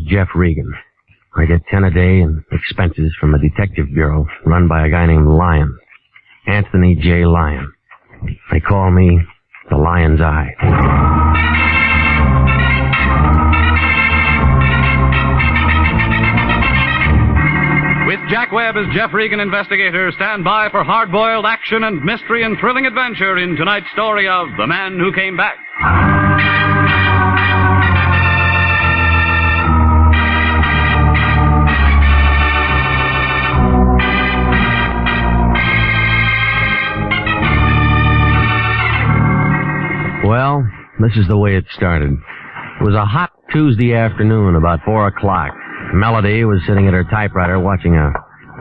Jeff Regan. I get 10 a day in expenses from a detective bureau run by a guy named Lyon. Anthony J. Lyon. They call me the Lion's Eye. With Jack Webb as Jeff Regan investigator, stand by for hard-boiled action and mystery and thrilling adventure in tonight's story of The Man Who Came Back. Well, this is the way it started. It was a hot Tuesday afternoon, about 4 o'clock. Melody was sitting at her typewriter watching a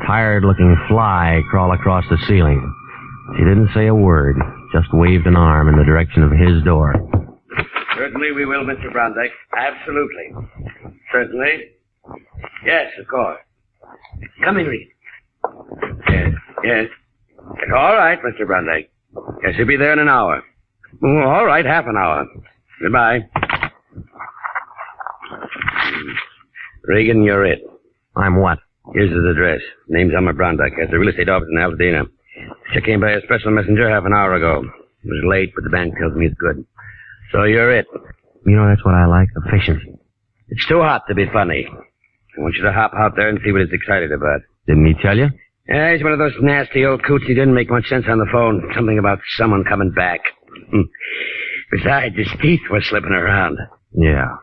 tired-looking fly crawl across the ceiling. She didn't say a word, just waved an arm in the direction of his door. Certainly we will, Mr. Brondike. Absolutely. Certainly. Yes, of course. Come in, Reed. Yes. It's all right, Mr. Brondike. Yes, he'll be there in an hour. Oh, all right, half an hour. Goodbye. Regan, you're it. I'm what? Here's his address. Name's Elmer Brondike. Has the real estate office in Altadena. Check came by a special messenger half an hour ago. It was late, but the bank tells me it's good. So you're it. You know, that's what I like, efficiency. It's too hot to be funny. I want you to hop out there and see what he's excited about. Didn't he tell you? Yeah, he's one of those nasty old coots. He didn't make much sense on the phone. Something about someone coming back. Besides, his teeth were slipping around. Yeah.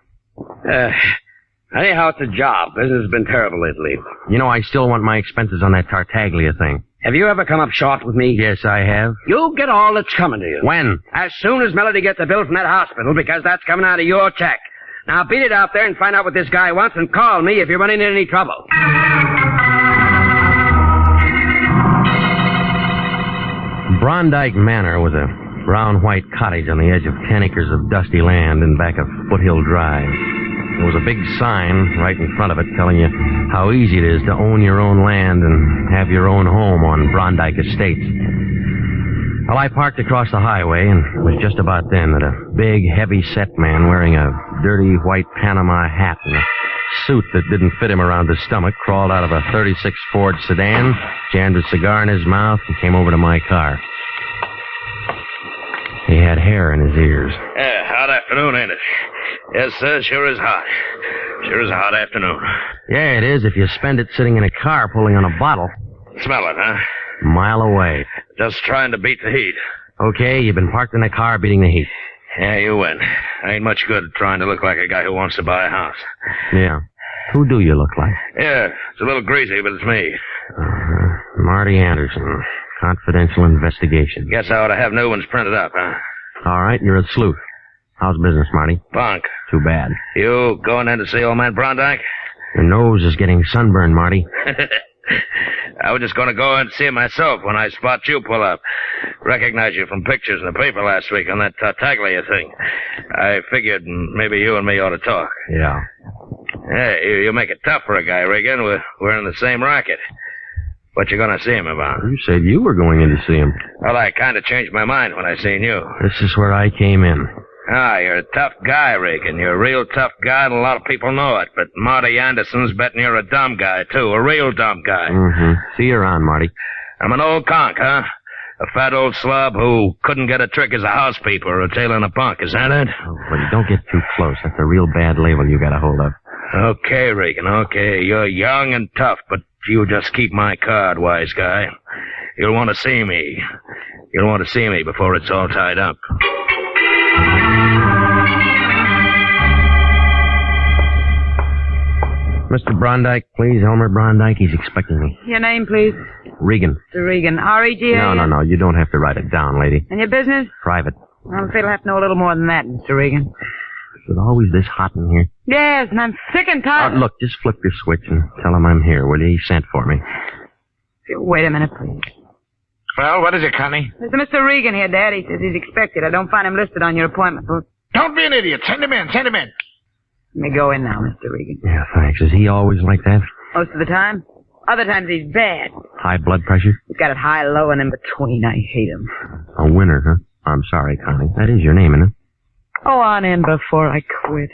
Anyhow, it's a job. Business has been terrible lately. You know, I still want my expenses on that Tartaglia thing. Have you ever come up short with me? Yes, I have. You'll get all that's coming to you. When? As soon as Melody gets a bill from that hospital, because that's coming out of your check. Now beat it out there and find out what this guy wants and call me if you're running into any trouble. Brondike Manor was a brown-white cottage on the edge of 10 acres of dusty land in back of Foothill Drive. There was a big sign right in front of it telling you how easy it is to own your own land and have your own home on Brondike Estates. Well, I parked across the highway, and it was just about then that a big, heavy-set man wearing a dirty white Panama hat and a suit that didn't fit him around the stomach crawled out of a 36 Ford sedan, jammed a cigar in his mouth, and came over to my car. He had hair in his ears. Yeah, hot afternoon, ain't it? Yes, sir, sure is hot. Sure is a hot afternoon. Yeah, it is if you spend it sitting in a car pulling on a bottle. Smell it, huh? A mile away. Just trying to beat the heat. Okay, you've been parked in a car beating the heat. Yeah, you win. Ain't much good trying to look like a guy who wants to buy a house. Yeah. Who do you look like? Yeah, it's a little greasy, but it's me. Marty Anderson. Confidential investigation. Guess I ought to have new ones printed up, huh? All right, you're a sleuth. How's business, Marty? Bunk. Too bad. You going in to see old man Brondike? Your nose is getting sunburned, Marty. I was just going to go and see him myself when I spot you pull up. Recognize you from pictures in the paper last week on that Tartaglia thing. I figured maybe you and me ought to talk. Yeah. Hey, you make it tough for a guy, Regan. We're in the same racket. What you going to see him about? You said you were going in to see him. Well, I kind of changed my mind when I seen you. This is where I came in. Ah, you're a tough guy, Regan. You're a real tough guy, and a lot of people know it. But Marty Anderson's betting you're a dumb guy, too. A real dumb guy. Mm-hmm. See you around, Marty. I'm an old conk, huh? A fat old slob who couldn't get a trick as a housekeeper or a tail in a punk. Is that it? Oh, well, you don't get too close. That's a real bad label you got a hold of. Okay, Regan, okay. You're young and tough, but you just keep my card, wise guy. You'll want to see me. You'll want to see me before it's all tied up. Mr. Brondike, please. Elmer Brondike. He's expecting me. Your name, please? Regan. Mr. Regan. R-E-G-A-N? No. You don't have to write it down, lady. And your business? Private. I'm afraid I'll have to know a little more than that, Mr. Regan. Is it always this hot in here? Yes, and I'm sick and tired. Look, just flip your switch and tell him I'm here, will you? He sent for me. Wait a minute, please. Well, what is it, Connie? There's Mr. Regan here, Dad. He says he's expected. I don't find him listed on your appointment book. Don't be an idiot. Send him in. Send him in. Let me go in now, Mr. Regan. Yeah, thanks. Is he always like that? Most of the time. Other times he's bad. High blood pressure? He's got it high, low, and in between. I hate him. A winner, huh? I'm sorry, Connie. That is your name, isn't it? Oh, on in before I quit.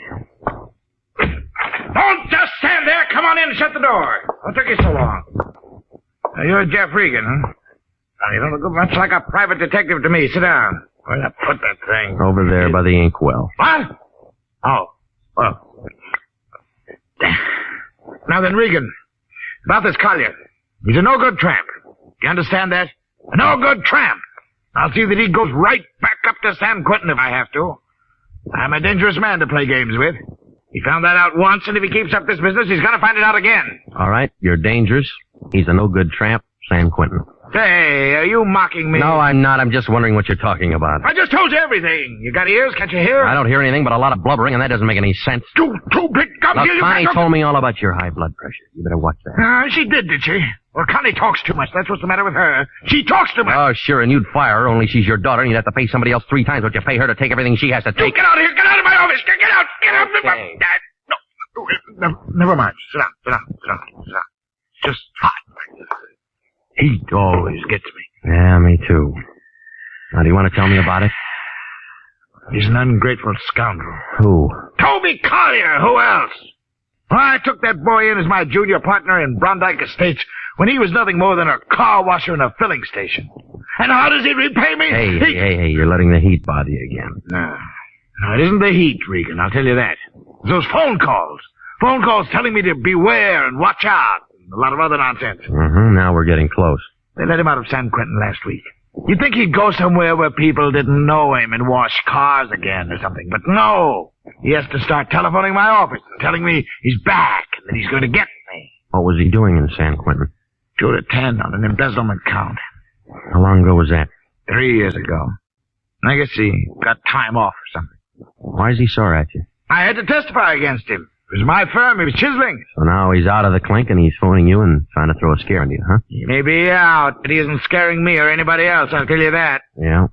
Don't just stand there. Come on in and shut the door. What took you so long? Now, you're Jeff Regan, huh? Now, you don't look much like a private detective to me. Sit down. Where'd I put that thing? Over there by the inkwell. What? Oh. Well. Now then, Regan, about this Collier. He's a no-good tramp. You understand that? A no-good tramp. I'll see that he goes right back up to San Quentin if I have to. I'm a dangerous man to play games with. He found that out once, and if he keeps up this business, he's going to find it out again. All right, you're dangerous. He's a no-good tramp, San Quentin. Say, are you mocking me? No, I'm not. I'm just wondering what you're talking about. I just told you everything. You got ears? Can't you hear? I don't hear anything but a lot of blubbering, and that doesn't make any sense. Two big gums Look, here. Connie told me all about your high blood pressure. You better watch that. She did she? Well, Connie talks too much. That's what's the matter with her. She talks too much. Oh, sure, and you'd fire her, only she's your daughter, and you'd have to pay somebody else 3 times what you pay her to take everything she has to You take. get out of here. Get out of my office. Get out. Get out. Okay. No, never mind. Sit down. Just hot. Heat always gets me. Yeah, me too. Now, do you want to tell me about it? He's an ungrateful scoundrel. Who? Toby Collier. Who else? Well, I took that boy in as my junior partner in Brondike Estates when he was nothing more than a car washer in a filling station. And how does he repay me? Hey, you're letting the heat bother you again. No, it isn't the heat, Regan, I'll tell you that. It's those phone calls. Phone calls telling me to beware and watch out. And a lot of other nonsense. Now we're getting close. They let him out of San Quentin last week. You'd think he'd go somewhere where people didn't know him and wash cars again or something. But no. He has to start telephoning my office and telling me he's back and that he's going to get me. What was he doing in San Quentin? 2 to 10 on an embezzlement count. How long ago was that? 3 years ago. I guess he got time off or something. Why is he sore at you? I had to testify against him. It was my firm. He was chiseling. So now he's out of the clink and he's phoning you and trying to throw a scare into you, huh? He may be out, but he isn't scaring me or anybody else, I'll tell you that. Yeah.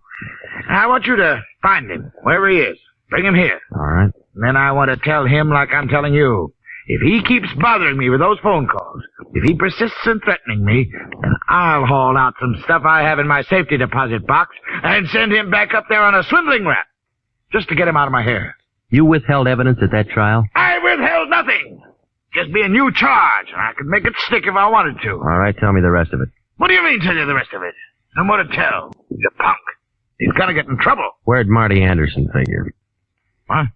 I want you to find him, wherever he is. Bring him here. All right. And then I want to tell him like I'm telling you. If he keeps bothering me with those phone calls, if he persists in threatening me, then I'll haul out some stuff I have in my safety deposit box and send him back up there on a swindling rap. Just to get him out of my hair. You withheld evidence at that trial? I withheld nothing. Just be a new charge, and I could make it stick if I wanted to. All right, tell me the rest of it. What do you mean, tell you the rest of it? No more to tell. He's a punk. He's gonna get in trouble. Where'd Marty Anderson figure? What?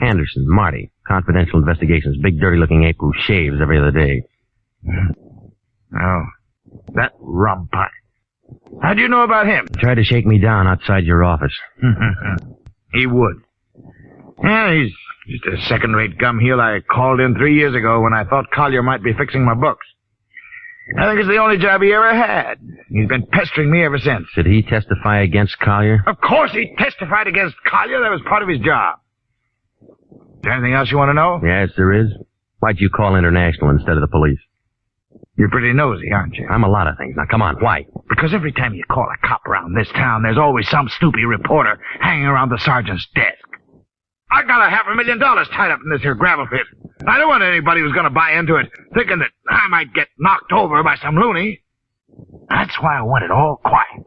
Anderson, Marty. Confidential Investigations. Big, dirty-looking ape who shaves every other day. Oh, that rumpot. How do you know about him? He tried to shake me down outside your office. He would. Yeah, he's just a second-rate gum heel I called in 3 years ago when I thought Collier might be fixing my books. I think it's the only job he ever had. He's been pestering me ever since. Did he testify against Collier? Of course he testified against Collier. That was part of his job. Is there anything else you want to know? Yes, there is. Why'd you call International instead of the police? You're pretty nosy, aren't you? I'm a lot of things. Now, come on, why? Because every time you call a cop around this town, there's always some snoopy reporter hanging around the sergeant's desk. I got $500,000 tied up in this here gravel pit. I don't want anybody who's going to buy into it thinking that I might get knocked over by some loony. That's why I want it all quiet.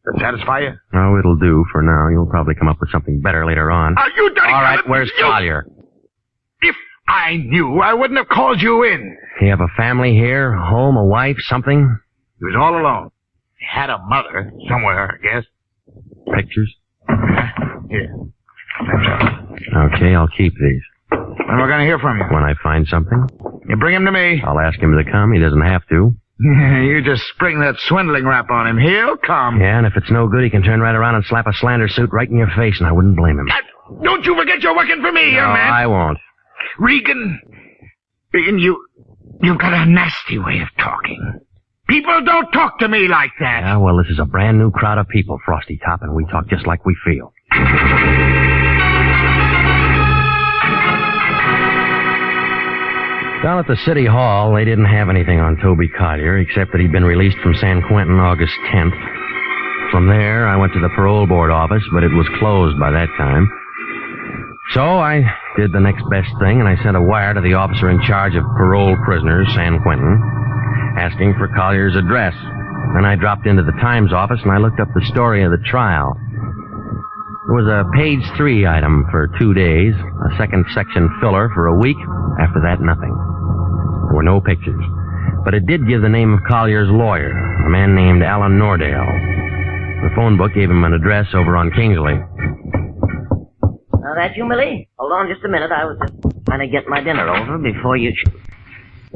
Does that satisfy you? Oh, it'll do for now. You'll probably come up with something better later on. Are you dirty? All right, where's Collier? If I knew, I wouldn't have called you in. You have a family here? A home, a wife, something? He was all alone. He had a mother somewhere, I guess. Pictures? Yeah. Okay, I'll keep these. When we're going to hear from you? When I find something? You bring him to me. I'll ask him to come. He doesn't have to. You just spring that swindling rap on him. He'll come. Yeah, and if it's no good, he can turn right around and slap a slander suit right in your face, and I wouldn't blame him. Don't you forget you're working for me, No, young man. I won't. Regan, you've got a nasty way of talking. People don't talk to me like that. Yeah, well, this is a brand new crowd of people, Frosty Top, and we talk just like we feel. Down at the city hall, they didn't have anything on Toby Collier, except that he'd been released from San Quentin August 10th. From there, I went to the parole board office, but it was closed by that time. So I did the next best thing, and I sent a wire to the officer in charge of parole prisoners, San Quentin, asking for Collier's address. Then I dropped into the Times office, and I looked up the story of the trial. There was a page 3 item for 2 days, a second section filler for a week. After that, nothing. There were no pictures. But it did give the name of Collier's lawyer, a man named Alan Nordale. The phone book gave him an address over on Kingsley. Now, that you, Millie? Hold on just a minute. I was just trying to get my dinner over before you...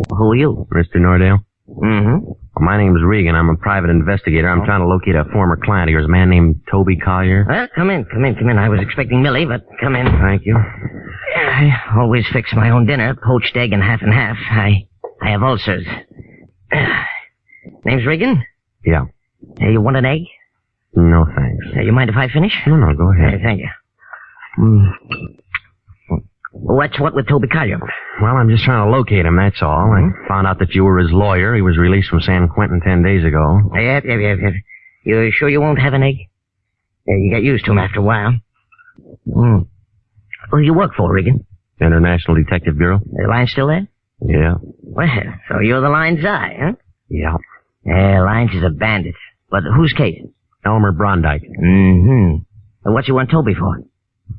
Who are you? Mr. Nordale? Mm-hmm. Well, my name's Regan. I'm a private investigator. I'm trying to locate a former client of yours, a man named Toby Collier. Well, come in. I was expecting Millie, but come in. Thank you. I always fix my own dinner, poached egg and half. I have ulcers. Name's Regan? Yeah. You want an egg? No, thanks. You mind if I finish? No, go ahead. Thank you. What's what with Toby Collier? Well, I'm just trying to locate him, that's all. I found out that you were his lawyer. He was released from San Quentin 10 days ago. Yeah. You sure you won't have an egg? You get used to him after a while. Who do you work for, Regan? International Detective Bureau. The line still there? Yeah. Well, so you're the line's eye, huh? Yeah. Lines is a bandit. But whose case? Elmer Brondike. Mm-hmm. And what you want Toby for?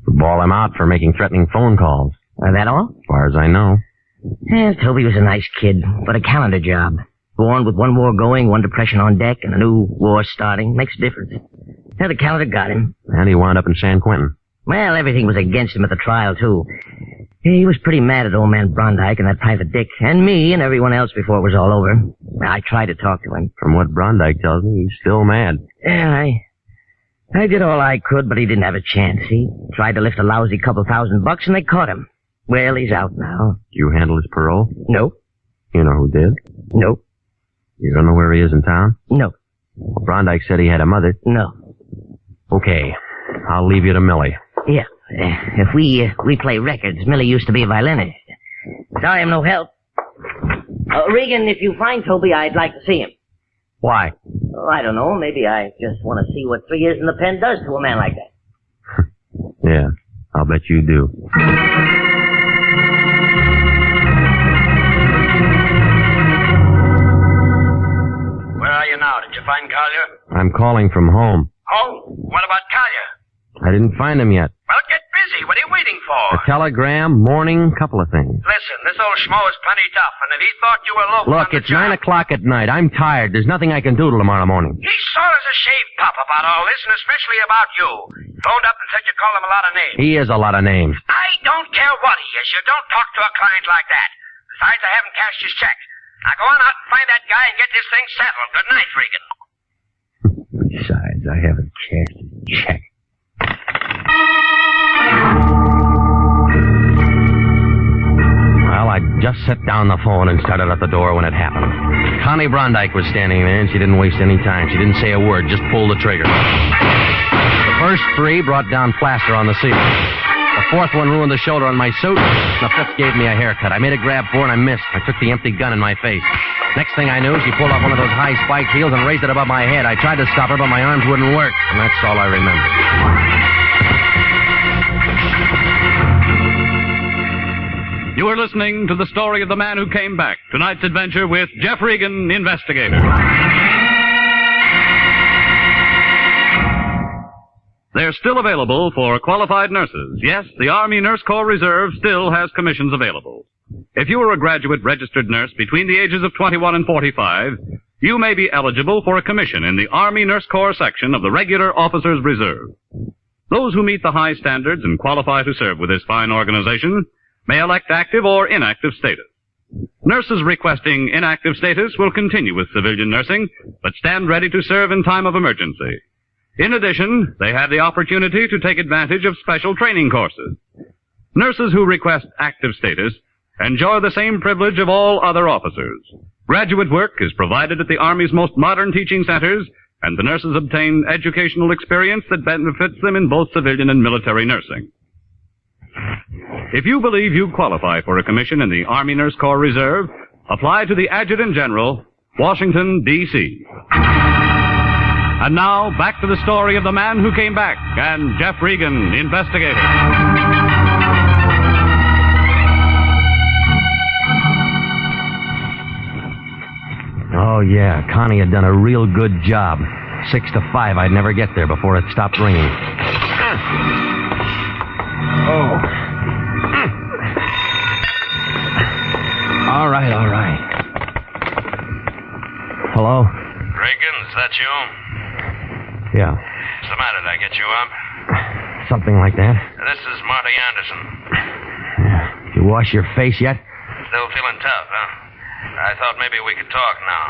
Ball him out for making threatening phone calls. That all? As far as I know. Toby was a nice kid, but a calendar job. Born with one war going, one depression on deck, and a new war starting. Makes a difference. The calendar got him. And he wound up in San Quentin. Well, everything was against him at the trial, too. He was pretty mad at old man Brondike and that private dick, and me and everyone else before it was all over. I tried to talk to him. From what Brondike tells me, he's still mad. Yeah, I did all I could, but he didn't have a chance. He tried to lift a lousy couple $1,000, and they caught him. Well, he's out now. You handle his parole? No. You know who did? No. You don't know where he is in town? No. Well, Brondike said he had a mother. No. Okay. I'll leave you to Millie. Yeah. If we play records, Millie used to be a violinist. Sorry I'm no help. Regan, if you find Toby, I'd like to see him. Why? Oh, I don't know. Maybe I just want to see what 3 years in the pen does to a man like that. Yeah, I'll bet you do. Where are you now? Did you find Collier? I'm calling from home. Home? What about Collier? I didn't find him yet. Well, get busy. What are you waiting for? A telegram, morning, couple of things. Listen, this old schmo is plenty tough, and if he thought you were local Look, on the it's 9 job... o'clock at night. I'm tired. There's nothing I can do till tomorrow morning. He's sore as a shaved pup about all this, and especially about you. Phoned up and said you called him a lot of names. He is a lot of names. I don't care what he is. You don't talk to a client like that. Besides, I haven't cashed his check. Now go on out and find that guy and get this thing settled. Good night, Regan. Besides, I haven't cashed his check. Well, I just set down the phone and started at the door when it happened. Connie Brondike was standing there, and she didn't waste any time. She didn't say a word, just pulled the trigger. The first 3 brought down plaster on the ceiling. The 4th one ruined the shoulder on my suit. The 5th gave me a haircut. I made a grab for and I missed. I took the empty gun in my face. Next thing I knew, she pulled off one of those high spiked heels and raised it above my head. I tried to stop her, but my arms wouldn't work. And that's all I remember. You are listening to the story of the man who came back. Tonight's adventure with Jeff Regan, investigator. They're still available for qualified nurses. Yes, the Army Nurse Corps Reserve still has commissions available. If you are a graduate registered nurse between the ages of 21 and 45, you may be eligible for a commission in the Army Nurse Corps section of the Regular Officers Reserve. Those who meet the high standards and qualify to serve with this fine organization may elect active or inactive status. Nurses requesting inactive status will continue with civilian nursing, but stand ready to serve in time of emergency. In addition, they have the opportunity to take advantage of special training courses. Nurses who request active status enjoy the same privilege of all other officers. Graduate work is provided at the Army's most modern teaching centers, and the nurses obtain educational experience that benefits them in both civilian and military nursing. If you believe you qualify for a commission in the Army Nurse Corps Reserve, apply to the Adjutant General, Washington, D.C. And now, back to the story of the man who came back and Jeff Regan, investigator. Oh, yeah, Connie had done a real good job. 6 to 5, I'd never get there before it stopped ringing. Oh. All right, all right. Hello? Regan, is that you? Yeah, What's the matter? Did I get you up? something like that. This is Marty Anderson. Yeah. You wash your face yet? Still feeling tough, huh? I thought maybe we could talk now.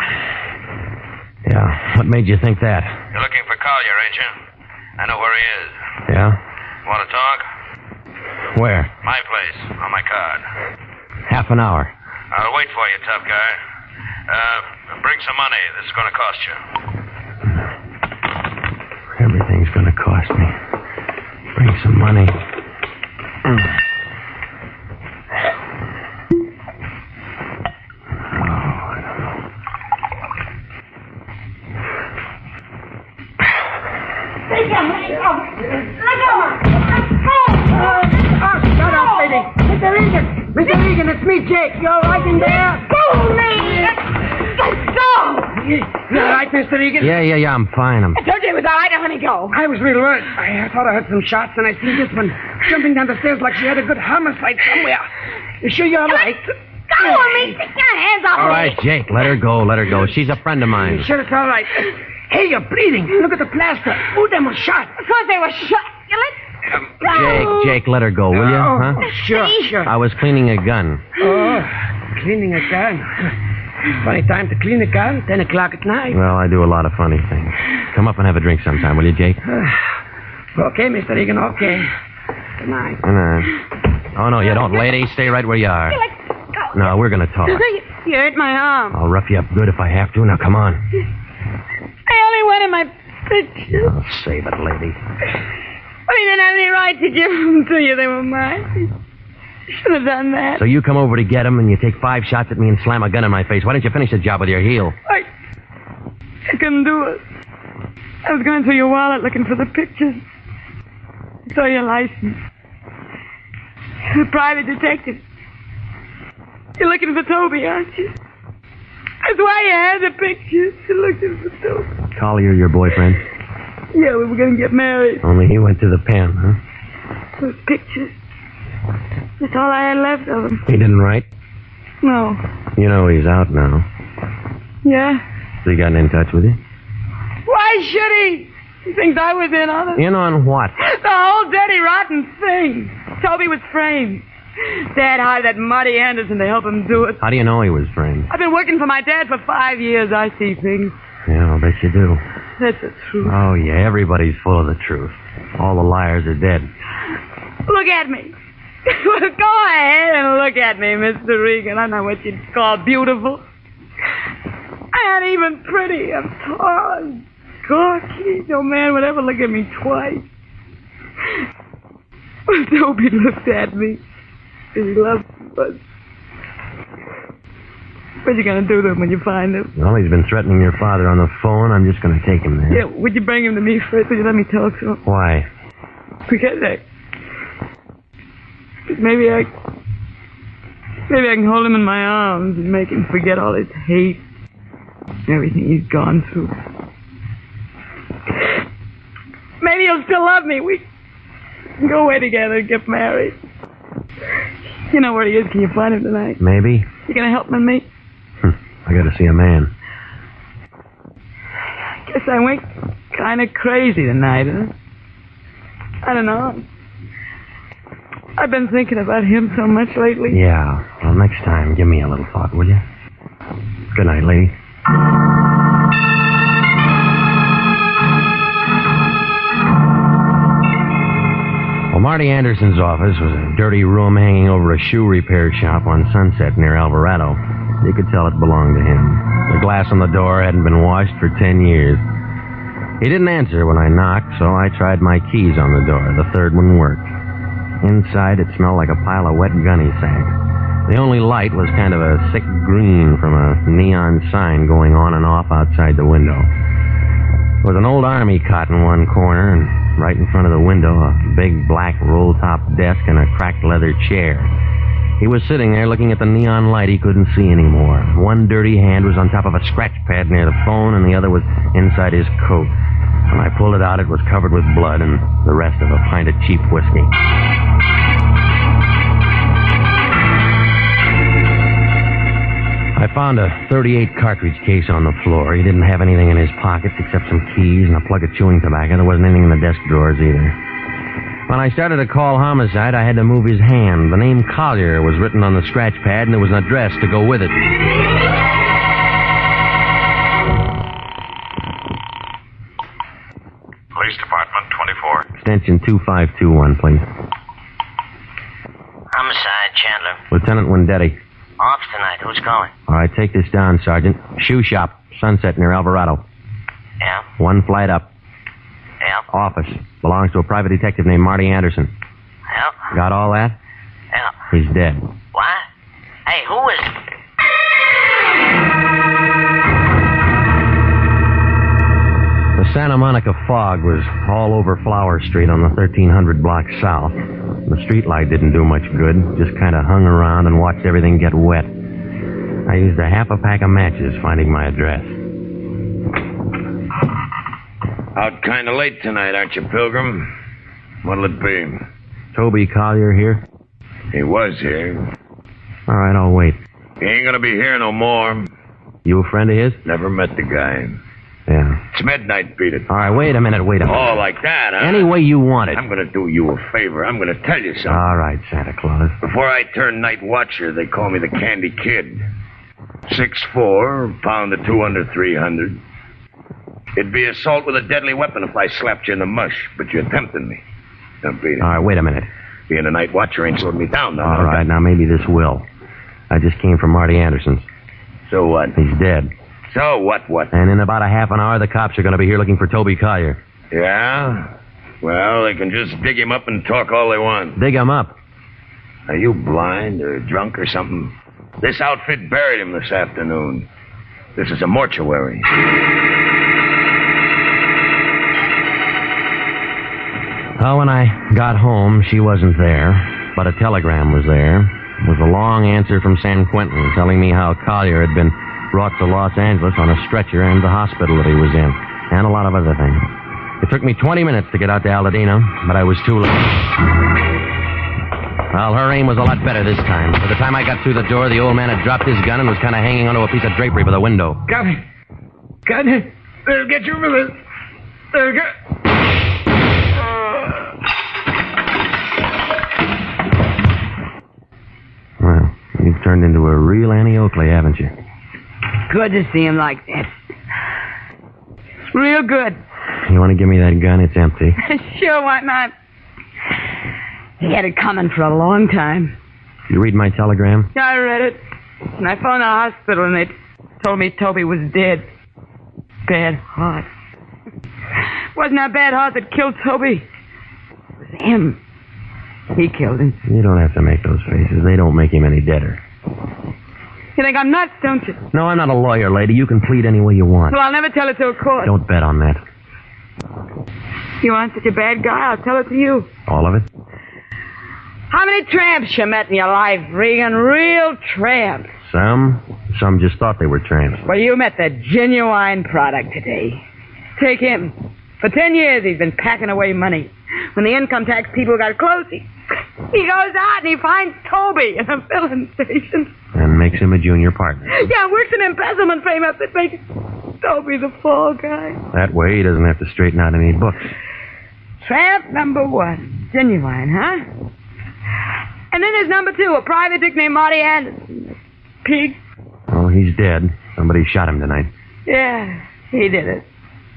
Yeah. What made you think that? You're looking for Collier, ain't you? I know where he is. Yeah? Want to talk? Where? My place, on my card. Half an hour. I'll wait for you, tough guy. Bring some money. This is going to cost you. Everything's gonna cost me. Bring some money. Shut up, lady. Mr. Regan! Mr. Regan, it's me, Jake. You all right in there? Go, me! Go! You all right, Mr. Regan? Yeah, I'm fine. I told you it was all right. Honey, go. I was real worried. I thought I heard some shots, and I seen this one jumping down the stairs like she had a good homicide somewhere. You sure you're all right? Go on me. Take your hands off All me. right, Jake, let her go, let her go. She's a friend of mine. You sure it's all right? Hey, you're bleeding. Look at the plaster. Ooh, them was shot. Of course they were shot. You Jake, let her go, will you? Huh? Sure. I was cleaning a gun. Oh, cleaning a gun. Funny time to clean a gun, 10 o'clock at night. Well, I do a lot of funny things. Come up and have a drink sometime, will you, Jake? Okay, Mr. Regan, okay. Good night. Oh, no, you don't, lady. Stay right where you are. Go. No, we're going to talk. You hurt my arm. I'll rough you up good if I have to. Now, come on. I only wanted my pictures. Oh, save it, lady. I didn't have any right to give them to you. They were mine. Should have done that. So you come over to get him, and you take 5 shots at me and slam a gun in my face. Why didn't you finish the job with your heel? I couldn't do it. I was going through your wallet looking for the pictures. I saw your license. You're a private detective. You're looking for Toby, aren't you? That's why you had the pictures. You're looking for Toby. Collier, your boyfriend? Yeah, we were going to get married. Only he went to the pen, huh? Those pictures. That's all I had left of him. He didn't write? No. You know he's out now. Yeah? So he gotten in touch with you? Why should he? He thinks I was in on it. In on what? The whole dirty, rotten thing. Toby was framed. Dad hired that Marty Anderson to help him do it. How do you know he was framed? I've been working for my dad for 5 years. I see things. Yeah, I'll bet you do. That's the truth. Oh, yeah, everybody's full of the truth. All the liars are dead. Look at me. Go ahead and look at me, Mr. Regan. I'm not what you'd call beautiful. I ain't even pretty. I'm tall and gawky. No man would ever look at me twice. Toby looked at me. He loved me, but... What you gonna do to him when you find him? Well, he's been threatening your father on the phone. I'm just gonna take him there. Yeah, would you bring him to me first? Would you let me talk to him? Why? Because maybe I can hold him in my arms and make him forget all his hate and everything he's gone through. Maybe he'll still love me. We can go away together and get married. You know where he is. Can you find him tonight? Maybe. You gonna help me? I gotta see a man. Guess I went kind of crazy tonight, huh? I don't know. I've been thinking about him so much lately. Yeah. Well, next time, give me a little thought, will you? Good night, lady. Well, Marty Anderson's office was a dirty room hanging over a shoe repair shop on Sunset near Alvarado. You could tell it belonged to him. The glass on the door hadn't been washed for 10 years. He didn't answer when I knocked, so I tried my keys on the door. The third one worked. Inside, it smelled like a pile of wet gunny sacks. The only light was kind of a sick green from a neon sign going on and off outside the window. There was an old army cot in one corner, and right in front of the window, a big black roll-top desk and a cracked leather chair. He was sitting there looking at the neon light he couldn't see anymore. One dirty hand was on top of a scratch pad near the phone, and the other was inside his coat. When I pulled it out, it was covered with blood and the rest of a pint of cheap whiskey. I found a .38 cartridge case on the floor. He didn't have anything in his pockets except some keys and a plug of chewing tobacco. There wasn't anything in the desk drawers either. When I started to call homicide, I had to move his hand. The name Collier was written on the scratch pad, and there was an address to go with it. Police Department, 24. Extension 2521, please. Homicide, Chandler. Lieutenant Wendetti. Off tonight. Who's calling? All right, take this down, Sergeant. Shoe shop, Sunset near Alvarado. Yeah? One flight up. Yeah? Office. Belongs to a private detective named Marty Anderson. Yeah? Got all that? Yeah. He's dead. What? Hey, who is... The Santa Monica fog was all over Flower Street on the 1300 block south. The streetlight didn't do much good, just kind of hung around and watched everything get wet. I used a half a pack of matches finding my address. Out kind of late tonight, aren't you, Pilgrim? What'll it be? Toby Collier here? He was here. All right, I'll wait. He ain't gonna be here no more. You a friend of his? Never met the guy. Yeah. It's midnight, beat it. All right, wait a minute. Oh, like that, huh? Any way you want it. I'm gonna do you a favor. I'm gonna tell you something. All right, Santa Claus. Before I turned night watcher, they call me the Candy Kid. 6'4", pound of 2 under 300. It'd be assault with a deadly weapon if I slapped you in the mush, but you're tempting me. Now, beat it. All right, wait a minute. Being a night watcher ain't slowed me down. All right, now maybe this will. I just came from Marty Anderson's. So what? He's dead. So what? And in about a half an hour, the cops are going to be here looking for Toby Collier. Yeah? Well, they can just dig him up and talk all they want. Dig him up. Are you blind or drunk or something? This outfit buried him this afternoon. This is a mortuary. Well, when I got home, she wasn't there, but a telegram was there. It was a long answer from San Quentin telling me how Collier had been brought to Los Angeles on a stretcher and the hospital that he was in, and a lot of other things. It took me 20 minutes to get out to Aladino, but I was too late. Well, her aim was a lot better this time. By the time I got through the door, the old man had dropped his gun and was kind of hanging onto a piece of drapery by the window. Got it. They'll get you for this. They'll get... Well, you've turned into a real Annie Oakley, haven't you? Good to see him like that. Real good. You want to give me that gun? It's empty. Sure, why not? He had it coming for a long time. You read my telegram? Yeah, I read it. And I phoned the hospital, and they told me Toby was dead. Bad heart. Wasn't that bad heart that killed Toby? It was him. He killed him. You don't have to make those faces. They don't make him any deader. You think I'm nuts, don't you? No, I'm not a lawyer, lady. You can plead any way you want. Well, I'll never tell it to a court. Don't bet on that. You aren't such a bad guy. I'll tell it to you. All of it? How many tramps you met in your life, Regan? Real tramps. Some just thought they were tramps. Well, you met the genuine product today. Take him. For 10 years, he's been packing away money. When the income tax people got close, he goes out and he finds Toby in a filling station. And makes him a junior partner. Yeah, works an embezzlement frame up that makes Toby the fall guy. That way he doesn't have to straighten out any books. Tramp number 1. Genuine, huh? And then there's number 2, a private dick named Marty Anderson. Pig. Oh, he's dead. Somebody shot him tonight. Yeah, he did it.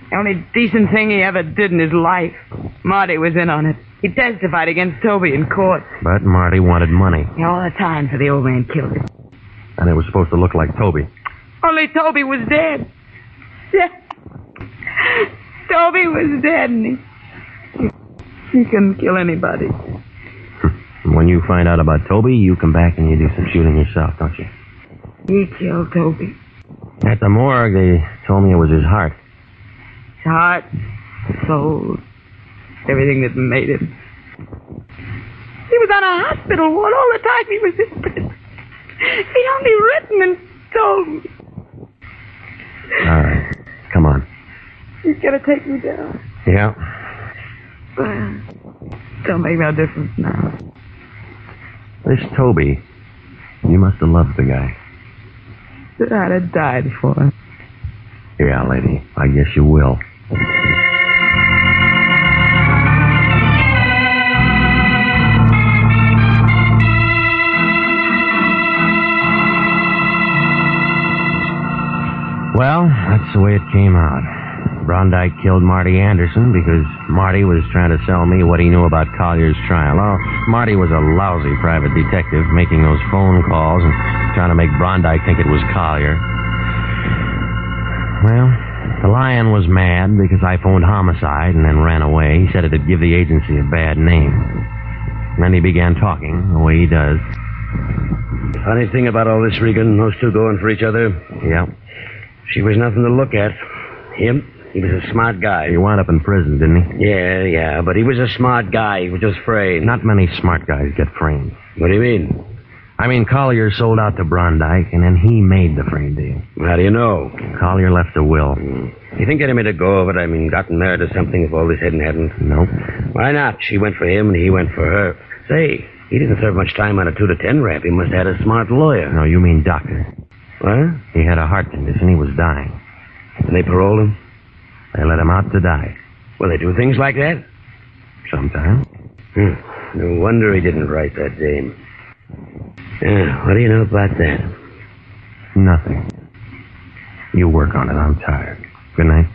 The only decent thing he ever did in his life. Marty was in on it. He testified against Toby in court. But Marty wanted money. All the time for the old man killed him. And it was supposed to look like Toby. Only Toby was dead. Yeah. Toby was dead, and he couldn't kill anybody. When you find out about Toby, you come back and you do some shooting yourself, don't you? He killed Toby. At the morgue, they told me it was his heart. His heart, his soul, everything that made him. He was on a hospital ward all the time he was in prison. He'd only written and told me. All right. Come on. He's gonna take me down. Yeah. Don't make no difference now. This Toby, you must have loved the guy. I'd have died for him. Yeah, lady, I guess you will. Well, that's the way it came out. Brondike killed Marty Anderson because Marty was trying to sell me what he knew about Collier's trial. Oh, Marty was a lousy private detective making those phone calls and trying to make Brondike think it was Collier. Well, the Lion was mad because I phoned homicide and then ran away. He said it'd give the agency a bad name. And then he began talking the way he does. Funny thing about all this, Regan, those two going for each other. Yeah. She was nothing to look at. Him, he was a smart guy. He wound up in prison, didn't he? Yeah, but he was a smart guy. He was just framed. Not many smart guys get framed. What do you mean? I mean, Collier sold out to Brondike, and then he made the frame deal. How do you know? Collier left a will. You think Eddie made a go of it? I mean, gotten married or something if all this hadn't? Nope. Why not? She went for him, and he went for her. Say, he didn't serve much time on a 2 to 10 rap. He must have had a smart lawyer. No, you mean doctor. What? He had a heart condition. He was dying. And they paroled him? They let him out to die. Well, they do things like that? Sometimes. No wonder he didn't write that dame. Yeah, what do you know about that? Nothing. You work on it. I'm tired. Good night.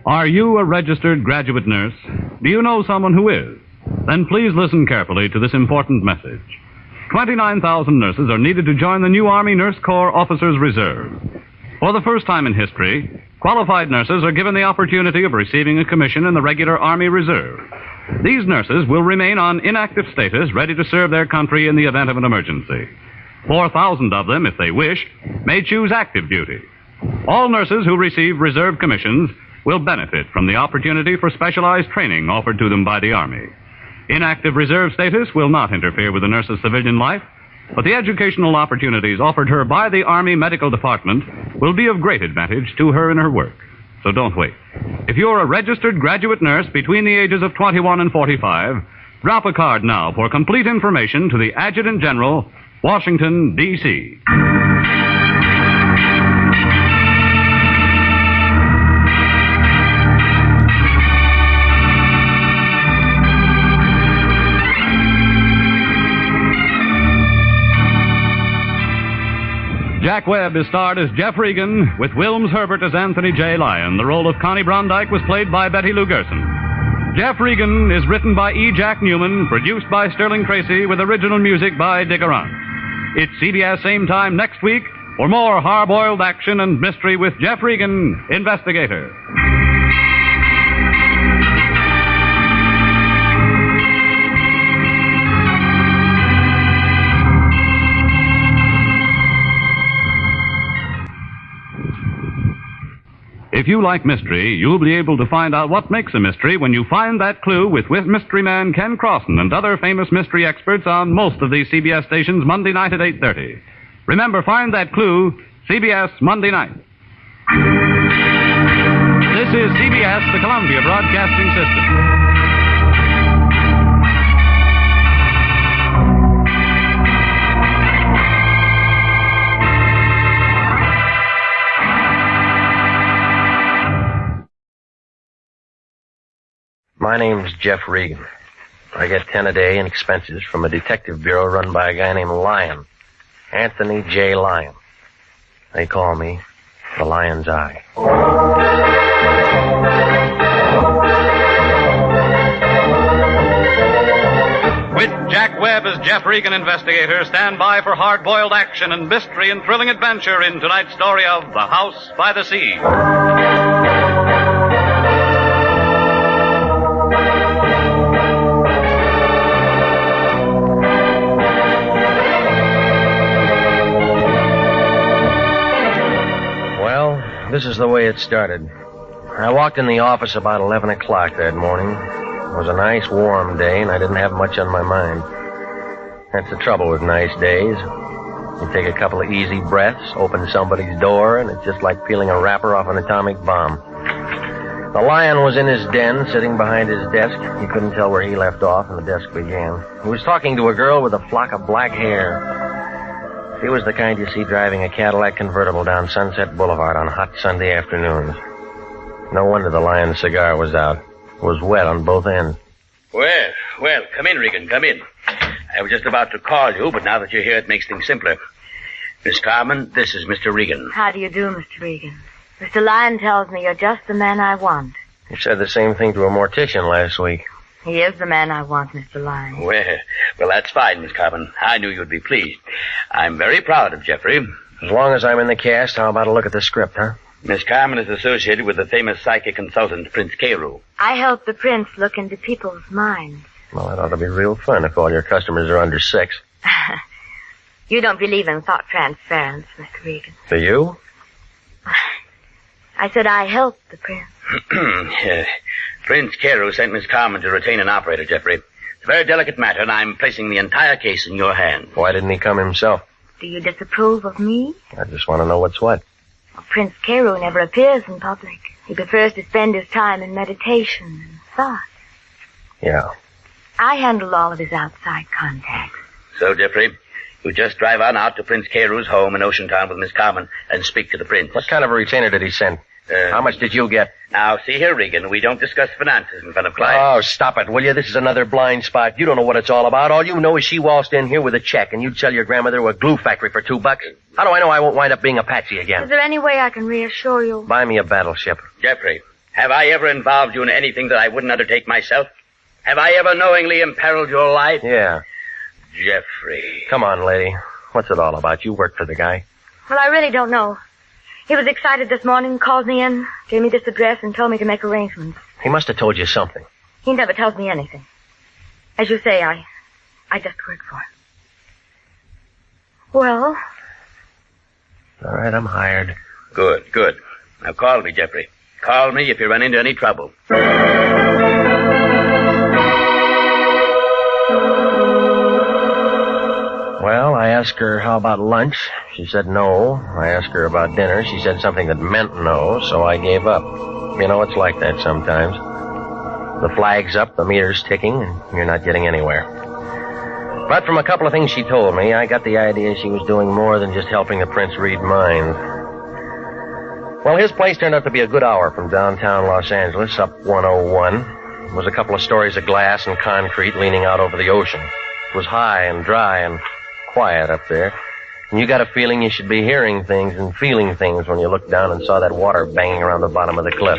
Are you a registered graduate nurse? Do you know someone who is? Then please listen carefully to this important message. 29,000 nurses are needed to join the new Army Nurse Corps Officers Reserve. For the first time in history, qualified nurses are given the opportunity of receiving a commission in the regular Army Reserve. These nurses will remain on inactive status, ready to serve their country in the event of an emergency. 4,000 of them, if they wish, may choose active duty. All nurses who receive reserve commissions will benefit from the opportunity for specialized training offered to them by the Army. Inactive reserve status will not interfere with the nurse's civilian life, but the educational opportunities offered her by the Army Medical Department will be of great advantage to her in her work. So don't wait. If you're a registered graduate nurse between the ages of 21 and 45, drop a card now for complete information to the Adjutant General, Washington, D.C. Jack Webb is starred as Jeff Regan, with Wilms Herbert as Anthony J. Lyon. The role of Connie Brondike was played by Betty Lou Gerson. Jeff Regan is written by E. Jack Newman, produced by Sterling Tracy, with original music by Dick Arant. It's CBS same time next week for more hard-boiled action and mystery with Jeff Regan, Investigator. If you like mystery, you'll be able to find out what makes a mystery when you find that clue with mystery man Ken Crossan and other famous mystery experts on most of these CBS stations Monday night at 8:30. Remember, find that clue, CBS Monday night. This is CBS, the Columbia Broadcasting System. My name's Jeff Regan. I get 10 a day in expenses from a detective bureau run by a guy named Lyon. Anthony J. Lyon. They call me the Lion's Eye. With Jack Webb as Jeff Regan, Investigator, stand by for hard-boiled action and mystery and thrilling adventure in tonight's story of The House by the Sea. This is the way it started. I walked in the office about 11 o'clock that morning. It was a nice, warm day, and I didn't have much on my mind. That's the trouble with nice days. You take a couple of easy breaths, open somebody's door, and it's just like peeling a wrapper off an atomic bomb. The lion was in his den, sitting behind his desk. You couldn't tell where he left off and the desk began. He was talking to a girl with a flock of black hair. She was the kind you see driving a Cadillac convertible down Sunset Boulevard on hot Sunday afternoons. No wonder the lion's cigar was out. It was wet on both ends. Well, come in, Regan, come in. I was just about to call you, but now that you're here, it makes things simpler. Miss Carmen, this is Mr. Regan. How do you do, Mr. Regan? Mr. Lyon tells me you're just the man I want. You said the same thing to a mortician last week. He is the man I want, Mr. Lyon. Well, that's fine, Miss Carmen. I knew you'd be pleased. I'm very proud of Jeffrey. As long as I'm in the cast, how about a look at the script, huh? Miss Carmen is associated with the famous psychic consultant, Prince Carew. I help the prince look into people's minds. Well, that ought to be real fun if all your customers are under 6. You don't believe in thought transference, Mr. Regan. Do you? I said I help the prince. Prince Carew sent Miss Carmen to retain an operator, Jeffrey. It's a very delicate matter, and I'm placing the entire case in your hands. Why didn't he come himself? Do you disapprove of me? I just want to know what's what. Well, Prince Carew never appears in public. He prefers to spend his time in meditation and thought. Yeah. I handle all of his outside contacts. So, Jeffrey, you just drive on out to Prince Carew's home in Ocean Town with Miss Carmen and speak to the prince. What kind of a retainer did he send? How much did you get? Now, see here, Regan, we don't discuss finances in front of clients. Oh, stop it, will you? This is another blind spot. You don't know what it's all about. All you know is she waltzed in here with a check, and you'd sell your grandmother to a glue factory for $2. How do I know I won't wind up being a patsy again? Is there any way I can reassure you? Buy me a battleship. Jeffrey, have I ever involved you in anything that I wouldn't undertake myself? Have I ever knowingly imperiled your life? Yeah. Jeffrey. Come on, lady. What's it all about? You work for the guy. Well, I really don't know. He was excited this morning, called me in, gave me this address, and told me to make arrangements. He must have told you something. He never tells me anything. As you say, I just work for him. Well? All right, I'm hired. Good. Now call me, Jeffrey. Call me if you run into any trouble. Well, I asked her how about lunch. She said no. I asked her about dinner. She said something that meant no, so I gave up. You know, it's like that sometimes. The flag's up, the meter's ticking, and you're not getting anywhere. But from a couple of things she told me, I got the idea she was doing more than just helping the prince read minds. Well, his place turned out to be a good hour from downtown Los Angeles, up 101. It was a couple of stories of glass and concrete leaning out over the ocean. It was high and dry and quiet up there. And you got a feeling you should be hearing things and feeling things when you looked down and saw that water banging around the bottom of the cliff.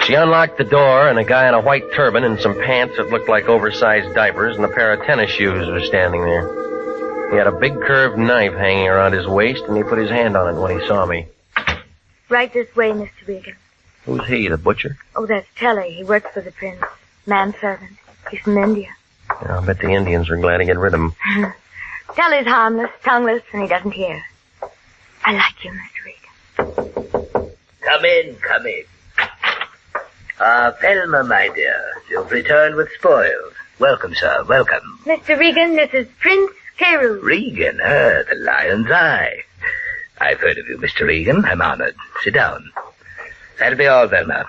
She unlocked the door, and a guy in a white turban and some pants that looked like oversized diapers and a pair of tennis shoes was standing there. He had a big curved knife hanging around his waist, and he put his hand on it when he saw me. Right this way, Mr. Regan. Who's he, the butcher? Oh, that's Telly. He works for the prince. Manservant. He's from India. Yeah, I'll bet the Indians were glad to get rid of him. Telly's harmless, tongueless, and he doesn't hear. I like you, Mr. Regan. Come in. Thelma, my dear, you've returned with spoils. Welcome, sir, welcome. Mr. Regan, this is Prince Carew. Regan, the lion's eye. I've heard of you, Mr. Regan. I'm honored. Sit down. That'll be all, Thelma.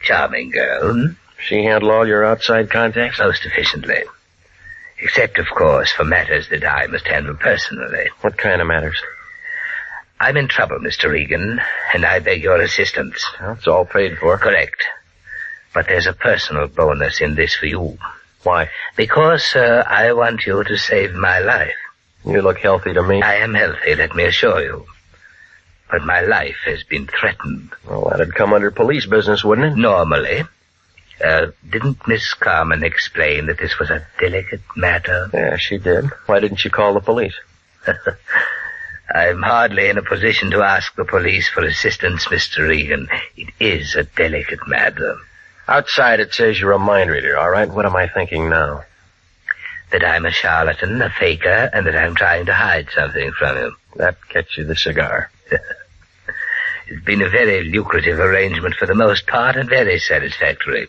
Charming girl. She handle all your outside contacts? Most efficiently. Except, of course, for matters that I must handle personally. What kind of matters? I'm in trouble, Mr. Regan, and I beg your assistance. Well, it's all paid for. Correct. But there's a personal bonus in this for you. Why? Because, sir, I want you to save my life. You look healthy to me. I am healthy, let me assure you. But my life has been threatened. Well, that'd come under police business, wouldn't it? Normally. Didn't Miss Carmen explain that this was a delicate matter? Yeah, she did. Why didn't she call the police? I'm hardly in a position to ask the police for assistance, Mr. Regan. It is a delicate matter. Outside it says you're a mind reader, all right? What am I thinking now? That I'm a charlatan, a faker, and that I'm trying to hide something from you. That gets you the cigar. It's been a very lucrative arrangement for the most part and very satisfactory.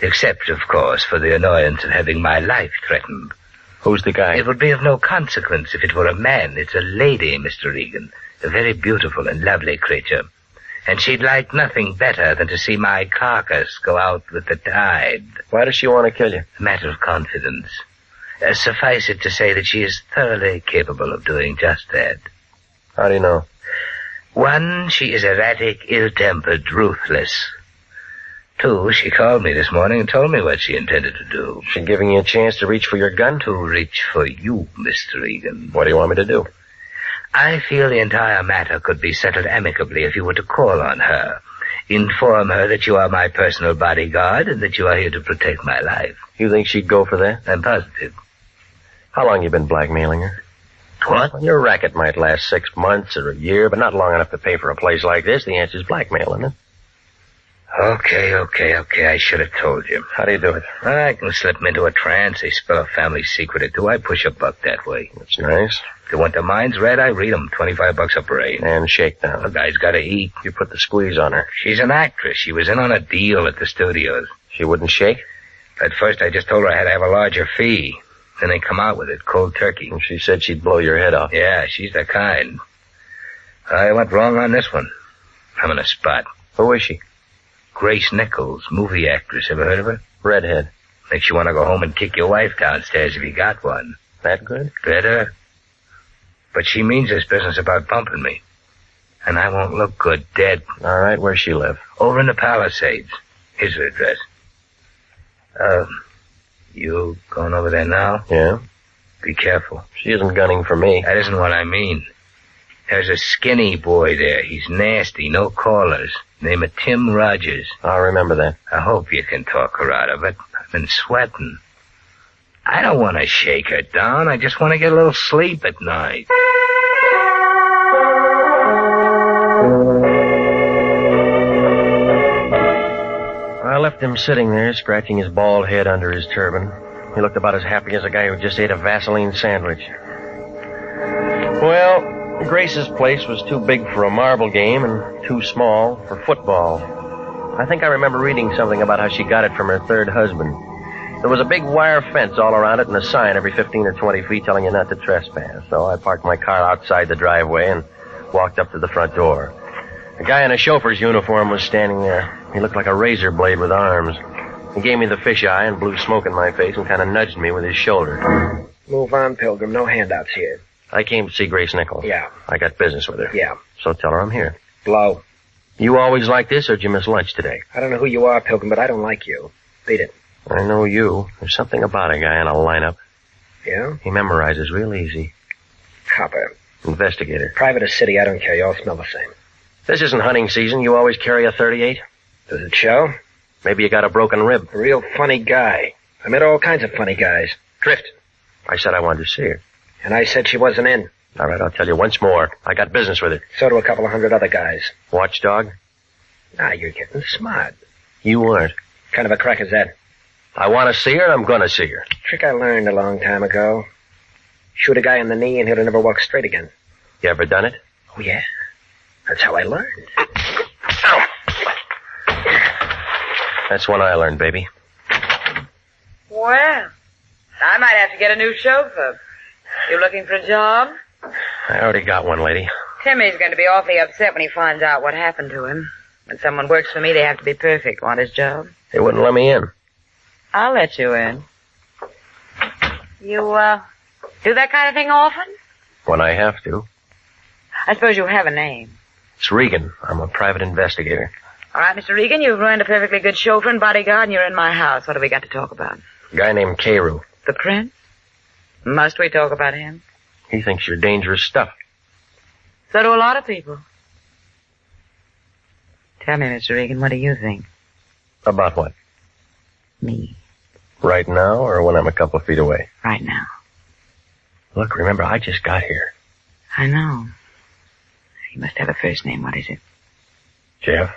Except, of course, for the annoyance of having my life threatened. Who's the guy? It would be of no consequence if it were a man. It's a lady, Mr. Regan. A very beautiful and lovely creature. And she'd like nothing better than to see my carcass go out with the tide. Why does she want to kill you? A matter of confidence. Suffice it to say that she is thoroughly capable of doing just that. How do you know? 1, she is erratic, ill-tempered, ruthless. 2, she called me this morning and told me what she intended to do. She giving you a chance to reach for your gun? To reach for you, Mr. Regan. What do you want me to do? I feel the entire matter could be settled amicably if you were to call on her. Inform her that you are my personal bodyguard and that you are here to protect my life. You think she'd go for that? I'm positive. How long you been blackmailing her? What? Well, your racket might last 6 months or a year, but not long enough to pay for a place like this. The answer's blackmail, isn't it? Okay. I should have told you. How do you do it? I can slip them into a trance. They spell a family secret or two. I push a buck that way. That's nice. If they want their minds read, I read them. $25 a parade. And shakedown. The guy's got to eat. You put the squeeze on her. She's an actress. She was in on a deal at the studios. She wouldn't shake? At first, I just told her I had to have a larger fee. Then they come out with it, cold turkey. And she said she'd blow your head off. Yeah, she's the kind. I went wrong on this one. I'm in a spot. Who is she? Grace Nichols, movie actress. Ever heard of her? Redhead. Makes you want to go home and kick your wife downstairs if you got one. That good? Better. But she means this business about bumping me. And I won't look good dead. All right, where's she live? Over in the Palisades. Here's her address. You going over there now? Yeah. Be careful. She isn't gunning for me. That isn't what I mean. There's a skinny boy there. He's nasty, no callers. Name of Tim Rogers. I'll remember that. I hope you can talk her out of it. I've been sweating. I don't want to shake her down. I just want to get a little sleep at night. I left him sitting there, scratching his bald head under his turban. He looked about as happy as a guy who just ate a Vaseline sandwich. Well, Grace's place was too big for a marble game and too small for football. I think I remember reading something about how she got it from her third husband. There was a big wire fence all around it and a sign every 15 or 20 feet telling you not to trespass. So I parked my car outside the driveway and walked up to the front door. A guy in a chauffeur's uniform was standing there. He looked like a razor blade with arms. He gave me the fisheye and blew smoke in my face and kind of nudged me with his shoulder. Move on, Pilgrim. No handouts here. I came to see Grace Nichols. Yeah. I got business with her. Yeah. So tell her I'm here. Blow. You always like this, or did you miss lunch today? I don't know who you are, Pilgrim, but I don't like you. Beat it. I know you. There's something about a guy in a lineup. Yeah? He memorizes real easy. Copper. Investigator. Private or city, I don't care. You all smell the same. This isn't hunting season. You always carry a .38? Does it show? Maybe you got a broken rib. A real funny guy. I met all kinds of funny guys. Drift. I said I wanted to see her. And I said she wasn't in. All right, I'll tell you once more. I got business with her. So do a couple of hundred other guys. Watchdog? Now you're getting smart. You weren't. Kind of a crack is that? I want to see her, I'm going to see her. Trick I learned a long time ago. Shoot a guy in the knee and he'll never walk straight again. You ever done it? Oh, yeah. That's how I learned. Ow. That's one I learned, baby. Well, I might have to get a new chauffeur. You looking for a job? I already got one, lady. Timmy's going to be awfully upset when he finds out what happened to him. When someone works for me, they have to be perfect. Want his job? They wouldn't let me in. I'll let you in. You, do that kind of thing often? When I have to. I suppose you have a name. It's Regan. I'm a private investigator. All right, Mr. Regan, you've ruined a perfectly good chauffeur and bodyguard, and you're in my house. What have we got to talk about? A guy named Carew. The prince? Must we talk about him? He thinks you're dangerous stuff. So do a lot of people. Tell me, Mr. Regan, what do you think? About what? Me. Right now, or when I'm a couple of feet away? Right now. Look, remember, I just got here. I know. You must have a first name. What is it? Jeff.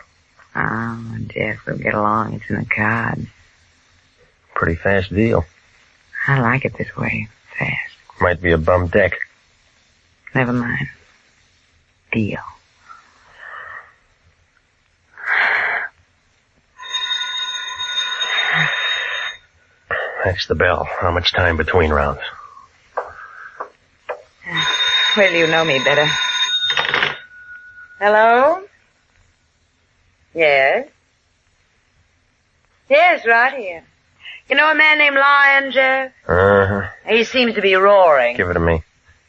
Oh, Jeff, we'll get along. It's in the cards. Pretty fast deal. I like it this way. Fast. Might be a bum deck. Never mind. Deal. That's the bell. How much time between rounds? Well, you know me better. Hello? Yes? Yes, right here. You know a man named Lion, Jeff? Uh-huh. He seems to be roaring. Give it to me.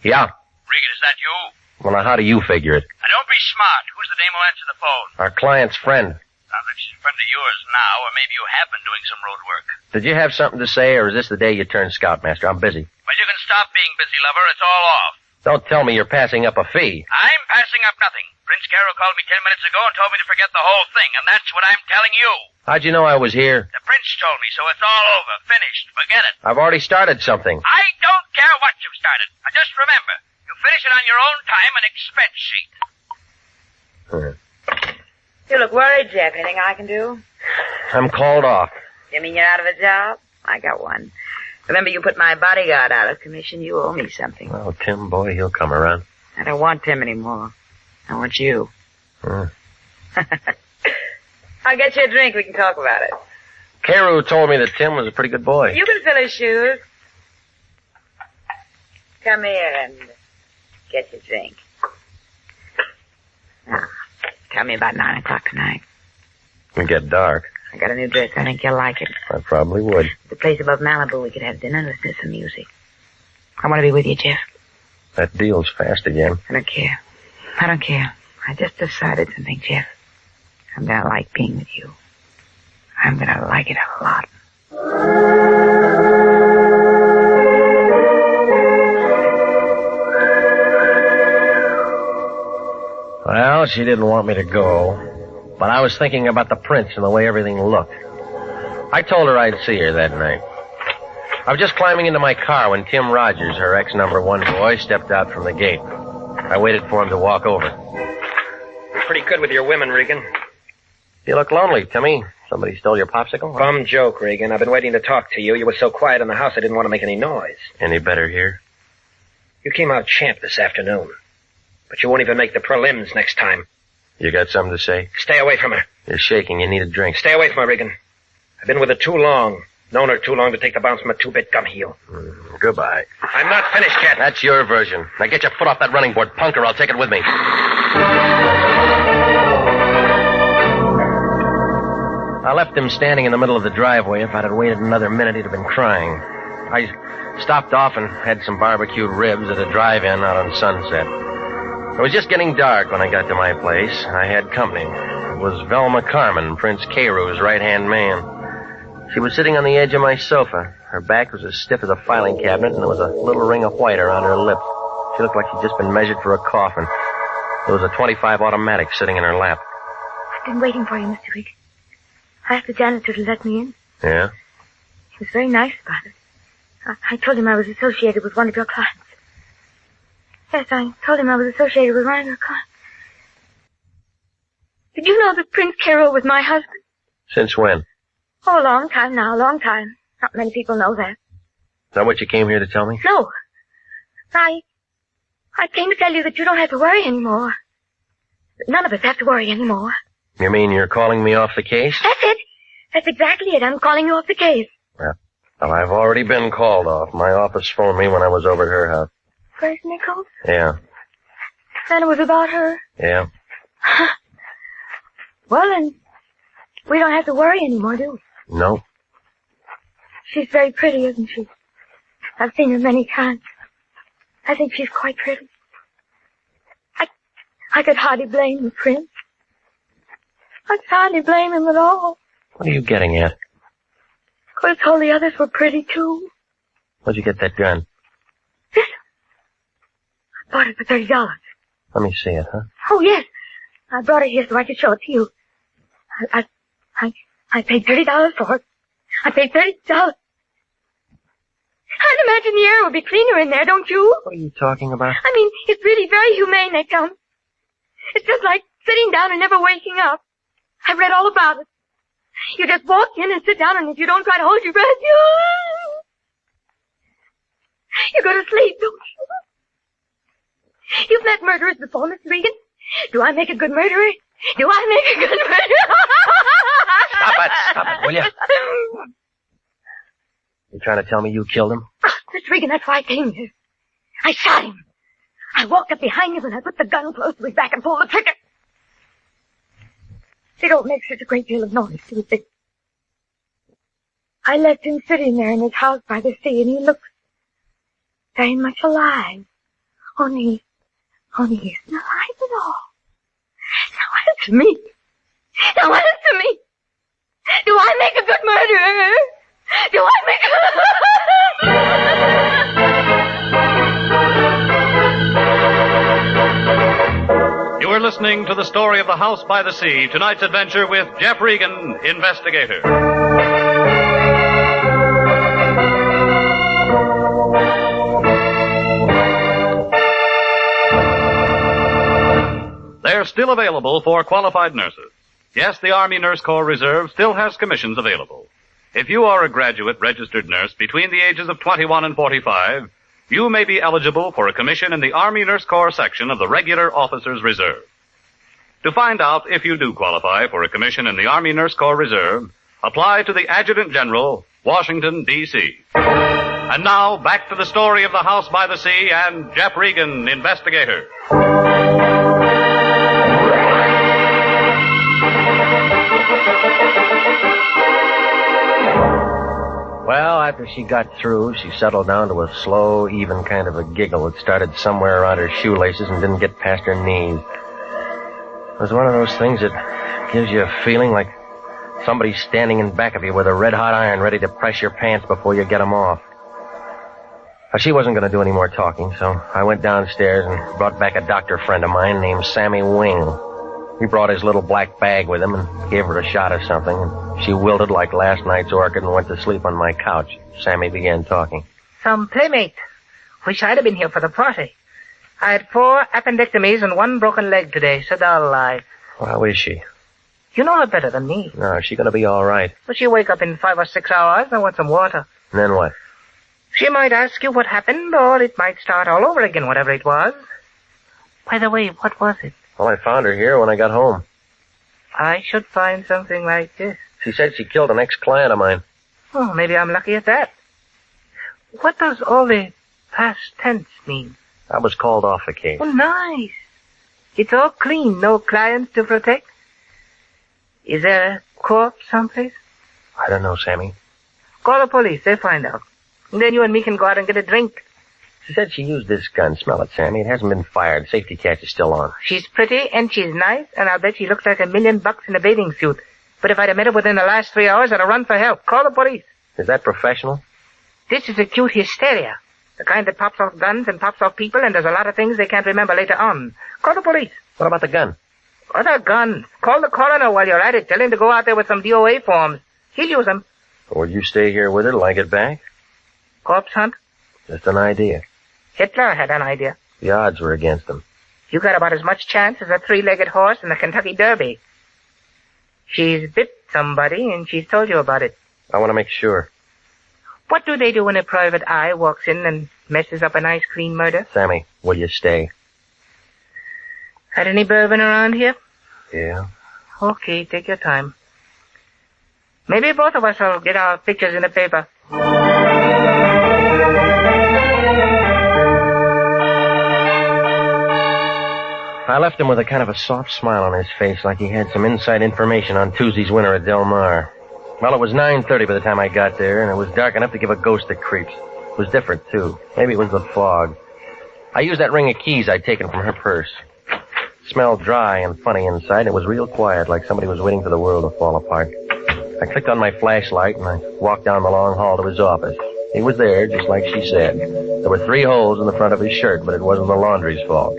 Yeah. Regan, is that you? Well, now, how do you figure it? Now, don't be smart. Who's the dame who answered the phone? Our client's friend. Sounds like she's a friend of yours now, or maybe you have been doing some road work. Did you have something to say, or is this the day you turned scoutmaster? I'm busy. Well, you can stop being busy, lover. It's all off. Don't tell me you're passing up a fee. I'm passing up nothing. Prince Carroll called me 10 minutes ago and told me to forget the whole thing, and that's what I'm telling you. How'd you know I was here? The prince told me, so it's all over. Finished. Forget it. I've already started something. I don't care what you've started. Now, just remember, you finish it on your own time and expense sheet. You look worried, Jeff. Anything I can do? I'm called off. You mean you're out of a job? I got one. Remember you put my bodyguard out of commission. You owe me something. Oh, Tim, boy, he'll come around. I don't want Tim anymore. I want you. Hmm. I'll get you a drink. We can talk about it. Carew told me that Tim was a pretty good boy. You can fill his shoes. Come here and get your drink. Now, tell me about 9 o'clock tonight. It'll get dark. I got a new dress. I think you'll like it. I probably would. The place above Malibu, we could have dinner and listen to some music. I want to be with you, Jeff. That deal's fast again. I don't care. I don't care. I just decided something, Jeff. I'm gonna like being with you. I'm gonna like it a lot. Well, she didn't want me to go, but I was thinking about the prince and the way everything looked. I told her I'd see her that night. I was just climbing into my car when Tim Rogers, her ex-number-1 boy, stepped out from the gate. I waited for him to walk over. You're pretty good with your women, Regan. You look lonely, Timmy. Somebody stole your popsicle? Bum joke, Regan. I've been waiting to talk to you. You were so quiet in the house I didn't want to make any noise. Any better here? You came out champ this afternoon. But you won't even make the prelims next time. You got something to say? Stay away from her. You're shaking. You need a drink. Stay away from her, Regan. I've been with her too long. Known her too long to take the bounce from a 2-bit gum heel. Goodbye. I'm not finished yet. That's your version. Now get your foot off that running board, punk, or I'll take it with me. I left him standing in the middle of the driveway. If I'd have waited another minute, he'd have been crying. I stopped off and had some barbecued ribs at a drive-in out on Sunset. It was just getting dark when I got to my place. I had company. It was Velma Carmen, Prince Carew's right-hand man. She was sitting on the edge of my sofa. Her back was as stiff as a filing cabinet, and there was a little ring of white around her lips. She looked like she'd just been measured for a coffin. There was a .25 automatic sitting in her lap. I've been waiting for you, Mr. Rick. I asked the janitor to let me in. Yeah? He was very nice about it. I told him I was associated with one of your clients. Yes, I told him I was associated with one of your clients. Did you know that Prince Carroll was my husband? Since when? Oh, a long time now, a long time. Not many people know that. Is that what you came here to tell me? No. I came to tell you that you don't have to worry anymore. None of us have to worry anymore. You mean you're calling me off the case? That's it. That's exactly it. I'm calling you off the case. Well, I've already been called off. My office phoned me when I was over at her house. First Nichols? Yeah. And it was about her? Yeah. Well, then, we don't have to worry anymore, do we? No. She's very pretty, isn't she? I've seen her many times. I think she's quite pretty. I could hardly blame the prince. I could hardly blame him at all. What are you getting at? Because all the others were pretty, too. Where'd you get that gun? This? I bought it for $30. Let me see it, huh? Oh, yes. I brought it here so I could show it to you. I paid $30 for it. I paid $30. I'd imagine the air would be cleaner in there, don't you? What are you talking about? I mean, it's really very humane, they tell me. It's just like sitting down and never waking up. I've read all about it. You just walk in and sit down, and if you don't try to hold your breath, you go to sleep, don't you? You've met murderers before, Miss Regan. Do I make a good murderer? Do I make a good murderer? Stop it, will you? You trying to tell me you killed him? Oh, Mr. Regan, that's why I came here. I shot him. I walked up behind him and I put the gun close to his back and pulled the trigger. They don't make such a great deal of noise, do they? I left him sitting there in his house by the sea, and he looks very much alive. Only he's not alive at all. Now answer me. Now answer me. Do I make a good murderer? Do I make You are listening to the story of The House by the Sea, tonight's adventure with Jeff Regan, investigator. They're still available for qualified nurses. Yes, the Army Nurse Corps Reserve still has commissions available. If you are a graduate registered nurse between the ages of 21 and 45, you may be eligible for a commission in the Army Nurse Corps section of the Regular Officers Reserve. To find out if you do qualify for a commission in the Army Nurse Corps Reserve, apply to the Adjutant General, Washington, D.C. And now, back to the story of The House by the Sea and Jeff Regan, investigator. Well, after she got through, she settled down to a slow, even kind of a giggle that started somewhere around her shoelaces and didn't get past her knees. It was one of those things that gives you a feeling like somebody's standing in back of you with a red-hot iron ready to press your pants before you get them off. Now, she wasn't going to do any more talking, so I went downstairs and brought back a doctor friend of mine named Sammy Wing. He brought his little black bag with him and gave her a shot of something, and she wilted like last night's orchid and went to sleep on my couch. Sammy began talking. Some playmate. Wish I'd have been here for the party. I had 4 appendectomies and 1 broken leg today, so dull life. Well, how is she? You know her better than me. No, she's going to be all right. But she'll wake up in 5 or 6 hours and want some water. And then what? She might ask you what happened, or it might start all over again, whatever it was. By the way, what was it? Well, I found her here when I got home. I should find something like this. She said she killed an ex-client of mine. Oh, maybe I'm lucky at that. What does all the past tense mean? I was called off the case. Oh, nice. It's all clean, no clients to protect. Is there a corpse someplace? I don't know, Sammy. Call the police, they'll find out. And then you and me can go out and get a drink. She said she used this gun. Smell it, Sammy. It hasn't been fired. Safety catch is still on. She's pretty and she's nice, and I'll bet she looks like $1 million in a bathing suit. But if I'd have met her within the last 3 hours, I'd have run for help. Call the police. Is that professional? This is acute hysteria. The kind that pops off guns and pops off people and does a lot of things they can't remember later on. Call the police. What about the gun? Other gun. Call the coroner while you're at it. Tell him to go out there with some DOA forms. He'll use them. Will you stay here with her till I get back? Corpse hunt? Just an idea. Hitler had an idea. The odds were against him. You got about as much chance as a 3-legged horse in the Kentucky Derby. She's bit somebody, and she's told you about it. I want to make sure. What do they do when a private eye walks in and messes up a nice, clean murder? Sammy, will you stay? Had any bourbon around here? Yeah. Okay, take your time. Maybe both of us will get our pictures in the paper. I left him with a kind of a soft smile on his face, like he had some inside information on Tuesday's winner at Del Mar. Well, it was 9:30 by the time I got there, and it was dark enough to give a ghost the creeps. It was different, too. Maybe it was the fog. I used that ring of keys I'd taken from her purse. It smelled dry and funny inside, and it was real quiet, like somebody was waiting for the world to fall apart. I clicked on my flashlight, and I walked down the long hall to his office. He was there, just like she said. There were 3 holes in the front of his shirt, but it wasn't the laundry's fault.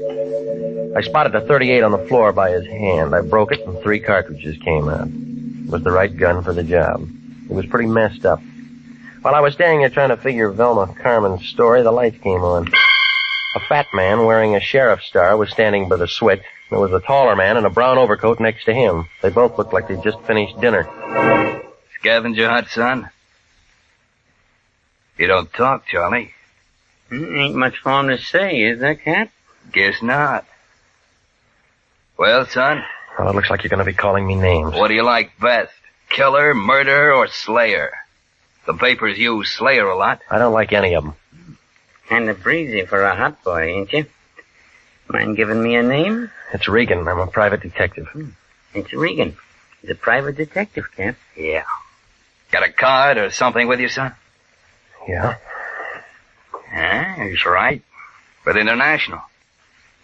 I spotted a .38 on the floor by his hand. I broke it, and 3 cartridges came out. It was the right gun for the job. It was pretty messed up. While I was standing there trying to figure Velma Carmen's story, the lights came on. A fat man wearing a sheriff's star was standing by the switch. There was a taller man in a brown overcoat next to him. They both looked like they'd just finished dinner. Scavenger hunt, son? You don't talk, Charlie. Ain't much for him to say, is there, Cat? Guess not. Well, son? Well, it looks like you're going to be calling me names. What do you like best? Killer, murderer, or slayer? The papers use Slayer a lot. I don't like any of them. Kinda breezy for a hot boy, ain't you? Mind giving me a name? It's Regan. I'm a private detective. It's Regan. He's a private detective, Cap. Yeah. Got a card or something with you, son? Yeah. Yeah, he's right. But international.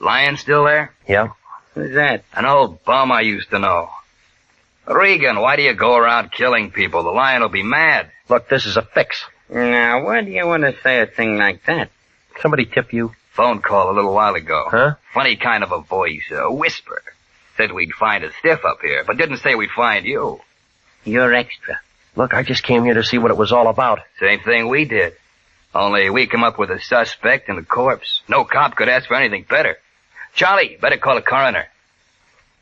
Lion still there? Yeah. Who's that? An old bum I used to know. Regan, why do you go around killing people? The Lion will be mad. Look, this is a fix. Now, why do you want to say a thing like that? Somebody tip you? Phone call a little while ago. Huh? Funny kind of a voice, a whisper. Said we'd find a stiff up here, but didn't say we'd find you. You're extra. Look, I just came here to see what it was all about. Same thing we did. Only we come up with a suspect and a corpse. No cop could ask for anything better. Charlie, better call a coroner.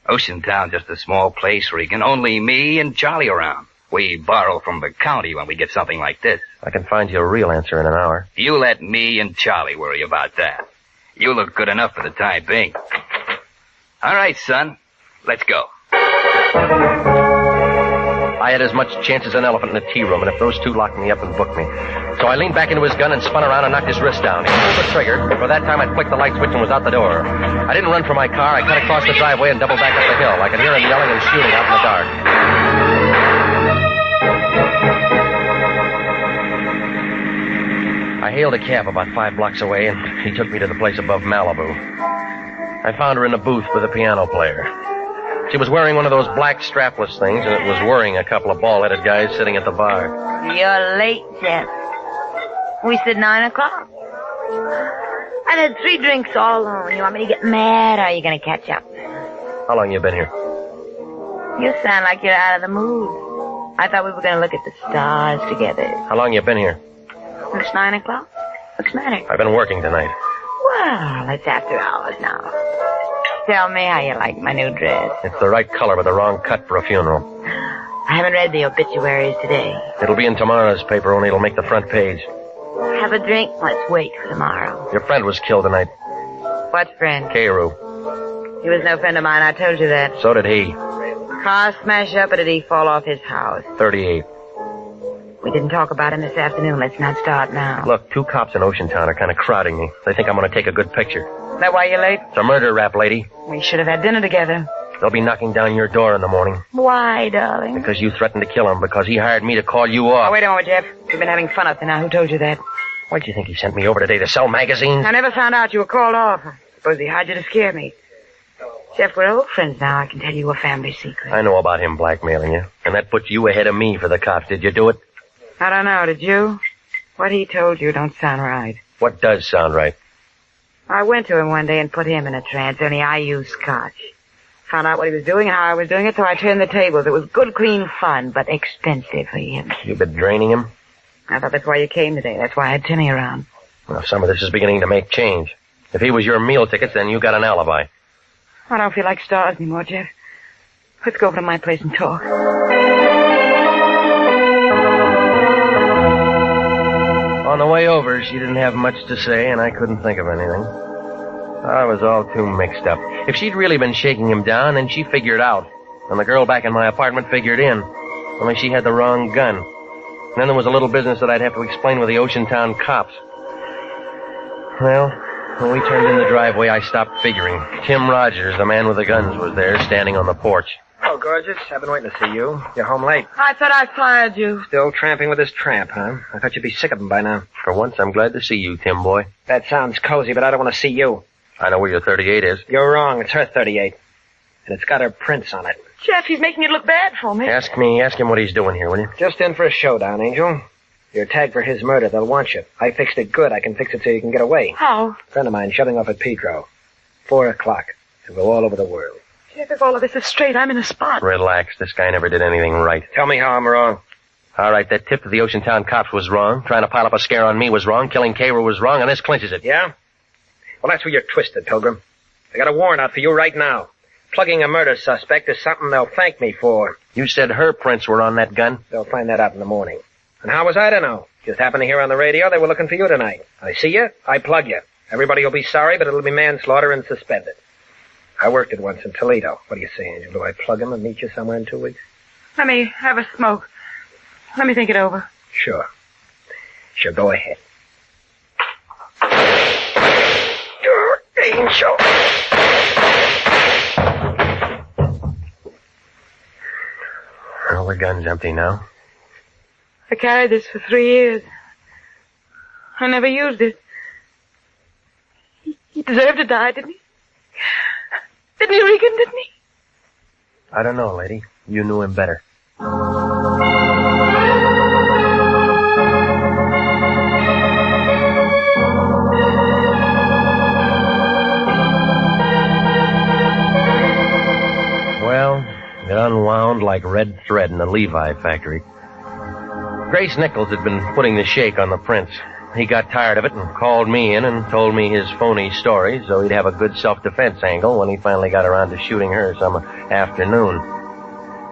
Ocean Town, just a small place, Regan. Only me and Charlie around. We borrow from the county when we get something like this. I can find you a real answer in an hour. You let me and Charlie worry about that. You look good enough for the time being. All right, son. Let's go. I had as much chance as an elephant in a tea room, and if those two locked me up and booked me. So I leaned back into his gun and spun around and knocked his wrist down. He pulled the trigger, but by that time I'd flicked the light switch and was out the door. I didn't run for my car. I cut across the driveway and doubled back up the hill. I could hear him yelling and shooting out in the dark. I hailed a cab about 5 blocks away, and he took me to the place above Malibu. I found her in a booth with a piano player. She was wearing one of those black strapless things, and it was worrying a couple of bald-headed guys sitting at the bar. You're late, Jeff. We said 9 o'clock. I've had 3 drinks all alone. You want me to get mad, or are you going to catch up? How long you been here? You sound like you're out of the mood. I thought we were going to look at the stars together. How long you been here? It's 9 o'clock. What's the matter? I've been working tonight. Well, it's after hours now. Tell me how you like my new dress. It's the right color, but the wrong cut for a funeral. I haven't read the obituaries today. It'll be in tomorrow's paper, only it'll make the front page. Have a drink? Let's wait for tomorrow. Your friend was killed tonight. What friend? Carew. He was no friend of mine, I told you that. So did he. Car smash up, or did he fall off his house? 38. We didn't talk about him this afternoon. Let's not start now. Look, 2 cops in Ocean Town are kind of crowding me. They think I'm going to take a good picture. Is that why you're late? It's a murder rap, lady. We should have had dinner together. They'll be knocking down your door in the morning. Why, darling? Because you threatened to kill him, because he hired me to call you off. Oh, wait a moment, Jeff. We've been having fun up to now. Who told you that? Why'd you think he sent me over today to sell magazines? I never found out you were called off. I suppose he hired you to scare me. Jeff, we're old friends now. I can tell you a family secret. I know about him blackmailing you, and that put you ahead of me for the cops. Did you do it? I don't know. Did you? What he told you don't sound right. What does sound right? I went to him one day and put him in a trance, only I used scotch. Found out what he was doing and how I was doing it, so I turned the tables. It was good, clean fun, but expensive for him. You've been draining him? I thought that's why you came today. That's why I had Timmy around. Well, some of this is beginning to make change. If he was your meal tickets, then you got an alibi. I don't feel like stars anymore, Jeff. Let's go over to my place and talk. On the way over, she didn't have much to say, and I couldn't think of anything. I was all too mixed up. If she'd really been shaking him down, then she figured out. And the girl back in my apartment figured in. Only she had the wrong gun. And then there was a little business that I'd have to explain with the Ocean Town cops. Well, when we turned in the driveway, I stopped figuring. Tim Rogers, the man with the guns, was there, standing on the porch. Oh, gorgeous. I've been waiting to see you. You're home late. I thought I fired you. Still tramping with this tramp, huh? I thought you'd be sick of him by now. For once, I'm glad to see you, Tim boy. That sounds cozy, but I don't want to see you. I know where your 38 is. You're wrong. It's her 38. And it's got her prints on it. Jeff, he's making it look bad for me. Ask him what he's doing here, will you? Just in for a showdown, Angel. You're tagged for his murder. They'll want you. I fixed it good. I can fix it so you can get away. How? A friend of mine shutting off at Pedro. 4 o'clock. It'll go all over the world. Jeff, if all of this is straight, I'm in a spot. Relax. This guy never did anything right. Tell me how I'm wrong. All right, that tip to the Ocean Town cops was wrong. Trying to pile up a scare on me was wrong. Killing Carew was wrong, and this clinches it. Yeah? Well, that's where you're twisted, Pilgrim. I got a warrant out for you right now. Plugging a murder suspect is something they'll thank me for. You said her prints were on that gun? They'll find that out in the morning. And how was I to know? Just happened to hear on the radio they were looking for you tonight. I see you, I plug you. Everybody will be sorry, but it'll be manslaughter and suspended. I worked it once in Toledo. What do you say, Angel? Do I plug him and meet you somewhere in 2 weeks? Let me have a smoke. Let me think it over. Sure. Sure, go ahead. Angel. Well, the gun's empty now. I carried this for 3 years. I never used it. He deserved to die, didn't he? Didn't he, Regan, didn't he? I don't know, lady. You knew him better. Well, it unwound like red thread in the Levi factory. Grace Nichols had been putting the shake on the prince. He got tired of it and called me in and told me his phony story so he'd have a good self-defense angle when he finally got around to shooting her some afternoon.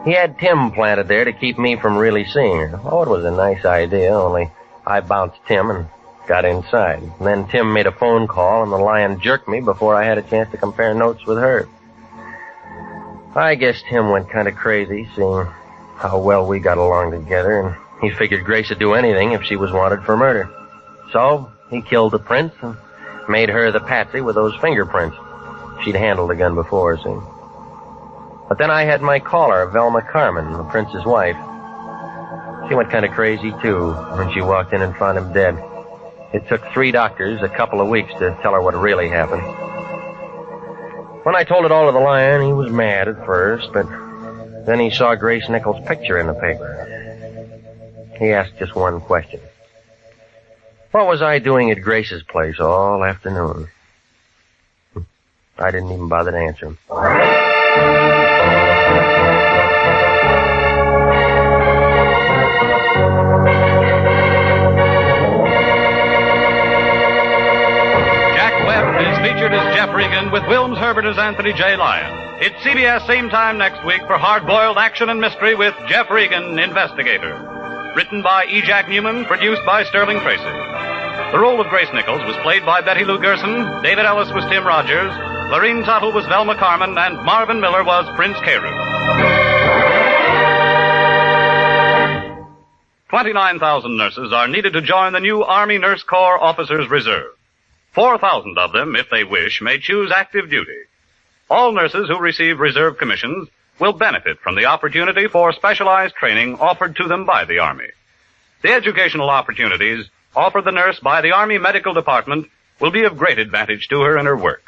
He had Tim planted there to keep me from really seeing her. Oh, it was a nice idea, only I bounced Tim and got inside. And then Tim made a phone call and the lion jerked me before I had a chance to compare notes with her. I guess Tim went kind of crazy, seeing how well we got along together, and he figured Grace would do anything if she was wanted for murder. So he killed the prince and made her the patsy with those fingerprints. She'd handled the gun before, see. But then I had my caller, Velma Carmen, the prince's wife. She went kind of crazy, too, when she walked in and found him dead. It took 3 doctors a couple of weeks to tell her what really happened. When I told it all to the lion, he was mad at first, but then he saw Grace Nichols' picture in the paper. He asked just one question. What was I doing at Grace's place all afternoon? I didn't even bother to answer him. Featured as Jeff Regan with Wilms Herbert as Anthony J. Lyon. It's CBS same time next week for hard-boiled action and mystery with Jeff Regan, Investigator. Written by E. Jack Newman, produced by Sterling Tracy. The role of Grace Nichols was played by Betty Lou Gerson, David Ellis was Tim Rogers, Lorene Tuttle was Velma Carmen, and Marvin Miller was Prince Carew. 29,000 nurses are needed to join the new Army Nurse Corps Officers Reserve. 4,000 of them, if they wish, may choose active duty. All nurses who receive reserve commissions will benefit from the opportunity for specialized training offered to them by the Army. The educational opportunities offered the nurse by the Army Medical Department will be of great advantage to her in her work.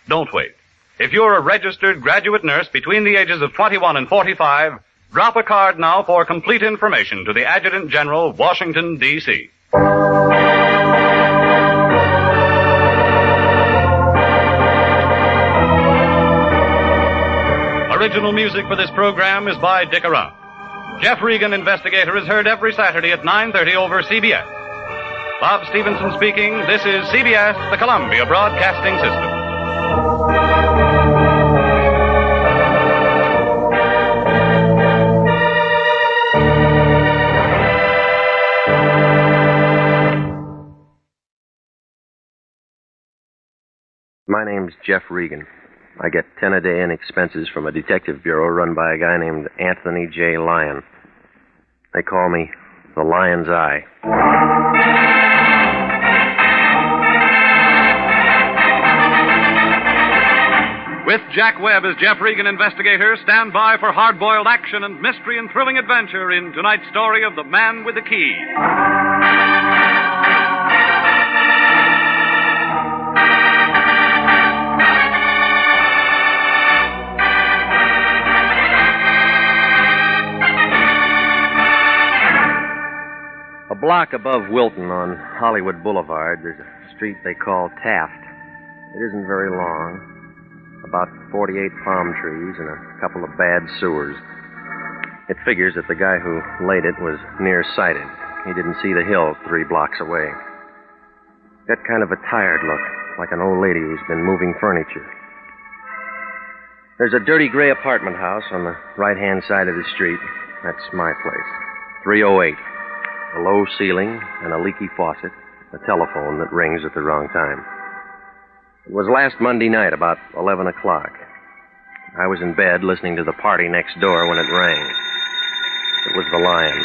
Don't wait. If you're a registered graduate nurse between the ages of 21 and 45, drop a card now for complete information to the Adjutant General, Washington, D.C. Original music for this program is by Dick Around. Jeff Regan, Investigator, is heard every Saturday at 9:30 over CBS. Bob Stevenson speaking. This is CBS, the Columbia Broadcasting System. My name's Jeff Regan. I get 10 a day in expenses from a detective bureau run by a guy named Anthony J. Lyon. They call me the Lion's Eye. With Jack Webb as Jeff Regan, Investigator, stand by for hard-boiled action and mystery and thrilling adventure in tonight's story of The Man with the Key. A block above Wilton on Hollywood Boulevard, there's a street they call Taft. It isn't very long. About 48 palm trees and a couple of bad sewers. It figures that the guy who laid it was nearsighted. He didn't see the hill 3 blocks away. Got kind of a tired look, like an old lady who's been moving furniture. There's a dirty gray apartment house on the right-hand side of the street. That's my place. 308. A low ceiling and a leaky faucet, a telephone that rings at the wrong time. It was last Monday night, about 11 o'clock. I was in bed listening to the party next door when it rang. It was the Lion.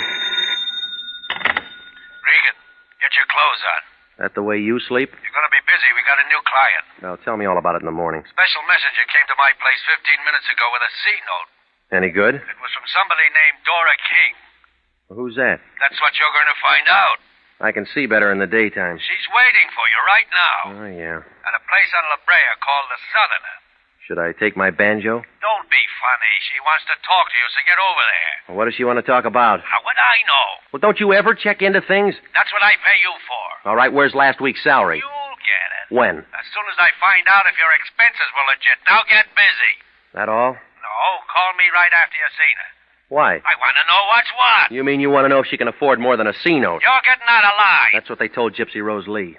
That the way you sleep? You're going to be busy. We got a new client. Now, tell me all about it in the morning. Special messenger came to my place 15 minutes ago with a C note. Any good? It was from somebody named Dora King. Who's that? That's what you're going to find out. I can see better in the daytime. She's waiting for you right now. Oh, yeah. At a place on La Brea called the Southerner. Should I take my banjo? Don't be funny. She wants to talk to you, so get over there. Well, what does she want to talk about? How would I know? Well, don't you ever check into things? That's what I pay you for. All right, where's last week's salary? You'll get it. When? As soon as I find out if your expenses were legit. Now get busy. That all? No, call me right after you've seen her. Why? I want to know what's what. You mean you want to know if she can afford more than a C note? You're getting out of line. That's what they told Gypsy Rose Lee.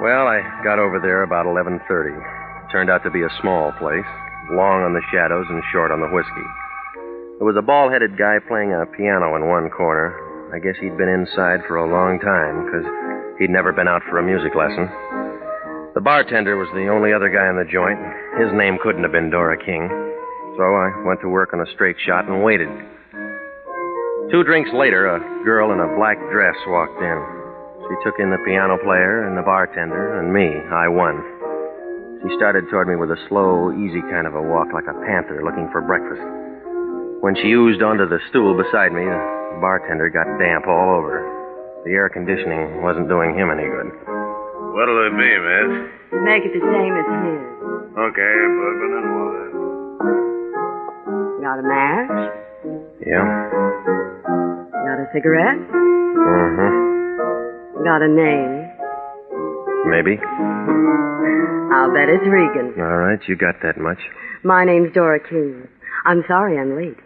Well, I got over there about 11:30. Turned out to be a small place, long on the shadows and short on the whiskey. There was a bald-headed guy playing a piano in one corner. I guess he'd been inside for a long time, because he'd never been out for a music lesson. The bartender was the only other guy in the joint. His name couldn't have been Dora King. So I went to work on a straight shot and waited. 2 drinks later, a girl in a black dress walked in. She took in the piano player and the bartender and me. I won. She started toward me with a slow, easy kind of a walk like a panther looking for breakfast. When she oozed onto the stool beside me, the bartender got damp all over. The air conditioning wasn't doing him any good. What'll it be, miss? Make it the same as his. Okay, bourbon and water. Got a match? Yeah. Got a cigarette? Mm-hmm. Got a name? Maybe. I'll bet it's Regan. All right, you got that much. My name's Dora King. I'm sorry I'm late.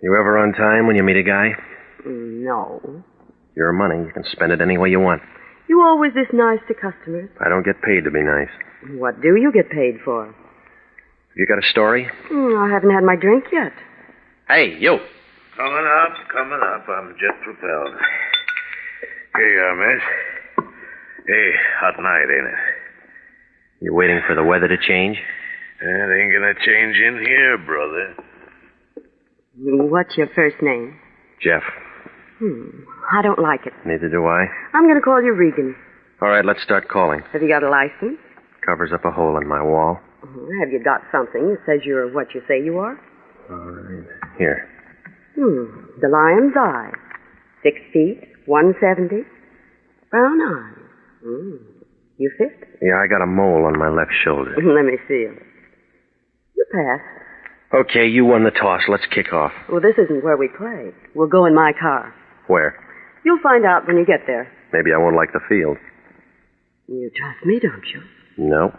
You ever on time when you meet a guy? No. Your money, you can spend it any way you want. You always this nice to customers. I don't get paid to be nice. What do you get paid for? You got a story? I haven't had my drink yet. Hey, you. Coming up. I'm jet propelled. Here you are, miss. Hey, hot night, ain't it? You waiting for the weather to change? It ain't gonna change in here, brother. What's your first name? Jeff. I don't like it. Neither do I. I'm going to call you Regan. All right, let's start calling. Have you got a license? Covers up a hole in my wall. Have you got something that says you're what you say you are? All right. Here. The Lion's Eye. 6 feet, 170. Brown eyes. You fit? Yeah, I got a mole on my left shoulder. Let me see him. You pass. Okay, you won the toss. Let's kick off. Well, this isn't where we play. We'll go in my car. Where? You'll find out when you get there. Maybe I won't like the field. You trust me, don't you? No.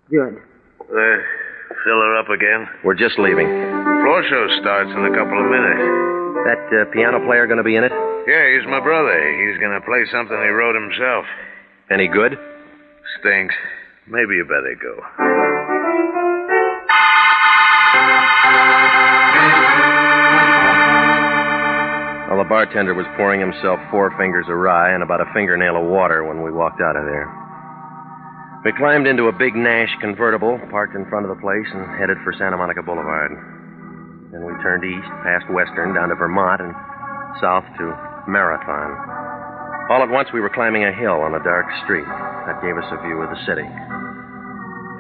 Good. Fill her up again? We're just leaving. Floor show starts in a couple of minutes. That piano player going to be in it? Yeah, he's my brother. He's going to play something he wrote himself. Any good? Stinks. Maybe you better go. Well, the bartender was pouring himself 4 fingers of rye and about a fingernail of water when we walked out of there. We climbed into a big Nash convertible, parked in front of the place, and headed for Santa Monica Boulevard. Then we turned east, past Western, down to Vermont, and south to Marathon. All at once, we were climbing a hill on a dark street. That gave us a view of the city.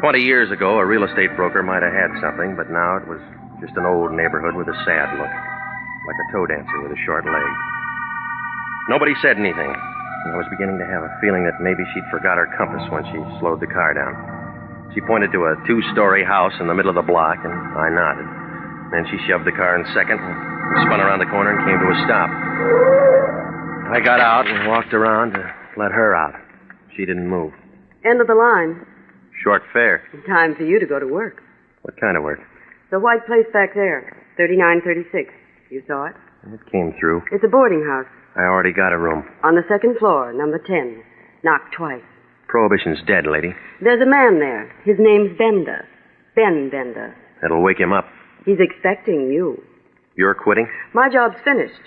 20 years ago, a real estate broker might have had something, but now it was just an old neighborhood with a sad look. Like a toe dancer with a short leg. Nobody said anything. And I was beginning to have a feeling that maybe she'd forgot her compass when she slowed the car down. She pointed to a 2-story house in the middle of the block, and I nodded. Then she shoved the car in second and spun around the corner and came to a stop. I got out and walked around to let her out. She didn't move. End of the line. Short fare. Time for you to go to work. What kind of work? The white place back there, 3936. You saw it? It came through. It's a boarding house. I already got a room. On the 2nd floor, number 10. Knocked twice. Prohibition's dead, lady. There's a man there. His name's Bender. Ben Bender. That'll wake him up. He's expecting you. You're quitting? My job's finished.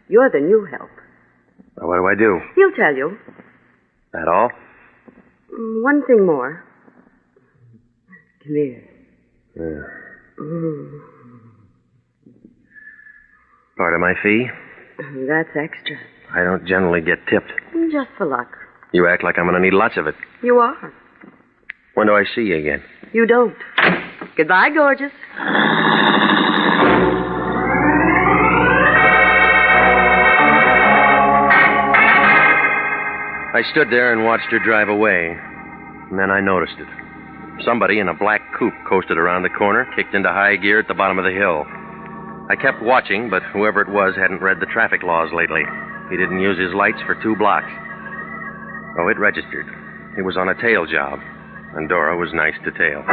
You're the new help. Well, what do I do? He'll tell you. That all? One thing more. Come here. Part of my fee? That's extra. I don't generally get tipped. Just for luck. You act like I'm going to need lots of it. You are. When do I see you again? You don't. Goodbye, gorgeous. I stood there and watched her drive away. And then I noticed it. Somebody in a black coupe coasted around the corner, kicked into high gear at the bottom of the hill. I kept watching, but whoever it was hadn't read the traffic laws lately. He didn't use his lights for 2 blocks. Oh, it registered. He was on a tail job, and Dora was nice to tail.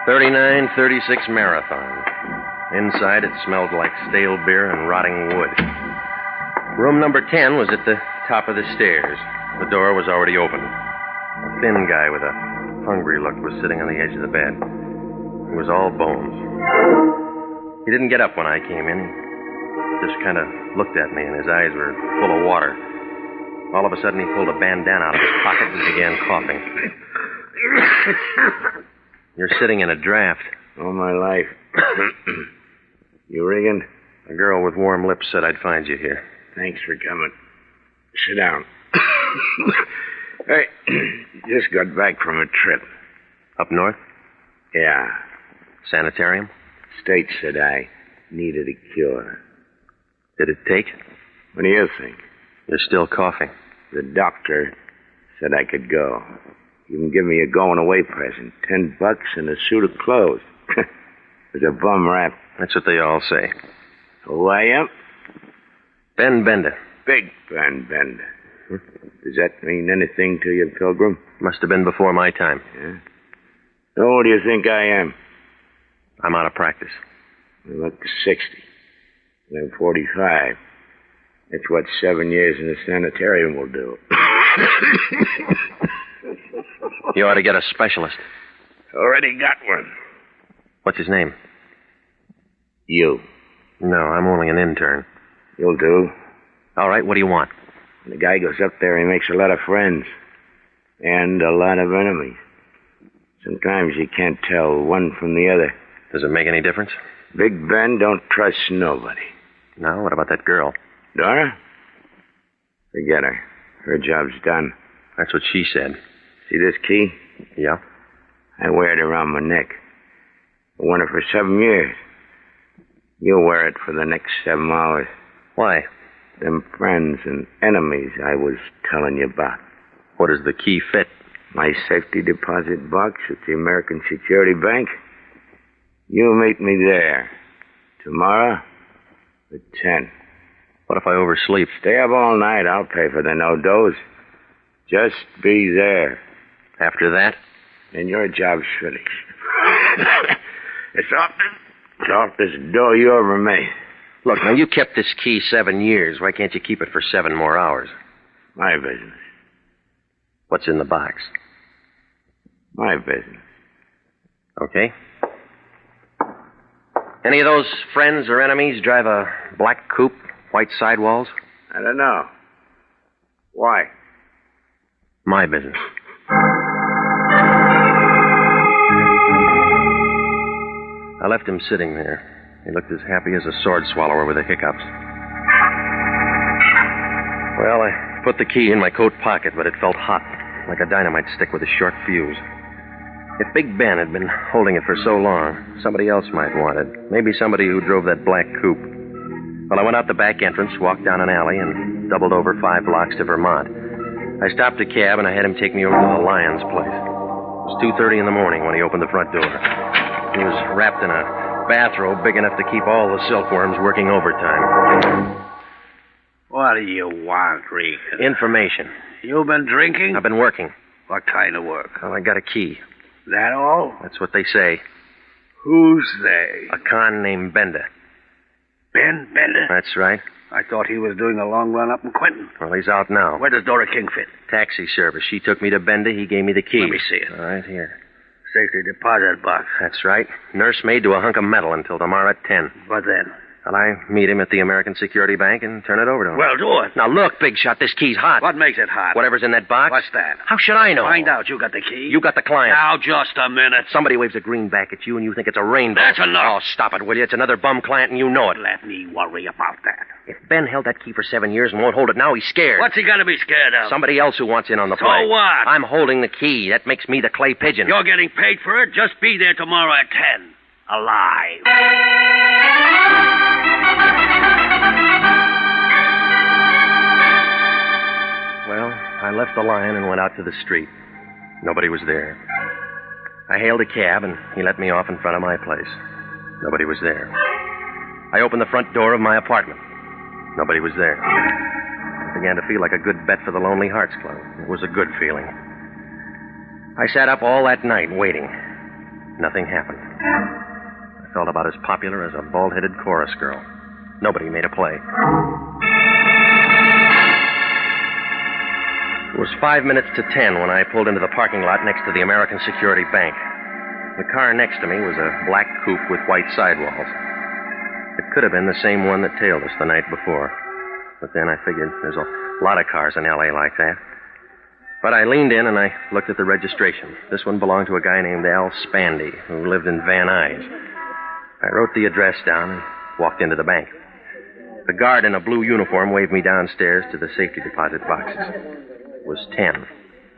.39:36 marathon. Inside, it smelled like stale beer and rotting wood. Room number 10 was at the top of the stairs. The door was already open. A thin guy with a hungry look was sitting on the edge of the bed. He was all bones. He didn't get up when I came in. He just kind of looked at me, and his eyes were full of water. All of a sudden, he pulled a bandana out of his pocket and began coughing. You're sitting in a draft. All my life. You Regan? A girl with warm lips said I'd find you here. Thanks for coming. Sit down. Hey, just got back from a trip. Up north? Yeah. Sanitarium? State said I needed a cure. Did it take? What do you think? You're still coughing. The doctor said I could go. Even give me a going-away present. $10 and a suit of clothes. It's a bum rap. That's what they all say. Who I am? Ben Bender. Big Ben Bender. Does that mean anything to you, Pilgrim? Must have been before my time. Yeah? So what do you think I am? I'm out of practice. I look 60. I'm 45. That's what 7 years in the sanitarium will do. You ought to get a specialist. Already got one. What's his name? You. No, I'm only an intern. You'll do. All right, what do you want? When the guy goes up there, he makes a lot of friends. And a lot of enemies. Sometimes you can't tell one from the other. Does it make any difference? Big Ben don't trust nobody. No, what about that girl? Dora? Forget her. Her job's done. That's what she said. See this key? Yeah? I wear it around my neck. I worn it for 7 years. You'll wear it for the next 7 hours. Why? Them friends and enemies I was telling you about. What does the key fit? My safety deposit box at the American Security Bank. You meet me there. Tomorrow at 10. What if I oversleep? Stay up all night. I'll pay for the no-dose. Just be there. After that? And your job's finished. It's off this door you ever made. Look, now, you kept this key 7 years. Why can't you keep it for 7 more hours? My business. What's in the box? My business. Okay. Any of those friends or enemies drive a black coupe, white sidewalls? I don't know. Why? My business. I left him sitting there. He looked as happy as a sword swallower with the hiccups. Well, I put the key in my coat pocket, but it felt hot, like a dynamite stick with a short fuse. If Big Ben had been holding it for so long, somebody else might want it. Maybe somebody who drove that black coupe. Well, I went out the back entrance, walked down an alley, and doubled over 5 blocks to Vermont. I stopped a cab, and I had him take me over to the Lyons place. It was 2:30 in the morning when he opened the front door. He was wrapped in a bathrobe big enough to keep all the silkworms working overtime. What do you want, Regan? Information. You been drinking? I've been working. What kind of work? Well, I got a key. That all? That's what they say. Who's they? A con named Bender. Ben Bender? That's right. I thought he was doing a long run up in Quentin. Well, he's out now. Where does Dora King fit? Taxi service. She took me to Bender. He gave me the key. Let me see it. All right, here. Safety deposit box. That's right. Nursemaid to a hunk of metal until tomorrow at 10. What then? Well, I meet him at the American Security Bank and turn it over to him. Well, do it. Now, look, Big Shot, this key's hot. What makes it hot? Whatever's in that box. What's that? How should I know? Find out. You got the key. You got the client. Now, just a minute. Somebody waves a green back at you and you think it's a rainbow. That's enough. Oh, stop it, will you? It's another bum client and you know it. Let me worry about that. If Ben held that key for 7 years and won't hold it now, he's scared. What's he gonna be scared of? Somebody else who wants in on the So play. what? I'm holding the key. That makes me the clay pigeon. You're getting paid for it. Just be there tomorrow at 10. Alive. Well, I left the line and went out to the street. Nobody was there. I hailed a cab, and he let me off in front of my place. Nobody was there. I opened the front door of my apartment. Nobody was there. I began to feel like a good bet for the Lonely Hearts Club. It was a good feeling. I sat up all that night waiting. Nothing happened. I felt about as popular as a bald-headed chorus girl. Nobody made a play. It was 5 minutes to 10 when I pulled into the parking lot next to the American Security Bank. The car next to me was a black coupe with white sidewalls. It could have been the same one that tailed us the night before. But then I figured there's a lot of cars in L.A. like that. But I leaned in and I looked at the registration. This one belonged to a guy named Al Spandy, who lived in Van Nuys. I wrote the address down and walked into the bank. The guard in a blue uniform waved me downstairs to the safety deposit boxes. It was 10,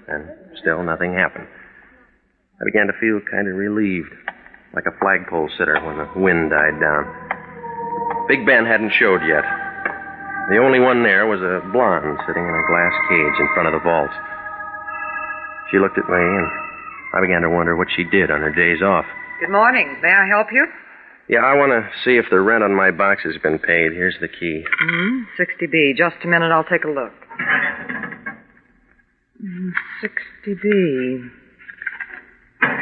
and still nothing happened. I began to feel kind of relieved, like a flagpole sitter when the wind died down. Big Ben hadn't showed yet. The only one there was a blonde sitting in a glass cage in front of the vaults. She looked at me, and I began to wonder what she did on her days off. Good morning. May I help you? Yeah, I want to see if the rent on my box has been paid. Here's the key. 60B. Just a minute. I'll take a look. 60B.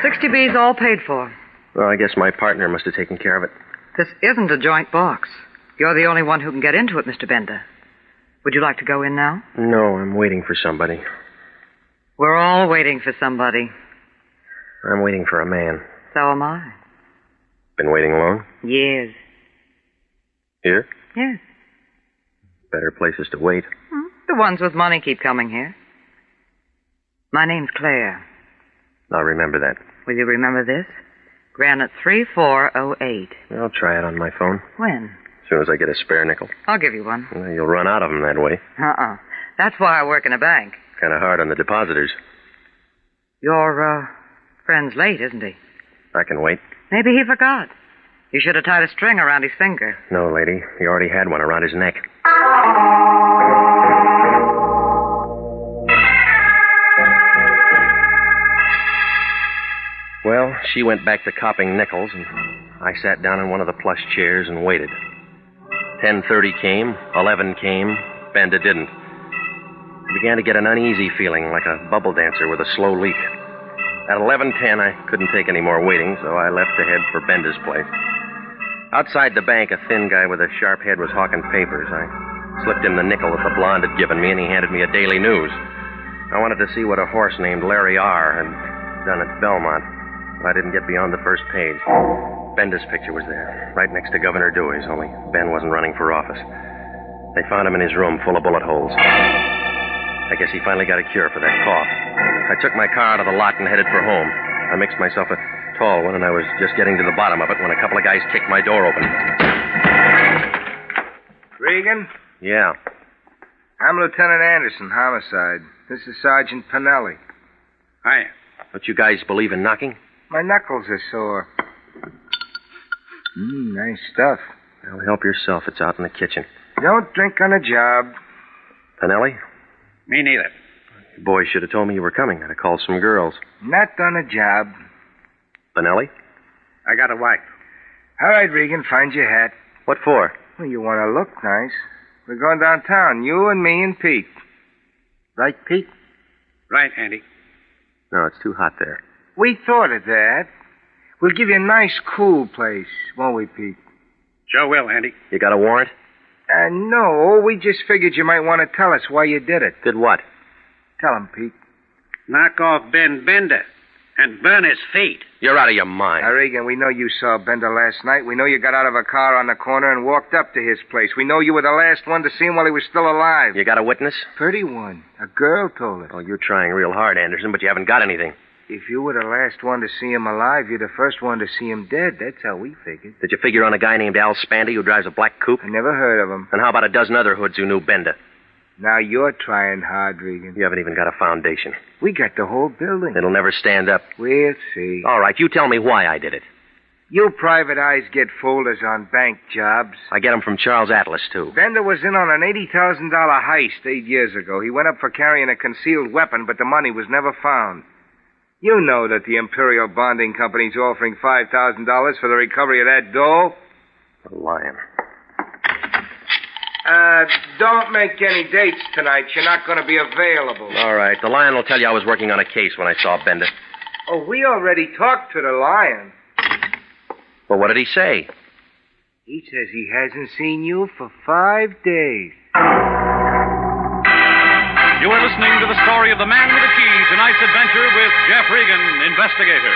60B's all paid for. Well, I guess my partner must have taken care of it. This isn't a joint box. You're the only one who can get into it, Mr. Bender. Would you like to go in now? No, I'm waiting for somebody. We're all waiting for somebody. I'm waiting for a man. So am I. Been waiting long? Years. Here? Yes. Better places to wait. The ones with money keep coming here. My name's Claire. I'll remember that. Will you remember this? Granite 3408. I'll try it on my phone. When? As soon as I get a spare nickel. I'll give you one. Well, you'll run out of them that way. That's why I work in a bank. Kind of hard on the depositors. Your, friend's late, isn't he? I can wait. Maybe he forgot. You should have tied a string around his finger. No, lady. He already had one around his neck. Well, she went back to copping nickels, and I sat down in one of the plush chairs and waited. 10:30 came, 11 came, Benda didn't. I began to get an uneasy feeling, like a bubble dancer with a slow leak. At 11:10, I couldn't take any more waiting, so I left to head for Benda's place. Outside the bank, a thin guy with a sharp head was hawking papers. I slipped him the nickel that the blonde had given me, and he handed me a Daily News. I wanted to see what a horse named Larry R. had done at Belmont. I didn't get beyond the first page. Benda's picture was there, right next to Governor Dewey's, only Ben wasn't running for office. They found him in his room full of bullet holes. I guess he finally got a cure for that cough. I took my car out of the lot and headed for home. I mixed myself a tall one, and I was just getting to the bottom of it when a couple of guys kicked my door open. Regan? Yeah. I'm Lieutenant Anderson, homicide. This is Sergeant Pinelli. Hiya. Don't you guys believe in knocking? My knuckles are sore. Nice stuff. Well, help yourself. It's out in the kitchen. Don't drink on the job. Pinelli? Me neither. You boys should have told me you were coming. I'd have called some girls. Not on the job. Pinelli? I got a wife. All right, Regan, find your hat. What for? Well, you want to look nice. We're going downtown, you and me and Pete. Right, Pete? Right, Andy. No, it's too hot there. We thought of that. We'll give you a nice, cool place, won't we, Pete? Sure will, Andy. You got a warrant? No, we just figured you might want to tell us why you did it. Did what? Tell him, Pete. Knock off Ben Bender and burn his feet. You're out of your mind. Regan, we know you saw Bender last night. We know you got out of a car on the corner and walked up to his place. We know you were the last one to see him while he was still alive. You got a witness? Pretty one. A girl told us. Oh, you're trying real hard, Anderson, but you haven't got anything. If you were the last one to see him alive, you're the first one to see him dead. That's how we figured. Did you figure on a guy named Al Spandy who drives a black coupe? I never heard of him. And how about a dozen other hoods who knew Bender? Now you're trying hard, Regan. You haven't even got a foundation. We got the whole building. It'll never stand up. We'll see. All right, you tell me why I did it. You private eyes get folders on bank jobs. I get them from Charles Atlas, too. Bender was in on an $80,000 heist 8 years ago. He went up for carrying a concealed weapon, but the money was never found. You know that the Imperial Bonding Company's offering $5,000 for the recovery of that dough. The lion. Don't make any dates tonight. You're not going to be available. All right. The lion will tell you I was working on a case when I saw Bender. Oh, we already talked to the lion. Well, what did he say? He says he hasn't seen you for 5 days. You are listening to the story of the man with the key, tonight's adventure with Jeff Regan, investigator.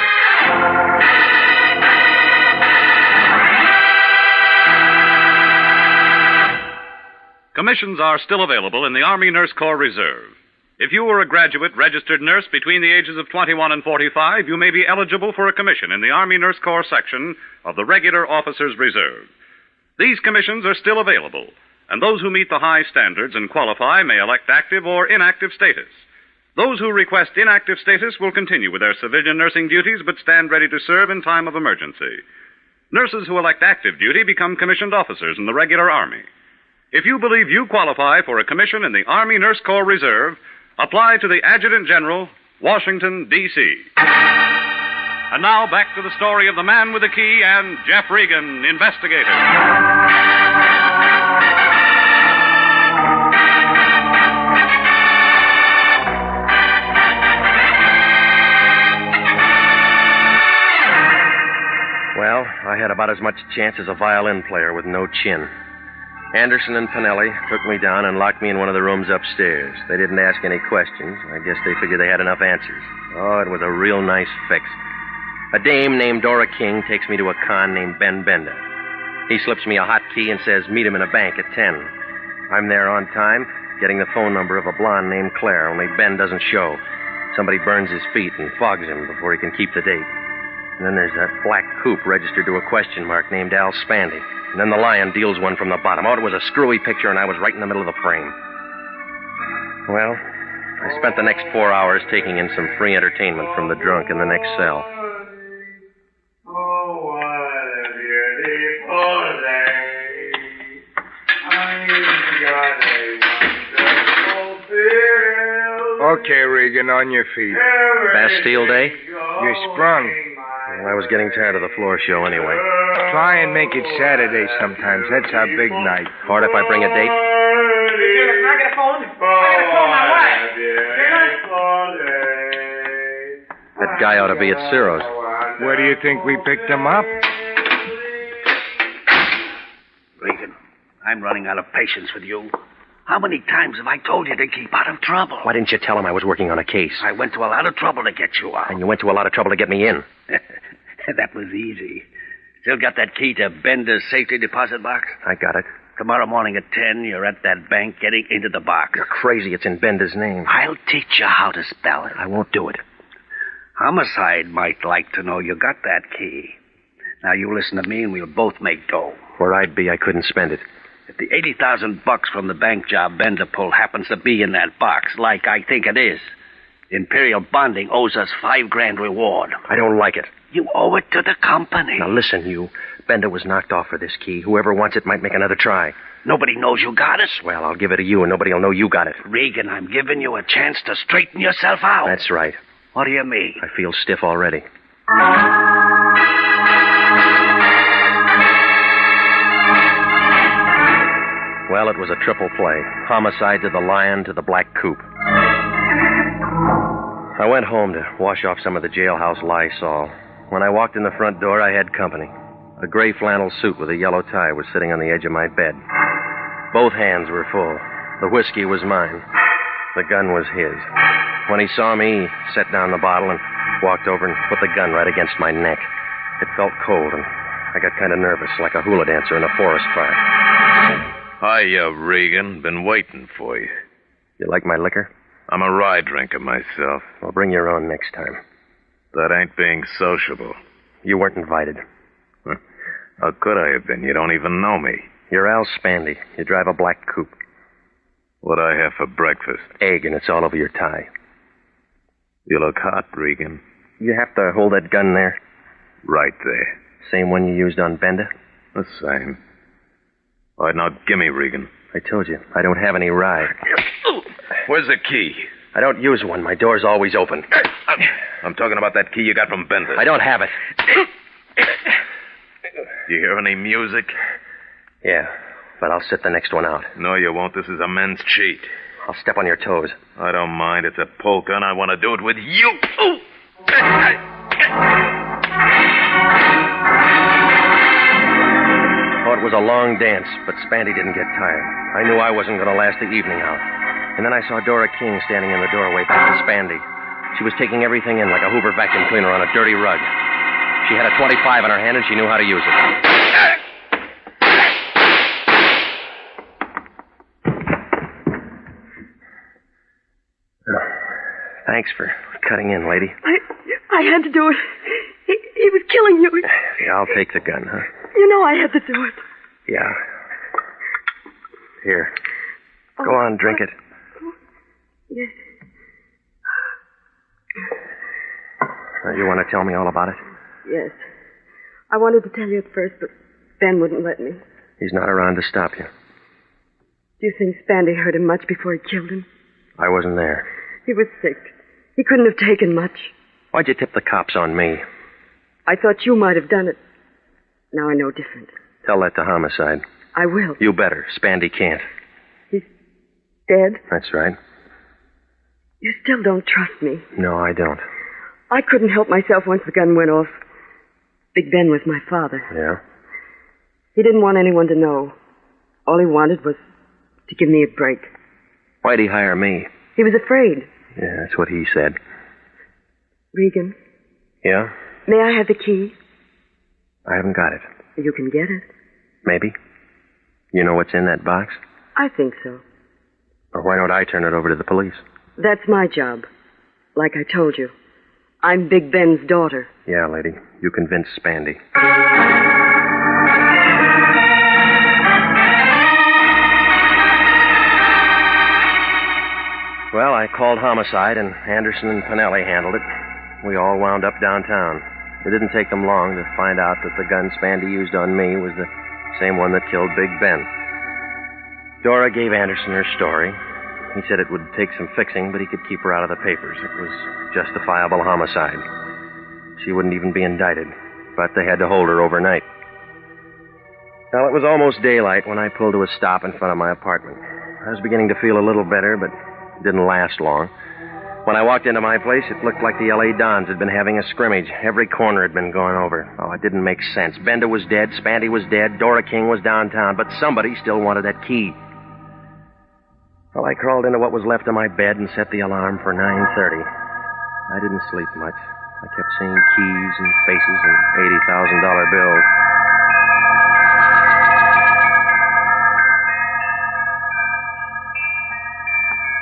Commissions are still available in the Army Nurse Corps Reserve. If you were a graduate registered nurse between the ages of 21 and 45, you may be eligible for a commission in the Army Nurse Corps section of the Regular Officers Reserve. These commissions are still available, and those who meet the high standards and qualify may elect active or inactive status. Those who request inactive status will continue with their civilian nursing duties but stand ready to serve in time of emergency. Nurses who elect active duty become commissioned officers in the regular Army. If you believe you qualify for a commission in the Army Nurse Corps Reserve, apply to the Adjutant General, Washington, D.C. And now back to the story of the man with the key and Jeff Regan, investigator. Well, I had about as much chance as a violin player with no chin. Anderson and Pinelli took me down and locked me in one of the rooms upstairs. They didn't ask any questions. I guess they figured they had enough answers. Oh, it was a real nice fix. A dame named Dora King takes me to a con named Ben Bender. He slips me a hot key and says, meet him in a bank at 10. I'm there on time, getting the phone number of a blonde named Claire, only Ben doesn't show. Somebody burns his feet and fogs him before he can keep the date. And then there's that black coupe registered to a question mark named Al Spandy. And then the lion deals one from the bottom. Oh, it was a screwy picture, and I was right in the middle of the frame. Well, I spent the next 4 hours taking in some free entertainment from the drunk in the next cell. Okay, Regan, on your feet. Bastille Day? You sprung. Well, I was getting tired of the floor show anyway. Try and make it Saturday sometimes. That's our big night. Hard if I bring a date? Can I get a phone? I gotta call my wife. That guy ought to be at Ciro's. Where do you think we picked him up? Regan, I'm running out of patience with you. How many times have I told you to keep out of trouble? Why didn't you tell him I was working on a case? I went to a lot of trouble to get you out. And you went to a lot of trouble to get me in. That was easy. Still got that key to Bender's safety deposit box? I got it. Tomorrow morning at 10, you're at that bank getting into the box. You're crazy. It's in Bender's name. I'll teach you how to spell it. I won't do it. Homicide might like to know you got that key. Now, you listen to me and we'll both make dough. Where I'd be, I couldn't spend it. If the $80,000 from the bank job Bender pulled happens to be in that box, like I think it is, Imperial Bonding owes us $5,000 reward. I don't like it. You owe it to the company. Now listen, you. Bender was knocked off for this key. Whoever wants it might make another try. Nobody knows you got it. Well, I'll give it to you, and nobody will know you got it. Regan, I'm giving you a chance to straighten yourself out. That's right. What do you mean? I feel stiff already. Well, it was a triple play. Homicide to the lion to the black coupe. I went home to wash off some of the jailhouse Lysol. When I walked in the front door, I had company. A gray flannel suit with a yellow tie was sitting on the edge of my bed. Both hands were full. The whiskey was mine. The gun was his. When he saw me, he set down the bottle and walked over and put the gun right against my neck. It felt cold, and I got kind of nervous, like a hula dancer in a forest fire. Hiya, Regan. Been waiting for you. You like my liquor? I'm a rye drinker myself. Well, bring your own next time. That ain't being sociable. You weren't invited. Huh. How could I have been? You don't even know me. You're Al Spandy. You drive a black coupe. What'd I have for breakfast? Egg, and it's all over your tie. You look hot, Regan. You have to hold that gun there. Right there. Same one you used on Benda? The same. All right, now, gimme, Regan. I told you, I don't have any rye. Where's the key? I don't use one. My door's always open. I'm talking about that key you got from Benda. I don't have it. You hear any music? Yeah, but I'll sit the next one out. No, you won't. This is a men's cheat. I'll step on your toes. I don't mind. It's a polka, and I want to do it with you. Oh, it was a long dance, but Spandy didn't get tired. I knew I wasn't going to last the evening out. And then I saw Dora King standing in the doorway back to Spandy. She was taking everything in like a Hoover vacuum cleaner on a dirty rug. She had a .25 in her hand, and she knew how to use it. Thanks for cutting in, lady. I had to do it. He was killing you. Yeah, I'll take the gun, huh? You know I had to do it. Yeah. Here. Go on, drink it. Yes. You want to tell me all about it? Yes. I wanted to tell you at first, but Ben wouldn't let me. He's not around to stop you. Do you think Spandy hurt him much before he killed him? I wasn't there. He was sick. He couldn't have taken much. Why'd you tip the cops on me? I thought you might have done it. Now I know different. Tell that to homicide. I will. You better. Spandy can't. He's dead? That's right. You still don't trust me. No, I don't. I couldn't help myself once the gun went off. Big Ben was my father. Yeah? He didn't want anyone to know. All he wanted was to give me a break. Why'd he hire me? He was afraid. Yeah, that's what he said. Regan. Yeah? May I have the key? I haven't got it. You can get it. Maybe. You know what's in that box? I think so. Or why don't I turn it over to the police? That's my job. Like I told you. I'm Big Ben's daughter. Yeah, lady. You convinced Spandy. Well, I called homicide, and Anderson and Pinelli handled it. We all wound up downtown. It didn't take them long to find out that the gun Spandy used on me was the same one that killed Big Ben. Dora gave Anderson her story. He said it would take some fixing, but he could keep her out of the papers. It was justifiable homicide. She wouldn't even be indicted, but they had to hold her overnight. Well, it was almost daylight when I pulled to a stop in front of my apartment. I was beginning to feel a little better, but it didn't last long. When I walked into my place, it looked like the L.A. Dons had been having a scrimmage. Every corner had been gone over. Oh, it didn't make sense. Benda was dead, Spandy was dead, Dora King was downtown, but somebody still wanted that key. Well, I crawled into what was left of my bed and set the alarm for 9:30. I didn't sleep much. I kept seeing keys and faces and $80,000 bills.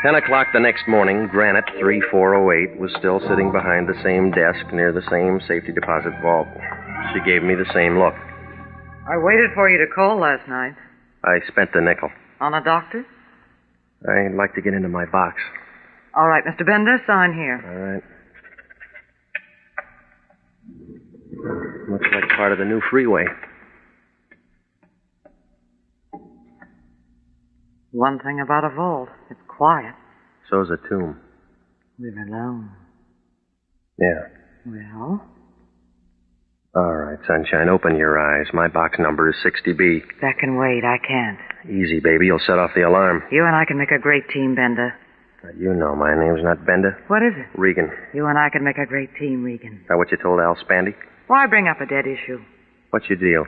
$10 o'clock the next morning, Granite 3408 was still sitting behind the same desk near the same safety deposit vault. She gave me the same look. I waited for you to call last night. I spent the nickel. On a doctor? I'd like to get into my box. All right, Mr. Bender, sign here. All right. Looks like part of the new freeway. One thing about a vault, it's quiet. So's a tomb. We're alone. Yeah. Well? All right, sunshine, open your eyes. My box number is 60B. That can wait. I can't. Easy, baby. You'll set off the alarm. You and I can make a great team, Bender. You know my name's not Benda. What is it? Regan. You and I can make a great team, Regan. Is that what you told Al Spandy? Why bring up a dead issue? What's your deal?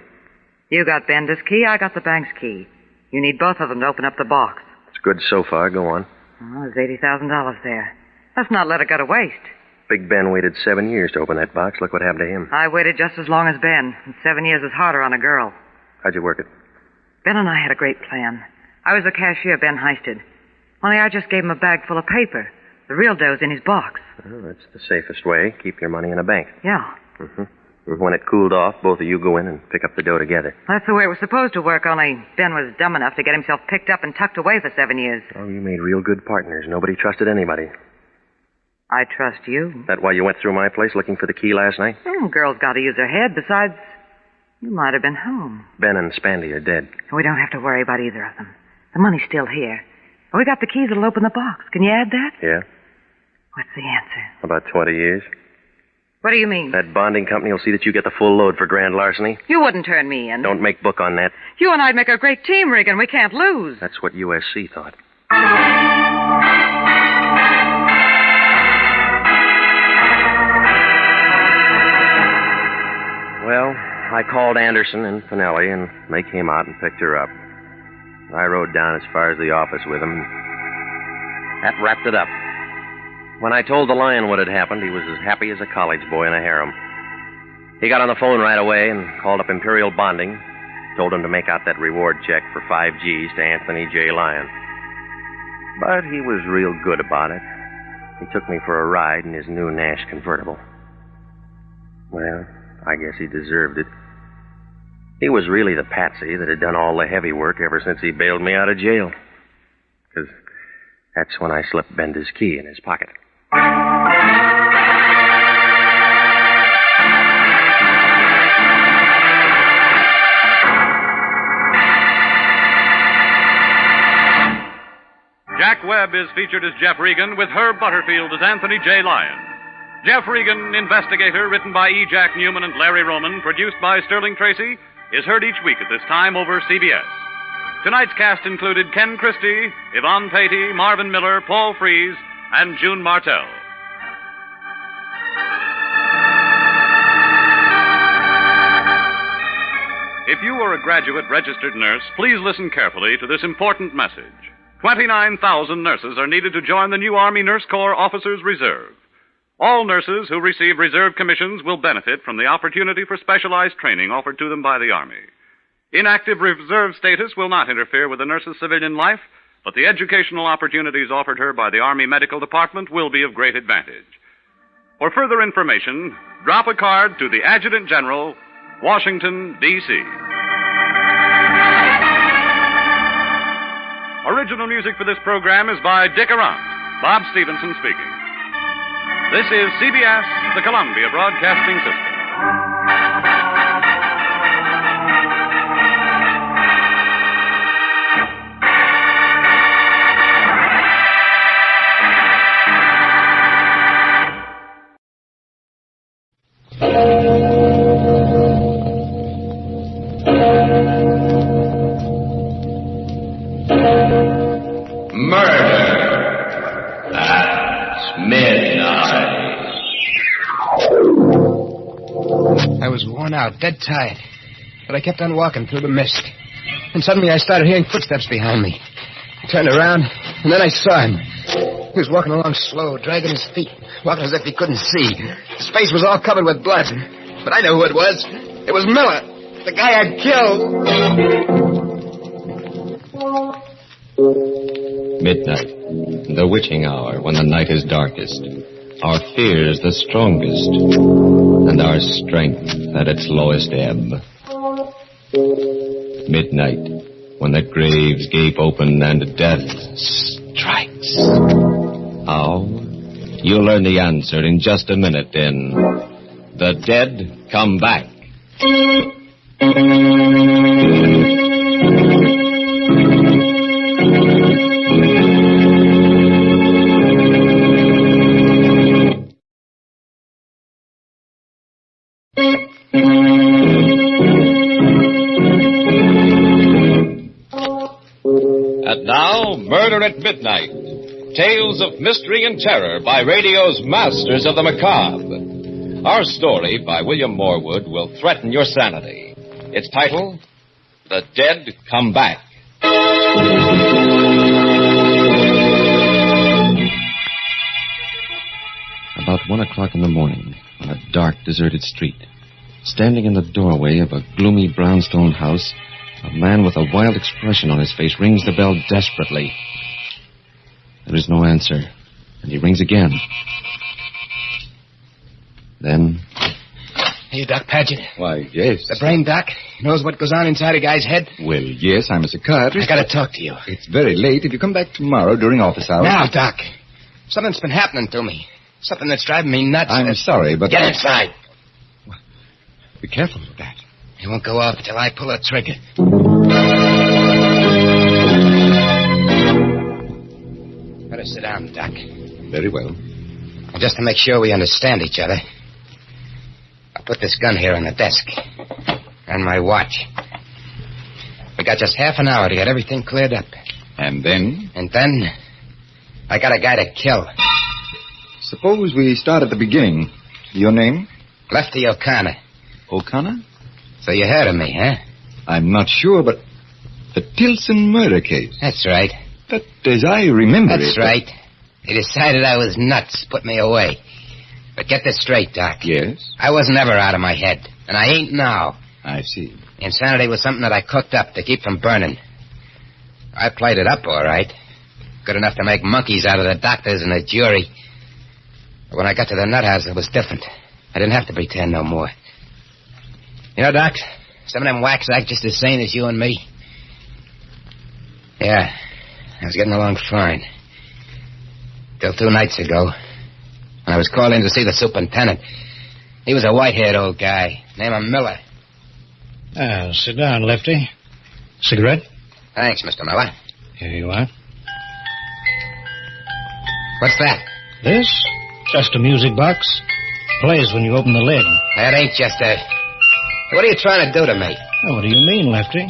You got Bender's key, I got the bank's key. You need both of them to open up the box. It's good so far. Go on. Oh, there's $80,000 there. Let's not let it go to waste. Big Ben waited 7 years to open that box. Look what happened to him. I waited just as long as Ben. And 7 years is harder on a girl. How'd you work it? Ben and I had a great plan. I was the cashier Ben heisted. Only I just gave him a bag full of paper. The real dough's in his box. Well, that's the safest way. Keep your money in a bank. Yeah. Mm-hmm. When it cooled off, both of you go in and pick up the dough together. That's the way it was supposed to work, only Ben was dumb enough to get himself picked up and tucked away for 7 years. Oh, you made real good partners. Nobody trusted anybody. I trust you. That why you went through my place looking for the key last night? Oh, girl's got to use her head. Besides, you might have been home. Ben and Spandy are dead. We don't have to worry about either of them. The money's still here. We got the keys that'll open the box. Can you add that? Yeah? What's the answer? About 20 years. What do you mean? That bonding company will see that you get the full load for grand larceny. You wouldn't turn me in. Don't make book on that. You and I'd make a great team, Regan. We can't lose. That's what USC thought. Well, I called Anderson and Finelli, and they came out and picked her up. I rode down as far as the office with them. That wrapped it up. When I told the Lion what had happened, he was as happy as a college boy in a harem. He got on the phone right away and called up Imperial Bonding, told him to make out that reward check for 5 G's to Anthony J. Lyon. But he was real good about it. He took me for a ride in his new Nash convertible. Well, I guess he deserved it. He was really the patsy that had done all the heavy work ever since he bailed me out of jail. 'Cause that's when I slipped Bender's key in his pocket. Jack Webb is featured as Jeff Regan with Herb Butterfield as Anthony J. Lyon. Jeff Regan, Investigator, written by E. Jack Newman and Larry Roman, produced by Sterling Tracy, is heard each week at this time over CBS. Tonight's cast included Ken Christie, Yvonne Patey, Marvin Miller, Paul Frees, and June Martell. If you are a graduate registered nurse, please listen carefully to this important message. 29,000 nurses are needed to join the new Army Nurse Corps Officers Reserve. All nurses who receive reserve commissions will benefit from the opportunity for specialized training offered to them by the Army. Inactive reserve status will not interfere with the nurse's civilian life, but the educational opportunities offered her by the Army Medical Department will be of great advantage. For further information, drop a card to the Adjutant General, Washington, D.C. Original music for this program is by Dick Arant. Bob Stevenson speaking. This is CBS, the Columbia Broadcasting System. I was worn out, dead tired. But I kept on walking through the mist. And suddenly I started hearing footsteps behind me. I turned around, and then I saw him. He was walking along slow, dragging his feet, walking as if he couldn't see. His face was all covered with blood. But I know who it was. It was Miller, the guy I'd killed. Midnight, the witching hour when the night is darkest. Our fears the strongest, and our strength at its lowest ebb. Midnight, when the graves gape open and death strikes. How? You'll learn the answer in just a minute in The Dead Come Back. And now, Murder at Midnight. Tales of mystery and terror by radio's masters of the macabre. Our story by William Morwood will threaten your sanity. Its title, The Dead Come Back. about 1 o'clock in the morning on a dark, deserted street. Standing in the doorway of a gloomy brownstone house, a man with a wild expression on his face rings the bell desperately. There is no answer, and he rings again. Then... Hey, Doc Paget. Why, yes. The brain doc knows what goes on inside a guy's head? Well, yes, I'm a psychiatrist. I gotta talk to you. It's very late. If you come back tomorrow during office hours... Now, Doc. Something's been happening to me. Something that's driving me nuts. I'm sorry, but... Get inside. Be careful with that. He won't go off until I pull a trigger. Better sit down, Doc. Very well. Just to make sure we understand each other, I'll put this gun here on the desk. And my watch. We got just half an hour to get everything cleared up. And then? And then, I got a guy to kill. Suppose we start at the beginning. Your name? Lefty O'Connor. O'Connor? So you heard of me, huh? I'm not sure, but the Tilson murder case. That's right. But as I remember That's right. They decided I was nuts, put me away. But get this straight, Doc. Yes? I wasn't ever out of my head, and I ain't now. I see. Insanity was something that I cooked up to keep from burning. I played it up all right. Good enough to make monkeys out of the doctors and the jury. But when I got to the nut house, it was different. I didn't have to pretend no more. You know, Doc, some of them whacks act just as sane as you and me. Yeah, I was getting along fine. Till 2 nights ago, when I was called in to see the superintendent. He was a white-haired old guy, named Miller. Sit down, Lefty. Cigarette? Thanks, Mr. Miller. Here you are. What's that? This? Just a music box. Plays when you open the lid. That ain't just a... What are you trying to do to me? Oh, what do you mean, Lefty?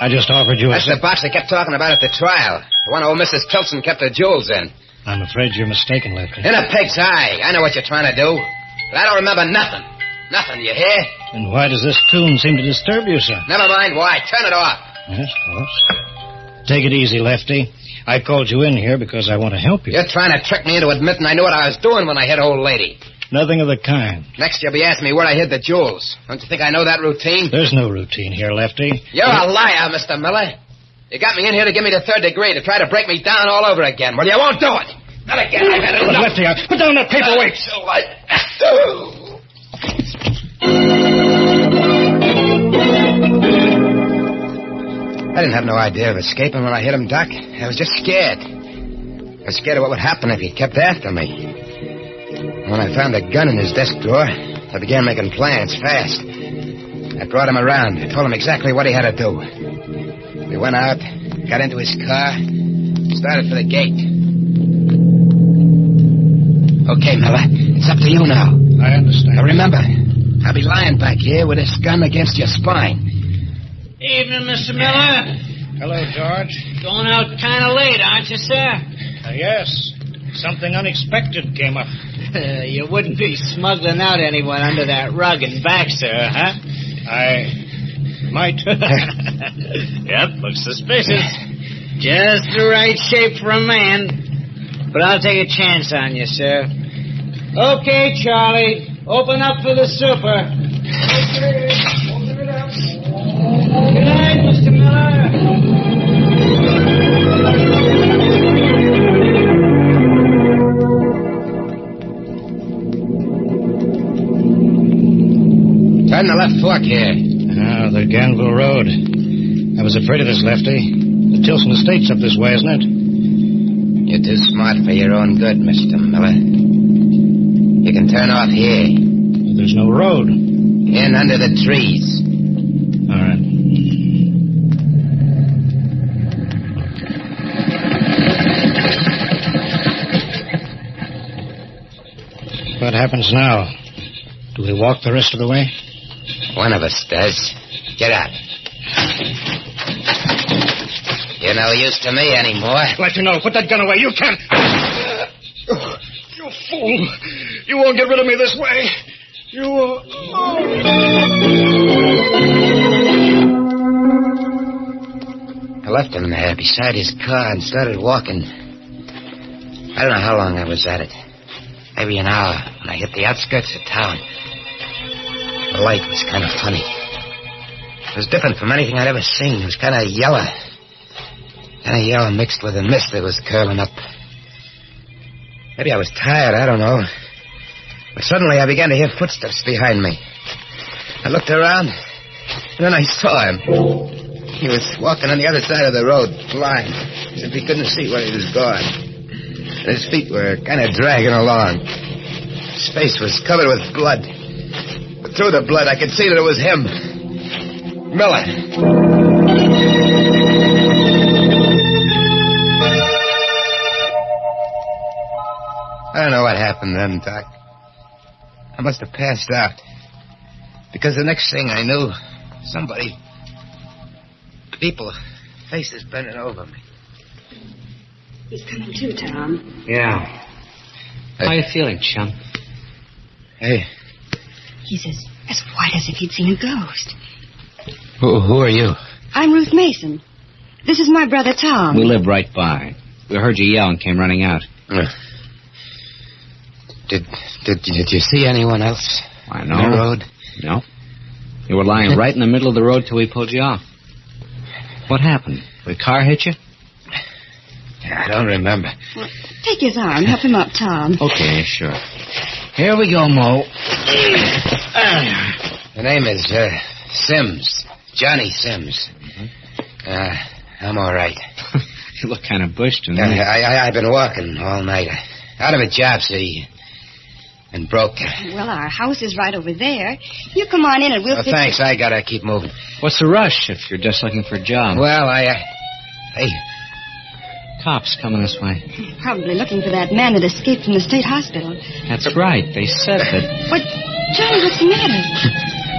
I just offered you That's the box they kept talking about at the trial. The one old Mrs. Tilson kept her jewels in. I'm afraid you're mistaken, Lefty. In a pig's eye. I know what you're trying to do. But I don't remember nothing. Nothing, you hear? And why does this tune seem to disturb you, sir? Never mind why. Turn it off. Yes, of course. Take it easy, Lefty. I called you in here because I want to help you. You're trying to trick me into admitting I knew what I was doing when I hit old lady. Nothing of the kind. Next you'll be asking me where I hid the jewels. Don't you think I know that routine? There's no routine here, Lefty. You're a liar, Mr. Miller. You got me in here to give me the 3rd degree, to try to break me down all over again. Well, you won't do it. Not again. I've had enough. Lefty, put down that paperweight. I didn't have no idea of escaping when I hit him, Doc. I was just scared. I was scared of what would happen if he kept after me. When I found a gun in his desk drawer, I began making plans fast. I brought him around. I told him exactly what he had to do. We went out, got into his car, started for the gate. Okay, Miller, it's up to you now. I understand. Now remember, I'll be lying back here with this gun against your spine. Evening, Mr. Miller. Hello, George. Going out kind of late, aren't you, sir? Yes. Something unexpected came up. You wouldn't be smuggling out anyone under that rug and back, sir, huh? I might. Yep, looks suspicious. Just the right shape for a man. But I'll take a chance on you, sir. Okay, Charlie. Open up for the super. Okay. Open it up. Good night, Mr. Miller. Turn the left fork here. Ah, the Ganville Road. I was afraid of this, Lefty. The Tilson Estate's up this way, isn't it? You're too smart for your own good, Mr. Miller. You can turn off here. There's no road. In under the trees. All right. What happens now? Do we walk the rest of the way? One of us does. Get out. You're no use to me anymore. Let you know. Put that gun away. You can't. You fool. You won't get rid of me this way. You won't. I left him there beside his car and started walking. I don't know how long I was at it. Maybe an hour when I hit the outskirts of town. The light was kind of funny. It was different from anything I'd ever seen. It was kind of yellow. Kind of yellow mixed with the mist that was curling up. Maybe I was tired, I don't know. But suddenly I began to hear footsteps behind me. I looked around, and then I saw him. He was walking on the other side of the road, blind, as if he couldn't see where he was going. And his feet were kind of dragging along. His face was covered with blood. But through the blood, I could see that it was him. Miller. I don't know what happened then, Doc. I must have passed out. Because the next thing I knew, people, faces bending over me. He's coming too, Tom. Yeah. Hey. How are you feeling, chum? Hey, He's as white as if he'd seen a ghost. who are you? I'm Ruth Mason. This is my brother, Tom. We live right by. We heard you yell and came running out. Did you see anyone else? I know. On the road? No. You were lying right in the middle of the road till we pulled you off. What happened? The car hit you? I don't remember. Well, take his arm. Help him up, Tom. Okay, sure. Here we go, Mo. The name is Sims. Johnny Sims. I'm all right. You look kind of bushed to me. I've been walking all night. Out of a job, see. And broke. Well, our house is right over there. You come on in and we'll fix thanks. it. I gotta keep moving. What's the rush if you're just looking for a job? Well, Hey. Cops coming this way. Probably looking for that man that escaped from the state hospital. That's right. They said that... What? Johnny, what's the matter?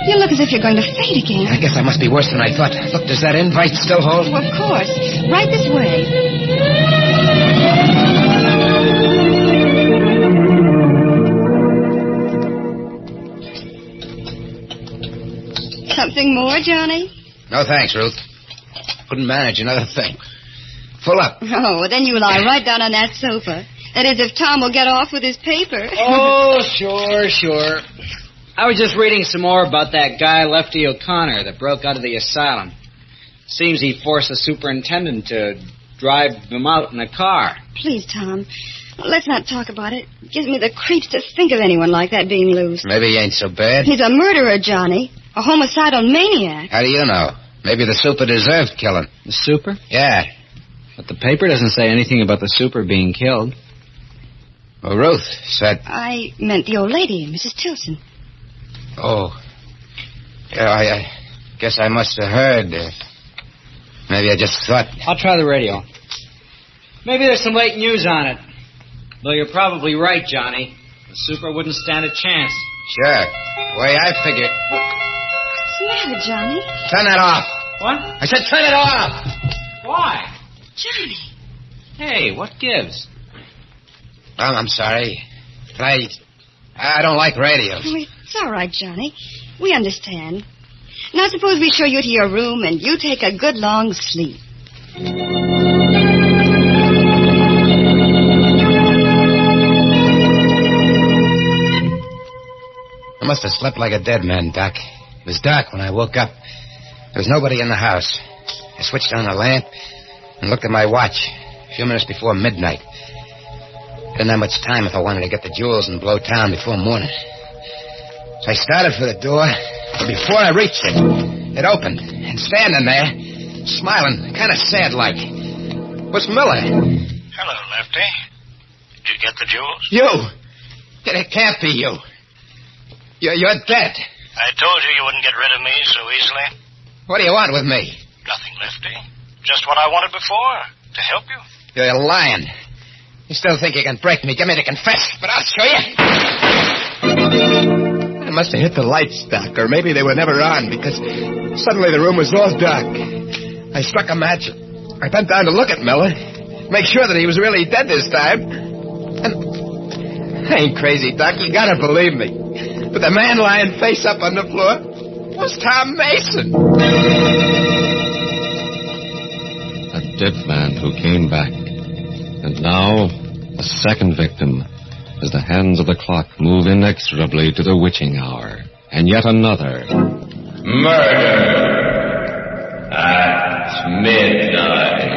You look as if you're going to faint again. I guess I must be worse than I thought. Look, does that invite still hold? Well, of course. Right this way. Something more, Johnny? No, thanks, Ruth. Couldn't manage another thing. Full up. Oh, then you lie right down on that sofa. That is, if Tom will get off with his paper. Oh, sure. I was just reading some more about that guy, Lefty O'Connor, that broke out of the asylum. Seems he forced the superintendent to drive him out in a car. Please, Tom, let's not talk about it. It gives me the creeps to think of anyone like that being loose. Maybe he ain't so bad. He's a murderer, Johnny. A homicidal maniac. How do you know? Maybe the super deserved killing. The super? Yeah. But the paper doesn't say anything about the super being killed. Well, Ruth said... I meant the old lady, Mrs. Tilson. Oh. Yeah, I guess I must have heard. Maybe I just thought... I'll try the radio. Maybe there's some late news on it. Though you're probably right, Johnny. The super wouldn't stand a chance. Sure. The way I figure... What's the matter, Johnny? Turn that off. What? I said turn it off. Why? Johnny. Hey, what gives? Well, I'm sorry. I don't like radio. Oh, it's all right, Johnny. We understand. Now suppose we show you to your room and you take a good long sleep. I must have slept like a dead man, Doc. It was dark when I woke up. There was nobody in the house. I switched on the lamp and looked at my watch. A few minutes before midnight. Didn't have much time if I wanted to get the jewels and blow town before morning. So I started for the door, but before I reached it, it opened. And standing there, smiling, kind of sad-like, was Miller. Hello, Lefty. Did you get the jewels? You! It can't be you. You're dead. I told you you wouldn't get rid of me so easily. What do you want with me? Nothing, Lefty. Just what I wanted before, to help you. You're lying. You still think you can break me, get me to confess, but I'll show you. I must have hit the lights, Doc, or maybe they were never on, because suddenly the room was all dark. I struck a match. I bent down to look at Miller, make sure that he was really dead this time. And I ain't crazy, Doc, you gotta believe me. But the man lying face up on the floor was Tom Mason. A dead man who came back. And now, a second victim. as the hands of the clock move inexorably to the witching hour. And yet another murder at midnight.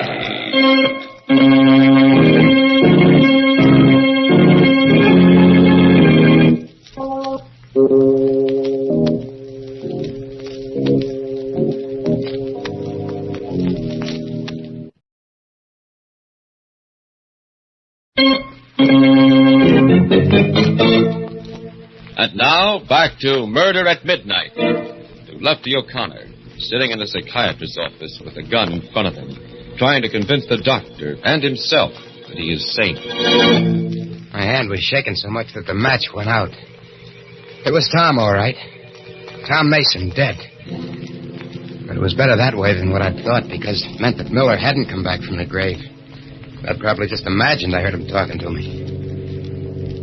And now, back to Murder at Midnight. To Lefty O'Connor, sitting in the psychiatrist's office with a gun in front of him, trying to convince the doctor and himself that he is sane. My hand was shaking so much that the match went out. It was Tom, all right. Tom Mason, dead. But it was better that way than what I'd thought, because it meant that Miller hadn't come back from the grave. I'd probably just imagined I heard him talking to me.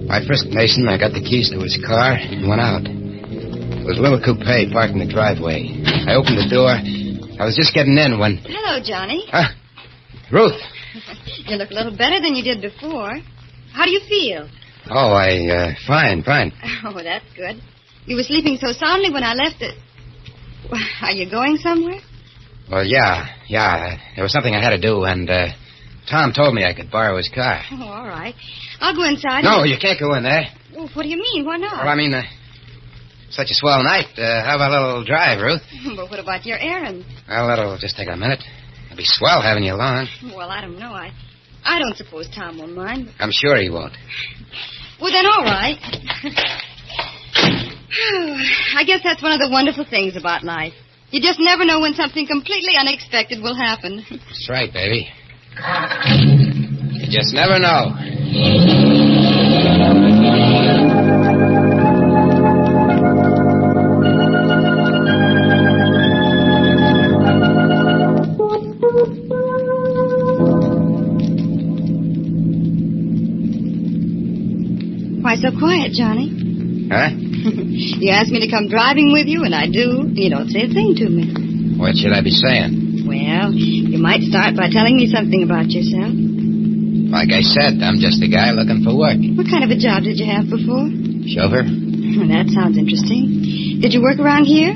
I frisked Mason, I got the keys to his car, and went out. It was a little coupe parked in the driveway. I opened the door. I was just getting in when... Hello, Johnny. Ruth. You look a little better than you did before. How do you feel? Oh, fine. Oh, that's good. You were sleeping so soundly when I left it. Are you going somewhere? Well, yeah. There was something I had to do, and Tom told me I could borrow his car. Oh, all right. I'll go inside. No, you can't go in there. Oh, what do you mean? Why not? Well, I mean, such a swell night. How about a little drive, Ruth? But what about your errand? Well, that'll just take a minute. It'll be swell having you along. Well, I don't know. I don't suppose Tom will mind. I'm sure he won't. Well, then, all right. I guess that's one of the wonderful things about life. You just never know when something completely unexpected will happen. That's right, baby. You just never know. Why so quiet, Johnny? Huh? You asked me to come driving with you, and I do. You don't say a thing to me. What should I be saying? Well, you might start by telling me something about yourself. Like I said, I'm just a guy looking for work. What kind of a job did you have before? Chauffeur? That sounds interesting. Did you work around here?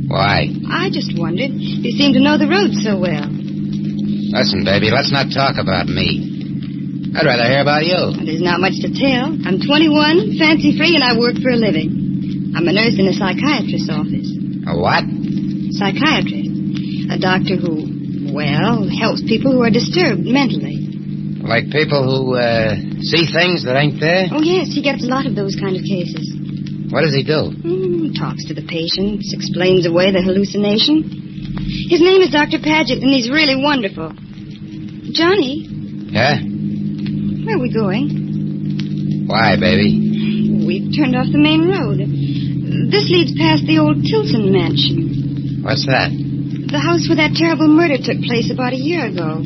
Why? I just wondered. You seem to know the roads so well. Listen, baby, let's not talk about me. I'd rather hear about you. Well, there's not much to tell. I'm 21, fancy-free, and I work for a living. I'm a nurse in a psychiatrist's office. A what? Psychiatrist. A doctor who, well, helps people who are disturbed mentally. Like people who see things that ain't there? Oh, yes, he gets a lot of those kind of cases. What does he do? Talks to the patients, explains away the hallucination. His name is Dr. Paget, and he's really wonderful. Johnny? Yeah? Where are we going? Why, baby? We've turned off the main road. This leads past the old Tilson mansion. What's that? The house where that terrible murder took place about a year ago.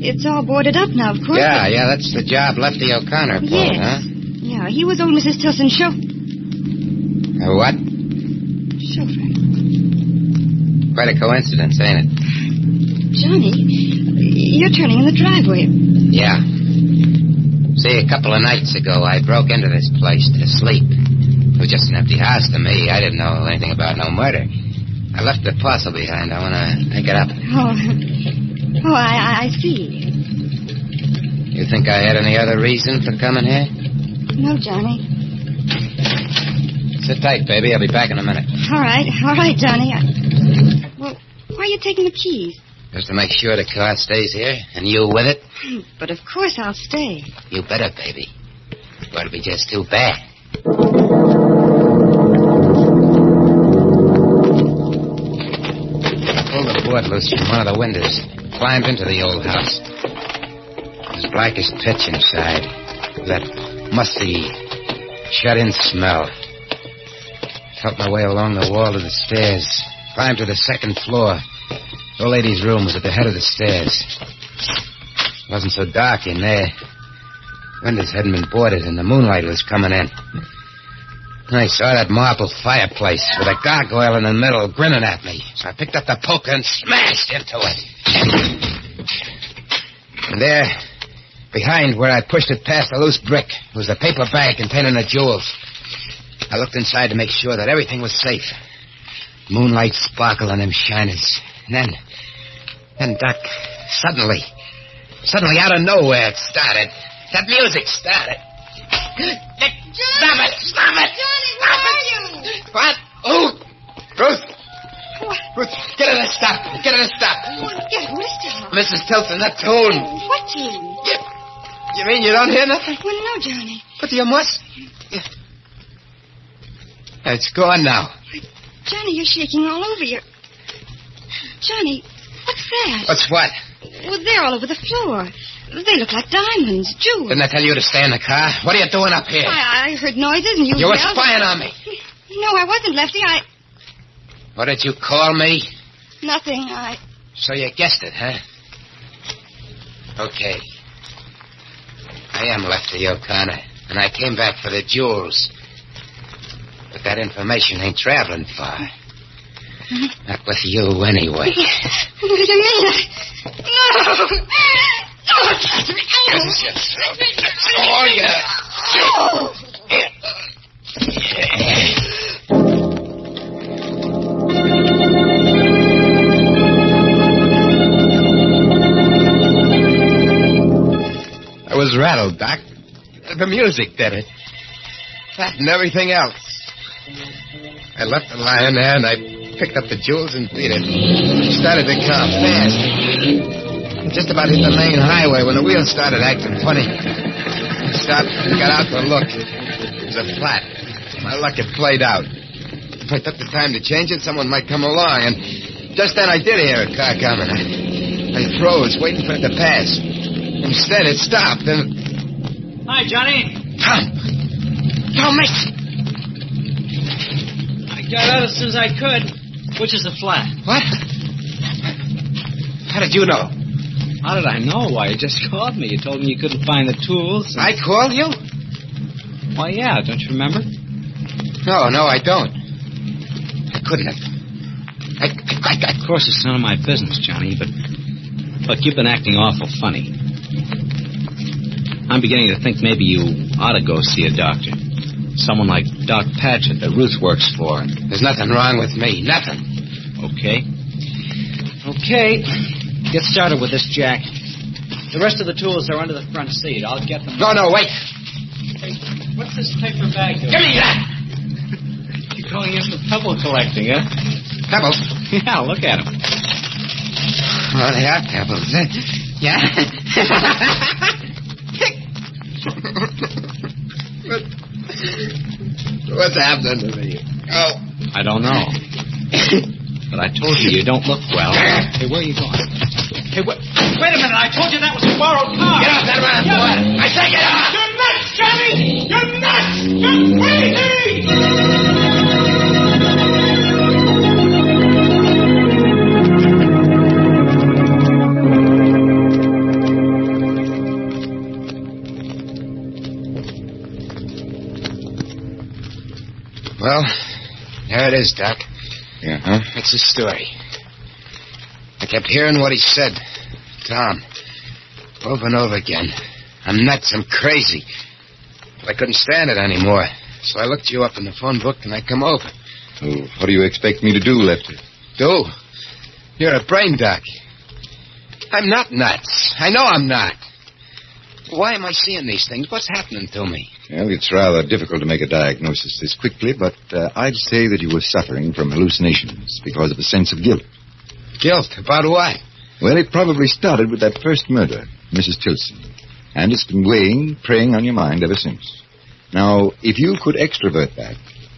It's all boarded up now, of course. Yeah, that's the job Lefty O'Connor pulled, yes. huh? Yeah, he was old Mrs. Tilson's chauffeur. What? Chauffeur. Quite a coincidence, ain't it? Johnny, you're turning in the driveway. Yeah. See, a couple of nights ago, I broke into this place to sleep. It was just an empty house to me. I didn't know anything about no murder. I left the parcel behind. I want to pick it up. Oh, I see. You think I had any other reason for coming here? No, Johnny. Sit tight, baby. I'll be back in a minute. All right, Johnny. Well, why are you taking the keys? Just to make sure the car stays here, and you with it. But of course I'll stay. You better, baby. Or it'll be just too bad. I pulled the board loose from one of the windows, climbed into the old house. It was black as pitch inside. That musty, shut-in smell. Felt my way along the wall of the stairs, climbed to the second floor. The old lady's room was at the head of the stairs. It wasn't so dark in there. Windows hadn't been boarded, and the moonlight was coming in. And I saw that marble fireplace with a gargoyle in the middle grinning at me. So I picked up the poker and smashed into it. And there Behind where I pushed it past a loose brick was a paper bag containing the jewels. I looked inside to make sure that everything was safe. Moonlight sparkled on them shiners. And then, Doc, suddenly, out of nowhere, it started. That music started. Stop it! Stop it! Johnny, where are you? What? Oh! Ruth! Ruth, get her to stop. Get her to stop. Get who to stop? Mrs. Tilton, that tune. What tune? You mean you don't hear nothing? Well, no, Johnny. But you must. It's gone now. Johnny, you're shaking all over. Johnny, what's that? What's what? Well, they're all over the floor. They look like diamonds, jewels. Didn't I tell you to stay in the car? What are you doing up here? I heard noises and you were yelled. spying on me. No, I wasn't, Lefty. What did you call me? Nothing. So you guessed it, huh? Okay. I am Lefty O'Connor, and I came back for the jewels. But that information ain't traveling far. Not with you, anyway. What do you mean? No! Don't touch me! Oh, yeah. I was rattled, Doc. The music did it. That and everything else. I left it lying there, and I picked up the jewels and beat it. Started the car fast. Just about hit the main highway when the wheels started acting funny. I stopped and got out to look. It was a flat. My luck had played out. If I took the time to change it, someone might come along, and just then I did hear a car coming. I froze, waiting for it to pass. Instead, it stopped, and... Hi, Johnny. Tom, mate! I got out as soon as I could. Which is the flat? What? How did you know? How did I know? Why, you just called me. You told me you couldn't find the tools. I called you? Why, yeah. Don't you remember? No, I don't. I couldn't have. Of course, it's none of my business, Johnny, but... Look, you've been acting awful funny. I'm beginning to think maybe you ought to go see a doctor. Someone like Doc Paget that Ruth works for. There's nothing wrong with me. Nothing. Okay. Get started with this, Jack. The rest of the tools are under the front seat. I'll get them. No, wait. Hey, what's this paper bag doing? Give me that! You're going in for pebble collecting, huh? Pebbles? Yeah, look at them. Oh, they are pebbles. Yeah? What's happening to me? Oh. I don't know. But I told you don't look well. Hey, where are you going? Hey, wait a minute. I told you that was a borrowed car. Get off that ramp, boy. I say get off. You're nuts, Johnny. You're nuts. You're crazy. Well, there it is, Doc. Yeah, huh? That's the story. I kept hearing what he said. Tom. Over and over again. I'm nuts. I'm crazy. But I couldn't stand it anymore. So I looked you up in the phone book and I come over. Oh, what do you expect me to do, Lefty? Do? You're a brain doc. I'm not nuts. I know I'm not. Why am I seeing these things? What's happening to me? Well, it's rather difficult to make a diagnosis this quickly, but I'd say that you were suffering from hallucinations because of a sense of guilt. Guilt? About what? Well, it probably started with that first murder, Mrs. Tilson. And it's been preying on your mind ever since. Now, if you could extrovert that,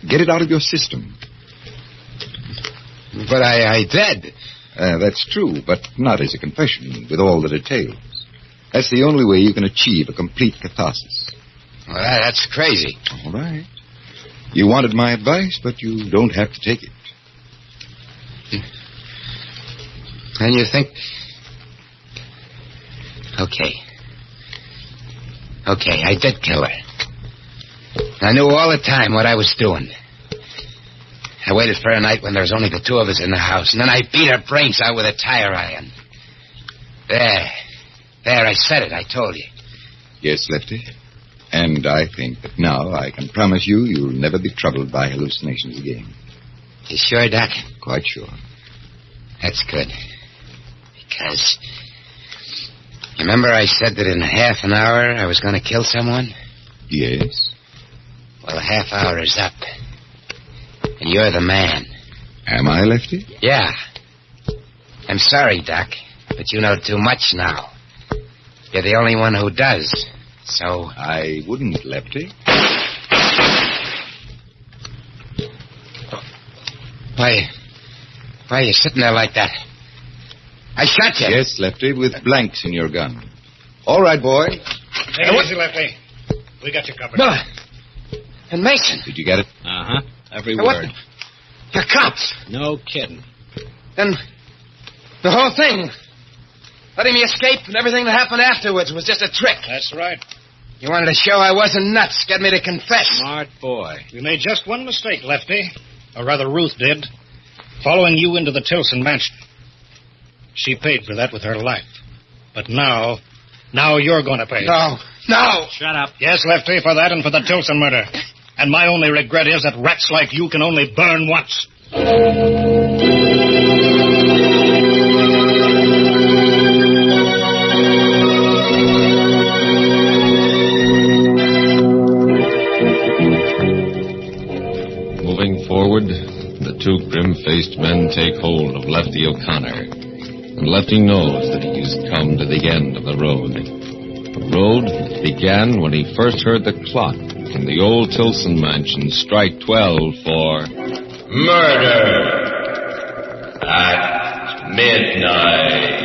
get it out of your system. But I did. That's true, but not as a confession, with all that it entails. That's the only way you can achieve a complete catharsis. Well, that's crazy. All right. You wanted my advice, but you don't have to take it. And you think... Okay, I did kill her. I knew all the time what I was doing. I waited for a night when there was only the two of us in the house, and then I beat her brains out with a tire iron. There, I said it, I told you. Yes, Lefty. And I think that now I can promise you you'll never be troubled by hallucinations again. You sure, Doc? Quite sure. That's good. Because... remember I said that in half an hour I was going to kill someone? Yes. Well, the half hour is up. And you're the man. Am I, Lefty? Yeah. I'm sorry, Doc, but you know too much now. You're the only one who does. So... I wouldn't, Lefty. Why are you sitting there like that? I shot you. Yes, Lefty, with blanks in your gun. All right, boy. Take it easy, Lefty. We got you covered. No. And Mason. Did you get it? Uh-huh. Every What? word. You're cops. No kidding. Then the whole thing, letting me escape and everything that happened afterwards was just a trick. That's right. You wanted to show I wasn't nuts, get me to confess. Smart boy. We made just one mistake, Lefty. Or rather, Ruth did. Following you into the Tilson mansion. She paid for that with her life. But now you're going to pay. No. Shut up. Yes, Lefty, for that and for the Tilson murder. And my only regret is that rats like you can only burn once. Moving forward, the two grim-faced men take hold of Lefty O'Connor. And Lefty knows that he has come to the end of the road. The road began when he first heard the clock in the old Tilson mansion strike 12 for murder at midnight.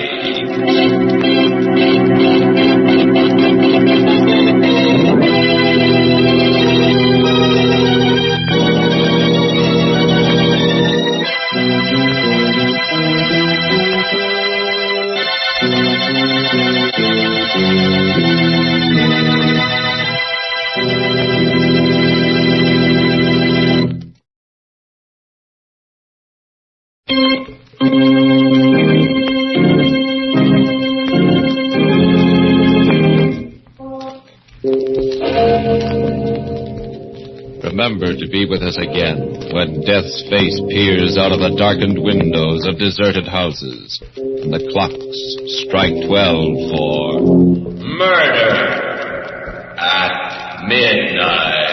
Remember to be with us again when death's face peers out of the darkened windows of deserted houses and the clocks strike 12 for murder at midnight.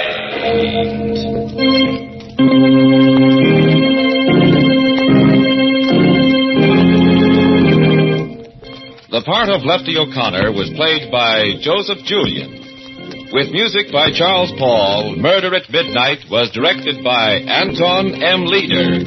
The part of Lefty O'Connor was played by Joseph Julian. With music by Charles Paul, Murder at Midnight was directed by Anton M. Leader.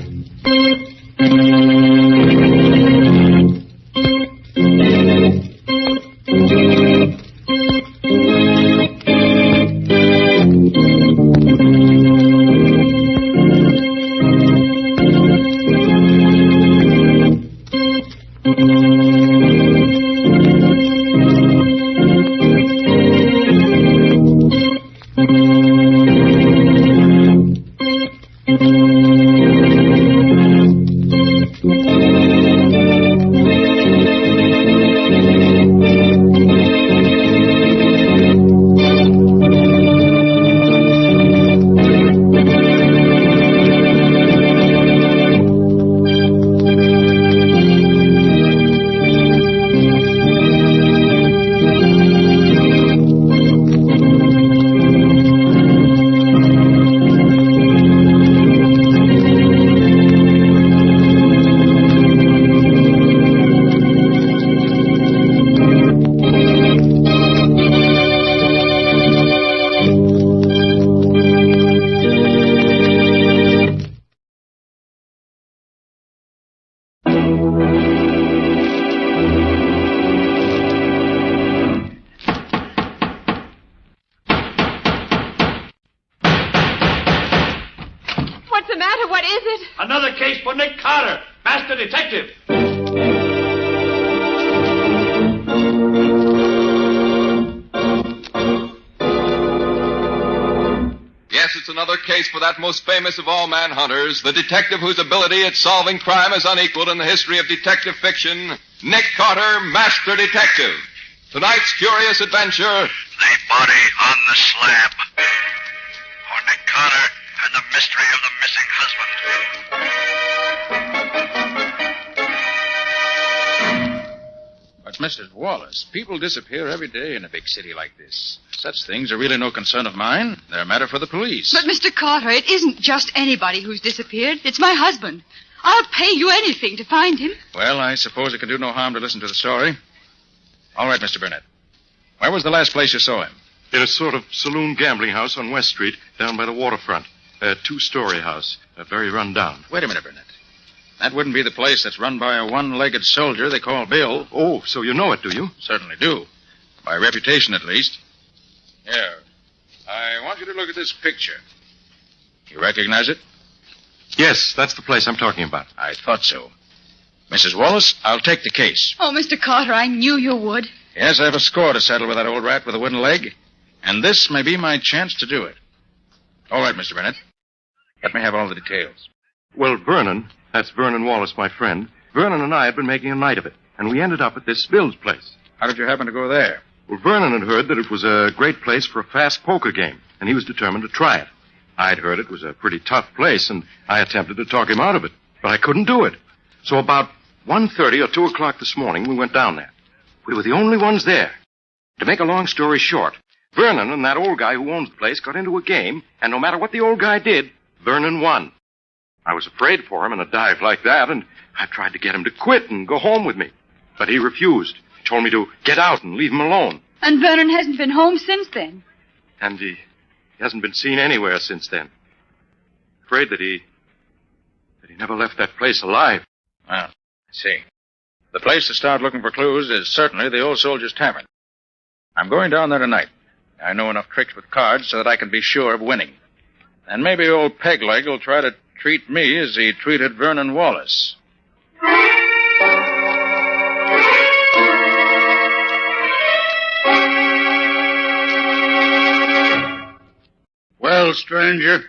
Another case for Nick Carter, Master Detective. Yes, it's another case for that most famous of all manhunters, the detective whose ability at solving crime is unequaled in the history of detective fiction, Nick Carter, Master Detective. Tonight's curious adventure. The body on the slab. Hornet Carter and the mystery of the missing husband. But, Mrs. Wallace, people disappear every day in a big city like this. Such things are really no concern of mine. They're a matter for the police. But, Mr. Carter, it isn't just anybody who's disappeared. It's my husband. I'll pay you anything to find him. Well, I suppose it can do no harm to listen to the story. All right, Mr. Burnett. Where was the last place you saw him? In a sort of saloon gambling house on West Street, down by the waterfront. A two-story house. Very run down. Wait a minute, Burnett. That wouldn't be the place that's run by a one-legged soldier they call Bill. Oh, so you know it, do you? Certainly do. By reputation, at least. Here. I want you to look at this picture. You recognize it? Yes, that's the place I'm talking about. I thought so. Mrs. Wallace, I'll take the case. Oh, Mr. Carter, I knew you would. Yes, I have a score to settle with that old rat with a wooden leg, and this may be my chance to do it. All right, Mr. Burnett. Let me have all the details. Well, that's Vernon Wallace, my friend. Vernon and I had been making a night of it, and we ended up at this Bill's place. How did you happen to go there? Well, Vernon had heard that it was a great place for a fast poker game, and he was determined to try it. I'd heard it was a pretty tough place, and I attempted to talk him out of it, but I couldn't do it. So about 1:30 or 2 o'clock this morning, we went down there. We were the only ones there. To make a long story short, Vernon and that old guy who owns the place got into a game, and no matter what the old guy did, Vernon won. I was afraid for him in a dive like that, and I tried to get him to quit and go home with me. But he refused. He told me to get out and leave him alone. And Vernon hasn't been home since then. And he hasn't been seen anywhere since then. Afraid that he never left that place alive. Well, I see. The place to start looking for clues is certainly the Old Soldier's Tavern. I'm going down there tonight. I know enough tricks with cards so that I can be sure of winning. And maybe old Pegleg will try to treat me as he treated Vernon Wallace. Well, stranger,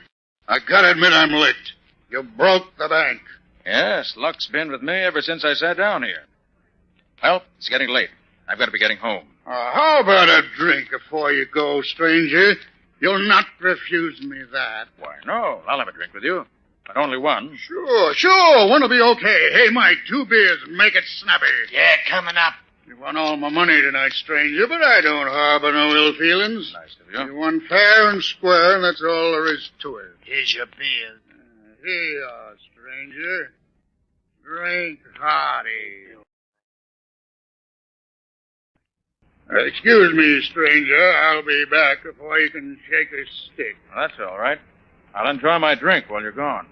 I gotta admit I'm licked. You broke the bank. Yes, luck's been with me ever since I sat down here. Well, it's getting late. I've got to be getting home. How about a drink before you go, stranger? You'll not refuse me that. Why, no. I'll have a drink with you. But only one. Sure. One'll be okay. Hey, Mike, 2 beers and make it snappy. Yeah, coming up. You won all my money tonight, stranger, but I don't harbor no ill feelings. Nice of you. You won fair and square, and that's all there is to it. Here's your beer. Here you are, stranger. Drink hearty. Excuse me, stranger. I'll be back before you can shake a stick. Well, that's all right. I'll enjoy my drink while you're gone.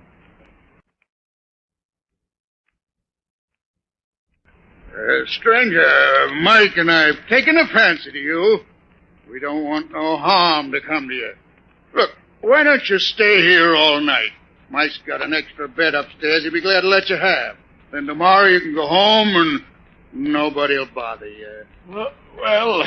Stranger, Mike and I've taken a fancy to you. We don't want no harm to come to you. Look, why don't you stay here all night? Mike's got an extra bed upstairs he'd be glad to let you have. Then tomorrow you can go home and nobody'll bother you. Well,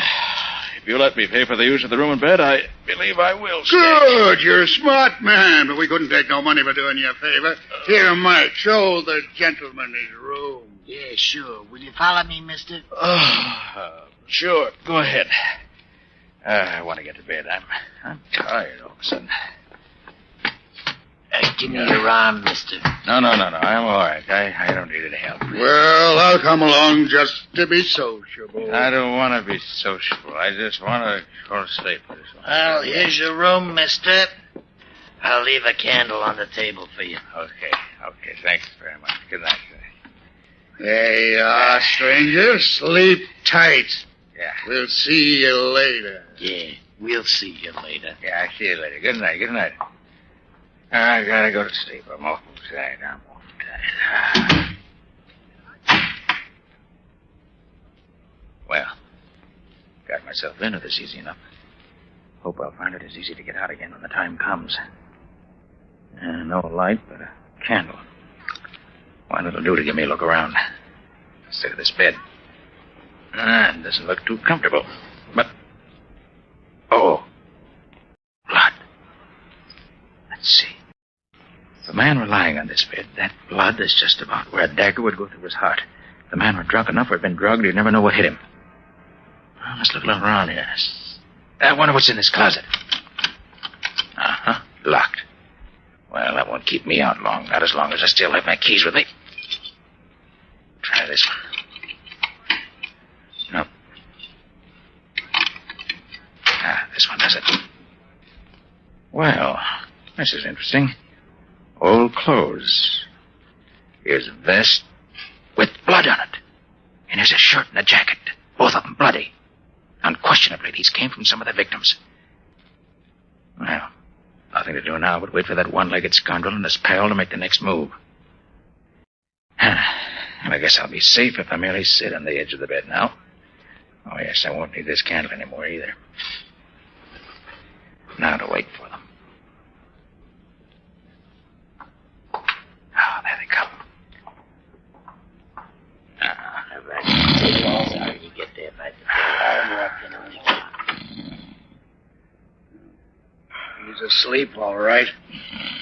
if you let me pay for the use of the room and bed, I believe I will stay. Good, you're a smart man, but we couldn't take no money for doing you a favor. Here, Mike, show the gentleman his room. Yeah, sure. Will you follow me, mister? Sure. Go ahead. I want to get to bed. I'm tired all of a sudden. Give me your arm, mister. No. I'm all right. I don't need any help. Well, I'll come along just to be sociable. I don't want to be sociable. I just want to go to sleep. Well, here's your room, mister. I'll leave a candle on the table for you. Okay. Thanks very much. Good night, sir. There you are, stranger. Sleep tight. Yeah. We'll see you later. Yeah, we'll see you later. Yeah, I'll see you later. Good night. I gotta go to sleep. I'm awful tired. Well, got myself into this easy enough. Hope I'll find it as easy to get out again when the time comes. No light, but a candle. One it'll do to give me a look around. Instead of this bed. It doesn't look too comfortable. But... oh. Blood. Let's see. The man were lying on this bed. That blood is just about where a dagger would go through his heart. If the man were drunk enough or had been drugged, you'd never know what hit him. Well, Let's look around here. I wonder what's in this closet. Uh-huh. Locked. Well, that won't keep me out long. Not as long as I still have my keys with me. Try this one. Nope. This one does it. Well, this is interesting. Old clothes. Here's a vest with blood on it. And here's a shirt and a jacket. Both of them bloody. Unquestionably, these came from some of the victims. Well, nothing to do now but wait for that one-legged scoundrel and his pal to make the next move. And I guess I'll be safe if I merely sit on the edge of the bed now. Oh, yes, I won't need this candle anymore either. Now to wait for them. Oh, there they come. Sorry you get there by He's asleep, all right.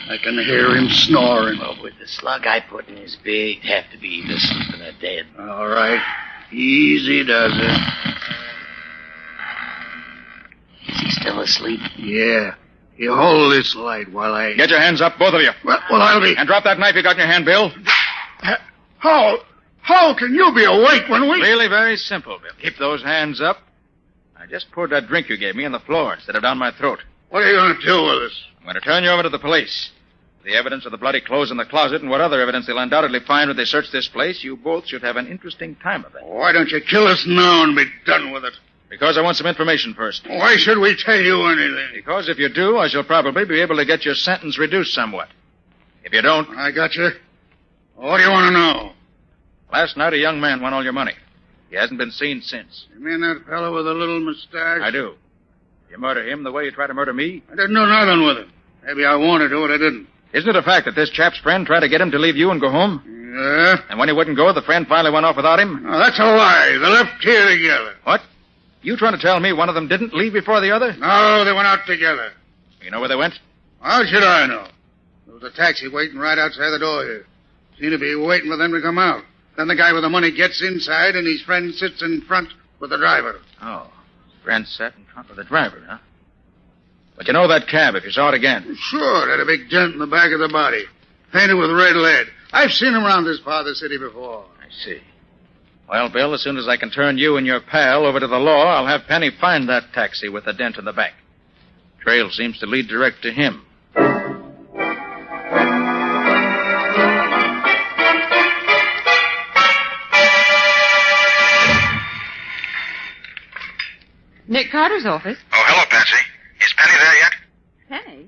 I can hear him snoring. Well, with the slug I put in his beer, he'd have to be either sleeping or dead. All right. Easy does it. Is he still asleep? Yeah. You hold this light while I... Get your hands up, both of you. Well, I'll be... And drop that knife you got in your hand, Bill. How can you be awake when we... Really very simple, Bill. Keep those hands up. I just poured that drink you gave me on the floor instead of down my throat. What are you going to do with us? I'm going to turn you over to the police. The evidence of the bloody clothes in the closet and what other evidence they'll undoubtedly find when they search this place, you both should have an interesting time of it. Why don't you kill us now and be done with it? Because I want some information first. Why should we tell you anything? Because if you do, I shall probably be able to get your sentence reduced somewhat. If you don't... I got you. What do you want to know? Last night, a young man won all your money. He hasn't been seen since. You mean that fellow with the little mustache? I do. You murder him the way you tried to murder me? I didn't do nothing with him. Maybe I wanted to, but I didn't. Isn't it a fact that this chap's friend tried to get him to leave you and go home? Yeah. And when he wouldn't go, the friend finally went off without him? No, that's a lie. They left here together. What? You trying to tell me one of them didn't leave before the other? No, they went out together. You know where they went? How should I know? There was a taxi waiting right outside the door here. Seemed to be waiting for them to come out. Then the guy with the money gets inside, and his friend sits in front with the driver. Oh. Friend sat in front with the driver, huh? But you know that cab if you saw it again? Sure, it had a big dent in the back of the body. Painted with red lead. I've seen them around this part of the city before. I see. Well, Bill, as soon as I can turn you and your pal over to the law, I'll have Penny find that taxi with the dent in the back. Trail seems to lead direct to him. Nick Carter's office. Oh, hello, Patsy. Is Penny there yet? Penny?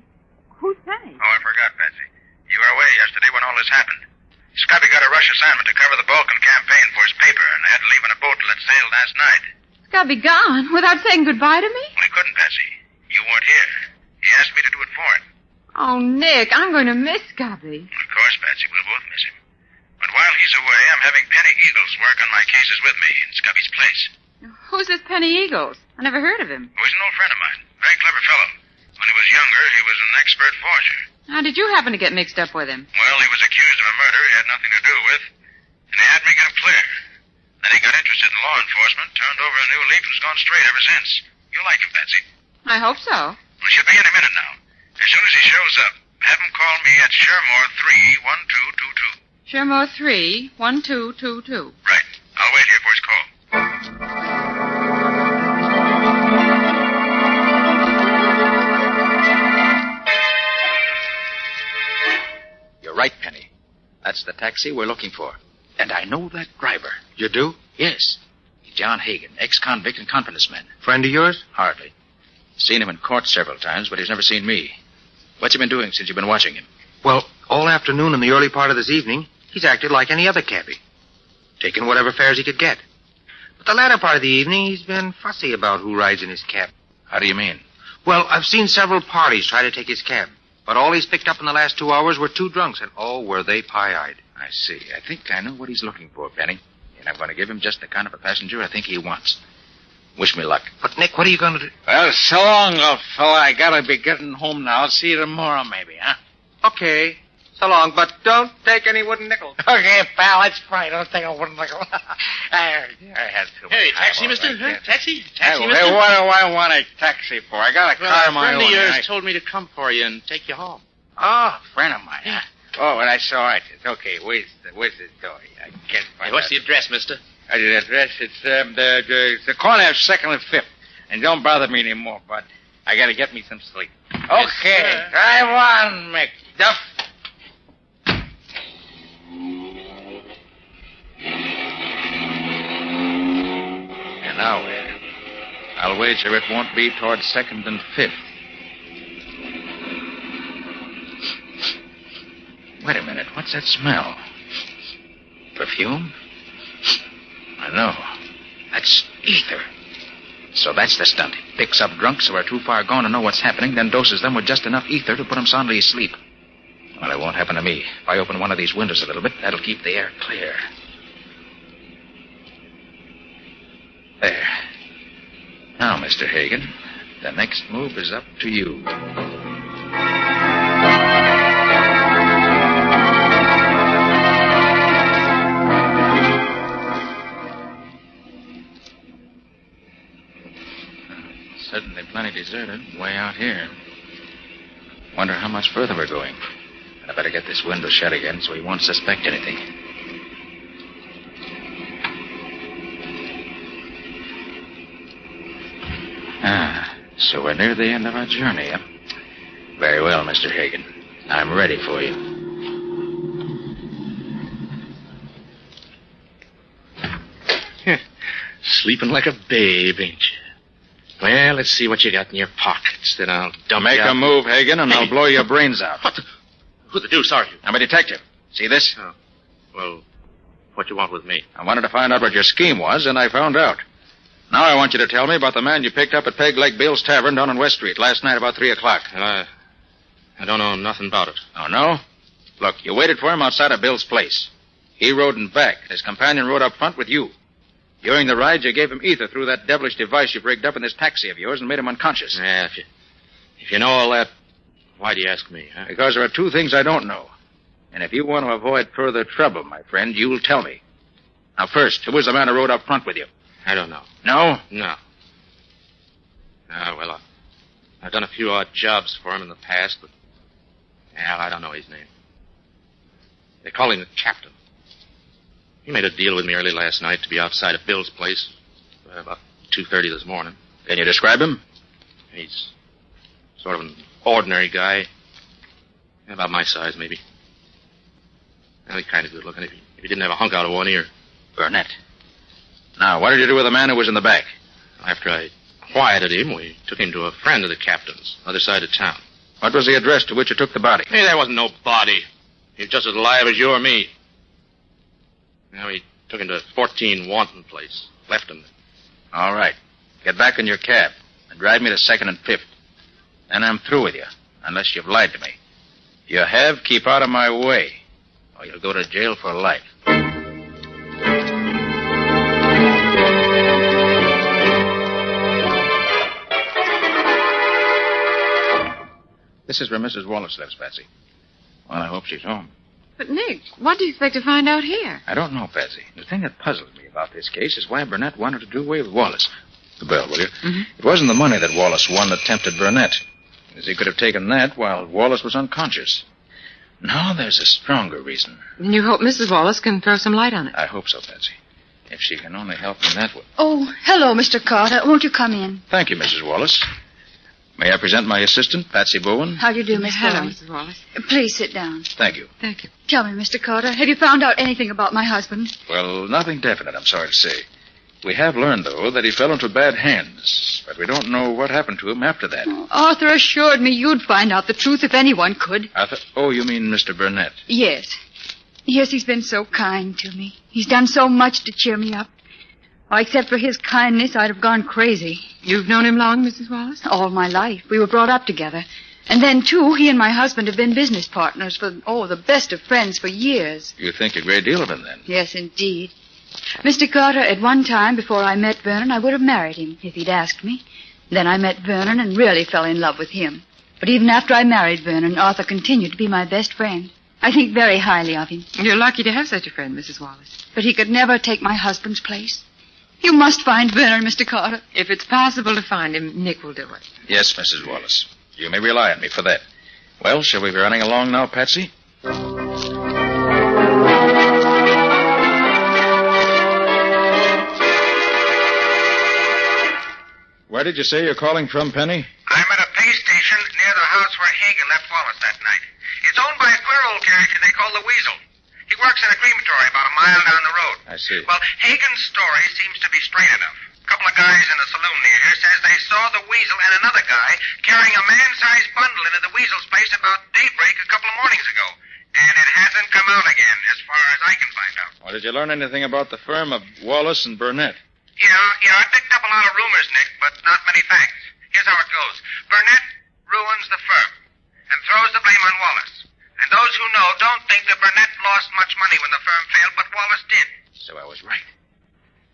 Who's Penny? Oh, I forgot, Patsy. You were away yesterday when all this happened. Scubby got a rush assignment to cover the Balkan campaign for his paper and had to leave in a boat till it sailed last night. Scubby gone without saying goodbye to me? Well, he couldn't, Patsy. You weren't here. He asked me to do it for him. Oh, Nick, I'm going to miss Scubby. Of course, Patsy, we'll both miss him. But while he's away, I'm having Penny Eagles work on my cases with me in Scubby's place. Who's this Penny Eagles? I never heard of him. Oh, he's an old friend of mine. Very clever fellow. When he was younger, he was an expert forger. How did you happen to get mixed up with him? Well, he was accused of a murder he had nothing to do with, and he had me get him clear. Then he got interested in law enforcement, turned over a new leaf, and has gone straight ever since. You'll like him, Patsy. I hope so. Well, she'll be in a minute now. As soon as he shows up, have him call me at Shermore 31222. Shermore 31222. Right. I'll wait here for his call. You're right, Penny. That's the taxi we're looking for. And I know that driver. You do? Yes. John Hagan, ex-convict and confidence man. Friend of yours? Hardly. Seen him in court several times, but he's never seen me. What's he been doing since you've been watching him? Well, all afternoon and the early part of this evening, he's acted like any other cabbie. Taking whatever fares he could get. But the latter part of the evening, he's been fussy about who rides in his cab. How do you mean? Well, I've seen several parties try to take his cab. But all he's picked up in the last 2 hours were 2 drunks, and oh, were they pie-eyed. I see. I think I know what he's looking for, Penny. And I'm going to give him just the kind of a passenger I think he wants. Wish me luck. But, Nick, what are you going to do? Well, so long, old fella. I gotta be getting home now. I'll see you tomorrow, maybe, huh? Okay. So long, but don't take any wooden nickels. Okay, pal, that's fine. Don't take a wooden nickel. I had too much. Hey, taxi, time mister? already. Huh? Taxi? Hey, Taxi, mister? what do I want a taxi for? I got a car of my friend own. of yours I- told me to come for you and take you home. Oh, a friend of mine. Huh? Oh, well, that's all right. It's okay. Where's the door? I can't find Hey, what's the out. address, mister? The address? It's the corner of 2nd and 5th. And don't bother me anymore, bud. I gotta get me some sleep. Okay, sir. drive on, McDuff. And now where? I'll wager it won't be towards 2nd and 5th. Wait a minute. What's that smell? Perfume? I know. That's ether. So that's the stunt. Picks up drunks who are too far gone to know what's happening, then doses them with just enough ether to put them soundly asleep. Well, it won't happen to me. If I open one of these windows a little bit, that'll keep the air clear. There. Now, Mr. Hagen, the next move is up to you. Certainly plenty deserted, way out here. Wonder how much further we're going. I better get this window shut again so he won't suspect anything. So we're near the end of our journey, huh? Very well, Mr. Hagen. I'm ready for you. Sleeping like a babe, ain't you? Well, let's see what you got in your pockets. Then I'll dump Make you out. a move, Hagen, and I'll blow your brains out. Who the deuce are you? I'm a detective. See this? Oh. Well, what you want with me? I wanted to find out what your scheme was, and I found out. Now I want you to tell me about the man you picked up at Peg Leg Bill's Tavern down on West Street last night about 3 o'clock. I don't know nothing about it. Oh, no? Look, you waited for him outside of Bill's place. He rode in back. His companion rode up front with you. During the ride, you gave him ether through that devilish device you've rigged up in this taxi of yours and made him unconscious. Yeah, if you know all that, why do you ask me, huh? Because there are 2 things I don't know. And if you want to avoid further trouble, my friend, you'll tell me. Now, first, who was the man who rode up front with you? I don't know. No? No. Well, I've done a few odd jobs for him in the past, but I don't know his name. They call him the captain. He made a deal with me early last night to be outside of Bill's place about 2:30 this morning. Can you describe him? He's sort of an ordinary guy. About my size, maybe. Well, he's kind of good looking if he didn't have a hunk out of one ear. Burnett. Now, what did you do with the man who was in the back? After I quieted him, we took him to a friend of the captain's, other side of town. What was the address to which you took the body? Hey, there wasn't no body. He was just as alive as you or me. Now, we took him to 14 Wanton Place. Left him. All right. Get back in your cab and drive me to 2nd and 5th. Then I'm through with you, unless you've lied to me. If you have, keep out of my way, or you'll go to jail for life. This is where Mrs. Wallace lives, Patsy. Well, I hope she's home. But, Nick, what do you expect to find out here? I don't know, Patsy. The thing that puzzles me about this case is why Burnett wanted to do away with Wallace. The bell, will you? Mm-hmm. It wasn't the money that Wallace won that tempted Burnett, as he could have taken that while Wallace was unconscious. No, there's a stronger reason. And you hope Mrs. Wallace can throw some light on it. I hope so, Patsy. If she can only help me that way. Oh, hello, Mr. Carter. Won't you come in? Thank you, Mrs. Wallace. May I present my assistant, Patsy Bowen? How do you do, Miss Hello, Mrs. Wallace. Please sit down. Thank you. Thank you. Tell me, Mr. Carter, have you found out anything about my husband? Well, nothing definite, I'm sorry to say. We have learned, though, that he fell into bad hands, but we don't know what happened to him after that. Arthur assured me you'd find out the truth if anyone could. Arthur? Oh, you mean Mr. Burnett? Yes. Yes, he's been so kind to me. He's done so much to cheer me up. Oh, except for his kindness, I'd have gone crazy. You've known him long, Mrs. Wallace? All my life. We were brought up together. And then, too, he and my husband have been business partners for, the best of friends for years. You think a great deal of him, then? Yes, indeed. Mr. Carter, at one time, before I met Vernon, I would have married him if he'd asked me. Then I met Vernon and really fell in love with him. But even after I married Vernon, Arthur continued to be my best friend. I think very highly of him. You're lucky to have such a friend, Mrs. Wallace. But he could never take my husband's place. You must find Vernon, Mr. Carter. If it's possible to find him, Nick will do it. Yes, Mrs. Wallace. You may rely on me for that. Well, shall we be running along now, Patsy? Where did you say you're calling from, Penny? I'm at a pay station near the house where Hagan left Wallace that night. It's owned by a queer old character they call the Weasel. He works in a crematory about a mile down the road. I see. Well, Hagan's story seems to be straight enough. A couple of guys in a saloon near here says they saw the Weasel and another guy carrying a man-sized bundle into the Weasel's place about daybreak a couple of mornings ago. And it hasn't come out again, as far as I can find out. Well, did you learn anything about the firm of Wallace and Burnett? Yeah, I picked up a lot of rumors, Nick, but not many facts. Here's how it goes. Burnett ruins the firm and throws the blame on Wallace. And those who know don't think that Burnett lost much money when the firm failed, but Wallace did. So I was right.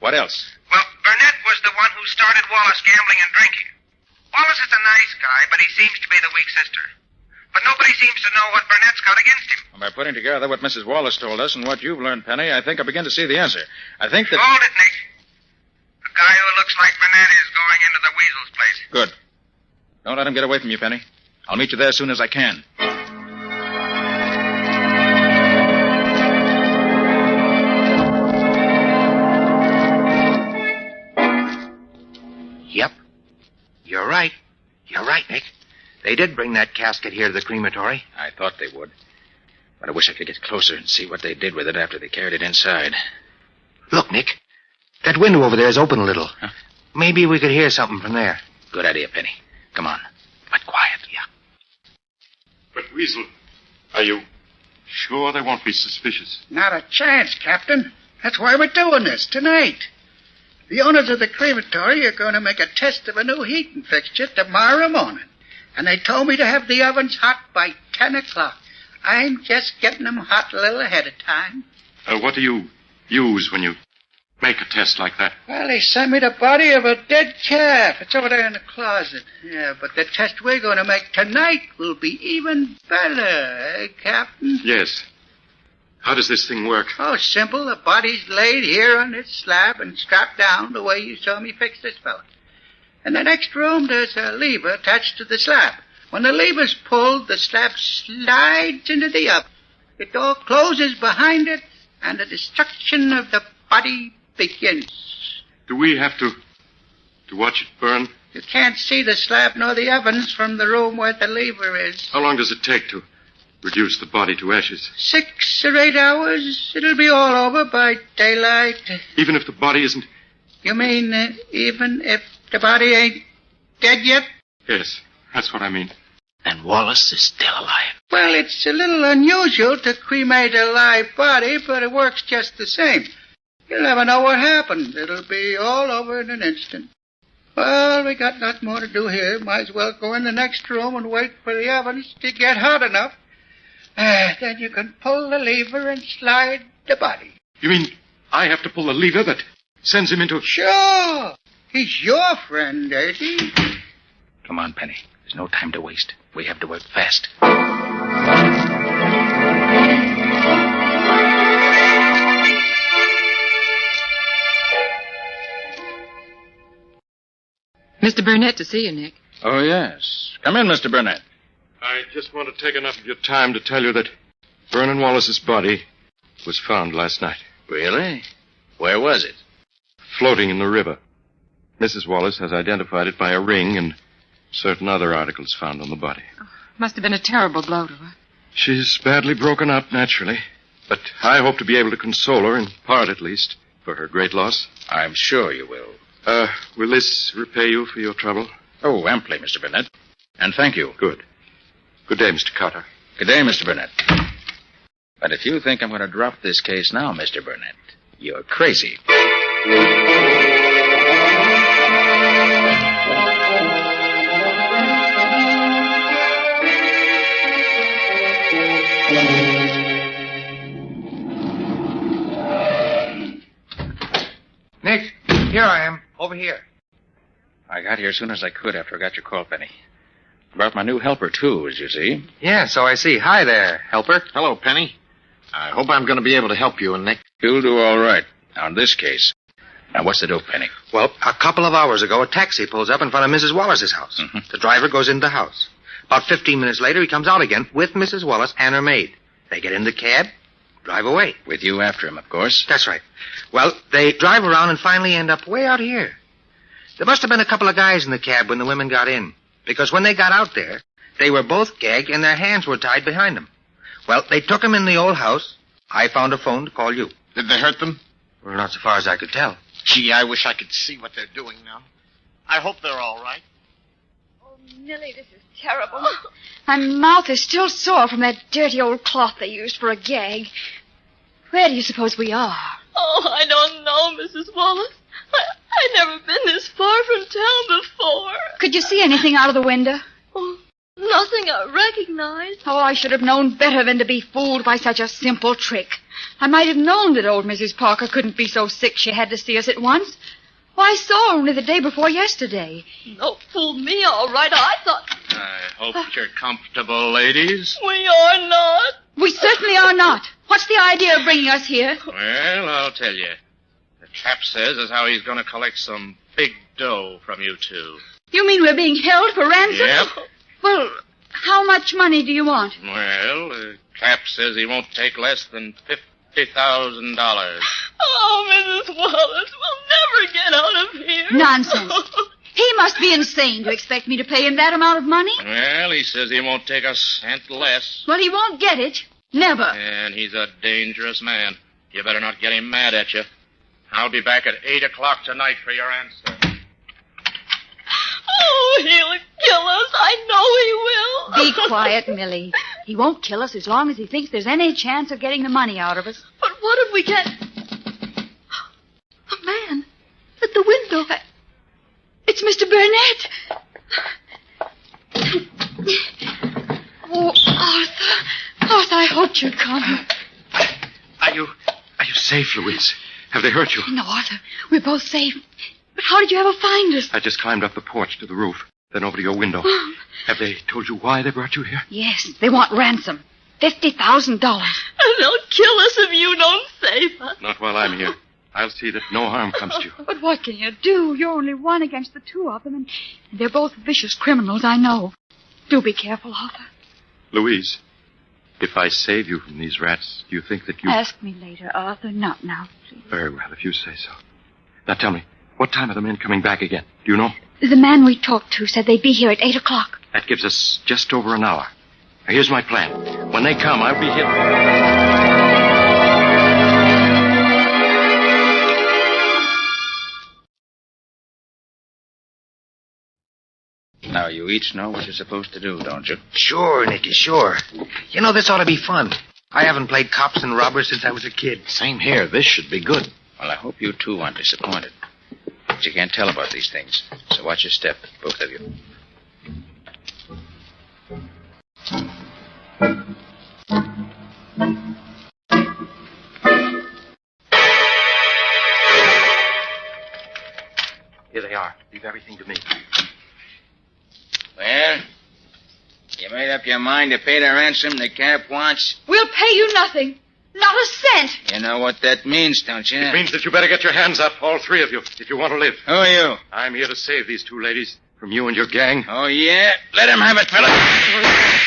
What else? Well, Burnett was the one who started Wallace gambling and drinking. Wallace is a nice guy, but he seems to be the weak sister. But nobody seems to know what Burnett's got against him. Well, by putting together what Mrs. Wallace told us and what you've learned, Penny, I think I begin to see the answer. I think that... Hold it, Nick. The guy who looks like Burnett is going into the Weasel's place. Good. Don't let him get away from you, Penny. I'll meet you there as soon as I can. Yep. You're right. You're right, Nick. They did bring that casket here to the crematory. I thought they would. But I wish I could get closer and see what they did with it after they carried it inside. Look, Nick. That window over there is open a little. Huh? Maybe we could hear something from there. Good idea, Penny. Come on. But quiet. Yeah. But, Weasel, are you sure they won't be suspicious? Not a chance, Captain. That's why we're doing this tonight. The owners of the crematory are going to make a test of a new heating fixture tomorrow morning. And they told me to have the ovens hot by 10 o'clock. I'm just getting them hot a little ahead of time. What do you use when you make a test like that? Well, they sent me the body of a dead calf. It's over there in the closet. Yeah, but the test we're going to make tonight will be even better, eh, Captain? Yes. How does this thing work? Oh, simple. The body's laid here on this slab and strapped down the way you saw me fix this fella. In the next room, there's a lever attached to the slab. When the lever's pulled, the slab slides into the oven. The door closes behind it, and the destruction of the body begins. Do we have to watch it burn? You can't see the slab nor the ovens from the room where the lever is. How long does it take to reduce the body to ashes? 6 or 8 hours. It'll be all over by daylight. Even if the body isn't... You mean even if the body ain't dead yet? Yes, that's what I mean. And Wallace is still alive. Well, it's a little unusual to cremate a live body, but it works just the same. You'll never know what happened. It'll be all over in an instant. Well, we got nothing more to do here. Might as well go in the next room and wait for the ovens to get hot enough. Then you can pull the lever and slide the body. You mean I have to pull the lever that sends him into... Sure. He's your friend, ain't he? Come on, Penny. There's no time to waste. We have to work fast. Mr. Burnett to see you, Nick. Oh, yes. Come in, Mr. Burnett. I just want to take enough of your time to tell you that Vernon Wallace's body was found last night. Really? Where was it? Floating in the river. Mrs. Wallace has identified it by a ring and certain other articles found on the body. Oh, must have been a terrible blow to her. She's badly broken up, naturally. But I hope to be able to console her, in part at least, for her great loss. I'm sure you will. Will this repay you for your trouble? Oh, amply, Mr. Burnett. And thank you. Good. Good day, Mr. Carter. Good day, Mr. Burnett. But if you think I'm going to drop this case now, Mr. Burnett, you're crazy. Nick, here I am. Over here. I got here as soon as I could after I got your call, Penny. Brought my new helper, too, as you see. Yeah, so I see. Hi there, helper. Hello, Penny. I hope I'm going to be able to help you, Nick. You'll do all right. Now, in this case. Now, what's the dope, Penny? Well, a couple of hours ago, a taxi pulls up in front of Mrs. Wallace's house. Mm-hmm. The driver goes into the house. About 15 minutes later, he comes out again with Mrs. Wallace and her maid. They get in the cab, drive away. With you after him, of course. That's right. Well, they drive around and finally end up way out here. There must have been a couple of guys in the cab when the women got in. Because when they got out there, they were both gagged and their hands were tied behind them. Well, they took them in the old house. I found a phone to call you. Did they hurt them? Well, not so far as I could tell. Gee, I wish I could see what they're doing now. I hope they're all right. Oh, Millie, this is terrible. My mouth is still sore from that dirty old cloth they used for a gag. Where do you suppose we are? Oh, I don't know, Mrs. Wallace. I've never been this far from town before. Could you see anything out of the window? Oh, nothing I recognize. Oh, I should have known better than to be fooled by such a simple trick. I might have known that old Mrs. Parker couldn't be so sick she had to see us at once. Why, I saw her only the day before yesterday. No, fooled me all right. I thought... I hope you're comfortable, ladies. We are not. We certainly are not. What's the idea of bringing us here? Well, I'll tell you. The chap says as how he's going to collect some big dough from you two. You mean we're being held for ransom? Yep. Well, how much money do you want? Well, the chap says he won't take less than $50,000. Oh, Mrs. Wallace, we'll never get out of here. Nonsense. He must be insane to expect me to pay him that amount of money. Well, he says he won't take a cent less. Well, he won't get it. Never. And he's a dangerous man. You better not get him mad at you. I'll be back at 8 o'clock tonight for your answer. Oh, he'll kill us. I know he will. Be quiet, Millie. He won't kill us as long as he thinks there's any chance of getting the money out of us. But what if we get... A man at the window. It's Mr. Burnett. Oh, Arthur, I hoped you'd come. Are you safe, Louise? Have they hurt you? No, Arthur. We're both safe. But how did you ever find us? I just climbed up the porch to the roof, then over to your window. Have they told you why they brought you here? Yes, they want ransom. $50,000. And they'll kill us if you don't save us. Not while I'm here. I'll see that no harm comes to you. But what can you do? You're only one against the two of them, and they're both vicious criminals, I know. Do be careful, Arthur. Louise, if I save you from these rats, do you think that you... Ask me later, Arthur. Not now, please. Very well, if you say so. Now tell me, what time are the men coming back again? Do you know? The man we talked to said they'd be here at 8 o'clock. That gives us just over an hour. Now, here's my plan. When they come, I'll be here... Now, you each know what you're supposed to do, don't you? Sure, Nicky, sure. You know, this ought to be fun. I haven't played cops and robbers since I was a kid. Same here. This should be good. Well, I hope you two aren't disappointed. But you can't tell about these things. So watch your step, both of you. Here they are. Leave everything to me. Well, you made up your mind to pay the ransom the cap wants? We'll pay you nothing. Not a cent. You know what that means, don't you? It means that you better get your hands up, all three of you, if you want to live. Who are you? I'm here to save these two ladies from you and your gang. Oh, yeah? Let him have it, fella.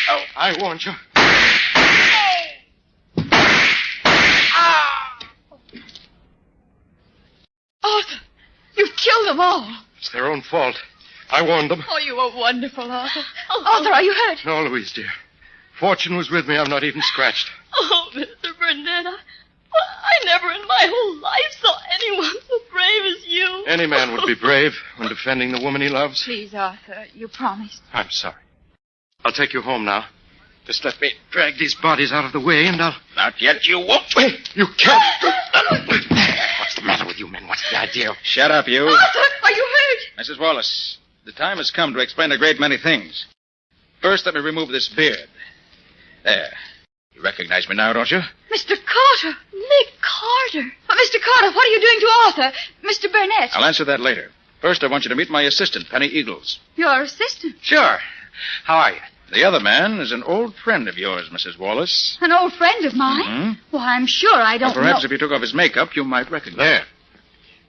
Oh, I warned you. Arthur, you've killed them all. It's their own fault. I warned them. Oh, you were wonderful, Arthur. Arthur, are you hurt? No, Louise, dear. Fortune was with me. I'm not even scratched. Oh, Mr. Burnett, I never in my whole life saw anyone so brave as you. Any man would be brave when defending the woman he loves. Please, Arthur, you promised. I'm sorry. I'll take you home now. Just let me drag these bodies out of the way, and I'll... Not yet, you won't. Wait, you can't. What's the matter with you men? What's the idea? Shut up, you. Arthur, are you hurt? Mrs. Wallace, the time has come to explain a great many things. First, let me remove this beard. There. You recognize me now, don't you? Mr. Carter. Nick Carter. Mr. Carter, what are you doing to Arthur? Mr. Burnett. I'll answer that later. First, I want you to meet my assistant, Penny Eagles. Your assistant? Sure. How are you? The other man is an old friend of yours, Mrs. Wallace. An old friend of mine? Mm-hmm. Well, I'm sure I don't Well, perhaps know. if you took off his makeup, you might recognize There.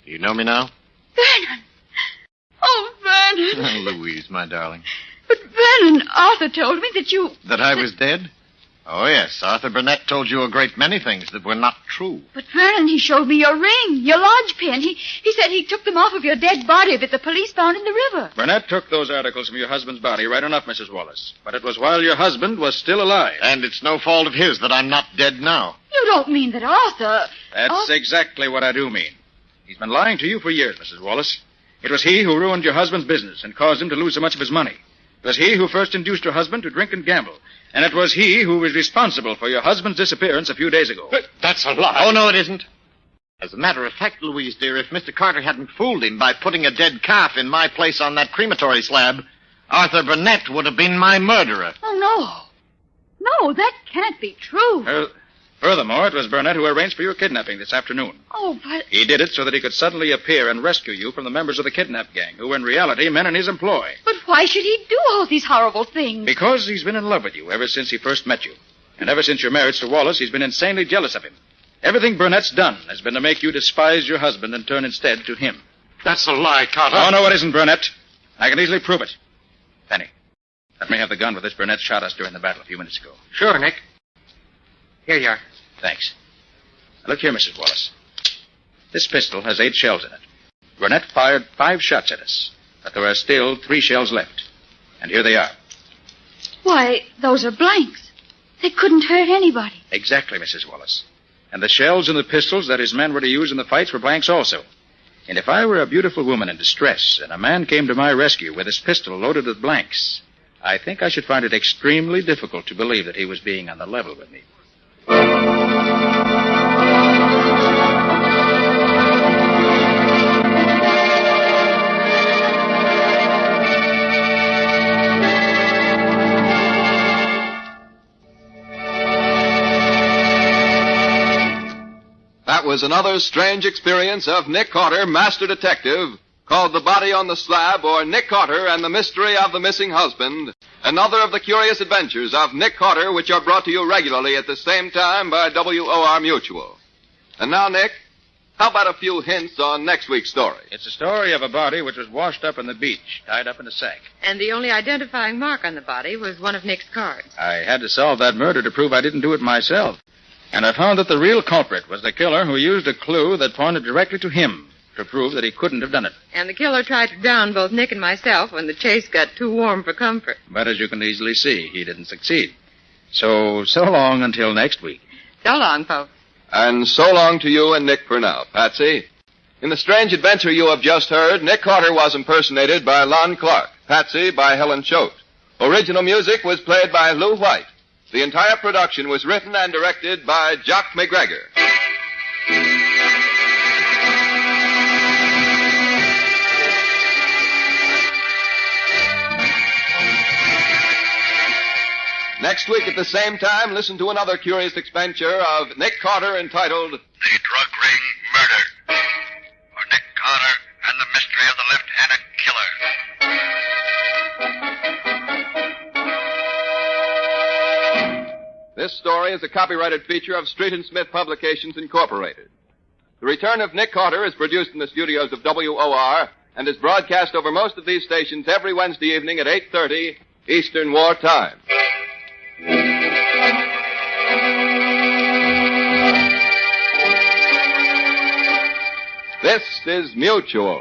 Do you know me now? Vernon. Oh, Vernon. Louise, my darling. But Vernon, Arthur told me that you... That I was dead? Oh, yes. Arthur Burnett told you a great many things that were not true. But Vernon, he showed me your ring, your lodge pin. He said he took them off of your dead body that the police found in the river. Burnett took those articles from your husband's body, right enough, Mrs. Wallace. But it was while your husband was still alive. And it's no fault of his that I'm not dead now. You don't mean that Arthur... That's exactly what I do mean. He's been lying to you for years, Mrs. Wallace. It was he who ruined your husband's business and caused him to lose so much of his money. It was he who first induced your husband to drink and gamble. And it was he who was responsible for your husband's disappearance a few days ago. But that's a lie. Oh, no, it isn't. As a matter of fact, Louise, dear, if Mr. Carter hadn't fooled him by putting a dead calf in my place on that crematory slab, Arthur Burnett would have been my murderer. Oh, no. No, that can't be true. Furthermore, it was Burnett who arranged for your kidnapping this afternoon. Oh, but... He did it so that he could suddenly appear and rescue you from the members of the kidnap gang, who were in reality men in his employ. But why should he do all these horrible things? Because he's been in love with you ever since he first met you. And ever since your marriage to Wallace, he's been insanely jealous of him. Everything Burnett's done has been to make you despise your husband and turn instead to him. That's a lie, Carter. Oh, no, it isn't, Burnett. I can easily prove it. Penny, let me have the gun with which Burnett shot us during the battle a few minutes ago. Sure, Nick. Here you are. Thanks. Look here, Mrs. Wallace. This pistol has 8 shells in it. Burnett fired 5 shots at us, but there are still 3 shells left. And here they are. Why, those are blanks. They couldn't hurt anybody. Exactly, Mrs. Wallace. And the shells in the pistols that his men were to use in the fights were blanks also. And if I were a beautiful woman in distress and a man came to my rescue with his pistol loaded with blanks, I think I should find it extremely difficult to believe that he was being on the level with me. That was another strange experience of Nick Carter, Master Detective, called The Body on the Slab, or Nick Carter and the Mystery of the Missing Husband. Another of the curious adventures of Nick Carter, which are brought to you regularly at the same time by WOR Mutual. And now, Nick, how about a few hints on next week's story? It's a story of a body which was washed up on the beach, tied up in a sack. And the only identifying mark on the body was one of Nick's cards. I had to solve that murder to prove I didn't do it myself. And I found that the real culprit was the killer who used a clue that pointed directly to him to prove that he couldn't have done it. And the killer tried to drown both Nick and myself when the chase got too warm for comfort. But as you can easily see, he didn't succeed. So long until next week. So long, folks. And so long to you and Nick for now, Patsy. In the strange adventure you have just heard, Nick Carter was impersonated by Lon Clark, Patsy by Helen Choate. Original music was played by Lou White. The entire production was written and directed by Jock McGregor. Next week at the same time, listen to another curious adventure of Nick Carter entitled The Drug Ring Murder, or Nick Carter and the Mystery of the Left-Handed Killer. This story is a copyrighted feature of Street and Smith Publications, Incorporated. The Return of Nick Carter is produced in the studios of WOR and is broadcast over most of these stations every Wednesday evening at 8:30 Eastern War Time. This is Mutual.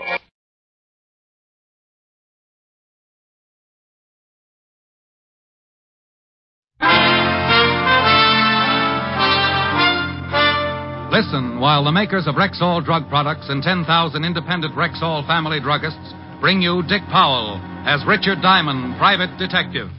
Listen while the makers of Rexall drug products and 10,000 independent Rexall family druggists bring you Dick Powell as Richard Diamond, private detective.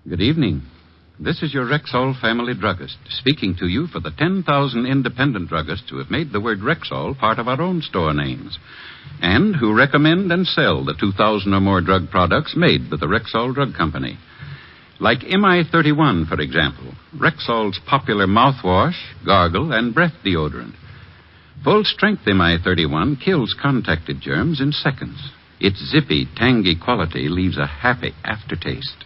Good evening. This is your Rexall family druggist, speaking to you for the 10,000 independent druggists who have made the word Rexall part of our own store names, and who recommend and sell the 2,000 or more drug products made with the Rexall Drug Company. Like MI31, for example, Rexall's popular mouthwash, gargle, and breath deodorant. Full-strength MI31 kills contacted germs in seconds. Its zippy, tangy quality leaves a happy aftertaste.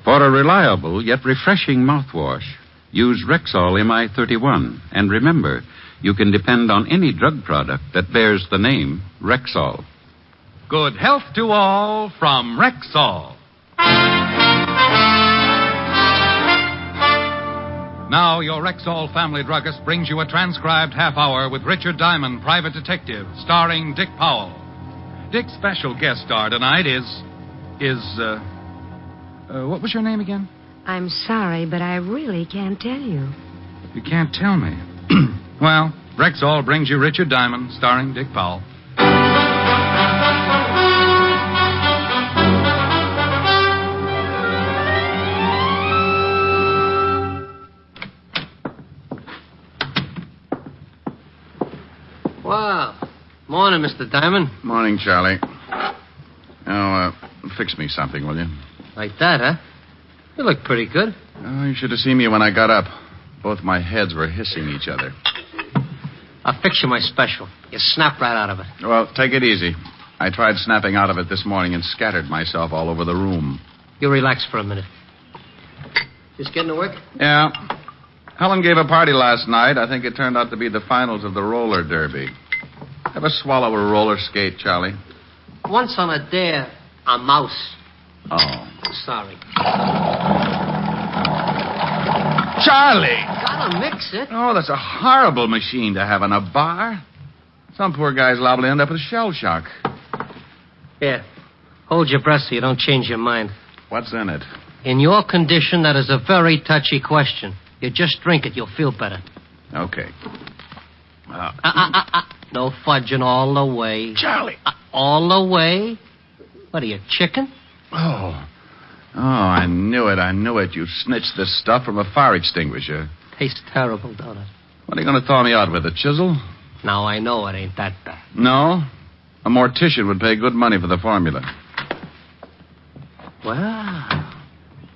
For a reliable yet refreshing mouthwash, use Rexall MI31. And remember, you can depend on any drug product that bears the name Rexall. Good health to all from Rexall. Now, your Rexall family druggist brings you a transcribed half hour with Richard Diamond, Private Detective, starring Dick Powell. Dick's special guest star tonight is what was your name again? I'm sorry, but I really can't tell you. You can't tell me. Well, Rexall brings you Richard Diamond, starring Dick Powell. Wow. Morning, Mr. Diamond. Morning, Charlie. Now, fix me something, will you? Like that, huh? You look pretty good. Oh, you should have seen me when I got up. Both my heads were hissing each other. I'll fix you my special. You snap right out of it. Well, take it easy. I tried snapping out of it this morning and scattered myself all over the room. You relax for a minute. Just getting to work? Yeah. Helen gave a party last night. I think it turned out to be the finals of the roller derby. Ever swallow a roller skate, Charlie? Once on a dare, a mouse. Oh. Sorry. Charlie! Gotta mix it. Oh, that's a horrible machine to have in a bar. Some poor guy's liable to end up with shell shock. Here. Hold your breath so you don't change your mind. What's in it? In your condition, that is a very touchy question. You just drink it, you'll feel better. Okay. No fudging all the way. Charlie! All the way? What are you, chicken? Oh, I knew it. You snitched this stuff from a fire extinguisher. Tastes terrible, don't it? What are you going to thaw me out with, a chisel? Now, I know it ain't that bad. No? A mortician would pay good money for the formula. Well,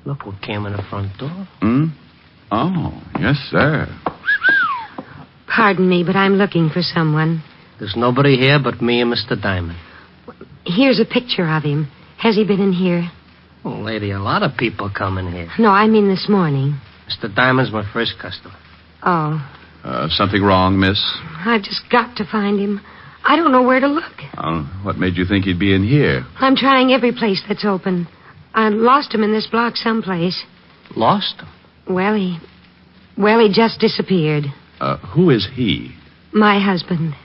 look what came in the front door. Oh, yes, sir. Pardon me, but I'm looking for someone. There's nobody here but me and Mr. Diamond. Here's a picture of him. Has he been in here? Oh, lady, a lot of people come in here. No, I mean this morning. Mr. Diamond's my first customer. Oh. Something wrong, miss? I've just got to find him. I don't know where to look. What made you think he'd be in here? I'm trying every place that's open. I lost him in this block someplace. Lost him? Well, he just disappeared. Who is he? My husband.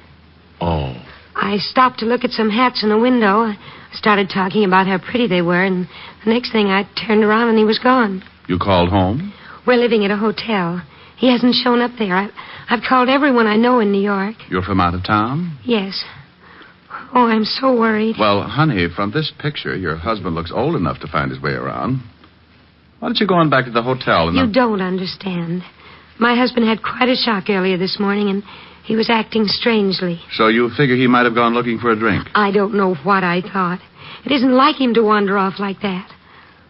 Oh. I stopped to look at some hats in a window. I started talking about how pretty they were, and the next thing I turned around and he was gone. You called home? We're living at a hotel. He hasn't shown up there. I've called everyone I know in New York. You're from out of town? Yes. Oh, I'm so worried. Well, honey, from this picture, your husband looks old enough to find his way around. Why don't you go on back to the hotel and... You don't understand. My husband had quite a shock earlier this morning, and he was acting strangely. So you figure he might have gone looking for a drink? I don't know what I thought. It isn't like him to wander off like that.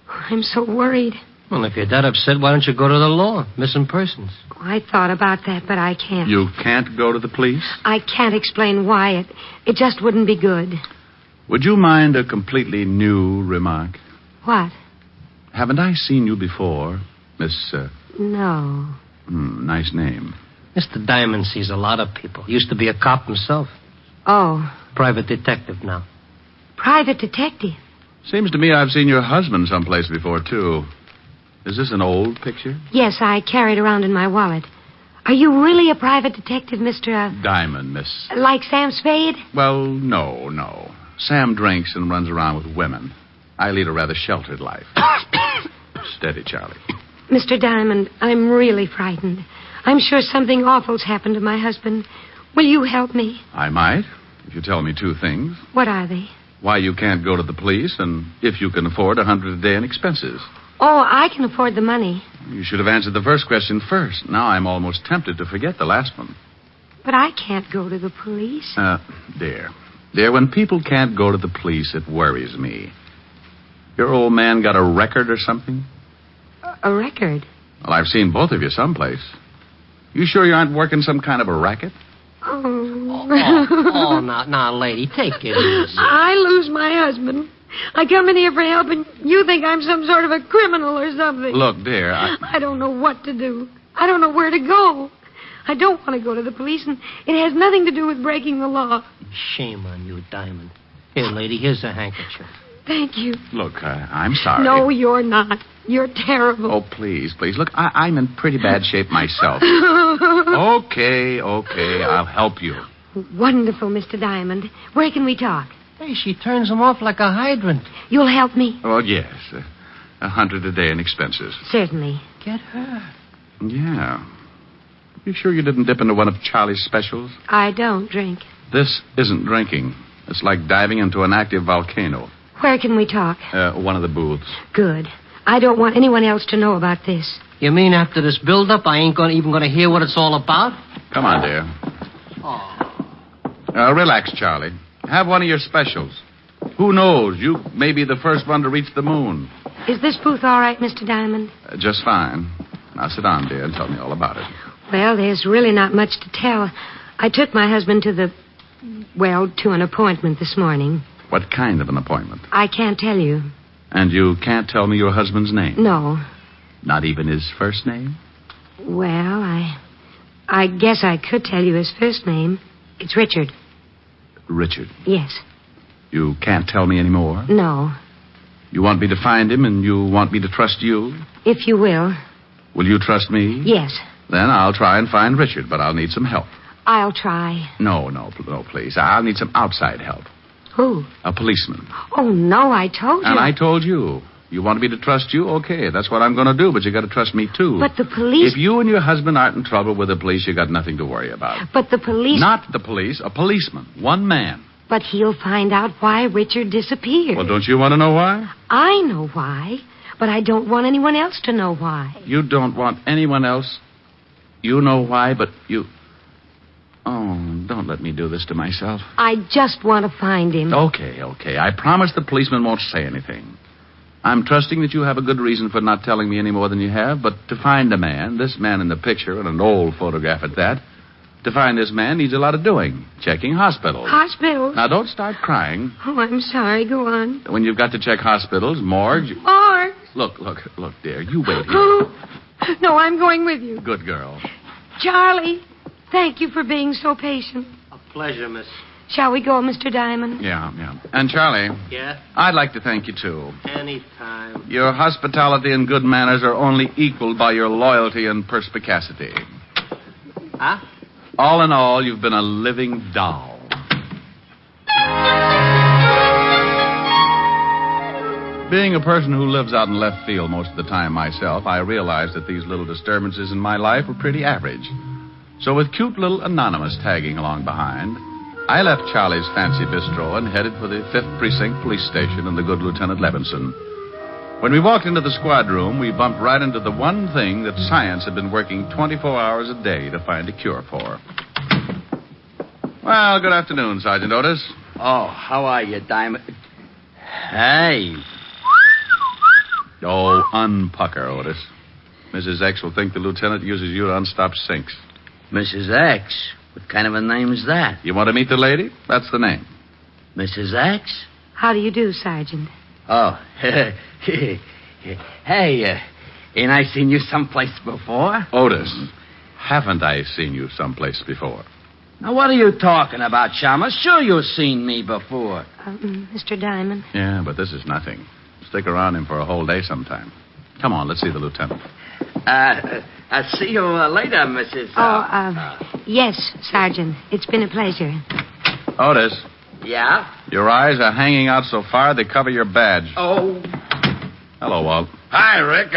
I'm so worried. Well, if you're that upset, why don't you go to the law? Missing persons. I thought about that, but I can't. You can't go to the police? I can't explain why. It just wouldn't be good. Would you mind a completely new remark? What? Haven't I seen you before, Miss... No. Nice name. Mr. Diamond sees a lot of people. Used to be a cop himself. Oh. Private detective now. Private detective? Seems to me I've seen your husband someplace before, too. Is this an old picture? Yes, I carry it around in my wallet. Are you really a private detective, Mr. Diamond, miss. Like Sam Spade? Well, no. Sam drinks and runs around with women. I lead a rather sheltered life. Steady, Charlie. Mr. Diamond, I'm really frightened. I'm sure something awful's happened to my husband. Will you help me? I might, if you tell me two things. What are they? Why you can't go to the police, and if you can afford $100 a day in expenses. Oh, I can afford the money. You should have answered the first question first. Now I'm almost tempted to forget the last one. But I can't go to the police. Dear. Dear, when people can't go to the police, it worries me. Your old man got a record or something? A record? Well, I've seen both of you someplace. You sure you aren't working some kind of a racket? Oh, now, lady, take it easy. I lose my husband. I come in here for help, and you think I'm some sort of a criminal or something. Look, dear, I don't know what to do. I don't know where to go. I don't want to go to the police, and it has nothing to do with breaking the law. Shame on you, Diamond. Here, lady, here's a handkerchief. Thank you. Look, I'm sorry. No, you're not. You're terrible. Oh, please. Look, I'm in pretty bad shape myself. Okay, I'll help you. Wonderful, Mr. Diamond. Where can we talk? Hey, she turns him off like a hydrant. You'll help me? Oh, yes. $100 a day in expenses. Certainly. Get her. Yeah. You sure you didn't dip into one of Charlie's specials? I don't drink. This isn't drinking. It's like diving into an active volcano. Where can we talk? One of the booths. Good. I don't want anyone else to know about this. You mean after this build-up, I ain't even going to hear what it's all about? Come on, dear. Oh. Relax, Charlie. Have one of your specials. Who knows? You may be the first one to reach the moon. Is this booth all right, Mr. Diamond? Just fine. Now sit down, dear, and tell me all about it. Well, there's really not much to tell. I took my husband to an appointment this morning. What kind of an appointment? I can't tell you. And you can't tell me your husband's name? No. Not even his first name? Well, I guess I could tell you his first name. It's Richard. Richard? Yes. You can't tell me any more? No. You want me to find him and you want me to trust you? If you will. Will you trust me? Yes. Then I'll try and find Richard, but I'll need some help. I'll try. No, please. I'll need some outside help. Who? A policeman. Oh, no, I told you. And I told you. You want me to trust you? Okay, that's what I'm going to do, but you got to trust me, too. But the police... If you and your husband aren't in trouble with the police, you got nothing to worry about. But the police... Not the police, a policeman. One man. But he'll find out why Richard disappeared. Well, don't you want to know why? I know why, but I don't want anyone else to know why. You don't want anyone else? You know why, but you... Oh, don't let me do this to myself. I just want to find him. Okay. I promise the policeman won't say anything. I'm trusting that you have a good reason for not telling me any more than you have, but to find a man, this man in the picture, and an old photograph at that, to find this man needs a lot of doing. Checking hospitals. Hospitals? Now, don't start crying. Oh, I'm sorry. Go on. When you've got to check hospitals, morgues... Morgues? Look, dear, you wait here. Oh, no, I'm going with you. Good girl. Charlie, thank you for being so patient. A pleasure, miss. Shall we go, Mr. Diamond? Yeah. And, Charlie... Yeah? I'd like to thank you, too. Anytime. Your hospitality and good manners are only equaled by your loyalty and perspicacity. Huh? All in all, you've been a living doll. Being a person who lives out in left field most of the time myself, I realized that these little disturbances in my life were pretty average. So with cute little Anonymous tagging along behind, I left Charlie's fancy bistro and headed for the 5th Precinct Police Station and the good Lieutenant Levinson. When we walked into the squad room, we bumped right into the one thing that science had been working 24 hours a day to find a cure for. Well, good afternoon, Sergeant Otis. Oh, how are you, Diamond? Hey. Oh, unpucker, Otis. Mrs. X will think the lieutenant uses you to unstop sinks. Mrs. X? What kind of a name is that? You want to meet the lady? That's the name. Mrs. X? How do you do, Sergeant? Oh, hey, ain't I seen you someplace before? Otis, haven't I seen you someplace before? Now, what are you talking about, Chalmers? Sure you've seen me before. Mr. Diamond? Yeah, but this is nothing. Stick around him for a whole day sometime. Come on, let's see the lieutenant. I'll see you later, Mrs. Yes, Sergeant. It's been a pleasure. Otis. Yeah? Your eyes are hanging out so far they cover your badge. Oh. Hello, Walt. Hi, Rick.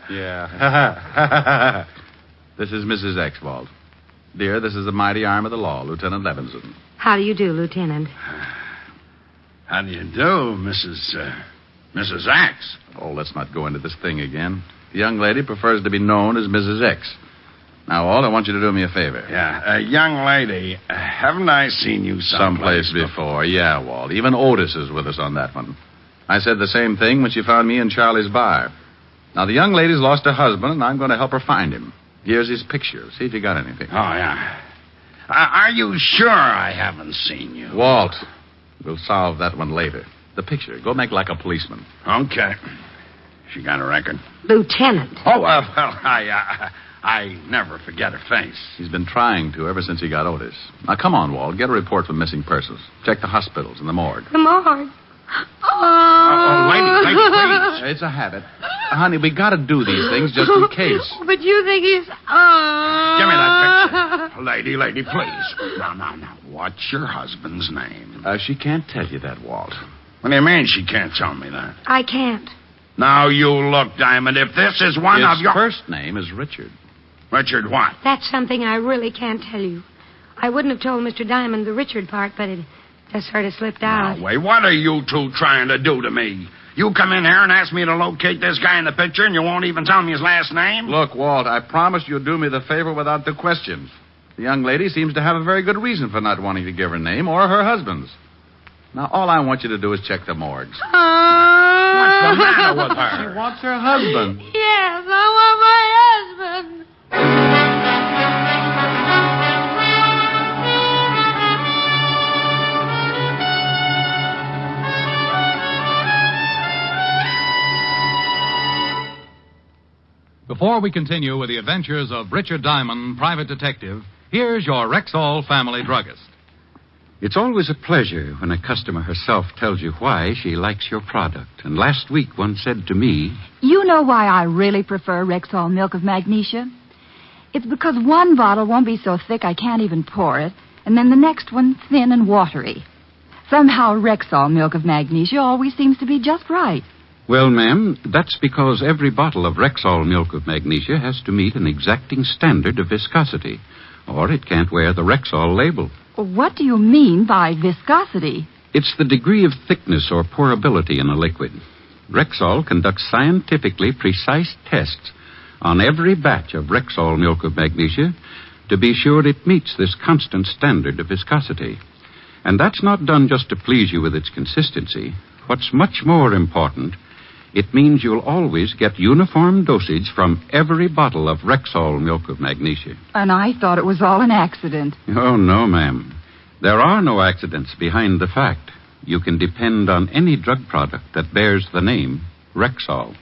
Yeah. This is Mrs. X, Walt. Dear, this is the mighty arm of the law, Lieutenant Levinson. How do you do, Lieutenant? How do you do, Mrs. Mrs. X. Oh, let's not go into this thing again. The young lady prefers to be known as Mrs. X. Now, Walt, I want you to do me a favor. Yeah, young lady, haven't I seen you Someplace before. Yeah, Walt. Even Otis is with us on that one. I said the same thing when she found me in Charlie's bar. Now, the young lady's lost her husband, and I'm going to help her find him. Here's his picture. See if you got anything. Oh, yeah. Are you sure I haven't seen you? Walt, we'll solve that one later. The picture. Go make like a policeman. Okay. She got a record? Lieutenant. Oh, well, I never forget her face. He's been trying to ever since he got Otis. Now, come on, Walt. Get a report for missing persons. Check the hospitals and the morgue. The morgue. Lady, please. It's a habit. Honey, we got to do these things just in case. But you think he's... Give me that picture. Lady, please. Now. What's your husband's name? She can't tell you that, Walt. What do you mean she can't tell me that? I can't. Now, you look, Diamond. If this is one of your... His first name is Richard. Richard what? That's something I really can't tell you. I wouldn't have told Mr. Diamond the Richard part, but it just sort of slipped out. Now, wait, what are you two trying to do to me? You come in here and ask me to locate this guy in the picture, and you won't even tell me his last name? Look, Walt, I promise you'll do me the favor without the questions. The young lady seems to have a very good reason for not wanting to give her name or her husband's. Now, all I want you to do is check the morgues. What's the matter with her? She wants her husband. Yes, I want my husband. Before we continue with the adventures of Richard Diamond, private detective, here's your Rexall family druggist. It's always a pleasure when a customer herself tells you why she likes your product. And last week one said to me... You know why I really prefer Rexall milk of magnesia? It's because one bottle won't be so thick I can't even pour it, and then the next one thin and watery. Somehow Rexall milk of magnesia always seems to be just right. Well, ma'am, that's because every bottle of Rexall milk of magnesia has to meet an exacting standard of viscosity, or it can't wear the Rexall label. What do you mean by viscosity? It's the degree of thickness or pourability in a liquid. Rexall conducts scientifically precise tests on every batch of Rexall milk of magnesia to be sure it meets this constant standard of viscosity. And that's not done just to please you with its consistency. What's much more important, it means you'll always get uniform dosage from every bottle of Rexall milk of magnesia. And I thought it was all an accident. Oh, no, ma'am. There are no accidents behind the fact. You can depend on any drug product that bears the name Rexall.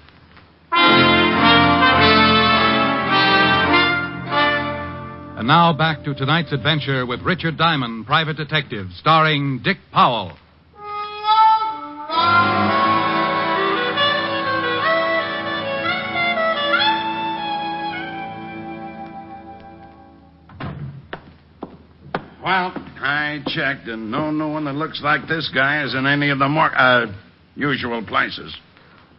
And now back to tonight's adventure with Richard Diamond, private detective, starring Dick Powell. Well, I checked, and no one that looks like this guy is in any of the more usual places.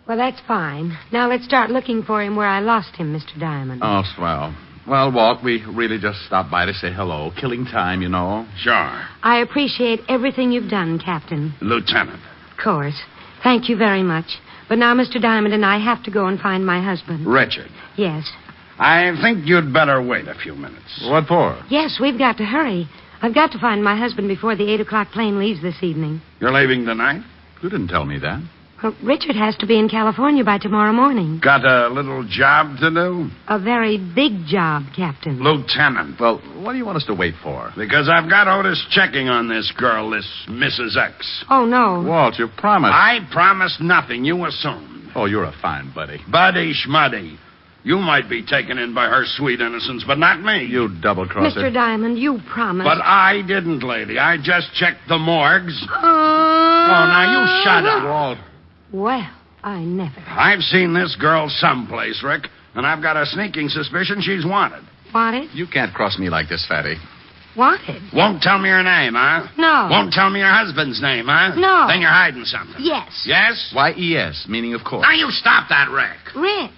Well, that's fine. Now let's start looking for him where I lost him, Mr. Diamond. Oh, swell. Well, Walt, we really just stopped by to say hello. Killing time, you know. Sure. I appreciate everything you've done, Captain. Lieutenant. Of course. Thank you very much. But now Mr. Diamond and I have to go and find my husband. Richard. Yes. I think you'd better wait a few minutes. What for? Yes, we've got to hurry. I've got to find my husband before the 8 o'clock plane leaves this evening. You're leaving tonight? You didn't tell me that. Well, Richard has to be in California by tomorrow morning. Got a little job to do? A very big job, Captain. Lieutenant. Well, what do you want us to wait for? Because I've got Otis checking on this girl, this Mrs. X. Oh, no. Walt, you promised. I promised nothing. You assumed. Oh, you're a fine buddy. Buddy schmuddy. You might be taken in by her sweet innocence, but not me. You double-crosser. Mr. Diamond, you promised. But I didn't, lady. I just checked the morgues. Oh, now you shut up. Walt. Well, I never. I've seen this girl someplace, Rick, and I've got a sneaking suspicion she's wanted. Wanted? You can't cross me like this, Fatty. Wanted? Won't tell me her name, huh? No. Won't tell me her husband's name, huh? No. Then you're hiding something. Yes. Yes? Why, yes, meaning of course. Now you stop that, Rick. Rick.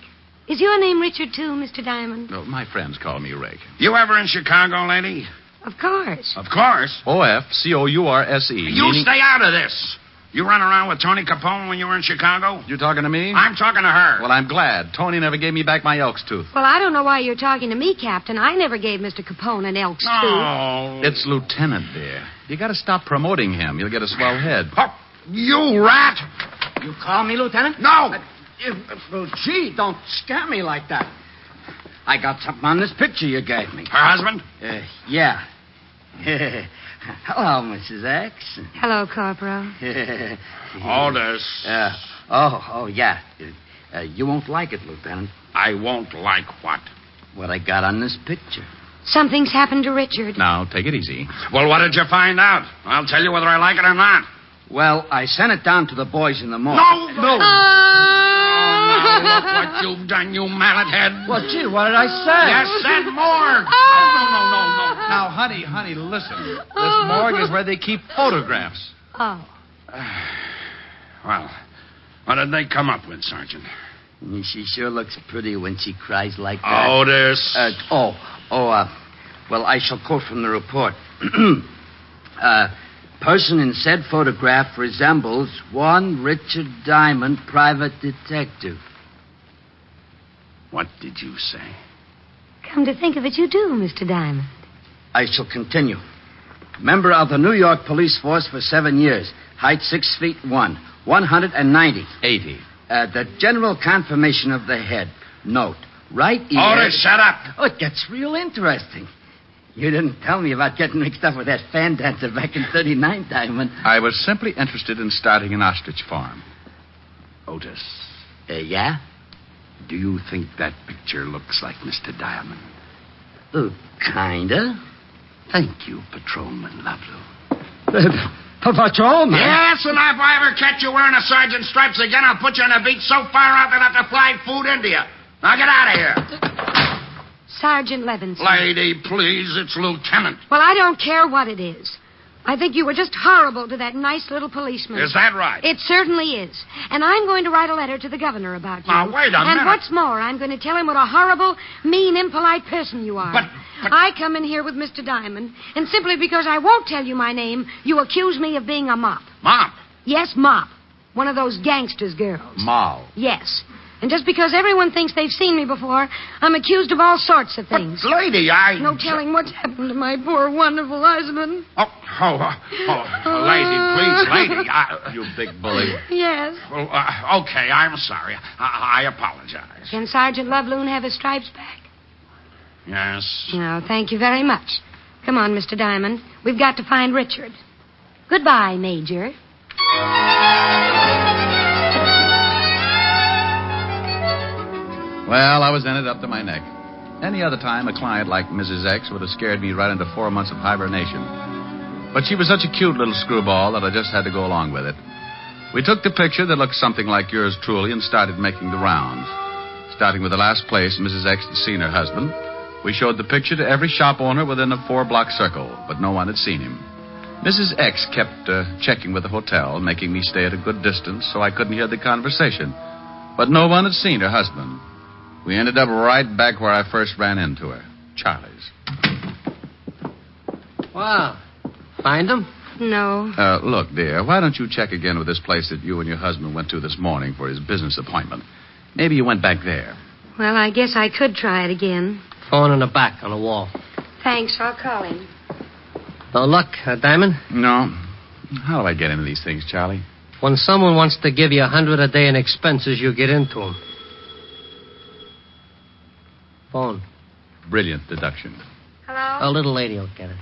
Is your name Richard, too, Mr. Diamond? No, my friends call me Rick. You ever in Chicago, lady? Of course. Of course. O-F-C-O-U-R-S-E. You stay out of this. You run around with Tony Capone when you were in Chicago? You talking to me? I'm talking to her. Well, I'm glad. Tony never gave me back my elk's tooth. Well, I don't know why you're talking to me, Captain. I never gave Mr. Capone an elk's tooth. It's Lieutenant, dear. You got to stop promoting him. You'll get a swell head. Oh, you rat! You call me Lieutenant? No! Well, gee, don't scare me like that. I got something on this picture you gave me. Her husband? Yeah. Hello, Mrs. X. Hello, Corporal. Aldous. Yeah. You won't like it, Lieutenant. I won't like what? What I got on this picture. Something's happened to Richard. Now, take it easy. Well, what did you find out? I'll tell you whether I like it or not. Well, I sent it down to the boys in the morning. No! Look what you've done, you mallet head. Well, gee, what did I say? You said morgue. No. Now, honey, listen. This morgue is where they keep photographs. Oh. Well, what did they come up with, Sergeant? She sure looks pretty when she cries like that. Otis. Well, I shall quote from the report. Person in said photograph resembles one Richard Diamond, private detective. What did you say? Come to think of it, you do, Mr. Diamond. I shall continue. Member of the New York police force for 7 years. Height 6'1", 190. 80. The general conformation of the head. Note, right ear... Otis, shut up. Oh, it gets real interesting. You didn't tell me about getting mixed up with that fan dancer back in 39, Diamond. I was simply interested in starting an ostrich farm. Otis. Yeah? Do you think that picture looks like Mr. Diamond? Kinda. Thank you, Patrolman Lovelow. Patrolman? Yes, and if I ever catch you wearing a sergeant's stripes again, I'll put you on a beach so far out that I'll have to fly food into you. Now get out of here. Sergeant Levinson. Lady, please, it's Lieutenant. Well, I don't care what it is. I think you were just horrible to that nice little policeman. Is that right? It certainly is. And I'm going to write a letter to the governor about you. Now, wait a minute. And what's more, I'm going to tell him what a horrible, mean, impolite person you are. But I come in here with Mr. Diamond, and simply because I won't tell you my name, you accuse me of being a mop. Mop? Yes, mop. One of those gangsters' girls. Moll. Yes. And just because everyone thinks they've seen me before, I'm accused of all sorts of things. But, lady, No telling what's happened to my poor, wonderful husband. Lady, please, lady. You big bully. Yes. Well, okay, I'm sorry. I apologize. Can Sergeant Loveloon have his stripes back? Yes. No, thank you very much. Come on, Mr. Diamond. We've got to find Richard. Goodbye, Major. Well, I was in it up to my neck. Any other time, a client like Mrs. X would have scared me right into 4 months of hibernation. But she was such a cute little screwball that I just had to go along with it. We took the picture that looked something like yours truly and started making the rounds. Starting with the last place Mrs. X had seen her husband, we showed the picture to every shop owner within a 4-block circle, but no one had seen him. Mrs. X kept checking with the hotel, making me stay at a good distance so I couldn't hear the conversation. But no one had seen her husband. We ended up right back where I first ran into her, Charlie's. Wow. Find him? No. Look, dear, why don't you check again with this place that you and your husband went to this morning for his business appointment? Maybe you went back there. Well, I guess I could try it again. Phone in the back on the wall. Thanks, I'll call him. No luck, Diamond? No. How do I get into these things, Charlie? When someone wants to give you $100 a day in expenses, you get into them. Phone. Brilliant deduction. Hello? A little lady will get it.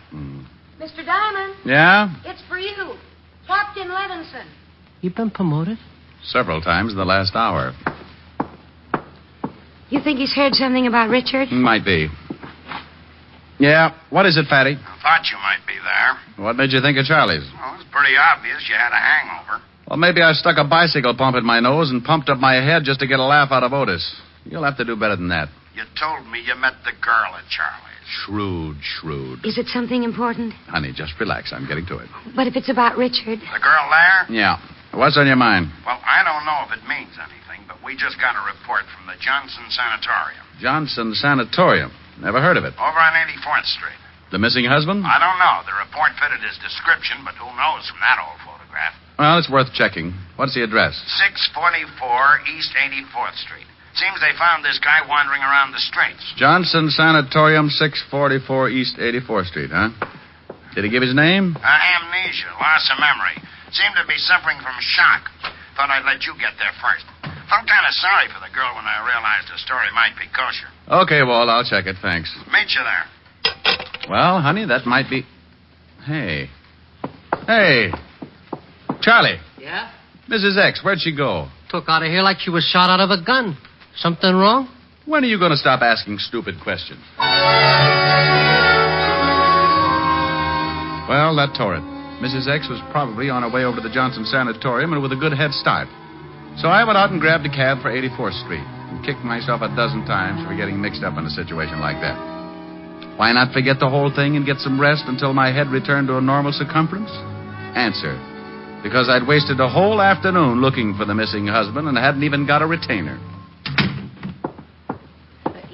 Mr. Diamond? Yeah? It's for you. Captain Levinson. You been promoted? Several times in the last hour. You think he's heard something about Richard? Might be. Yeah, what is it, Fatty? I thought you might be there. What made you think of Charlie's? Well, it's pretty obvious you had a hangover. Well, maybe I stuck a bicycle pump in my nose and pumped up my head just to get a laugh out of Otis. You'll have to do better than that. You told me you met the girl at Charlie's. Shrewd. Is it something important? Honey, just relax. I'm getting to it. But if it's about Richard... The girl there? Yeah. What's on your mind? Well, I don't know if it means anything, but we just got a report from the Johnson Sanatorium. Johnson Sanatorium. Never heard of it. Over on 84th Street. The missing husband? I don't know. The report fitted his description, but who knows from that old photograph. Well, it's worth checking. What's the address? 644 East 84th Street. Seems they found this guy wandering around the streets. Johnson Sanatorium, 644 East 84th Street, huh? Did he give his name? Amnesia, loss of memory. Seemed to be suffering from shock. Thought I'd let you get there first. Felt kind of sorry for the girl when I realized the story might be kosher. Okay, Walt, I'll check it, thanks. Meet you there. Well, honey, that might be... Hey. Charlie. Yeah? Mrs. X, where'd she go? Took out of here like she was shot out of a gun. Something wrong? When are you going to stop asking stupid questions? Well, that tore it. Mrs. X was probably on her way over to the Johnson Sanatorium and with a good head start. So I went out and grabbed a cab for 84th Street and kicked myself a dozen times for getting mixed up in a situation like that. Why not forget the whole thing and get some rest until my head returned to a normal circumference? Answer. Because I'd wasted a whole afternoon looking for the missing husband and hadn't even got a retainer.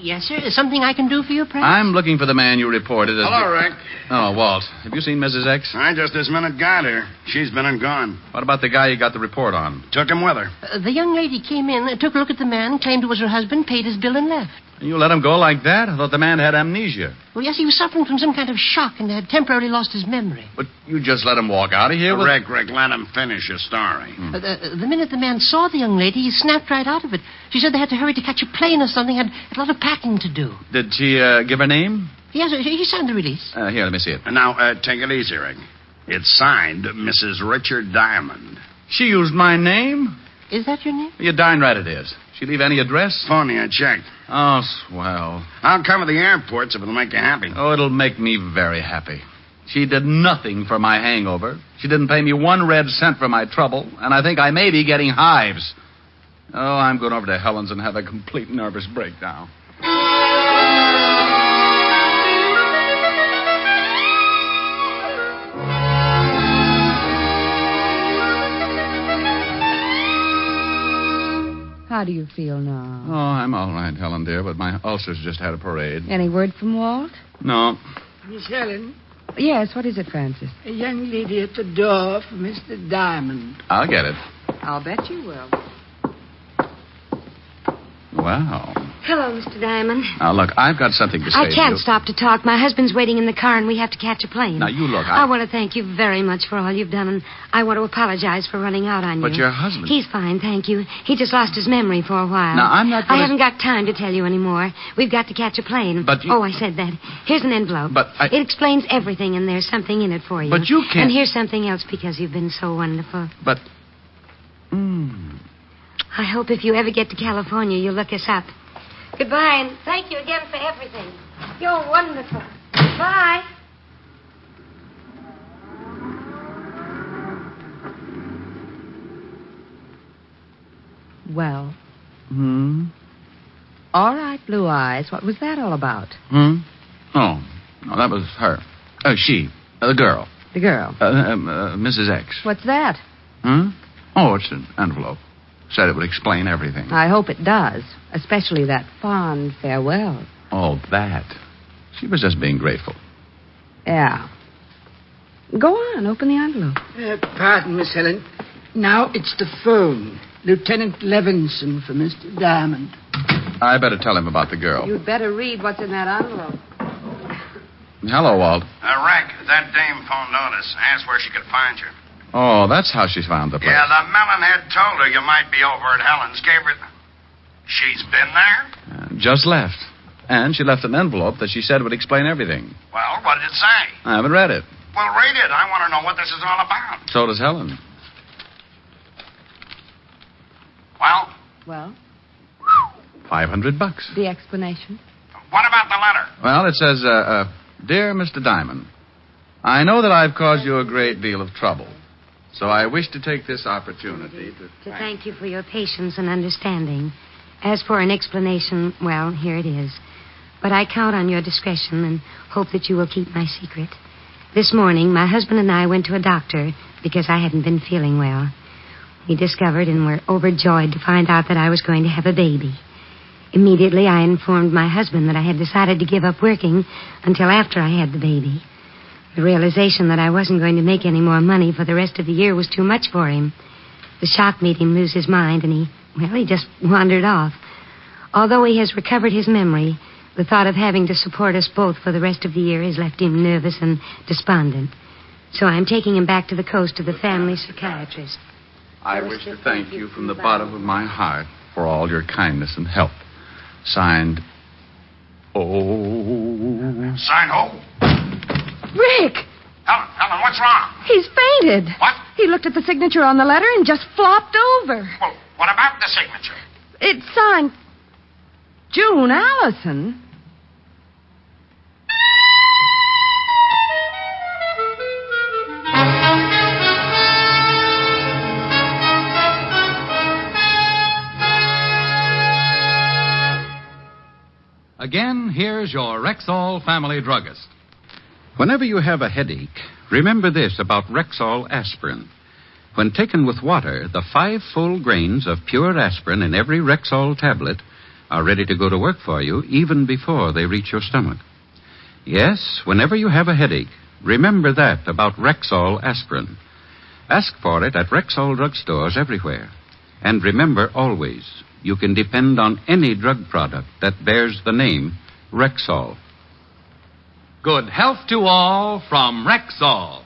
Yes, sir. Is something I can do for you, perhaps? I'm looking for the man you reported as... Hello, Rick. Oh, Walt. Have you seen Mrs. X? I just this minute got her. She's been and gone. What about the guy you got the report on? Took him with her. The young lady came in, took a look at the man, claimed it was her husband, paid his bill, and left. You let him go like that? I thought the man had amnesia. Well, yes, he was suffering from some kind of shock and had temporarily lost his memory. But you just let him walk out of here with... Rick, let him finish his story. The minute the man saw the young lady, he snapped right out of it. She said they had to hurry to catch a plane or something, had a lot of packing to do. Did she give her name? Yes, he signed the release. Here, let me see it. Now, take it easy, Rick. It's signed Mrs. Richard Diamond. She used my name? Is that your name? You're darn right it is. She leave any address? Phony, I checked. Oh, swell. I'll cover the airports if it'll make you happy. Oh, it'll make me very happy. She did nothing for my hangover. She didn't pay me 1 red cent for my trouble, and I think I may be getting hives. Oh, I'm going over to Helen's and have a complete nervous breakdown. How do you feel now? Oh, I'm all right, Helen, dear, but my ulcers just had a parade. Any word from Walt? No. Miss Helen, Yes, what is it, Francis? a young lady at the door for Mr. Diamond. I'll get it. I'll bet you will. Wow. Hello, Mr. Diamond. Now, look, I've got something to say I to can't you. stop to talk. My husband's waiting in the car, and we have to catch a plane. Now, you look, I want to thank you very much for all you've done, and I want to apologize for running out on you. But your husband... He's fine, thank you. He just lost his memory for a while. Now, I'm not I gonna... haven't got time to tell you anymore. We've got to catch a plane. But you... Oh, I said that. Here's an envelope. But It explains everything, and there's something in it for you. But you can't... And here's something else because you've been so wonderful. But... I hope if you ever get to California, you'll look us up. Goodbye, and thank you again for everything. You're wonderful. Bye. Well. All right, Blue Eyes. What was that all about? Oh, no, that was her. She. The girl. The girl. Mrs. X. What's that? Oh, it's an envelope. Said it would explain everything. I hope it does, especially that fond farewell. Oh, that. She was just being grateful. Yeah. Go on, open the envelope. Pardon, Miss Helen. Now it's the phone. Lieutenant Levinson for Mr. Diamond. I better tell him about the girl. You'd better read what's in that envelope. Hello, Walt. Rick, that dame phoned Otis. Asked where she could find you. Oh, that's how she found the place. Yeah, the melonhead told her you might be over at Helen's. Gave her... She's been there? Just left. And she left an envelope that she said would explain everything. Well, what did it say? I haven't read it. Well, read it. I want to know what this is all about. So does Helen. Well? $500. The explanation? What about the letter? Well, it says, Dear Mr. Diamond, I know that I've caused you a great deal of trouble. So I wish to take this opportunity to thank you for your patience and understanding. As for an explanation, well, here it is. But I count on your discretion and hope that you will keep my secret. This morning, my husband and I went to a doctor because I hadn't been feeling well. We discovered and were overjoyed to find out that I was going to have a baby. Immediately, I informed my husband that I had decided to give up working until after I had the baby. The realization that I wasn't going to make any more money for the rest of the year was too much for him. The shock made him lose his mind, and he just wandered off. Although he has recovered his memory, the thought of having to support us both for the rest of the year has left him nervous and despondent. So I'm taking him back to the coast to the family psychiatrist. I wish to thank you from the bottom of my heart for all your kindness and help. Signed, Oh. Sign who? Rick! Helen, what's wrong? He's fainted. What? He looked at the signature on the letter and just flopped over. Well, what about the signature? It's signed June Allison. Again, here's your Rexall family druggist. Whenever you have a headache, remember this about Rexall aspirin. When taken with water, the 5 full grains of pure aspirin in every Rexall tablet are ready to go to work for you even before they reach your stomach. Yes, whenever you have a headache, remember that about Rexall aspirin. Ask for it at Rexall drugstores everywhere. And remember always, you can depend on any drug product that bears the name Rexall. Good health to all from Rexall.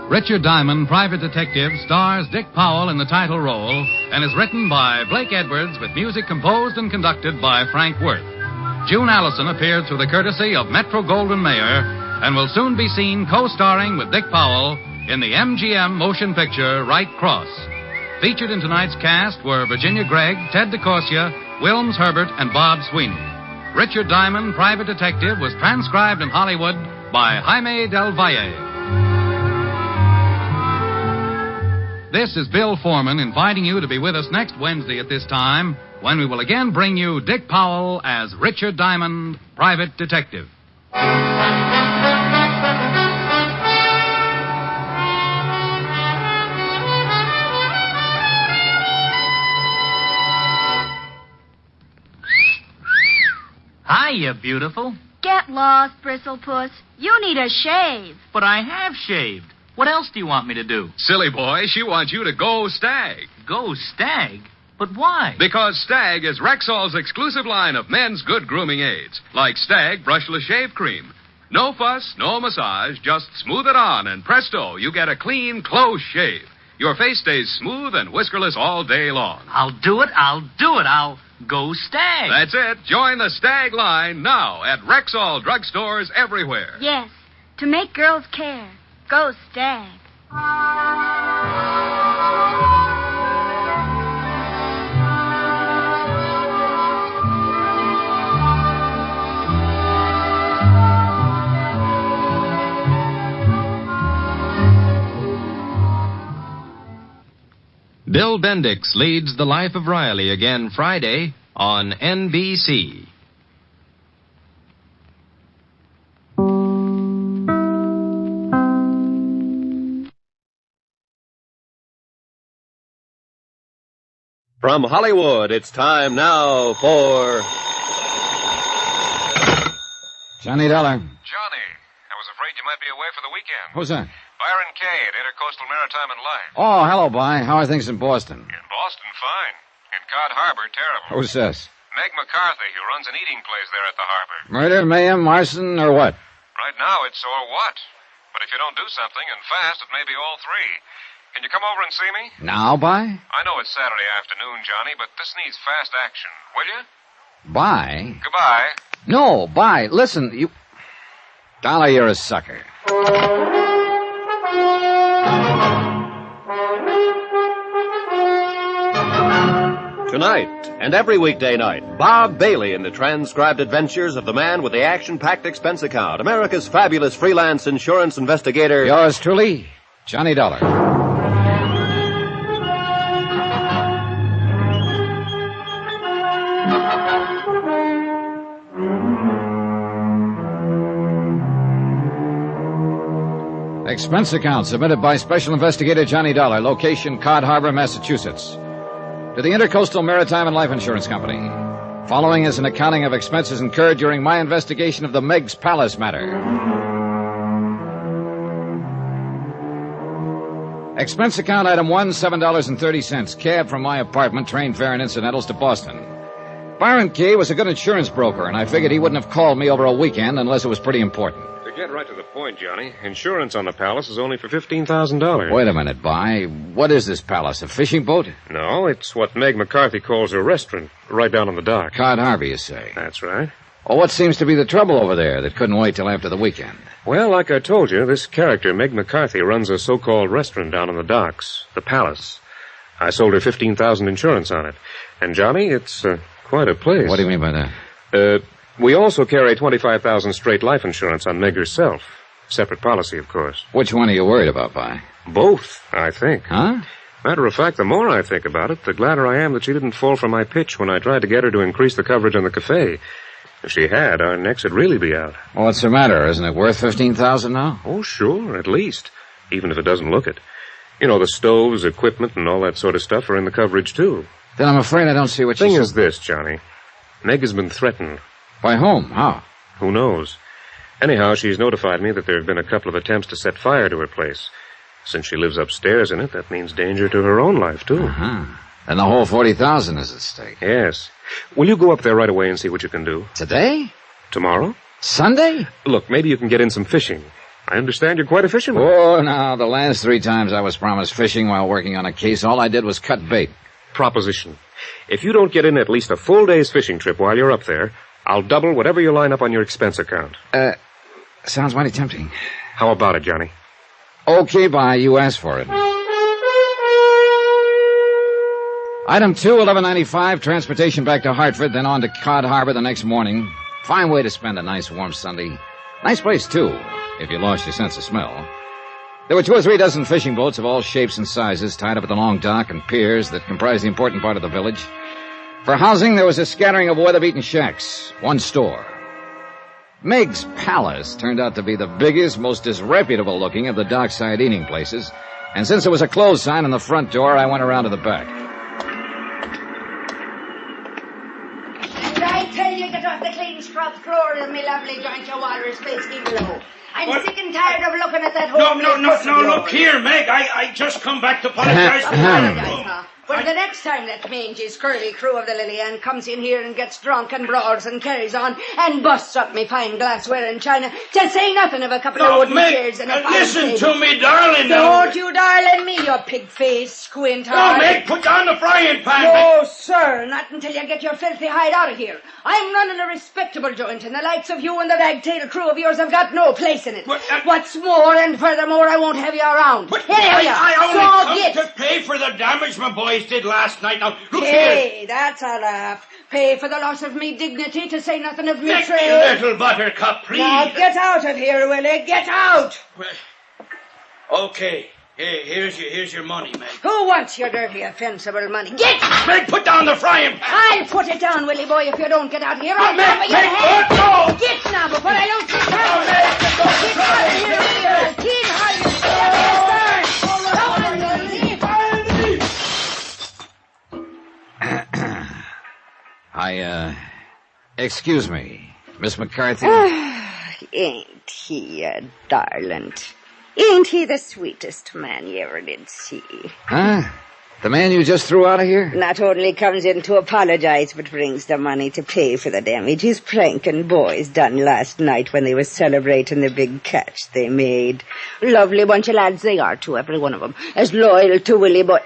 Richard Diamond, Private Detective, stars Dick Powell in the title role and is written by Blake Edwards with music composed and conducted by Frank Worth. June Allison appeared through the courtesy of Metro-Goldwyn-Mayer and will soon be seen co-starring with Dick Powell in the MGM motion picture Right Cross. Featured in tonight's cast were Virginia Gregg, Ted DeCorsia, Wilms Herbert, and Bob Sweeney. Richard Diamond, Private Detective, was transcribed in Hollywood by Jaime Del Valle. This is Bill Foreman inviting you to be with us next Wednesday at this time when we will again bring you Dick Powell as Richard Diamond, Private Detective. Hiya, beautiful. Get lost, Bristlepuss. You need a shave. But I have shaved. What else do you want me to do? Silly boy, she wants you to go Stag. Go Stag? But why? Because Stag is Rexall's exclusive line of men's good grooming aids, like Stag Brushless Shave Cream. No fuss, no massage, just smooth it on, and presto, you get a clean, close shave. Your face stays smooth and whiskerless all day long. I'll do it. I'll go Stag. That's it. Join the Stag line now at Rexall drugstores everywhere. Yes, to make girls care. Go Stag. Bill Bendix leads The Life of Riley again Friday on NBC. From Hollywood, it's time now for... Johnny Dollar. Johnny, I was afraid you might be away for the weekend. Who's that? Byron Kay at Intercoastal Maritime and Life. Oh, hello, By. How are things in Boston? In Boston, fine. In Cod Harbor, terrible. Who's this? Meg McCarthy, who runs an eating place there at the harbor. Murder, mayhem, arson, or what? Right now, it's or what. But if you don't do something, and fast, it may be all three. Can you come over and see me? Now, By? I know it's Saturday afternoon, Johnny, but this needs fast action. Will you? By? Goodbye. No, By. Listen, you... Dollar, you're a sucker. Tonight, and every weekday night, Bob Bailey in the transcribed adventures of the man with the action-packed expense account, America's fabulous freelance insurance investigator... Yours truly, Johnny Dollar. Expense account submitted by Special Investigator Johnny Dollar, location Cod Harbor, Massachusetts. To the Intercoastal Maritime and Life Insurance Company. Following is an accounting of expenses incurred during my investigation of the MEG'S Palace matter. Expense account item 1, $7.30. Cab from my apartment, train fare and incidentals to Boston. Byron Key was a good insurance broker, and I figured he wouldn't have called me over a weekend unless it was pretty important. To get right to the point, Johnny, insurance on the Palace is only for $15,000. Wait a minute, By. What is this Palace, a fishing boat? No, it's what Meg McCarthy calls a restaurant, right down on the dock. Cod Harbor, you say? That's right. Well, what seems to be the trouble over there that couldn't wait till after the weekend? Well, like I told you, this character, Meg McCarthy, runs a so-called restaurant down on the docks, the Palace. I sold her $15,000 insurance on it. And, Johnny, it's quite a place. What do you mean by that? We also carry $25,000 straight life insurance on Meg herself. Separate policy, of course. Which one are you worried about, By? Both, I think. Huh? Matter of fact, the more I think about it, the gladder I am that she didn't fall for my pitch when I tried to get her to increase the coverage on the cafe. If she had, our necks would really be out. Well, what's the matter? Isn't it worth $15,000 now? Oh, sure, at least. Even if it doesn't look it. You know, the stoves, equipment, and all that sort of stuff are in the coverage, too. Then I'm afraid I don't see what you're saying. Thing is this, Johnny. Meg has been threatened. By whom? How? Who knows? Anyhow, she's notified me that there have been a couple of attempts to set fire to her place. Since she lives upstairs in it, that means danger to her own life, too. Uh-huh. And the whole $40,000 is at stake. Yes. Will you go up there right away and see what you can do? Today? Tomorrow? Sunday? Look, maybe you can get in some fishing. I understand you're quite a fisherman. Oh, no. The last 3 times I was promised fishing while working on a case, all I did was cut bait. Proposition. If you don't get in at least a full day's fishing trip while you're up there, I'll double whatever you line up on your expense account. Sounds mighty tempting. How about it, Johnny? Okay, By. You asked for it. Item 2, $11.95, transportation back to Hartford, then on to Cod Harbor the next morning. Fine way to spend a nice warm Sunday. Nice place, too, if you lost your sense of smell. There were 2 or 3 dozen fishing boats of all shapes and sizes tied up at the long dock and piers that comprised the important part of the village. For housing, there was a scattering of weather-beaten shacks, 1 store. MEG'S Palace turned out to be the biggest, most disreputable-looking of the dockside eating places, and since there was a closed sign on the front door, I went around to the back. And I tell you, get off the clean scrub floor of me lovely joint, your walrus face below. I'm sick and tired of looking at that whole... No, look here, Meg. I just come back to apologize for Apologize, Well, the next time that mangy, scurvy crew of the Lillian comes in here and gets drunk and brawls and carries on and busts up me fine glassware and china, to say nothing of a couple of wooden chairs and a fine listen table. to me, darling. Don't you darling me, you pig-faced squint No, eye. Meg, put down the frying pan. No, sir, not until you get your filthy hide out of here. I'm running a respectable joint, and the likes of you and the ragtail crew of yours have got no place in it. What's more, and furthermore, I won't have you around. I only come to pay for the damage my boys did last night. Now, look Hey, here. that's a laugh. Pay for the loss of me dignity, to say nothing of me Make trade. me little buttercup, please. Now get out of here, Willie. Get out. Well, okay. Hey, here's your money, Meg. Who wants your dirty, offensible money? Get! Meg, put down the frying pan. I'll put it down, Willie boy, if you don't get out here. I'll Meg, cover your Meg, head. no. Get now before I don't sit down. Get out of here, Willie. Keep Excuse me, Miss McCarthy? Ain't he a darling? Ain't he the sweetest man you ever did see? Huh? The man you just threw out of here? Not only comes in to apologize, but brings the money to pay for the damage his pranking boys done last night when they was celebrating the big catch they made. Lovely bunch of lads they are, too, every one of them. As loyal to Willie Boy.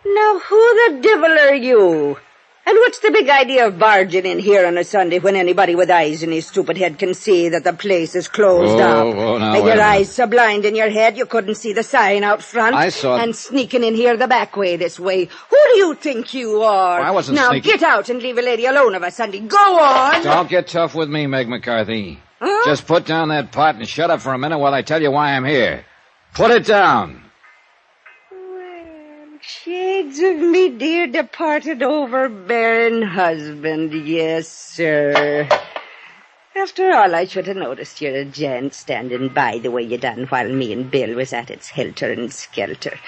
Now, who the devil are you? And what's the big idea of barging in here on a Sunday when anybody with eyes in his stupid head can see that the place is closed up? Now, and your eyes so blind in your head you couldn't see the sign out front? I saw it. And sneaking in here the back way this way. Who do you think you are? I wasn't now, sneaking. Get out and leave a lady alone of a Sunday. Go on! Don't get tough with me, Meg McCarthy. Huh? Just put down that pot and shut up for a minute while I tell you why I'm here. Put it down. Shades of me dear departed overbearing husband, yes, sir. After all, I should have noticed you're a gent standing by the way you done while me and Bill was at its helter and skelter.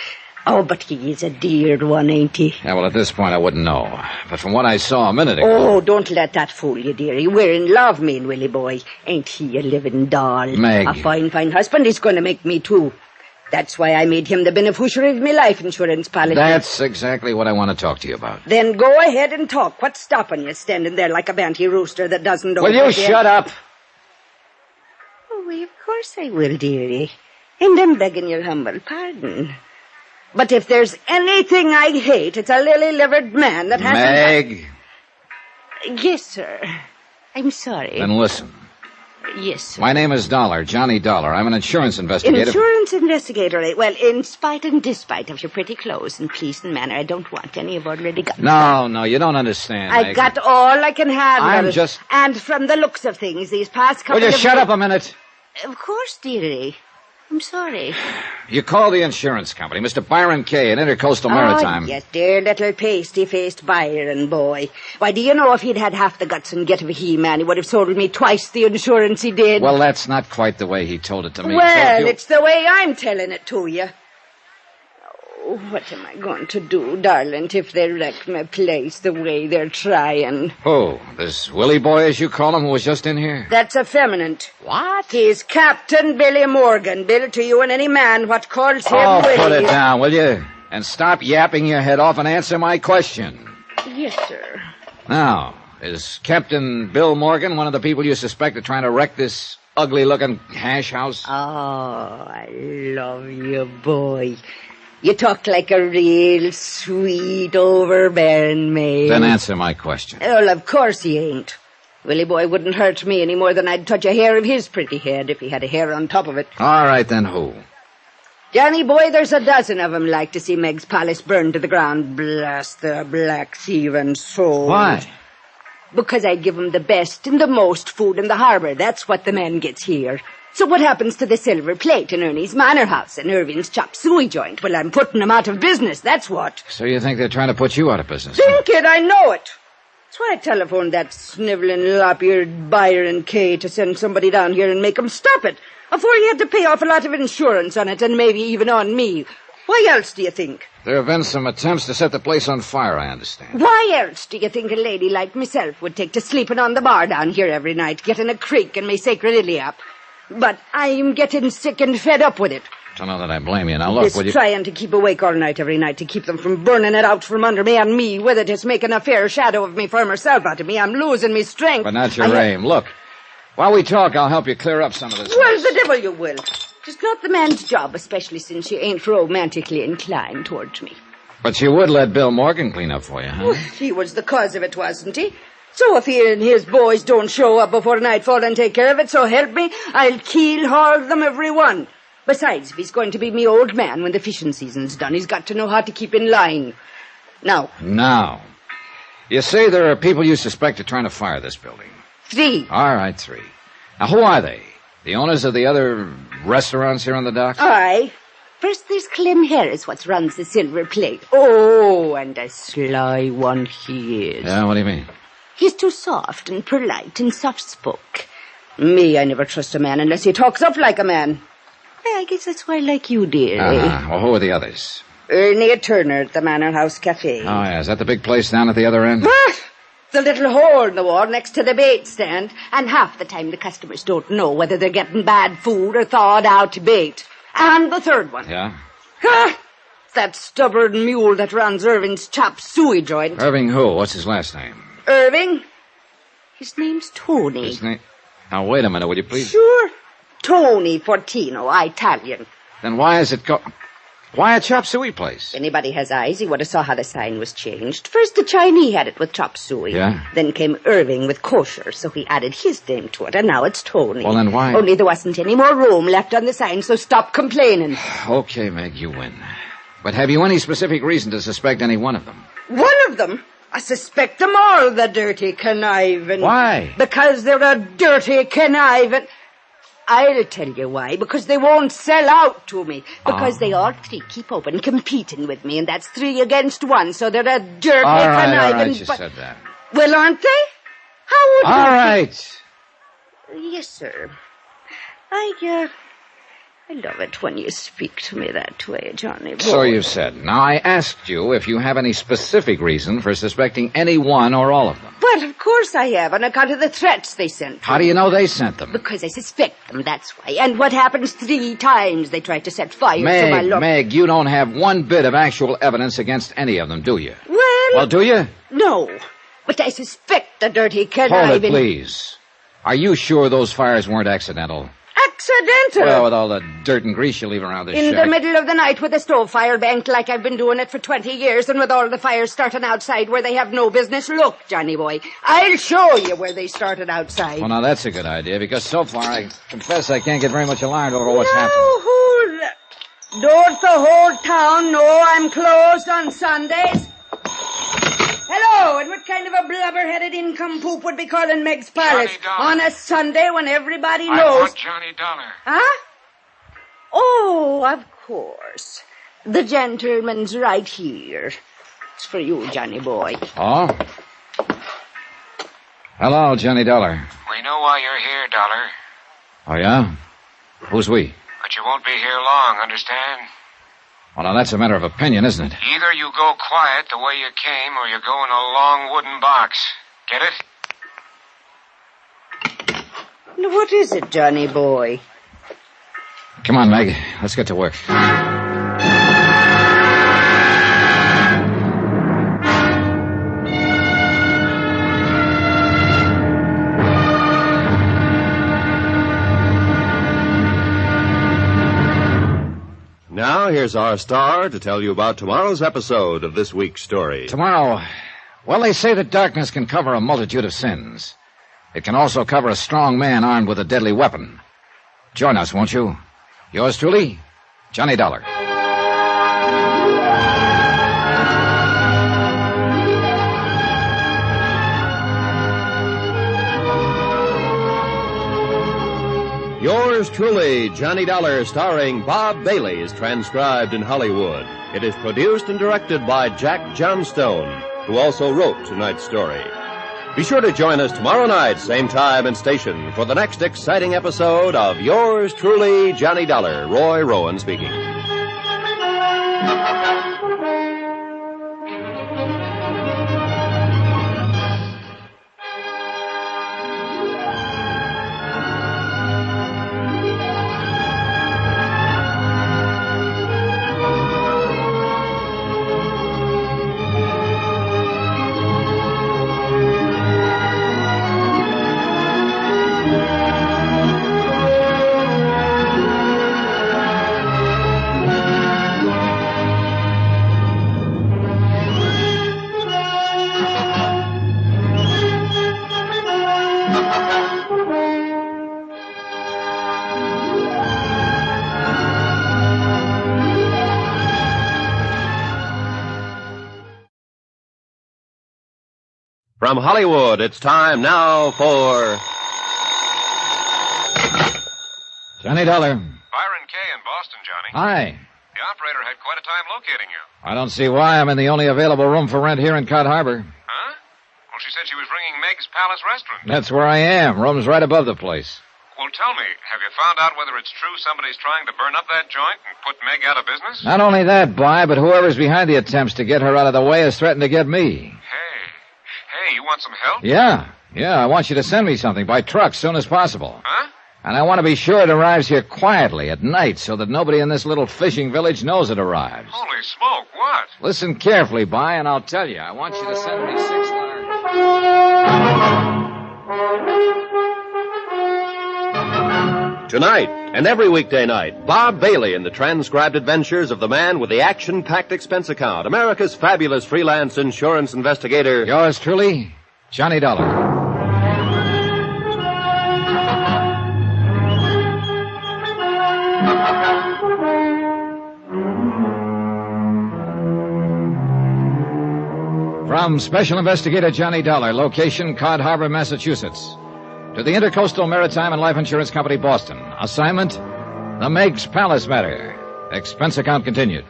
Oh, but he is a dear one, ain't he? Yeah, well, at this point, I wouldn't know. But from what I saw a minute ago... Oh, don't let that fool you, dearie. We're in love, me and Willie boy. Ain't he a living doll? Meg. A fine, fine husband he's going to make me, too. That's why I made him the beneficiary of my life insurance policy. That's exactly what I want to talk to you about. Then go ahead and talk. What's stopping you standing there like a banty rooster that doesn't know... Will you shut up? Oh, well, of course I will, dearie. And I'm begging your humble pardon. But if there's anything I hate, it's a lily-livered man that hasn't... Meg! Yes, sir. I'm sorry. Then listen. Yes, sir. My name is Dollar, Johnny Dollar. I'm an insurance investigator. Insurance investigator, eh? Well, in spite and despite of your pretty clothes and pleasing manner, I don't want any I've already got. No, you don't understand, I Meg. got all I can handle. I'm just... And from the looks of things, these past couple Will you of... shut up a minute? Of course, dearie. I'm sorry. You call the insurance company, Mr. Byron Kay, in Intercoastal Maritime. Oh, yes, dear little pasty-faced Byron boy. Why, do you know if he'd had half the guts and get of a he-man, he would have sold me twice the insurance he did. Well, that's not quite the way he told it to me. Well, it's the way I'm telling it to you. Oh, what am I going to do, darling, if they wreck my place the way they're trying? Who? This Willie boy, as you call him, who was just in here? That's effeminate. What? He's Captain Billy Morgan, Bill to you and any man what calls him Willie. Put it down, will you? And stop yapping your head off and answer my question. Yes, sir. Now, is Captain Bill Morgan one of the people you suspect of trying to wreck this ugly-looking hash house? Oh, I love you, boy. You talk like a real sweet, overbearing man. Then answer my question. Well, of course he ain't. Willie boy wouldn't hurt me any more than I'd touch a hair of his pretty head if he had a hair on top of it. All right, then who? Johnny boy, there's a dozen of 'em like to see Meg's palace burned to the ground. Blast their black thieving souls. Why? Because I give 'em the best and the most food in the harbor. That's what the man gets here. So what happens to the silver plate in Ernie's Manor House and Irving's chop suey joint? Well, I'm putting them out of business, that's what. So you think they're trying to put you out of business? Think it, I know it. That's why I telephoned that sniveling, lop-eared Byron Kay to send somebody down here and make 'em stop it, before he had to pay off a lot of insurance on it and maybe even on me. Why else do you think? There have been some attempts to set the place on fire, I understand. Why else do you think a lady like myself would take to sleeping on the bar down here every night, getting a creak and me sacred illy up? But I'm getting sick and fed up with it. Don't know that I blame you. Now, look, will you... trying to keep awake all night every night to keep them from burning it out from under me and me with it is making a fair shadow of me for myself out of me. I'm losing me strength. But not your aim. Look, while we talk, I'll help you clear up some of this. Well, the devil you will. It's not the man's job, especially since you ain't romantically inclined towards me. But you would let Bill Morgan clean up for you, huh? Well, he was the cause of it, wasn't he? So if he and his boys don't show up before nightfall and take care of it, so help me, I'll keel-haul them every one. Besides, if he's going to be me old man when the fishing season's done, he's got to know how to keep in line. Now. You say there are people you suspect are trying to fire this building. 3. All right, 3. Now, who are they? The owners of the other restaurants here on the dock? Aye. First, there's Clem Harris, what runs the Silver Plate. Oh, and a sly one he is. Yeah, what do you mean? He's too soft and polite and soft-spoke. Me, I never trust a man unless he talks up like a man. I guess that's why I like you, dear. Well, who are the others? Ernie Turner at the Manor House Cafe. Oh, yeah. Is that the big place down at the other end? The little hole in the wall next to the bait stand. And half the time the customers don't know whether they're getting bad food or thawed out bait. And the third one. Yeah? That stubborn mule that runs Irving's chop suey joint. Irving who? What's his last name? Irving? His name's Tony. His name... Now, wait a minute, will you please? Sure. Tony Fortino, Italian. Then why is it why a chop suey place? Anybody has eyes, he would have saw how the sign was changed. First the Chinese had it with chop suey. Yeah? Then came Irving with kosher, so he added his name to it, and now it's Tony. Well, then why? Only there wasn't any more room left on the sign, so stop complaining. Okay, Meg, you win. But have you any specific reason to suspect any one of them? One of them? I suspect them all, the dirty conniving. Why? Because they're a dirty conniving... I'll tell you why. Because they won't sell out to me. Because they all 3 keep open competing with me, and that's 3 against 1, so they're a dirty conniving... All right, you said that. Well, aren't they? How would All right. Yes, sir. I love it when you speak to me that way, Johnny boy. So you've said. Now, I asked you if you have any specific reason for suspecting any one or all of them. But of course I have, on account of the threats they sent. How do you know they sent them? Because I suspect them, that's why. And what happens 3 times they tried to set fire to my love... Meg, you don't have one bit of actual evidence against any of them, do you? Well, do you? No, but I suspect the dirty kid. Hold it, please. Are you sure those fires weren't accidental? Accidental? Well, with all the dirt and grease you leave around this shack. In the middle of the night with a stove fire banked like I've been doing it for 20 years, and with all the fires starting outside where they have no business. Look, Johnny boy, I'll show you where they started outside. Well, now that's a good idea, because so far I confess I can't get very much alarmed over what's happened. Don't the whole town know I'm closed on Sundays? Hello, and what kind of a blubber-headed income-poop would be calling Meg's Palace on a Sunday when everybody knows... I want Johnny Dollar. Huh? Oh, of course. The gentleman's right here. It's for you, Johnny boy. Oh? Hello, Johnny Dollar. We know why you're here, Dollar. Oh, yeah? Who's we? But you won't be here long, understand? Well, now, that's a matter of opinion, isn't it? Either you go quiet the way you came, or you go in a long wooden box. Get it? Now, what is it, Johnny boy? Come on, Meg. Let's get to work. Now, here's our star to tell you about tomorrow's episode of this week's story. Tomorrow, well, they say that darkness can cover a multitude of sins. It can also cover a strong man armed with a deadly weapon. Join us, won't you? Yours truly, Johnny Dollar. Yours truly, Johnny Dollar, starring Bob Bailey, is transcribed in Hollywood. It is produced and directed by Jack Johnstone, who also wrote tonight's story. Be sure to join us tomorrow night, same time and station, for the next exciting episode of Yours truly, Johnny Dollar. Roy Rowan speaking. From Hollywood, it's time now for... Johnny Dollar. Byron Kay in Boston, Johnny. Hi. The operator had quite a time locating you. I don't see why. I'm in the only available room for rent here in Cod Harbor. Huh? Well, she said she was ringing Meg's Palace Restaurant. That's where I am. Room's right above the place. Well, tell me, have you found out whether it's true somebody's trying to burn up that joint and put Meg out of business? Not only that, Boy, but whoever's behind the attempts to get her out of the way has threatened to get me. Hey, you want some help? Yeah. I want you to send me something by truck soon as possible. Huh? And I want to be sure it arrives here quietly at night so that nobody in this little fishing village knows it arrives. Holy smoke, what? Listen carefully, Boy, and I'll tell you. I want you to send me 6 letters. Tonight, and every weekday night, Bob Bailey in the transcribed adventures of the man with the action-packed expense account, America's fabulous freelance insurance investigator. Yours truly, Johnny Dollar. From Special Investigator Johnny Dollar, location Cod Harbor, Massachusetts. To the Intercoastal Maritime and Life Insurance Company, Boston. Assignment, the MEG'S Palace matter. Expense account continued.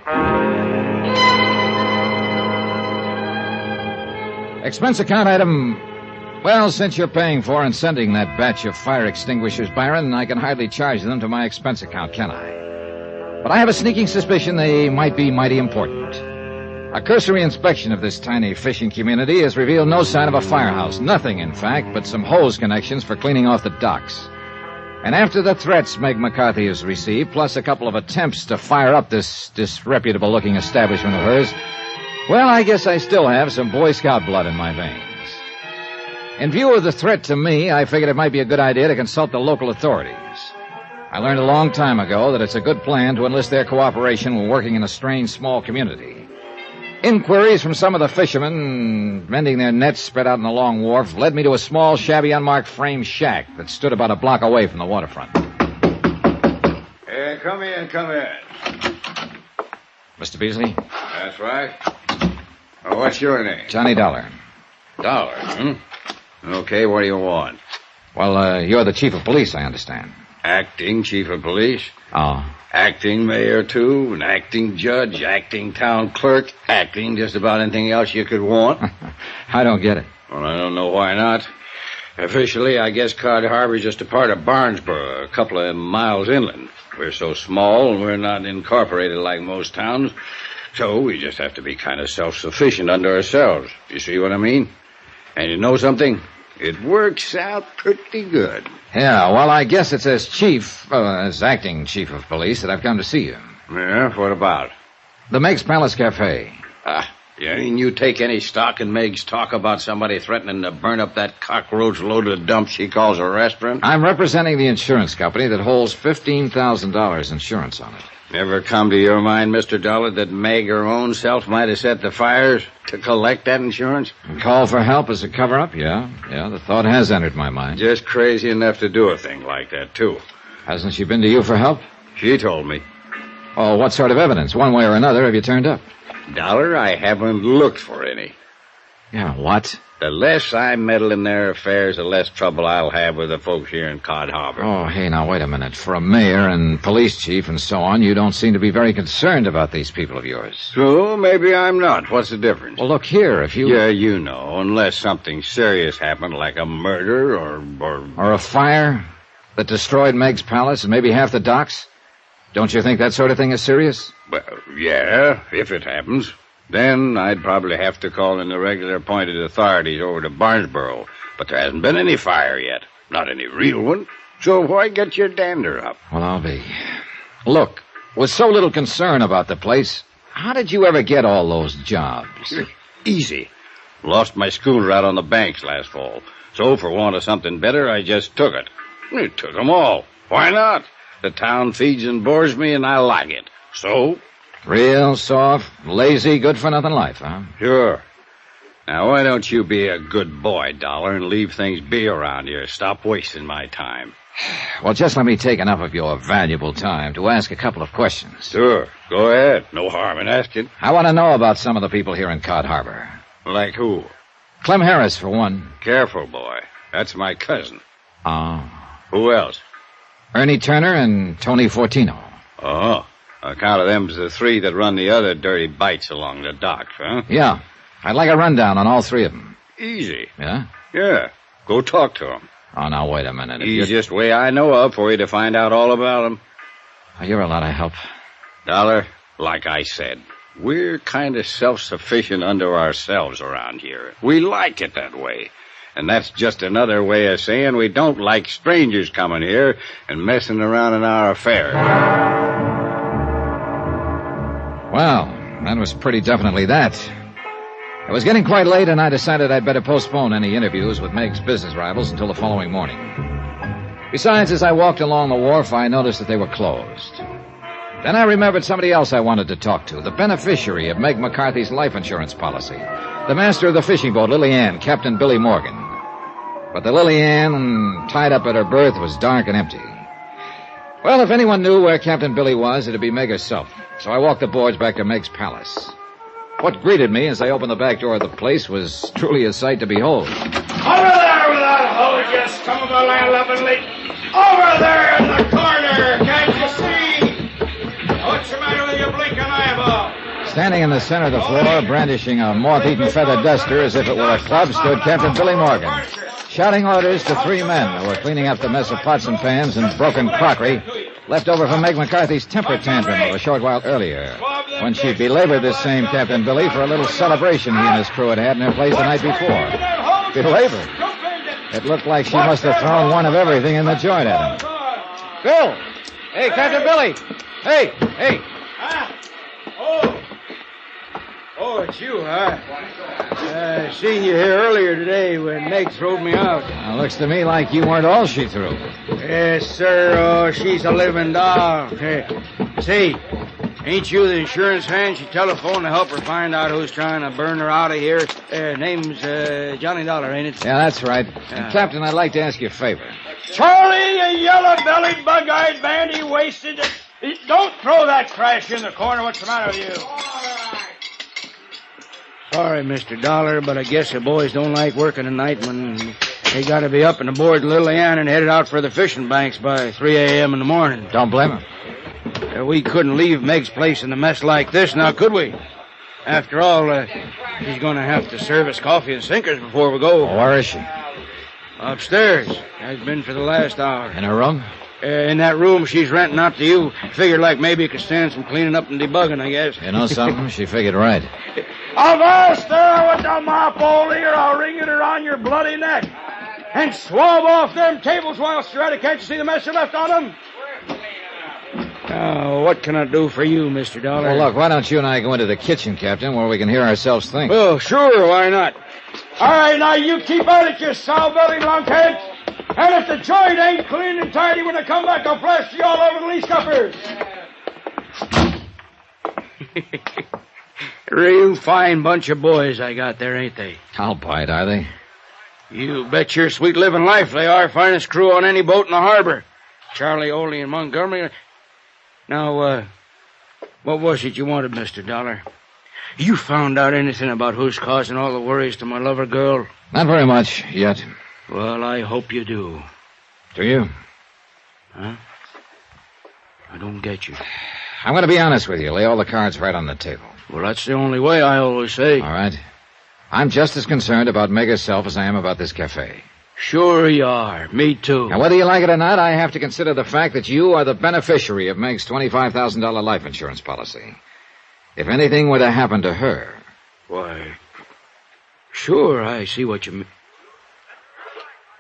Expense account item Well, since you're paying for and sending that batch of fire extinguishers, Byron, I can hardly charge them to my expense account, can I? But I have a sneaking suspicion they might be mighty important. A cursory inspection of this tiny fishing community has revealed no sign of a firehouse. Nothing, in fact, but some hose connections for cleaning off the docks. And after the threats Meg McCarthy has received, plus a couple of attempts to fire up this disreputable-looking establishment of hers, well, I guess I still have some Boy Scout blood in my veins. In view of the threat to me, I figured it might be a good idea to consult the local authorities. I learned a long time ago that it's a good plan to enlist their cooperation when working in a strange, small community. Inquiries from some of the fishermen mending their nets spread out on the long wharf led me to a small, shabby, unmarked frame shack that stood about a block away from the waterfront. Come in, come in. Mr. Beasley? That's right. Oh, what's your name? Johnny Dollar. Dollar, Okay, what do you want? Well, you're the chief of police, I understand. Acting chief of police? Oh. Acting mayor, too, an acting judge, acting town clerk, acting just about anything else you could want. I don't get it. Well, I don't know why not. Officially, I guess Cod Harbor's just a part of Barnesboro, a couple of miles inland. We're so small and we're not incorporated like most towns, so we just have to be kind of self-sufficient under ourselves. You see what I mean? And you know something? It works out pretty good. Yeah, well, I guess it's as acting chief of police that I've come to see you. Yeah, what about? The Meg's Palace Cafe. Yeah, and you take any stock in Meg's talk about somebody threatening to burn up that cockroach-loaded dump she calls a restaurant? I'm representing the insurance company that holds $15,000 insurance on it. Never come to your mind, Mr. Dollar, that Meg her own self might have set the fires to collect that insurance? And call for help as a cover-up? Yeah, the thought has entered my mind. Just crazy enough to do a thing like that, too. Hasn't she been to you for help? She told me. Oh, what sort of evidence? One way or another have you turned up? Dollar, I haven't looked for any. Yeah, what? The less I meddle in their affairs, the less trouble I'll have with the folks here in Cod Harbor. Oh, hey, now, wait a minute. For a mayor and police chief and so on, you don't seem to be very concerned about these people of yours. So, maybe I'm not. What's the difference? Well, look here, if you... Yeah, you know, unless something serious happened, like a murder Or a fire that destroyed Meg's Palace and maybe half the docks. Don't you think that sort of thing is serious? Well, yeah, if it happens. Then I'd probably have to call in the regular appointed authorities over to Barnesboro. But there hasn't been any fire yet. Not any real one. So why get your dander up? Well, I'll be. Look, with so little concern about the place, how did you ever get all those jobs? Easy. Lost my schooner out on the banks last fall. So for want of something better, I just took it. I took them all. Why not? The town feeds and bores me, and I like it. So... Real soft, lazy, good-for-nothing life, huh? Sure. Now, why don't you be a good boy, Dollar, and leave things be around here? Stop wasting my time. Well, just let me take enough of your valuable time to ask a couple of questions. Sure. Go ahead. No harm in asking. I want to know about some of the people here in Cod Harbor. Like who? Clem Harris, for one. Careful, boy. That's my cousin. Oh. Who else? Ernie Turner and Tony Fortino. Oh. Account of them's the three that run the other dirty bites along the docks, huh? Yeah. I'd like a rundown on all three of them. Easy. Yeah? Yeah. Go talk to them. Oh, now, wait a minute. Easiest way I know of for you to find out all about them. Oh, you're a lot of help. Dollar, like I said, we're kind of self-sufficient unto ourselves around here. We like it that way. And that's just another way of saying we don't like strangers coming here and messing around in our affairs. Well, that was pretty definitely that. It was getting quite late, and I decided I'd better postpone any interviews with Meg's business rivals until the following morning. Besides, as I walked along the wharf, I noticed that they were closed. Then I remembered somebody else I wanted to talk to, the beneficiary of Meg McCarthy's life insurance policy, the master of the fishing boat, Lily Ann, Captain Billy Morgan. But the Lily Ann, tied up at her berth, was dark and empty. Well, if anyone knew where Captain Billy was, it'd be Meg herself. So I walked the boards back to Meg's Palace. What greeted me as I opened the back door of the place was truly a sight to behold. Over there with that hose, you scum of a land-loving. Over there in the corner, can't you see? What's the matter with your blinking eyeball? Standing in the center of the floor, brandishing a moth-eaten feather duster as if it were a club, stood Captain Billy Morgan. shouting orders to 3 men who were cleaning up the mess of pots and pans and broken crockery left over from Meg McCarthy's temper tantrum of a short while earlier, when she belabored this same Captain Billy for a little celebration he and his crew had in their place the night before. Belabored? It looked like she must have thrown one of everything in the joint at him. Bill! Hey, Captain Billy! Hey! Oh, it's you, huh? I seen you here earlier today when Meg throwed me out. Well, looks to me like you weren't all she threw. Yes, sir. Oh, she's a living doll. Hey, say, ain't you the insurance man? She telephoned to help her find out who's trying to burn her out of here. Name's Johnny Dollar, ain't it? Yeah, that's right. And, Captain, I'd like to ask you a favor. Charlie, you yellow-bellied, bug-eyed, bandy-waisted. Don't throw that trash in the corner. What's the matter with you? Sorry, Mr. Dollar, but I guess the boys don't like working at night when they got to be up and aboard Lillian and headed out for the fishing banks by 3 a.m. in the morning. Don't blame them. We couldn't leave Meg's place in a mess like this, now could we? After all, she's going to have to serve us coffee and sinkers before we go. Where is she? Upstairs. Has been for the last hour. In her room? In that room she's renting out to you. Figured like maybe it could stand some cleaning up and debugging, I guess. You know something? She figured right. Avast there with the mop, old ear. I'll wring it around your bloody neck. And swab off them tables while you're at it. Can't you see the mess you left on them? What can I do for you, Mr. Dollar? Well, look, why don't you and I go into the kitchen, Captain, where we can hear ourselves think? Oh, sure, why not? All right, now you keep at it, you sow-bellied lunkheads. And if the joint ain't clean and tidy when I come back, I'll blast you all over the lease cuppers. Real fine bunch of boys I got there, ain't they? I'll bite, are they? You bet your sweet living life they are. Finest crew on any boat in the harbor. Charlie, Oley, and Montgomery. Now, what was it you wanted, Mr. Dollar? You found out anything about who's causing all the worries to my lover girl? Not very much, yet. Well, I hope you do. Do you? Huh? I don't get you. I'm going to be honest with you. Lay all the cards right on the table. Well, that's the only way, I always say. All right. I'm just as concerned about Meg herself as I am about this cafe. Sure you are. Me too. Now, whether you like it or not, I have to consider the fact that you are the beneficiary of Meg's $25,000 life insurance policy. If anything were to happen to her... Why, sure, I see what you mean.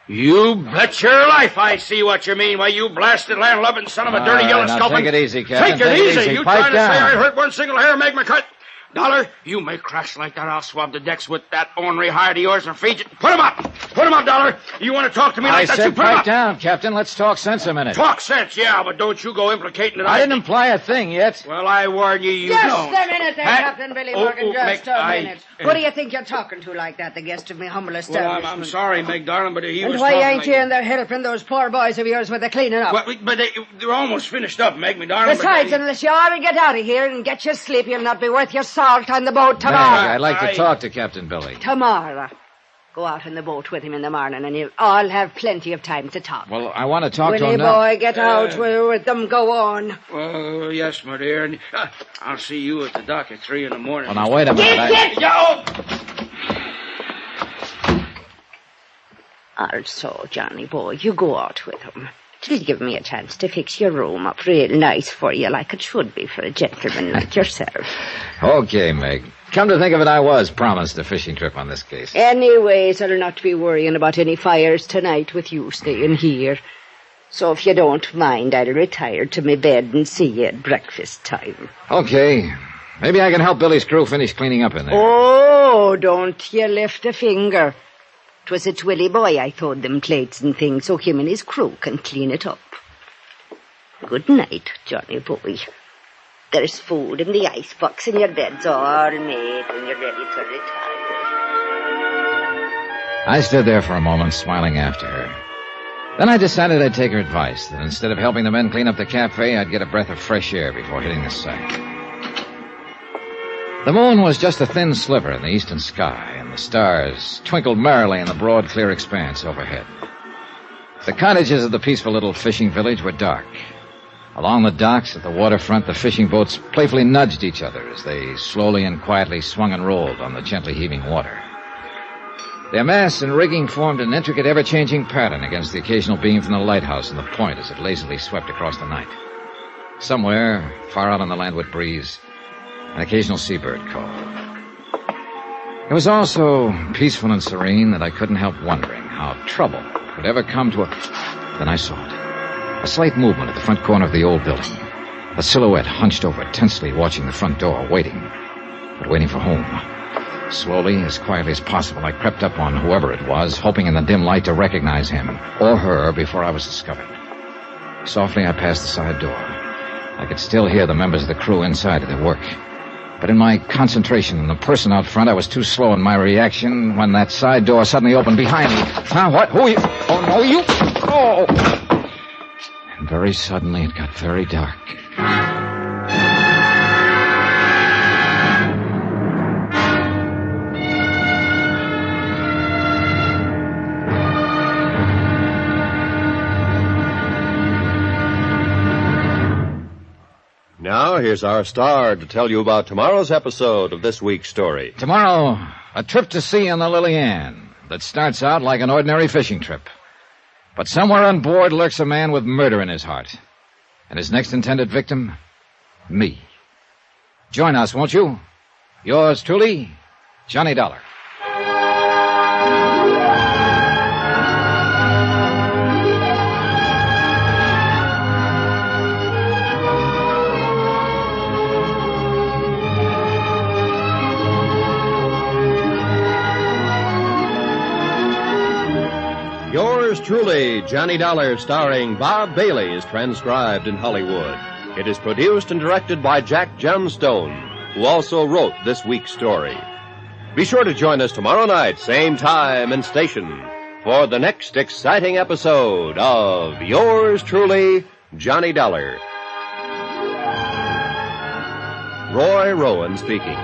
You bet your life I see what you mean. Why, you blasted land-loving son of a dirty yellow sculpin. Take it easy, Captain. Take it easy. You Pipe trying down. to say I hurt one single hair, make me cut? Dollar, you may crash like that. I'll swab the decks with that ornery hide of yours and feed you. Put him up. Put him up, Dollar. You want to talk to me like that? I You said put him pipe up. down, Captain. Let's talk sense a minute. Talk sense, yeah, but don't you go implicating that I didn't imply a thing yet. Well, I warn you, you Just don't. a minute there, Huh? Captain Billy Morgan, Meg, just a minute. Who do you think you're talking to like that, the guest of me humble Well, establishment? I'm sorry, Meg, darling, but he And was why talking ain't like you in there helping those poor boys of yours with the cleaning up? Well, but they're almost finished up, Meg, me darling. Besides, unless you ought to get out of here and get your sleep, you'll not be worth your salt on the boat tomorrow. Meg, I'd like to talk to Captain Billy. Tomorrow. Go out in the boat with him in the morning, and you'll all have plenty of time to talk. Well, I want to talk to Willie him now. boy, get out with them. Go on. Well, yes, my dear. And, I'll see you at the dock at 3 in the morning. Well, now, wait a minute. Also, Johnny boy, you go out with him. It'll give me a chance to fix your room up real nice for you, like it should be for a gentleman like yourself. Okay, Meg. Come to think of it, I was promised a fishing trip on this case. Anyways, I'll not be worrying about any fires tonight with you staying here. So if you don't mind, I'll retire to my bed and see you at breakfast time. Okay. Maybe I can help Billy's crew finish cleaning up in there. Oh, don't you lift a finger. 'Twas at Willie boy I throwed them plates and things so him and his crew can clean it up. Good night, Johnny boy. There's food in the icebox and your bed's all made when you're ready to retire. I stood there for a moment, smiling after her. Then I decided I'd take her advice, that instead of helping the men clean up the cafe, I'd get a breath of fresh air before hitting the sack. The moon was just a thin sliver in the eastern sky, and the stars twinkled merrily in the broad, clear expanse overhead. The cottages of the peaceful little fishing village were dark. Along the docks at the waterfront, the fishing boats playfully nudged each other as they slowly and quietly swung and rolled on the gently heaving water. Their masts and rigging formed an intricate, ever-changing pattern against the occasional beam from the lighthouse and the point as it lazily swept across the night. Somewhere, far out on the landward breeze, an occasional seabird called. It was all so peaceful and serene that I couldn't help wondering how trouble could ever come to a... Then I saw it. A slight movement at the front corner of the old building. A silhouette hunched over, tensely watching the front door, waiting for home. Slowly, as quietly as possible, I crept up on whoever it was, hoping in the dim light to recognize him or her before I was discovered. Softly, I passed the side door. I could still hear the members of the crew inside at their work. But in my concentration on the person out front, I was too slow in my reaction when that side door suddenly opened behind me. Huh? What? Who are you? Oh, no, you... Oh! And very suddenly, it got very dark. Now, here's our star to tell you about tomorrow's episode of this week's story. Tomorrow, a trip to sea on the Lily Ann that starts out like an ordinary fishing trip. But somewhere on board lurks a man with murder in his heart. And his next intended victim, me. Join us, won't you? Yours truly, Johnny Dollar. Yours truly, Johnny Dollar, starring Bob Bailey, is transcribed in Hollywood. It is produced and directed by Jack Johnstone, who also wrote this week's story. Be sure to join us tomorrow night, same time and station, for the next exciting episode of Yours truly, Johnny Dollar. Roy Rowan speaking.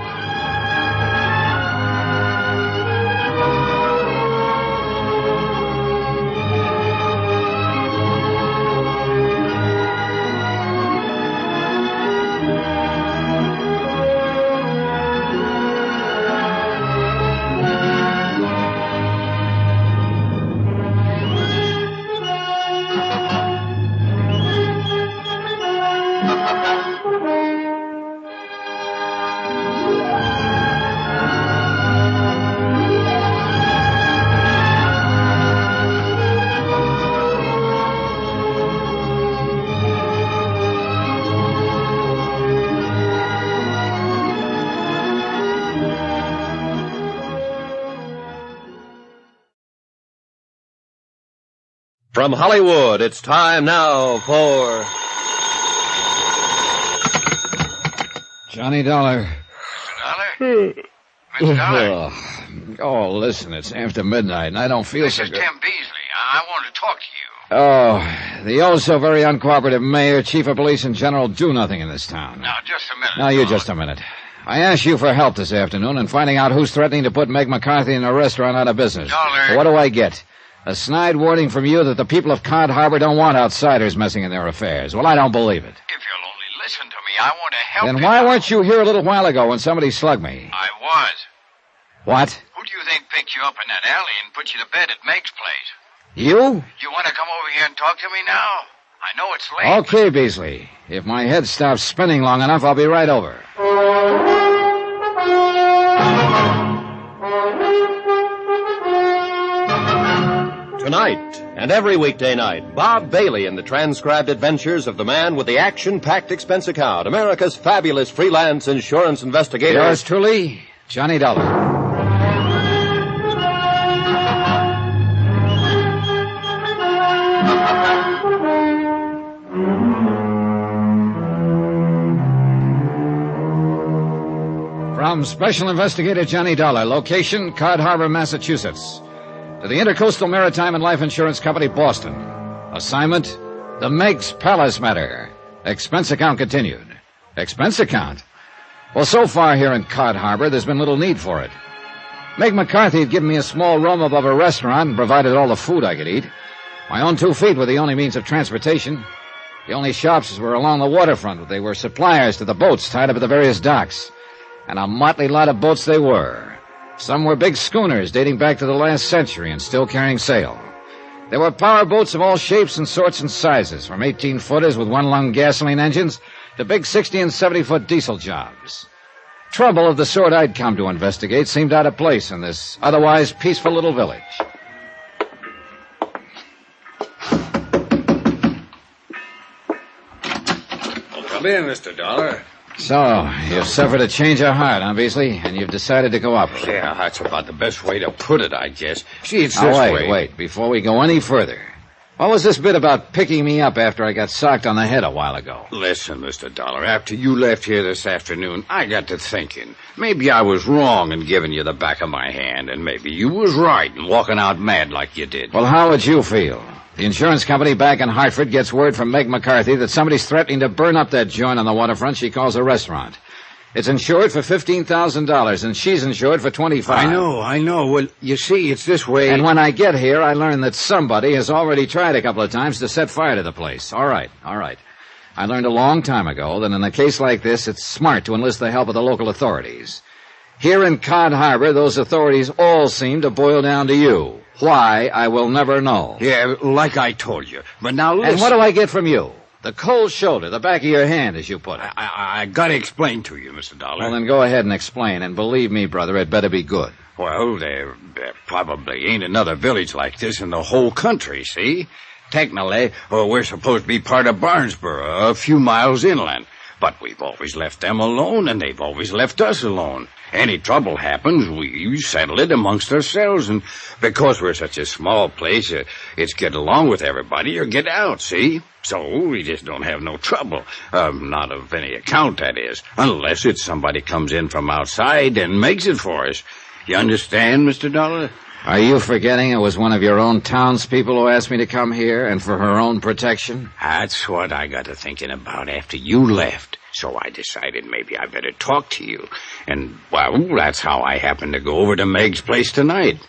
From Hollywood, it's time now for... Johnny Dollar. Mr. Dollar? Oh, listen, it's after midnight, and I don't feel This so is good. Tim Beasley. I want to talk to you. Oh, the oh-so-very uncooperative mayor, chief of police, and general do-nothing in this town. Now, just a minute. Now, you just a minute. I asked you for help this afternoon in finding out who's threatening to put Meg McCarthy in a restaurant out of business. Dollar. What do I get? A snide warning from you that the people of Cod Harbor don't want outsiders messing in their affairs. Well, I don't believe it. If you'll only listen to me, I want to help you. Then why weren't you here a little while ago when somebody slugged me? I was. What? Who do you think picked you up in that alley and put you to bed at Meg's place? You? You want to come over here and talk to me now? I know it's late. Okay, Beasley. If my head stops spinning long enough, I'll be right over. Tonight, and every weekday night, Bob Bailey in the transcribed adventures of the man with the action-packed expense account, America's fabulous freelance insurance investigator. Yours truly, Johnny Dollar. From Special Investigator Johnny Dollar, location, Cod Harbor, Massachusetts. To the Intercoastal Maritime and Life Insurance Company, Boston. Assignment, the MEG'S Palace matter. Expense account continued. Expense account? Well, so far here in Cod Harbor, there's been little need for it. Meg McCarthy had given me a small room above a restaurant and provided all the food I could eat. My own 2 feet were the only means of transportation. The only shops were along the waterfront. They were suppliers to the boats tied up at the various docks. And a motley lot of boats they were. Some were big schooners dating back to the last century and still carrying sail. There were power boats of all shapes and sorts and sizes, from 18-footers with one-lung gasoline engines to big 60 and 70-foot diesel jobs. Trouble of the sort I'd come to investigate seemed out of place in this otherwise peaceful little village. Come in, Mr. Dollar. So, you've suffered a change of heart, huh, Beasley? And you've decided to go up. Yeah, that's about the best way to put it, I guess. See, it's this way. Wait. Before we go any further, what was this bit about picking me up after I got socked on the head a while ago? Listen, Mr. Dollar, after you left here this afternoon, I got to thinking. Maybe I was wrong in giving you the back of my hand, and maybe you was right in walking out mad like you did. Well, how would you feel? The insurance company back in Hartford gets word from Meg McCarthy that somebody's threatening to burn up that joint on the waterfront she calls a restaurant. It's insured for $15,000, and she's insured for $25,000. I know. Well, you see, it's this way. And when I get here, I learn that somebody has already tried a couple of times to set fire to the place. All right. I learned a long time ago that in a case like this, it's smart to enlist the help of the local authorities. Here in Cod Harbor, those authorities all seem to boil down to you. Why, I will never know. Yeah, like I told you. But now listen. And what do I get from you? The cold shoulder, the back of your hand, as you put it. I gotta explain to you, Mr. Dollar. Well, then go ahead and explain, and believe me, brother, it better be good. Well, there probably ain't another village like this in the whole country, see? Technically, we're supposed to be part of Barnesboro, a few miles inland. But we've always left them alone, and they've always left us alone. Any trouble happens, we settle it amongst ourselves, and because we're such a small place, it's get along with everybody or get out, see? So we just don't have no trouble. Not of any account, that is, unless it's somebody comes in from outside and makes it for us. You understand, Mr. Dollar? Are you forgetting it was one of your own townspeople who asked me to come here, and for her own protection? That's what I got to thinking about after you left. So I decided maybe I better talk to you. And, well, that's how I happened to go over to Meg's place tonight.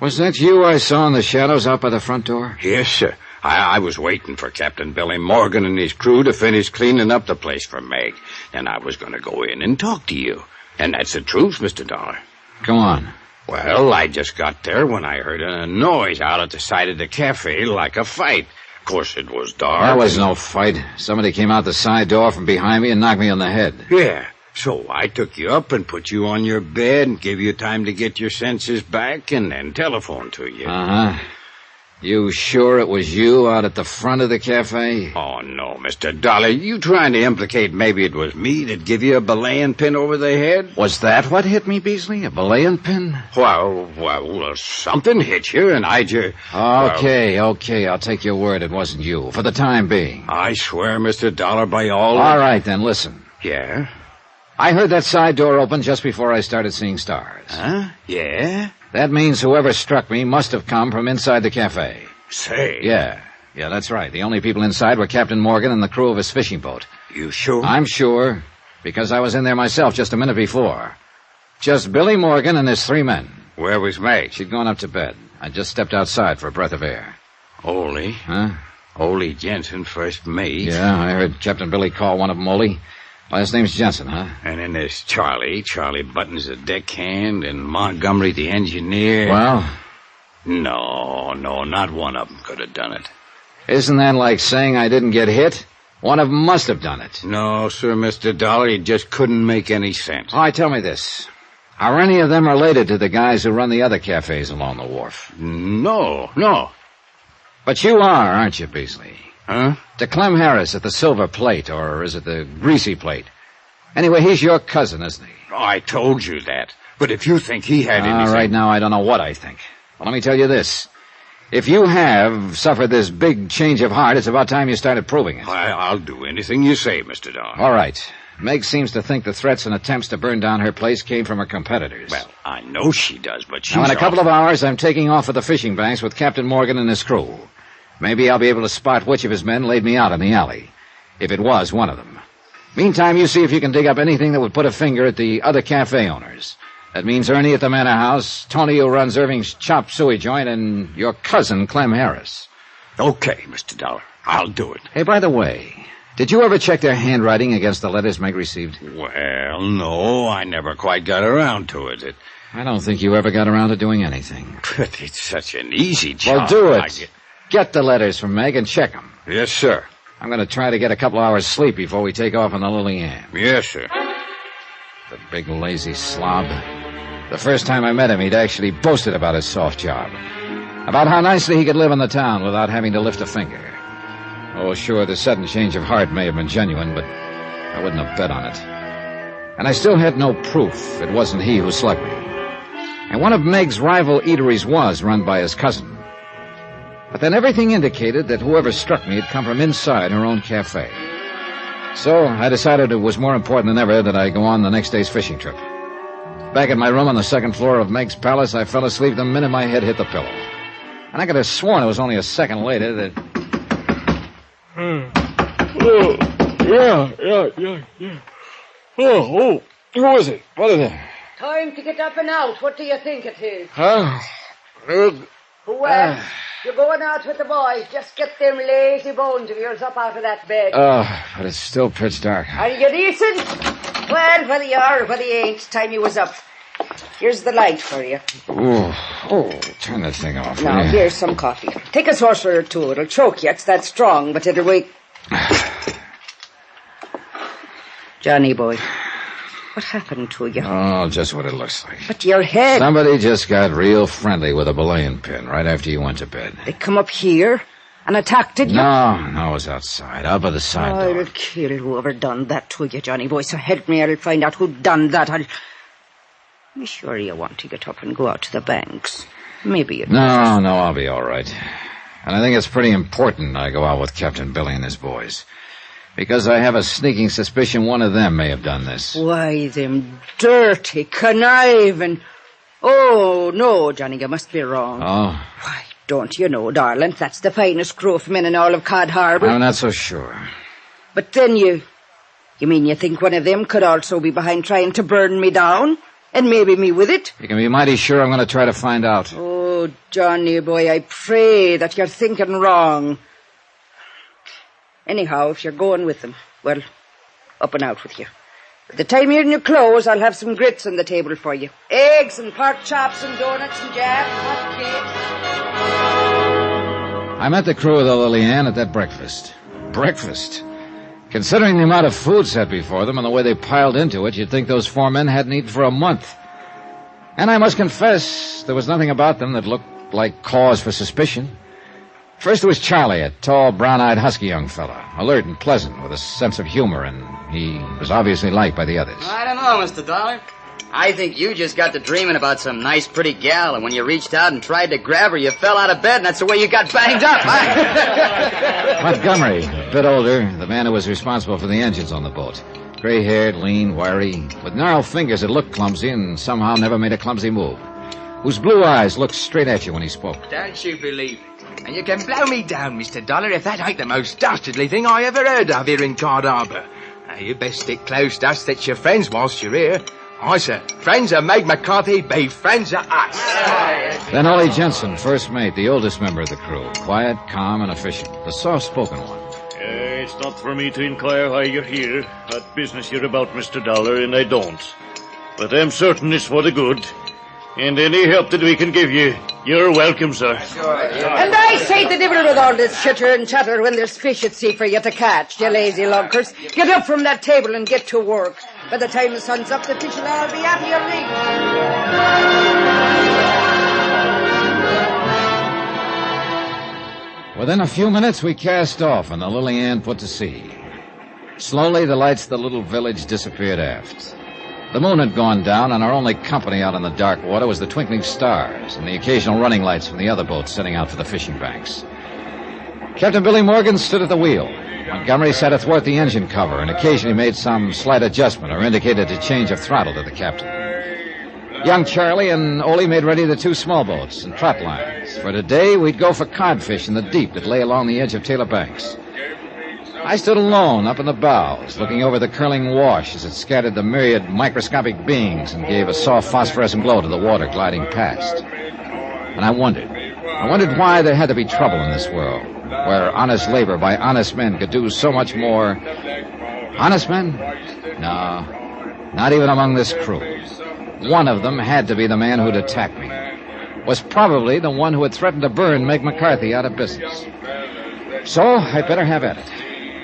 Was that you I saw in the shadows out by the front door? Yes, sir. I was waiting for Captain Billy Morgan and his crew to finish cleaning up the place for Meg. And I was going to go in and talk to you. And that's the truth, Mr. Dollar. Go on. Well, I just got there when I heard a noise out at the side of the cafe like a fight. Of course, it was dark. There was no fight. Somebody came out the side door from behind me and knocked me on the head. Yeah. So I took you up and put you on your bed and gave you time to get your senses back and then telephoned to you. Uh-huh. You sure it was you out at the front of the cafe? Oh, no, Mr. Dollar. You trying to implicate maybe it was me that give you a belaying pin over the head? Was that what hit me, Beasley? A belaying pin? Well, something hit you and I just... Okay. I'll take your word it wasn't you, for the time being. I swear, Mr. Dollar, by all... All right, then, listen. Yeah? I heard that side door open just before I started seeing stars. Huh? Yeah? That means whoever struck me must have come from inside the cafe. Say? Yeah, that's right. The only people inside were Captain Morgan and the crew of his fishing boat. You sure? I'm sure, because I was in there myself just a minute before. Just Billy Morgan and his 3 men. Where was Meg? She'd gone up to bed. I just stepped outside for a breath of air. Ole? Huh? Ole Jensen, first mate. Yeah, I heard Captain Billy call one of them Ole. Last name's Jensen, huh? And then there's Charlie. Charlie Button's the deckhand, and Montgomery the engineer. Well? No, not one of them could have done it. Isn't that like saying I didn't get hit? One of them must have done it. No, sir, Mr. Dollar, it just couldn't make any sense. All right, tell me this. Are any of them related to the guys who run the other cafes along the wharf? No. But you are, aren't you, Beasley? Huh? To Clem Harris at the Silver Plate, or is it the Greasy Plate? Anyway, he's your cousin, isn't he? Oh, I told you that. But if you think he had anything... Right now, I don't know what I think. Well, let me tell you this. If you have suffered this big change of heart, it's about time you started proving it. I'll do anything you say, Mr. Dollar. All right. Meg seems to think the threats and attempts to burn down her place came from her competitors. Well, I know she does, but she's... Now, in a couple of hours, I'm taking off for the fishing banks with Captain Morgan and his crew. Maybe I'll be able to spot which of his men laid me out in the alley, if it was one of them. Meantime, you see if you can dig up anything that would put a finger at the other cafe owners. That means Ernie at the Manor House, Tony who runs Irving's Chop Suey joint, and your cousin, Clem Harris. Okay, Mr. Dollar. I'll do it. Hey, by the way, did you ever check their handwriting against the letters Meg received? Well, no, I never quite got around to it. I don't think you ever got around to doing anything. But it's such an easy job. Well, do it. Get the letters from Meg and check them. Yes, sir. I'm going to try to get a couple hours sleep before we take off on the Lily Ann. Yes, sir. The big lazy slob. The first time I met him, he'd actually boasted about his soft job. About how nicely he could live in the town without having to lift a finger. Oh, sure, the sudden change of heart may have been genuine, but I wouldn't have bet on it. And I still had no proof it wasn't he who slugged me. And one of Meg's rival eateries was run by his cousin. But then everything indicated that whoever struck me had come from inside her own cafe. So I decided it was more important than ever that I go on the next day's fishing trip. Back at my room on the second floor of Meg's palace, I fell asleep the minute my head hit the pillow. And I could have sworn it was only a second later that... Yeah. Oh, who is it? What is it? Time to get up and out. What do you think it is? Huh? Well, you're going out with the boys. Just get them lazy bones of yours up out of that bed. Oh, but it's still pitch dark. Are you decent? Well, whether you are or whether you ain't, time you was up. Here's the light for you. Oh, turn that thing off. Now, here's some coffee. Take a saucer or two. It'll choke you. It's that strong, but it'll wake... Johnny boy, what happened to you? Oh, just what it looks like. But your head... Somebody just got real friendly with a belaying pin right after you went to bed. They come up here and attacked you? No, it was outside, out by the side door. I'll kill whoever done that to you, Johnny boy. So help me, I'll find out who done that. Be sure you want to get up and go out to the banks. Maybe you... No, I'll be all right. And I think it's pretty important I go out with Captain Billy and his boys. Because I have a sneaking suspicion one of them may have done this. Why, them dirty, conniving... Oh, no, Johnny, you must be wrong. Oh? Why, don't you know, darling, that's the finest crew of men in all of Cod Harbour. I'm not so sure. But then you mean you think one of them could also be behind trying to burn me down? And maybe me with it? You can be mighty sure I'm going to try to find out. Oh, Johnny boy, I pray that you're thinking wrong. Anyhow, if you're going with them, well, up and out with you. By the time you're in your clothes, I'll have some grits on the table for you. Eggs and pork chops and donuts and jam, hot cakes. I met the crew of the Lily Ann at that breakfast. Breakfast? Considering the amount of food set before them and the way they piled into it, you'd think those 4 men hadn't eaten for a month. And I must confess, there was nothing about them that looked like cause for suspicion. First there was Charlie, a tall, brown-eyed, husky young fellow, alert and pleasant, with a sense of humor, and he was obviously liked by the others. I don't know, Mr. Dollar. I think you just got to dreaming about some nice, pretty gal, and when you reached out and tried to grab her, you fell out of bed, and that's the way you got banged up. Montgomery, a bit older, the man who was responsible for the engines on the boat. Gray-haired, lean, wiry, with gnarled fingers that looked clumsy and somehow never made a clumsy move. Whose blue eyes looked straight at you when he spoke. Don't you believe it? And you can blow me down, Mr. Dollar, if that ain't the most dastardly thing I ever heard of here in Cod Harbour. Now, you best stick close to us that's your friends whilst you're here. I say, friends of Meg McCarthy be friends of us. Then Ollie Jensen, first mate, the oldest member of the crew. Quiet, calm, and efficient. The soft-spoken one. It's not for me to inquire why you're here. What business you're about, Mr. Dollar, and I don't. But I'm certain it's for the good. And any help that we can give you, you're welcome, sir. Sure. And I say the devil with all this chitter and chatter when there's fish at sea for you to catch, you lazy lunkers. Get up from that table and get to work. By the time the sun's up, the fish will all be out of your reach. Within a few minutes, we cast off, and the Lily Ann put to sea. Slowly, the lights of the little village disappeared aft. The moon had gone down, and our only company out on the dark water was the twinkling stars and the occasional running lights from the other boats setting out for the fishing banks. Captain Billy Morgan stood at the wheel. Montgomery sat athwart the engine cover and occasionally made some slight adjustment or indicated a change of throttle to the captain. Young Charlie and Ole made ready the 2 small boats and trot lines. For today, we'd go for codfish in the deep that lay along the edge of Taylor Banks. I stood alone up in the bows, looking over the curling wash as it scattered the myriad microscopic beings and gave a soft phosphorescent glow to the water gliding past. And I wondered why there had to be trouble in this world, where honest labor by honest men could do so much more. Honest men? No, not even among this crew. One of them had to be the man who'd attacked me. Was probably the one who had threatened to burn Meg McCarthy out of business. So I'd better have at it.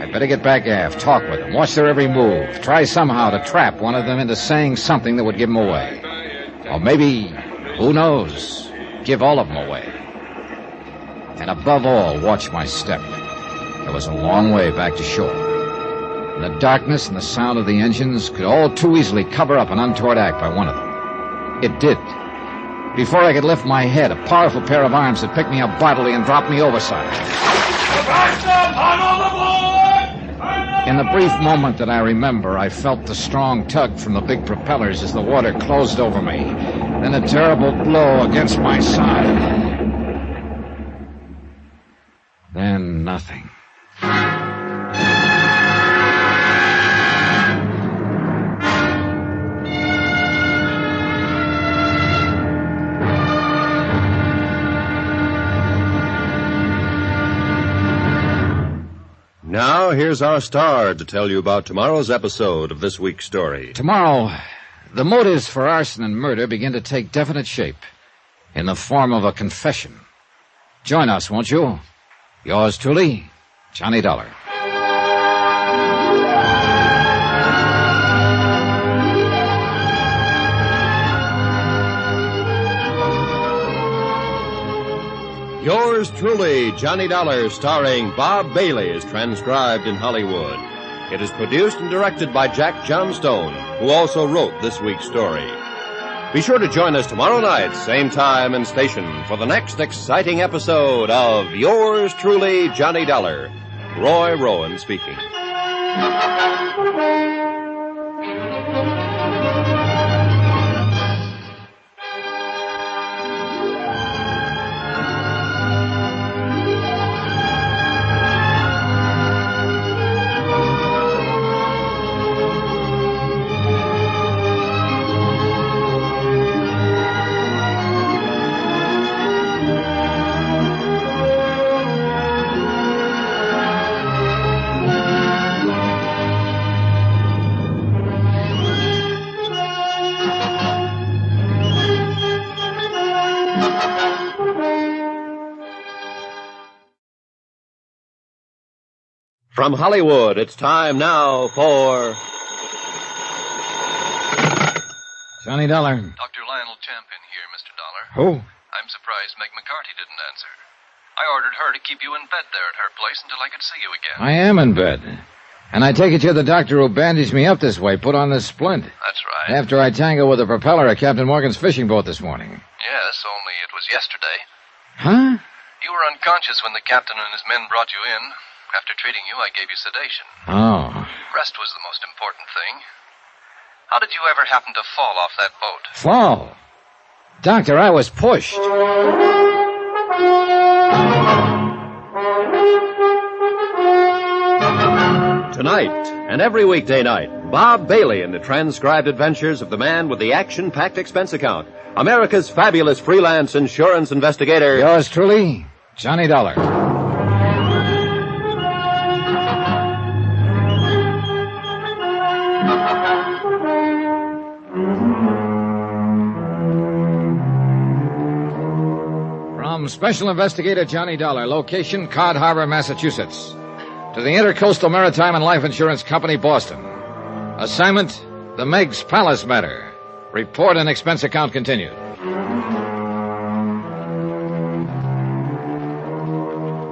I'd better get back aft, talk with them, watch their every move, try somehow to trap one of them into saying something that would give them away. Or maybe, who knows, give all of them away. And above all, watch my step. There was a long way back to shore. And the darkness and the sound of the engines could all too easily cover up an untoward act by one of them. It did. Before I could lift my head, a powerful pair of arms had picked me up bodily and dropped me overside. In the brief moment that I remember, I felt the strong tug from the big propellers as the water closed over me. Then a terrible blow against my side. Then nothing. Now, here's our star to tell you about tomorrow's episode of this week's story. Tomorrow, the motives for arson and murder begin to take definite shape in the form of a confession. Join us, won't you? Yours truly, Johnny Dollar. Yours truly, Johnny Dollar, starring Bob Bailey, is transcribed in Hollywood. It is produced and directed by Jack Johnstone, who also wrote this week's story. Be sure to join us tomorrow night, same time and station, for the next exciting episode of Yours truly, Johnny Dollar. Roy Rowan speaking. From Hollywood, it's time now for... Johnny Dollar. Dr. Lionel Champion here, Mr. Dollar. Who? I'm surprised Meg McCarthy didn't answer. I ordered her to keep you in bed there at her place until I could see you again. I am in bed. And I take it you're the doctor who bandaged me up this way, put on this splint. That's right. After I tangled with the propeller of Captain Morgan's fishing boat this morning. Yes, only it was yesterday. Huh? You were unconscious when the captain and his men brought you in. After treating you, I gave you sedation. Oh. Rest was the most important thing. How did you ever happen to fall off that boat? Fall? Doctor, I was pushed. Tonight, and every weekday night, Bob Bailey in the transcribed adventures of the man with the action-packed expense account, America's fabulous freelance insurance investigator. Yours truly, Johnny Dollar. From Special Investigator Johnny Dollar, location Cod Harbor, Massachusetts, to the Intercoastal Maritime and Life Insurance Company, Boston. Assignment, the MEG'S Palace matter. Report and expense account continued.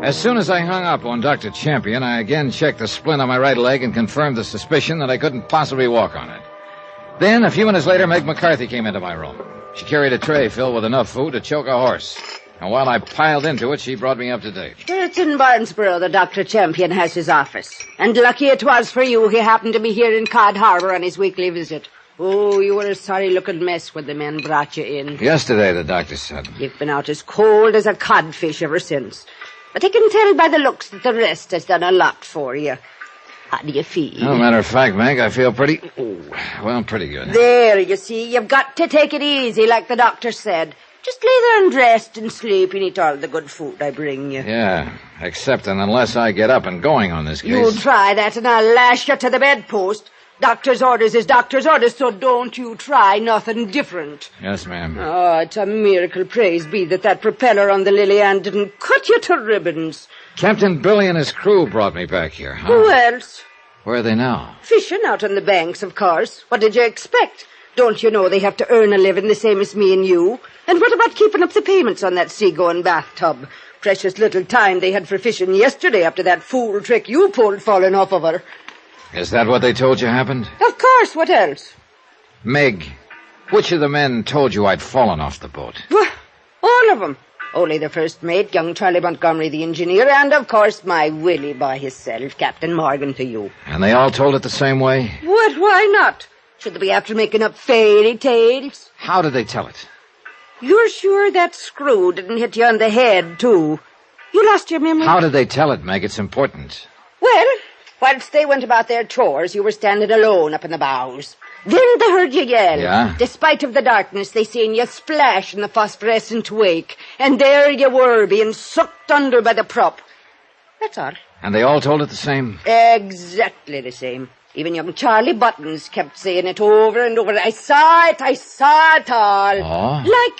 As soon as I hung up on Dr. Champion, I again checked the splint on my right leg and confirmed the suspicion that I couldn't possibly walk on it. Then, a few minutes later, Meg McCarthy came into my room. She carried a tray filled with enough food to choke a horse. And while I piled into it, she brought me up to date. It's in Barnesboro that Dr. Champion has his office. And lucky it was for you he happened to be here in Cod Harbor on his weekly visit. Oh, you were a sorry-looking mess when the men brought you in. Yesterday, the doctor said. You've been out as cold as a codfish ever since. But I can tell by the looks that the rest has done a lot for you. How do you feel? No matter of fact, Meg, I feel pretty good. There, you see, you've got to take it easy, like the doctor said. Just lay there and rest and sleep and eat all the good food I bring you. Yeah, except and unless I get up and going on this case. You try that and I'll lash you to the bedpost. Doctor's orders is doctor's orders, so don't you try nothing different. Yes, ma'am. Oh, it's a miracle, praise be, that propeller on the Lily Ann didn't cut you to ribbons. Captain Billy and his crew brought me back here, huh? Who else? Where are they now? Fishing out on the banks, of course. What did you expect? Don't you know they have to earn a living the same as me and you? And what about keeping up the payments on that seagoing bathtub? Precious little time they had for fishing yesterday after that fool trick you pulled falling off of her. Is that what they told you happened? Of course, what else? Meg, which of the men told you I'd fallen off the boat? Well, all of them. Only the first mate, young Charlie Montgomery, the engineer, and, of course, my Willie by himself, Captain Morgan to you. And they all told it the same way? What? Why not? Should they be after making up fairy tales? How did they tell it? You're sure that screw didn't hit you on the head, too? You lost your memory? How did they tell it, Meg? It's important. Well, whilst they went about their chores, you were standing alone up in the bows. Then they heard you yell. Yeah? Despite of the darkness, they seen you splash in the phosphorescent wake. And there you were, being sucked under by the prop. That's all. And they all told it the same? Exactly the same. Even young Charlie Buttons kept saying it over and over. I saw it all. Oh?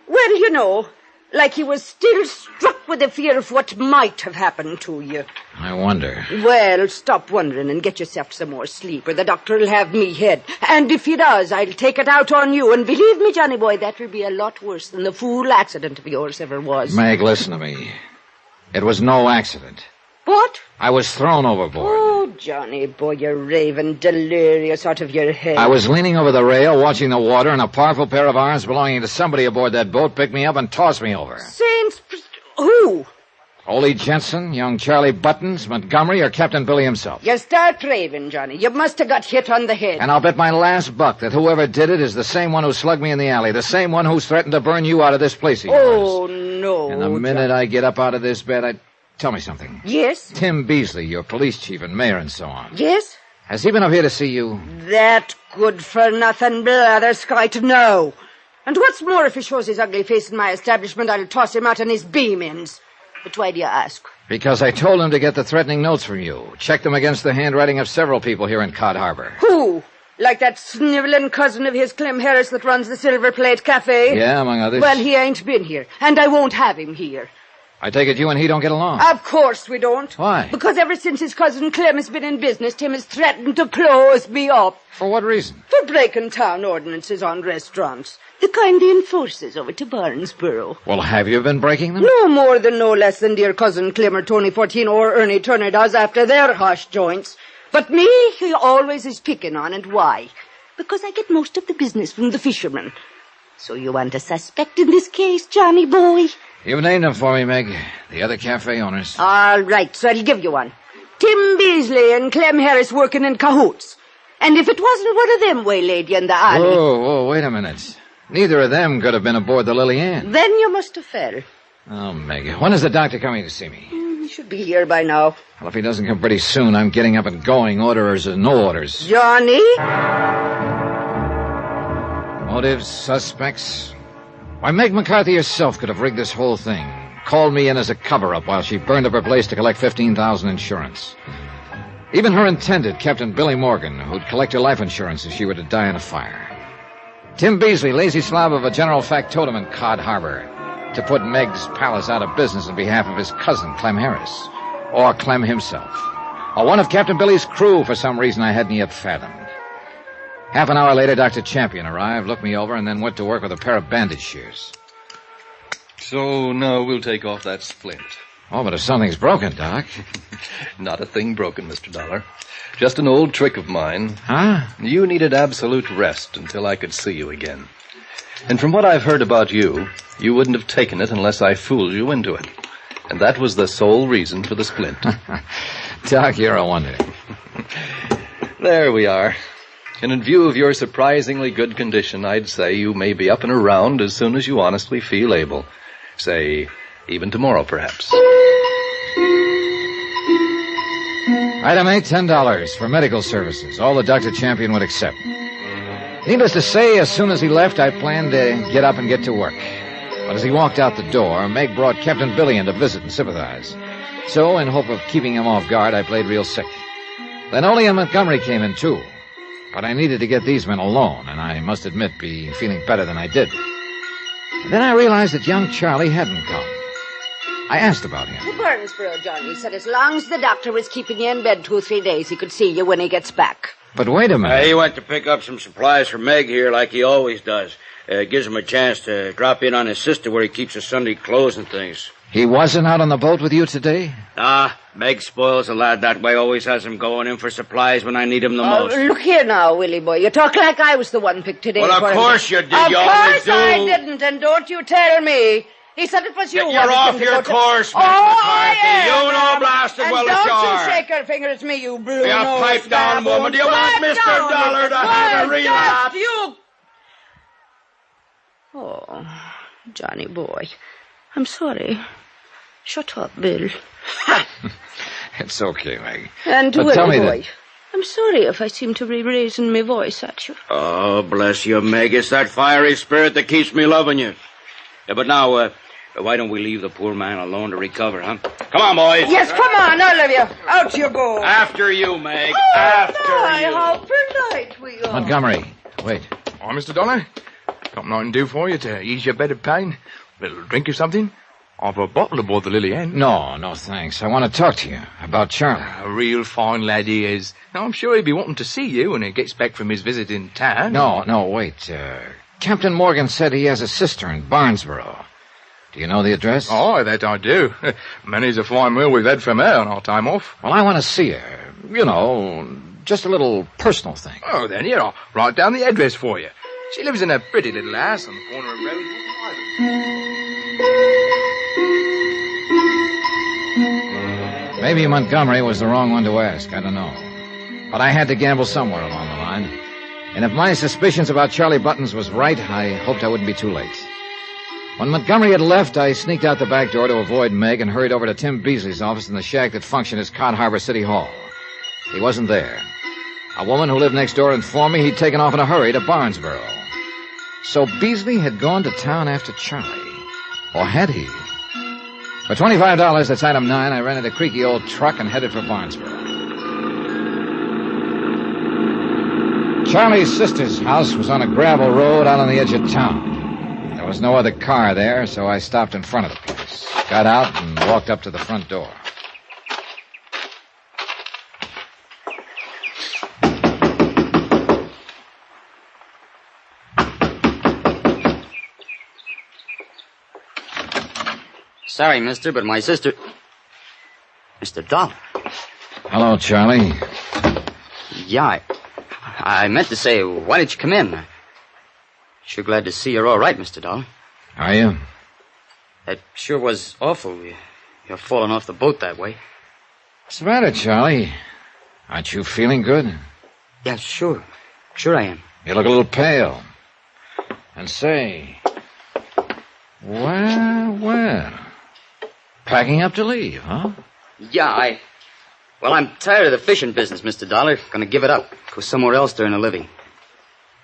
Well, you know, like he was still struck with the fear of what might have happened to you. I wonder. Well, stop wondering and get yourself some more sleep, or the doctor'll have me head. And if he does, I'll take it out on you. And believe me, Johnny boy, that will be a lot worse than the fool accident of yours ever was. Meg, listen to me. It was no accident. What? I was thrown overboard. Oh, Johnny boy, you're raving delirious out of your head. I was leaning over the rail, watching the water, and a powerful pair of arms belonging to somebody aboard that boat picked me up and tossed me over. Saints... Who? Ole Jensen, young Charlie Buttons, Montgomery, or Captain Billy himself. You start raving, Johnny. You must have got hit on the head. And I'll bet my last buck that whoever did it is the same one who slugged me in the alley, the same one who's threatened to burn you out of this place of yours. Oh, no. And the minute I get up out of this bed, Tell me something. Yes? Tim Beasley, your police chief and mayor and so on. Yes? Has he been up here to see you? That good-for-nothing blatherskite, no. And what's more, if he shows his ugly face in my establishment, I'll toss him out on his beam ends. But why do you ask? Because I told him to get the threatening notes from you. Check them against the handwriting of several people here in Cod Harbor. Who? Like that sniveling cousin of his, Clem Harris, that runs the Silver Plate Cafe? Yeah, among others. Well, he ain't been here, and I won't have him here. I take it you and he don't get along. Of course we don't. Why? Because ever since his cousin Clem has been in business, Tim has threatened to close me up. For what reason? For breaking town ordinances on restaurants. The kind he enforces over to Barnesboro. Well, have you been breaking them? No more than no less than dear cousin Clem or Tony 14 or Ernie Turner does after their harsh joints. But me, he always is picking on, and why? Because I get most of the business from the fishermen. So you want a suspect in this case, Johnny boy? You've named them for me, Meg. The other cafe owners. All right, so I'll give you one. Tim Beasley and Clem Harris working in cahoots. And if it wasn't one of them waylaid you in the alley... Whoa, wait a minute. Neither of them could have been aboard the Lily Ann. Then you must have fell. Oh, Meg, when is the doctor coming to see me? He should be here by now. Well, if he doesn't come pretty soon, I'm getting up and going, orders or no orders. Johnny? Motives, suspects... Why, Meg McCarthy herself could have rigged this whole thing. Called me in as a cover-up while she burned up her place to collect $15,000 insurance. Even her intended, Captain Billy Morgan, who'd collect her life insurance if she were to die in a fire. Tim Beasley, lazy slob of a general factotum in Cod Harbor, to put Meg's palace out of business on behalf of his cousin, Clem Harris. Or Clem himself. Or one of Captain Billy's crew for some reason I hadn't yet fathomed. Half an hour later, Dr. Champion arrived, looked me over, and then went to work with a pair of bandage shears. So now we'll take off that splint. Oh, but if something's broken, Doc. Not a thing broken, Mr. Dollar. Just an old trick of mine. Huh? You needed absolute rest until I could see you again. And from what I've heard about you, you wouldn't have taken it unless I fooled you into it. And that was the sole reason for the splint. Doc, you're a wonder. There we are. And in view of your surprisingly good condition, I'd say you may be up and around as soon as you honestly feel able. Say, even tomorrow, perhaps. Item 8, $10 for medical services. All that Dr. Champion would accept. Needless to say, as soon as he left, I planned to get up and get to work. But as he walked out the door, Meg brought Captain Billy in to visit and sympathize. So, in hope of keeping him off guard, I played real sick. Then Ole and Montgomery came in, too. But I needed to get these men alone, and I must admit be feeling better than I did. Then I realized that young Charlie hadn't come. I asked about him. To Burnsboro, Johnny. He said as long as the doctor was keeping you in bed 2 or 3 days, he could see you when he gets back. But wait a minute. He went to pick up some supplies for Meg here like he always does. Gives him a chance to drop in on his sister where he keeps his Sunday clothes and things. He wasn't out on the boat with you today? Meg spoils a lad that way, always has him going in for supplies when I need him the most. Look here now, Willie boy. You talk like I was the one picked today. Well, of course you did. Of You always course do. I didn't, and don't you tell me. He said it was you. You're off your course, Miss McCarthy. You know blasted well as you don't are. you shake your finger at me, you blue You pipe down, woman. Do you want Mr. Dollar to have a relapse? You. Oh, Johnny boy. I'm sorry. Shut up, Bill. It's okay, Meg. And But tell me Willie boy. that- I'm sorry if I seem to be raising my voice at you. Oh, bless you, Meg. It's that fiery spirit that keeps me loving you. Yeah, but now, why don't we leave the poor man alone to recover, huh? Come on, boys. Yes, come on, all of you. Out you go. After you, Meg. Oh, After my, you. how polite we are. Montgomery, wait. Oh, Mr. Dollar? Something I can do for you to ease your bed of pain? A little drink or something? I've a bottle aboard the Lily Hen. No, thanks. I want to talk to you about Charlie. A real fine lad he is. Now, I'm sure he'll be wanting to see you when he gets back from his visit in town. No, wait. Captain Morgan said he has a sister in Barnesboro. Do you know the address? Oh, that I do. Many's a fine meal we've had from her on our time off. Well, I want to see her. You know, just a little personal thing. Oh, then here, I'll write down the address for you. She lives in a pretty little house on the corner of Road. Maybe Montgomery was the wrong one to ask. I don't know. But I had to gamble somewhere along the line. And if my suspicions about Charlie Buttons was right, I hoped I wouldn't be too late. When Montgomery had left, I sneaked out the back door to avoid Meg and hurried over to Tim Beasley's office in the shack that functioned as Cod Harbor City Hall. He wasn't there. A woman who lived next door informed me he'd taken off in a hurry to Barnesboro. So Beasley had gone to town after Charlie. Or had he? For $25, that's item 9, I rented a creaky old truck and headed for Barnesboro. Charlie's sister's house was on a gravel road out on the edge of town. There was no other car there, so I stopped in front of the place, got out, and walked up to the front door. Sorry, mister, but my sister... Mr. Dollar. Hello, Charlie. Yeah, I meant to say, why did you come in? Sure glad to see you're all right, Mr. Dollar. Are you? That sure was awful. You're falling off the boat that way. What's the matter, Charlie? Aren't you feeling good? Yeah, sure. Sure I am. You look a little pale. And say... Well... Packing up to leave, huh? Yeah, Well, I'm tired of the fishing business, Mr. Dollar. Gonna give it up. Go somewhere else to earn a living.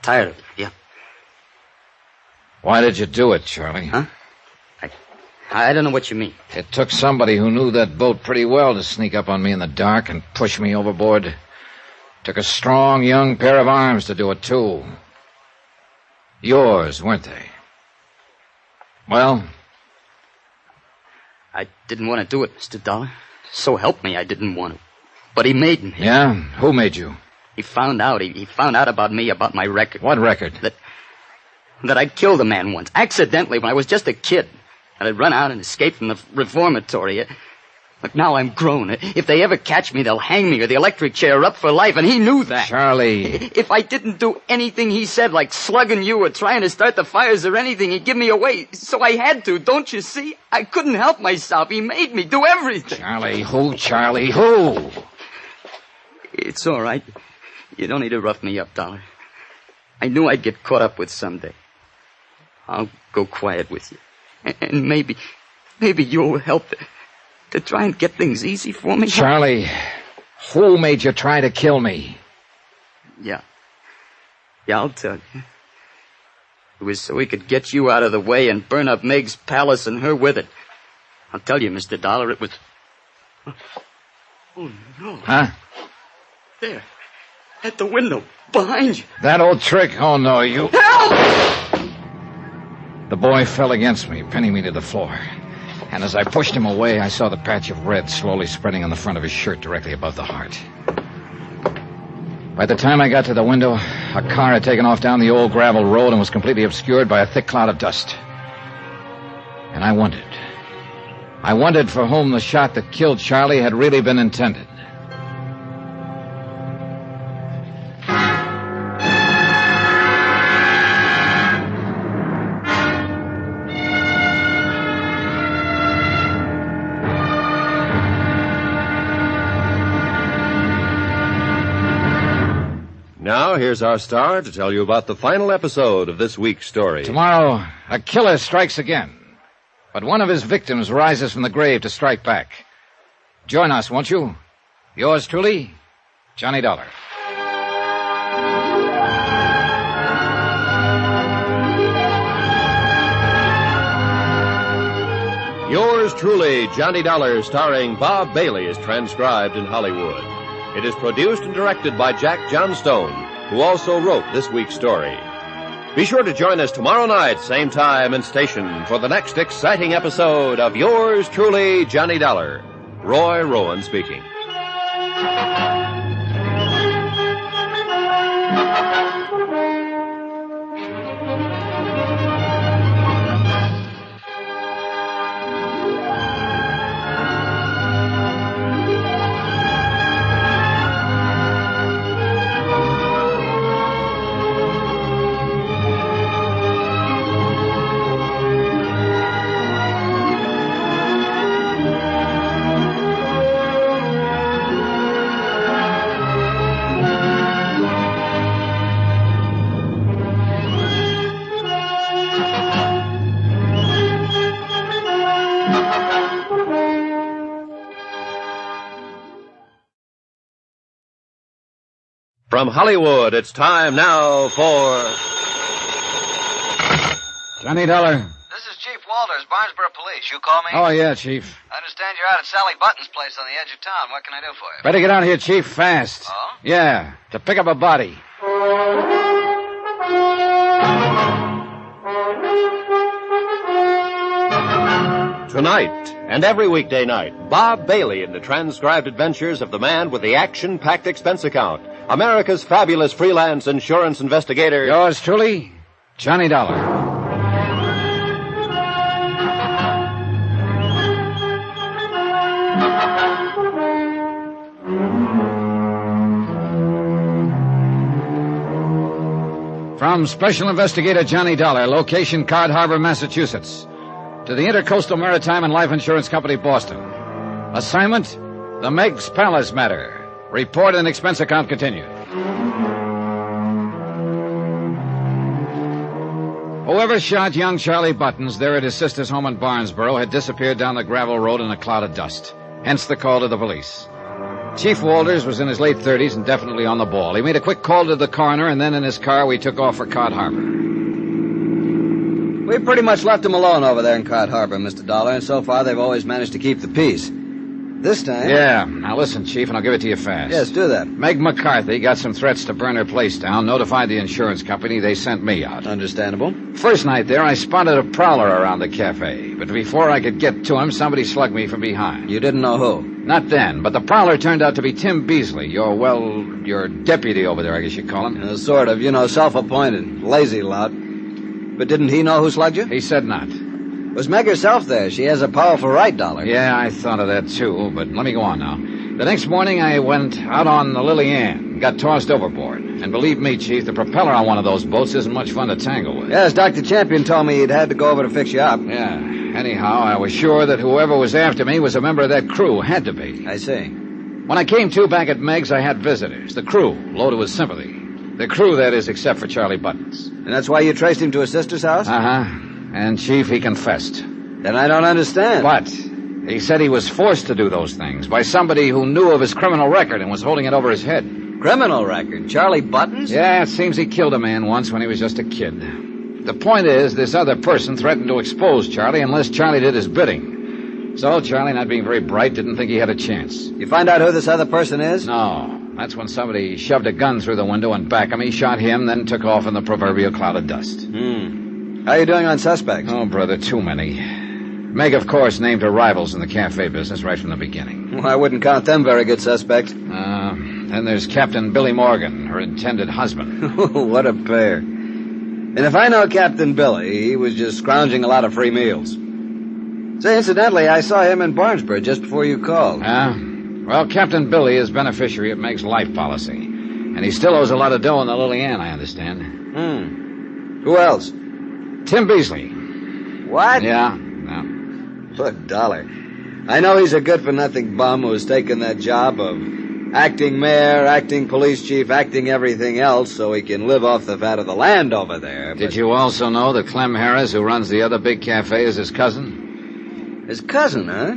Tired of it, yeah. Why did you do it, Charlie? Huh? I don't know what you mean. It took somebody who knew that boat pretty well to sneak up on me in the dark and push me overboard. Took a strong, young pair of arms to do it, too. Yours, weren't they? Well? I didn't want to do it, Mr. Dollar. So help me, I didn't want to. But he made me. Yeah? Who made you? He found out. He found out about me, about my record. What record? That I killed a man once, accidentally, when I was just a kid. And I'd run out and escaped from the reformatory. Look, now I'm grown. If they ever catch me, they'll hang me or the electric chair up for life, and he knew that. Charlie. If I didn't do anything he said, like slugging you or trying to start the fires or anything, he'd give me away. So I had to, don't you see? I couldn't help myself. He made me do everything. Charlie, who, Charlie, who? It's all right. You don't need to rough me up, Dollar. I knew I'd get caught up with someday. I'll go quiet with you. And maybe you'll help to try and get things easy for me. Charlie, who made you try to kill me? Yeah, I'll tell you. It was so he could get you out of the way and burn up Meg's palace and her with it. I'll tell you, Mr. Dollar, it was... Oh, no. Huh? There. At the window. Behind you. That old trick? Oh, no, you... Help! The boy fell against me, pinning me to the floor. And as I pushed him away, I saw the patch of red slowly spreading on the front of his shirt directly above the heart. By the time I got to the window, a car had taken off down the old gravel road and was completely obscured by a thick cloud of dust. And I wondered. I wondered for whom the shot that killed Charlie had really been intended. Now, here's our star to tell you about the final episode of this week's story. Tomorrow, a killer strikes again. But one of his victims rises from the grave to strike back. Join us, won't you? Yours truly, Johnny Dollar. Yours truly, Johnny Dollar, starring Bob Bailey, is transcribed in Hollywood. It is produced and directed by Jack Johnstone, who also wrote this week's story. Be sure to join us tomorrow night, same time and station, for the next exciting episode of Yours truly, Johnny Dollar. Roy Rowan speaking. From Hollywood, it's time now for... Johnny Dollar. This is Chief Walters, Barnesboro Police. You call me? Oh, yeah, Chief. I understand you're out at Sally Button's place on the edge of town. What can I do for you? Better get out here, Chief, fast. Oh? Yeah, to pick up a body. Tonight, and every weekday night, Bob Bailey in the transcribed adventures of the man with the action-packed expense account, America's fabulous freelance insurance investigator. Yours truly, Johnny Dollar. From Special Investigator Johnny Dollar, location Cod Harbor, Massachusetts, to the Intercoastal Maritime and Life Insurance Company, Boston. Assignment, the MEG'S Palace matter. Report and expense account continued. Whoever shot young Charlie Buttons there at his sister's home in Barnesboro had disappeared down the gravel road in a cloud of dust. Hence the call to the police. Chief Walters was in his late 30s and definitely on the ball. He made a quick call to the coroner, and then in his car we took off for Cod Harbor. We pretty much left them alone over there in Cod Harbor, Mr. Dollar, and so far they've always managed to keep the peace. This time... Yeah. Now listen, Chief, and I'll give it to you fast. Yes, do that. Meg McCarthy got some threats to burn her place down, notified the insurance company. They sent me out. Understandable. First night there, I spotted a prowler around the cafe, but before I could get to him, somebody slugged me from behind. You didn't know who? Not then, but the prowler turned out to be Tim Beasley, your deputy over there, I guess you'd call him. Sort of, self-appointed. Lazy lout. But didn't he know who slugged you? He said not. Was Meg herself there? She has a powerful right, Dollar. Yeah, I thought of that, too, but let me go on now. The next morning, I went out on the Lily Ann, got tossed overboard. And believe me, Chief, the propeller on one of those boats isn't much fun to tangle with. Yes, Dr. Champion told me he'd had to go over to fix you up. Yeah. Anyhow, I was sure that whoever was after me was a member of that crew. Had to be. I see. When I came to back at Meg's, I had visitors. The crew, loaded with sympathy. The crew, that is, except for Charlie Buttons. And that's why you traced him to his sister's house? Uh-huh. And, Chief, he confessed. Then I don't understand. What? He said he was forced to do those things by somebody who knew of his criminal record and was holding it over his head. Criminal record? Charlie Buttons? Yeah, it seems he killed a man once when he was just a kid. The point is, this other person threatened to expose Charlie unless Charlie did his bidding. So Charlie, not being very bright, didn't think he had a chance. You find out who this other person is? No, That's when somebody shoved a gun through the window in back of me, shot him, then took off in the proverbial cloud of dust. How you doing on suspects? Oh, brother, too many. Meg, of course, named her rivals in the cafe business right from the beginning. Well, I wouldn't count them very good suspects. Then there's Captain Billy Morgan, her intended husband. What a pair. And if I know Captain Billy, he was just scrounging a lot of free meals. Say, incidentally, I saw him in Barnesburg just before you called. Well, Captain Billy is beneficiary of Meg's life policy. And he still owes a lot of dough on the Lily Ann, I understand. Who else? Tim Beasley. What? Yeah. Good dollar. I know he's a good-for-nothing bum who's taken that job of acting mayor, acting police chief, acting everything else so he can live off the fat of the land over there. Did you also know that Clem Harris, who runs the other big cafe, is his cousin? His cousin, huh?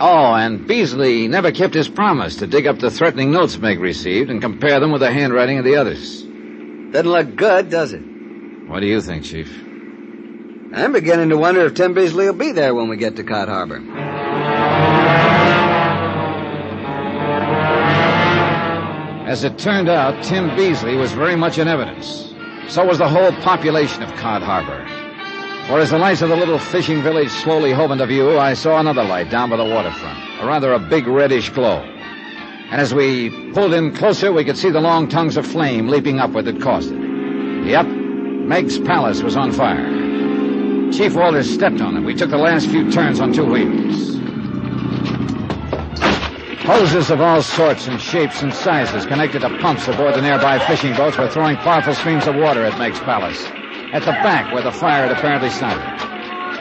Oh, and Beasley never kept his promise to dig up the threatening notes Meg received and compare them with the handwriting of the others. Doesn't look good, does it? What do you think, Chief? I'm beginning to wonder if Tim Beasley will be there when we get to Cod Harbor. As it turned out, Tim Beasley was very much in evidence. So was the whole population of Cod Harbor. For as the lights of the little fishing village slowly hove into view, I saw another light down by the waterfront, a big reddish glow. And as we pulled in closer, we could see the long tongues of flame leaping upward that caused it. Yep, Meg's palace was on fire. Chief Walters stepped on it. We took the last few turns on two wheels. Hoses of all sorts and shapes and sizes connected to pumps aboard the nearby fishing boats were throwing powerful streams of water at Meg's palace, at the back where the fire had apparently started.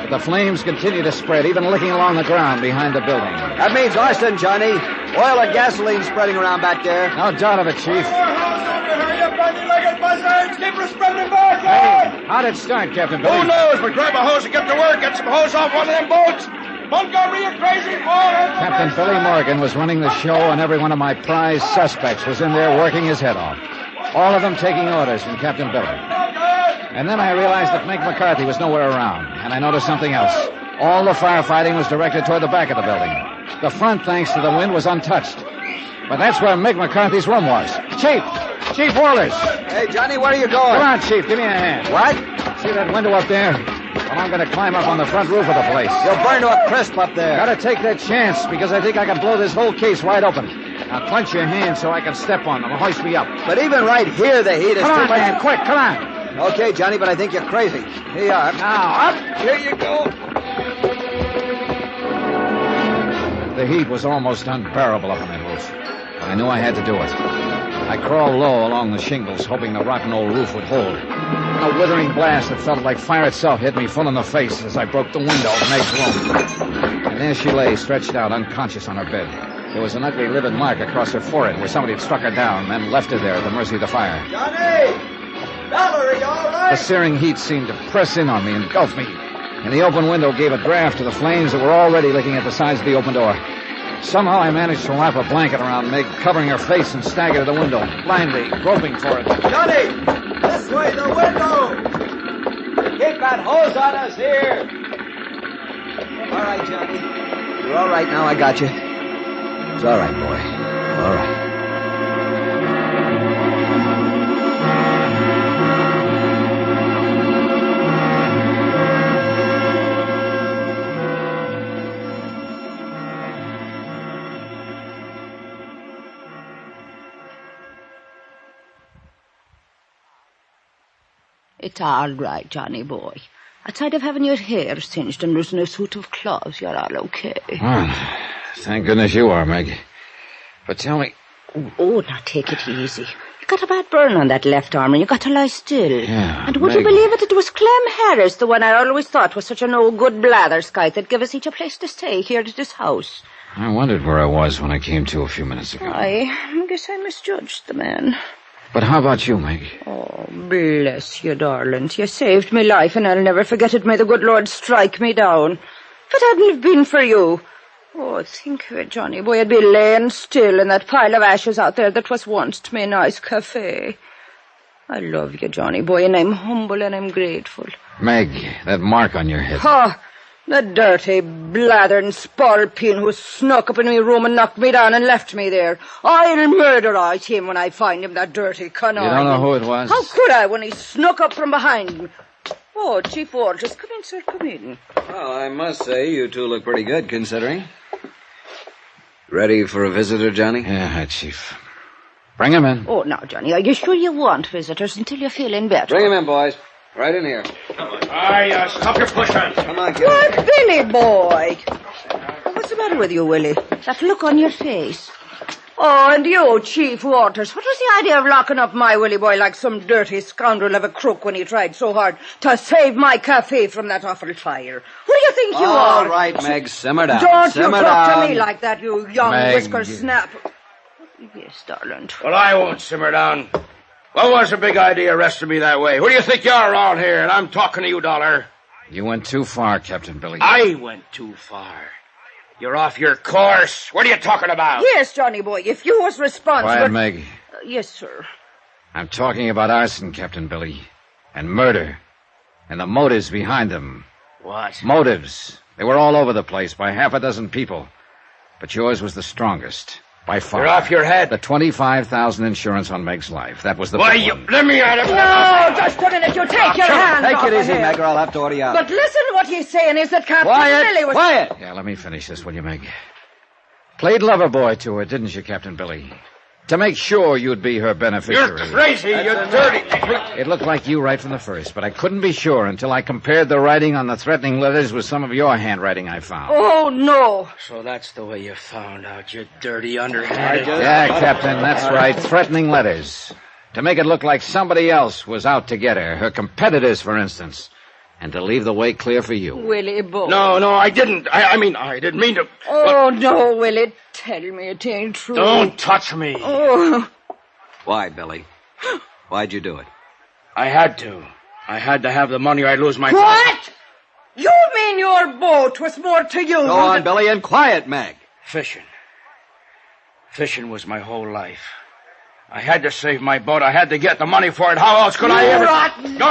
But the flames continued to spread, even licking along the ground behind the building. That means arson, Johnny. Oil and gasoline spreading around back there. No doubt of it, Chief. Hey, how'd it start, Captain Billy? Who knows, but grab a hose and get to work. Get some hose off one of them boats. Montgomery, you crazy fool! Captain Billy Morgan was running the show, and every one of my prize suspects was in there working his head off. All of them taking orders from Captain Billy. And then I realized that Meg McCarthy was nowhere around, and I noticed something else. All the firefighting was directed toward the back of the building. The front, thanks to the wind, was untouched. But that's where Meg McCarthy's room was. Chief Walters! Hey, Johnny, where are you going? Come on, Chief, give me a hand. What? See that window up there? Well, I'm going to climb up on the front roof of the place. You'll burn to a crisp up there. Gotta take that chance, because I think I can blow this whole case wide open. Now, clench your hands so I can step on them and hoist me up. But even right here, the heat is Come too on, much. man, quick, come on. Okay, Johnny, but I think you're crazy. Here you are. Now, up. Here you go. The heat was almost unbearable up on that roof. But I knew I had to do it. I crawled low along the shingles, hoping the rotten old roof would hold. A withering blast that felt like fire itself hit me full in the face as I broke the window of Meg's room. And there she lay, stretched out, unconscious on her bed. There was an ugly livid mark across her forehead where somebody had struck her down and then left her there at the mercy of the fire. Johnny! Valerie, all right? The searing heat seemed to press in on me, engulf me. And the open window gave a draft to the flames that were already licking at the sides of the open door. Somehow I managed to wrap a blanket around Meg, covering her face, and stagger to the window, blindly groping for it. Johnny! This way, the window! Keep that hose on us here! All right, Johnny. You're all right now. I got you. It's all right, boy. All right. It's all right, Johnny boy. Outside of having your hair singed and losing a suit of clothes, you're all okay. Well, thank goodness you are, Meg. But tell me... Oh, now take it easy. You got a bad burn on that left arm and you got to lie still. Yeah, and would you believe it was Clem Harris, the one I always thought was such a no-good blatherskite that gave us each a place to stay here at this house. I wondered where I was when I came to a few minutes ago. I guess I misjudged the man. But how about you, Meg? Oh, bless you, darling. You saved me life, and I'll never forget it. May the good Lord strike me down. If it hadn't have been for you... Oh, think of it, Johnny boy. I'd be laying still in that pile of ashes out there that was once my nice cafe. I love you, Johnny boy, and I'm humble and I'm grateful. Meg, that mark on your head. Oh, The dirty, blathering spalpeen who snuck up in my room and knocked me down and left me there. I'll murderize him when I find him, that dirty conniving. You don't know who it was? How could I when he snuck up from behind me? Oh, Chief Walters, come in, sir, come in. Well, I must say, you two look pretty good, considering. Ready for a visitor, Johnny? Yeah, Chief. Bring him in. Oh, now, Johnny, are you sure you want visitors until you're feeling better? Bring him in, boys. Right in here. Stop your pushing. Come on, kid. What, Billy boy? What's the matter with you, Willie? That look on your face. Oh, and you, Chief Waters, what was the idea of locking up my Willie boy like some dirty scoundrel of a crook when he tried so hard to save my cafe from that awful fire? Who do you think you are? All right, Meg, simmer down. Don't simmer you talk down. to me like that, you young Meg. whisker snap. Yes, darling. Well, I won't simmer down. What was the big idea arresting me that way? Who do you think you are around here? And I'm talking to you, Dollar. You went too far, Captain Billy. I went too far. You're off your course. What are you talking about? Yes, Johnny boy, if you was responsible... Quiet, Meg. Yes, sir. I'm talking about arson, Captain Billy. And murder. And the motives behind them. What? Motives. They were all over the place by half a dozen people. But yours was the strongest. By far. You're off your head. The $25,000 insurance on Meg's life. That was the Why, big you... one. Let me out of... No, just a minute. You take your hands off Take it easy, of him. Meg, or I'll have to order you out. But listen, what he's saying is that Captain Billy was... Quiet! Yeah, let me finish this, will you, Meg? Played lover boy to her, didn't you, Captain Billy? To make sure you'd be her beneficiary. You're crazy, you dirty... It looked like you right from the first, but I couldn't be sure until I compared the writing on the threatening letters with some of your handwriting I found. Oh, no. So that's the way you found out, you dirty underhanded... Yeah, Captain, that's right. Threatening letters. To make it look like somebody else was out to get her. Her competitors, for instance. And to leave the way clear for you. Willie boy. No, I didn't. I mean, I didn't mean to... Oh, no, Willie. Tell me it ain't true. Don't touch me. Oh. Why, Billy? Why'd you do it? I had to. I had to have the money or I'd lose my... What? You mean your boat was more to you? Go on, Billy, and quiet, Meg. Fishing. Fishing was my whole life. I had to save my boat. I had to get the money for it. How else could I ever... Rotten. No.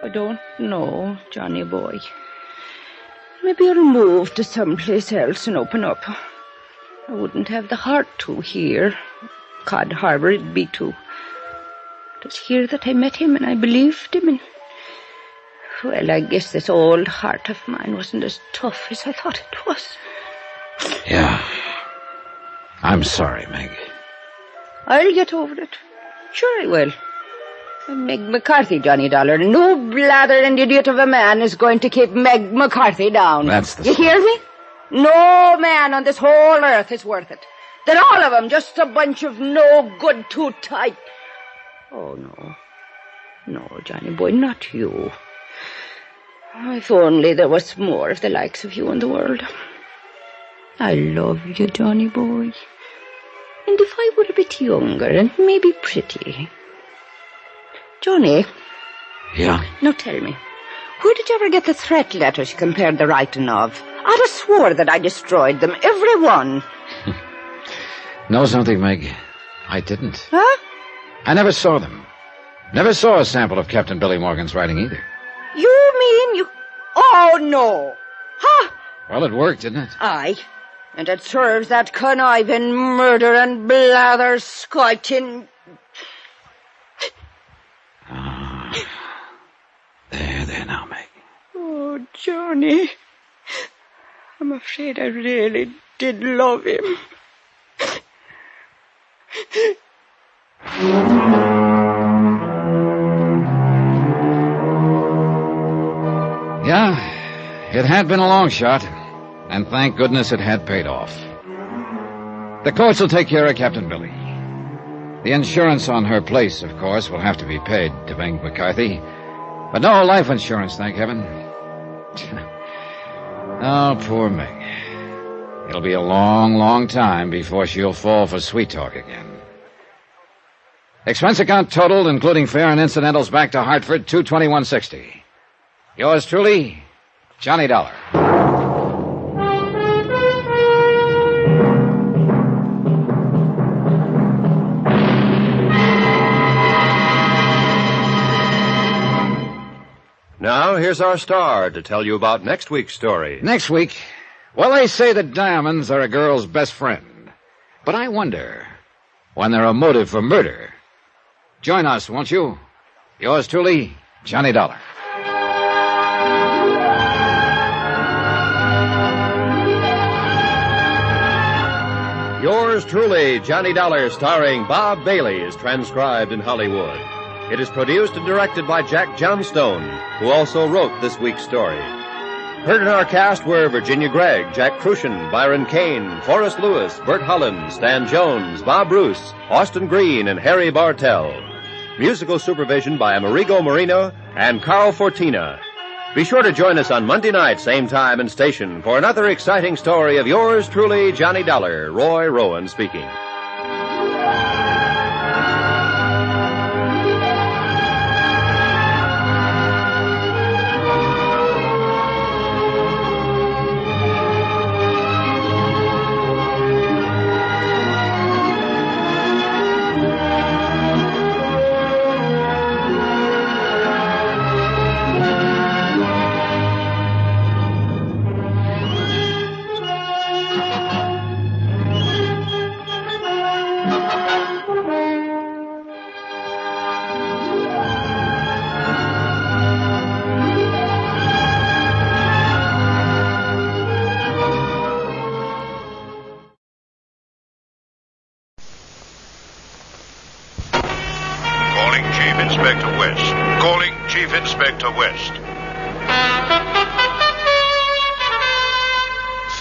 I don't know, Johnny boy. Maybe I'll move to someplace else and open up. I wouldn't have the heart to here. Cod Harbor, it'd be too. It was here that I met him and I believed him. And, well, I guess this old heart of mine wasn't as tough as I thought it was. Yeah. I'm sorry, Meg. I'll get over it. Sure I will. I'm Meg McCarthy, Johnny Dollar. No blathering idiot of a man is going to keep Meg McCarthy down. That's the... You hear me? No man on this whole earth is worth it. They're all of them just a bunch of no-good two-type. Oh, no. No, Johnny boy, not you. Oh, if only there was more of the likes of you in the world. I love you, Johnny boy. And if I were a bit younger and maybe pretty... Johnny. Yeah? Now tell me, where did you ever get the threat letters you compared the writing of? I'd have swore that I destroyed them, every one. Know something, Meg? I didn't. Huh? I never saw them. Never saw a sample of Captain Billy Morgan's writing either. You mean you... Oh, no. Huh? Well, it worked, didn't it? Aye. And it serves that conniving murder and blather scoiting... There now, Meg. Oh, Johnny. I'm afraid I really did love him. Yeah, it had been a long shot, and thank goodness it had paid off. The courts will take care of Captain Billy. The insurance on her place, of course, will have to be paid to Meg McCarthy. But no life insurance, thank heaven. Oh, poor Meg. It'll be a long, long time before she'll fall for sweet talk again. Expense account totaled, including fare and incidentals back to Hartford, $221.60. Yours truly, Johnny Dollar. Now, here's our star to tell you about next week's story. Next week, well, they say that diamonds are a girl's best friend. But I wonder, when they're a motive for murder. Join us, won't you? Yours truly, Johnny Dollar. Yours truly, Johnny Dollar, starring Bob Bailey, is transcribed in Hollywood. It is produced and directed by Jack Johnstone, who also wrote this week's story. Heard in our cast were Virginia Gregg, Jack Crucian, Byron Kane, Forrest Lewis, Bert Holland, Stan Jones, Bob Bruce, Austin Green, and Harry Bartell. Musical supervision by Amerigo Marino and Carl Fortina. Be sure to join us on Monday night, same time and station, for another exciting story of yours truly, Johnny Dollar. Roy Rowan speaking.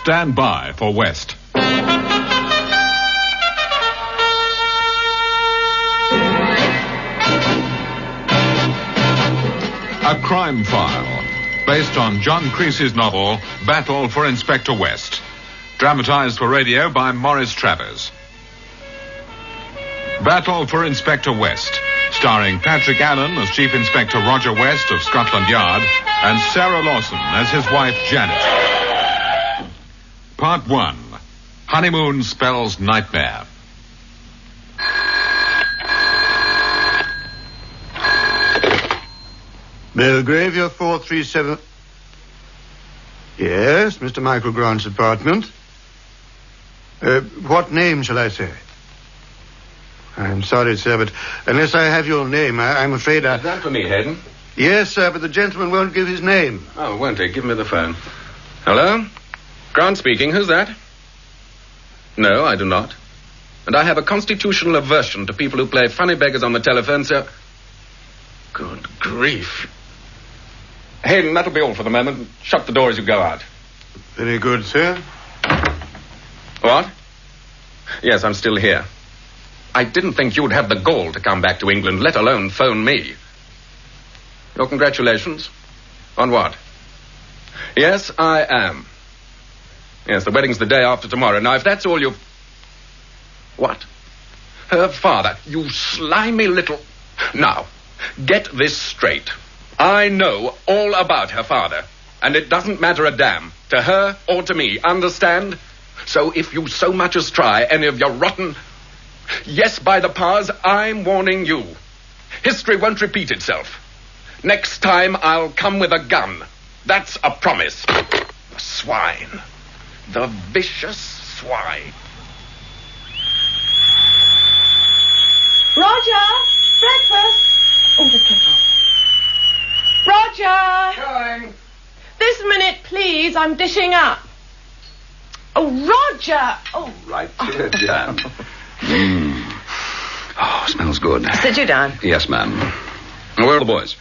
Stand by for West. A crime file, based on John Creasy's novel, Battle for Inspector West. Dramatized for radio by Morris Travers. Battle for Inspector West, starring Patrick Allen as Chief Inspector Roger West of Scotland Yard and Sarah Lawson as his wife Janet. Part 1. Honeymoon spells nightmare. Belgrave, your 437... Yes, Mr. Michael Grant's apartment. What name shall I say? I'm sorry, sir, but unless I have your name, I'm afraid I... Is that for me, Hayden? Yes, sir, but the gentleman won't give his name. Oh, won't he? Give me the phone. Hello? Grant speaking. Who's that? No, I do not. And I have a constitutional aversion to people who play funny beggars on the telephone, so... Good grief. Hayden, that'll be all for the moment. Shut the door as you go out. Very good, sir. What? Yes, I'm still here. I didn't think you'd have the gall to come back to England, let alone phone me. Your congratulations? On what? Yes, I am. Yes, the wedding's the day after tomorrow. Now, if that's all you've... What? Her father, you slimy little... Now, get this straight. I know all about her father, and it doesn't matter a damn to her or to me, understand? So if you so much as try any of your rotten... Yes, by the powers, I'm warning you. History won't repeat itself. Next time, I'll come with a gun. That's a promise. The swine. The vicious swine. Roger! Breakfast! Oh, the kettle. Roger! Going. This minute, please. I'm dishing up. Oh, Roger! Oh. Right here, Jan. Oh, smells good. Sit you down. Yes, ma'am. Where are the boys?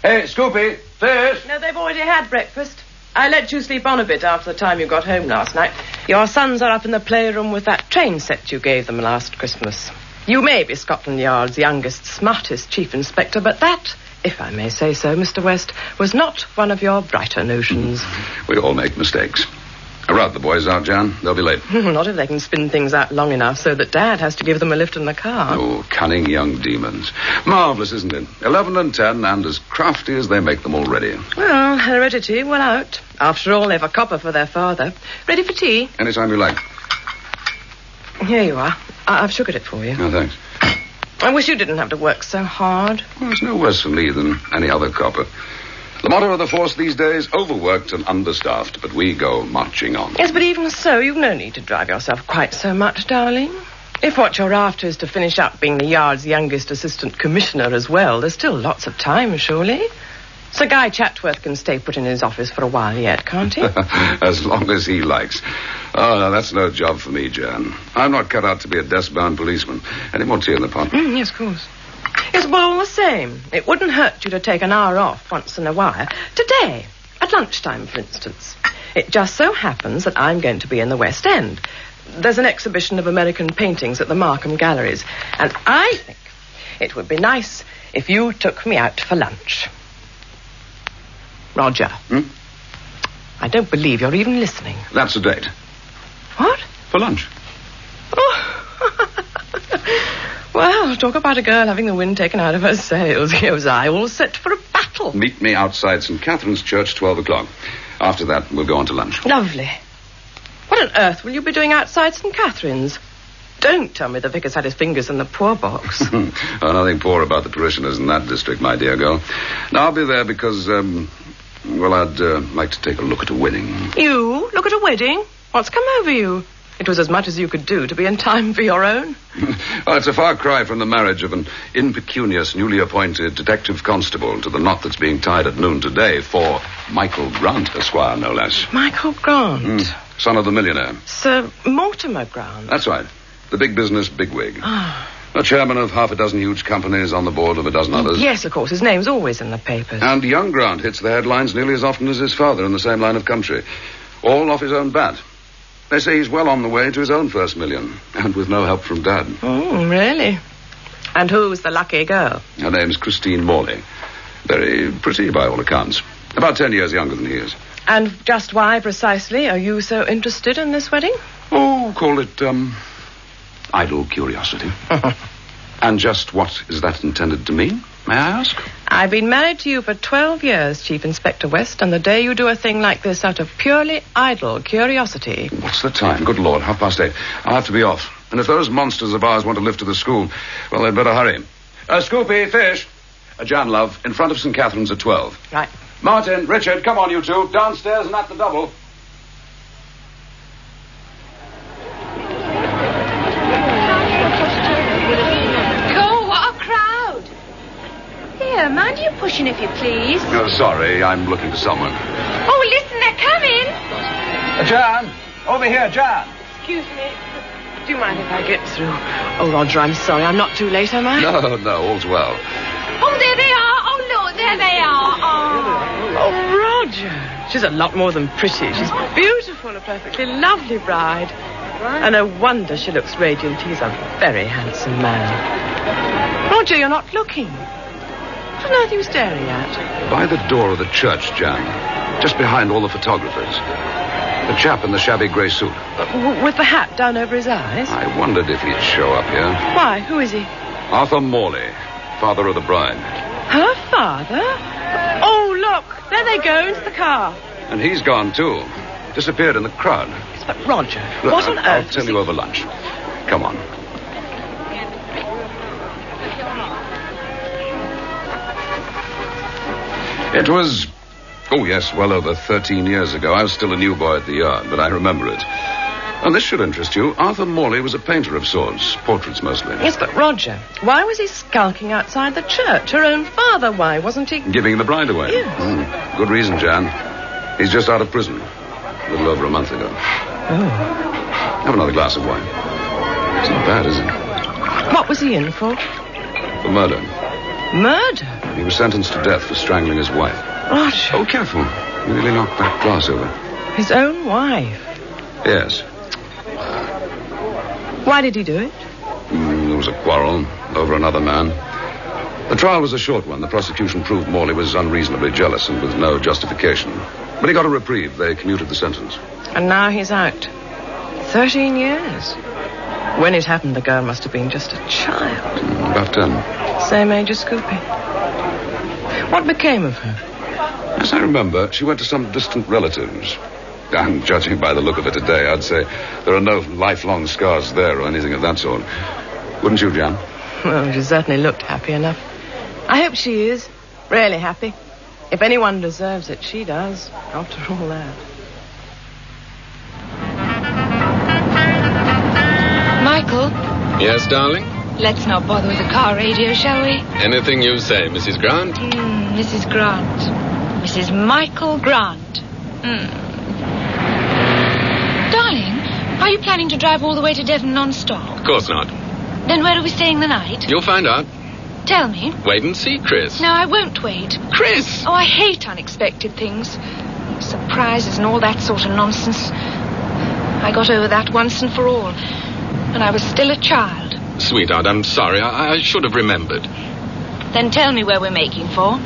Hey, Scoopy, fish! No, they've already had breakfast. I let you sleep on a bit after the time you got home last night. Your sons are up in the playroom with that train set you gave them last Christmas. You may be Scotland Yard's youngest, smartest chief inspector, but that, if I may say so, Mr. West, was not one of your brighter notions. We all make mistakes. Rout the boys out, Jan. They'll be late. Not if they can spin things out long enough so that Dad has to give them a lift in the car. Oh, cunning young demons. Marvellous, isn't it? 11 and 10, and as crafty as they make them already. Well, heredity, well out. After all, they've a copper for their father. Ready for tea? Anytime you like. Here you are. I've sugared it for you. No, thanks. I wish you didn't have to work so hard. Well, it's no worse for me than any other copper. The motto of the force these days, overworked and understaffed, but we go marching on. Yes, but even so, you've no need to drive yourself quite so much, darling. If what you're after is to finish up being the Yard's youngest assistant commissioner as well, there's still lots of time, surely. Sir Guy Chatworth can stay put in his office for a while yet, can't he? As long as he likes. Oh, no, that's no job for me, Jan. I'm not cut out to be a desk-bound policeman. Any more tea in the pot? Yes, of course. Yes, well, all the same, it wouldn't hurt you to take an hour off once in a while. Today, at lunchtime, for instance. It just so happens that I'm going to be in the West End. There's an exhibition of American paintings at the Markham Galleries, and I think it would be nice if you took me out for lunch. Roger. I don't believe you're even listening. That's a date. What? For lunch. Well, talk about a girl having the wind taken out of her sails. Here was I, all set for a battle. Meet me outside St. Catherine's Church, 12 o'clock. After that, we'll go on to lunch. Lovely. What on earth will you be doing outside St. Catherine's? Don't tell me the vicar's had his fingers in the poor box. Oh, nothing poor about the parishioners in that district, my dear girl. Now, I'll be there because, well, I'd like to take a look at a wedding. You? Look at a wedding? What's come over you? It was as much as you could do to be in time for your own. Oh, it's a far cry from the marriage of an impecunious, newly appointed detective constable to the knot that's being tied at noon today for Michael Grant, Esquire, no less. Michael Grant? Son of the millionaire. Sir Mortimer Grant? That's right. The big business bigwig. The chairman of half a dozen huge companies, on the board of a dozen others. Yes, of course. His name's always in the papers. And young Grant hits the headlines nearly as often as his father in the same line of country. All off his own bat. They say he's well on the way to his own first million, and with no help from Dad. Oh, really? And who's the lucky girl? Her name's Christine Morley. Very pretty by all accounts. About 10 years younger than he is. And just why, precisely, are you so interested in this wedding? Oh, call it, idle curiosity. And just what is that intended to mean, may I ask? I've been married to you for 12 years, Chief Inspector West, and the day you do a thing like this out of purely idle curiosity... What's the time? Good Lord, 8:30. I'll have to be off. And if those monsters of ours want to lift to the school, well, they'd better hurry. Scoopy, fish. Jan, love, in front of St. Catherine's at 12. Right. Martin, Richard, come on, you two. Downstairs and at the double. Mind you pushing if you please. Oh, sorry, I'm looking for someone. Oh, listen, they're coming. Jan! Over here, Jan! Excuse me. Do you mind if I get through? Oh, Roger, I'm sorry. I'm not too late, am I? No, all's well. Oh, there they are. Oh, look, there they are. Oh, Roger. She's a lot more than pretty. She's beautiful, a perfectly lovely bride. And no wonder she looks radiant. He's a very handsome man. Roger, you're not looking. What on earth are you staring at? By the door of the church, Jan. Just behind all the photographers. The chap in the shabby grey suit. With the hat down over his eyes? I wondered if he'd show up here. Why? Who is he? Arthur Morley, father of the bride. Her father? Oh, look. There they go, into the car. And he's gone, too. Disappeared in the crowd. Yes, but Roger, Look, what on earth? I'll tell you over lunch. Come on. It was, oh yes, well over 13 years ago. I was still a new boy at the Yard, but I remember it. And this should interest you. Arthur Morley was a painter of sorts, portraits mostly. Yes, but Roger, why was he skulking outside the church? Her own father, why wasn't he? Giving the bride away. Yes. Good reason, Jan. He's just out of prison. A little over a month ago. Oh. Have another glass of wine. It's not bad, is it? What was he in for? For murder. Murder? He was sentenced to death for strangling his wife. Roger. Oh, careful. You nearly knocked that glass over. His own wife? Yes. Why did he do it? There was a quarrel over another man. The trial was a short one. The prosecution proved Morley was unreasonably jealous and with no justification. But he got a reprieve. They commuted the sentence. And now he's out. 13 years. When it happened, the girl must have been just a child. About 10. Same age as Scoopy. What became of her? As I remember, she went to some distant relatives. And judging by the look of her today, I'd say there are no lifelong scars there or anything of that sort. Wouldn't you, Jan? Well, she certainly looked happy enough. I hope she is. Really happy. If anyone deserves it, she does, after all that. Michael? Yes, darling? Let's not bother with the car radio, shall we? Anything you say, Mrs. Grant. Mrs. Grant. Mrs. Michael Grant. Darling, are you planning to drive all the way to Devon non-stop? Of course not. Then where are we staying the night? You'll find out. Tell me. Wait and see, Chris. No, I won't wait. Chris! Oh, I hate unexpected things. Surprises and all that sort of nonsense. I got over that once and for all. And I was still a child. Sweetheart, I'm sorry. I should have remembered. Then tell me where we're making for.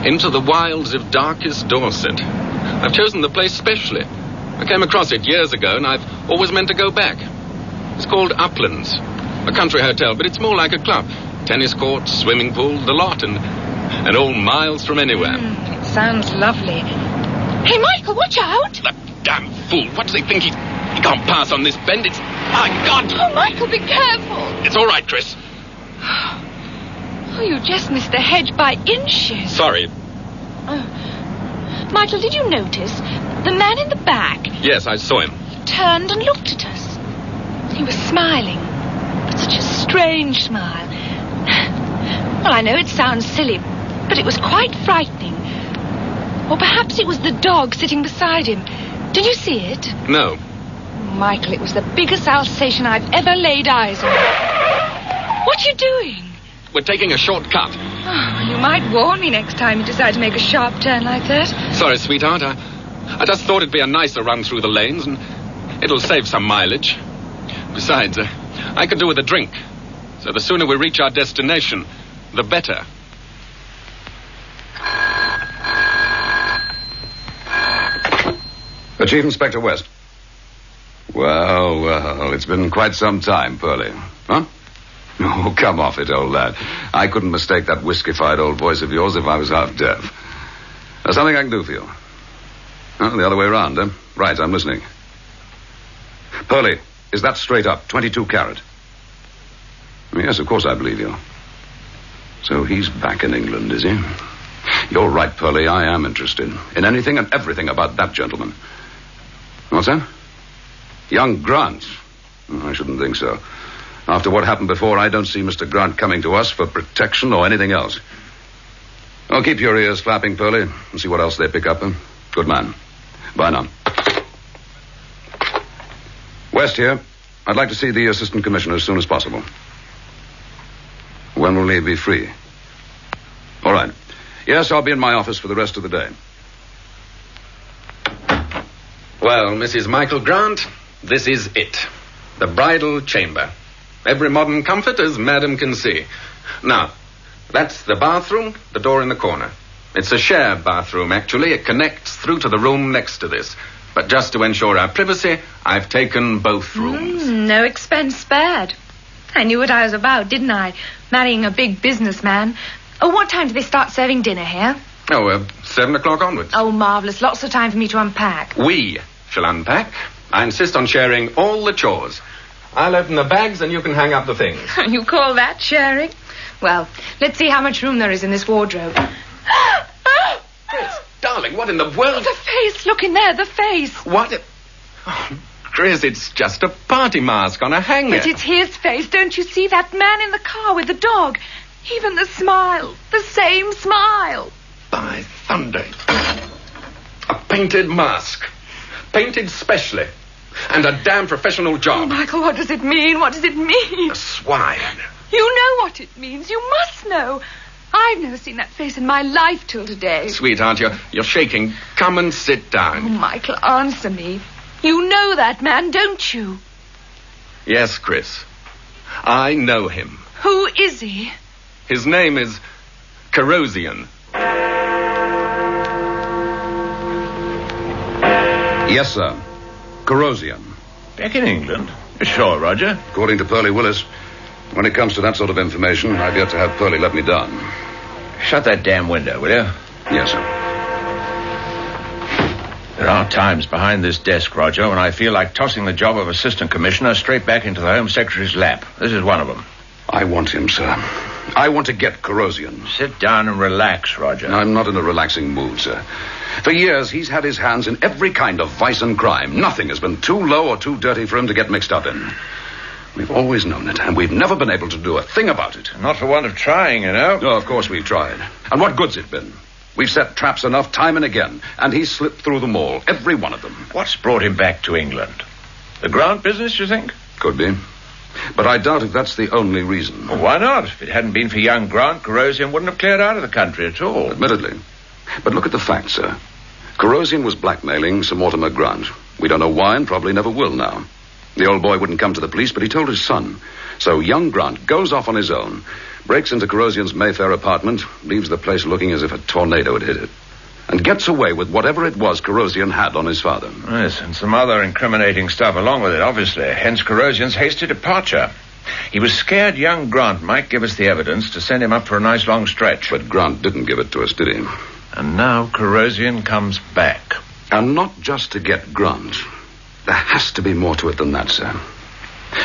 Into the wilds of darkest Dorset. I've chosen the place specially. I came across it years ago, and I've always meant to go back. It's called Uplands. A country hotel, but it's more like a club. Tennis courts, swimming pool, the lot, and all miles from anywhere. It sounds lovely. Hey, Michael, watch out! That damn fool. What does he think? He can't pass on this bend. It's... My God! Oh, Michael, be careful. It's all right, Chris. Oh, you just missed the hedge by inches. Sorry. Oh. Michael, did you notice? The man in the back... Yes, I saw him. Turned and looked at us. He was smiling. But such a strange smile. Well, I know it sounds silly, but it was quite frightening. Or perhaps it was the dog sitting beside him. Did you see it? No. Michael, it was the biggest Alsatian I've ever laid eyes on. What are you doing? We're taking a shortcut. Oh, you might warn me next time you decide to make a sharp turn like that. Sorry, sweetheart. I just thought it'd be a nicer run through the lanes, and it'll save some mileage. Besides, I could do with a drink. So the sooner we reach our destination, the better. Chief Inspector West. Well, it's been quite some time, Pearlie. Huh? Oh, come off it, old lad. I couldn't mistake that whiskified old voice of yours if I was half deaf. There's something I can do for you. Oh, the other way around, eh? Right, I'm listening. Pearlie, is that straight up, 22 carat? Yes, of course I believe you. So he's back in England, is he? You're right, Pearlie, I am interested in anything and everything about that gentleman. What's that? Young Grant? I shouldn't think so. After what happened before, I don't see Mr. Grant coming to us for protection or anything else. Well, keep your ears flapping, Pearlie, and see what else they pick up. Good man. Bye now. West here. I'd like to see the Assistant Commissioner as soon as possible. When will he be free? All right. Yes, I'll be in my office for the rest of the day. Well, Mrs. Michael Grant, this is it. The bridal chamber. Every modern comfort as Madam can see. Now, that's the bathroom, the door in the corner. It's a shared bathroom, actually. It connects through to the room next to this. But just to ensure our privacy, I've taken both rooms. No expense spared. I knew what I was about, didn't I? Marrying a big businessman. Oh, what time do they start serving dinner here? Oh, 7 o'clock onwards. Oh, marvellous. Lots of time for me to unpack. We shall unpack. I insist on sharing all the chores. I'll open the bags and you can hang up the things. You call that sharing? Well, let's see how much room there is in this wardrobe. Chris, darling, what in the world? The face. Look in there, the face. What? Oh, Chris, it's just a party mask on a hanger. But it's his face. Don't you see that man in the car with the dog? Even the smile. The same smile. By thunder. A painted mask. Painted specially. And a damn professional job. Oh, Michael, what does it mean? What does it mean? A swine. You know what it means. You must know. I've never seen that face in my life till today. Sweetheart, you're shaking. Come and sit down. Oh, Michael, answer me. You know that man, don't you? Yes, Chris. I know him. Who is he? His name is Corrosion. Yes, sir. Corrosion. Back in England? Sure, Roger. According to Pearlie Willis, when it comes to that sort of information, I've yet to have Pearlie let me down. Shut that damn window, will you? Yes, sir. There are times behind this desk, Roger, when I feel like tossing the job of assistant commissioner straight back into the Home Secretary's lap. This is one of them. I want him, sir. I want to get Corrosion. Sit down and relax, Roger. I'm not in a relaxing mood, sir. For years, he's had his hands in every kind of vice and crime. Nothing has been too low or too dirty for him to get mixed up in. We've always known it, and we've never been able to do a thing about it. Not for want of trying, you know. Oh, of course we've tried. And what good's it been? We've set traps enough time and again, and he's slipped through them all, every one of them. What's brought him back to England? The Grant business, you think? Could be. But I doubt if that's the only reason. Well, why not? If it hadn't been for young Grant, Corrosion wouldn't have cleared out of the country at all. Admittedly. But look at the facts, sir. Corrosion was blackmailing Sir Mortimer Grant. We don't know why and probably never will now. The old boy wouldn't come to the police, but he told his son. So young Grant goes off on his own, breaks into Corrosion's Mayfair apartment, leaves the place looking as if a tornado had hit it, and gets away with whatever it was Corrosion had on his father. Yes, and some other incriminating stuff along with it, obviously. Hence Corrosion's hasty departure. He was scared young Grant might give us the evidence to send him up for a nice long stretch. But Grant didn't give it to us, did he? And now Corrosion comes back. And not just to get Grant. There has to be more to it than that, sir.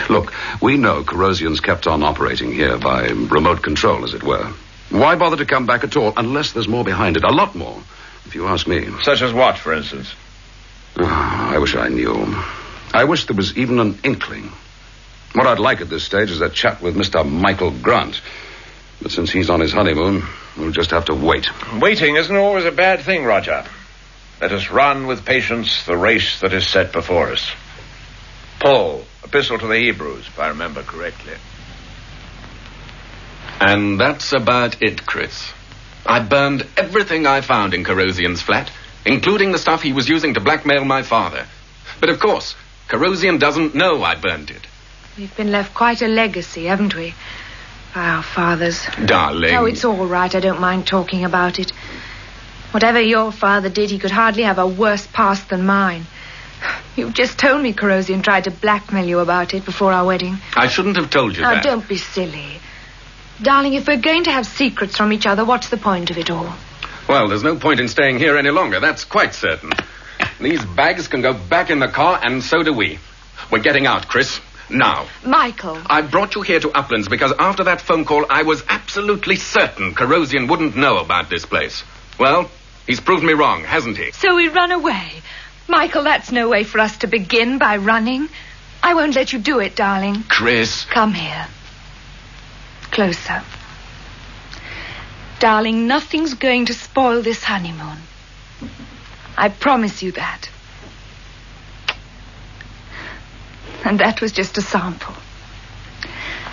Look, we know Corrosion's kept on operating here by remote control, as it were. Why bother to come back at all unless there's more behind it? A lot more, if you ask me. Such as what, for instance? Oh, I wish I knew. I wish there was even an inkling. What I'd like at this stage is a chat with Mr. Michael Grant. But since he's on his honeymoon, we'll just have to wait. Waiting isn't always a bad thing, Roger. Let us run with patience the race that is set before us. Paul, Epistle to the Hebrews, if I remember correctly. And that's about it, Chris. I burned everything I found in Corrosion's flat, including the stuff he was using to blackmail my father. But of course, Corrosion doesn't know I burned it. We've been left quite a legacy, haven't we? By our fathers. Darling. Oh, it's all right. I don't mind talking about it. Whatever your father did, he could hardly have a worse past than mine. You've just told me Corrosion tried to blackmail you about it before our wedding. I shouldn't have told you that. Oh, don't be silly. Darling, if we're going to have secrets from each other, what's the point of it all? Well, there's no point in staying here any longer. That's quite certain. These bags can go back in the car, and so do we. We're getting out, Chris. Now. Michael. I brought you here to Uplands because after that phone call, I was absolutely certain Corrosion wouldn't know about this place. Well, he's proved me wrong, hasn't he? So we run away. Michael, that's no way for us to begin, by running. I won't let you do it, darling. Chris. Come here. Closer. Darling, nothing's going to spoil this honeymoon. I promise you that. And that was just a sample.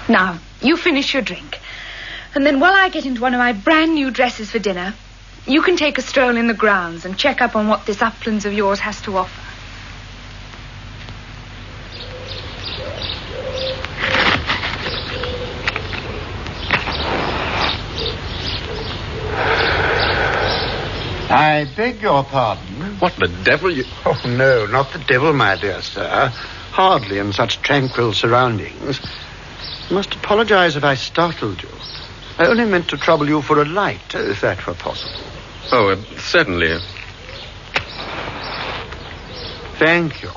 Now, you finish your drink. And then while I get into one of my brand new dresses for dinner, you can take a stroll in the grounds and check up on what this Uplands of yours has to offer. I beg your pardon. What the devil you... Oh, no, not the devil, my dear sir. Hardly in such tranquil surroundings. I must apologize if I startled you. I only meant to trouble you for a light, if that were possible. Oh, certainly. Thank you.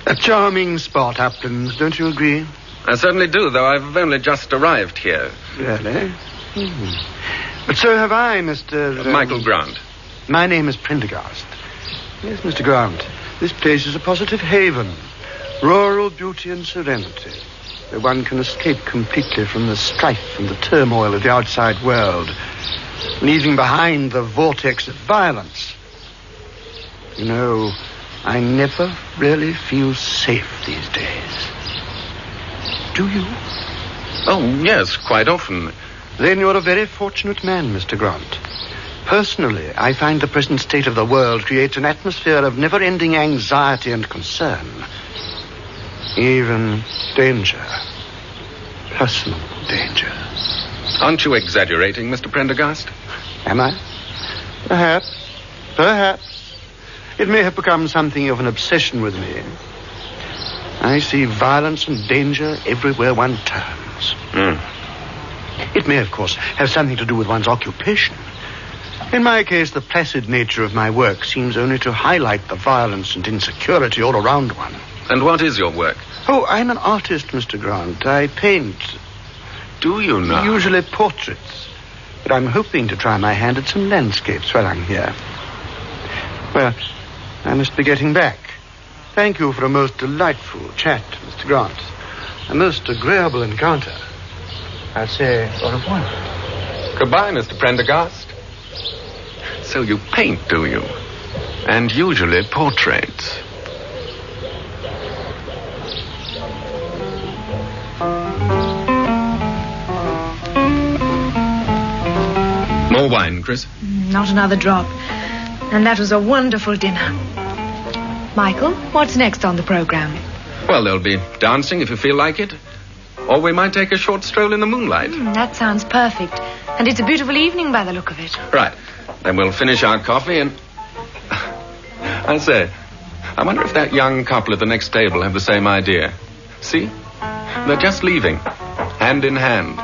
A charming spot, Uplands, don't you agree? I certainly do, though I've only just arrived here. Really? But so have I, Mr... Michael Grant. My name is Prendergast. Yes, Mr. Grant. This place is a positive haven. Rural beauty and serenity, where one can escape completely from the strife and the turmoil of the outside world, leaving behind the vortex of violence. You know, I never really feel safe these days. Do you? Oh, yes, quite often. Then you're a very fortunate man, Mr. Grant. Personally, I find the present state of the world creates an atmosphere of never-ending anxiety and concern. Even danger. Personal danger. Aren't you exaggerating, Mr. Prendergast? Am I? Perhaps. It may have become something of an obsession with me. I see violence and danger everywhere one turns. It may, of course, have something to do with one's occupation. In my case, the placid nature of my work seems only to highlight the violence and insecurity all around one. And what is your work? Oh, I'm an artist, Mr. Grant. I paint. Do you now? Usually portraits. But I'm hoping to try my hand at some landscapes while I'm here. Well, I must be getting back. Thank you for a most delightful chat, Mr. Grant. A most agreeable encounter. I'll say au revoir. Goodbye, Mr. Prendergast. So you paint, do you? And usually portraits. More wine, Chris? Not another drop. And that was a wonderful dinner. Michael, what's next on the program? Well, there'll be dancing if you feel like it. Or we might take a short stroll in the moonlight. That sounds perfect. And it's a beautiful evening by the look of it. Right. Then we'll finish our coffee and... I say, I wonder if that young couple at the next table have the same idea. See? They're just leaving. Hand in hand.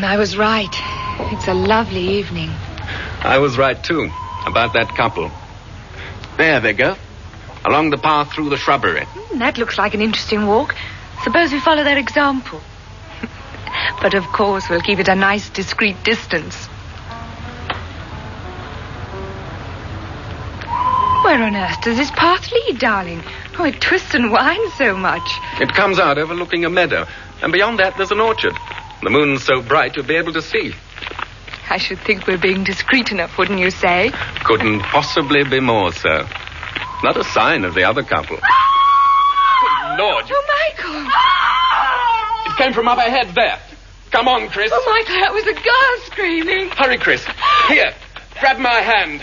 I was right. It's a lovely evening. I was right, too, about that couple. There they go. Along the path through the shrubbery. That looks like an interesting walk. Suppose we follow their example. But, of course, we'll keep it a nice, discreet distance. Where on earth does this path lead, darling? Oh, it twists and winds so much. It comes out overlooking a meadow. And beyond that, there's an orchard. The moon's so bright you'll be able to see. I should think we're being discreet enough, wouldn't you say? Couldn't possibly be more so. Not a sign of the other couple. Good Lord. Oh, Michael. It came from up ahead there. Come on, Chris. Oh, Michael, that was a girl screaming. Hurry, Chris. Here, grab my hand.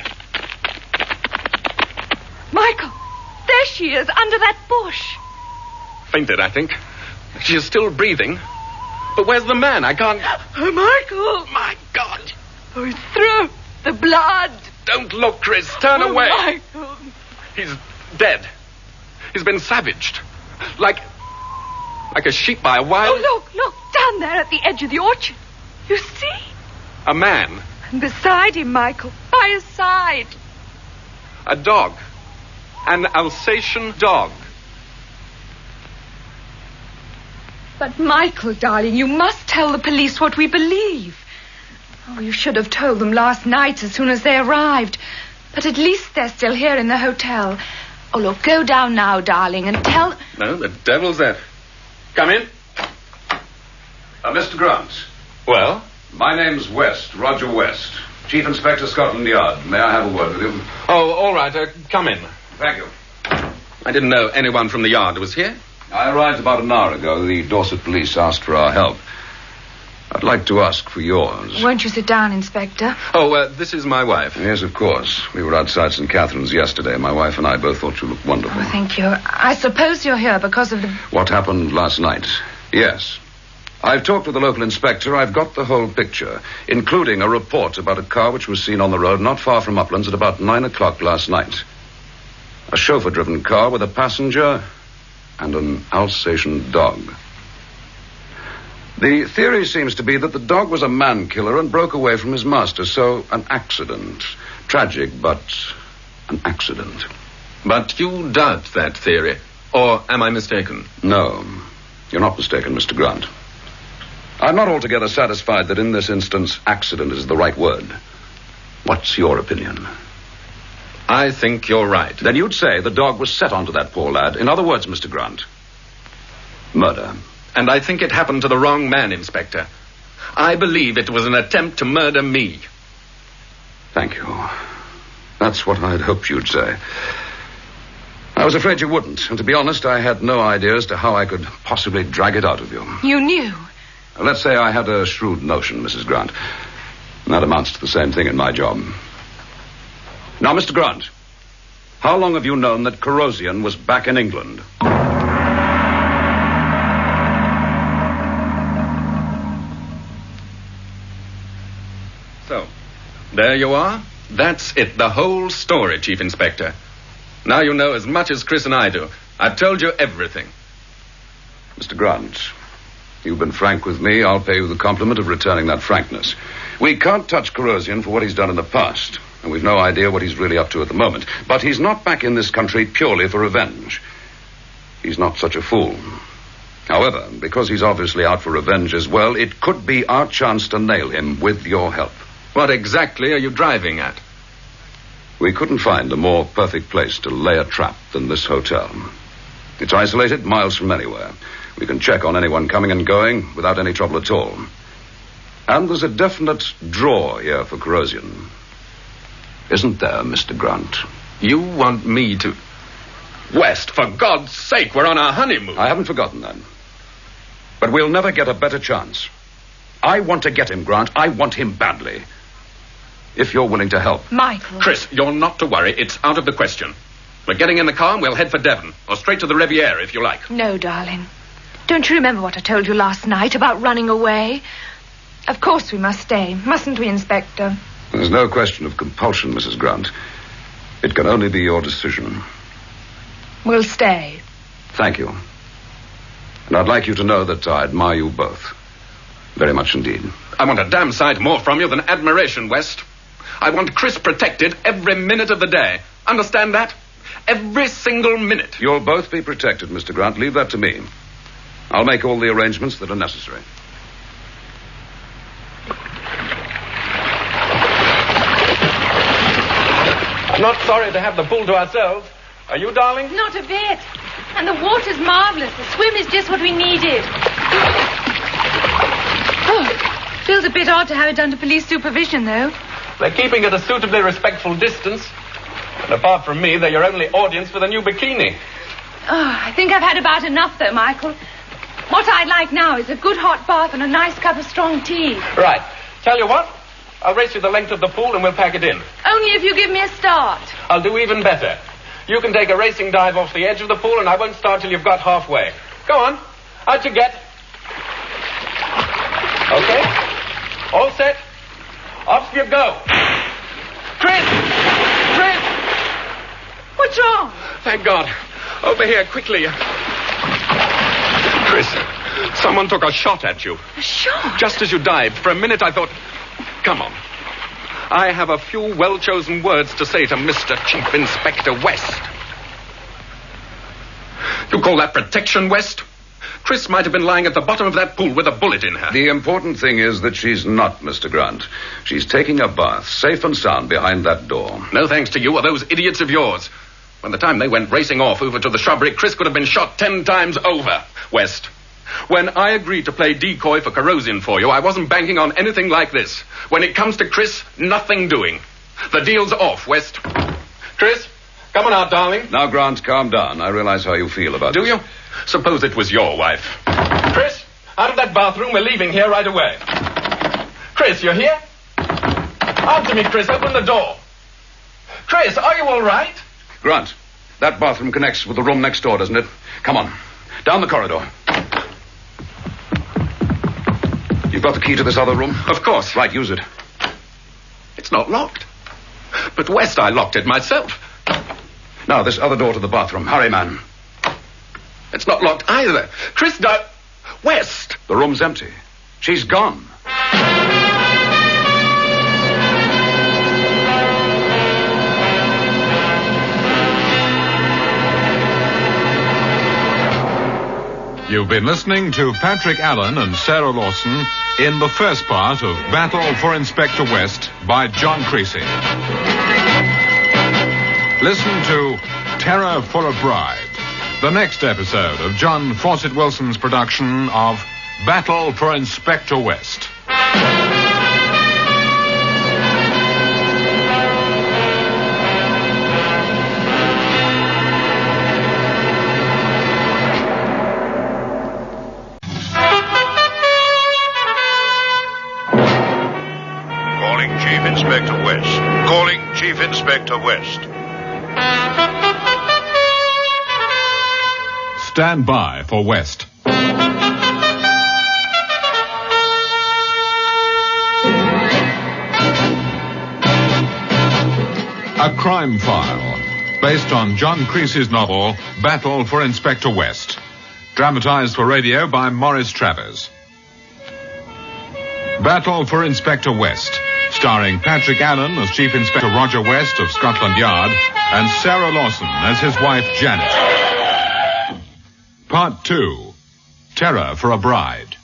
Michael, there she is, under that bush. Fainted, I think. She is still breathing. But where's the man? I can't... Oh, Michael. My God. Oh, his throat. The blood. Don't look, Chris. Turn away. Michael. He's dead. He's been savaged. Like a sheep by a wild... Oh, look. Down there at the edge of the orchard. You see? A man. And beside him, Michael. By his side. A dog. An Alsatian dog. But, Michael, darling, you must tell the police what we believe. Oh, you should have told them last night as soon as they arrived. But at least they're still here in the hotel. Oh, look, go down now, darling, and tell... No, the devil's that. Come in. Mr. Grant. Well? My name's West, Roger West. Chief Inspector, Scotland Yard. May I have a word with you? Oh, all right. Come in. Thank you. I didn't know anyone from the yard was here. I arrived about an hour ago. The Dorset police asked for our help. I'd like to ask for yours. Won't you sit down, Inspector? Oh, this is my wife. Yes, of course. We were outside St. Catherine's yesterday. My wife and I both thought you looked wonderful. Oh, thank you. I suppose you're here because of the... What happened last night? Yes. I've talked with the local inspector. I've got the whole picture, including a report about a car which was seen on the road not far from Uplands at about 9 o'clock last night. A chauffeur-driven car with a passenger and an Alsatian dog. The theory seems to be that the dog was a man-killer and broke away from his master, so an accident. Tragic, but an accident. But you doubt that theory, or am I mistaken? No, you're not mistaken, Mr. Grant. I'm not altogether satisfied that in this instance accident is the right word. What's your opinion? I think you're right. Then you'd say the dog was set onto that poor lad. In other words, Mr. Grant, murder. And I think it happened to the wrong man, Inspector. I believe it was an attempt to murder me. Thank you. That's what I'd hoped you'd say. I was afraid you wouldn't, and to be honest, I had no idea as to how I could possibly drag it out of you. You knew? Let's say I had a shrewd notion, Mrs. Grant. And that amounts to the same thing in my job. Now, Mr. Grant, how long have you known that Corrosion was back in England? There you are. That's it, the whole story, Chief Inspector. Now you know as much as Chris and I do. I've told you everything. Mr. Grant, you've been frank with me. I'll pay you the compliment of returning that frankness. We can't touch Corrosian for what he's done in the past, and we've no idea what he's really up to at the moment. But he's not back in this country purely for revenge. He's not such a fool. However, because he's obviously out for revenge as well, it could be our chance to nail him with your help. What exactly are you driving at? We couldn't find a more perfect place to lay a trap than this hotel. It's isolated, miles from anywhere. We can check on anyone coming and going without any trouble at all. And there's a definite draw here for Corrosian. Isn't there, Mr. Grant? You want me to... West, for God's sake, we're on our honeymoon. I haven't forgotten that. But we'll never get a better chance. I want to get him, Grant. I want him badly. If you're willing to help. Michael. Chris, you're not to worry. It's out of the question. We're getting in the car and we'll head for Devon. Or straight to the Riviera, if you like. No, darling. Don't you remember what I told you last night about running away? Of course we must stay, mustn't we, Inspector? There's no question of compulsion, Mrs. Grant. It can only be your decision. We'll stay. Thank you. And I'd like you to know that I admire you both. Very much indeed. I want a damn sight more from you than admiration, West. I want Chris protected every minute of the day. Understand that? Every single minute. You'll both be protected, Mr. Grant. Leave that to me. I'll make all the arrangements that are necessary. I'm not sorry to have the pool to ourselves. Are you, darling? Not a bit. And the water's marvelous. The swim is just what we needed. Oh, feels a bit odd to have it under police supervision, though. They're keeping at a suitably respectful distance. And apart from me, they're your only audience for the new bikini. Oh, I think I've had about enough, though, Michael. What I'd like now is a good hot bath and a nice cup of strong tea. Right. Tell you what, I'll race you the length of the pool and we'll pack it in. Only if you give me a start. I'll do even better. You can take a racing dive off the edge of the pool and I won't start till you've got halfway. Go on. How'd you get? Okay. All set. Off you go. Chris! Chris! What's wrong? Thank God. Over here, quickly. Chris, someone took a shot at you. A shot? Just as you dived. For a minute I thought, come on. I have a few well-chosen words to say to Mr. Chief Inspector West. You call that protection, West? Chris might have been lying at the bottom of that pool with a bullet in her. The important thing is that she's not, Mr. Grant. She's taking a bath, safe and sound, behind that door. No thanks to you or those idiots of yours. By the time they went racing off over to the shrubbery, Chris could have been shot 10 times over, West. When I agreed to play decoy for Corrosian for you, I wasn't banking on anything like this. When it comes to Chris, nothing doing. The deal's off, West. Chris, come on out, darling. Now, Grant, calm down. I realize how you feel about Do this. you? Suppose it was your wife. Chris, out of that bathroom. We're leaving here right away. Chris, you're here? Answer me, Chris. Open the door. Chris, are you all right? Grant, that bathroom connects with the room next door, doesn't it? Come on. Down the corridor. You've got the key to this other room? Of course. Right, use it. It's not locked. But, West, I locked it myself. Now, this other door to the bathroom. Hurry, man. It's not locked either. Chris, West! The room's empty. She's gone. You've been listening to Patrick Allen and Sarah Lawson in the first part of Battle for Inspector West by John Creasy. Listen to Terror for a Bride, the next episode of John Fawcett Wilson's production of Battle for Inspector West. Inspector West. Calling Chief Inspector West. Stand by for West. Crime File, based on John Creasy's novel Battle for Inspector West. Dramatized for radio by Maurice Travers. Battle for Inspector West, starring Patrick Allen as Chief Inspector Roger West of Scotland Yard and Sarah Lawson as his wife Janet. Part 2, Terror for a Bride.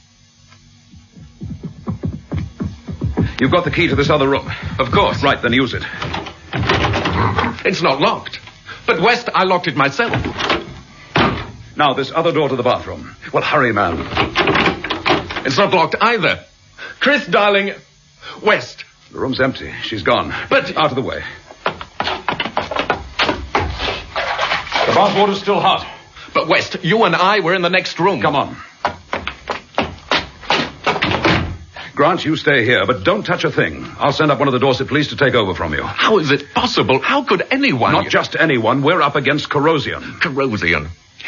You've got the key to this other room? Of course. Right, then use it. It's not locked. But, West, I locked it myself. Now, this other door to the bathroom. Well, hurry, man. It's not locked either. Chris, darling. West. The room's empty. She's gone. But... Out of the way. The bathwater's still hot. But, West, you and I were in the next room. Come on. Grant, you stay here, but don't touch a thing. I'll send up one of the Dorset police to take over from you. How is it possible? How could anyone... Not just anyone. We're up against Corrosion. Corrosion.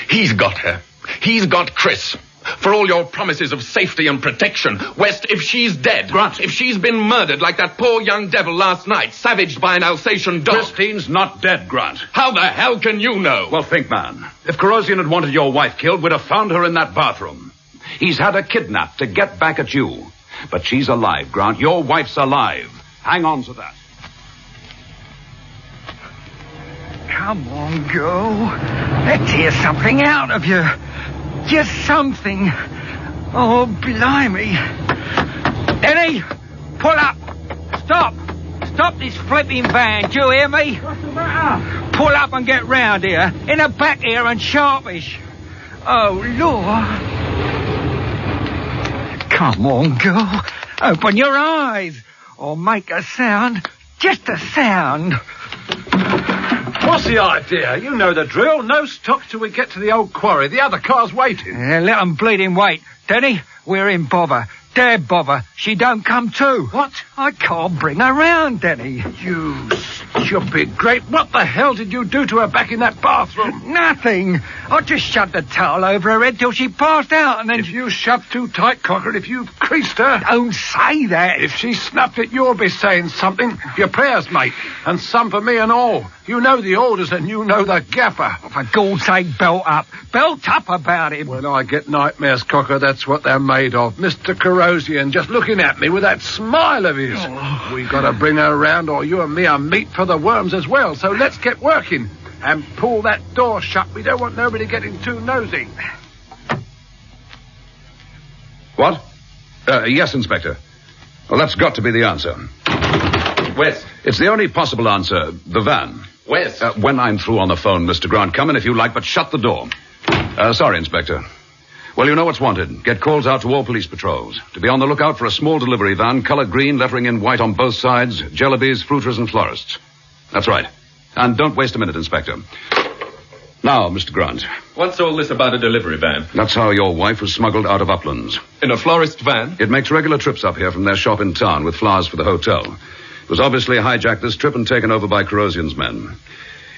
He's got her. He's got Chris. For all your promises of safety and protection, West, if she's dead... Grant. If she's been murdered like that poor young devil last night, savaged by an Alsatian dog... Christine's not dead, Grant. How the hell can you know? Well, think, man. If Corrosion had wanted your wife killed, we'd have found her in that bathroom. He's had her kidnapped to get back at you. But she's alive, Grant. Your wife's alive. Hang on to that. Come on, girl. Let's hear something out of you. Just something. Oh, blimey. Denny, pull up. Stop. Stop this flipping van. Do you hear me? What's the matter? Pull up and get round here. In the back here and sharpish. Oh, Lord. Come on, girl. Open your eyes. Or make a sound. Just a sound. What's the idea? You know the drill. No stop till we get to the old quarry. The other car's waiting. Let 'em bleeding wait. Denny, we're in bother. Dead bother. She don't come too. What? I can't bring her round, Denny. You stupid grape. What the hell did you do to her back in that bathroom? Nothing. I just shoved the towel over her head till she passed out and then... If you shoved too tight, Cocker, if you creased her... Don't say that. If she snuffed it, you'll be saying something. Your prayers, mate. And some for me and all. You know the orders and you know the gaffer. For God's sake, belt up. Belt up about him. When I get nightmares, Cocker, that's what they're made of. Mr. Corrosion just looking at me with that smile of his. Oh. We gotta bring her round or you and me are meat for the worms as well. So let's get working. And pull that door shut. We don't want nobody getting too nosy. What? Yes, Inspector. Well, that's got to be the answer. West. It's the only possible answer. The van. West. When I'm through on the phone, Mr. Grant, come in if you like, but shut the door. Sorry, Inspector. Well, you know what's wanted. Get calls out to all police patrols. To be on the lookout for a small delivery van, colored green, lettering in white on both sides, Jellybees, fruiters, and florists. That's right. And don't waste a minute, Inspector. Now, Mr. Grant. What's all this about a delivery van? That's how your wife was smuggled out of Uplands. In a florist van? It makes regular trips up here from their shop in town with flowers for the hotel. It was obviously hijacked this trip and taken over by Corrosion's men.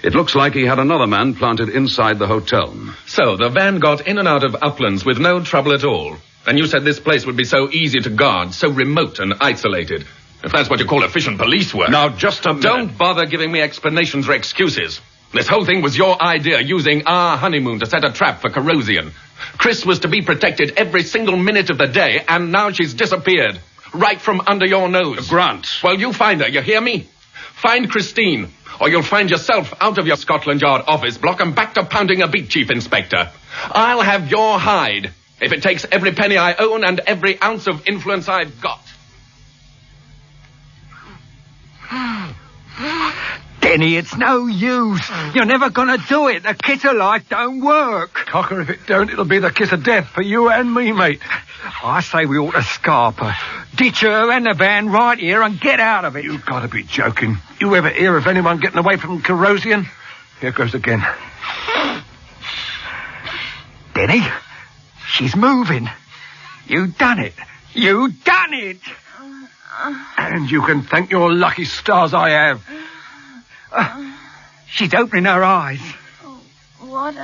It looks like he had another man planted inside the hotel. So, the van got in and out of Uplands with no trouble at all. And you said this place would be so easy to guard, so remote and isolated. If that's what you call efficient police work. Now, just a minute. Don't bother giving me explanations or excuses. This whole thing was your idea, using our honeymoon to set a trap for Corrosion. Chris was to be protected every single minute of the day, and now she's disappeared. Right from under your nose. Grant. Well, you find her, you hear me? Find Christine, or you'll find yourself out of your Scotland Yard office block and back to pounding a beat, Chief Inspector. I'll have your hide, if it takes every penny I own and every ounce of influence I've got. Denny, it's no use. You're never gonna do it. The kiss of life don't work. Cocker, if it don't, it'll be the kiss of death for you and me, mate. I say we ought to scarp her. Ditch her and the van right here and get out of it. You've got to be joking. You ever hear of anyone getting away from Corrosion? Here goes again. Denny, she's moving. You done it. You done it. And you can thank your lucky stars I have. She's opening her eyes. What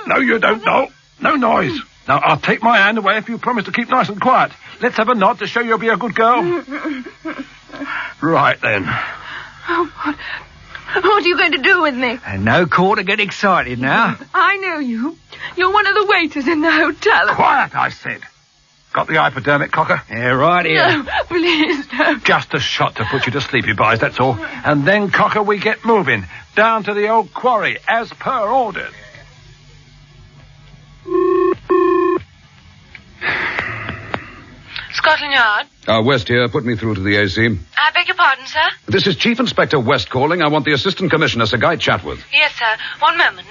No, you don't, no. No noise. Now, I'll take my hand away if you promise to keep nice and quiet. Let's have a nod to show you'll be a good girl. Right, then. Oh, what? What are you going to do with me? And no call to get excited now. I know you. You're one of the waiters in the hotel. Quiet, I said. Got the hypodermic, Cocker? Yeah, right here. No, please don't. Just a shot to put you to sleep, you boys, that's all. And then, Cocker, we get moving. Down to the old quarry, as per ordered. Scotland Yard? West here. Put me through to the AC. I beg your pardon, sir? This is Chief Inspector West calling. I want the Assistant Commissioner, Sir Guy Chatworth. Yes, sir. One moment.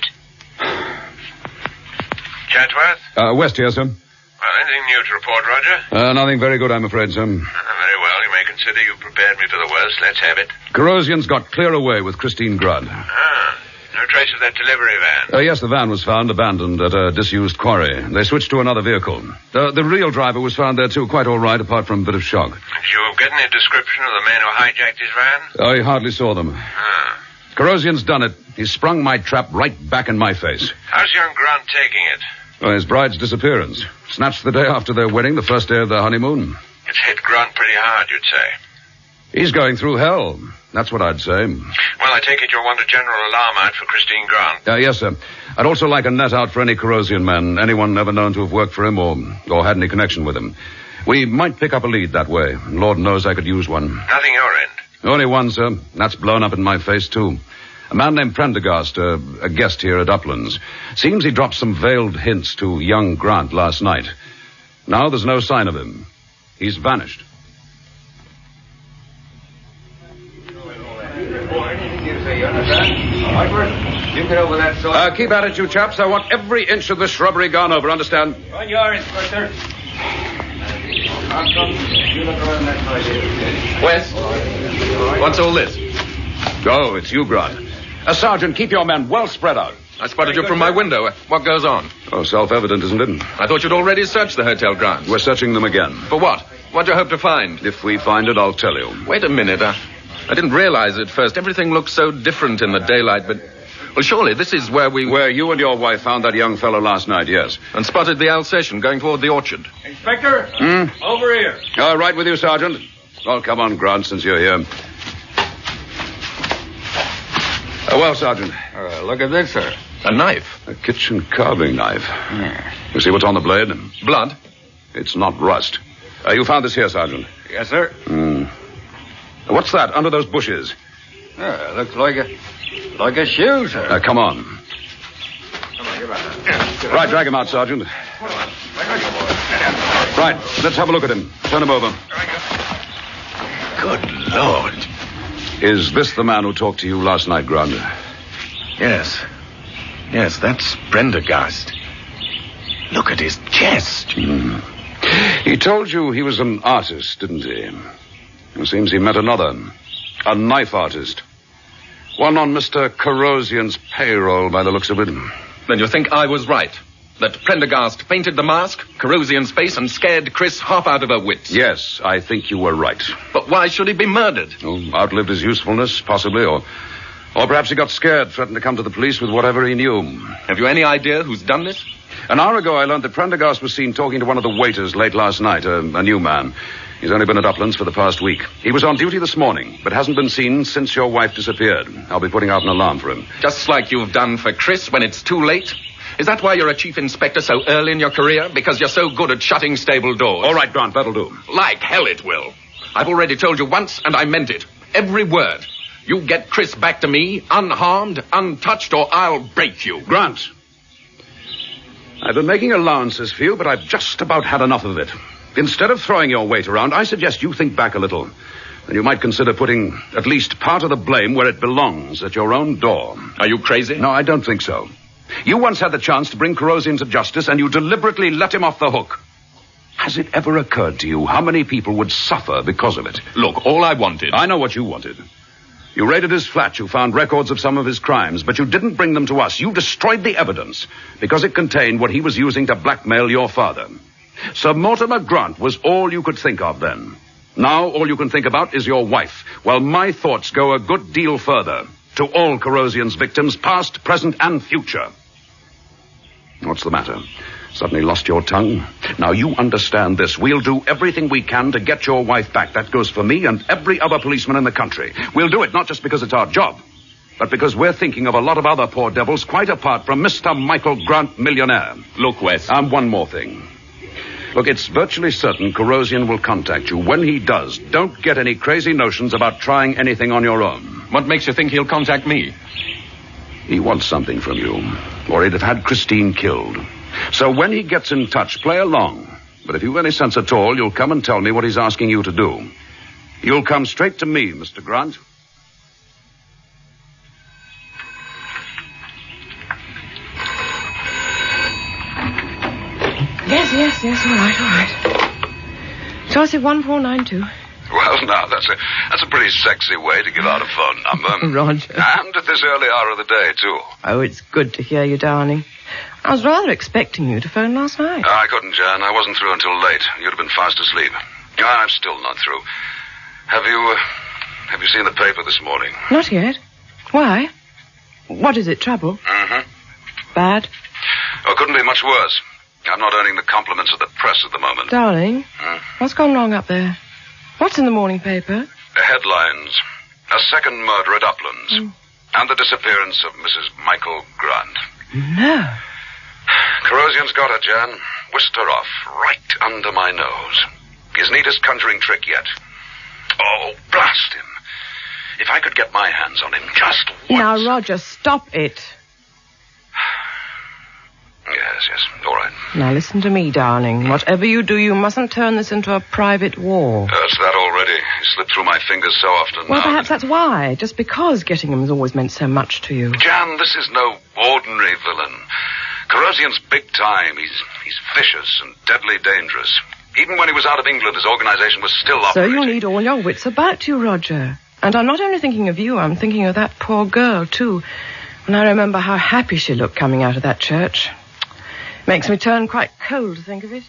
Chatworth? West here, sir. Well, anything new to report, Roger? Nothing very good, I'm afraid, sir. Very well. You may consider you've prepared me for the worst. Let's have it. Corrosion's got clear away with Christine Grudd. No trace of that delivery van. Yes, the van was found abandoned at a disused quarry. They switched to another vehicle. The real driver was found there, too, quite all right, apart from a bit of shock. Did you get any description of the men who hijacked his van? I hardly saw them. Corrosion's done it. He's sprung my trap right back in my face. How's young Grant taking it? Well, his bride's disappearance. Snatched the day after their wedding, the first day of their honeymoon. It's hit Grant pretty hard, you'd say. He's going through hell. That's what I'd say. Well, I take it you'll want a general alarm out for Christine Grant. Yes, sir. I'd also like a net out for any Corrosion man, anyone ever known to have worked for him or had any connection with him. We might pick up a lead that way. Lord knows I could use one. Nothing your end? Only one, sir. That's blown up in my face, too. A man named Prendergast, a guest here at Uplands. Seems he dropped some veiled hints to young Grant last night. Now there's no sign of him. He's vanished. Keep at it, you chaps. I want every inch of the shrubbery gone over, understand? On your Inspector. West, what's all this? Oh, it's you, Grant. Sergeant, keep your men well spread out. I spotted you from my window. What goes on? Oh, self-evident, isn't it? I thought you'd already searched the hotel grounds. We're searching them again. For what? What do you hope to find? If we find it, I'll tell you. Wait a minute. I didn't realize at first. Everything looked so different in the daylight, but... Well, surely this is where we... Where you and your wife found that young fellow last night, yes. And spotted the Alsatian going toward the orchard. Inspector, over here. Right with you, Sergeant. Well, come on, Grant, since you're here. Well, Sergeant. Look at this, sir. A knife. A kitchen carving knife. You see what's on the blade? Blood. It's not rust. You found this here, Sergeant? Yes, sir. What's that under those bushes? Looks like a shoe, sir. Come on. Right, drag him out, Sergeant. Right, let's have a look at him. Turn him over. Good Lord. Is this the man who talked to you last night, Grant? Yes. Yes, that's Prendergast. Look at his chest. He told you he was an artist, didn't he? It seems he met another. A knife artist. One on Mr. Corrosion's payroll, by the looks of it. Then you think I was right? That Prendergast painted the mask, Corrosion's face, and scared Chris half out of her wits? Yes, I think you were right. But why should he be murdered? Outlived his usefulness, possibly, or perhaps he got scared, threatened to come to the police with whatever he knew. Have you any idea who's done this? An hour ago, I learned that Prendergast was seen talking to one of the waiters late last night, a new man. He's only been at Uplands for the past week. He was on duty this morning, but hasn't been seen since your wife disappeared. I'll be putting out an alarm for him. Just like you've done for Chris when it's too late? Is that why you're a chief inspector so early in your career? Because you're so good at shutting stable doors? All right, Grant, that'll do. Like hell it will. I've already told you once, and I meant it. Every word. You get Chris back to me, unharmed, untouched, or I'll break you. Grant, I've been making allowances for you, but I've just about had enough of it. Instead of throwing your weight around, I suggest you think back a little. And you might consider putting at least part of the blame where it belongs, at your own door. Are you crazy? No, I don't think so. You once had the chance to bring Corrosion to justice, and you deliberately let him off the hook. Has it ever occurred to you how many people would suffer because of it? Look, all I wanted... I know what you wanted. You raided his flat, you found records of some of his crimes, but you didn't bring them to us. You destroyed the evidence because it contained what he was using to blackmail your father. Sir Mortimer Grant was all you could think of then. Now all you can think about is your wife. Well, my thoughts go a good deal further. To all Corrosion's victims, past, present, and future. What's the matter? Suddenly lost your tongue? Now you understand this. We'll do everything we can to get your wife back. That goes for me and every other policeman in the country. We'll do it not just because it's our job, but because we're thinking of a lot of other poor devils quite apart from Mr. Michael Grant, millionaire. Look, West. One more thing. Look, it's virtually certain Corrosion will contact you. When he does, don't get any crazy notions about trying anything on your own. What makes you think he'll contact me? He wants something from you, or he'd have had Christine killed. So when he gets in touch, play along. But if you've any sense at all, you'll come and tell me what he's asking you to do. You'll come straight to me, Mr. Grant. Yes, all right. Joseph 1492. Well, now, that's a pretty sexy way to give out a phone number. Roger. And at this early hour of the day, too. Oh, it's good to hear you, darling. I was rather expecting you to phone last night. I couldn't, Jan. I wasn't through until late. You'd have been fast asleep. I'm still not through. Have you seen the paper this morning? Not yet. Why? What is it, trouble? Mm-hmm. Bad? Oh, it couldn't be much worse. I'm not earning the compliments of the press at the moment. Darling, what's gone wrong up there? What's in the morning paper? The headlines. A second murder at Uplands. And the disappearance of Mrs. Michael Grant. No. Corrosion's got her, Jan. Whisked her off, right under my nose. His neatest conjuring trick yet. Oh, blast him. If I could get my hands on him just once. Now, Roger, stop it. Yes, all right. Now, listen to me, darling. Whatever you do, you mustn't turn this into a private war. That's that already. It slipped through my fingers so often Well, now. perhaps that's why. Just because Gettingham's always meant so much to you. Jan, this is no ordinary villain. Corrosion's big time. He's vicious and deadly dangerous. Even when he was out of England, his organization was still operating. So you need all your wits about you, Roger. And I'm not only thinking of you, I'm thinking of that poor girl, too. And I remember how happy she looked coming out of that church. Makes me turn quite cold to think of it.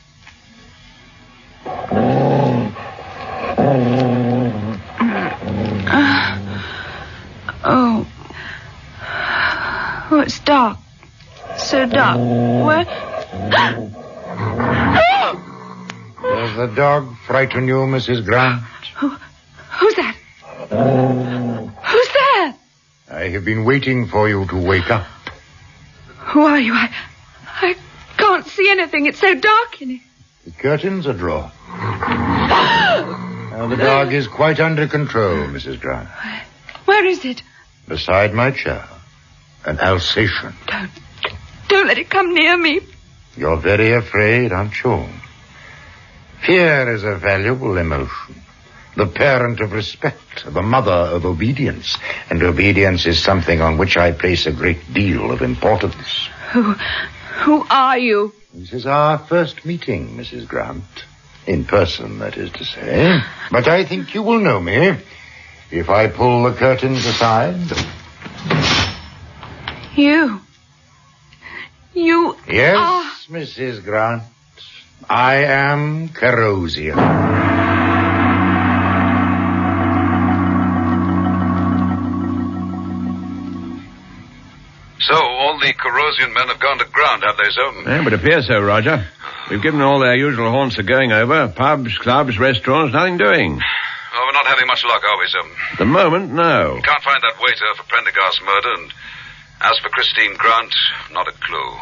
Oh, it's dark. So dark. Where? Does the dog frighten you, Mrs. Grant? Who's that? Who's there? I have been waiting for you to wake up. Who are you? I can't see anything. It's so dark in here. The curtains are drawn. Now, the dog is quite under control, Mrs. Grant. Where is it? Beside my chair. An Alsatian. Don't let it come near me. You're very afraid, aren't you? Fear is a valuable emotion. The parent of respect, the mother of obedience. And obedience is something on which I place a great deal of importance. Who are you? This is our first meeting, Mrs. Grant. In person, that is to say. But I think you will know me if I pull the curtains aside. You Yes, Mrs. Grant. I am Corrosion. So, all the Corrosion men have gone to ground, have they, so? It would appear so, Roger. We've given all their usual haunts a going over. Pubs, clubs, restaurants, nothing doing. Oh, we're not having much luck, are we, sir? At the moment, no. Can't find that waiter for Prendergast's murder, and as for Christine Grant, not a clue.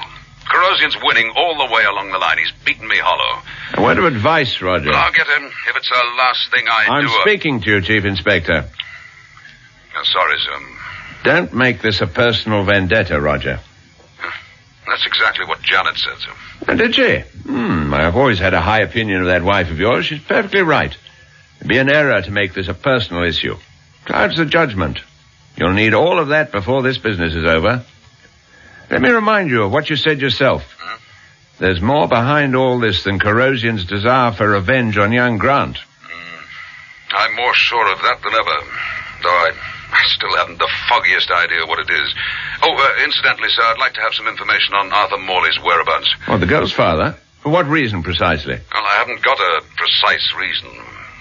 Corrosion's winning all the way along the line. He's beaten me hollow. A word of advice, Roger. I'll get him if it's the last thing I do. I'm speaking to you, Chief Inspector. Sorry, sir. Don't make this a personal vendetta, Roger. That's exactly what Janet said, sir. And did she? I've always had a high opinion of that wife of yours. She's perfectly right. It'd be an error to make this a personal issue. Clouds the judgment. You'll need all of that before this business is over. Let me remind you of what you said yourself. There's more behind all this than Corrosion's desire for revenge on young Grant. I'm more sure of that than ever. Though I still haven't the foggiest idea what it is. Oh, incidentally, sir, I'd like to have some information on Arthur Morley's whereabouts. Oh, the girl's father? For what reason, precisely? Well, I haven't got a precise reason.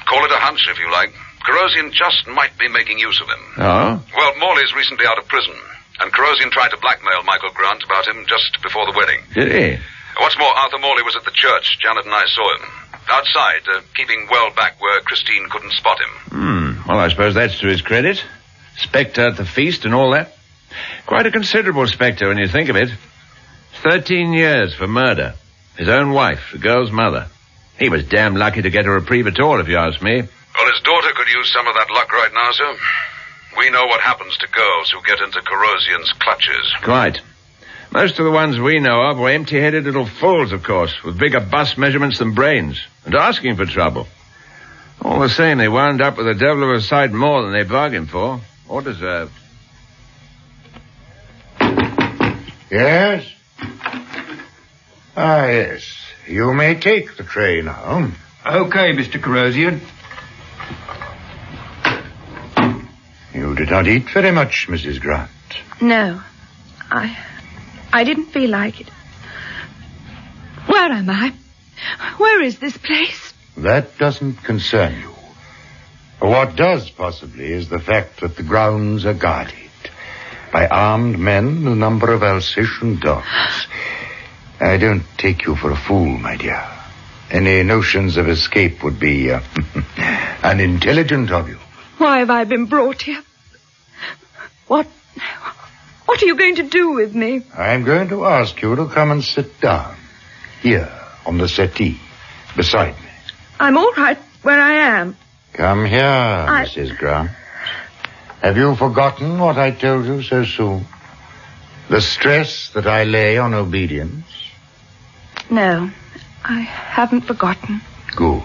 Call it a hunch, if you like. Corrosion just might be making use of him. Oh? Well, Morley's recently out of prison, and Corrosion tried to blackmail Michael Grant about him just before the wedding. Did he? What's more, Arthur Morley was at the church. Janet and I saw him. Outside, keeping well back where Christine couldn't spot him. Well, I suppose that's to his credit. Spectre at the feast and all that. Quite a considerable spectre when you think of it. 13 years for murder. His own wife, the girl's mother. He was damn lucky to get a reprieve at all, if you ask me. Well, his daughter could use some of that luck right now, sir. We know what happens to girls who get into Corrosian's clutches. Quite. Most of the ones we know of were empty-headed little fools, of course, with bigger bust measurements than brains, and asking for trouble. All the same, they wound up with a devil of a sight more than they bargained for, or deserved. Yes? Ah, yes. You may take the tray now. Okay, Mr. Corrosian. You did not eat very much, Mrs. Grant. No. I didn't feel like it. Where am I? Where is this place? That doesn't concern you. What does, possibly, is the fact that the grounds are guarded by armed men, a number of Alsatian dogs. I don't take you for a fool, my dear. Any notions of escape would be unintelligent of you. Why have I been brought here? What are you going to do with me? I'm going to ask you to come and sit down. Here, on the settee, beside me. I'm all right where I am. Come here, Mrs. Grant. Have you forgotten what I told you so soon? The stress that I lay on obedience? No, I haven't forgotten. Good.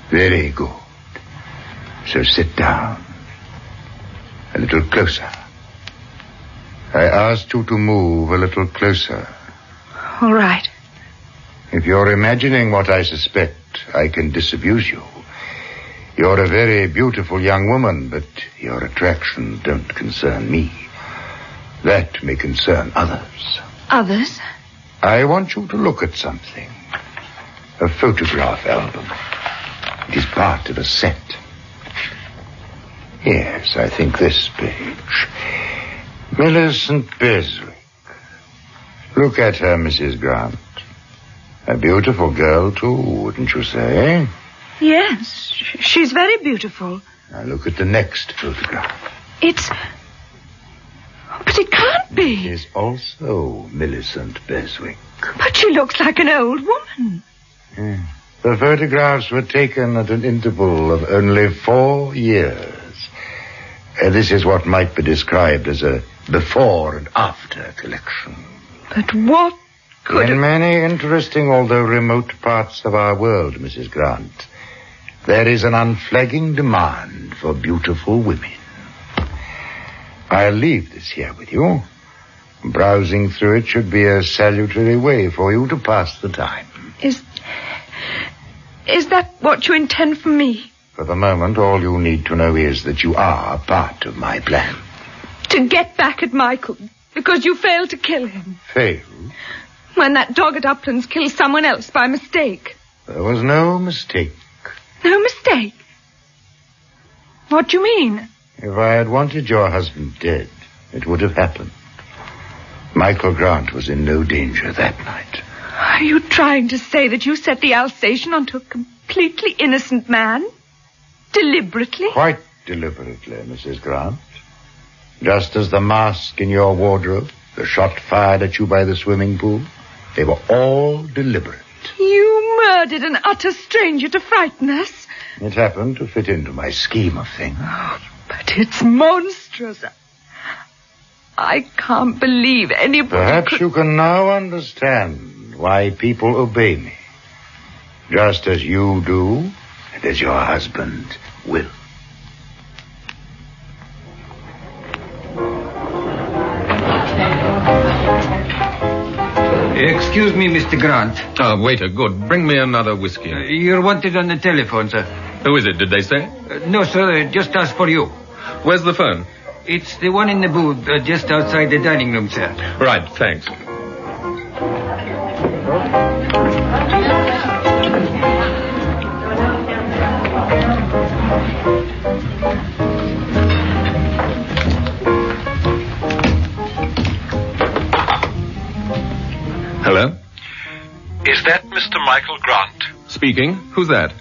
Very good. So sit down. A little closer. I asked you to move a little closer. All right. If you're imagining what I suspect, I can disabuse you. You're a very beautiful young woman, but your attractions don't concern me. That may concern others. Others? I want you to look at something. A photograph album. It is part of a set. Yes, I think this page. Millicent Beswick. Look at her, Mrs. Grant. A beautiful girl, too, wouldn't you say? Yes, she's very beautiful. Now look at the next photograph. But it can't be. It is also Millicent Beswick. But she looks like an old woman. Yeah. The photographs were taken at an interval of only 4 years. This is what might be described as a before and after collection. But what could... In many interesting, although remote parts of our world, Mrs. Grant, there is an unflagging demand for beautiful women. I'll leave this here with you. Browsing through it should be a salutary way for you to pass the time. Is that what you intend for me? For the moment, all you need to know is that you are part of my plan. To get back at Michael, because you failed to kill him. Failed? When that dog at Uplands killed someone else by mistake. There was no mistake. No mistake? What do you mean? If I had wanted your husband dead, it would have happened. Michael Grant was in no danger that night. Are you trying to say that you set the Alsatian onto a completely innocent man? Deliberately? Quite deliberately, Mrs. Grant. Just as the mask in your wardrobe, the shot fired at you by the swimming pool, they were all deliberate. You murdered an utter stranger to frighten us? It happened to fit into my scheme of things. Oh, but it's monstrous. I can't believe anybody Perhaps you can now understand why people obey me. Just as you do, and as your husband will. Excuse me, Mr. Grant. Waiter, good. Bring me another whiskey. You're wanted on the telephone, sir. Who is it, did they say? No, sir, just asked for you. Where's the phone? It's the one in the booth, just outside the dining room, sir. Right, thanks. Hello? Is that Mr. Michael Grant? Speaking. Who's that?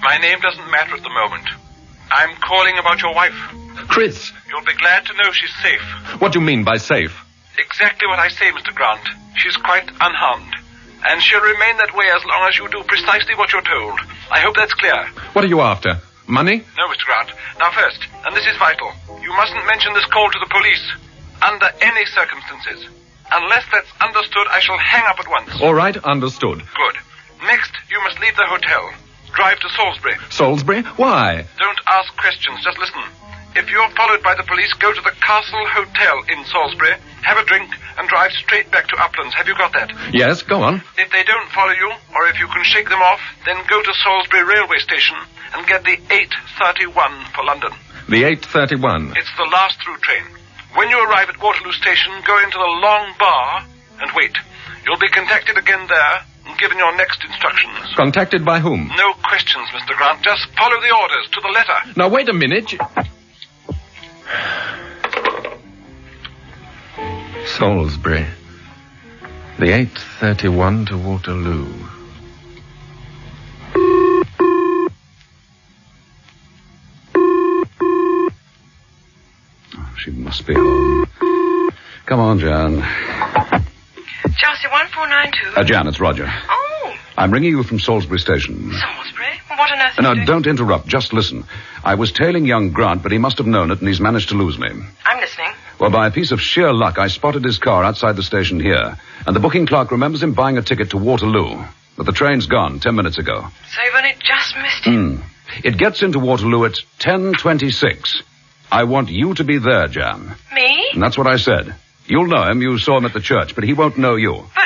My name doesn't matter at the moment. I'm calling about your wife. Chris. You'll be glad to know she's safe. What do you mean by safe? Exactly what I say, Mr. Grant. She's quite unharmed. And she'll remain that way as long as you do precisely what you're told. I hope that's clear. What are you after? Money? No, Mr. Grant. Now first, and this is vital, you mustn't mention this call to the police. Under any circumstances. Unless that's understood, I shall hang up at once. All right, understood. Good. Next, you must leave the hotel. Drive to Salisbury. Salisbury? Why? Don't ask questions, just listen. If you're followed by the police, go to the Castle Hotel in Salisbury, have a drink, and drive straight back to Uplands. Have you got that? Yes, go on. If they don't follow you, or if you can shake them off, then go to Salisbury Railway Station and get the 8:31 for London. The 8:31. It's the last through train. When you arrive at Waterloo Station, go into the long bar and wait. You'll be contacted again there and given your next instructions. Contacted by whom? No questions, Mr. Grant. Just follow the orders to the letter. Now, wait a minute. Salisbury. The 8:31 to Waterloo. She must be home. Come on, Jan. Chelsea 1492. Jan, it's Roger. Oh. I'm ringing you from Salisbury Station. Salisbury? What on earth are No, you doing? don't interrupt. Just listen. I was tailing young Grant, but he must have known it, and he's managed to lose me. I'm listening. Well, by a piece of sheer luck, I spotted his car outside the station here, and the booking clerk remembers him buying a ticket to Waterloo. But the train's gone 10 minutes ago. So you've only just missed him. It gets into Waterloo at 10:26. I want you to be there, Jan. Me? And that's what I said. You'll know him. You saw him at the church, but he won't know you. But,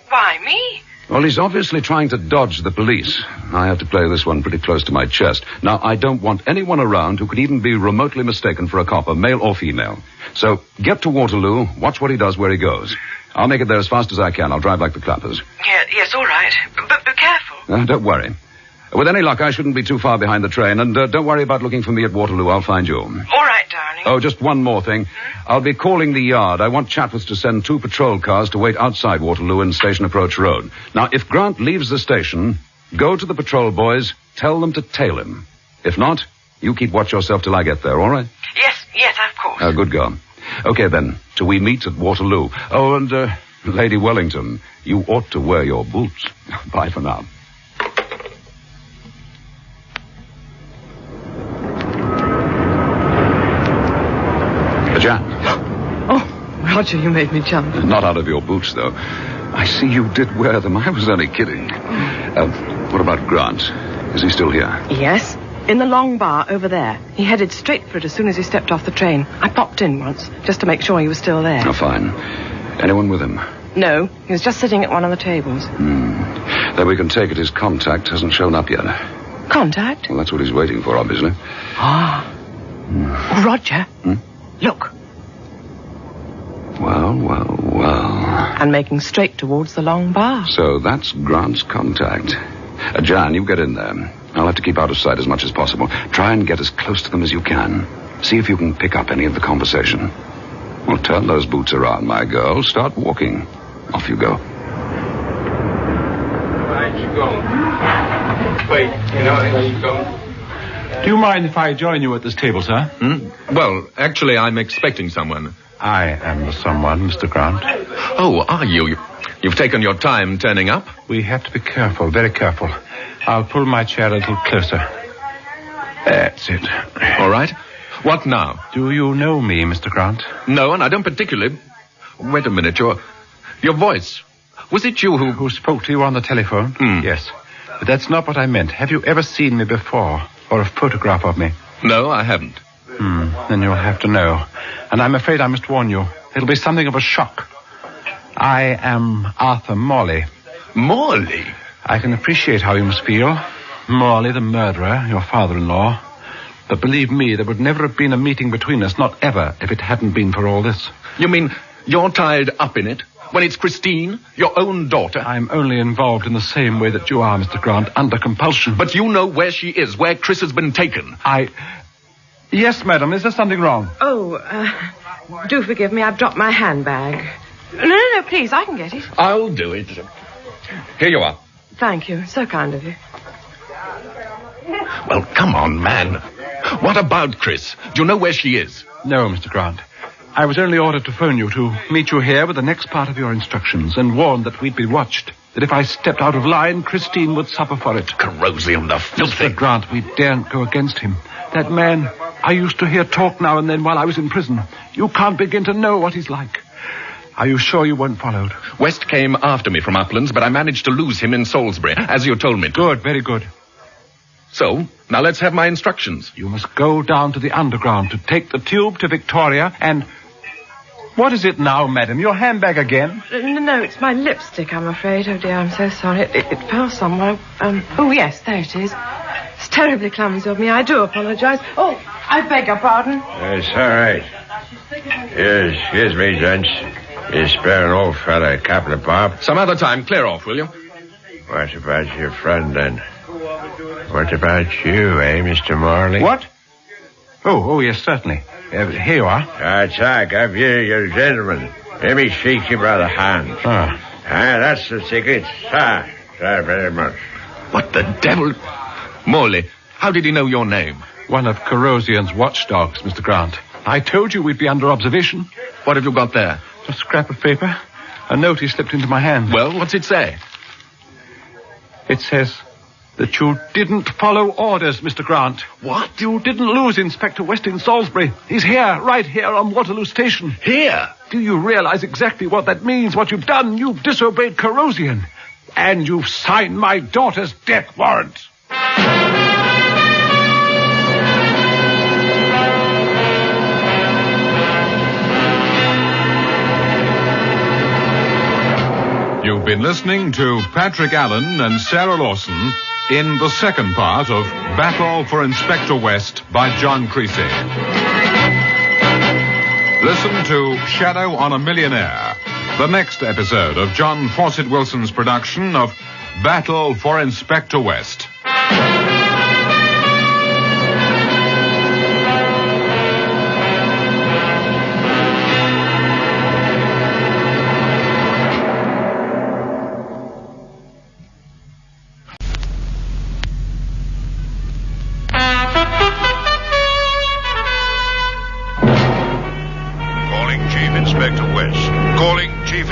why me? Well, he's obviously trying to dodge the police. I have to play this one pretty close to my chest. Now, I don't want anyone around who could even be remotely mistaken for a copper, male or female. So, get to Waterloo, watch what he does where he goes. I'll make it there as fast as I can. I'll drive like the clappers. Yes, all right. But be careful. Don't worry. With any luck, I shouldn't be too far behind the train, and don't worry about looking for me at Waterloo. I'll find you. All right, darling. Oh, just one more thing. I'll be calling the yard. I want Chatworth to send 2 patrol cars to wait outside Waterloo in Station Approach Road. Now, if Grant leaves the station, go to the patrol boys, tell them to tail him. If not, you keep watch yourself till I get there, all right? Yes, of course. Good girl. Okay, then, till we meet at Waterloo. Oh, and, Lady Wellington, you ought to wear your boots. Bye for now. Jan. Oh, Roger, you made me jump. Not out of your boots, though. I see you did wear them. I was only kidding. What about Grant? Is he still here? Yes, in the long bar over there. He headed straight for it as soon as he stepped off the train. I popped in once, just to make sure he was still there. Oh, fine. Anyone with him? No, he was just sitting at one of the tables. Then we can take it his contact hasn't shown up yet. Contact? Well, that's what he's waiting for, obviously. Roger. Look. Well. And making straight towards the long bar. So that's Grant's contact. Jan, you get in there. I'll have to keep out of sight as much as possible. Try and get as close to them as you can. See if you can pick up any of the conversation. Well, turn those boots around, my girl. Start walking. Off you go. Right, you go. Wait, where you going? Do you mind if I join you at this table, sir? Well, actually, I'm expecting someone. I am the someone, Mr. Grant. Oh, are you? You've taken your time turning up? We have to be careful, very careful. I'll pull my chair a little closer. That's it. All right. What now? Do you know me, Mr. Grant? No, and I don't particularly. Wait a minute, your voice. Was it you who spoke to you on the telephone? Yes. But that's not what I meant. Have you ever seen me before? Or a photograph of me? No, I haven't. Then you'll have to know. And I'm afraid I must warn you. It'll be something of a shock. I am Arthur Morley. Morley? I can appreciate how you must feel. Morley, the murderer, your father-in-law. But believe me, there would never have been a meeting between us, not ever, if it hadn't been for all this. You mean you're tied up in it? When it's Christine, your own daughter? I'm only involved in the same way that you are, Mr. Grant, under compulsion. But you know where she is, where Chris has been taken. Yes, madam, is there something wrong? Oh, do forgive me, I've dropped my handbag. No, please, I can get it. I'll do it. Here you are. Thank you, so kind of you. Well, come on, man. What about Chris? Do you know where she is? No, Mr. Grant. I was only ordered to phone you to meet you here with the next part of your instructions and warned that we'd be watched. That if I stepped out of line, Christine would suffer for it. Corrosium, the filthy... Mr. Grant, we daren't go against him. That man, I used to hear talk now and then while I was in prison. You can't begin to know what he's like. Are you sure you weren't followed? West came after me from Uplands, but I managed to lose him in Salisbury, as you told me to. Good, very good. So, now let's have my instructions. You must go down to the underground to take the tube to Victoria and... What is it now, madam? Your handbag again? No, it's my lipstick, I'm afraid. Oh, dear, I'm so sorry. It fell somewhere. Oh, yes, there it is. It's terribly clumsy of me. I do apologize. Oh, I beg your pardon. It's all right. Yes, excuse me, gents. You spare an old fella a couple of bob? Some other time. Clear off, will you? What about your friend, then? What about you, Mr. Morley? What? Oh, yes, certainly. Here you are. Jack, have you gentlemen. Let me shake you by the hand. That's the ticket. Thank you very much. What the devil? Morley, how did he know your name? One of Corrosion's watchdogs, Mr. Grant. I told you we'd be under observation. What have you got there? A scrap of paper. A note he slipped into my hand. Well, what's it say? It says that you didn't follow orders, Mr. Grant. What? You didn't lose Inspector West in Salisbury. He's here, right here on Waterloo Station. Here? Do you realize exactly what that means, what you've done? You've disobeyed Corrosion. And you've signed my daughter's death warrant. You've been listening to Patrick Allen and Sarah Lawson in the second part of Battle for Inspector West by John Creasy. Listen to Shadow on a Millionaire, the next episode of John Fawcett Wilson's production of Battle for Inspector West.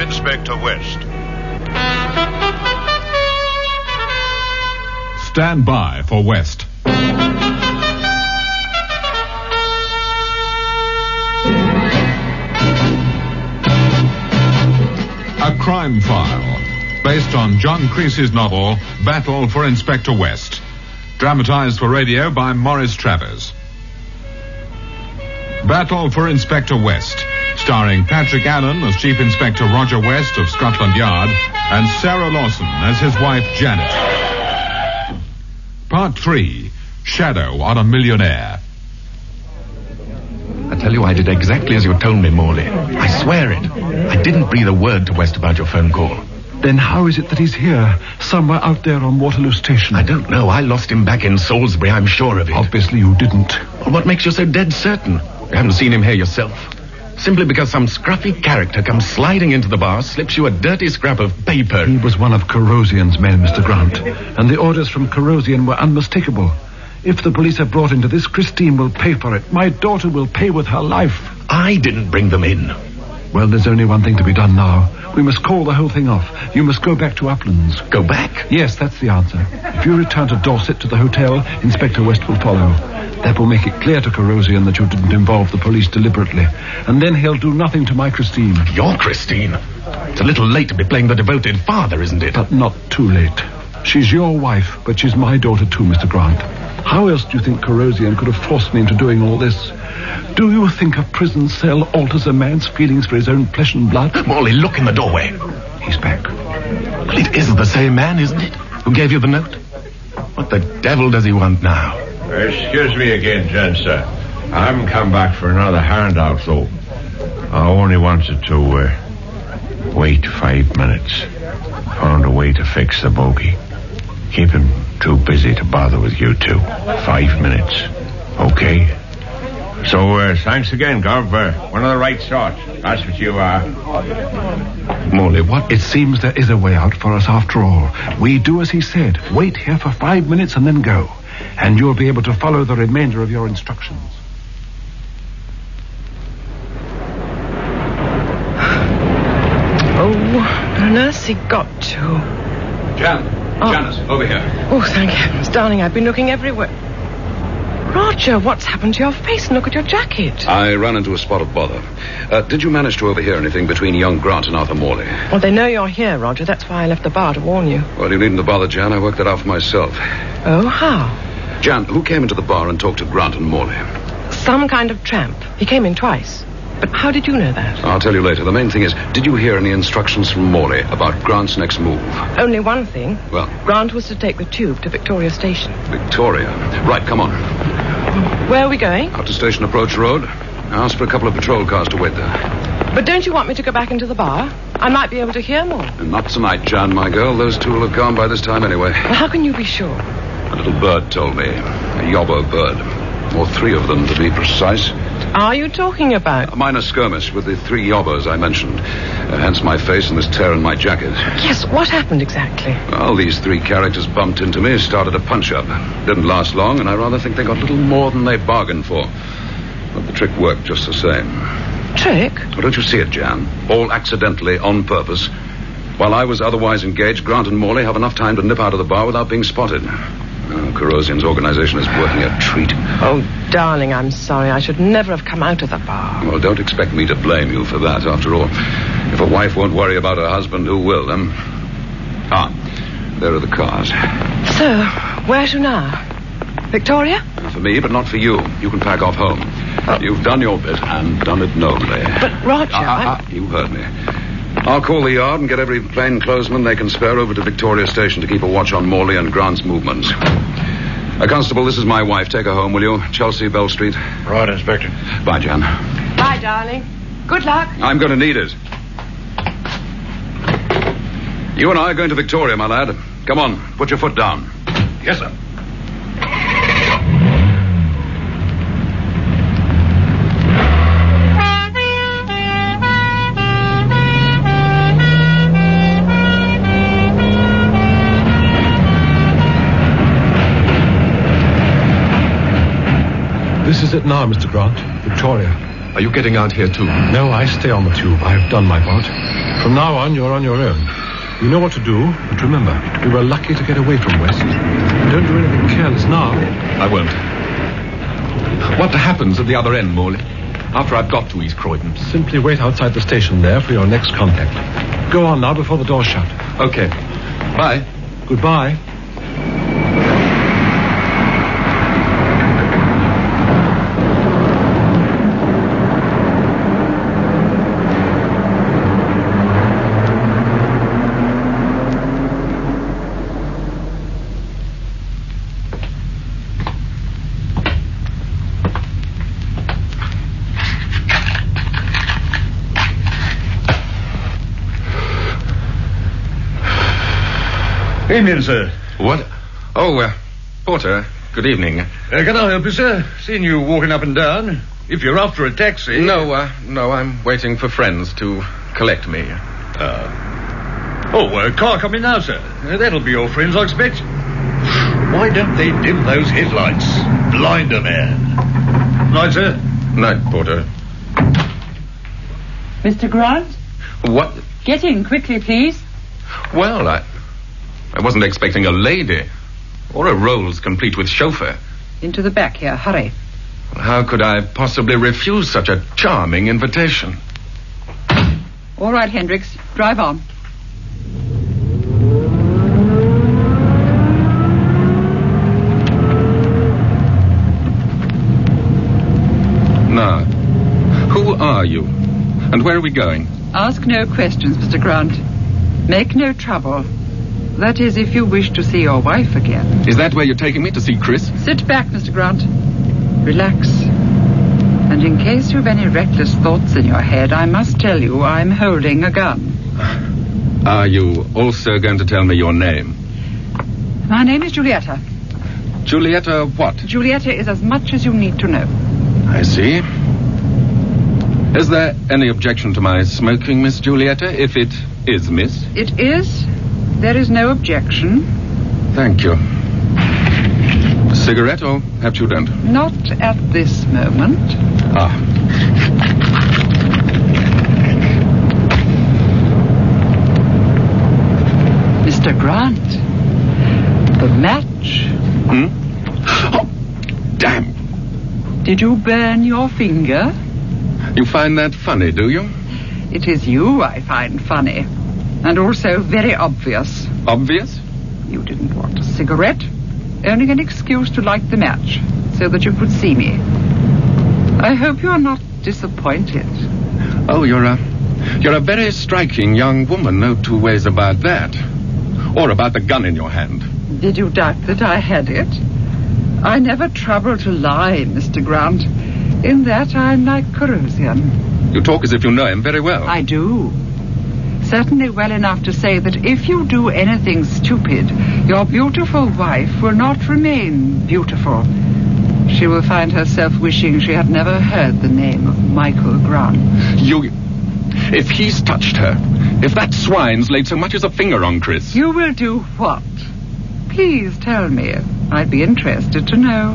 Inspector West. Stand by for West. A crime file, based on John Creasy's novel, Battle for Inspector West. Dramatized for radio by Maurice Travers. Battle for Inspector West, starring Patrick Allen as Chief Inspector Roger West of Scotland Yard and Sarah Lawson as his wife Janet. Part 3, Shadow on a Millionaire. I tell you, I did exactly as you told me, Morley. I swear it. I didn't breathe a word to West about your phone call. Then how is it that he's here, somewhere out there on Waterloo Station? I don't know. I lost him back in Salisbury, I'm sure of it. Obviously you didn't. Well, what makes you so dead certain? You haven't seen him here yourself. Simply because some scruffy character comes sliding into the bar, slips you a dirty scrap of paper. He was one of Corrosion's men, Mr. Grant, and the orders from Corrosion were unmistakable. If the police are brought into this, Christine will pay for it. My daughter will pay with her life. I didn't bring them in. Well, there's only one thing to be done now. We must call the whole thing off. You must go back to Uplands. Go back? Yes, that's the answer. If you return to Dorset to the hotel, Inspector West will follow. That will make it clear to Corrosion that you didn't involve the police deliberately. And then he'll do nothing to my Christine. Your Christine? It's a little late to be playing the devoted father, isn't it? But not too late. She's your wife, but she's my daughter too, Mr. Grant. How else do you think Corrosion could have forced me into doing all this? Do you think a prison cell alters a man's feelings for his own flesh and blood? Morley, look in the doorway. He's back. Well, it is the same man, isn't it? Who gave you the note? What the devil does he want now? Excuse me again, gents, sir. I haven't come back for another handout, though. I only wanted to wait 5 minutes. Found a way to fix the bogie. Keep him too busy to bother with you two. 5 minutes. Okay? So, thanks again, Gov. One of the right sort. That's what you are. Morley, what? It seems there is a way out for us after all. We do as he said. Wait here for 5 minutes and then go. and you'll be able to follow the remainder of your instructions. Oh, where on earth's he got to? Janice, over here. Oh, thank heavens, darling, I've been looking everywhere. Roger, what's happened to your face? And look at your jacket. I ran into a spot of bother. Did you manage to overhear anything between young Grant and Arthur Morley? Well, they know you're here, Roger. That's why I left the bar to warn you. Well, you needn't have bothered, Jan. I worked that out for myself. Oh, how? Jan, who came into the bar and talked to Grant and Morley? Some kind of tramp. He came in twice. But how did you know that? I'll tell you later. The main thing is, did you hear any instructions from Morley about Grant's next move? Only one thing. Well? Grant was to take the tube to Victoria Station. Victoria? Right, come on. Where are we going? Out to Station Approach Road. Ask for a couple of patrol cars to wait there. But don't you want me to go back into the bar? I might be able to hear more. Not tonight, Jan, my girl. Those two will have gone by this time anyway. Well, how can you be sure? A little bird told me. A yobbo bird. Or 3 of them, to be precise. Are you talking about? A minor skirmish with the 3 yobbos I mentioned. Hence my face and this tear in my jacket. Yes, what happened exactly? Well, these 3 characters bumped into me, started a punch-up. Didn't last long, and I rather think they got little more than they bargained for. But the trick worked just the same. Trick? Well, don't you see it, Jan? All accidentally, on purpose. While I was otherwise engaged, Grant and Morley have enough time to nip out of the bar without being spotted. Corrosian's organization is working a treat. Oh, darling, I'm sorry. I should never have come out of the bar. Well, don't expect me to blame you for that, after all. If a wife won't worry about her husband, who will, then? There are the cars. So, where to now? Victoria? For me, but not for you. You can pack off home. You've done your bit, and done it nobly. But, Roger, You heard me. I'll call the yard and get every plainclothesman they can spare over to Victoria Station to keep a watch on Morley and Grant's movements. Constable, this is my wife. Take her home, will you? Chelsea, Bell Street. Right, Inspector. Bye, Jan. Bye, darling. Good luck. I'm going to need it. You and I are going to Victoria, my lad. Come on, put your foot down. Yes, sir. This is it now, Mr. Grant. Victoria. Are you getting out here, too? No, I stay on the tube. I've done my part. From now on, you're on your own. You know what to do, but remember, we were lucky to get away from West. Don't do anything careless now. I won't. What happens at the other end, Morley? After I've got to East Croydon? Simply wait outside the station there for your next contact. Go on now before the door's shut. Okay. Bye. Goodbye. Evening, sir. What? Oh, Porter, good evening. Can I help you, sir? Seen you walking up and down. If you're after a taxi... No, I'm waiting for friends to collect me. a car coming now, sir. That'll be your friends, I expect. Why don't they dim those headlights? Blinder man. Night, sir. Night, Porter. Mr. Grant? What? Get in quickly, please. Well, I wasn't expecting a lady. Or a Rolls complete with chauffeur. Into the back here, hurry. How could I possibly refuse such a charming invitation? All right, Hendricks, drive on. Now, who are you? And where are we going? Ask no questions, Mr. Grant. Make no trouble. That is, if you wish to see your wife again. Is that where you're taking me, to see Chris? Sit back, Mr. Grant. Relax. And in case you've any reckless thoughts in your head, I must tell you I'm holding a gun. Are you also going to tell me your name? My name is Julietta. Julietta what? Julietta is as much as you need to know. I see. Is there any objection to my smoking, Miss Julietta, if it is Miss? It is. There is no objection. Thank you. Cigarette, or perhaps you don't? Not at this moment. Ah. Mr. Grant, the match. Oh, damn. Did you burn your finger? You find that funny, do you? It is you I find funny. And also very obvious. Obvious? You didn't want a cigarette. Only an excuse to light the match, so that you could see me. I hope you are not disappointed. Oh, you're a very striking young woman, no two ways about that. Or about the gun in your hand. Did you doubt that I had it? I never trouble to lie, Mr. Grant. In that I'm like Corrosion. You talk as if you know him very well. I do. Certainly well enough to say that if you do anything stupid, your beautiful wife will not remain beautiful. She will find herself wishing she had never heard the name of Michael Grant. If he's touched her, if that swine's laid so much as a finger on Chris... You will do what? Please tell me. I'd be interested to know.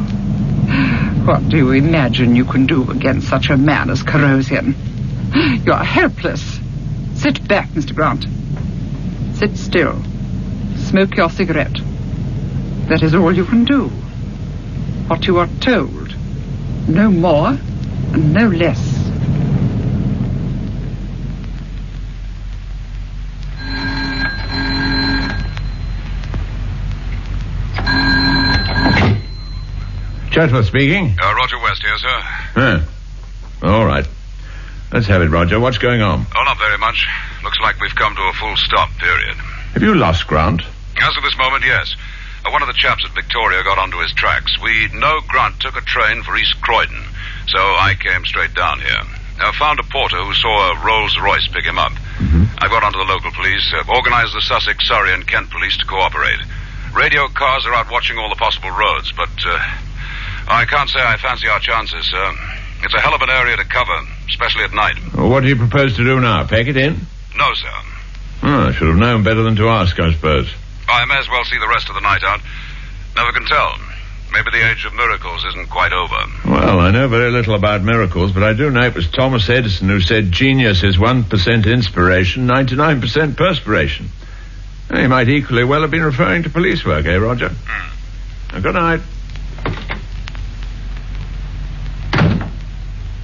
What do you imagine you can do against such a man as Corrosion? You're helpless. Sit back, Mr. Grant. Sit still. Smoke your cigarette. That is all you can do. What you are told. No more and no less. Chatsworth speaking. Roger West here, sir. Huh. All right. Let's have it, Roger. What's going on? Oh, not very much. Looks like we've come to a full stop, period. Have you lost Grant? As of this moment, yes. One of the chaps at Victoria got onto his tracks. We know Grant took a train for East Croydon, so I came straight down here. Found a porter who saw a Rolls-Royce pick him up. I got onto the local police, organized the Sussex, Surrey, and Kent police to cooperate. Radio cars are out watching all the possible roads, but I can't say I fancy our chances, sir. It's a hell of an area to cover, especially at night. Well, what do you propose to do now? Pack it in? No, sir. I should have known better than to ask, I suppose. I may as well see the rest of the night out. Never can tell. Maybe the age of miracles isn't quite over. Well, I know very little about miracles, but I do know it was Thomas Edison who said genius is 1% inspiration, 99% perspiration. He might equally well have been referring to police work, eh, Roger? Good night.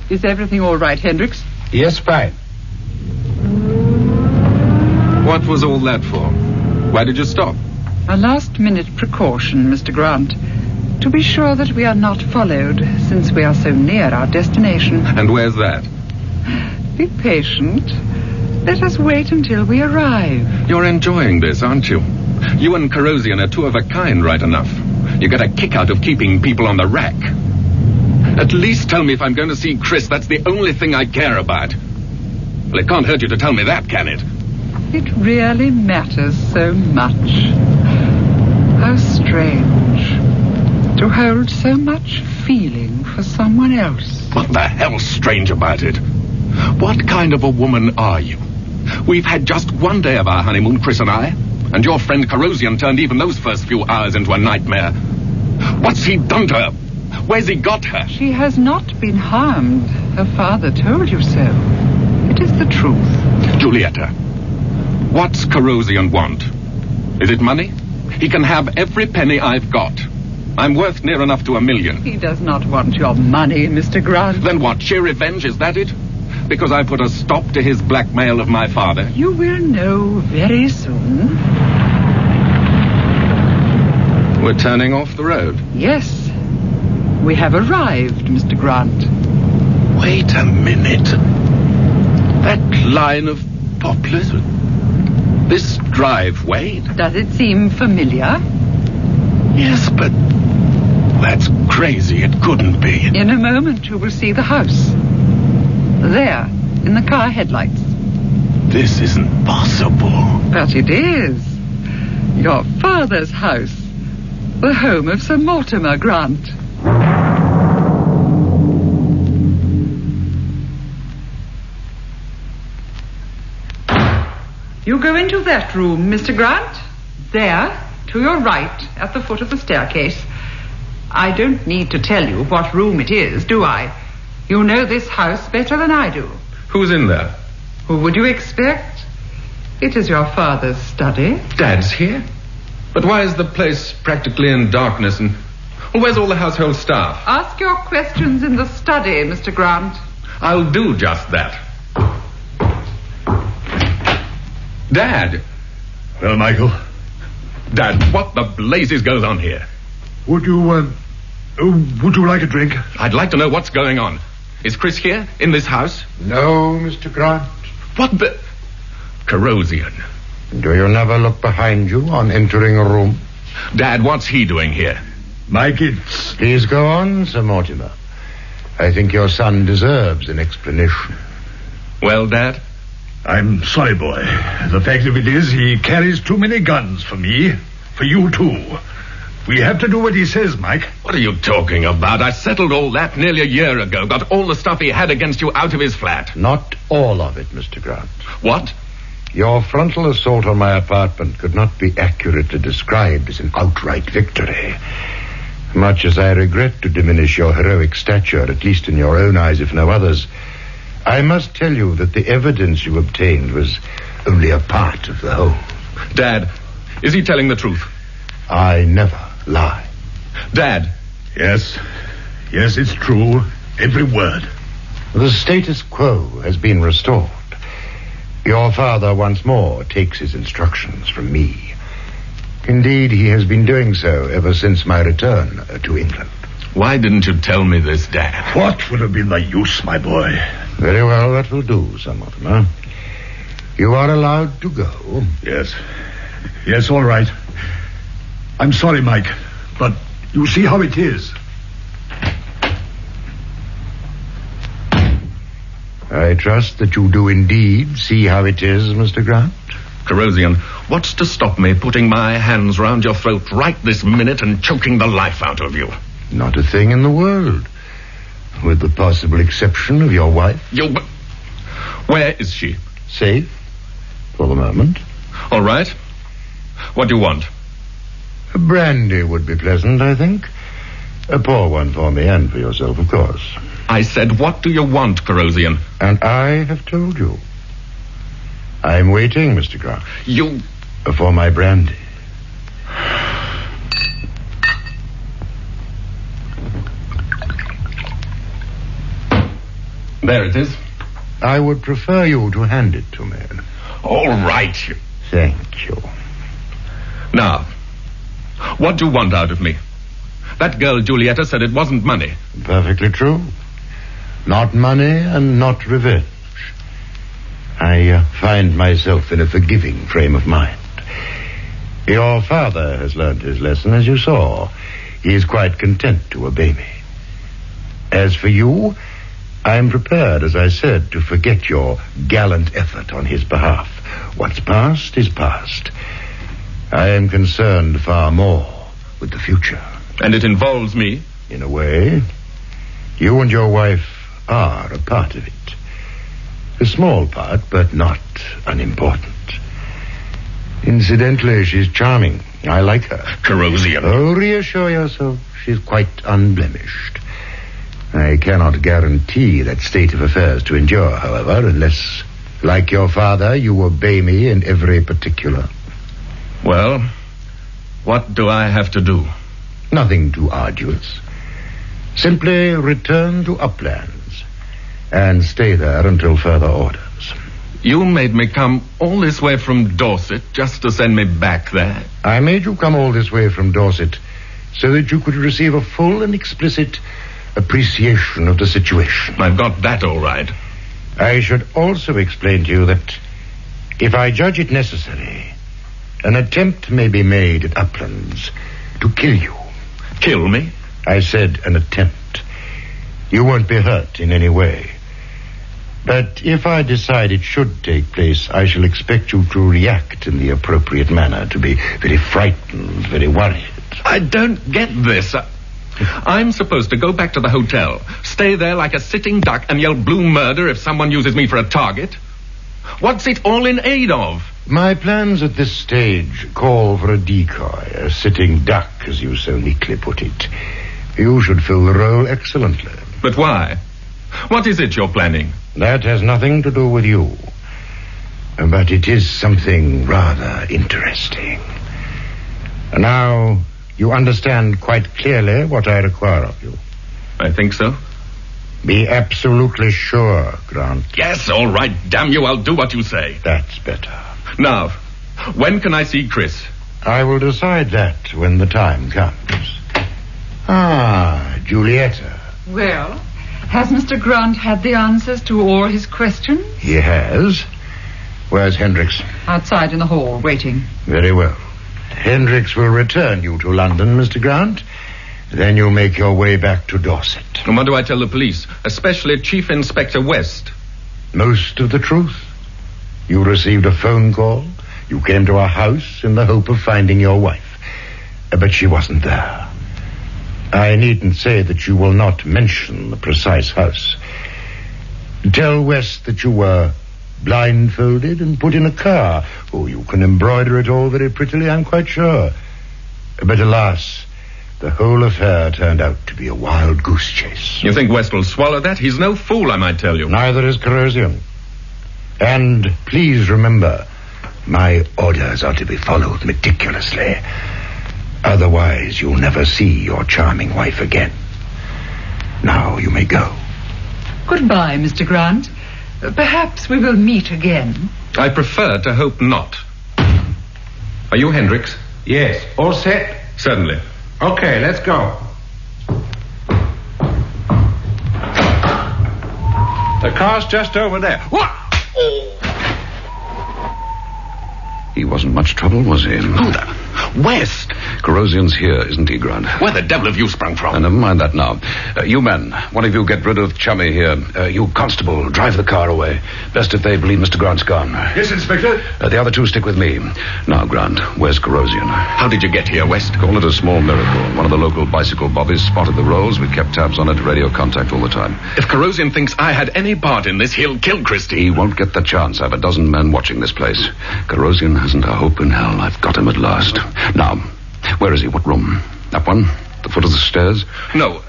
Is everything all right, Hendricks? Yes, fine. What was all that for? Why did you stop? A last-minute precaution, Mr. Grant. To be sure that we are not followed, since we are so near our destination. And where's that? Be patient. Let us wait until we arrive. You're enjoying this, aren't you? You and Corrosion are two of a kind, right enough. You get a kick out of keeping people on the rack. At least tell me if I'm going to see Chris. That's the only thing I care about. Well, it can't hurt you to tell me that, can it? It really matters so much. How strange. To hold so much feeling for someone else. What the hell's strange about it? What kind of a woman are you? We've had just one day of our honeymoon, Chris and I, and your friend Corrosion turned even those first few hours into a nightmare. What's he done to her? Where's he got her? She has not been harmed. Her father told you so. It is the truth. Julietta, what's Corrosion want? Is it money? He can have every penny I've got. I'm worth near enough to $1 million. He does not want your money, Mr. Grant. Then what? Sheer revenge, is that it? Because I put a stop to his blackmail of my father? You will know very soon. We're turning off the road. Yes. We have arrived, Mr. Grant. Wait a minute. That line of poplars, this driveway. Does it seem familiar? Yes, but that's crazy. It couldn't be. In a moment you will see the house. There, in the car headlights. This isn't possible. But it is. Your father's house. The home of Sir Mortimer Grant. You go into that room, Mr. Grant. There, to your right, at the foot of the staircase. I don't need to tell you what room it is, do I? You know this house better than I do. Who's in there? Who would you expect? It is your father's study. Dad's here? But why is the place practically in darkness and... Well, where's all the household staff? Ask your questions in the study, Mr. Grant. I'll do just that. Dad! Well, Michael? Dad, what the blazes goes on here? Would you like a drink? I'd like to know what's going on. Is Chris here, in this house? No, Mr. Grant. What the... Corrosion. Do you never look behind you on entering a room? Dad, what's he doing here? Mike, it's... Please go on, Sir Mortimer. I think your son deserves an explanation. Well, Dad? I'm sorry, boy. The fact of it is, he carries too many guns for me. For you, too. We have to do what he says, Mike. What are you talking about? I settled all that nearly a year ago. Got all the stuff he had against you out of his flat. Not all of it, Mr. Grant. What? Your frontal assault on my apartment could not be accurately described as an outright victory. Much as I regret to diminish your heroic stature, at least in your own eyes, if no others, I must tell you that the evidence you obtained was only a part of the whole. Dad, is he telling the truth? I never lie. Dad. Yes, it's true. Every word. The status quo has been restored. Your father once more takes his instructions from me. Indeed, he has been doing so ever since my return to England. Why didn't you tell me this, Dad? What would have been the use, my boy? Very well, that will do, Sir Mortimer. You are allowed to go. Yes, all right. I'm sorry, Mike, but you see how it is. I trust that you do indeed see how it is, Mr. Grant. Corrosion, what's to stop me putting my hands round your throat right this minute and choking the life out of you? Not a thing in the world. With the possible exception of your wife. Where is she? Safe. For the moment. All right. What do you want? A brandy would be pleasant, I think. A poor one for me and for yourself, of course. I said, what do you want, Corrosion? And I have told you. I'm waiting, Mr. Grant. You... For my brandy. There it is. I would prefer you to hand it to me. All right. Thank you. Now, what do you want out of me? That girl, Julietta, said it wasn't money. Perfectly true. Not money and not revenge. I find myself in a forgiving frame of mind. Your father has learned his lesson, as you saw. He is quite content to obey me. As for you, I am prepared, as I said, to forget your gallant effort on his behalf. What's past is past. I am concerned far more with the future. And it involves me? In a way. You and your wife are a part of it. A small part, but not unimportant. Incidentally, she's charming. I like her. Corrosion. Oh, reassure yourself. She's quite unblemished. I cannot guarantee that state of affairs to endure, however, unless, like your father, you obey me in every particular. Well, what do I have to do? Nothing too arduous. Simply return to Uplands and stay there until further orders. You made me come all this way from Dorset just to send me back there? I made you come all this way from Dorset so that you could receive a full and explicit appreciation of the situation. I've got that all right. I should also explain to you that if I judge it necessary, an attempt may be made at Uplands to kill you. Kill me? I said an attempt. You won't be hurt in any way. But if I decide it should take place, I shall expect you to react in the appropriate manner, to be very frightened, very worried. I don't get this. I'm supposed to go back to the hotel, stay there like a sitting duck and yell blue murder if someone uses me for a target? What's it all in aid of? My plans at this stage call for a decoy, a sitting duck, as you so neatly put it. You should fill the role excellently. But why? What is it you're planning? That has nothing to do with you. But it is something rather interesting. Now, you understand quite clearly what I require of you. I think so. Be absolutely sure, Grant. Yes, all right. Damn you, I'll do what you say. That's better. Now, when can I see Chris? I will decide that when the time comes. Ah, Julietta. Well, has Mr. Grant had the answers to all his questions? He has. Where's Hendricks? Outside in the hall, waiting. Very well. Hendricks will return you to London, Mr. Grant. Then you'll make your way back to Dorset. And what do I tell the police? Especially Chief Inspector West. Most of the truth. You received a phone call. You came to our house in the hope of finding your wife. But she wasn't there. I needn't say that you will not mention the precise house. Tell West that you were blindfolded and put in a car. Oh, you can embroider it all very prettily, I'm quite sure. But alas, the whole affair turned out to be a wild goose chase. You think West will swallow that? He's no fool, I might tell you. Neither is Corrosion. And please remember, my orders are to be followed meticulously. Otherwise, you'll never see your charming wife again. Now you may go. Goodbye, Mr. Grant. Perhaps we will meet again. I prefer to hope not. Are you Hendricks? Yes. All set? Certainly. Okay, let's go. The car's just over there. What? He wasn't much trouble, was he? Who the? West. Corrosion's here, isn't he, Grant? Where the devil have you sprung from? Never mind that now. You men, one of you get rid of Chummy here. You constable, drive the car away. Best if they believe Mr. Grant's gone. Yes, Inspector. The other two stick with me. Now, Grant, where's Corrosion? How did you get here, West? Call it a small miracle. One of the local bicycle bobbies spotted the rolls. We kept tabs on it, radio contact all the time. If Corrosion thinks I had any part in this, he'll kill Christie. He won't get the chance. I have a dozen men watching this place. Corrosion hasn't a hope in hell. I've got him at last. Now, where is he? What room? That one? The foot of the stairs? No.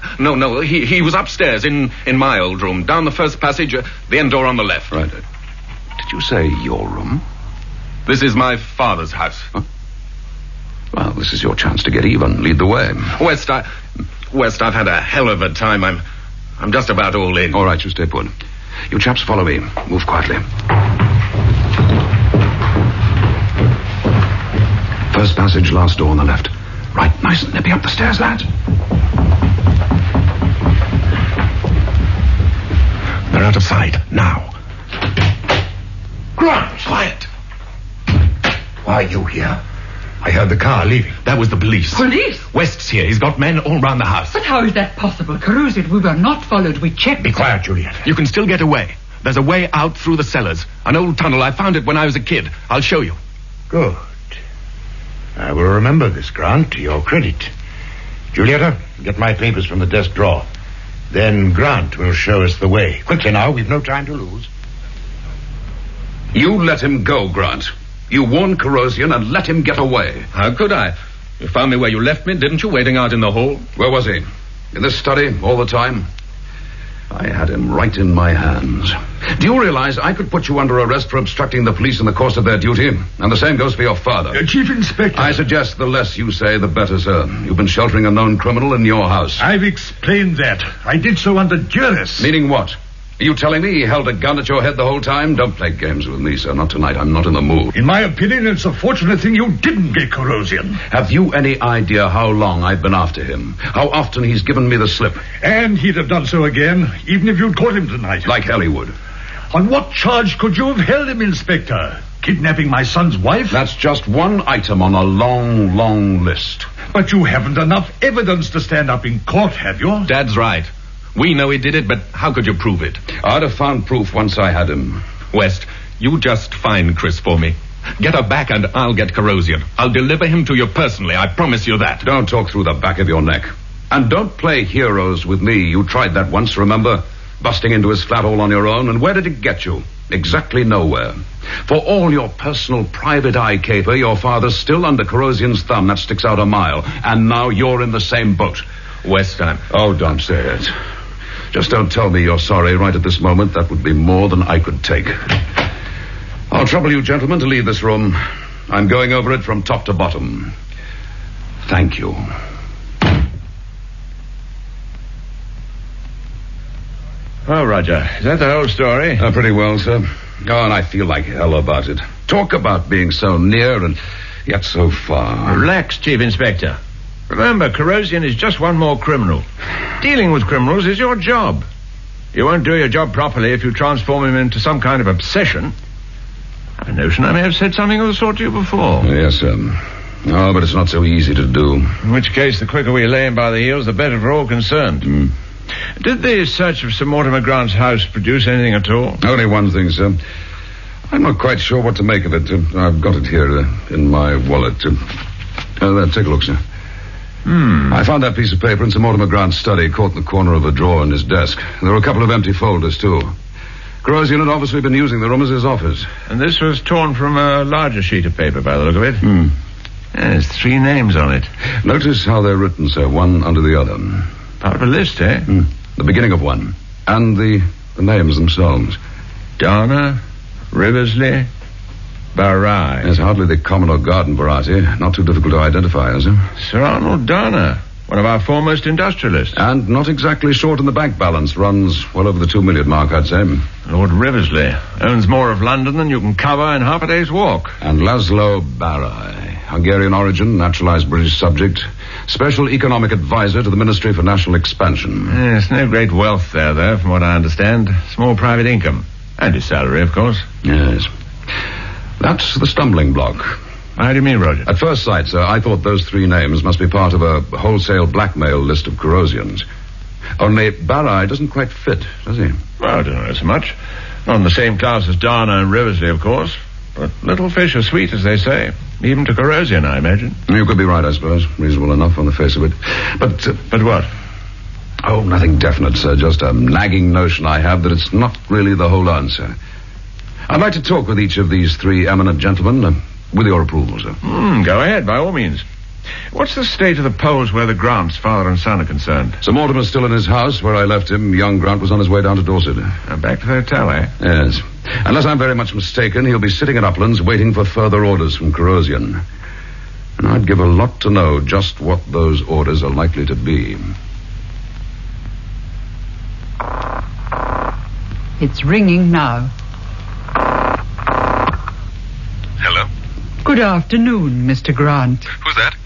He was upstairs in my old room. Down the first passage, the end door on the left. Right. Did you say your room? This is my father's house. Huh? Well, this is your chance to get even. Lead the way. West, I've had a hell of a time. I'm just about all in. All right, you stay put. You chaps follow me. Move quietly. First passage, last door on the left. Right, nice and nippy up the stairs, lads. They're out of sight, now. Grant! Quiet. Why are you here? I heard the car leaving. That was the police. Police? West's here. He's got men all round the house. But how is that possible? Corrosion, we were not followed. We checked. Be quiet, Juliet. You can still get away. There's a way out through the cellars. An old tunnel. I found it when I was a kid. I'll show you. Good. I will remember this, Grant, to your credit. Julietta, get my papers from the desk drawer. Then Grant will show us the way. Quickly now, we've no time to lose. You let him go, Grant. You warned Corrosion and let him get away. How could I? You found me where you left me, didn't you? Waiting out in the hall. Where was he? In this study, all the time? I had him right in my hands. Do you realize I could put you under arrest for obstructing the police in the course of their duty? And the same goes for your father. Chief Inspector. I suggest the less you say, the better, sir. You've been sheltering a known criminal in your house. I've explained that. I did so under duress. Meaning what? Are you telling me he held a gun at your head the whole time? Don't play games with me, sir. Not tonight. I'm not in the mood. In my opinion, it's a fortunate thing you didn't get Corrosion. Have you any idea how long I've been after him? How often he's given me the slip? And he'd have done so again, even if you'd caught him tonight. Like hell he would. On what charge could you have held him, Inspector? Kidnapping my son's wife? That's just one item on a long, long list. But you haven't enough evidence to stand up in court, have you? Dad's right. We know he did it, but how could you prove it? I'd have found proof once I had him. West, you just find Chris for me. Get her back and I'll get Corrosion. I'll deliver him to you personally, I promise you that. Don't talk through the back of your neck. And don't play heroes with me. You tried that once, remember? Busting into his flat all on your own, and where did it get you? Exactly nowhere. For all your personal private eye caper, your father's still under Corrosion's thumb. That sticks out a mile. And now you're in the same boat. West time. Oh, don't say it. Just don't tell me you're sorry right at this moment. That would be more than I could take. I'll trouble you, gentlemen, to leave this room. I'm going over it from top to bottom. Thank you. Well, Roger, is that the whole story? Pretty well, sir. Oh, and I feel like hell about it. Talk about being so near and yet so far. Relax, Chief Inspector. Remember, corrosion is just one more criminal. Dealing with criminals is your job. You won't do your job properly if you transform him into some kind of obsession. I have a notion I may have said something of the sort to you before. Yes, sir. Oh, but it's not so easy to do. In which case, the quicker we lay him by the heels, the better for all concerned. Did the search of Sir Mortimer Grant's house produce anything at all? Only one thing, sir. I'm not quite sure what to make of it. I've got it here in my wallet. Take a look, sir. I found that piece of paper in Sir Mortimer Grant's study, caught in the corner of a drawer in his desk. There were a couple of empty folders, too. Corrosion had obviously been using the room as his office. And this was torn from a larger sheet of paper, by the look of it. There's 3 names on it. Notice how they're written, sir, one under the other. Part of a list, eh? The beginning of one. And the names themselves. Dana, Riversley, Barai. Yes, hardly the common or garden variety. Not too difficult to identify, is it? Sir Arnold Dana, one of our foremost industrialists. And not exactly short in the bank balance. Runs well over the 2 million mark, I'd say. Lord Riversley owns more of London than you can cover in half a day's walk. And Laszlo Barai, Hungarian origin, naturalized British subject, special economic advisor to the Ministry for National Expansion. Yes, no great wealth there, though, from what I understand. Small private income. And his salary, of course. Yes. That's the stumbling block. How do you mean, Roger? At first sight, sir, I thought those 3 names must be part of a wholesale blackmail list of corrosions. Only Barai doesn't quite fit, does he? Well, I don't know so much. Not in the same class as Dana and Riversley, of course. But little fish are sweet, as they say. Even to corrosion, I imagine. You could be right, I suppose. Reasonable enough on the face of it. But what? Oh, nothing definite, sir. Just a nagging notion I have that it's not really the whole answer. I'd like to talk with each of these 3 eminent gentlemen, with your approval, sir. Go ahead, by all means. What's the state of the polls where the Grants, father and son, are concerned? Sir Mortimer's still in his house, where I left him. Young Grant was on his way down to Dorset. Back to the hotel, eh? Yes. Unless I'm very much mistaken, he'll be sitting at Uplands waiting for further orders from corrosion. And I'd give a lot to know just what those orders are likely to be. It's ringing now. Hello? Good afternoon, Mr. Grant. Who's that?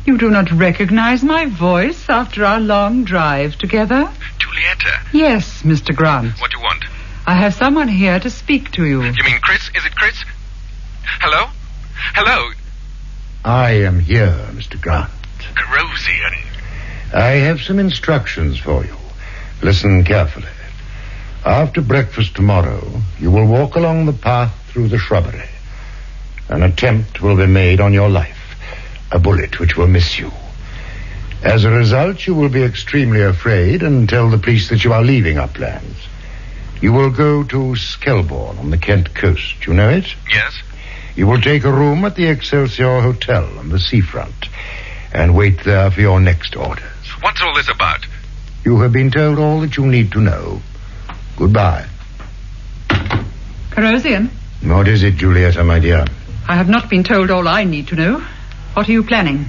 You do not recognize my voice after our long drive together? Julieta. Yes, Mr. Grant. What do you want? I have someone here to speak to you. You mean Chris? Is it Chris? Hello? Hello? I am here, Mr. Grant. Corrosion. I have some instructions for you. Listen carefully. After breakfast tomorrow, you will walk along the path through the shrubbery. An attempt will be made on your life. A bullet which will miss you. As a result, you will be extremely afraid and tell the police that you are leaving Uplands. You will go to Skelbourne on the Kent coast. You know it? Yes. You will take a room at the Excelsior Hotel on the seafront and wait there for your next orders. What's all this about? You have been told all that you need to know. Goodbye. Corrosion? What is it, Julieta, my dear? I have not been told all I need to know. What are you planning?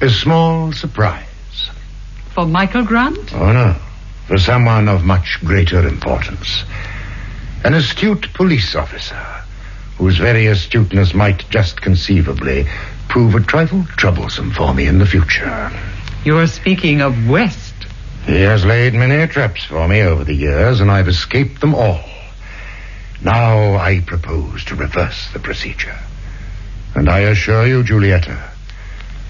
A small surprise. For Michael Grant? Oh, no. For someone of much greater importance. An astute police officer, whose very astuteness might just conceivably prove a trifle troublesome for me in the future. You're speaking of West. He has laid many traps for me over the years, and I've escaped them all. Now I propose to reverse the procedure. And I assure you, Julieta,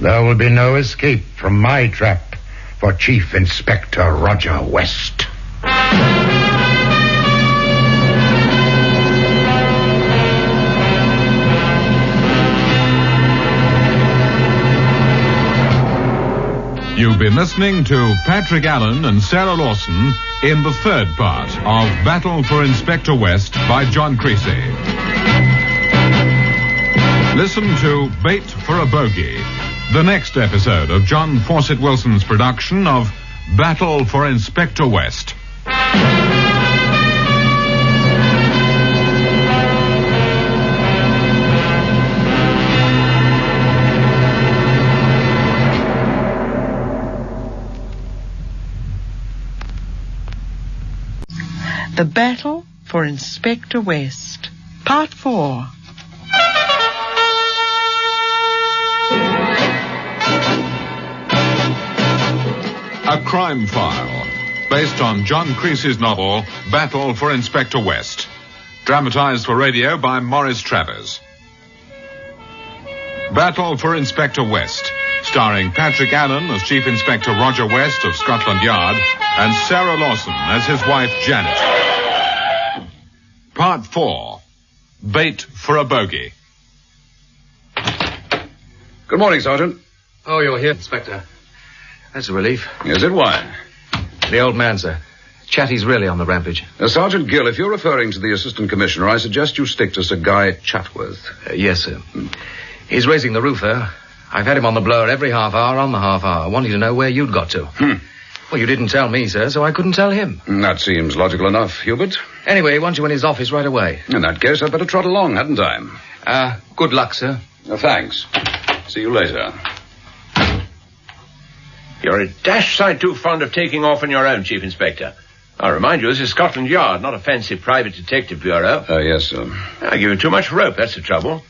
there will be no escape from my trap for Chief Inspector Roger West. You've been listening to Patrick Allen and Sarah Lawson in the 3rd part of Battle for Inspector West by John Creasy. Listen to Bait for a Bogey, The next episode of John Fawcett Wilson's production of Battle for Inspector West. The Battle for Inspector West, Part 4. A crime file, based on John Creasy's novel, Battle for Inspector West. Dramatized for radio by Maurice Travers. Battle for Inspector West, starring Patrick Allen as Chief Inspector Roger West of Scotland Yard and Sarah Lawson as his wife Janet. Part 4, Bait for a Bogey. Good morning, Sergeant. Oh, you're here, Inspector. That's a relief. Is it? Why? The old man, sir. Chatty's really on the rampage. Sergeant Gill, if you're referring to the Assistant Commissioner, I suggest you stick to Sir Guy Chatworth. Yes, sir. He's raising the roof, though. I've had him on the blower every half hour on the half hour. I wanted to know where you'd got to. Well, you didn't tell me, sir, so I couldn't tell him. That seems logical enough, Hubert. Anyway, he wants you in his office right away. In that case, I'd better trot along, hadn't I? Good luck, sir. Thanks. See you later. You're a dash sight too fond of taking off on your own, Chief Inspector. I remind you, this is Scotland Yard, not a fancy private detective bureau. Yes, sir. I give you too much rope, that's the trouble.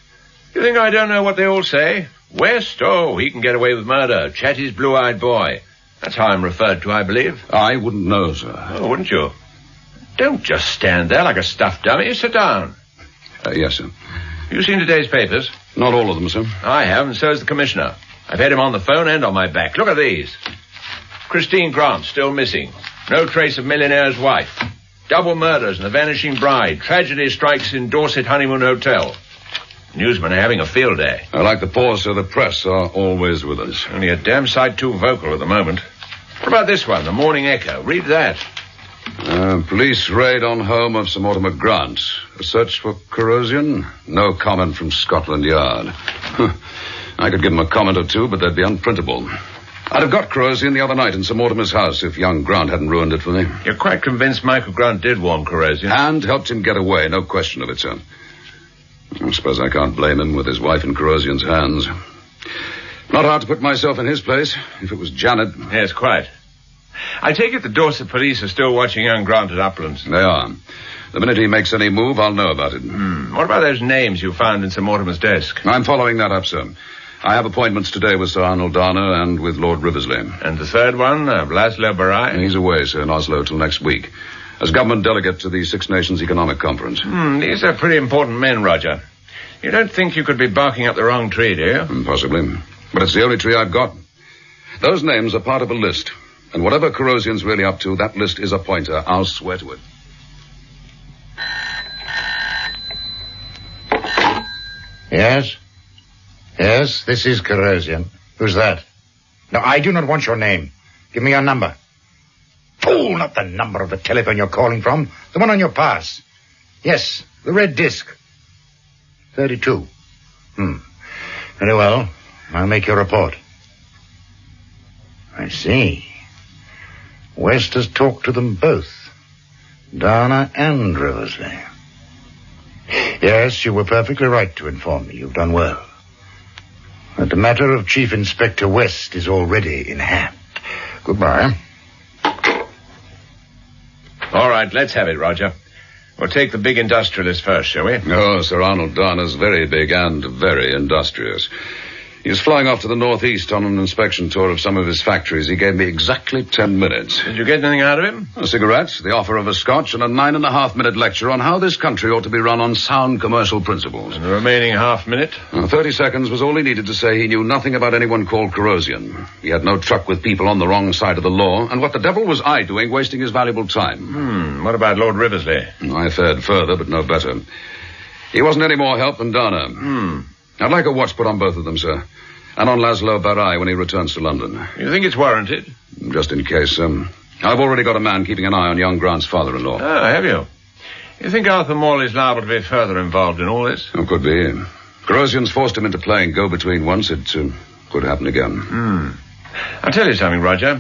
You think I don't know what they all say? West? Oh, he can get away with murder. Chatty's blue-eyed boy. That's how I'm referred to, I believe. I wouldn't know, sir. Oh, wouldn't you? Don't just stand there like a stuffed dummy. Sit down. Yes, sir. You seen today's papers? Not all of them, sir. I have, and so has the Commissioner. I've had him on the phone and on my back. Look at these. Christine Grant, still missing. No trace of Millionaire's wife. Double murders and a vanishing bride. Tragedy strikes in Dorset Honeymoon Hotel. Newsmen are having a field day. I like the pause, sir. The press are always with us. Only a damn sight too vocal at the moment. What about this one, the Morning Echo? Read that. Police raid on home of Sir Mortimer Grant. A search for corrosion? No comment from Scotland Yard. I could give them a comment or two, but they'd be unprintable. I'd have got corrosion the other night in Sir Mortimer's house if young Grant hadn't ruined it for me. You're quite convinced Michael Grant did warn corrosion? And helped him get away, no question of it, sir. I suppose I can't blame him with his wife in corrosion's hands. Not hard to put myself in his place, if it was Janet. Yes, quite. I take it the Dorset police are still watching young Grant at Uplands. They are. The minute he makes any move, I'll know about it. What about those names you found in Sir Mortimer's desk? I'm following that up, sir. I have appointments today with Sir Arnold Dana and with Lord Riversley. And the third one, Laszlo Barai? He's away, sir, in Oslo till next week, as government delegate to the Six Nations Economic Conference. These are pretty important men, Roger. You don't think you could be barking up the wrong tree, do you? Possibly. But it's the only tree I've got. Those names are part of a list. And whatever corrosion's really up to, that list is a pointer. I'll swear to it. Yes? Yes, this is corrosion. Who's that? No, I do not want your name. Give me your number. Oh, not the number of the telephone you're calling from. The one on your pass. Yes, the red disc. 32. Very well. I'll make your report. I see. West has talked to them both. Dana and Riversley. Yes, you were perfectly right to inform me. You've done well. But the matter of Chief Inspector West is already in hand. Goodbye. All right, let's have it, Roger. We'll take the big industrialist first, shall we? Oh, Sir Arnold Dana's very big and very industrious. He was flying off to the northeast on an inspection tour of some of his factories. He gave me exactly 10 minutes. Did you get anything out of him? A cigarette, the offer of a scotch, and a 9.5-minute lecture on how this country ought to be run on sound commercial principles. And the remaining half-minute? 30 seconds was all he needed to say he knew nothing about anyone called corrosion. He had no truck with people on the wrong side of the law, and what the devil was I doing wasting his valuable time? What about Lord Riversley? I fared further, but no better. He wasn't any more help than Dana. I'd like a watch put on both of them, sir. And on Laszlo Barai when he returns to London. You think it's warranted? Just in case, I've already got a man keeping an eye on young Grant's father-in-law. Oh, have you? You think Arthur Morley's liable to be further involved in all this? Oh, could be. Corrosion's forced him into playing go-between once. It could happen again. I'll tell you something, Roger.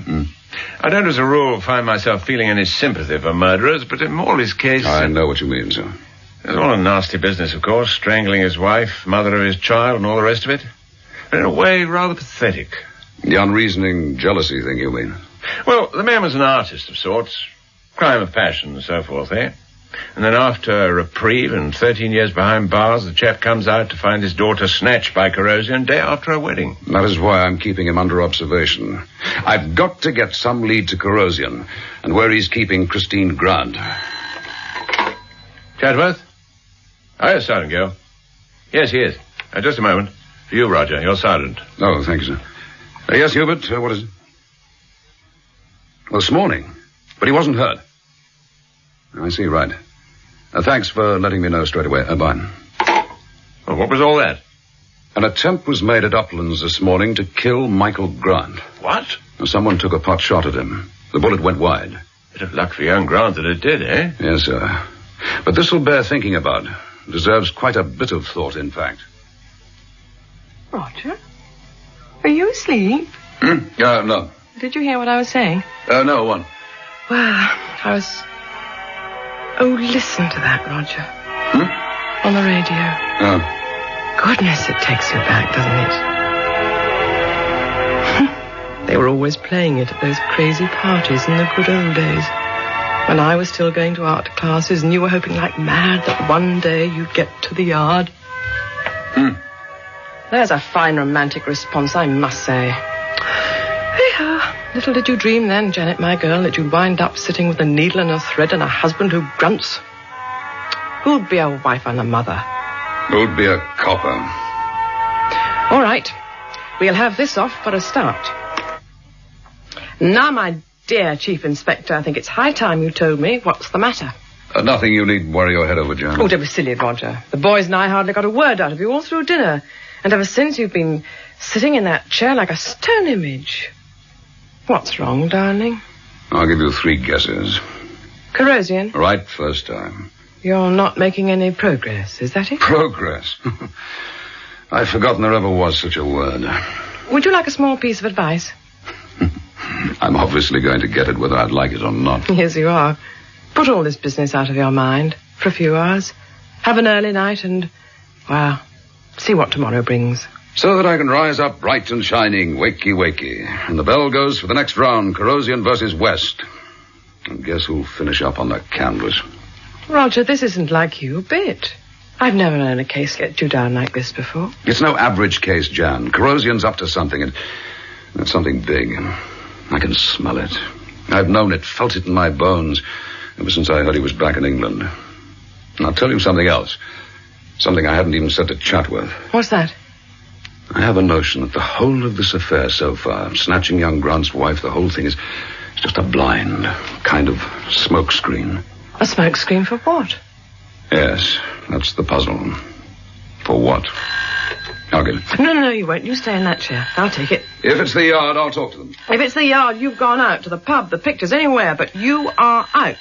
I don't, as a rule, find myself feeling any sympathy for murderers, but in Morley's case... I know what you mean, sir. It's all a nasty business, of course, strangling his wife, mother of his child, and all the rest of it. But in a way, rather pathetic. The unreasoning jealousy thing, you mean? Well, the man was an artist of sorts. Crime of passion and so forth, eh? And then after a reprieve and 13 years behind bars, the chap comes out to find his daughter snatched by corrosion day after her wedding. That is why I'm keeping him under observation. I've got to get some lead to corrosion and where he's keeping Christine Grant. Chadworth? Oh, yes, Sergeant Gill. Yes, he is. Just a moment. For you, Roger, your sergeant. Oh, thank you, sir. Yes, Hubert, what is it? Well, this morning. But he wasn't hurt. I see, right. Thanks for letting me know straight away. Bye. Well, what was all that? An attempt was made at Uplands this morning to kill Michael Grant. What? Someone took a pot shot at him. The bullet went wide. Bit of luck for young Grant that it did, eh? Yes, sir. But this will bear thinking about. Deserves quite a bit of thought, in fact. Roger? Are you asleep? No. Did you hear what I was saying? No, what? Well, I was... Oh, listen to that, Roger. On the radio. Goodness, it takes you back, doesn't it? They were always playing it at those crazy parties in the good old days. When I was still going to art classes and you were hoping like mad that one day you'd get to the yard. There's a fine romantic response, I must say. Yeah. Little did you dream then, Janet, my girl, that you'd wind up sitting with a needle and a thread and a husband who grunts. Who'd be a wife and a mother? Who'd be a copper? All right. We'll have this off for a start. Now, my dear Chief Inspector, I think it's high time you told me what's the matter. Nothing you need worry your head over, Janet. Oh, don't be silly, Roger. The boys and I hardly got a word out of you all through dinner. And ever since you've been sitting in that chair like a stone image. What's wrong, darling? I'll give you 3 guesses. Corrosion? Right, first time. You're not making any progress, is that it? Progress? I've forgotten there ever was such a word. Would you like a small piece of advice? I'm obviously going to get it whether I'd like it or not. Yes, you are. Put all this business out of your mind for a few hours. Have an early night and, well, see what tomorrow brings. So that I can rise up bright and shining, wakey, wakey. And the bell goes for the next round, Corrosion versus West. And guess who'll finish up on the canvas? Roger, this isn't like you a bit. I've never known a case get you down like this before. It's no average case, Jan. Corrosion's up to something, and it's something big. I can smell it. I've known it, felt it in my bones, ever since I heard he was back in England. And I'll tell you something else. Something I haven't even said to Chatworth. What's that? I have a notion that the whole of this affair so far, snatching young Grant's wife, the whole thing is just a blind, kind of smokescreen. A smokescreen for what? Yes, that's the puzzle. For what? I'll get it. No, you won't. You stay in that chair. I'll take it. If it's the yard, I'll talk to them. If it's the yard, you've gone out to the pub, the pictures, anywhere, but you are out.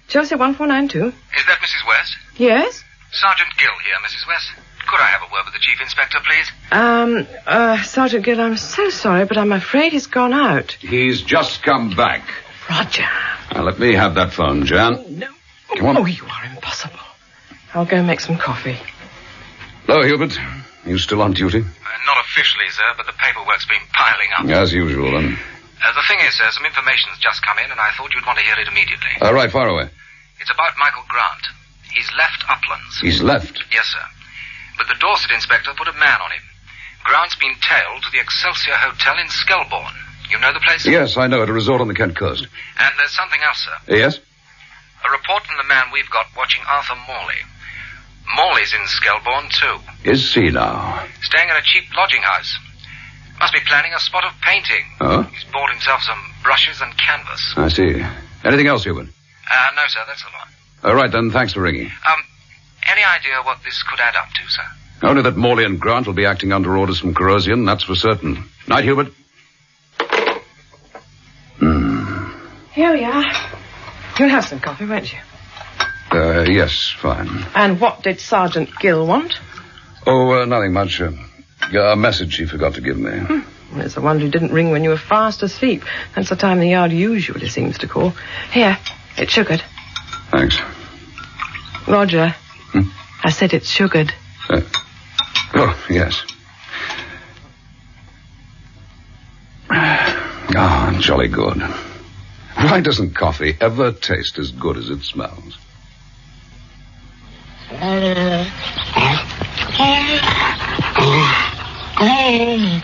Chelsea 1492. Is that Mrs. West? Yes? Sergeant Gill here, Mrs. West. Could I have a word with the Chief Inspector, please? Sergeant Gill, I'm so sorry, but I'm afraid he's gone out. He's just come back. Roger. Now, let me have that phone, Jan. Oh, no. Come on. Oh, you are impossible. I'll go make some coffee. Hello, Hubert. You still on duty? Not officially, sir, but the paperwork's been piling up. As usual, then. The thing is, sir, some information's just come in, and I thought you'd want to hear it immediately. Right, far away. It's about Michael Grant. He's left Uplands. He's left? Yes, sir. But the Dorset inspector put a man on him. Grant's been tailed to the Excelsior Hotel in Skelbourne. You know the place? Yes, I know it. A resort on the Kent coast. And there's something else, sir. Yes? A report from the man we've got watching Arthur Morley. Morley's in Skelbourne, too. Is he now? Staying in a cheap lodging house. Must be planning a spot of painting. Oh? He's bought himself some brushes and canvas. I see. Anything else, Hubert? No, sir, that's the lot. All right, then. Thanks for ringing. Any idea what this could add up to, sir? Only that Morley and Grant will be acting under orders from Corrosion, that's for certain. Night, Hubert. Here we are. You'll have some coffee, won't you? Yes, fine. And what did Sergeant Gill want? Oh, nothing much. A message she forgot to give me. It's a wonder it didn't ring when you were fast asleep. That's the time the yard usually seems to call. Here, it's sugared. Thanks. Roger. I said it's sugared. Oh, yes. Ah, jolly good. Why doesn't coffee ever taste as good as it smells?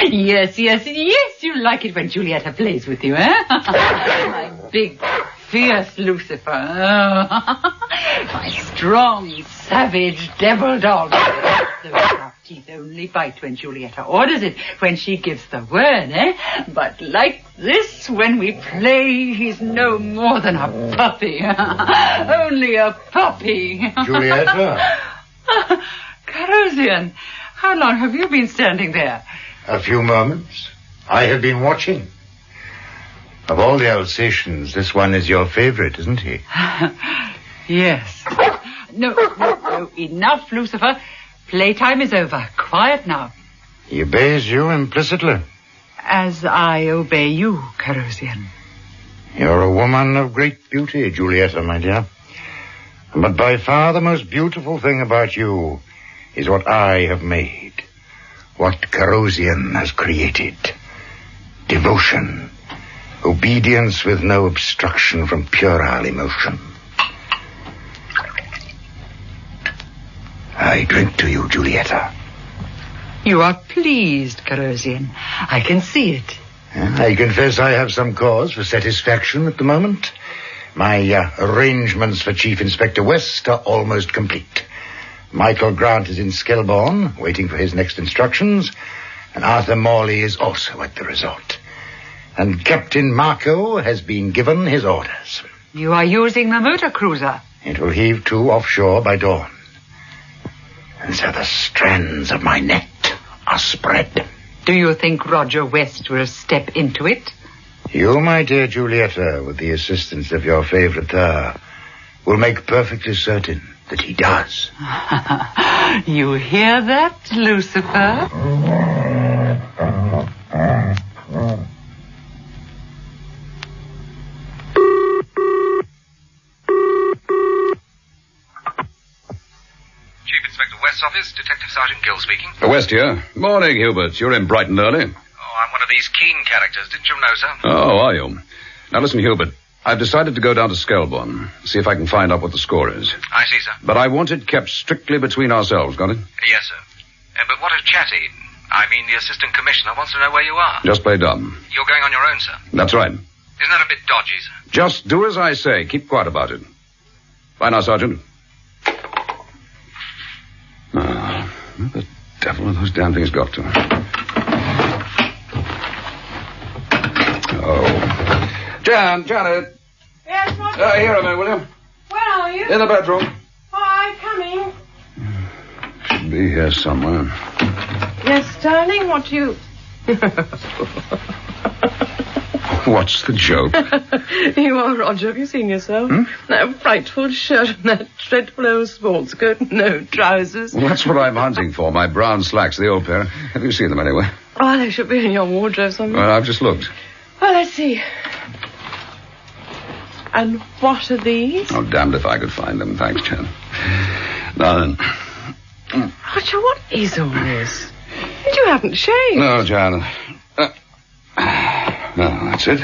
Yes, you like it when Julietta plays with you, eh? My big, fierce Lucifer. My strong, savage devil dog. Those sharp teeth only bite when Julietta orders it, when she gives the word, eh? But like this, when we play, he's no more than a puppy. Only a puppy. Julietta? Carosian, how long have you been standing there? A few moments. I have been watching. Of all the Alsatians, this one is your favorite, isn't he? Yes. No, enough, Lucifer. Playtime is over. Quiet now. He obeys you implicitly. As I obey you, Carosian. You're a woman of great beauty, Julietta, my dear. But by far the most beautiful thing about you is what I have made. What Carosian has created. Devotion. Obedience with no obstruction from puerile emotion. I drink to you, Julietta. You are pleased, Carosian. I can see it. I confess I have some cause for satisfaction at the moment. My arrangements for Chief Inspector West are almost complete. Michael Grant is in Skelbourne, waiting for his next instructions, and Arthur Morley is also at the resort. And Captain Marco has been given his orders. You are using the motor cruiser. It will heave to offshore by dawn. And so the strands of my net are spread. Do you think Roger West will step into it? You, my dear Julietta, with the assistance of your favorite will make perfectly certain that he does. You hear that, Lucifer? Chief Inspector West's office, Detective Sergeant Gill speaking. West here. Morning, Hubert. You're in Brighton early. Oh, I'm one of these keen characters. Didn't you know, sir? Oh, are you? Now listen, Hubert. I've decided to go down to Skelbourne, see if I can find out what the score is. I see, sir. But I want it kept strictly between ourselves, got it? Yes, sir. But what of Chatty? I mean, the assistant commissioner wants to know where you are. Just play dumb. You're going on your own, sir. That's right. Isn't that a bit dodgy, sir? Just do as I say. Keep quiet about it. Bye now, Sergeant. Where the devil have those damn things got to? Oh. Janet. Yes, what? Here a minute, will you? Where are you? In the bedroom. Oh, I'm coming. Should be here somewhere. Yes, darling, what do you... What's the joke? You are, Roger. Have you seen yourself? That frightful shirt and that dreadful old sports coat. No trousers. Well, that's what I'm hunting for. My brown slacks, the old pair. Have you seen them anyway? Oh, they should be in your wardrobe somewhere. Well, I've just looked. Well, let's see. And what are these? Oh, damned if I could find them. Thanks, Jan. Now then. Roger, what is all this? You haven't shaved. No, Jan. No, that's it.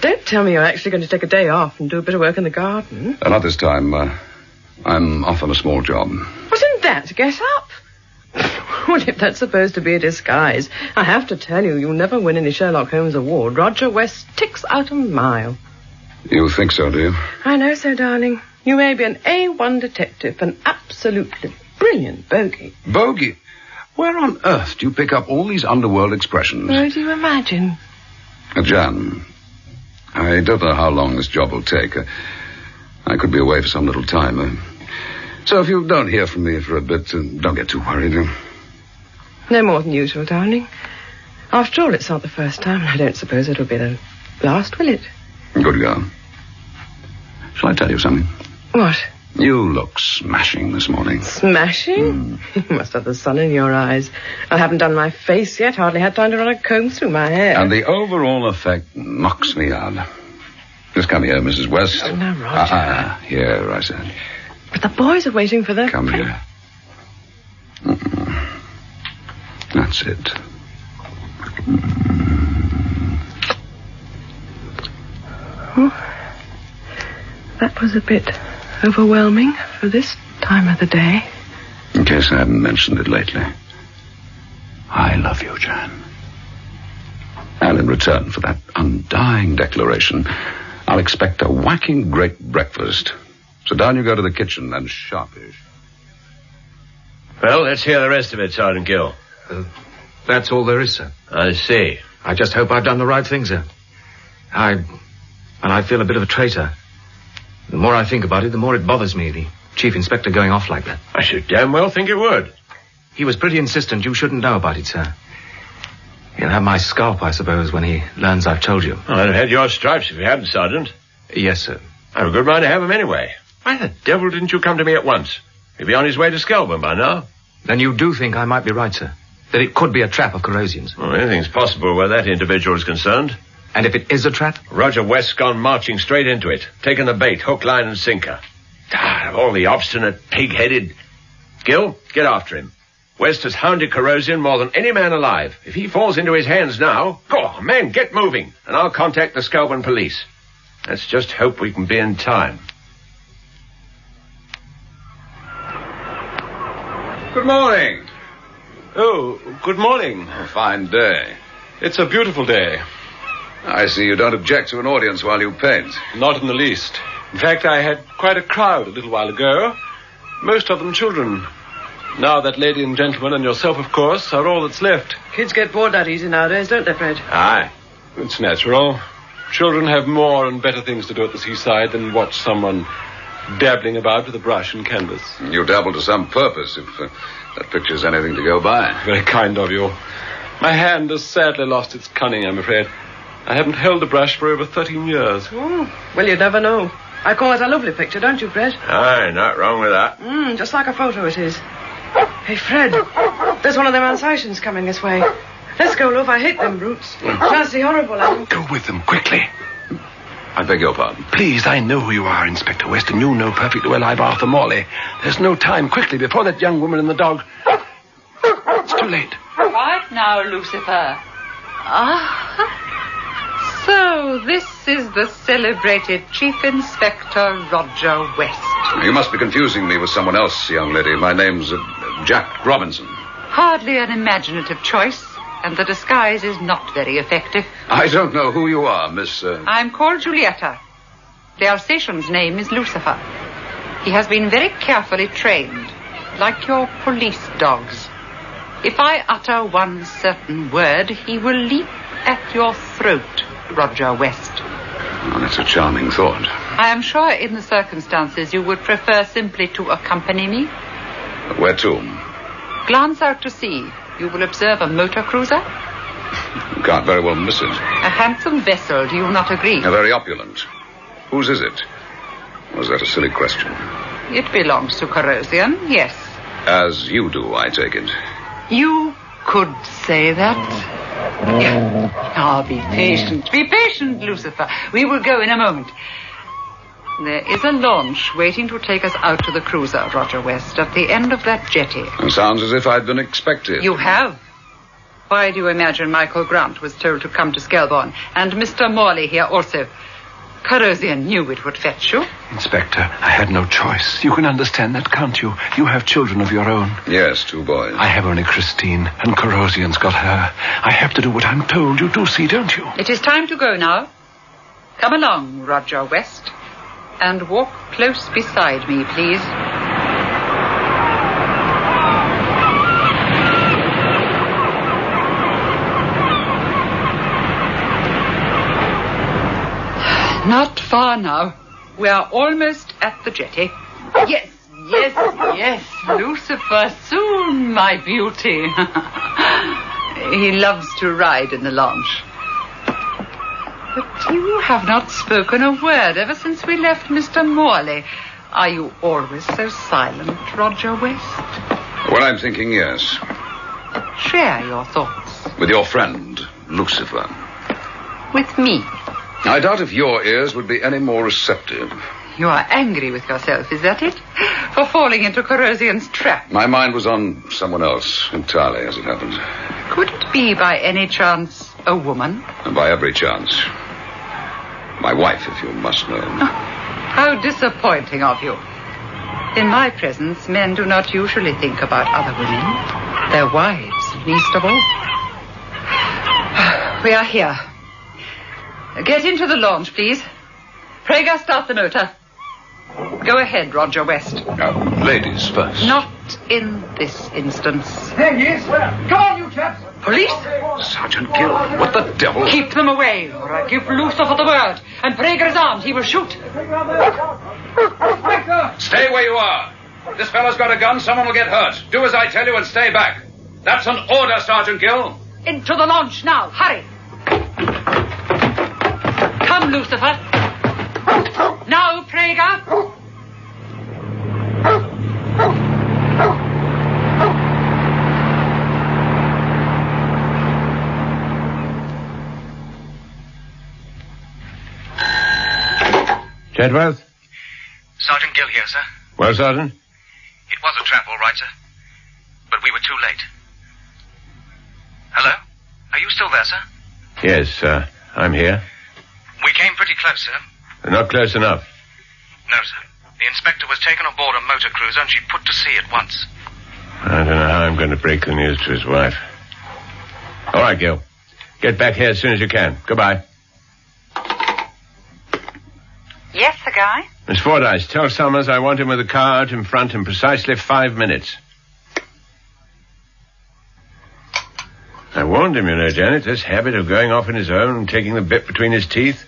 Don't tell me you're actually going to take a day off and do a bit of work in the garden. Not this time. I'm off on a small job. Wasn't that get up? Well, if that's supposed to be a disguise, I have to tell you, you'll never win any Sherlock Holmes award. Roger West ticks out a mile. You think so, do you? I know so, darling. You may be an A1 detective, an absolutely brilliant bogey. Bogey? Where on earth do you pick up all these underworld expressions? Where do you imagine? Jan, I don't know how long this job will take. I could be away for some little time. So if you don't hear from me for a bit, don't get too worried. No more than usual, darling. After all, it's not the first time, and I don't suppose it'll be the last, will it? Good girl. Shall I tell you something? What? You look smashing this morning. Smashing? You must have the sun in your eyes. I haven't done my face yet. Hardly had time to run a comb through my hair. And the overall effect knocks me out. Just come here, Mrs. West. Oh, now, Roger. Here, I said. But the boys are waiting for their... Come here. That's it. Oh, that was a bit overwhelming for this time of the day. In case I haven't mentioned it lately. I love you, Jan. And in return for that undying declaration, I'll expect a whacking great breakfast. So down you go to the kitchen and sharpish. Well, let's hear the rest of it, Sergeant Gill. That's all there is, sir. I see. I just hope I've done the right thing, sir. I feel a bit of a traitor. The more I think about it, the more it bothers me, the Chief Inspector going off like that. I should damn well think it would. He was pretty insistent you shouldn't know about it, sir. He'll have my scalp, I suppose, when he learns I've told you. Well, I'd have had your stripes if you hadn't, Sergeant. Yes, sir. I have a good mind to have him anyway. Why the devil didn't you come to me at once? He'd be on his way to Skelburn by now. Then you do think I might be right, sir? That it could be a trap of Corrosian's? Well, anything's possible where that individual is concerned. And if it is a trap? Roger West's gone marching straight into it, taking the bait, hook, line, and sinker. All the obstinate, pig-headed... Gill, get after him. West has hounded Corrosian more than any man alive. If he falls into his hands now... Go on, men, get moving, and I'll contact the Skelburn police. Let's just hope we can be in time. Good morning. Oh, good morning. A fine day. It's a beautiful day. I see you don't object to an audience while you paint. Not in the least. In fact, I had quite a crowd a little while ago. Most of them children. Now that lady and gentleman and yourself, of course, are all that's left. Kids get bored that easy nowadays, don't they, Fred? Aye. It's natural. Children have more and better things to do at the seaside than watch someone dabbling about with a brush and canvas. You dabble to some purpose, if that picture's anything to go by. Very kind of you. My hand has sadly lost its cunning, I'm afraid. I haven't held a brush for over 13 years. Oh, well, you never know. I call it a lovely picture, don't you, Fred? Aye, not wrong with that. Just like a photo it is. Hey, Fred, there's one of them Alsatians coming this way. Let's go, love. I hate them brutes. Nasty, horrible, Adam. Go with them, quickly. I beg your pardon. Please, I know who you are, Inspector West, and you know perfectly well I'm Arthur Morley. There's no time. Quickly, before that young woman and the dog... It's too late. Right now, Lucifer. So, this is the celebrated Chief Inspector Roger West. You must be confusing me with someone else, young lady. My name's Jack Robinson. Hardly an imaginative choice, and the disguise is not very effective. I don't know who you are, Miss... I'm called Julieta. The Alsatian's name is Lucifer. He has been very carefully trained, like your police dogs. If I utter one certain word, he will leap at your throat, Roger West. Oh, that's a charming thought. I am sure in the circumstances you would prefer simply to accompany me. Where to? Glance out to sea. You will observe a motor cruiser. You can't very well miss it. A handsome vessel, do you not agree? Very opulent. Whose is it? Was that a silly question? It belongs to Corrosian, yes. As you do, I take it. You could say that. Be patient. Be patient, Lucifer. We will go in a moment. There is a launch waiting to take us out to the cruiser, Roger West, at the end of that jetty. It sounds as if I'd been expected. You have. Why do you imagine Michael Grant was told to come to Skelburn? And Mr. Morley here also. Corrosian knew it would fetch you. Inspector, I had no choice. You can understand that, can't you? You have children of your own. Yes, 2 boys. I have only Christine, and Corrosian's got her. I have to do what I'm told. You do see, don't you? It is time to go now. Come along, Roger West, and walk close beside me, please. Not far now. We are almost at the jetty. Yes, Lucifer, soon, my beauty. He loves to ride in the launch. But you have not spoken a word ever since we left Mr. Morley. Are you always so silent, Roger West? When I'm thinking, yes. Share your thoughts. With your friend, Lucifer. With me. I doubt if your ears would be any more receptive. You are angry with yourself, is that it? For falling into Corrosion's trap. My mind was on someone else entirely, as it happened. Could it be, by any chance, a woman? And by every chance. My wife, if you must know. How disappointing of you. In my presence, men do not usually think about other women. Their wives, least of all. We are here. Get into the launch, please. Prager, start the motor. Go ahead, Roger West. Ladies first. Not in this instance. There he is. Come on, you chaps. Police? Sergeant Gill, what the devil? Keep them away, or I give Lucifer the word. And Prager is armed. He will shoot. Stay where you are. This fellow's got a gun. Someone will get hurt. Do as I tell you and stay back. That's an order, Sergeant Gill. Into the launch now. Hurry. Come, Lucifer. Now, Prager. Chadworth? Sergeant Gill here, sir. Well, Sergeant? It was a trap, all right, sir. But we were too late. Hello? Are you still there, sir? Yes, I'm here. We came pretty close, sir. Not close enough. No, sir. The inspector was taken aboard a motor cruiser and she put to sea at once. I don't know how I'm going to break the news to his wife. All right, Gil. Get back here as soon as you can. Goodbye. Yes, the guy? Miss Fordyce, tell Summers I want him with a car out in front in precisely 5 minutes. I warned him, you know, Janet. This habit of going off on his own and taking the bit between his teeth.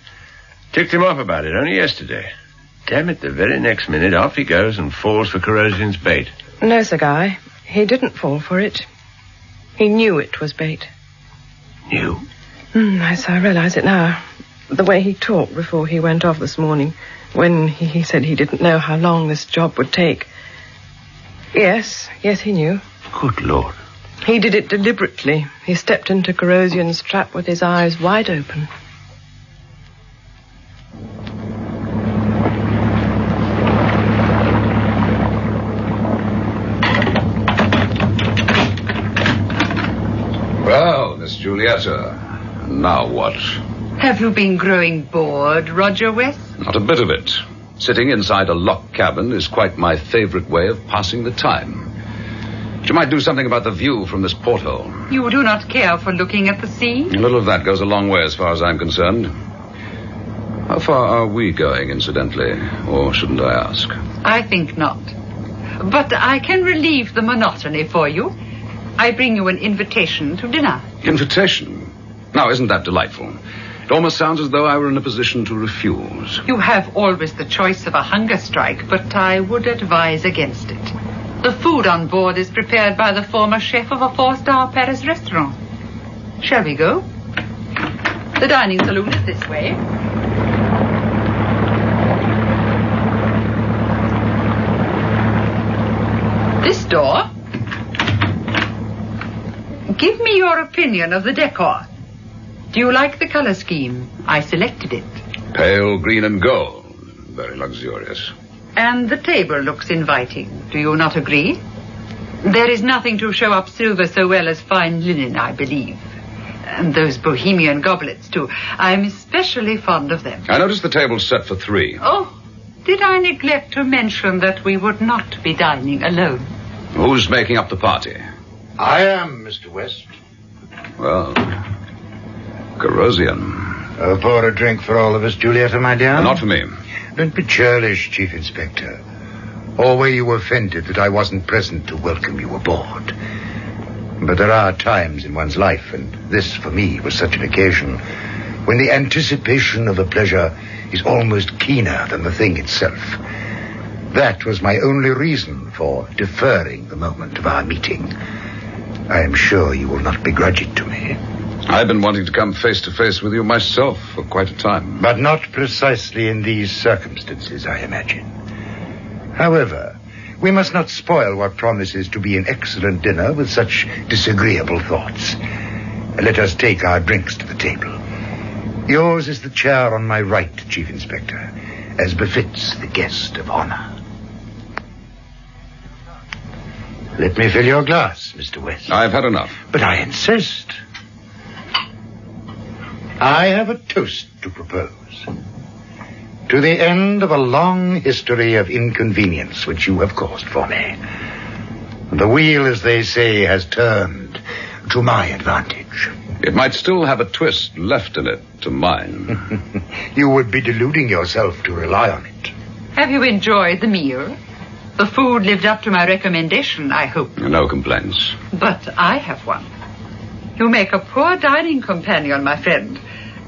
Ticked him off about it only yesterday. Damn it, the very next minute off he goes and falls for Corrosion's bait. No, Sir Guy. He didn't fall for it. He knew it was bait. Knew? Yes, I realize it now. The way he talked before he went off this morning, when he said he didn't know how long this job would take. Yes, he knew. Good Lord. He did it deliberately. He stepped into Corrosion's trap with his eyes wide open. Well, Miss Julietta, now what? Have you been growing bored, Roger West? Not a bit of it. Sitting inside a locked cabin is quite my favorite way of passing the time. You might do something about the view from this porthole. You do not care for looking at the sea? A little of that goes a long way as far as I'm concerned. How far are we going, incidentally? Or shouldn't I ask? I think not. But I can relieve the monotony for you. I bring you an invitation to dinner. Invitation? Now, isn't that delightful? It almost sounds as though I were in a position to refuse. You have always the choice of a hunger strike, but I would advise against it. The food on board is prepared by the former chef of a 4-star Paris restaurant. Shall we go? The dining saloon is this way. This door. Give me your opinion of the decor. Do you like the color scheme? I selected it. Pale green and gold. Very luxurious. And the table looks inviting. Do you not agree? There is nothing to show up silver so well as fine linen, I believe. And those bohemian goblets, too. I'm especially fond of them. I noticed the table's set for 3. Oh, did I neglect to mention that we would not be dining alone? Who's making up the party? I am, Mr. West. Well, Corrosion. Pour a drink for all of us, Julietta, my dear. Not for me. Don't be churlish, Chief Inspector. Or were you offended that I wasn't present to welcome you aboard? But there are times in one's life, and this, for me, was such an occasion, when the anticipation of a pleasure is almost keener than the thing itself. That was my only reason for deferring the moment of our meeting. I am sure you will not begrudge it to me. I've been wanting to come face to face with you myself for quite a time. But not precisely in these circumstances, I imagine. However, we must not spoil what promises to be an excellent dinner with such disagreeable thoughts. Let us take our drinks to the table. Yours is the chair on my right, Chief Inspector, as befits the guest of honor. Let me fill your glass, Mr. West. I've had enough. But I insist. I have a toast to propose. To the end of a long history of inconvenience which you have caused for me. The wheel, as they say, has turned to my advantage. It might still have a twist left in it to mine. You would be deluding yourself to rely on it. Have you enjoyed the meal? The food lived up to my recommendation, I hope. No complaints. But I have one. You make a poor dining companion, my friend.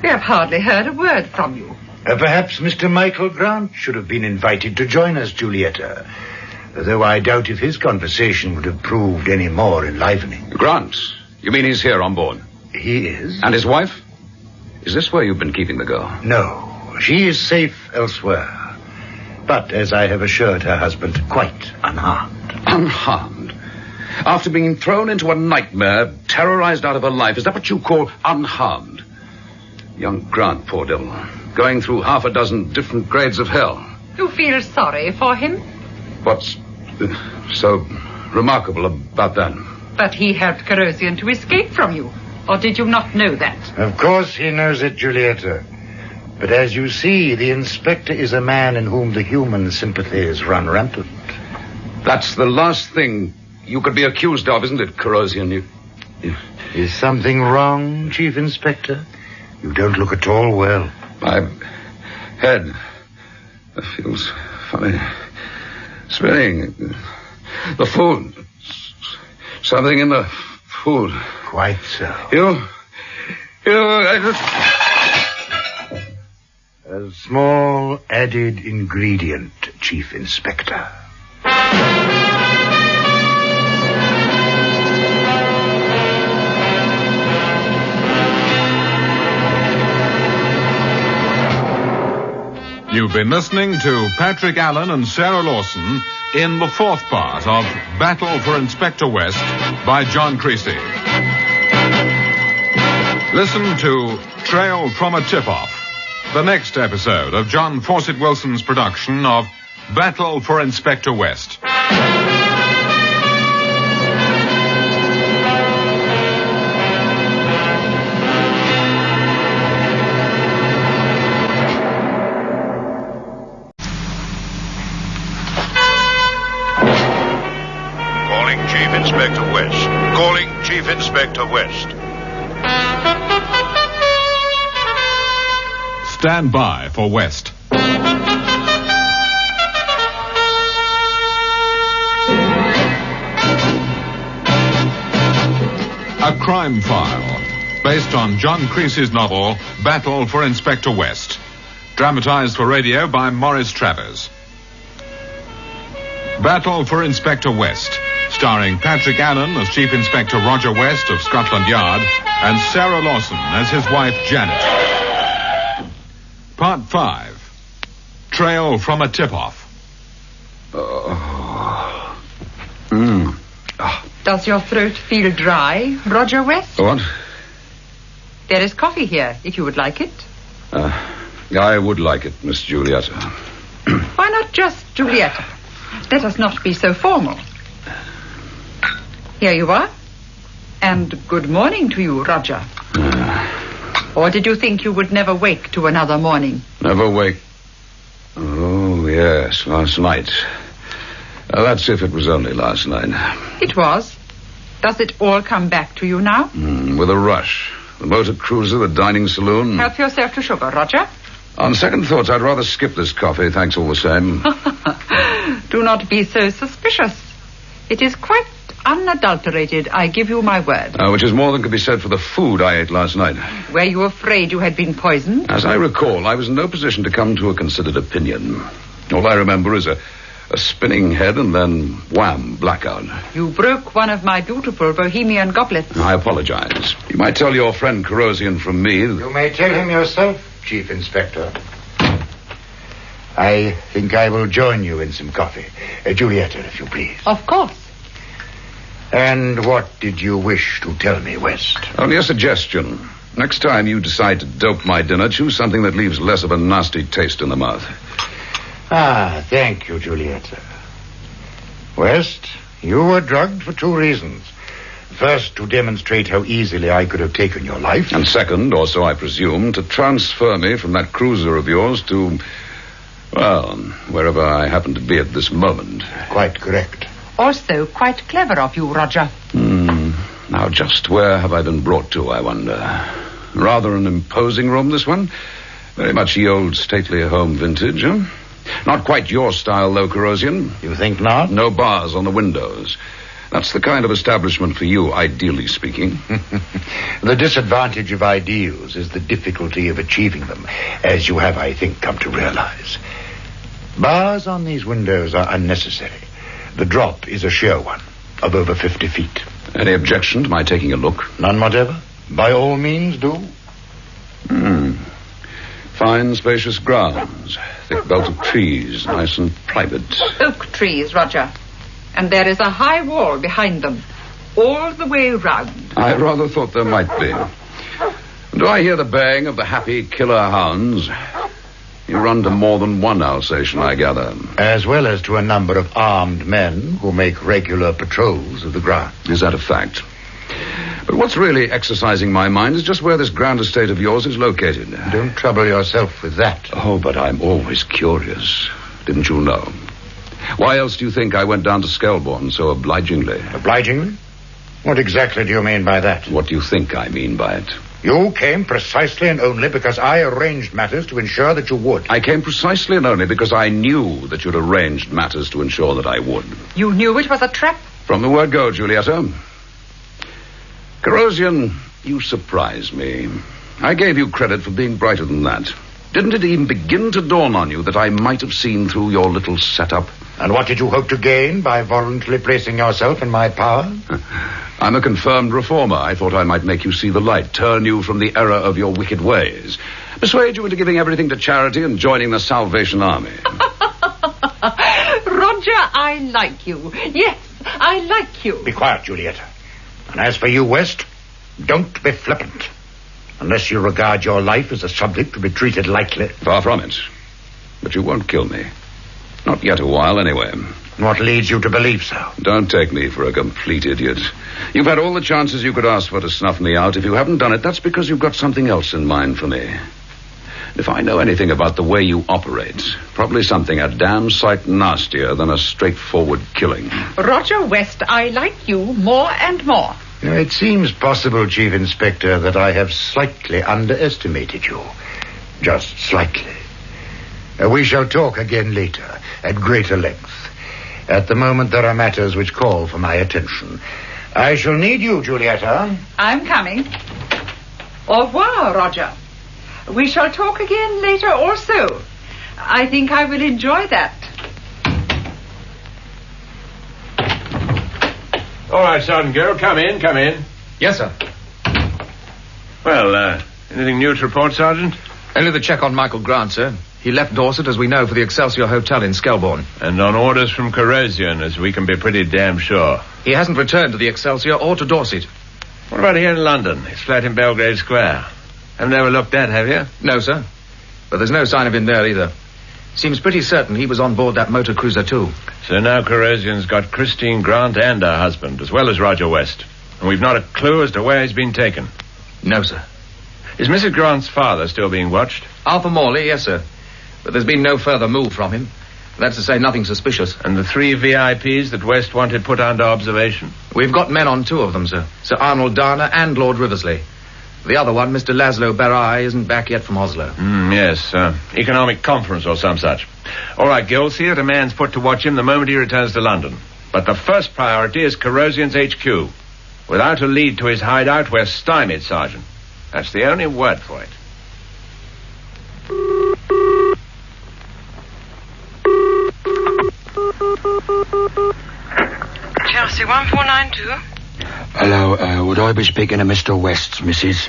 We have hardly heard a word from you. Perhaps Mr. Michael Grant should have been invited to join us, Julietta. Though I doubt if his conversation would have proved any more enlivening. Grant? You mean he's here on board? He is. And his wife? Is this where you've been keeping the girl? No, she is safe elsewhere. But, as I have assured her husband, quite unharmed. Unharmed? After being thrown into a nightmare, terrorized out of her life, is that what you call unharmed? Young Grant, poor devil, going through half a dozen different grades of hell. You feel sorry for him? What's so remarkable about that? But he helped Corrosian to escape from you. Or did you not know that? Of course he knows it, Julietta. But as you see, the inspector is a man in whom the human sympathies run rampant. That's the last thing you could be accused of, isn't it, Corrosian? Is something wrong, Chief Inspector? You don't look at all well. My head feels funny. Spinning. The food. Something in the food. Quite so. A small added ingredient, Chief Inspector. You've been listening to Patrick Allen and Sarah Lawson in the fourth part of Battle for Inspector West by John Creasy. Listen to Trail from a Tip-Off, the next episode of John Fawcett Wilson's production of Battle for Inspector West. Calling Chief Inspector West. Calling Chief Inspector West. Stand by for West. A crime file, based on John Creasy's novel, Battle for Inspector West. Dramatized for radio by Maurice Travers. Battle for Inspector West, starring Patrick Allen as Chief Inspector Roger West of Scotland Yard and Sarah Lawson as his wife Janet. Part 5. Trail from a Tip-Off. Does your throat feel dry, Roger West? What? There is coffee here, if you would like it. I would like it, Miss Julietta. Why not just Julietta? Let us not be so formal. Here you are. And good morning to you, Roger. Or did you think you would never wake to another morning? Never wake. Oh, yes, last night. That's if it was only last night. It was. Does it all come back to you now? With a rush. The motor cruiser, the dining saloon. Help yourself to sugar, Roger. On second thoughts, I'd rather skip this coffee, thanks all the same. Do not be so suspicious. It is quite unadulterated, I give you my word. Which is more than could be said for the food I ate last night. Were you afraid you had been poisoned? As I recall, I was in no position to come to a considered opinion. All I remember is a spinning head and then, wham, blackout. You broke one of my beautiful Bohemian goblets. I apologize. You might tell your friend Corrosian from me. You may tell him yourself, Chief Inspector. I think I will join you in some coffee. Julieta, if you please. Of course. And what did you wish to tell me, West? Only a suggestion. Next time you decide to dope my dinner, choose something that leaves less of a nasty taste in the mouth. Ah, thank you, Julieta. West, you were drugged for 2 reasons. First, to demonstrate how easily I could have taken your life. And second, or so I presume, to transfer me from that cruiser of yours to, well, wherever I happen to be at this moment. Quite correct. Also quite clever of you, Roger. Now, just where have I been brought to, I wonder? Rather an imposing room, this one. Very much the old stately home vintage, huh? Not quite your style, though, Corrosion. You think not? No bars on the windows. That's the kind of establishment for you, ideally speaking. The disadvantage of ideals is the difficulty of achieving them, as you have, I think, come to realize. Bars on these windows are unnecessary. The drop is a sheer one, of over 50 feet. Any objection to my taking a look? None whatever. By all means, do. Fine, spacious grounds. Thick belt of trees, nice and private. Oak trees, Roger. And there is a high wall behind them, all the way round. I rather thought there might be. Do I hear the baying of the happy killer hounds? You run to more than one Alsatian, I gather. As well as to a number of armed men who make regular patrols of the ground. Is that a fact? But what's really exercising my mind is just where this grand estate of yours is located. Don't trouble yourself with that. Oh, but I'm always curious. Didn't you know? Why else do you think I went down to Skelbourne so obligingly? Obligingly? What exactly do you mean by that? What do you think I mean by it? You came precisely and only because I arranged matters to ensure that you would. I came precisely and only because I knew that you'd arranged matters to ensure that I would. You knew it was a trap? From the word go, Julieta. Corrosion, you surprise me. I gave you credit for being brighter than that. Didn't it even begin to dawn on you that I might have seen through your little setup? And what did you hope to gain by voluntarily placing yourself in my power? I'm a confirmed reformer. I thought I might make you see the light, turn you from the error of your wicked ways, persuade you into giving everything to charity and joining the Salvation Army. Roger, I like you. Yes, I like you. Be quiet, Julieta. And as for you, West, don't be flippant. Unless you regard your life as a subject to be treated lightly. Far from it. But you won't kill me. Not yet a while, anyway. What leads you to believe so? Don't take me for a complete idiot. You've had all the chances you could ask for to snuff me out. If you haven't done it, that's because you've got something else in mind for me. If I know anything about the way you operate, probably something a damn sight nastier than a straightforward killing. Roger West, I like you more and more. It seems possible, Chief Inspector, that I have slightly underestimated you. Just slightly. We shall talk again later, at greater length. At the moment, there are matters which call for my attention. I shall need you, Julieta. I'm coming. Au revoir, Roger. We shall talk again later also. I think I will enjoy that. All right, Sergeant Girl, come in. Yes, sir. Well, anything new to report, Sergeant? Only the check on Michael Grant, sir. He left Dorset, as we know, for the Excelsior Hotel in Skelbourne. And on orders from Corrosion, as we can be pretty damn sure. He hasn't returned to the Excelsior or to Dorset. What about here in London? His flat in Belgrave Square. Haven't overlooked that, have you? No, sir. But there's no sign of him there either. Seems pretty certain he was on board that motor cruiser, too. So now Corrosion's got Christine Grant and her husband, as well as Roger West. And we've not a clue as to where he's been taken. No, sir. Is Mrs. Grant's father still being watched? Arthur Morley, yes, sir. But there's been no further move from him. That's to say, nothing suspicious. And the 3 VIPs that West wanted put under observation? We've got men on 2 of them, sir. Sir Arnold Dana and Lord Riversley. The other one, Mr. Laszlo Barai, isn't back yet from Oslo. Yes, economic conference or some such. All right, Gil, see that a man's put to watch him the moment he returns to London. But the first priority is Corrosion's HQ. Without a lead to his hideout, we're stymied, Sergeant. That's the only word for it. Chelsea 1492. Hello, would I be speaking to Mr. West, Mrs.?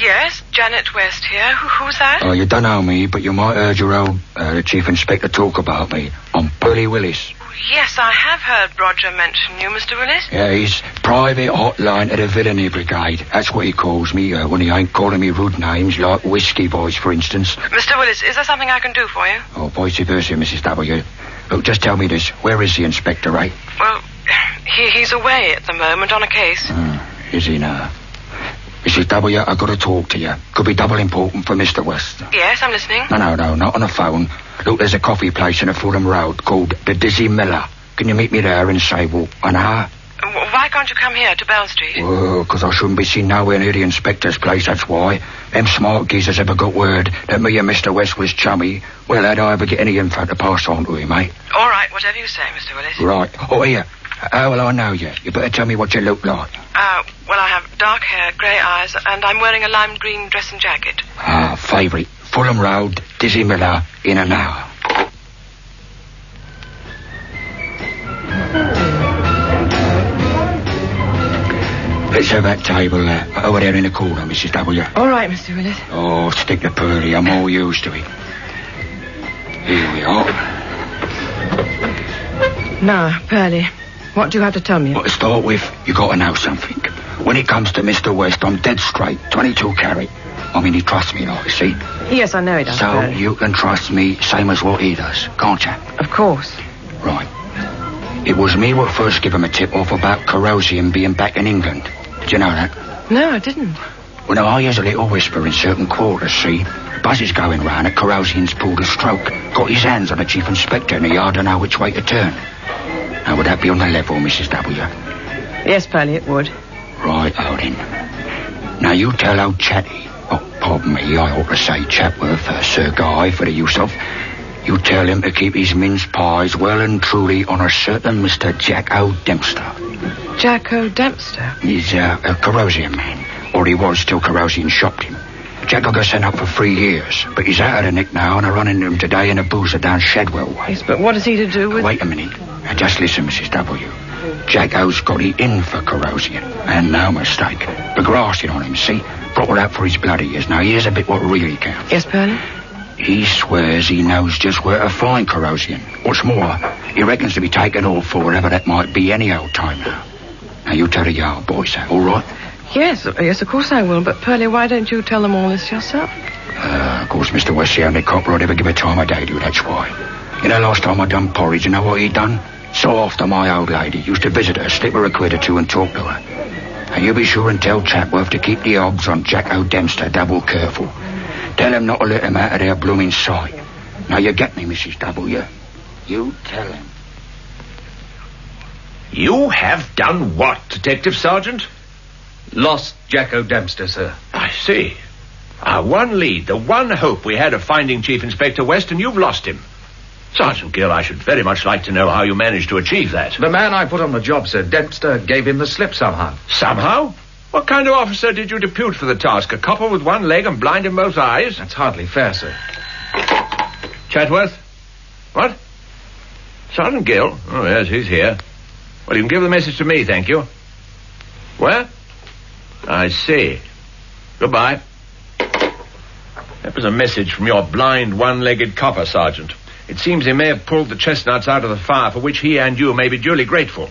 Yes, Janet West here. Who's that? Oh, you don't know me, but you might heard your old Chief Inspector talk about me. I'm Pearly Willis. Yes, I have heard Roger mention you, Mr. Willis. Yeah, he's private hotline to the villainy brigade. That's what he calls me, when he ain't calling me rude names like Whiskey Boys, for instance. Mr. Willis, is there something I can do for you? Oh, vice versa, Mrs. W. Look, just tell me this. Where is the Inspector, eh? Well, he's away at the moment on a case. Is he now? Mrs. W, I've got to talk to you. Could be double important for Mr. West. Yes, I'm listening. No, not on the phone. Look, there's a coffee place in a Fulham Road called the Dizzy Miller. Can you meet me there in, say, an hour? Why can't you come here to Bell Street? Oh, because I shouldn't be seen nowhere near the Inspector's place, that's why. Them smart geezers ever got word that me and Mr. West was chummy. Well, how'd I ever get any info to pass on to him, mate? All right, whatever you say, Mr. Willis. Right. Oh, here. How will I know you? You better tell me what you look like. Well, I have dark hair, grey eyes, and I'm wearing a lime green dress and jacket. Favourite. Fulham Road, Dizzy Miller, in an hour. Let's have that table over there in the corner, Mrs. W. All right, Mr. Willis. Oh, stick to Pearly. I'm all used to it. Here we are. Now, Pearly, what do you have to tell me? Well, to start with, you got to know something. When it comes to Mr. West, I'm dead straight, 22 carat. I mean, he trusts me, like, see? Yes, I know he does. So Pearly. you can trust me same as what he does, can't you? Of course. Right. It was me what first gave him a tip-off about corrosion being back in England. Did you know that? No, I didn't. Well, no, I hears a little whisper in certain quarters, see? Buzz is going round that Corrosion's pulled a stroke. Got his hands on the Chief Inspector in the yard, don't know which way to turn. Now, would that be on the level, Mrs. W? Yes, Pearly, it would. Right, Odin. Now, you tell old Chatty... Oh, pardon me, I ought to say Chatworth, Sir Guy, for the use of... You tell him to keep his mince pies well and truly on a certain Mr. Jack O'Dempster. Jack O'Dempster? He's a corrosion man. Or he was till corrosion shopped him. Jack got sent up for 3 years, but he's out of the nick now, and I run into him today in a boozer down Shedwell way. Yes, but what is he to do with... Wait a minute. Now, just listen, Mrs. W. Jack O's got it in for corrosion, and no mistake. The grassing on him, see? Brought out for his blood he is. Now, here's a bit what really counts. Yes, Pearly? He swears he knows just where to find corrosion. What's more, he reckons to be taken off for wherever that might be any old time now. Now, you tell the yard boys that, all right? Yes, of course I will. But, Pearly, why don't you tell them all this yourself? Of course, Mr. West, the only copper I'd ever give a time of day to, that's why. You know, last time I done porridge, you know what he done? So after my old lady used to visit her, slip her a quid or two and talk to her. And you be sure and tell Chatworth to keep the odds on Jack O'Dempster double careful. Tell him not to let him out of their blooming sight. Now, you get me, Mrs. W. You tell him. You have done what, Detective Sergeant? Lost Jack O'Dempster, sir. I see. Our one lead, the one hope we had of finding Chief Inspector West, and you've lost him. Sergeant Gill, I should very much like to know how you managed to achieve that. The man I put on the job, sir, Dempster, gave him the slip somehow. Somehow? What kind of officer did you depute for the task? A copper with one leg and blind in both eyes? That's hardly fair, sir. Chatworth? What? Sergeant Gill? Oh, yes, he's here. Well, you can give the message to me, thank you. Where? I see. Goodbye. That was a message from your blind, one-legged copper, Sergeant. It seems he may have pulled the chestnuts out of the fire, for which he and you may be duly grateful.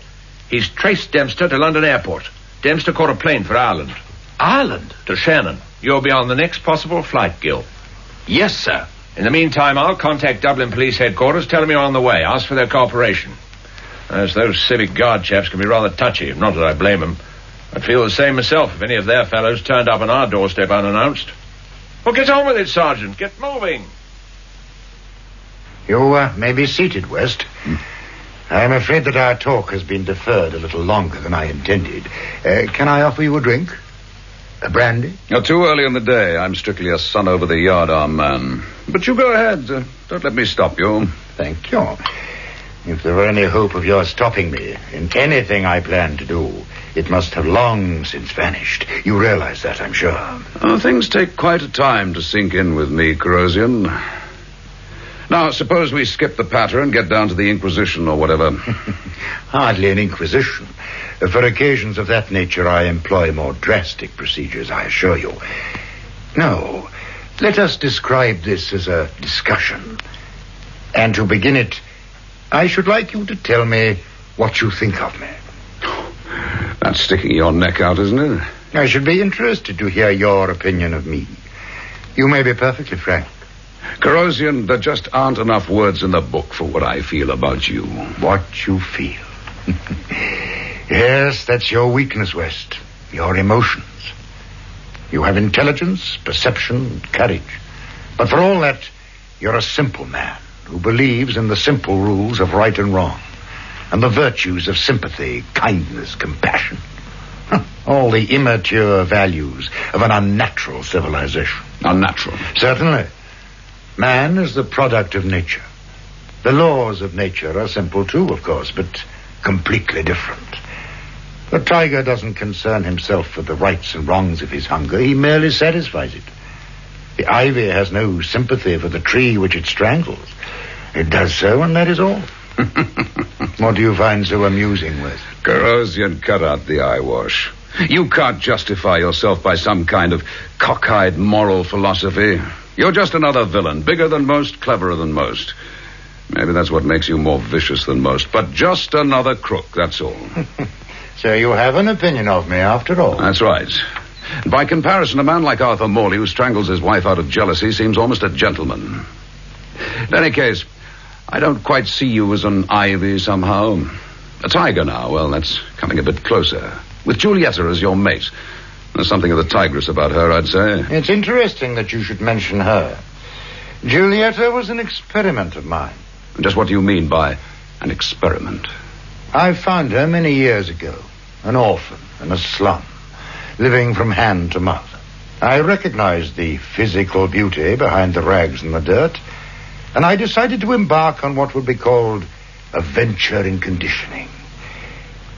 He's traced Dempster to London Airport. Dempster caught a plane for Ireland. Ireland? To Shannon. You'll be on the next possible flight, Gill. Yes, sir. In the meantime, I'll contact Dublin Police Headquarters, tell them you're on the way, ask for their cooperation. As those civic guard chaps can be rather touchy, not that I blame them. I'd feel the same myself if any of their fellows turned up on our doorstep unannounced. Well, get on with it, Sergeant. Get moving. You may be seated, West. I'm afraid that our talk has been deferred a little longer than I intended. Can I offer you a drink? A brandy? You're too early in the day. I'm strictly a son-over-the-yardarm man. But you go ahead. Don't let me stop you. Thank you. If there were any hope of your stopping me in anything I plan to do, it must have long since vanished. You realize that, I'm sure. Things take quite a time to sink in with me, Corrosion. Now, suppose we skip the patter and get down to the Inquisition or whatever. Hardly an Inquisition. For occasions of that nature, I employ more drastic procedures, I assure you. No. Let us describe this as a discussion. And to begin it, I should like you to tell me what you think of me. That's sticking your neck out, isn't it? I should be interested to hear your opinion of me. You may be perfectly frank. Corrosion, there just aren't enough words in the book for what I feel about you. What you feel. Yes, that's your weakness, West. Your emotions. You have intelligence, perception, courage. But for all that, you're a simple man who believes in the simple rules of right and wrong, and the virtues of sympathy, kindness, compassion. All the immature values of an unnatural civilization. Unnatural? Certainly. Man is the product of nature. The laws of nature are simple too, of course, but completely different. The tiger doesn't concern himself with the rights and wrongs of his hunger. He merely satisfies it. The ivy has no sympathy for the tree which it strangles. It does so, and that is all. What do you find so amusing, West? Corrosion, cut out the eyewash. You can't justify yourself by some kind of cockeyed moral philosophy. You're just another villain, bigger than most, cleverer than most. Maybe that's what makes you more vicious than most, but just another crook, that's all. So you have an opinion of me, after all? That's right. By comparison, a man like Arthur Morley, who strangles his wife out of jealousy, seems almost a gentleman. In any case, I don't quite see you as an ivy somehow. A tiger now, well, that's coming a bit closer. With Julietta as your mate. There's something of the tigress about her, I'd say. It's interesting that you should mention her. Julietta was an experiment of mine. Just what do you mean by an experiment? I found her many years ago, an orphan in a slum, living from hand to mouth. I recognized the physical beauty behind the rags and the dirt, and I decided to embark on what would be called a venture in conditioning.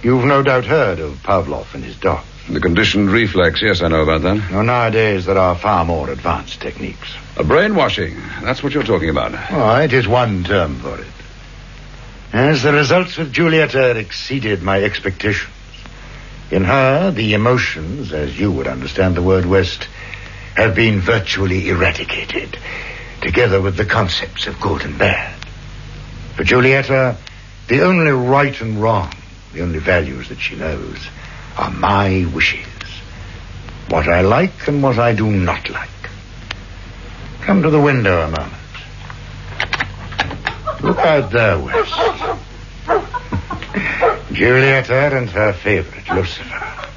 You've no doubt heard of Pavlov and his dog. The conditioned reflex, yes, I know about that. Well, nowadays there are far more advanced techniques. A brainwashing, that's what you're talking about. Oh, it is one term for it. As the results with Julietta exceeded my expectations. In her, the emotions, as you would understand the word, West, have been virtually eradicated, together with the concepts of good and bad. For Julietta, the only right and wrong, the only values that she knows, are my wishes. What I like and what I do not like. Come to the window a moment. Look out there, West. Julietta and her favorite, Lucifer.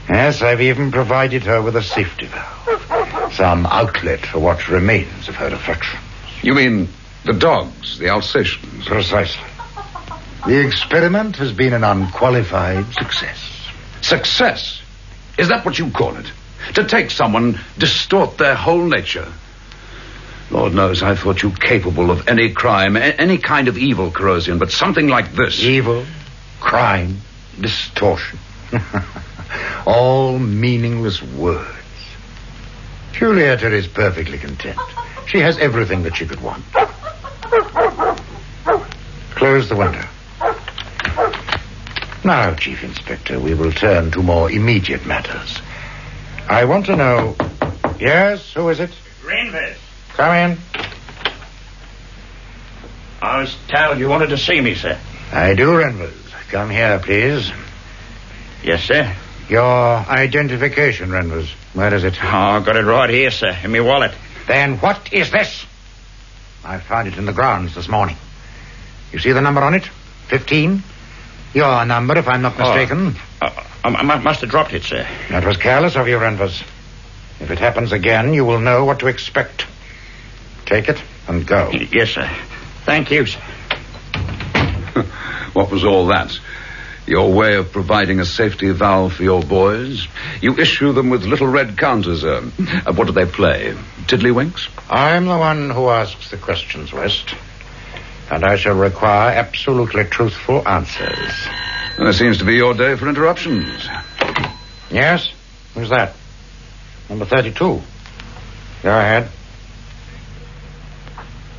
Yes, I've even provided her with a safety valve. Some outlet for what remains of her affection. You mean the dogs, the Alsatians? Precisely. The experiment has been an unqualified success. Success? Is that what you call it? To take someone, distort their whole nature? Lord knows I thought you capable of any crime, any kind of evil, Corrosion, but something like this. Evil, crime, distortion. All meaningless words. Julietta is perfectly content. She has everything that she could want. Close the window. Now, Chief Inspector, we will turn to more immediate matters. I want to know... Yes, who is it? Greenville. Come in. I was told you wanted to see me, sir. I do, Renville. Come here, please. Yes, sir. Your identification, Renville. Where is it? Oh, I've got it right here, sir, in my wallet. Then what is this? I found it in the grounds this morning. You see the number on it? 15? Your number, if I'm not mistaken. I must have dropped it, sir. That was careless of you, Renvers. If it happens again, you will know what to expect. Take it and go. Yes, sir. Thank you, sir. What was all that? Your way of providing a safety valve for your boys? You issue them with little red counters. What do they play? Tiddlywinks? I'm the one who asks the questions, West. And I shall require absolutely truthful answers. Well, it seems to be your day for interruptions. Yes? Who's that? Number 32. Go ahead.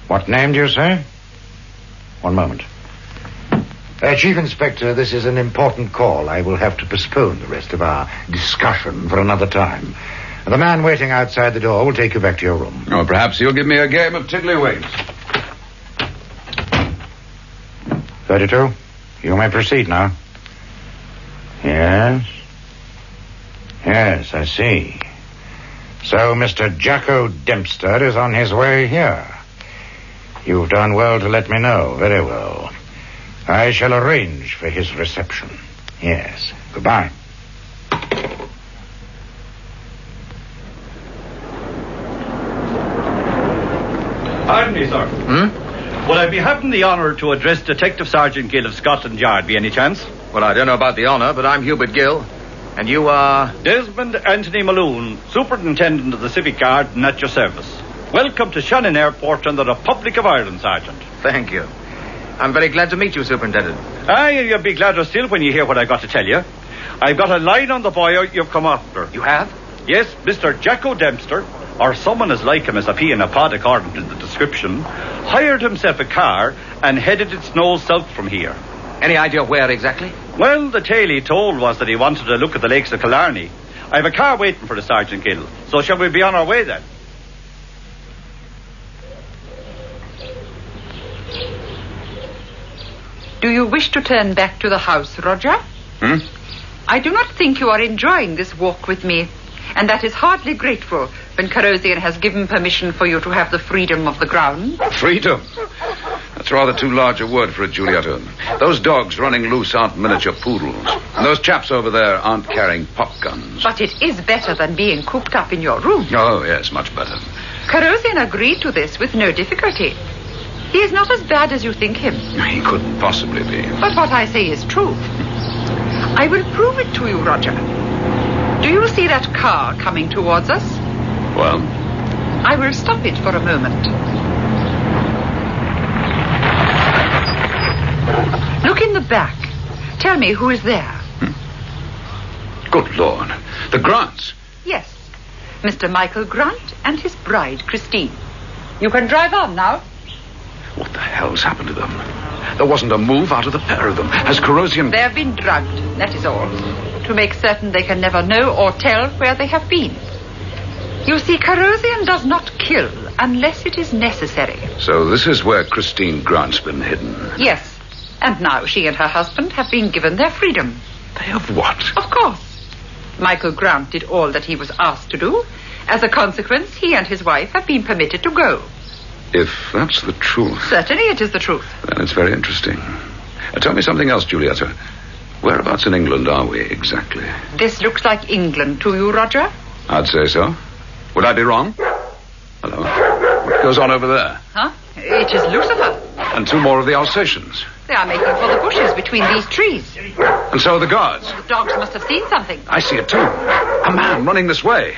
What name do you say? One moment. Chief Inspector, this is an important call. I will have to postpone the rest of our discussion for another time. The man waiting outside the door will take you back to your room. Or perhaps he'll give me a game of tiddlywinks. 32, you may proceed now. Yes? Yes, I see. So Mr. Jacko Dempster is on his way here. You've done well to let me know. Very well. I shall arrange for his reception. Yes. Goodbye. Pardon me, sir. Would I be having the honour to address Detective Sergeant Gill of Scotland Yard, by any chance? Well, I don't know about the honour, but I'm Hubert Gill. And you are... Desmond Anthony Malone, Superintendent of the Civic Guard and at your service. Welcome to Shannon Airport and the Republic of Ireland, Sergeant. Thank you. I'm very glad to meet you, Superintendent. You'll be gladder still when you hear what I got to tell you. I've got a line on the boy you've come after. You have? Yes, Mr. Jacko Dempster, or someone as like him as a pea in a pod according to the description, hired himself a car and headed its nose south from here. Any idea where exactly? Well, the tale he told was that he wanted to look at the lakes of Killarney. I have a car waiting for the Sergeant Gill, so shall we be on our way then? Do you wish to turn back to the house, Roger? I do not think you are enjoying this walk with me, and that is hardly grateful when Corrosian has given permission for you to have the freedom of the ground. Freedom? That's rather too large a word for it, Julietta. Those dogs running loose aren't miniature poodles. And those chaps over there aren't carrying pop guns. But it is better than being cooped up in your room. Oh, yes, much better. Corrosian agreed to this with no difficulty. He is not as bad as you think him. He couldn't possibly be. But what I say is true. I will prove it to you, Roger. Do you see that car coming towards us? Well? I will stop it for a moment. Look in the back. Tell me who is there. Good Lord. The Grants. Yes. Mr. Michael Grant and his bride, Christine. You can drive on now. What the hell's happened to them? There wasn't a move out of the pair of them. Has Corrosian... They have been drugged, that is all. To make certain they can never know or tell where they have been. You see, Corrosian does not kill unless it is necessary. So this is where Christine Grant's been hidden. Yes. And now she and her husband have been given their freedom. They have what? Of course. Michael Grant did all that he was asked to do. As a consequence, he and his wife have been permitted to go. If that's the truth... Certainly it is the truth. Then it's very interesting. Tell me something else, Julietta. Whereabouts in England are we exactly? This looks like England to you, Roger? I'd say so. Would I be wrong? Hello. What goes on over there? Huh? It is Lucifer. And two more of the Alsatians. They are making for the bushes between these trees. And so are the guards. The dogs must have seen something. I see it too. A man running this way.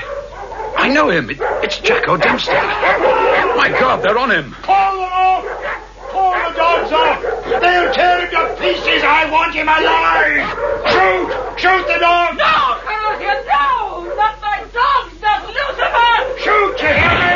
I know him. It's Jacko Dempster. My God, they're on him. Call them off! Call the dogs off! They'll tear him to pieces! I want him alive! Shoot! Shoot the dog! No, Corrosian, no! Not my dogs, not Lucifer! Shoot, you hear me?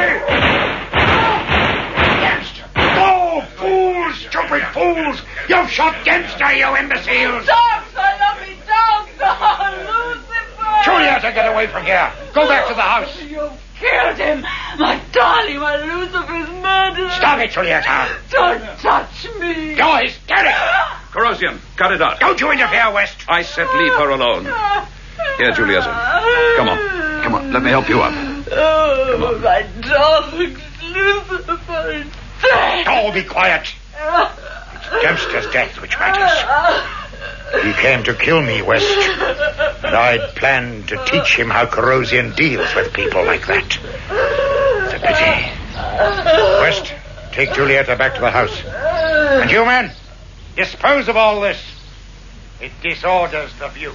Dempster! Go, fools! Stupid fools! You've shot Dempster, you imbeciles! Dogs! I love me dogs! Oh, Lucifer! Julietta, get away from here! Go back to the house! You've killed him! My darling, my Lucifer's murdered! Stop it, Julietta! Don't touch me! You're hysteric! Corrosian, cut it out. Don't you interfere, West! I said leave her alone. Here, Julietta. Come on. Come on, let me help you up. Oh, my dogs! Lucifer is dead! Oh, be quiet! It's Dempster's death which matters. He came to kill me, West. And I'd planned to teach him how Corrosian deals with people like that. It's a pity. West, take Julietta back to the house. And you men, dispose of all this. It disorders the view.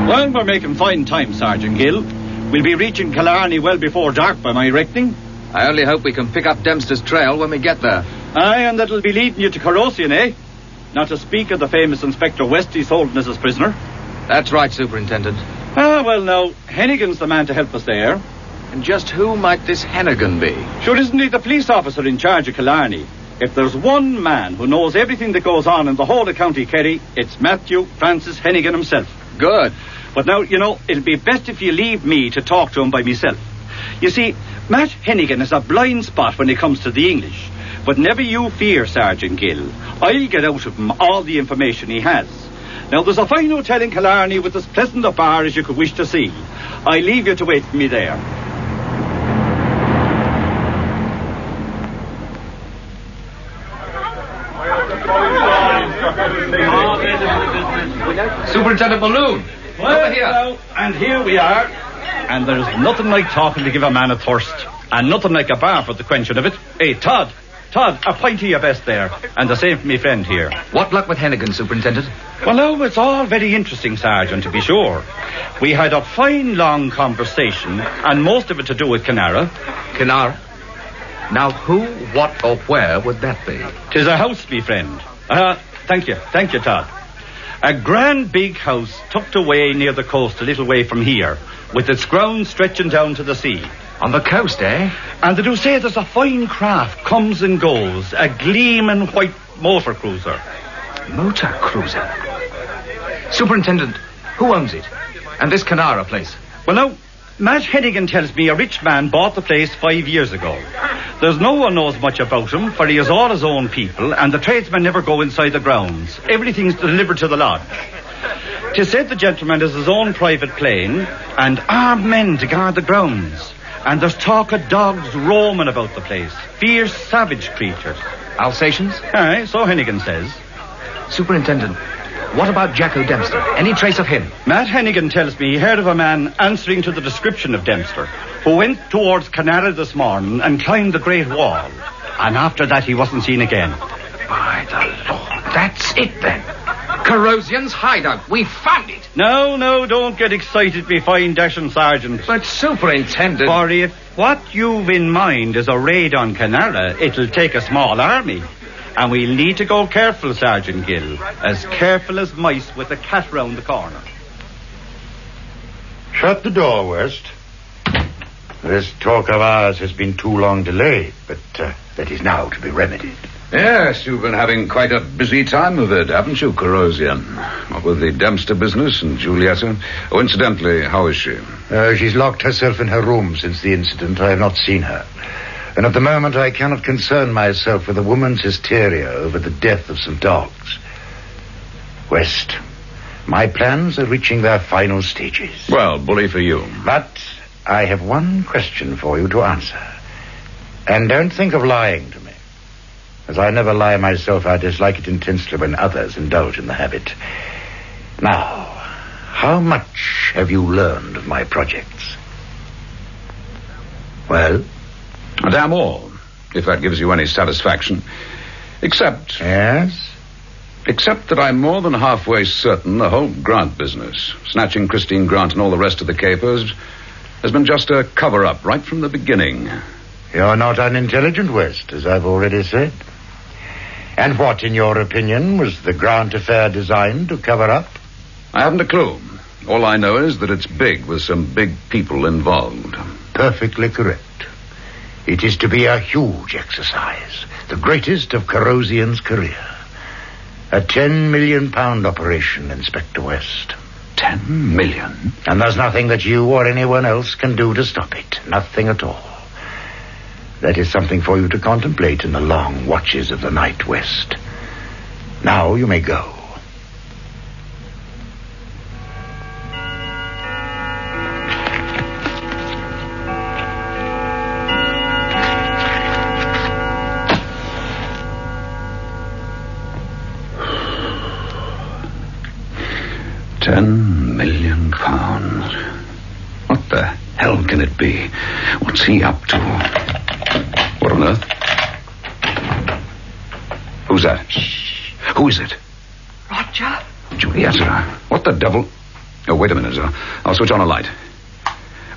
Well, we're making fine time, Sergeant Gill. We'll be reaching Killarney well before dark, by my reckoning. I only hope we can pick up Dempster's trail when we get there. Aye, and that'll be leading you to Corrosian, eh? Not to speak of the famous Inspector West he's holding as his prisoner. That's right, Superintendent. Ah, well, now, Hennigan's the man to help us there. And just who might this Hennigan be? Sure, isn't he the police officer in charge of Killarney? If there's one man who knows everything that goes on in the whole of County Kerry, it's Matthew Francis Hennigan himself. Good. But now, it'll be best if you leave me to talk to him by myself. You see, Matt Hennigan has a blind spot when it comes to the English. But never you fear, Sergeant Gill. I'll get out of him all the information he has. Now, there's a fine hotel in Killarney with as pleasant a bar as you could wish to see. I leave you to wait for me there. Superintendent Balloon, over here. Well, and here we are. And there's nothing like talking to give a man a thirst. And nothing like a bar for the quenching of it. Hey, Todd, a pint of your best there. And the same for me friend here. What luck with Hennigan, Superintendent? Well, now, it's all very interesting, Sergeant, to be sure. We had a fine, long conversation, and most of it to do with Canara. Canara? Now, who, what, or where would that be? 'Tis a house, me friend. Thank you, Todd. A grand big house tucked away near the coast a little way from here, with its grounds stretching down to the sea. On the coast, eh? And they do say there's a fine craft comes and goes, a gleaming white motor cruiser. Motor cruiser? Superintendent, who owns it? And this Canara place? Well, now, Matt Hennigan tells me a rich man bought the place 5 years ago. There's no one knows much about him, for he has all his own people, and the tradesmen never go inside the grounds. Everything's delivered to the lodge. 'Tis said the gentleman has his own private plane, and armed men to guard the grounds. And there's talk of dogs roaming about the place. Fierce, savage creatures. Alsatians? Aye, so Hennigan says. Superintendent, what about Jacko Dempster? Any trace of him? Matt Hennigan tells me he heard of a man answering to the description of Dempster, who went towards Canara this morning and climbed the Great Wall. And after that, he wasn't seen again. By the Lord, that's it then. Corrosion's hideout. We found it. No, don't get excited, me fine dashing sergeant. But, Superintendent... For if what you've in mind is a raid on Canara, it'll take a small army. And we'll need to go careful, Sergeant Gill. As careful as mice with a cat round the corner. Shut the door, West. This talk of ours has been too long delayed, but that is now to be remedied. Yes, you've been having quite a busy time of it, haven't you, Corrosion? What with the Dempster business and Julietta? Oh, incidentally, how is she? She's locked herself in her room since the incident. I have not seen her. And at the moment I cannot concern myself with a woman's hysteria over the death of some dogs. West, my plans are reaching their final stages. Well, bully for you. But I have one question for you to answer. And don't think of lying to me. As I never lie myself, I dislike it intensely when others indulge in the habit. Now, how much have you learned of my projects? Well? Damn all, if that gives you any satisfaction. Except... Yes? Except that I'm more than halfway certain the whole Grant business, snatching Christine Grant and all the rest of the capers, has been just a cover-up right from the beginning. You're not unintelligent, West, as I've already said. And what, in your opinion, was the Grant affair designed to cover up? I haven't a clue. All I know is that it's big, with some big people involved. Perfectly correct. It is to be a huge exercise, the greatest of Corrosion's career. A £10 million operation, Inspector West. 10 million? And there's nothing that you or anyone else can do to stop it. Nothing at all. That is something for you to contemplate in the long watches of the night, West. Now you may go. £10 million. What the hell can it be? What's he up to? What on earth? Who's that? Shh. Who is it? Roger? Julietta. What the devil? Oh, wait a minute. I'll switch on a light.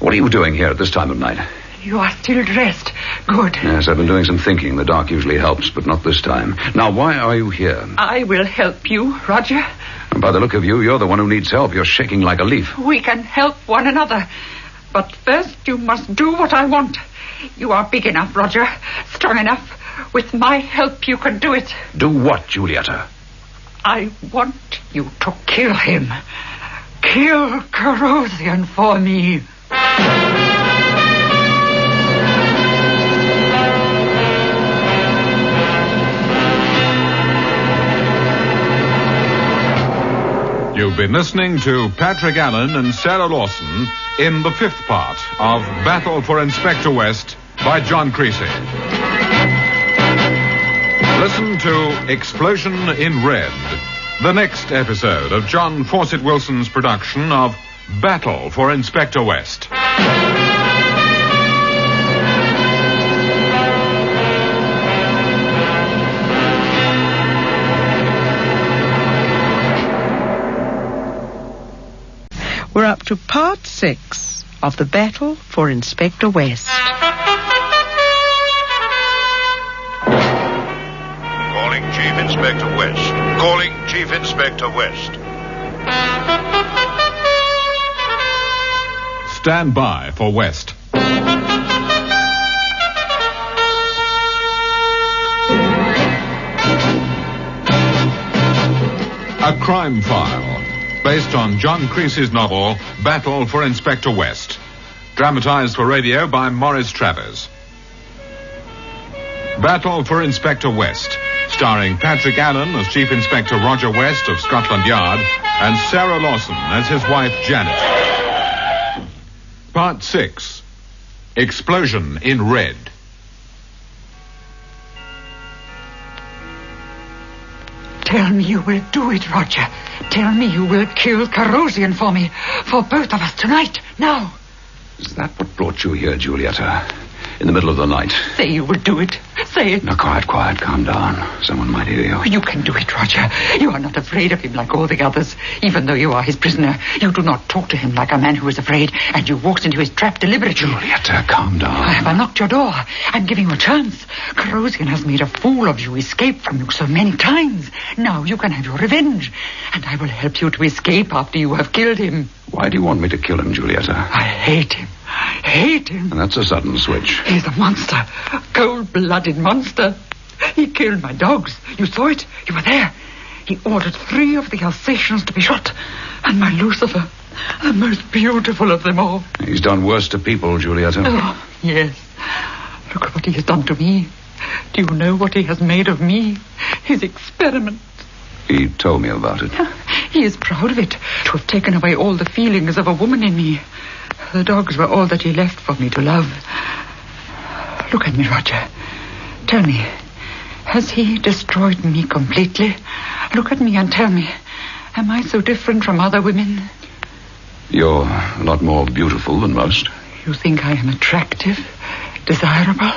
What are you doing here at this time of night? You are still dressed. Good. Yes, I've been doing some thinking. The dark usually helps, but not this time. Now, why are you here? I will help you, Roger. And by the look of you, you're the one who needs help. You're shaking like a leaf. We can help one another. But first, you must do what I want. You are big enough, Roger. Strong enough. With my help, you can do it. Do what, Giulietta? I want you to kill him. Kill Corrosion for me. You've been listening to Patrick Allen and Sarah Lawson in the 5th part of Battle for Inspector West by John Creasy. Listen to Explosion in Red, the next episode of John Fawcett Wilson's production of Battle for Inspector West. We're up to part 6 of the Battle for Inspector West. Calling Chief Inspector West. Calling Chief Inspector West. Stand by for West. A crime file. Based on John Creasy's novel, Battle for Inspector West. Dramatized for radio by Maurice Travers. Battle for Inspector West. Starring Patrick Allen as Chief Inspector Roger West of Scotland Yard and Sarah Lawson as his wife Janet. Part 6. Explosion in Red. Tell me you will do it, Roger. Tell me you will kill Corrosion for me. For both of us tonight. Now. Is that what brought you here, Giulietta? In the middle of the night? Say you will do it. Say it. Now, quiet. Calm down. Someone might hear you. You can do it, Roger. You are not afraid of him like all the others. Even though you are his prisoner, you do not talk to him like a man who is afraid, and you walked into his trap deliberately. Giulietta, calm down. I have unlocked your door. I'm giving you a chance. Corrosion has made a fool of you, escaped from you so many times. Now you can have your revenge, and I will help you to escape after you have killed him. Why do you want me to kill him, Giulietta? I hate him. Hate him. And that's a sudden switch. He's a monster. A cold-blooded monster. He killed my dogs. You saw it. You were there. He ordered 3 of the Alsatians to be shot. And my Lucifer, the most beautiful of them all. He's done worse to people, Giulietta. Oh, yes. Look at what he has done to me. Do you know what he has made of me? His experiment. He told me about it. He is proud of it, to have taken away all the feelings of a woman in me. The dogs were all that he left for me to love. Look at me, Roger. Tell me, has he destroyed me completely? Look at me and tell me, am I so different from other women? You're a lot more beautiful than most. You think I am attractive, desirable?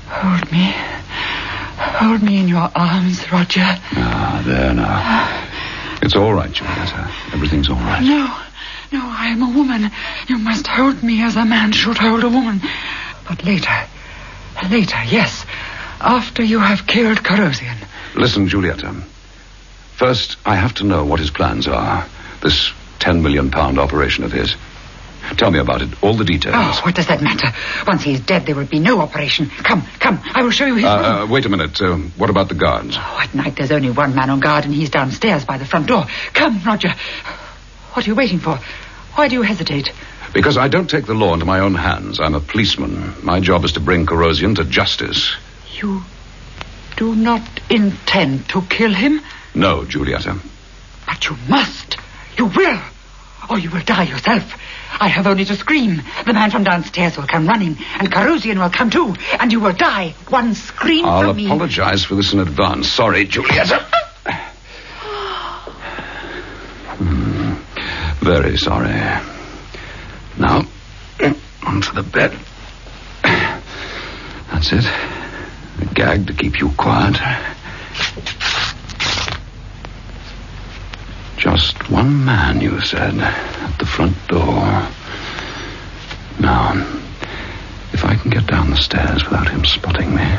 Hold me. Hold me in your arms, Roger. Ah, there now. It's all right, Giulietta. Everything's all right. No, I am a woman. You must hold me as a man should hold a woman. But later, yes, after you have killed Corrosion. Listen, Giulietta. First, I have to know what his plans are. This £10 million operation of his. Tell me about it, all the details. Oh, what does that matter? Once he is dead, there will be no operation. Come, I will show you his room. Wait a minute. What about the guards? Oh, at night there's only one man on guard, and he's downstairs by the front door. Come, Roger. What are you waiting for? Why do you hesitate? Because I don't take the law into my own hands. I'm a policeman. My job is to bring Corrosion to justice. You do not intend to kill him? No, Giulietta. But you must. You will. Or you will die yourself. I have only to scream. The man from downstairs will come running, and Corrosion will come too, and you will die. One scream from me. I'll apologize for this in advance. Sorry, Giulietta. Very sorry. Now, onto the bed. That's it. A gag to keep you quiet. Just one man, you said, at the front door. Now, if I can get down the stairs without him spotting me.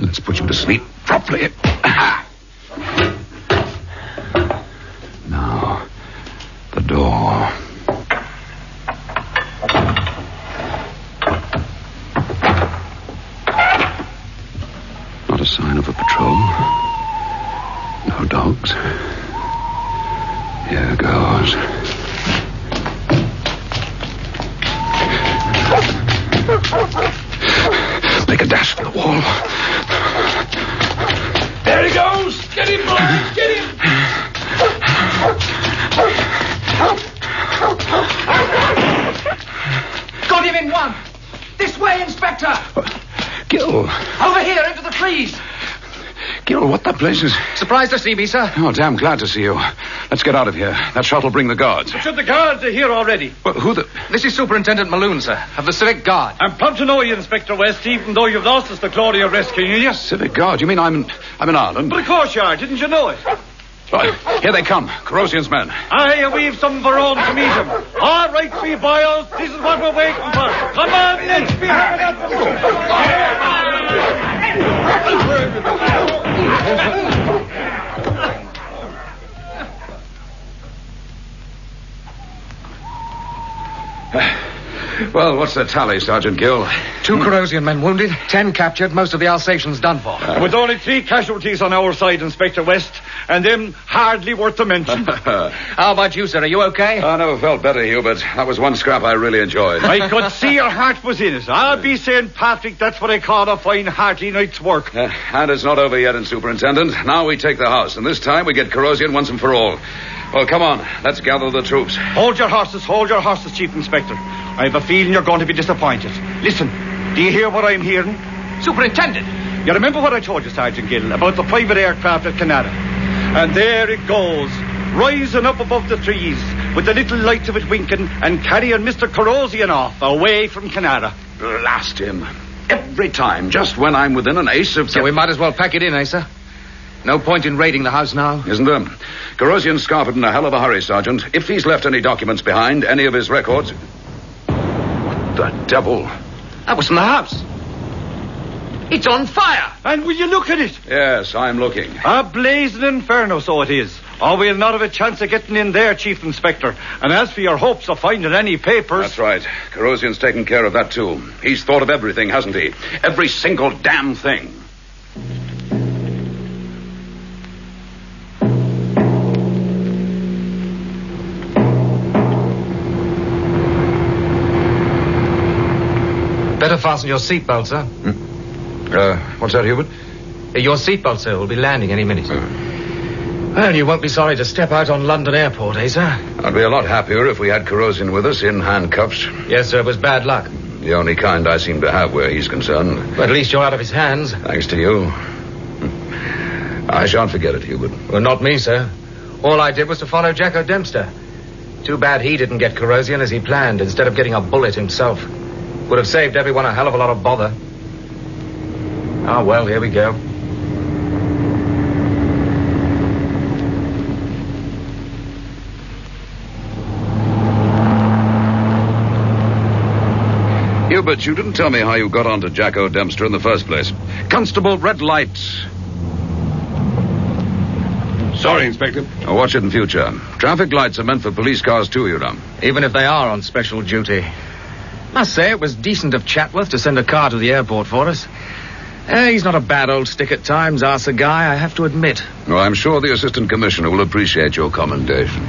Let's put you to sleep properly. Now, the door. Not a sign of a patrol. No dogs. Here goes. Make a dash for the wall. There he goes! Get him, boys! Get him! Got him in one. This way, Inspector. Gil. Over here, into the trees. Gil, what the place is... Surprised to see me, sir? Oh, damn glad to see you. Let's get out of here. That shot will bring the guards. But the guards are here already. Well, who the... This is Superintendent Malone, sir, of the Civic Guard. I'm proud to know you, Inspector West, even though you've lost us the glory of rescuing you. Civic Guard? You mean I'm in Ireland? But of course you are. Didn't you know it? Right. Here they come. Corrosion's men. Aye, and we've some of our own to meet them. All right, we boys. This is what we're waiting for. Come on, let's be having at Well, what's the tally, Sergeant Gill? 2 Corrosion men wounded, 10 captured, most of the Alsatians done for. With only 3 casualties on our side, Inspector West, and them hardly worth a mention. How about you, sir? Are you okay? I never felt better, Hubert. That was one scrap I really enjoyed. I could see your heart was in it. I'll be saying, Patrick, that's what I call a fine, hearty night's work. And it's not over yet, Superintendent. Now we take the house, and this time we get Corrosion once and for all. Well, come on. Let's gather the troops. Hold your horses, Chief Inspector. I have a feeling you're going to be disappointed. Listen, do you hear what I'm hearing? Superintendent! You remember what I told you, Sergeant Gill, about the private aircraft at Canada? And there it goes, rising up above the trees, with the little lights of it winking and carrying Mr. Corrosion off, away from Canada. Blast him. Every time, just when I'm within an ace of... So we might as well pack it in, eh, sir? No point in raiding the house now. Isn't there? Corrosion's scarfed in a hell of a hurry, Sergeant. If he's left any documents behind, any of his records... What the devil? That was from the house. It's on fire. And will you look at it? Yes, I'm looking. A blazing inferno, so it is. Or we'll not have a chance of getting in there, Chief Inspector. And as for your hopes of finding any papers... That's right. Corrosion's taken care of that, too. He's thought of everything, hasn't he? Every single damn thing. Better fasten your seatbelt, sir. What's that, Hubert? Your seatbelt, sir, will be landing any minute. Well, you won't be sorry to step out on London Airport, eh, sir? I'd be a lot happier if we had Corrosion with us in handcuffs. Yes, sir, it was bad luck. The only kind I seem to have where he's concerned. But at least you're out of his hands. Thanks to you. I shan't forget it, Hubert. Well, not me, sir. All I did was to follow Jacko Dempster. Too bad he didn't get Corrosion as he planned, instead of getting a bullet himself. Would have saved everyone a hell of a lot of bother. Ah, well, here we go. Hubert, you didn't tell me how you got onto Jacko Dempster in the first place. Constable, red lights. Sorry, Inspector. Oh, watch it in future. Traffic lights are meant for police cars, too, you know. Even if they are on special duty. Must say it was decent of Chatworth to send a car to the airport for us. He's not a bad old stick at times, arse a guy, I have to admit. Oh, I'm sure the Assistant Commissioner will appreciate your commendation.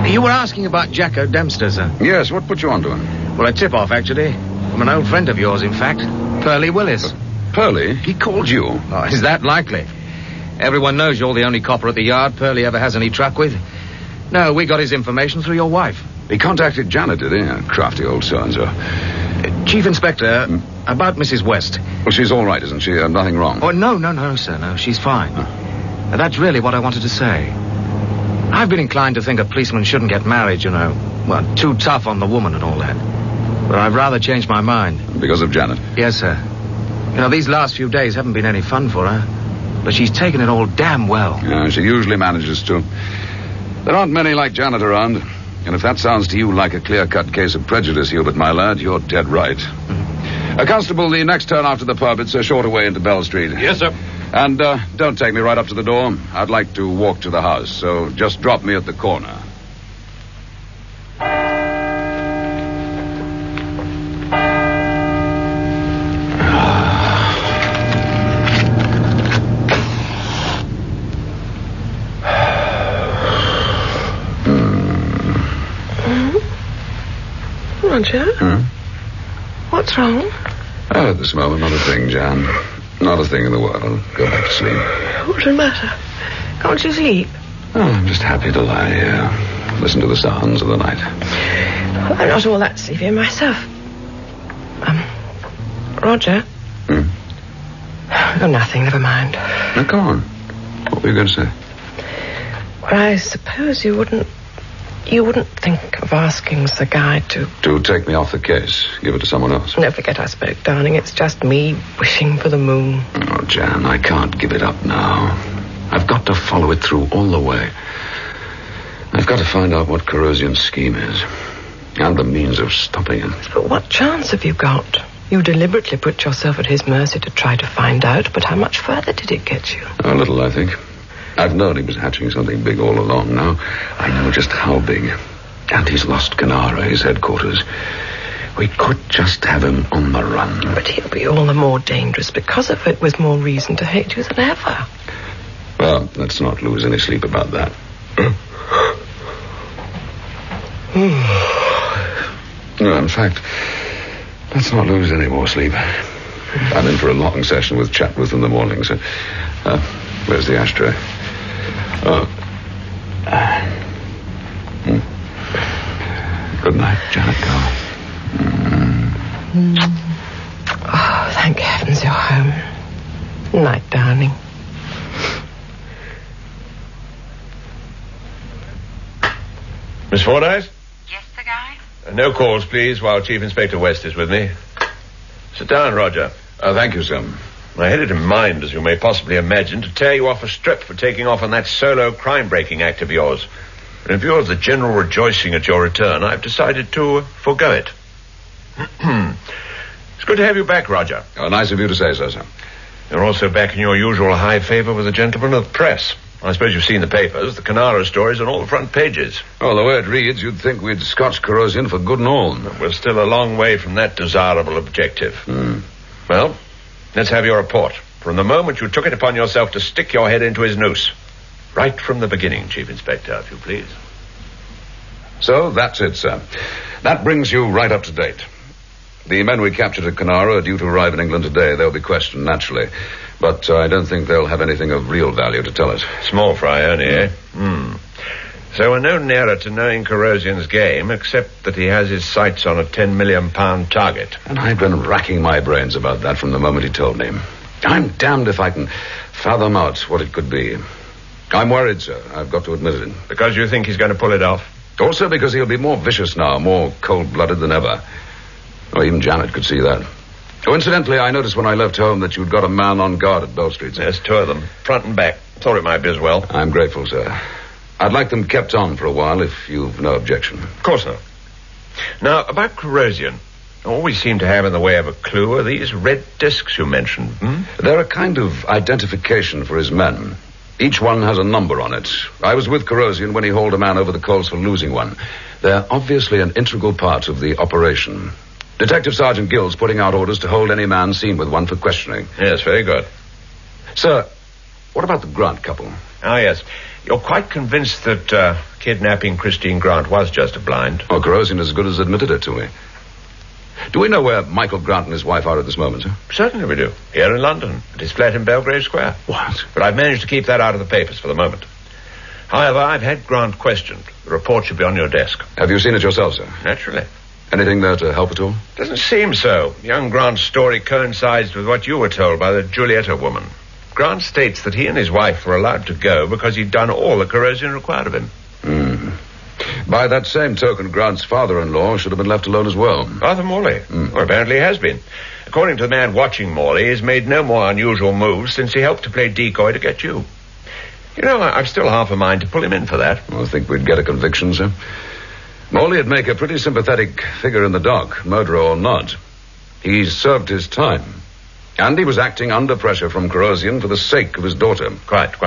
You were asking about Jacko Dempster, sir. Yes, what put you onto him? Well, a tip-off, actually. From an old friend of yours, in fact. Pearlie Willis. Pearlie? He called you? Oh, is that likely? Everyone knows you're the only copper at the yard Pearlie ever has any truck with. No, we got his information through your wife. He contacted Janet, did he? Crafty old so-and-so. Chief Inspector, about Mrs. West. Well, she's all right, isn't she? Nothing wrong? Oh, no, sir. No, she's fine. That's really what I wanted to say. I've been inclined to think a policeman shouldn't get married, you know. Well, too tough on the woman and all that. But I've rather changed my mind. Because of Janet? Yes, sir. You know, these last few days haven't been any fun for her. But she's taken it all damn well. Yeah, she usually manages to. There aren't many like Janet around. And if that sounds to you like a clear-cut case of prejudice, Hubert, my lad, you're dead right. Constable, the next turn after the pub, it's a shorter way into Bell Street. Yes, sir. And don't take me right up to the door. I'd like to walk to the house, so just drop me at the corner. Roger? What's wrong? Oh, at this moment, not a thing, Jan. Not a thing in the world. I'll go back to sleep. What's the matter? Can't you sleep? Oh, I'm just happy to lie here. Listen to the sounds of the night. I'm not all that sleepy myself. Roger? Oh, nothing, never mind. Now, come on. What were you going to say? Well, I suppose you wouldn't think of asking the guy to take me off the case. Give it to someone else. No, forget I spoke, darling. It's just me wishing for the moon. Oh, Jan, I can't give it up now. I've got to follow it through all the way. I've got to find out what Corrosian's scheme is. And the means of stopping him. But what chance have you got? You deliberately put yourself at his mercy to try to find out, but how much further did it get you? A little, I think. I've known he was hatching something big all along. Now I know just how big. And he's lost Canara, his headquarters. We could just have him on the run. But he'll be all the more dangerous because of it, with more reason to hate you than ever. Well, let's not lose any sleep about that. No, in fact, let's not lose any more sleep. I'm in for a long session with Chatworth in the morning, so... where's the ashtray? Good night, Janet Carr. Oh, thank heavens you're home. Night, darling. Miss Fordyce? Yes, the guy? No calls, please, while Chief Inspector West is with me. Sit down, Roger. Thank you, sir. I had it in mind, as you may possibly imagine, to tear you off a strip for taking off on that solo crime-breaking act of yours. But in view of the general rejoicing at your return, I've decided to forgo it. It's good to have you back, Roger. Oh, nice of you to say so, sir. You're also back in your usual high favor with the gentlemen of the press. I suppose you've seen the papers, the Canara stories on all the front pages. Oh, the way it reads, you'd think we'd scotched Corrosian for good and all. We're still a long way from that desirable objective. Well, let's have your report. From the moment you took it upon yourself to stick your head into his noose. Right from the beginning, Chief Inspector, if you please. So, that's it, sir. That brings you right up to date. The men we captured at Canara are due to arrive in England today. They'll be questioned, naturally. But I don't think they'll have anything of real value to tell us. Small fry only, eh? So we're no nearer to knowing Corrosian's game, except that he has his sights on a £10 million target. And I've been racking my brains about that from the moment he told me. I'm damned if I can fathom out what it could be. I'm worried, sir. I've got to admit it. Because you think he's going to pull it off? Also because he'll be more vicious now, more cold-blooded than ever. Oh, even Janet could see that. Oh, incidentally, I noticed when I left home that you'd got a man on guard at Bell Street, sir. Yes, 2 of them, front and back. Thought it might be as well. I'm grateful, sir. I'd like them kept on for a while, if you've no objection. Of course not. Now, about Corrosian, all we seem to have in the way of a clue are these red discs you mentioned. They're a kind of identification for his men. Each one has a number on it. I was with Corrosian when he hauled a man over the coals for losing one. They're obviously an integral part of the operation. Detective Sergeant Gill's putting out orders to hold any man seen with one for questioning. Yes, very good. Sir, what about the Grant couple? Ah, yes. You're quite convinced that kidnapping Christine Grant was just a blind? Oh, Corrosian as good as admitted it to me. Do we know where Michael Grant and his wife are at this moment, sir? Certainly we do. Here in London, at his flat in Belgrave Square. What? But I've managed to keep that out of the papers for the moment. However, I've had Grant questioned. The report should be on your desk. Have you seen it yourself, sir? Naturally. Anything there to help at all? Doesn't seem so. Young Grant's story coincides with what you were told by the Giulietta woman. Grant states that he and his wife were allowed to go because he'd done all that Corrosian required of him. By that same token, Grant's father-in-law should have been left alone as well. Arthur Morley. Or apparently he has been. According to the man watching Morley, he's made no more unusual moves since he helped to play decoy to get you. You know, I've still half a mind to pull him in for that. I think we'd get a conviction, sir. Morley'd make a pretty sympathetic figure in the dock, murderer or not. He served his time. And he was acting under pressure from Corrosian for the sake of his daughter. Quite.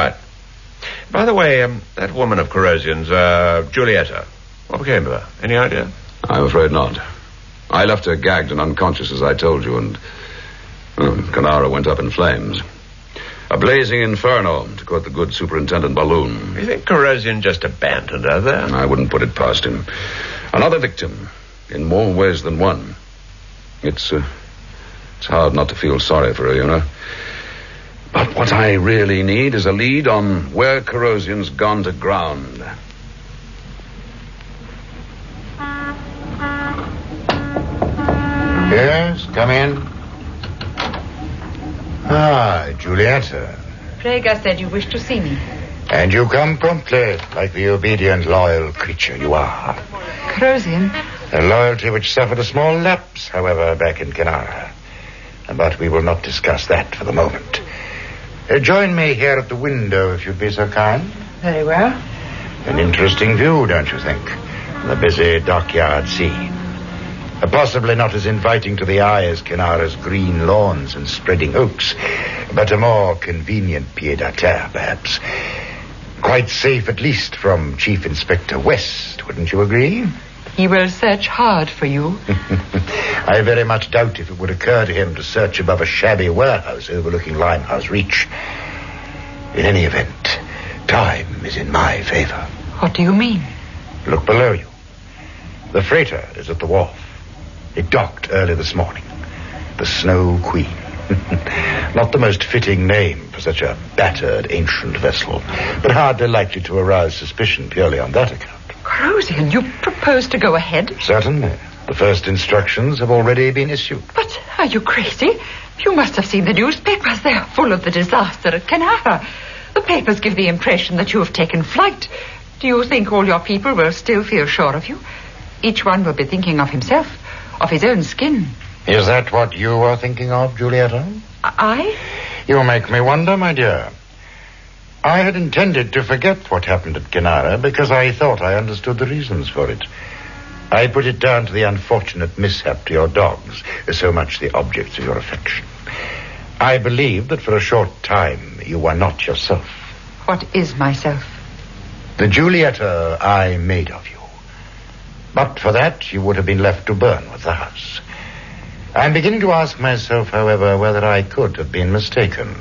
By the way, that woman of Corrosion's, Giulietta, what became of her? Any idea? I'm afraid not. I left her gagged and unconscious, as I told you, and Canara went up in flames. A blazing inferno, to quote the good Superintendent Balloon. You think Corrosion just abandoned her there? I wouldn't put it past him. Another victim, in more ways than one. It's hard not to feel sorry for her, you know. But what I really need is a lead on where Corrosion's gone to ground. Yes, come in. Ah, Giulietta. Rega said you wished to see me. And you come promptly, like the obedient, loyal creature you are. Corrosian. A loyalty which suffered a small lapse, however, back in Canara. But we will not discuss that for the moment. Join me here at the window, if you'd be so kind. Very well. An interesting view, don't you think? The busy dockyard scene. Possibly not as inviting to the eye as Canara's green lawns and spreading oaks, but a more convenient pied-à-terre, perhaps. Quite safe, at least, from Chief Inspector West, wouldn't you agree? He will search hard for you. I very much doubt if it would occur to him to search above a shabby warehouse overlooking Limehouse Reach. In any event, time is in my favor. What do you mean? Look below you. The freighter is at the wharf. It docked early this morning. The Snow Queen. Not the most fitting name for such a battered ancient vessel, but hardly likely to arouse suspicion purely on that account. Corrosian, you propose to go ahead? Certainly. The first instructions have already been issued. But are you crazy? You must have seen the newspapers. They're full of the disaster at Canara. The papers give the impression that you have taken flight. Do you think all your people will still feel sure of you? Each one will be thinking of himself, of his own skin. Is that what you are thinking of, Giulietta? I? You make me wonder, my dear. I had intended to forget what happened at Canara because I thought I understood the reasons for it. I put it down to the unfortunate mishap to your dogs, so much the objects of your affection. I believed that for a short time you were not yourself. What is myself? The Giulietta I made of you. But for that, you would have been left to burn with the house. I'm beginning to ask myself, however, whether I could have been mistaken.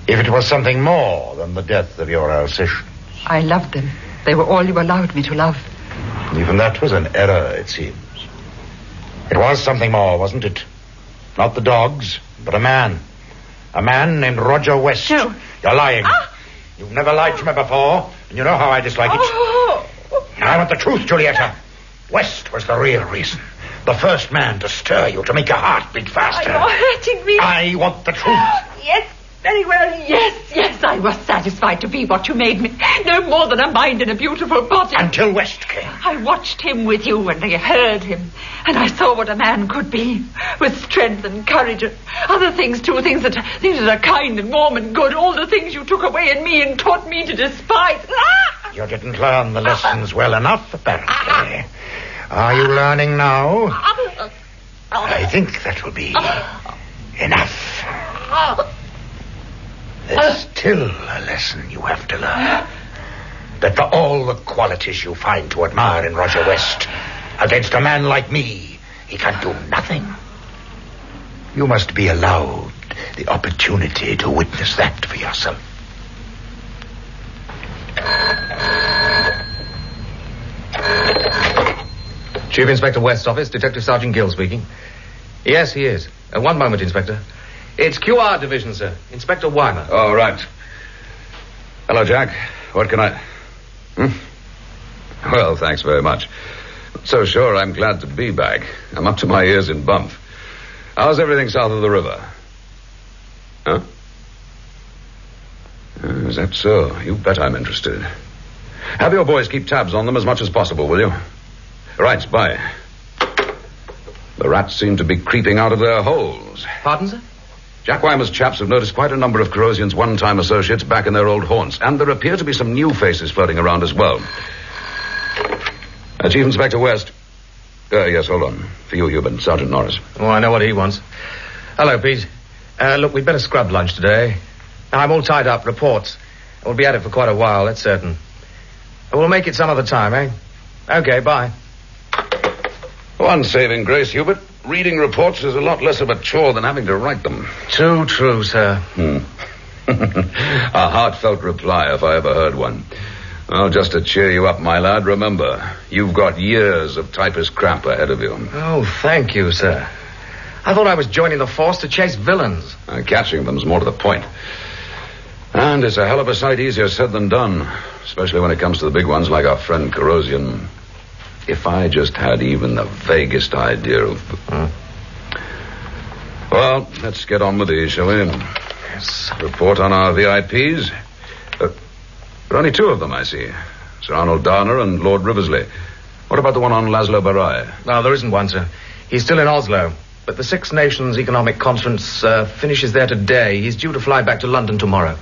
If it was something more than the death of your Alsatians. I loved them. They were all you allowed me to love. Even that was an error, it seems. It was something more, wasn't it? Not the dogs, but a man. A man named Roger West. No. You're lying. You've never lied to me before, and you know how I dislike it. I want the truth, Giulietta. West was the real reason. The first man to stir you, to make your heart beat faster. You're hurting me. I want the truth. Yes, very well, yes, I was satisfied to be what you made me. No more than a mind and a beautiful body. Until West came. I watched him with you and I heard him. And I saw what a man could be. With strength and courage and other things too. Things that are kind and warm and good. All the things you took away in me and taught me to despise. You didn't learn the lessons well enough, apparently. Are you learning now? I think that will be enough. There's still a lesson you have to learn. That for all the qualities you find to admire in Roger West, against a man like me, he can do nothing. You must be allowed the opportunity to witness that for yourself. Chief Inspector West's office, Detective Sergeant Gill speaking. Yes, he is. One moment, Inspector. It's QR Division, sir. Inspector Weimer. Oh, right. Hello, Jack. What can I... Well, thanks very much. Not so sure I'm glad to be back. I'm up to my ears in bump. How's everything south of the river? Huh? Is that so? You bet I'm interested. Have your boys keep tabs on them as much as possible, will you? Right, bye. The rats seem to be creeping out of their holes. Pardon, sir? Jack Weimer's chaps have noticed quite a number of Corrosion's one-time associates back in their old haunts, and there appear to be some new faces floating around as well. Chief Inspector West. Yes, hold on. For you, Hubert. Sergeant Norris. Oh, I know what he wants. Hello, Pete. Look, we'd better scrub lunch today. I'm all tied up. Reports. We'll be at it for quite a while, that's certain. We'll make it some other time, eh? Okay, bye. One saving grace, Hubert. Reading reports is a lot less of a chore than having to write them. Too true, sir. A heartfelt reply, if I ever heard one. Well, just to cheer you up, my lad, remember, you've got years of typist crap ahead of you. Oh, thank you, sir. I thought I was joining the force to chase villains. Catching them's more to the point. And it's a hell of a sight easier said than done, especially when it comes to the big ones like our friend Corrosion. If I just had even the vaguest idea of... Well, let's get on with these, shall we? Yes. Report on our VIPs. There are only two of them, I see. Sir Arnold Darner and Lord Riversley. What about the one on Laszlo Barai? No, there isn't one, sir. He's still in Oslo. But the Six Nations Economic Conference finishes there today. He's due to fly back to London tomorrow.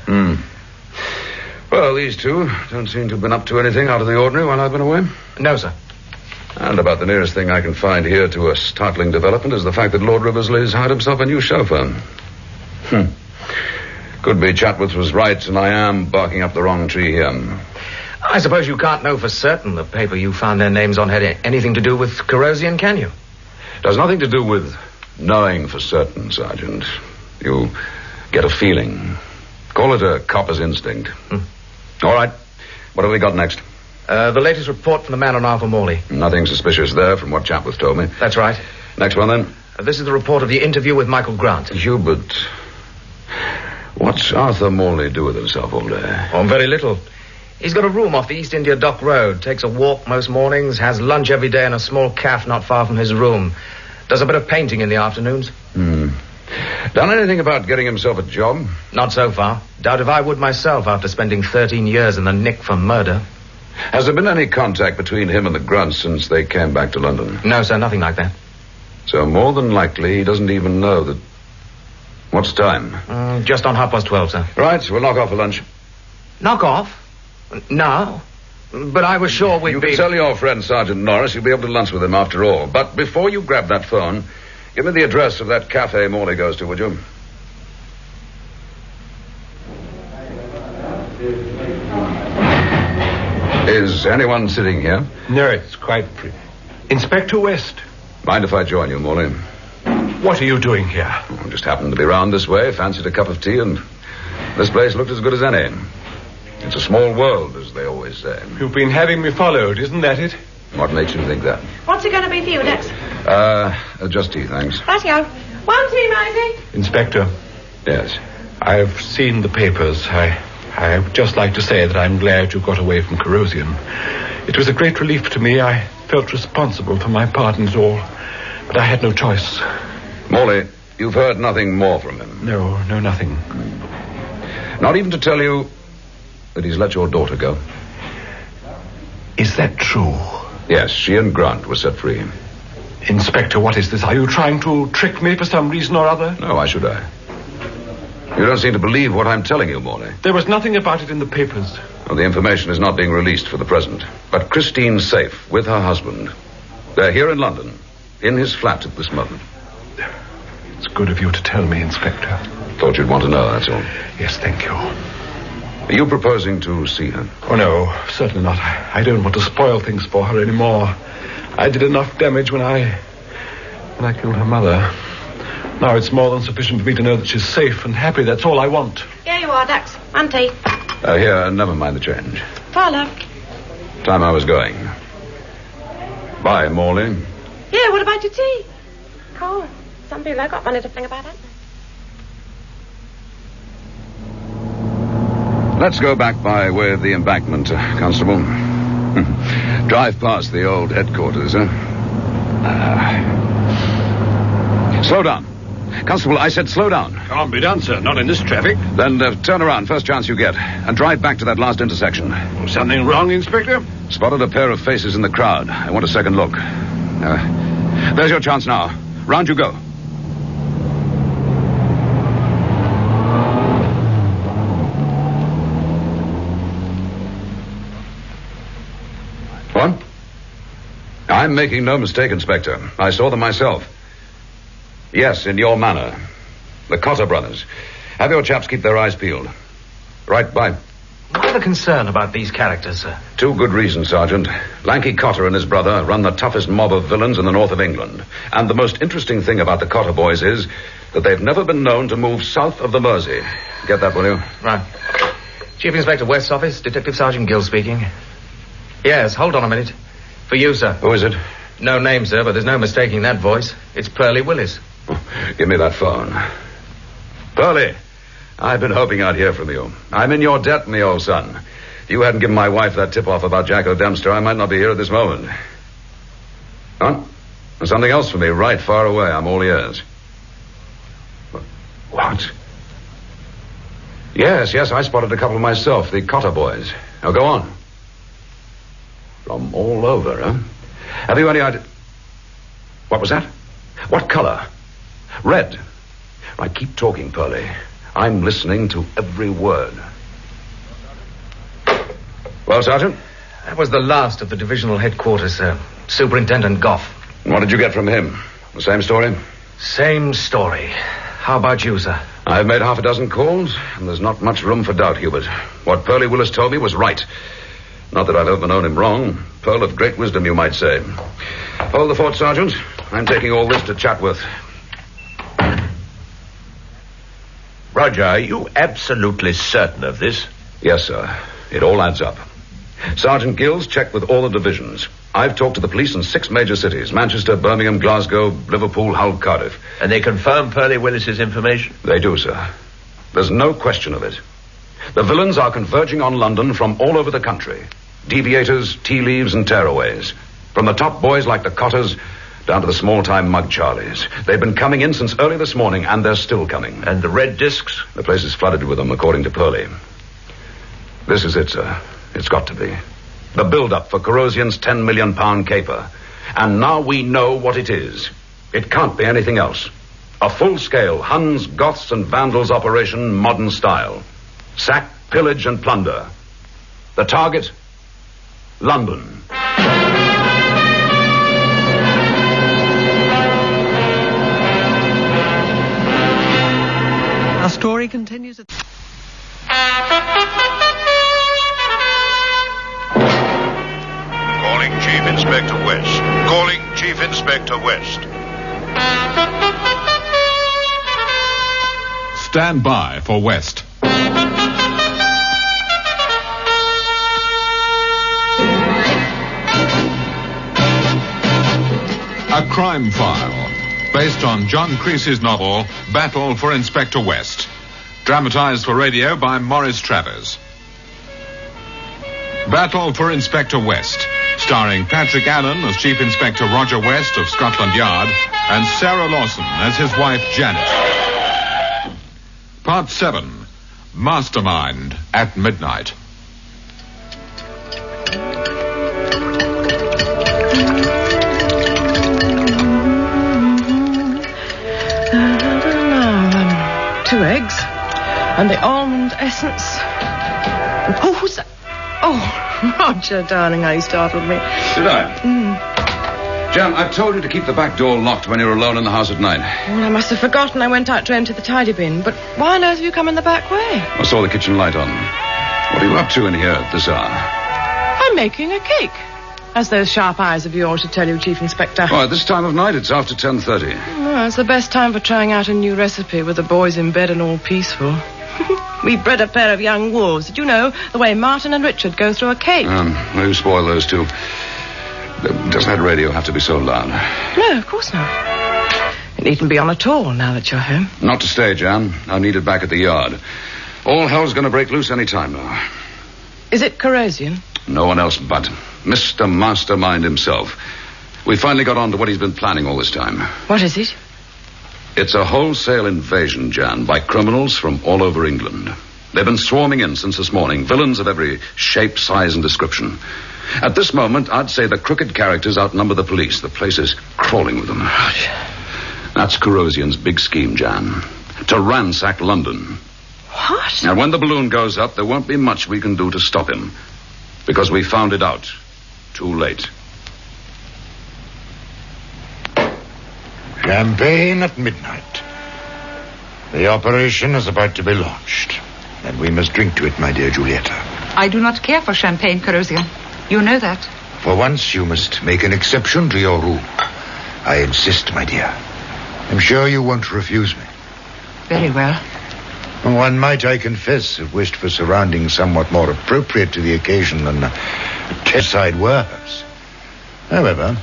Well, these two don't seem to have been up to anything out of the ordinary while I've been away. No, sir. And about the nearest thing I can find here to a startling development is the fact that Lord Riversley's hired himself a new chauffeur. Could be Chatworth was right, and I am barking up the wrong tree here. I suppose you can't know for certain the paper you found their names on had anything to do with Corrosion, can you? It has nothing to do with knowing for certain, Sergeant. You get a feeling. Call it a copper's instinct. All right. What have we got next? The latest report from the man on Arthur Morley. Nothing suspicious there from what Chatworth told me. That's right. Next one, then. This is the report of the interview with Michael Grant. Hubert, what's Arthur Morley do with himself all day? Oh, very little. He's got a room off the East India Dock Road, takes a walk most mornings, has lunch every day in a small cafe not far from his room. Does a bit of painting in the afternoons. Done anything about getting himself a job? Not so far. Doubt if I would myself after spending 13 years in the nick for murder. Has there been any contact between him and the Grunts since they came back to London? No, sir, nothing like that. So more than likely he doesn't even know that... What's time? Just on 12:30, sir. Right, so we'll knock off for lunch. Knock off? No. But I was sure we'd You can tell your friend Sergeant Norris you'll be able to lunch with him after all. But before you grab that phone, give me the address of that cafe Morley goes to, would you? Is anyone sitting here? No, it's quite free. Inspector West. Mind if I join you, Morley? What are you doing here? Oh, just happened to be round this way, fancied a cup of tea, and this place looked as good as any. It's a small world, as they always say. You've been having me followed, isn't that it? What makes you think that? What's it going to be for you next? Just tea, thanks. Rightio. 1 tea, Maisie. Inspector. Yes. I've seen the papers. I would just like to say that I'm glad you got away from Corrosion. It was a great relief to me. I felt responsible for my part in it all, but I had no choice. Morley, you've heard nothing more from him? No, nothing. Not even to tell you that he's let your daughter go? Is that true? Yes, she and Grant were set free. Inspector, what is this? Are you trying to trick me for some reason or other? No, why should I? You don't seem to believe what I'm telling you, Morley. There was nothing about it in the papers. Well, the information is not being released for the present. But Christine's safe with her husband. They're here in London, in his flat at this moment. It's good of you to tell me, Inspector. Thought you'd want to know, that's all. Yes, thank you. Are you proposing to see her? Oh, no, certainly not. I don't want to spoil things for her anymore. I did enough damage when I killed her mother. Now it's more than sufficient for me to know that she's safe and happy. That's all I want. Here you are, Dax. 1 tea. Here, never mind the change. Follow. Time I was going. Bye, Morley. Yeah, what about your tea? Cool. Some people have got money to think about it. Let's go back by way of the embankment, Constable. Drive past the old headquarters, huh? Slow down. Constable, I said slow down. Can't be done, sir. Not in this traffic. Then turn around, first chance you get, and drive back to that last intersection. Something wrong, Inspector? Spotted a pair of faces in the crowd. I want a second look. There's your chance now. Round you go. What? I'm making no mistake, Inspector. I saw them myself. Yes, in your manner. The Cotter brothers. Have your chaps keep their eyes peeled. Right, bye. Why the concern about these characters, sir? 2 good reasons, Sergeant. Lanky Cotter and his brother run the toughest mob of villains in the north of England. And the most interesting thing about the Cotter boys is that they've never been known to move south of the Mersey. Get that, will you? Right. Chief Inspector West's office, Detective Sergeant Gill speaking. Yes, hold on a minute. For you, sir. Who is it? No name, sir, but there's no mistaking that voice. It's Pearlie Willis. Give me that phone. Pearlie, I've been hoping I'd hear from you. I'm in your debt, me old son. If you hadn't given my wife that tip-off about Jacko Dempster, I might not be here at this moment. Huh? There's something else for me right far away. I'm all ears. What? Yes, I spotted a couple myself, the Cotter boys. Now, go on. From all over, huh? Have you any idea? What was that? What color? Red. Right, keep talking, Pearlie. I'm listening to every word. Well, Sergeant? That was the last of the divisional headquarters, sir. Superintendent Goff. And what did you get from him? The same story? Same story. How about you, sir? I've made 6 calls, and there's not much room for doubt, Hubert. What Pearlie Willis told me was right. Not that I've ever known him wrong. Pearl of great wisdom, you might say. Hold the fort, Sergeant. I'm taking all this to Chatworth. Roger, are you absolutely certain of this? Yes, sir. It all adds up. Sergeant Gill's checked with all the divisions. I've talked to the police in 6 major cities. Manchester, Birmingham, Glasgow, Liverpool, Hull, Cardiff. And they confirm Pearlie Willis's information? They do, sir. There's no question of it. The villains are converging on London from all over the country. Deviators, tea leaves, and tearaways. From the top boys like the Cotters down to the small-time mug Charlies. They've been coming in since early this morning, and they're still coming. And the red discs? The place is flooded with them, according to Pearlie. This is it, sir. It's got to be. The build-up for Corrosion's £10 million caper. And now we know what it is. It can't be anything else. A full-scale Huns, Goths, and Vandals operation, modern style. Sack, pillage, and plunder. The target? London. Our story continues at... Calling Chief Inspector West. Calling Chief Inspector West. Stand by for West. A crime file, based on John Creasy's novel, Battle for Inspector West. Dramatized for radio by Maurice Travers. Battle for Inspector West, starring Patrick Allen as Chief Inspector Roger West of Scotland Yard and Sarah Lawson as his wife Janet. Part 7, Mastermind at Midnight. Two eggs and the almond essence. Oh, who's that? Oh, Roger, darling, how you startled me. Did I? Jan, I've told you to keep the back door locked when you're alone in the house at night. Well, I must have forgotten. I went out to empty the tidy bin. But why on earth have you come in the back way? I saw the kitchen light on. What are you up to in here at this hour? I'm making a cake. As those sharp eyes of yours should tell you, Chief Inspector. Oh, at this time of night, it's after 10:30. Oh, it's the best time for trying out a new recipe with the boys in bed and all peaceful. We bred a pair of young wolves. Did you know the way Martin and Richard go through a cake? Who spoil those two? Doesn't that radio have to be so loud? No, of course not. It needn't be on at all now that you're home. Not to stay, Jan. I need it back at the yard. All hell's going to break loose any time now. Is it Corrosion? No one else but Mr. Mastermind himself. We finally got on to what he's been planning all this time. What is it? It's a wholesale invasion, Jan, by criminals from all over England. They've been swarming in since this morning, villains of every shape, size, and description. At this moment, I'd say the crooked characters outnumber the police. The place is crawling with them. That's Corrosion's big scheme, Jan. To ransack London. What? Now, when the balloon goes up, there won't be much we can do to stop him. Because we found it out. Too late. Champagne at midnight. The operation is about to be launched, and we must drink to it, my dear Giulietta. I do not care for champagne, Corrosian. You know that. For once, you must make an exception to your rule. I insist, my dear. I'm sure you won't refuse me. Very well. One might, I confess, have wished for surroundings somewhat more appropriate to the occasion than a test-side warehouse. However,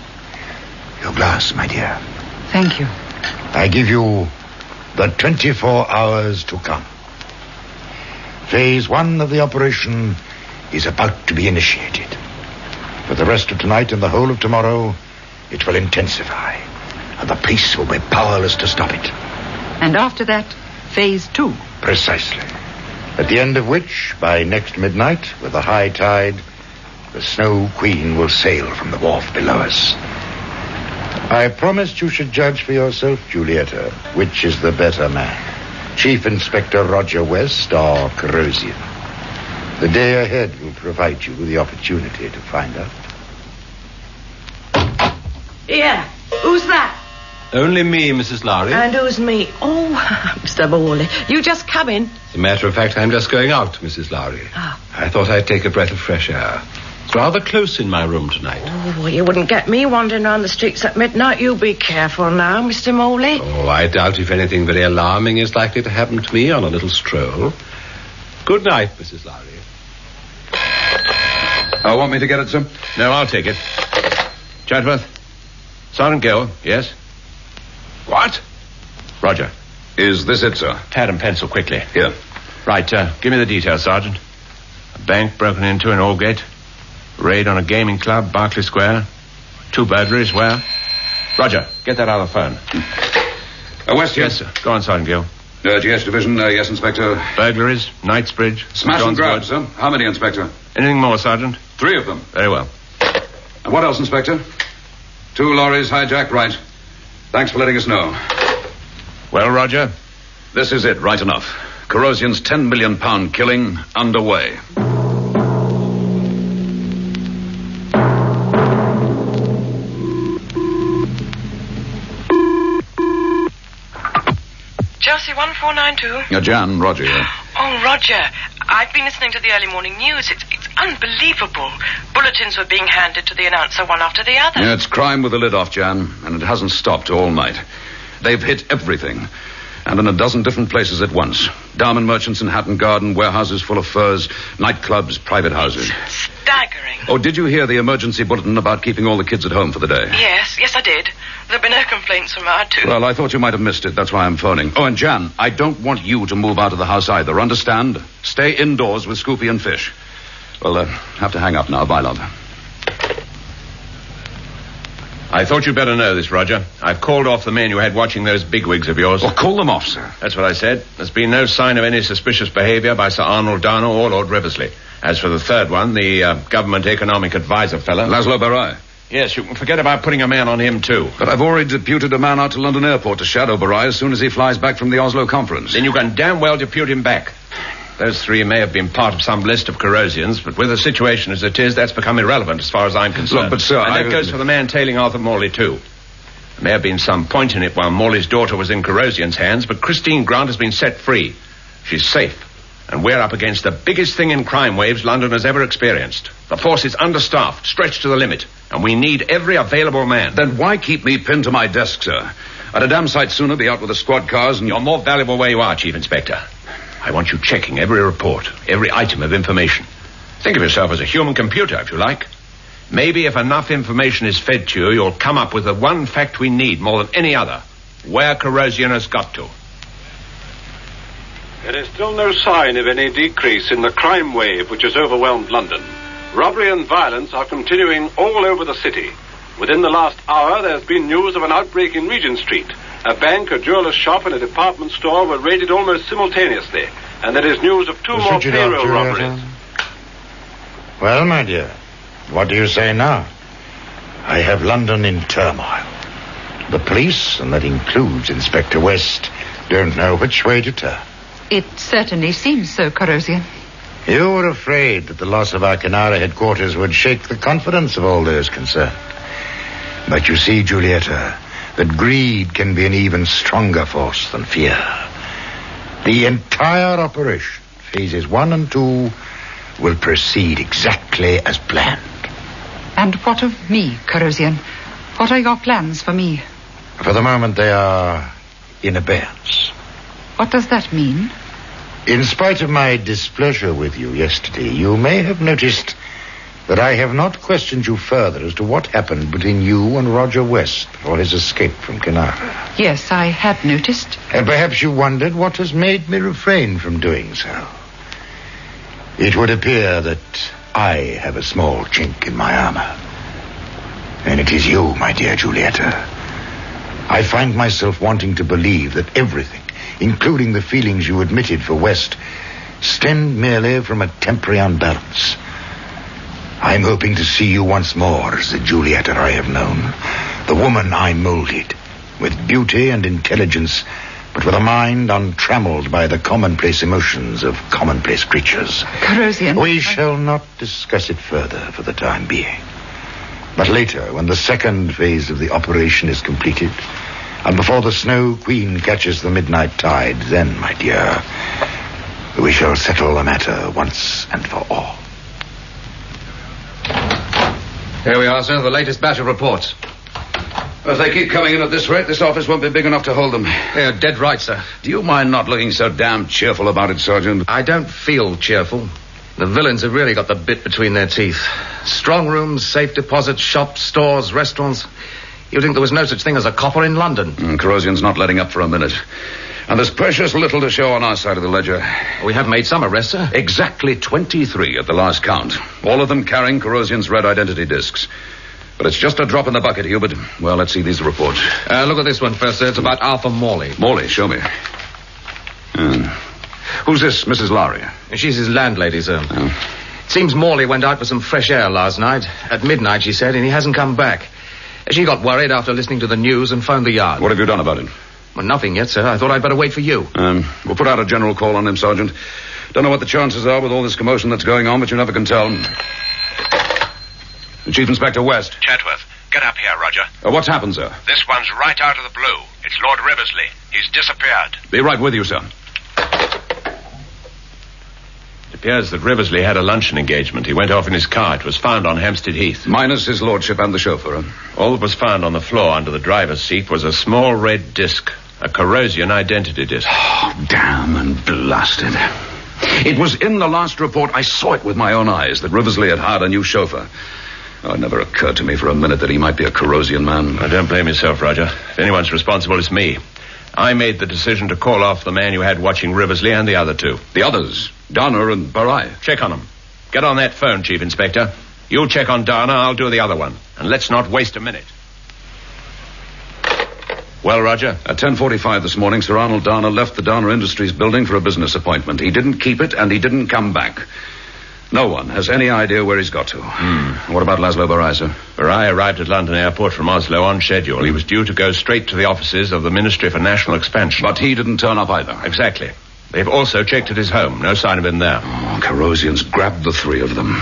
your glass, my dear. Thank you. I give you the 24 hours to come. Phase 1 of the operation is about to be initiated. For the rest of tonight and the whole of tomorrow, it will intensify, and the police will be powerless to stop it. And after that, phase 2. Precisely. At the end of which, by next midnight, with the high tide, the Snow Queen will sail from the wharf below us. I promised you should judge for yourself, Giulietta, which is the better man, Chief Inspector Roger West or Corrosian. The day ahead will provide you with the opportunity to find out. Yeah, who's that? Only me, Mrs. Lowry. And who's me? Oh, Mr. Morley, you just come in. As a matter of fact, I'm just going out, Mrs. Lowry. Oh. I thought I'd take a breath of fresh air. It's rather close in my room tonight. Oh, you wouldn't get me wandering around the streets at midnight. You be careful now, Mr. Morley. Oh, I doubt if anything very alarming is likely to happen to me on a little stroll. Good night, Mrs. Lowry. Want me to get it, sir? No, I'll take it. Chatworth? Sergeant Gill, yes? What? Roger. Is this it, sir? Pad and pencil, quickly. Here. Right, give me the details, Sergeant. A bank broken into in Aldgate. Raid on a gaming club, Berkeley Square. 2 burglaries, where? Roger, get that other phone. West here? Yes, sir. Go on, Sergeant Gill. GS Division, yes, Inspector. Burglaries, Knightsbridge. Smash and grab, sir. How many, Inspector? Anything more, Sergeant? 3 of them. Very well. And what else, Inspector? 2 lorries hijacked, right. Thanks for letting us know. Well, Roger? This is it, right enough. Corrosian's £10 million killing underway. Chelsea 1492. Jan, Roger here. Oh, Roger. I've been listening to the early morning news. It's unbelievable. Bulletins were being handed to the announcer one after the other. Yeah, it's crime with the lid off, Jan, and it hasn't stopped all night. They've hit everything, and in a dozen different places at once. Diamond merchants in Hatton Garden, warehouses full of furs, nightclubs, private houses. Staggering. Oh, did you hear the emergency bulletin about keeping all the kids at home for the day? Yes, I did. There've been no complaints from our 2. Well, I thought you might have missed it. That's why I'm phoning. Oh, and Jan, I don't want you to move out of the house either, understand? Stay indoors with Scoopy and Fish. Well, have to hang up now. Bye, love. I thought you'd better know this, Roger. I've called off the men you had watching those bigwigs of yours. Well, call them off, sir. That's what I said. There's been no sign of any suspicious behavior by Sir Arnold Darnell or Lord Riversley. As for the third one, the government economic advisor fella... Laszlo Barai. Yes, you can forget about putting a man on him, too. But I've already deputed a man out to London Airport to shadow Barai as soon as he flies back from the Oslo conference. Then you can damn well depute him back. Those 3 may have been part of some list of Corrosians, but with the situation as it is, that's become irrelevant as far as I'm concerned. Look, but sir, and that goes for the man tailing Arthur Morley, too. There may have been some point in it while Morley's daughter was in Corrosian's hands, but Christine Grant has been set free. She's safe. And we're up against the biggest thing in crime waves London has ever experienced. The force is understaffed, stretched to the limit, and we need every available man. Then why keep me pinned to my desk, sir? I'd a damn sight sooner be out with the squad cars and... You're more valuable where you are, Chief Inspector. I want you checking every report, every item of information. Think of yourself as a human computer, if you like. Maybe if enough information is fed to you, you'll come up with the one fact we need more than any other. Where Corrosian has got to. There is still no sign of any decrease in the crime wave which has overwhelmed London. Robbery and violence are continuing all over the city. Within the last hour, there's been news of an outbreak in Regent Street. A bank, a jeweller's shop, and a department store were raided almost simultaneously. And there is news of 2 more payroll robberies. Well, my dear, what do you say now? I have London in turmoil. The police, and that includes Inspector West, don't know which way to turn. It certainly seems so, Corrosian. You were afraid that the loss of our Canara headquarters would shake the confidence of all those concerned. But you see, Giulietta, that greed can be an even stronger force than fear. The entire operation, phases 1 and 2, will proceed exactly as planned. And what of me, Corrosian? What are your plans for me? For the moment, they are in abeyance. What does that mean? In spite of my displeasure with you yesterday, you may have noticed that I have not questioned you further as to what happened between you and Roger West before his escape from Canara. Yes, I had noticed. And perhaps you wondered what has made me refrain from doing so. It would appear that I have a small chink in my armor. And it is you, my dear Julieta. I find myself wanting to believe that everything, including the feelings you admitted for West, stemmed merely from a temporary unbalance. I'm hoping to see you once more as the Julieta I have known, the woman I molded, with beauty and intelligence, but with a mind untrammeled by the commonplace emotions of commonplace creatures. Corrosian. We shall not discuss it further for the time being. But later, when the second phase of the operation is completed, and before the Snow Queen catches the midnight tide, then, my dear, we shall settle the matter once and for all. Here we are, sir, the latest batch of reports. Well, if they keep coming in at this rate, this office won't be big enough to hold them. You're dead right, sir. Do you mind not looking so damn cheerful about it, Sergeant? I don't feel cheerful. The villains have really got the bit between their teeth. Strong rooms, safe deposits, shops, stores, restaurants. You'd think there was no such thing as a copper in London. Corrosian's not letting up for a minute. And there's precious little to show on our side of the ledger. We have made some arrests, sir. Exactly 23 at the last count. All of them carrying Corrosian's red identity discs. But it's just a drop in the bucket, Hubert. Well, let's see these reports. Look at this one first, sir. It's about Arthur Morley. Morley, show me. Who's this, Mrs. Lowry? She's his landlady, sir. It seems Morley went out for some fresh air last night. At midnight, she said, and he hasn't come back. She got worried after listening to the news and phoned the yard. What have you done about it? Well, nothing yet, sir. I thought I'd better wait for you. We'll put out a general call on him, Sergeant. Don't know what the chances are with all this commotion that's going on, but you never can tell. Chief Inspector West. Chetworth, get up here, Roger. What's happened, sir? This one's right out of the blue. It's Lord Riversley. He's disappeared. Be right with you, sir. It appears that Riversley had a luncheon engagement. He went off in his car. It was found on Hampstead Heath. Minus his lordship and the chauffeur. All that was found on the floor under the driver's seat was a small red disc, a Corrosian identity disc. Oh, damn and blasted. It was in the last report. I saw it with my own eyes that Riversley had hired a new chauffeur. Oh, it never occurred to me for a minute that he might be a Corrosian man. I don't blame yourself, Roger. If anyone's responsible, it's me. I made the decision to call off the man you had watching Riversley and the other two. The others? Dana and Barai? Check on them. Get on that phone, Chief Inspector. You check on Dana, I'll do the other one. And let's not waste a minute. Well, Roger? At 10:45 this morning, Sir Arnold Dana left the Dana Industries building for a business appointment. He didn't keep it, and he didn't come back. No one has any idea where he's got to. What about Laszlo Barai, sir? Barai arrived at London Airport from Oslo on schedule. He was due to go straight to the offices of the Ministry for National Expansion. But he didn't turn up either. Exactly. They've also checked at his home. No sign of him there. Corrosian's grabbed the three of them.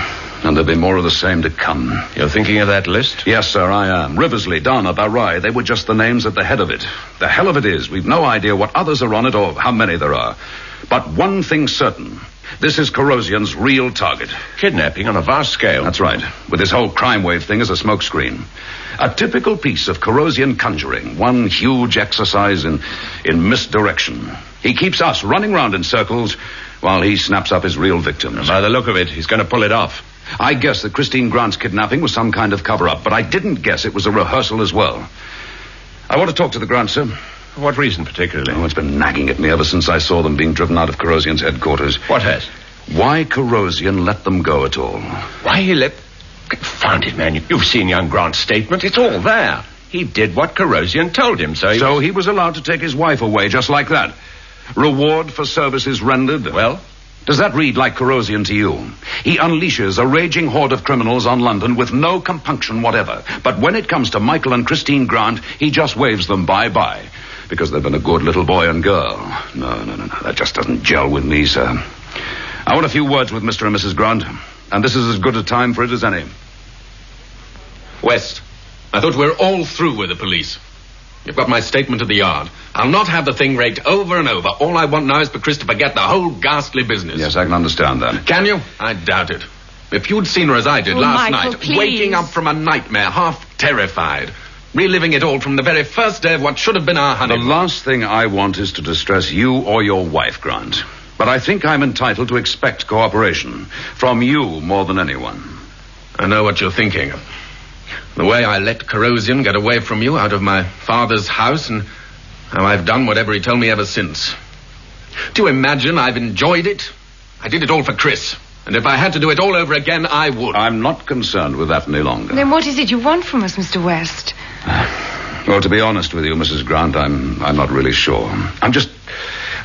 And there'll be more of the same to come. You're thinking of that list? Yes, sir, I am. Riversley, Dana, Barai, they were just the names at the head of it. The hell of it is, we've no idea what others are on it or how many there are. But one thing's certain. This is Corrosian's real target. Kidnapping on a vast scale. That's right. With this whole crime wave thing as a smokescreen. A typical piece of Corrosian conjuring. One huge exercise in misdirection. He keeps us running round in circles while he snaps up his real victims. And by the look of it, he's going to pull it off. I guess that Christine Grant's kidnapping was some kind of cover-up, but I didn't guess it was a rehearsal as well. I want to talk to the Grants, sir. For what reason, particularly? Oh, it's been nagging at me ever since I saw them being driven out of Corrosian's headquarters. What has? Why Corrosian let them go at all? Why he let... Confound it, man. You've seen young Grant's statement. It's all there. He did what Corrosian told him, so he was allowed to take his wife away just like that? Reward for services rendered? Well... Does that read like Corrosian to you? He unleashes a raging horde of criminals on London with no compunction whatever. But when it comes to Michael and Christine Grant, he just waves them bye-bye. Because they've been a good little boy and girl. No. That just doesn't gel with me, sir. I want a few words with Mr. and Mrs. Grant. And this is as good a time for it as any. West, I thought we were all through with the police. You've got my statement to the yard. I'll not have the thing raked over and over. All I want now is for Chris to forget the whole ghastly business. Yes, I can understand that. Can you? I doubt it. If you'd seen her as I did last Michael, night, please. waking up from a nightmare, half terrified, reliving it all from the very first day of what should have been our The honeymoon. last thing I want is to distress you or your wife, Grant. But I think I'm entitled to expect cooperation from you more than anyone. I know what you're thinking. The way I let Corrosion get away from you out of my father's house, and how I've done whatever he told me ever since. Do you imagine I've enjoyed it? I did it all for Chris. And if I had to do it all over again, I would. I'm not concerned with that any longer. Then what is it you want from us, Mr. West? Well, to be honest with you, Mrs. Grant, I'm not really sure. I'm just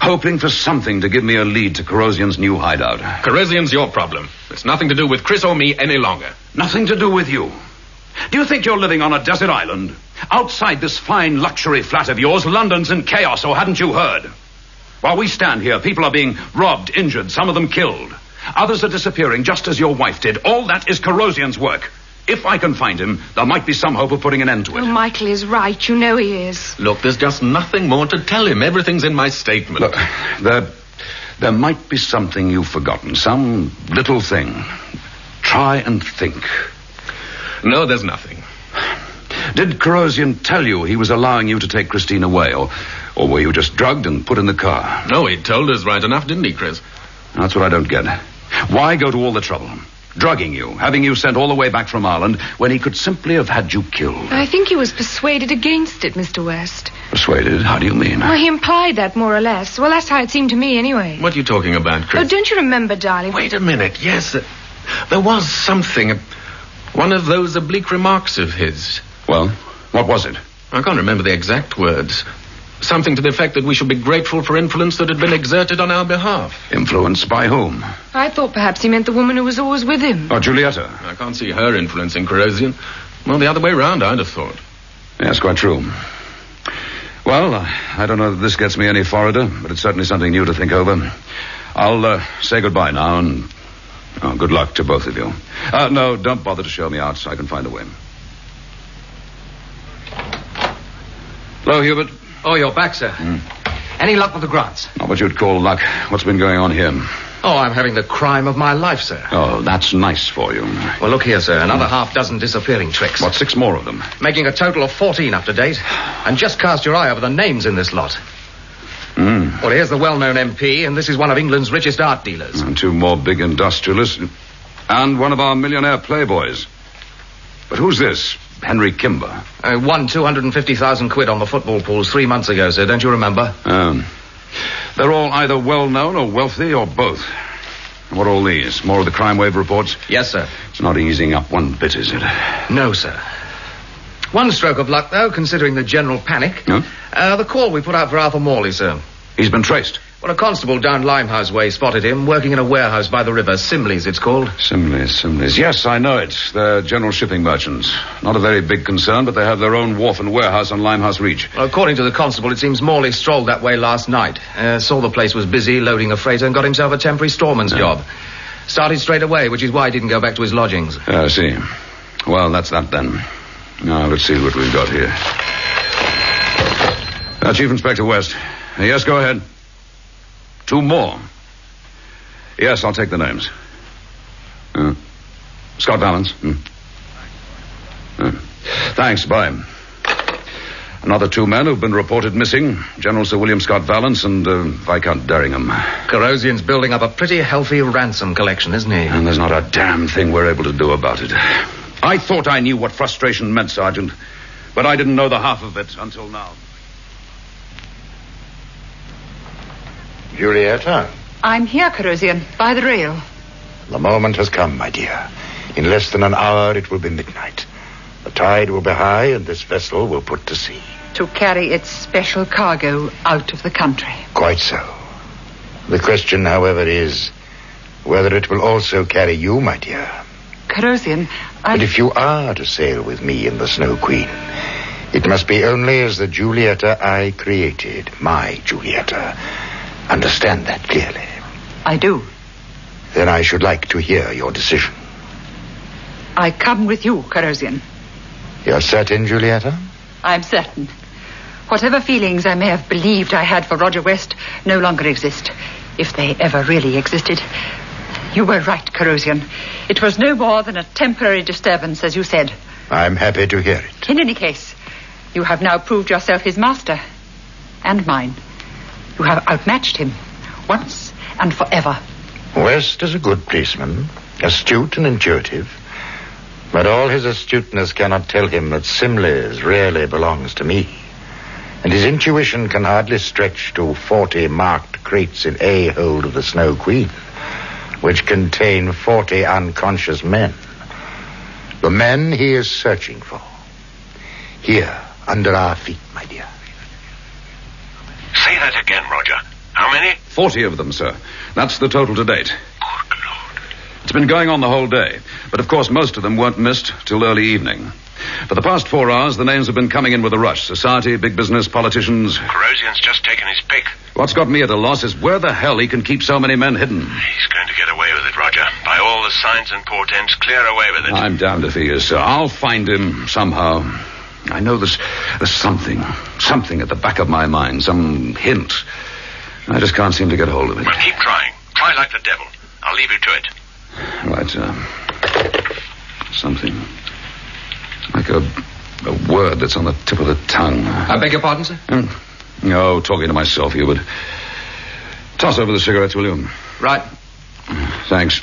hoping for something to give me a lead to Corrosion's new hideout. Corrosion's your problem. It's nothing to do with Chris or me any longer. Nothing to do with you. Do you think you're living on a desert island? Outside this fine luxury flat of yours, London's in chaos, or hadn't you heard? While we stand here, people are being robbed, injured, some of them killed. Others are disappearing, just as your wife did. All that is Corrosion's work. If I can find him, there might be some hope of putting an end to it. Well, Michael is right. You know he is. Look, there's just nothing more to tell him. Everything's in my statement. Look, there might be something you've forgotten. Some little thing. Try and think. No, there's nothing. Did Corrosion tell you he was allowing you to take Christine away, or were you just drugged and put in the car? No, he told us right enough, didn't he, Chris? That's what I don't get. Why go to all the trouble? Drugging you, having you sent all the way back from Ireland, when he could simply have had you killed. I think he was persuaded against it, Mr. West. Persuaded? How do you mean? Well, he implied that, more or less. Well, that's how it seemed to me, anyway. What are you talking about, Chris? Oh, don't you remember, darling? Wait a minute. Yes, there was something. One of those oblique remarks of his. Well, what was it? I can't remember the exact words. Something to the effect that we should be grateful for influence that had been exerted on our behalf. Influence by whom? I thought perhaps he meant the woman who was always with him. Oh, Giulietta. I can't see her influencing Corrosion. Well, the other way round, I'd have thought. Yes, quite true. Well, I don't know that this gets me any forwarder, but it's certainly something new to think over. I'll say goodbye now, and good luck to both of you. No, don't bother to show me out so I can find a way. Hello, Hubert. Oh, you're back, sir. Any luck with the Grants? Not what you'd call luck. What's been going on here? Oh, I'm having the crime of my life, sir. Oh, that's nice for you. Well, look here, sir. Another half dozen disappearing tricks. What, 6 more of them? Making a total of 14 up to date. And just cast your eye over the names in this lot. Well, here's the well-known MP, and this is one of England's richest art dealers. And 2 more big industrialists. And one of our millionaire playboys. But who's this? Henry Kimber. Won 250,000 quid on the football pools 3 months ago, sir. Don't you remember? They're all either well-known or wealthy or both. What are all these? More of the crime wave reports? Yes, sir. It's not easing up one bit, is it? No, sir. One stroke of luck, though, considering the general panic. The call we put out for Arthur Morley, sir. He's been traced. Well, a constable down Limehouse Way spotted him working in a warehouse by the river. Simley's, it's called. Simley's. Yes, I know it. They're general shipping merchants. Not a very big concern, but they have their own wharf and warehouse on Limehouse Reach. Well, according to the constable, it seems Morley strolled that way last night. Saw the place was busy, loading a freighter, and got himself a temporary storeman's job. Started straight away, which is why he didn't go back to his lodgings. I see. Well, that's that then. Now, let's see what we've got here. Chief Inspector West. Yes, go ahead. 2 more. Yes, I'll take the names. Scott Valance. Thanks, bye. Another 2 men who've been reported missing. General Sir William Scott Valance and Viscount Derringham. Corrosion's building up a pretty healthy ransom collection, isn't he? And there's not a damn thing we're able to do about it. I thought I knew what frustration meant, Sergeant, but I didn't know the half of it until now. Giulietta? I'm here, Corrosion, by the rail. The moment has come, my dear. In less than an hour, it will be midnight. The tide will be high, and this vessel will put to sea. To carry its special cargo out of the country. Quite so. The question, however, is whether it will also carry you, my dear. Corrosion, But if you are to sail with me in the Snow Queen, it must be only as the Giulietta I created, my Giulietta. Understand that clearly? I do. Then I should like to hear your decision. I come with you, Corrosion. You're certain, Giulietta? I'm certain. Whatever feelings I may have believed I had for Roger West no longer exist, if they ever really existed. You were right, Corrosion. It was no more than a temporary disturbance, as you said. I'm happy to hear it. In any case, you have now proved yourself his master. And mine. You have outmatched him. Once and forever. West is a good policeman, astute and intuitive. But all his astuteness cannot tell him that Simley's really belongs to me. And his intuition can hardly stretch to 40 marked crates in A hold of the Snow Queen, which contain 40 unconscious men. The men he is searching for. Here, under our feet, my dear. Say that again, Roger. How many? 40 of them, sir. That's the total to date. Good Lord. It's been going on the whole day. But, of course, most of them weren't missed till early evening. For the past 4 hours, the names have been coming in with a rush. Society, big business, politicians. Corrosion's just taken his pick. What's got me at a loss is where the hell he can keep so many men hidden. He's going to get away with it, Roger. By all the signs and portents, clear away with it. I'm damned if he is, sir. I'll find him somehow. I know there's something at the back of my mind, some hint. I just can't seem to get hold of it. Well, keep trying. Try like the devil. I'll leave you to it. Right, something. Like a word that's on the tip of the tongue. I beg your pardon, sir? No, talking to myself, Hubert. Toss over the cigarettes, will you? Right. Thanks.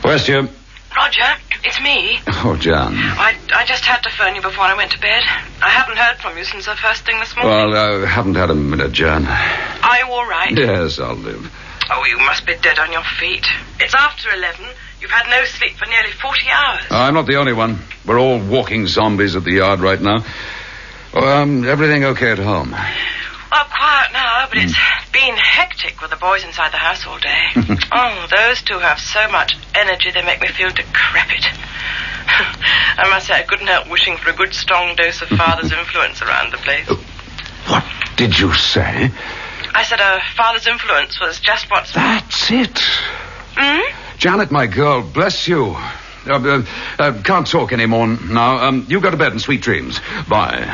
West here. Roger, it's me. Oh, Jan. I just had to phone you before I went to bed. I haven't heard from you since the first thing this morning. Well, I haven't had a minute, Jan. Are you all right? Yes, I'll live. Oh, you must be dead on your feet. It's after 11. You've had no sleep for nearly 40 hours. I'm not the only one. We're all walking zombies at the yard right now. Everything okay at home? Well, quiet now, but it's been hectic with the boys inside the house all day. Oh, those two have so much energy they make me feel decrepit. I must say I couldn't help wishing for a good strong dose of father's influence around the place. What did you say? I said a father's influence was just what's... That's it. Janet, my girl, bless you. Can't talk anymore now. You go to bed and sweet dreams. Bye.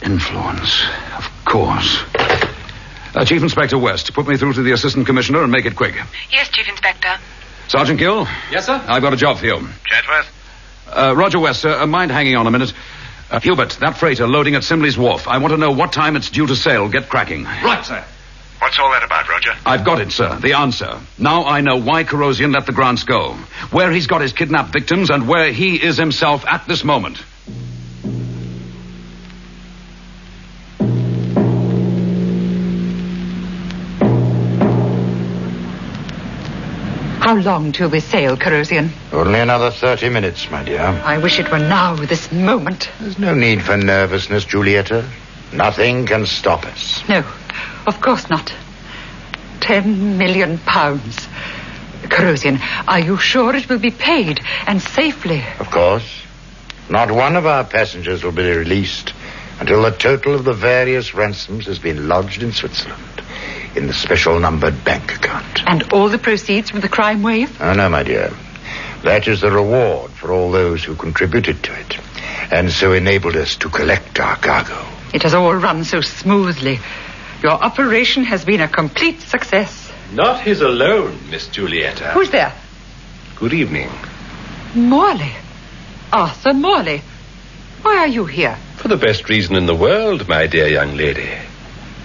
Influence, of course. Chief Inspector West, put me through to the Assistant Commissioner and make it quick. Yes, Chief Inspector. Sergeant Gill? Yes, sir? I've got a job for you. Chatworth? Roger West, sir. Mind hanging on a minute. Hubert, that freighter loading at Simley's Wharf. I want to know what time it's due to sail. Get cracking. Right, sir. What's all that about, Roger? I've got it, sir. The answer. Now I know why Corrosion let the Grants go, where he's got his kidnapped victims, and where he is himself at this moment. How long till we sail, Corrosion? Only another 30 minutes, my dear. I wish it were now, this moment. There's no need for nervousness, Julieta. Nothing can stop us. No, of course not. 10 million pounds. Corrosion, are you sure it will be paid, and safely? Of course. Not one of our passengers will be released until the total of the various ransoms has been lodged in Switzerland in the special numbered bank account. And all the proceeds from the crime wave? Oh, no, my dear. That is the reward for all those who contributed to it, and so enabled us to collect our cargo. It has all run so smoothly. Your operation has been a complete success. Not his alone, Miss Julieta. Who's there? Good evening. Morley. Arthur Morley. Why are you here? For the best reason in the world, my dear young lady.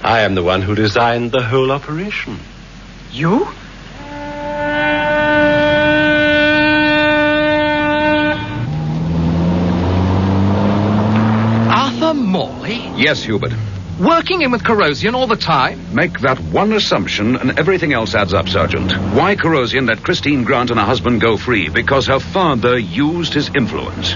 I am the one who designed the whole operation. You? Arthur Morley? Yes, Hubert. Working in with Corrosion all the time? Make that one assumption and everything else adds up, Sergeant. Why Corrosion let Christine Grant and her husband go free? Because her father used his influence.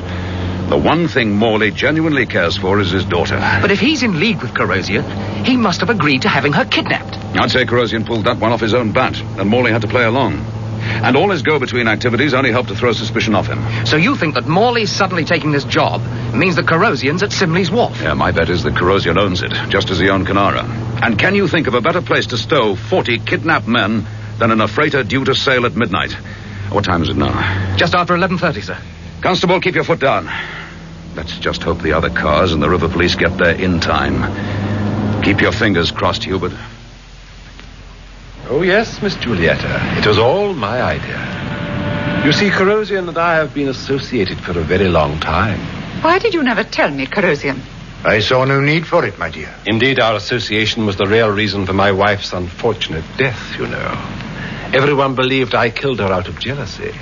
The one thing Morley genuinely cares for is his daughter. But if he's in league with Corrosion, he must have agreed to having her kidnapped. I'd say Corrosion pulled that one off his own bat, and Morley had to play along. And all his go-between activities only helped to throw suspicion off him. So you think that Morley suddenly taking this job means that Corrosion's at Simley's Wharf? Yeah, my bet is that Corrosion owns it, just as he owned Canara. And can you think of a better place to stow 40 kidnapped men than in a freighter due to sail at midnight? What time is it now? Just after 11:30, sir. Constable, keep your foot down. Let's just hope the other cars and the river police get there in time. Keep your fingers crossed, Hubert. Oh, yes, Miss Giulietta. It was all my idea. You see, Corrosian and I have been associated for a very long time. Why did you never tell me, Corrosian? I saw no need for it, my dear. Indeed, our association was the real reason for my wife's unfortunate death, you know. Everyone believed I killed her out of jealousy.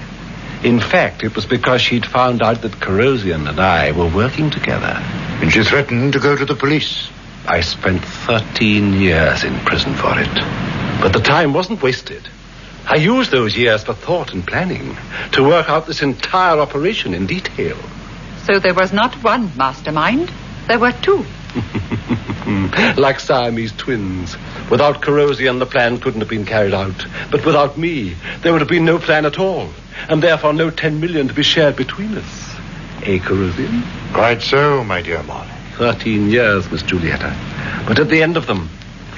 In fact, it was because she'd found out that Corrosian and I were working together. And she threatened to go to the police. I spent 13 years in prison for it. But the time wasn't wasted. I used those years for thought and planning, to work out this entire operation in detail. So there was not one mastermind, there were two. Like Siamese twins. Without Corrosian, the plan couldn't have been carried out. But without me, there would have been no plan at all. And therefore no 10 million to be shared between us. Eh, Corrosian? Quite so, my dear Molly. 13 years, Miss Giulietta. But at the end of them,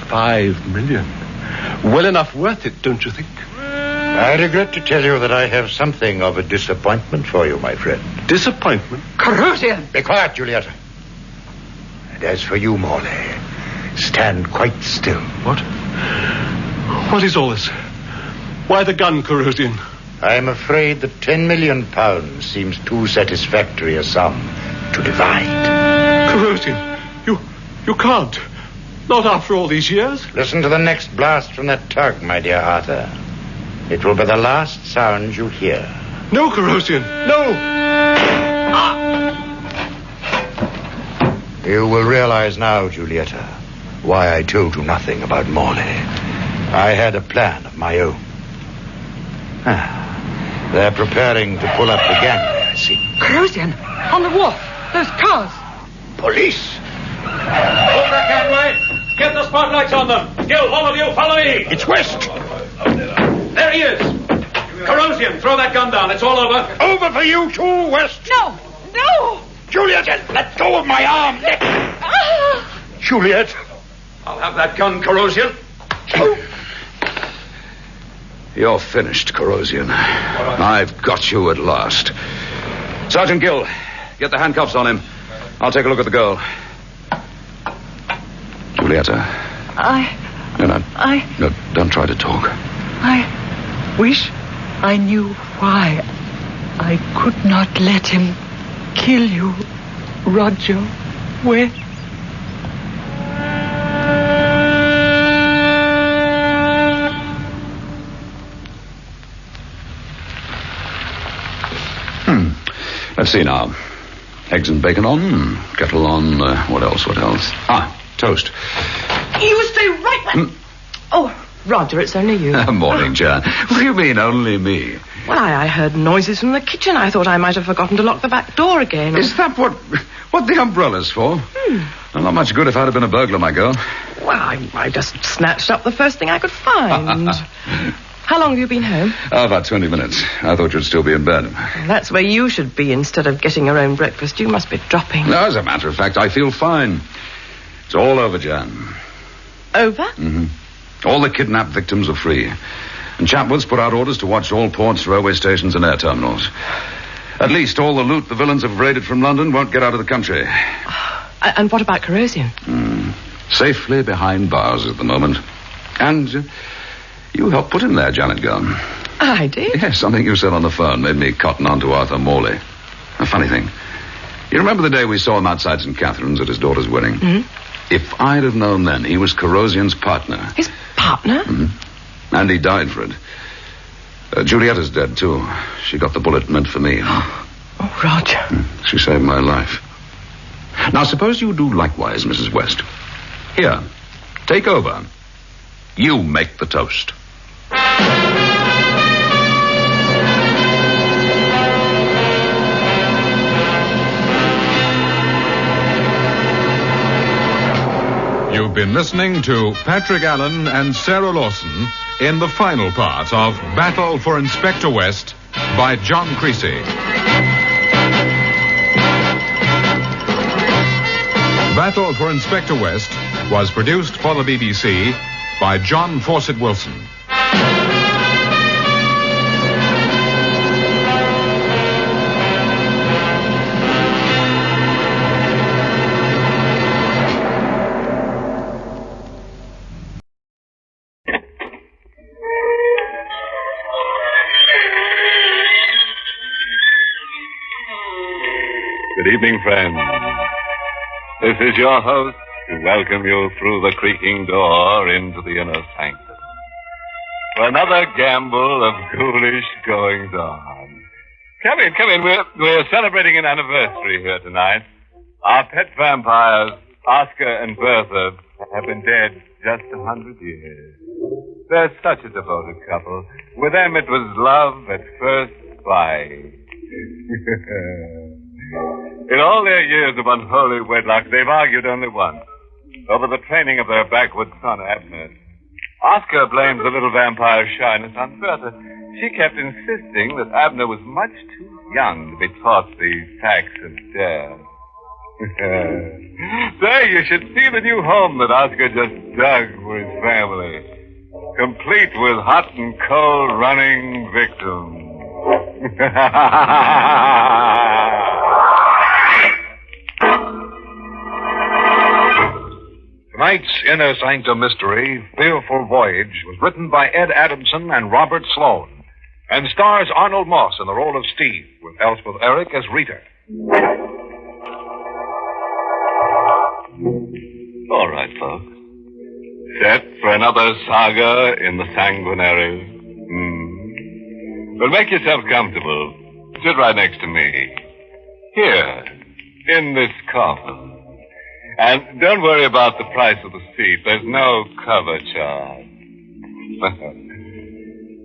5 million. Well enough worth it, don't you think? I regret to tell you that I have something of a disappointment for you, my friend. Disappointment? Corrosian! Be quiet, Giulietta. And as for you, Morley, stand quite still. What? What is all this? Why the gun, Corrosian? I am afraid that 10 million pounds seems too satisfactory a sum to divide. Corrosian, you can't. Not after all these years. Listen to the next blast from that tug, my dear Arthur. It will be the last sound you hear. No, Corrosian, no! You will realize now, Giulietta, why I told you nothing about Morley. I had a plan of my own. They're preparing to pull up the gangway, I see. Corrosian, on the wharf, those cars. Police! Hold that gangway! Get the spotlights on them! You, all of you, follow me! It's West! There he is! Corrosian, throw that gun down. It's all over. Over for you too, West! No! Juliet, let go of my arm! Juliet! I'll have that gun, Corrosian. You're finished, Corrosian. I've got you at last. Sergeant Gill, get the handcuffs on him. I'll take a look at the girl. Giulietta. No, don't try to talk. I wish I knew why I could not let him kill you, Roger West. Let's see now. Eggs and bacon on, kettle on, what else? Toast. You stay right there. Oh, Roger, it's only you. Morning, Jan. What do you mean, only me? Well, I heard noises from the kitchen. I thought I might have forgotten to lock the back door again. Is that what the umbrella's for? Well, not much good if I'd have been a burglar, my girl. Well, I just snatched up the first thing I could find. How long have you been home? About 20 minutes. I thought you'd still be in bed. Well, that's where you should be instead of getting your own breakfast. You must be dropping. No, as a matter of fact, I feel fine. It's all over, Jan. Over? Mm-hmm. All the kidnapped victims are free. And Chatsworth's put out orders to watch all ports, railway stations, and air terminals. At least all the loot the villains have raided from London won't get out of the country. And what about Corrosian? Safely behind bars at the moment. And you helped put him there, Janet Gunn. I did? Yes, something you said on the phone made me cotton on to Arthur Morley. A funny thing. You remember the day we saw him outside St. Catherine's at his daughter's wedding? Mm-hmm. If I'd have known then he was Corrosian's partner. His partner? Mm-hmm. And he died for it. Giulietta's dead, too. She got the bullet meant for me. Oh, Roger. She saved my life. Now, suppose you do likewise, Mrs. West. Here, take over. You make the toast. You've been listening to Patrick Allen and Sarah Lawson in the final part of Battle for Inspector West by John Creasy. Battle for Inspector West was produced for the BBC by John Fawcett Wilson. Good evening, friends. This is your host to welcome you through the creaking door into the inner sanctum for another gamble of ghoulish goings-on. Come in. We're celebrating an anniversary here tonight. Our pet vampires, Oscar and Bertha, have been dead just 100 years. They're such a devoted couple. With them it was love at first sight. In all their years of unholy wedlock, they've argued only once, over the training of their backward son, Abner. Oscar blames the little vampire's shyness on Bertha. She kept insisting that Abner was much too young to be taught the facts of death. Say, you should see the new home that Oscar just dug for his family. Complete with hot and cold running victims. Tonight's Inner Sanctum Mystery, Fearful Voyage, was written by Ed Adamson and Robert Sloan, and stars Arnold Moss in the role of Steve, with Elspeth Eric as Rita. All right, folks. Set for another saga in the sanguinary. Well, make yourself comfortable. Sit right next to me. Here, in this coffin. And don't worry about the price of the seat. There's no cover charge.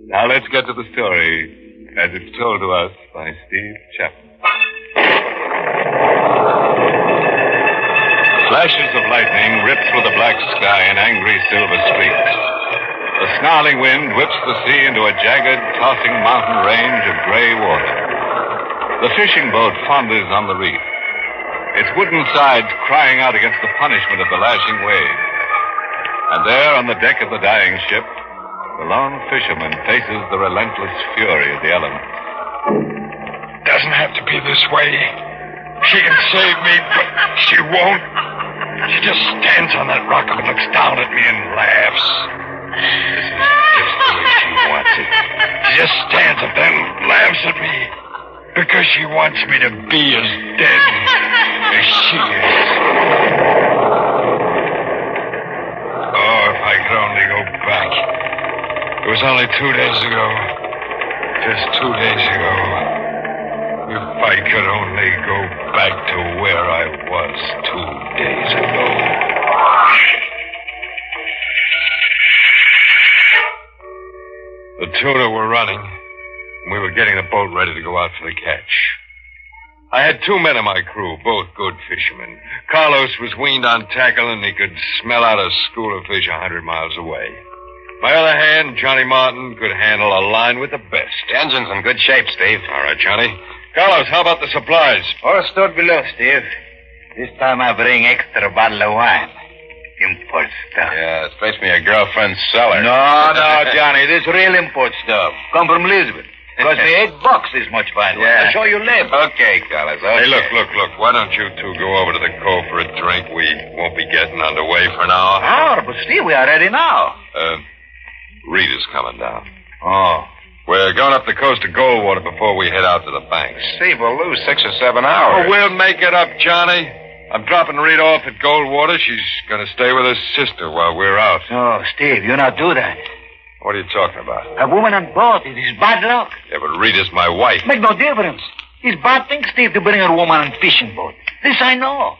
Now let's get to the story as it's told to us by Steve Chapman. Flashes of lightning rip through the black sky in angry silver streaks. The snarling wind whips the sea into a jagged, tossing mountain range of gray water. The fishing boat founders on the reef, its wooden sides crying out against the punishment of the lashing waves. And there on the deck of the dying ship, the lone fisherman faces the relentless fury of the elements. Doesn't have to be this way. She can save me, but she won't. She just stands on that rock and looks down at me and laughs. This is just the way she wants it. She just stands up there and laughs at me because she wants me to be as dead as she is. Oh, if I could only go back. It was only 2 days ago. Just 2 days ago. If I could only go back to where I was 2 days ago. The tuna were running, and we were getting the boat ready to go out for the catch. I had 2 men in my crew, both good fishermen. Carlos was weaned on tackle, and he could smell out a school of fish 100 miles away. My other hand, Johnny Martin, could handle a line with the best. The engine's in good shape, Steve. All right, Johnny. Carlos, how about the supplies? All stored below, Steve. This time I bring extra bottle of wine. Import stuff. Yeah, it fetch me a girlfriend's cellar. No, Johnny. This real import stuff. Come from Lisbon. Cost me $8 this much fine wine. Yeah. I'll show you later. Okay, Carlos. Okay. Hey, look. Why don't you two go over to the cove for a drink? We won't be getting underway for an hour. Hour? But Steve, we are ready now. Rita's coming down. Oh. We're going up the coast to Goldwater before we head out to the banks. Steve, we'll lose 6 or 7 hours. Oh, we'll make it up, Johnny. I'm dropping Rita off at Goldwater. She's going to stay with her sister while we're out. No, Steve, you not do that. What are you talking about? A woman on board. It is bad luck. Yeah, but Rita's my wife. Make no difference. It's bad thing, Steve, to bring a woman on fishing boat. This I know.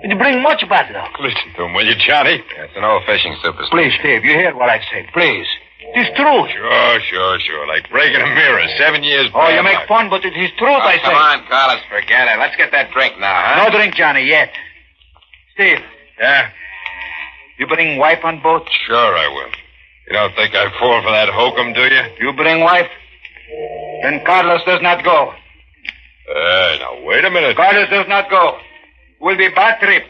It bring much bad luck. Listen to him, will you, Johnny? Yeah, it's an old fishing superstition. Please, Steve, you hear what I say. Please. It's truth. Sure. Like breaking a mirror. 7 years back. Oh, you make fun, but it is truth, I say. Come on, Carlos, forget it. Let's get that drink now, huh? No drink, Johnny, yet. Steve. Yeah? You bring wife on boat? Sure I will. You don't think I fall for that hokum, do you? You bring wife? Then Carlos does not go. Now, wait a minute. Carlos does not go. Will be bad trip.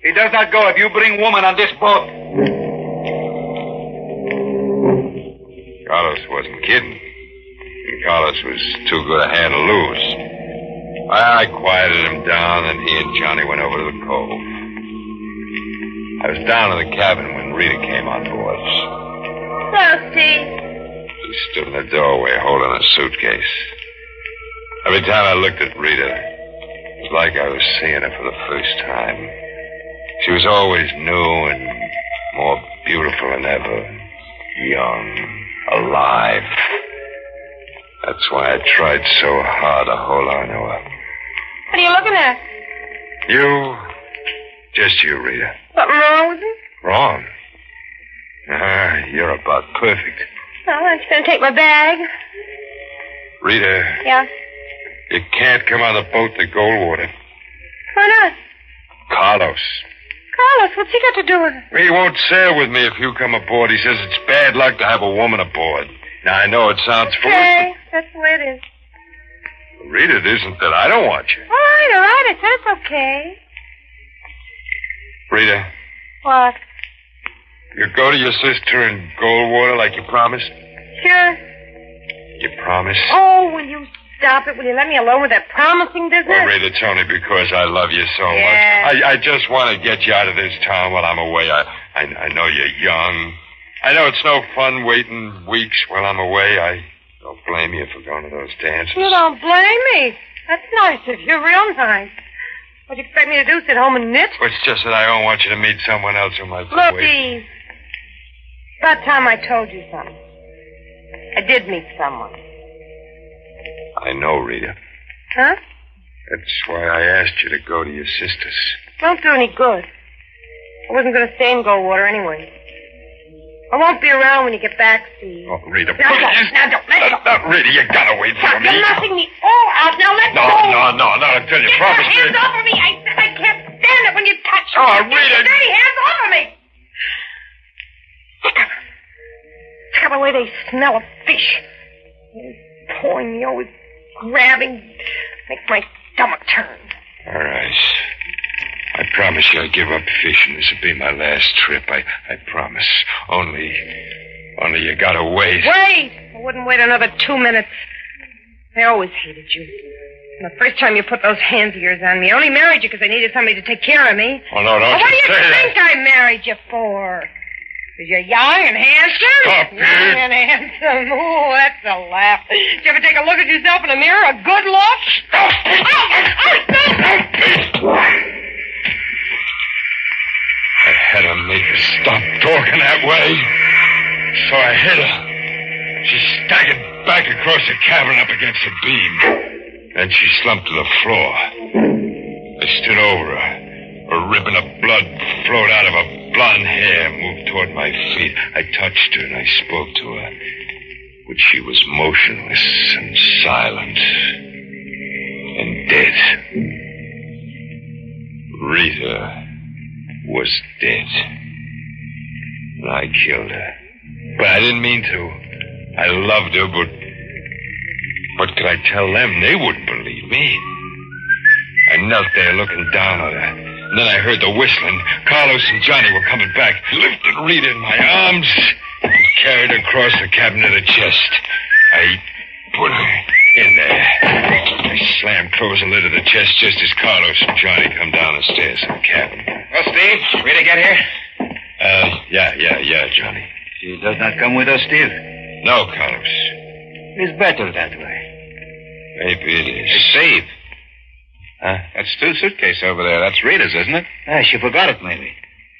He does not go if you bring woman on this boat. Carlos wasn't kidding. Carlos was too good a hand to lose. I quieted him down, and he and Johnny went over to the cove. I was down in the cabin when Rita came on board. Hello, Steve. She stood in the doorway holding a suitcase. Every time I looked at Rita, It's like I was seeing her for the first time. She was always new and more beautiful than ever. Young, alive. That's why I tried so hard to hold on to her. What are you looking at? You? Just you, Rita. Something wrong with me? Wrong? You're about perfect. Well, I'm just going to take my bag. Rita. Yeah? You can't come on the boat to Goldwater. Why not? Carlos. Carlos, what's he got to do with it? He won't sail with me if you come aboard. He says it's bad luck to have a woman aboard. Now, I know it sounds foolish. Okay, that's the way it is. But Rita, it isn't that I don't want you. All right. I said it's okay. Rita, What? you go to your sister in Goldwater like you promised? Sure. You promised? Oh, will you stop it? Will you let me alone with that promising business? Well, Rita, it's only because I love you so Yeah. much. I just want to get you out of this town while I'm away. I know you're young. I know it's no fun waiting weeks while I'm away. I don't blame you for going to those dances. You don't blame me. That's nice of you. Real nice. What do you expect me to do? Sit home and knit? Well, it's just that I don't want you to meet someone else who might Look, wait. Eve. About time I told you something. I did meet someone. I know, Rita. Huh? That's why I asked you to go to your sister's. Don't do any good. I wasn't going to stay in Goldwater anyway. I won't be around when you get back, Steve. Oh, Rita, Now don't. Let go. Now, Rita, you gotta wait for me. You're knocking me all out. Now let go. No, not until you Get promise your hands me. off of me. I said I can't stand it when you touch me. Oh, Get your Rita. dirty hands off of me. Look at the way they smell of fish. Always pulling me, always grabbing. Makes my stomach turn. All right. I promise you I'll give up fishing. This will be my last trip. I promise. Only you gotta wait. Wait! I wouldn't wait another 2 minutes. I always hated you. And the first time you put those hands of yours on me, I only married you because I needed somebody to take care of me. Oh, no, don't Well, what do you you say that. think I married you for? Because you're young and handsome? Stop it. Young and handsome. Oh, that's a laugh. Did you ever take a look at yourself in the mirror? A good look? I had to make her stop talking that way. So I hit her. She staggered back across the cabin up against the beam. Then she slumped to the floor. I stood over her. A ribbon of blood flowed out of her blonde hair, moved toward my feet. I touched her and I spoke to her. But she was motionless and silent. And dead. Rita was dead. And I killed her. But I didn't mean to. I loved her, but what could I tell them? They wouldn't believe me. I knelt there looking down at her. And then I heard the whistling. Carlos and Johnny were coming back. I lifted Rita in my arms and carried her across the cabin to the chest. I put her in there. I slammed closed the lid of the chest just as Carlos and Johnny come down the stairs to the cabin. Well, Steve, Rita get here? Yeah, Johnny. She does not come with us, Steve. No, Carlos. It's better that way. Maybe it is. Hey, Steve. Huh? That's Stu's suitcase over there. That's Rita's, isn't it? She forgot it, maybe.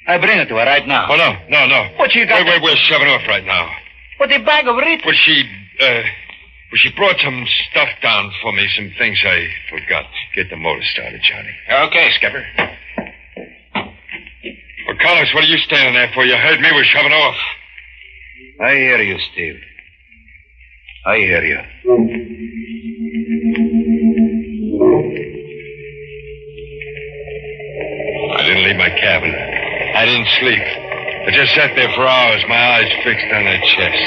I bring it to her right now. Oh, no. What she got? Wait, we're shoving off right now. What, the bag of Rita? Well, she brought some stuff down for me, some things I forgot. Get the motor started, Johnny. Okay, Skipper. Well, Carlos, what are you standing there for? You heard me. We're shoving off. I hear you, Steve. I hear you. I didn't leave my cabin. I didn't sleep. I just sat there for hours, my eyes fixed on that chest.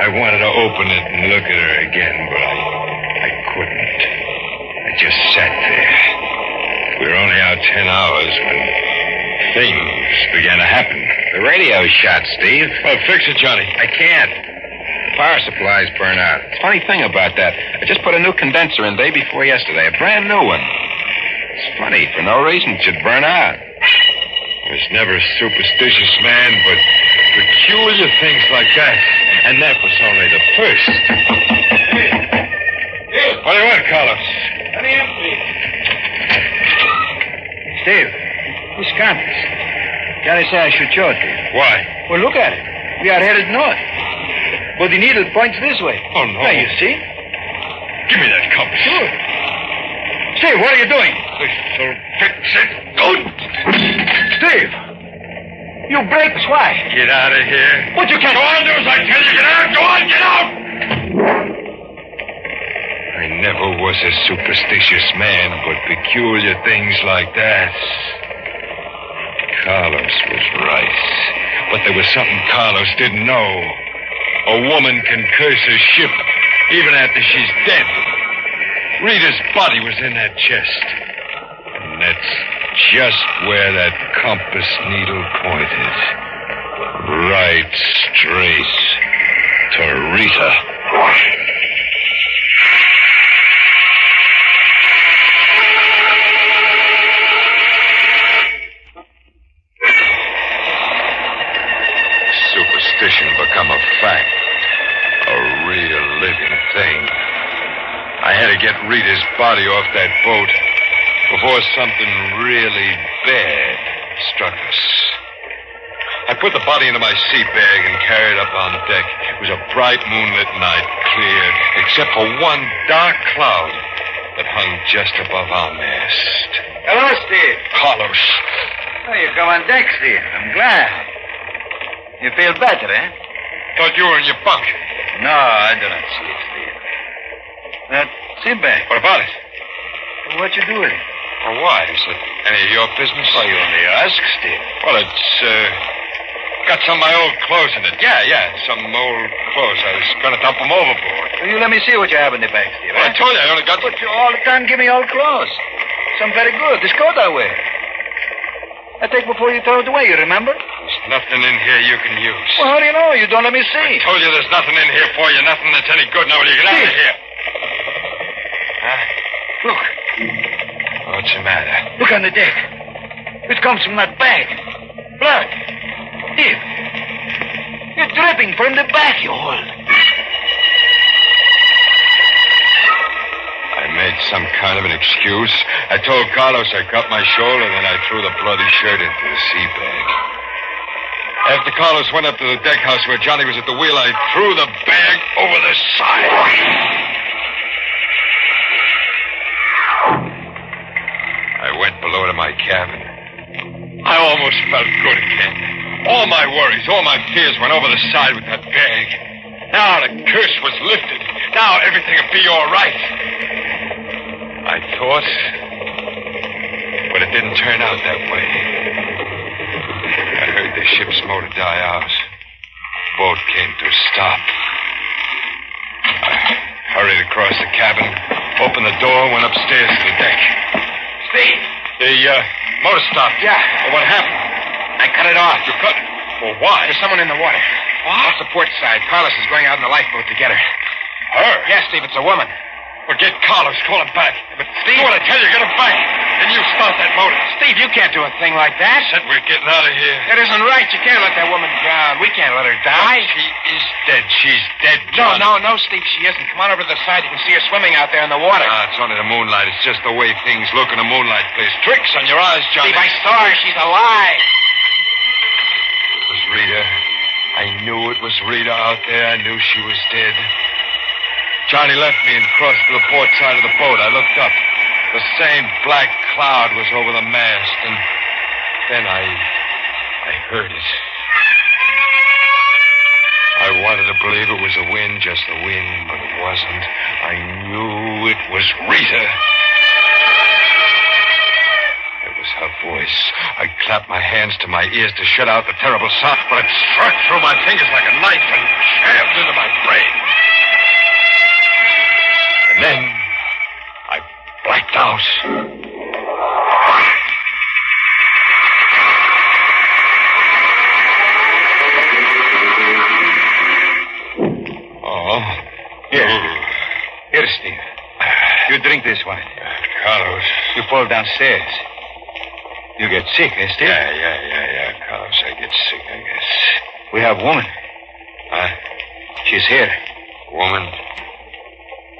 I wanted to open it and look at her again, but I couldn't. I just sat there. We were only out 10 hours when things began to happen. The radio's shot, Steve. Well, fix it, Johnny. I can't. The power supply's burned out. It's a funny thing about that. I just put a new condenser in day before yesterday, a brand new one. It's funny. For no reason, it should burn out. I was never a superstitious man, but peculiar things like that. And that was only the first. What do you want, Carlos? Let me empty. Steve, whose compass? Johnny said I should show it to you. Why? Well, look at it. We are headed north. But the needle points this way. Oh, no. Now, you see? Give me that compass. Sure. Steve, what are you doing? This'll fix it. Go! Steve! You brakes, why? Get out of here. But you can't... Go on, do as I tell you. Get out. Go on, get out! I never was a superstitious man, but peculiar things like that. Carlos was right. But there was something Carlos didn't know. A woman can curse a ship even after she's dead. Rita's body was in that chest. And that's just where that compass needle pointed. Right straight to Rita. Superstition become a fact. A real living thing. I had to get Rita's body off that boat before something really bad struck us. I put the body into my sea bag and carried it up on deck. It was a bright moonlit night, clear, except for one dark cloud that hung just above our mast. Hello, Steve. Carlos. Oh, you come on deck, Steve. I'm glad. You feel better, eh? Thought you were in your bunk. No, I do not sleep, Steve. That sea bag. What about it? What you do with it? Well, why? Is it any of your business? Oh, you only ask, Steve. Well, it's, got some of my old clothes in it. Yeah, some old clothes. I was going to dump them overboard. Will you let me see what you have in the bag, Steve? Well, I told you I only got... But you all the time give me old clothes. Some very good. This coat I wear. I take before you throw it away, you remember? There's nothing in here you can use. Well, how do you know? You don't let me see. I told you there's nothing in here for you, nothing that's any good. Now, will you get out of here? Huh? Look. What's the matter? Look on the deck. It comes from that bag. Blood. Steve. You're dripping from the back you hold. I made some kind of an excuse. I told Carlos I cut my shoulder, then I threw the bloody shirt into the sea bag. After Carlos went up to the deck house where Johnny was at the wheel, I threw the bag over the side. I went below to my cabin. I almost felt good again. All my worries, all my fears went over the side with that bag. Now the curse was lifted. Now everything would be all right. I thought, but it didn't turn out that way. I heard the ship's motor die out. Boat came to a stop. I hurried across the cabin, opened the door, went upstairs to the deck. Steve. The motor stopped. Yeah. Well, what happened? I cut it off. You cut it? Well, why? There's someone in the water. What? Off the port side. Carlos is going out in the lifeboat to get her. Her? Yes, Steve, it's a woman. Well, get Carlos. Call him back. But, Steve... Do what I tell you. Get him back. Then you start that motor. Steve, you can't do a thing like that. I said we're getting out of here. It isn't right. You can't let that woman drown. We can't let her die. She is dead. She's dead, John. No, Steve, she isn't. Come on over to the side. You can see her swimming out there in the water. It's only the moonlight. It's just the way things look in the moonlight. Plays tricks on your eyes, Johnny. Steve, I saw her. She's alive. It was Rita. I knew it was Rita out there. I knew she was dead. Johnny left me and crossed to the port side of the boat. I looked up. The same black cloud was over the mast, and then I heard it. I wanted to believe it was the wind, just the wind, but it wasn't. I knew it was Rita. It was her voice. I clapped my hands to my ears to shut out the terrible sound, but it struck through my fingers like a knife and jammed into my brain. And then I blacked out. Oh. Here, Steve. You drink this one. Carlos. You fall downstairs. You get sick, eh, Steve? Yeah, Carlos. I get sick, I guess. We have a woman. She's here. Woman?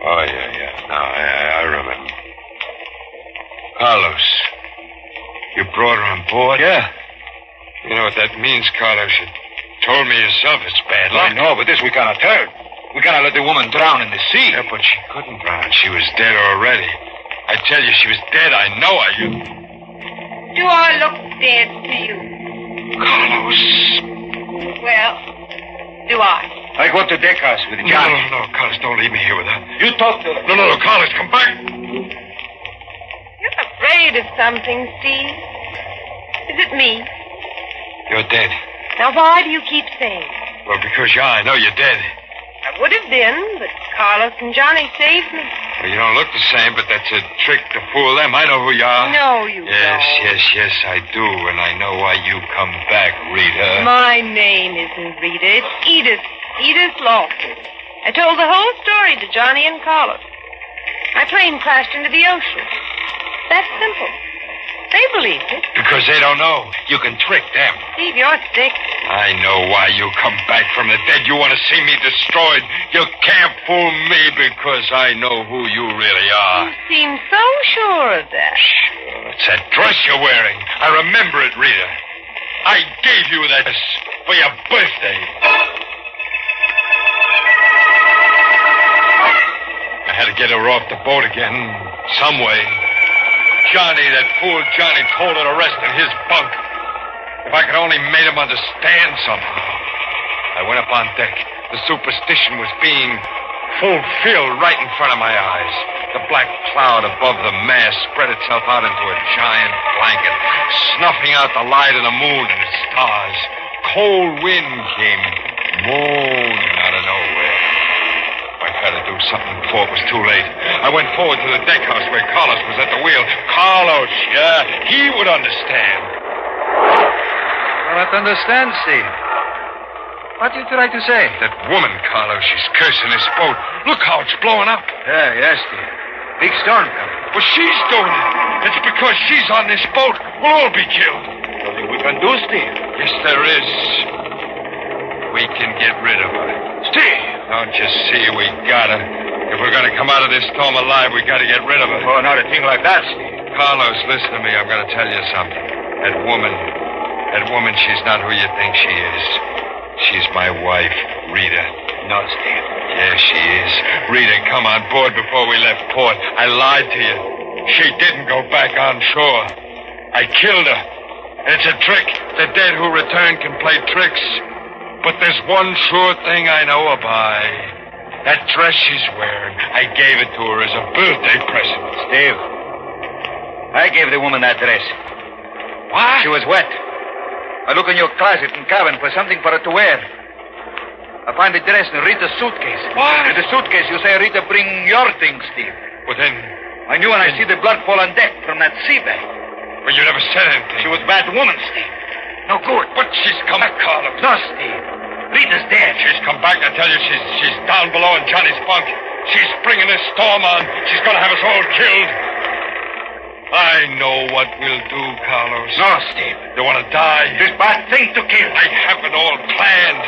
Oh, yeah. Now, I remember. Carlos. You brought her on board? Yeah. You know what that means, Carlos. You told me yourself it's bad luck. I know, but this we cannot turn. We cannot let the woman drown in the sea. Yeah, but she couldn't drown. She was dead already. I tell you, she was dead. I know her. You... Do I look dead to you? Carlos. Well, do I? I go to deck house with John. No, Carlos, don't leave me here with her. You talk to her. No, Carlos, come back. You're afraid of something, Steve. Is it me? You're dead. Now, why do you keep saying? Well, because, I know you're dead. I would have been, but Carlos and Johnny saved me. Well, you don't look the same, but that's a trick to fool them. I know who you are. No, you don't. Yes, I do, and I know why you come back, Rita. My name isn't Rita. It's Edith. Edith Lawson. I told the whole story to Johnny and Carlos. My plane crashed into the ocean. That's simple. They believed it. Because they don't know. You can trick them. Steve, you're sick. I know why you come back from the dead. You want to see me destroyed. You can't fool me because I know who you really are. You seem so sure of that. Sure. It's that dress you're wearing. I remember it, Rita. I gave you that dress for your birthday. I had to get her off the boat again, some way. Johnny, that fool Johnny, told her to rest in his bunk. If I could only made him understand somehow. I went up on deck. The superstition was being fulfilled right in front of my eyes. The black cloud above the mast spread itself out into a giant blanket, snuffing out the light of the moon and the stars. Cold wind came moaning out of nowhere. I had to do something before it was too late. I went forward to the deck house where Carlos was at the wheel. Carlos, he would understand. I don't understand, Steve. What are you trying to say? That woman, Carlos, she's cursing this boat. Look how it's blowing up. Yes, Steve. Big storm coming. Well, she's doing it. It's because she's on this boat. We'll all be killed. Nothing we can do, Steve. Yes, there is. We can get rid of her. Steve! Don't you see we gotta? If we're gonna come out of this storm alive, we gotta get rid of her. Oh, not a thing like that, Steve. Carlos, listen to me. I'm gonna tell you something. That woman, she's not who you think she is. She's my wife, Rita. No, Steve. Yeah, she is. Rita, come on board before we left port. I lied to you. She didn't go back on shore. I killed her. It's a trick. The dead who return can play tricks. But there's one sure thing I know her by. That dress she's wearing, I gave it to her as a birthday present. Steve, I gave the woman that dress. What? She was wet. I look in your closet and cabin for something for her to wear. I find the dress in Rita's suitcase. What? In the suitcase, you say, Rita, bring your things, Steve. Well, then... I knew when I see the blood fall on deck from that sea bag. But you never said anything. She was a bad woman, Steve. No good. But she's come back, Carlos. No, Steve. Rita's dead. She's come back. I tell you, she's down below in Johnny's bunk. She's bringing this storm on. She's going to have us all killed. I know what we'll do, Carlos. No, Steve. You want to die? This bad thing to kill. I have it all planned.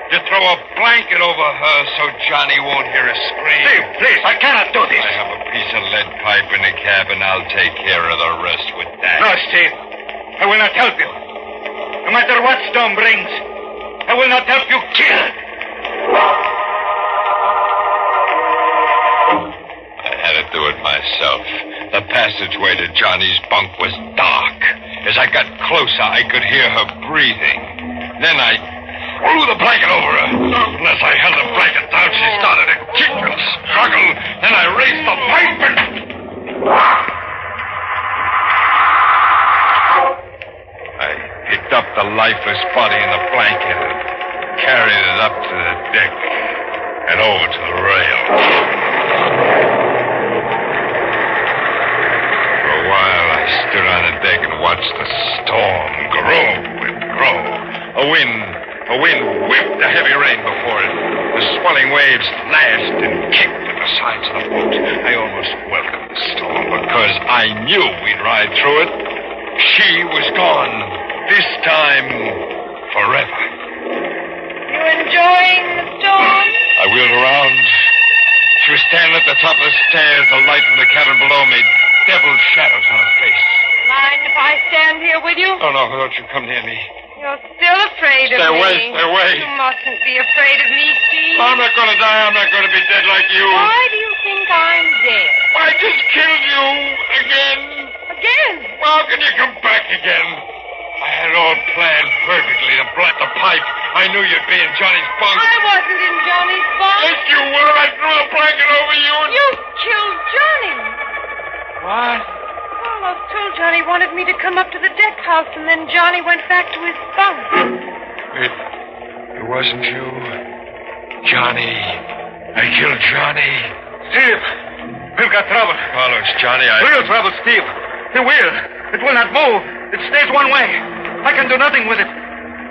You throw a blanket over her so Johnny won't hear a scream. Steve, please, I cannot do this. I have a piece of lead pipe in the cabin. I'll take care of the rest with that. No, Steve. I will not help you. No matter what storm brings, I will not help you kill. I had to do it myself. The passageway to Johnny's bunk was dark. As I got closer, I could hear her breathing. Then I threw the blanket over her. And as I held the blanket down, she started to kick and struggle. Then I raised the pipe and... I picked up the lifeless body in the blanket and carried it up to the deck and over to the rail. For a while, I stood on the deck and watched the storm grow and grow. A wind whipped the heavy rain before it. The swelling waves lashed and kicked at the sides of the boat. I almost welcomed the storm because I knew we'd ride through it. She was gone. This time, forever. You enjoying the storm? I wheeled around. She was standing at the top of the stairs, the light from the cabin below me, devil shadows on her face. Mind if I stand here with you? Oh, no, don't you come near me. You're still afraid of Stay me. away, stay away. You mustn't be afraid of me, Steve. I'm not going to die. I'm not going to be dead like you. Why do you think I'm dead? I just killed you again. Again? How can you come back again? I had it all planned perfectly. The pipe. I knew you'd be in Johnny's bunk. I wasn't in Johnny's bunk. Yes, you were. I threw a blanket over you and... You killed Johnny. What? Carlos told Johnny wanted me to come up to the deck house, and then Johnny went back to his bunk. It wasn't you. Johnny. I killed Johnny. Steve, we've got trouble. Carlos, Johnny, Real trouble, Steve. The wheel. It will not move. It stays one way. I can do nothing with it.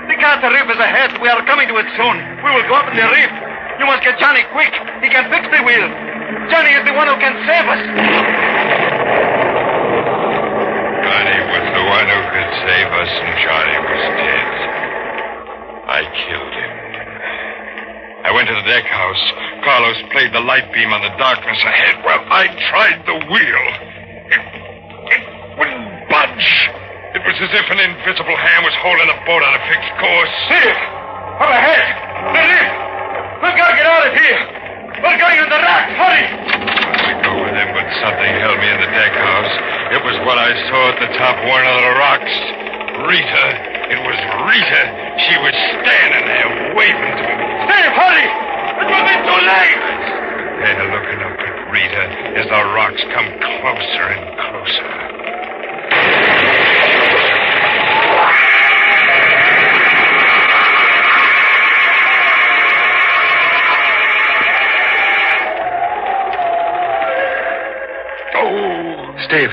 The CANT reef is ahead. We are coming to it soon. We will go up in the reef. You must get Johnny quick. He can fix the wheel. Johnny is the one who can save us. Johnny was the one who could save us, and Johnny was dead. I killed him. I went to the deck house. Carlos played the light beam on the darkness ahead. Well, I tried the wheel. It wouldn't budge. It was as if an invisible hand was holding the boat on a fixed course. Steve, up ahead. The reef. We've got to get out of here. We're going on the raft. Hurry. I go with him, but something held me in the deck house. It was what I saw at the top of one of the rocks. Rita. It was Rita. She was standing there waving to me. Steve, hurry. It will be too late. They're looking up at Rita as the rocks come closer and closer. Steve,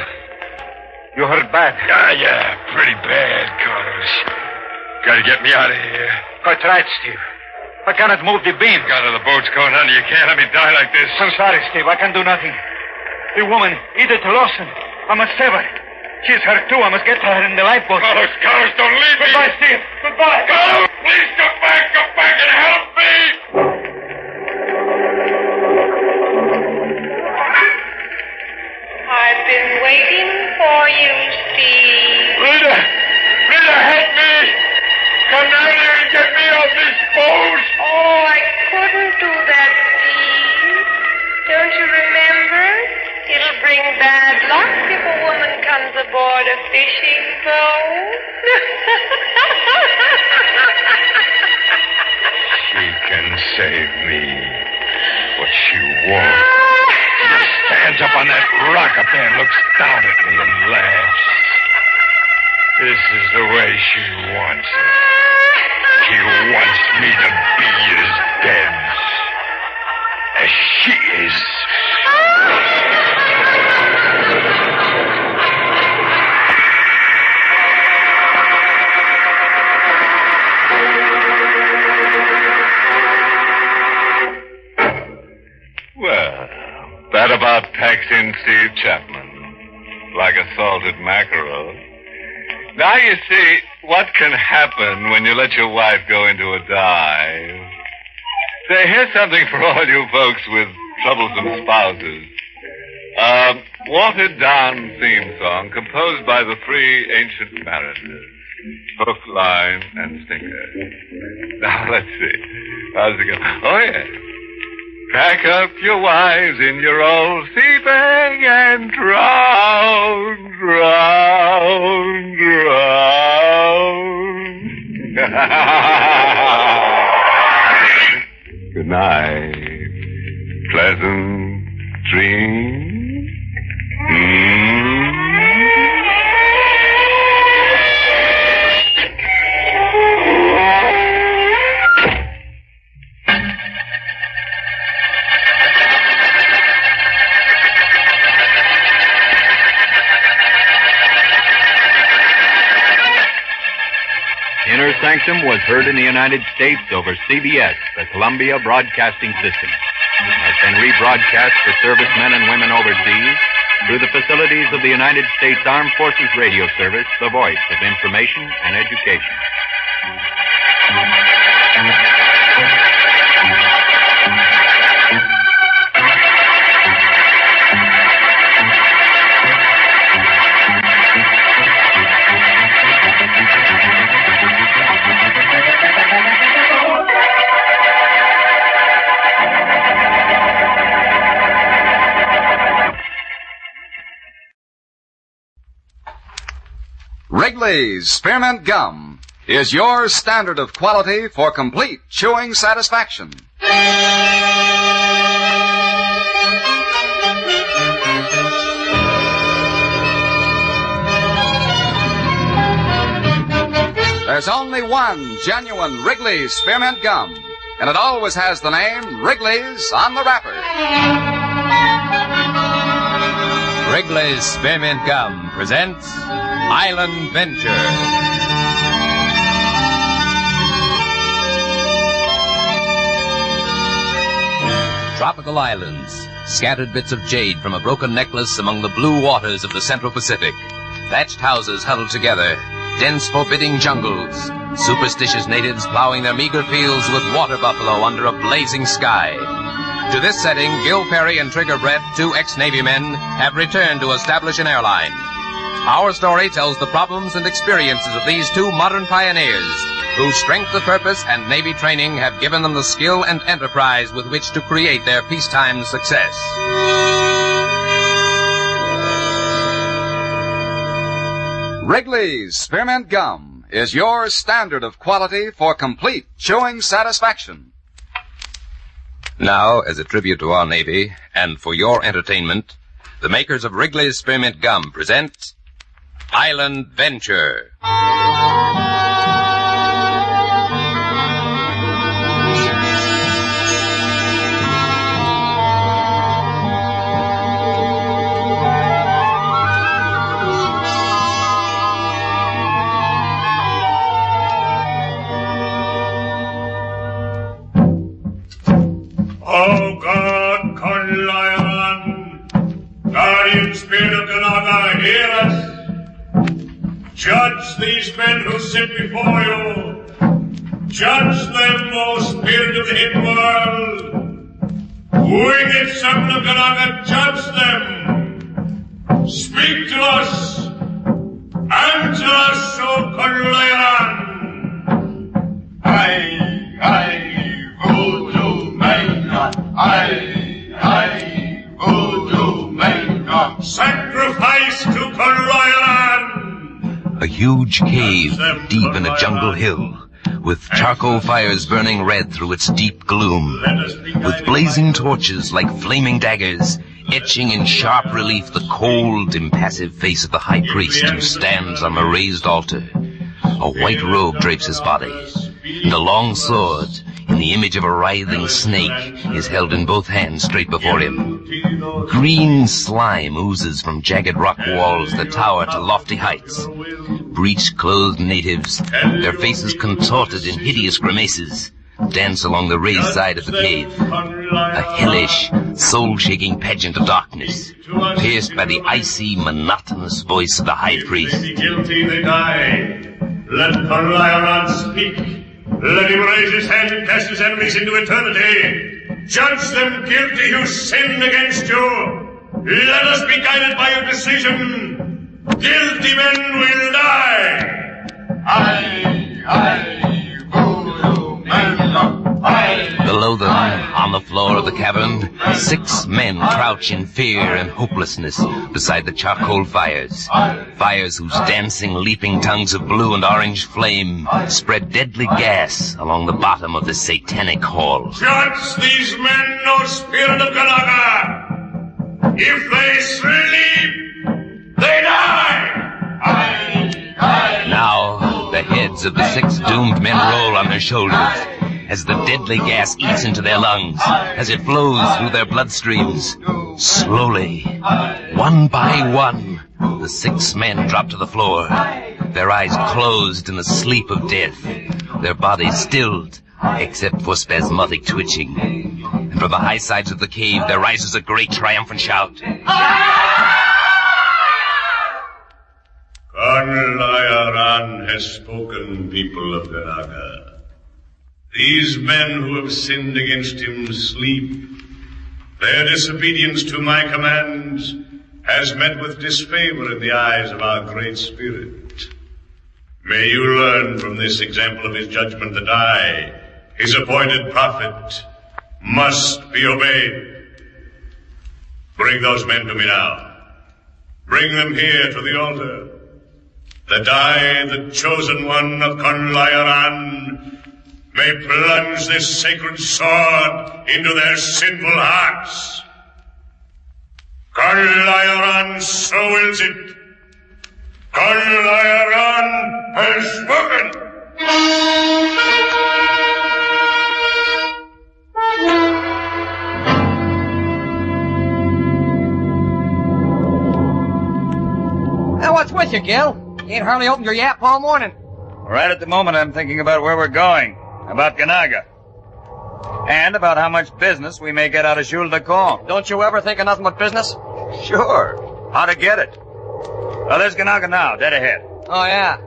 you hurt bad. Yeah, pretty bad, Carlos. Gotta get me out of here. Quite right, Steve. I cannot move the beam. God, the boat's going under. You can't let me die like this. I'm sorry, Steve. I can do nothing. The woman, Edith Lawson. I must save her. She's hurt, too. I must get her in the lifeboat. Carlos, don't leave me. Goodbye, Steve. Goodbye. Carlos, please come back and help me. I've been waiting for you, Steve. Rita, help me. Come down here and get me off this boat. Oh, I couldn't do that, Steve. Don't you remember? It'll bring bad luck if a woman comes aboard a fishing boat. She can save me, but she won't. She stands up on that rock up there and looks down at me and laughs. This is the way she wants it. She wants me to be as dead as she is. Well, that about packs in Steve Chapman. Like a salted mackerel. Now you see what can happen when you let your wife go into a dive. Say, here's something for all you folks with troublesome spouses. Watered down theme song composed by the three ancient mariners. Hook, line, and sinker. Now, let's see. How's it go? Oh, yeah. Pack up your wives in your old sea bag and drown, drown, drown. Good night. Pleasant dreams. Inner Sanctum was heard in the United States over CBS, the Columbia Broadcasting System. Has been rebroadcast for servicemen and women overseas through the facilities of the United States Armed Forces Radio Service, the voice of information and education. Wrigley's Spearmint Gum is your standard of quality for complete chewing satisfaction. There's only one genuine Wrigley's Spearmint Gum, and it always has the name Wrigley's on the wrapper. Wrigley's Spearmint Gum presents Island Venture. Tropical islands, scattered bits of jade from a broken necklace among the blue waters of the Central Pacific, thatched houses huddled together, dense forbidding jungles, superstitious natives plowing their meager fields with water buffalo under a blazing sky. To this setting, Gil Perry and Trigger Brett, two ex-Navy men, have returned to establish an airline. Our story tells the problems and experiences of these two modern pioneers, whose strength of purpose and Navy training have given them the skill and enterprise with which to create their peacetime success. Wrigley's Spearmint Gum is your standard of quality for complete chewing satisfaction. Now, as a tribute to our Navy, and for your entertainment, the makers of Wrigley's Spearmint Gum present Island Venture. Oh God, Conlion, guardian spirit of Ganaga, hear us. Judge these men who sit before you. Judge them, O spirit of the hidden world. Wicked serpent of Ganaga, judge them. Speak to us. Answer us, O Conlion. Sacrifice to Conlion! A huge cave deep in a jungle hill, with charcoal fires burning red through its deep gloom, with blazing torches like flaming daggers, etching in sharp relief the cold, impassive face of the high priest who stands on a raised altar. A white robe drapes his body, and a long sword, in the image of a writhing snake, is held in both hands straight before him. Green slime oozes from jagged rock walls that tower to lofty heights. Breech-clothed natives, their faces contorted in hideous grimaces, dance along the raised side of the cave. A hellish, soul-shaking pageant of darkness, pierced by the icy, monotonous voice of the high priest. Guilty they die. Let Conlion speak. Let him raise his hand and cast his enemies into eternity. Judge them guilty who sinned against you. Let us be guided by your decision. Guilty men will die. Below them, on the floor of the cavern, 6 men crouch in fear and hopelessness beside the charcoal fires. Fires whose dancing, leaping tongues of blue and orange flame spread deadly gas along the bottom of the satanic hall. Judge these men, O spirit of Ganaga. If they sleep, they die. Now, the heads of the 6 doomed men roll on their shoulders as the deadly gas eats into their lungs, as it flows through their bloodstreams. Slowly, one by one, the 6 men drop to the floor, their eyes closed in the sleep of death, their bodies stilled, except for spasmodic twitching. And from the high sides of the cave, there rises a great triumphant shout. Conlion has spoken, people of Ganaga. These men who have sinned against him sleep. Their disobedience to my commands has met with disfavor in the eyes of our great spirit. May you learn from this example of his judgment that I, his appointed prophet, must be obeyed. Bring those men to me now. Bring them here to the altar. that I, the chosen one of Conlayaran, may plunge this sacred sword into their sinful hearts. Conlayaran so wills it. Conlayaran has spoken. What's with you, Gil? You ain't hardly opened your yap all morning. Right at the moment, I'm thinking about where we're going, about Ganaga, and about how much business we may get out of Jules de Caen. Don't you ever think of nothing but business? Sure. How to get it? Well, there's Ganaga now, dead ahead. Oh, yeah.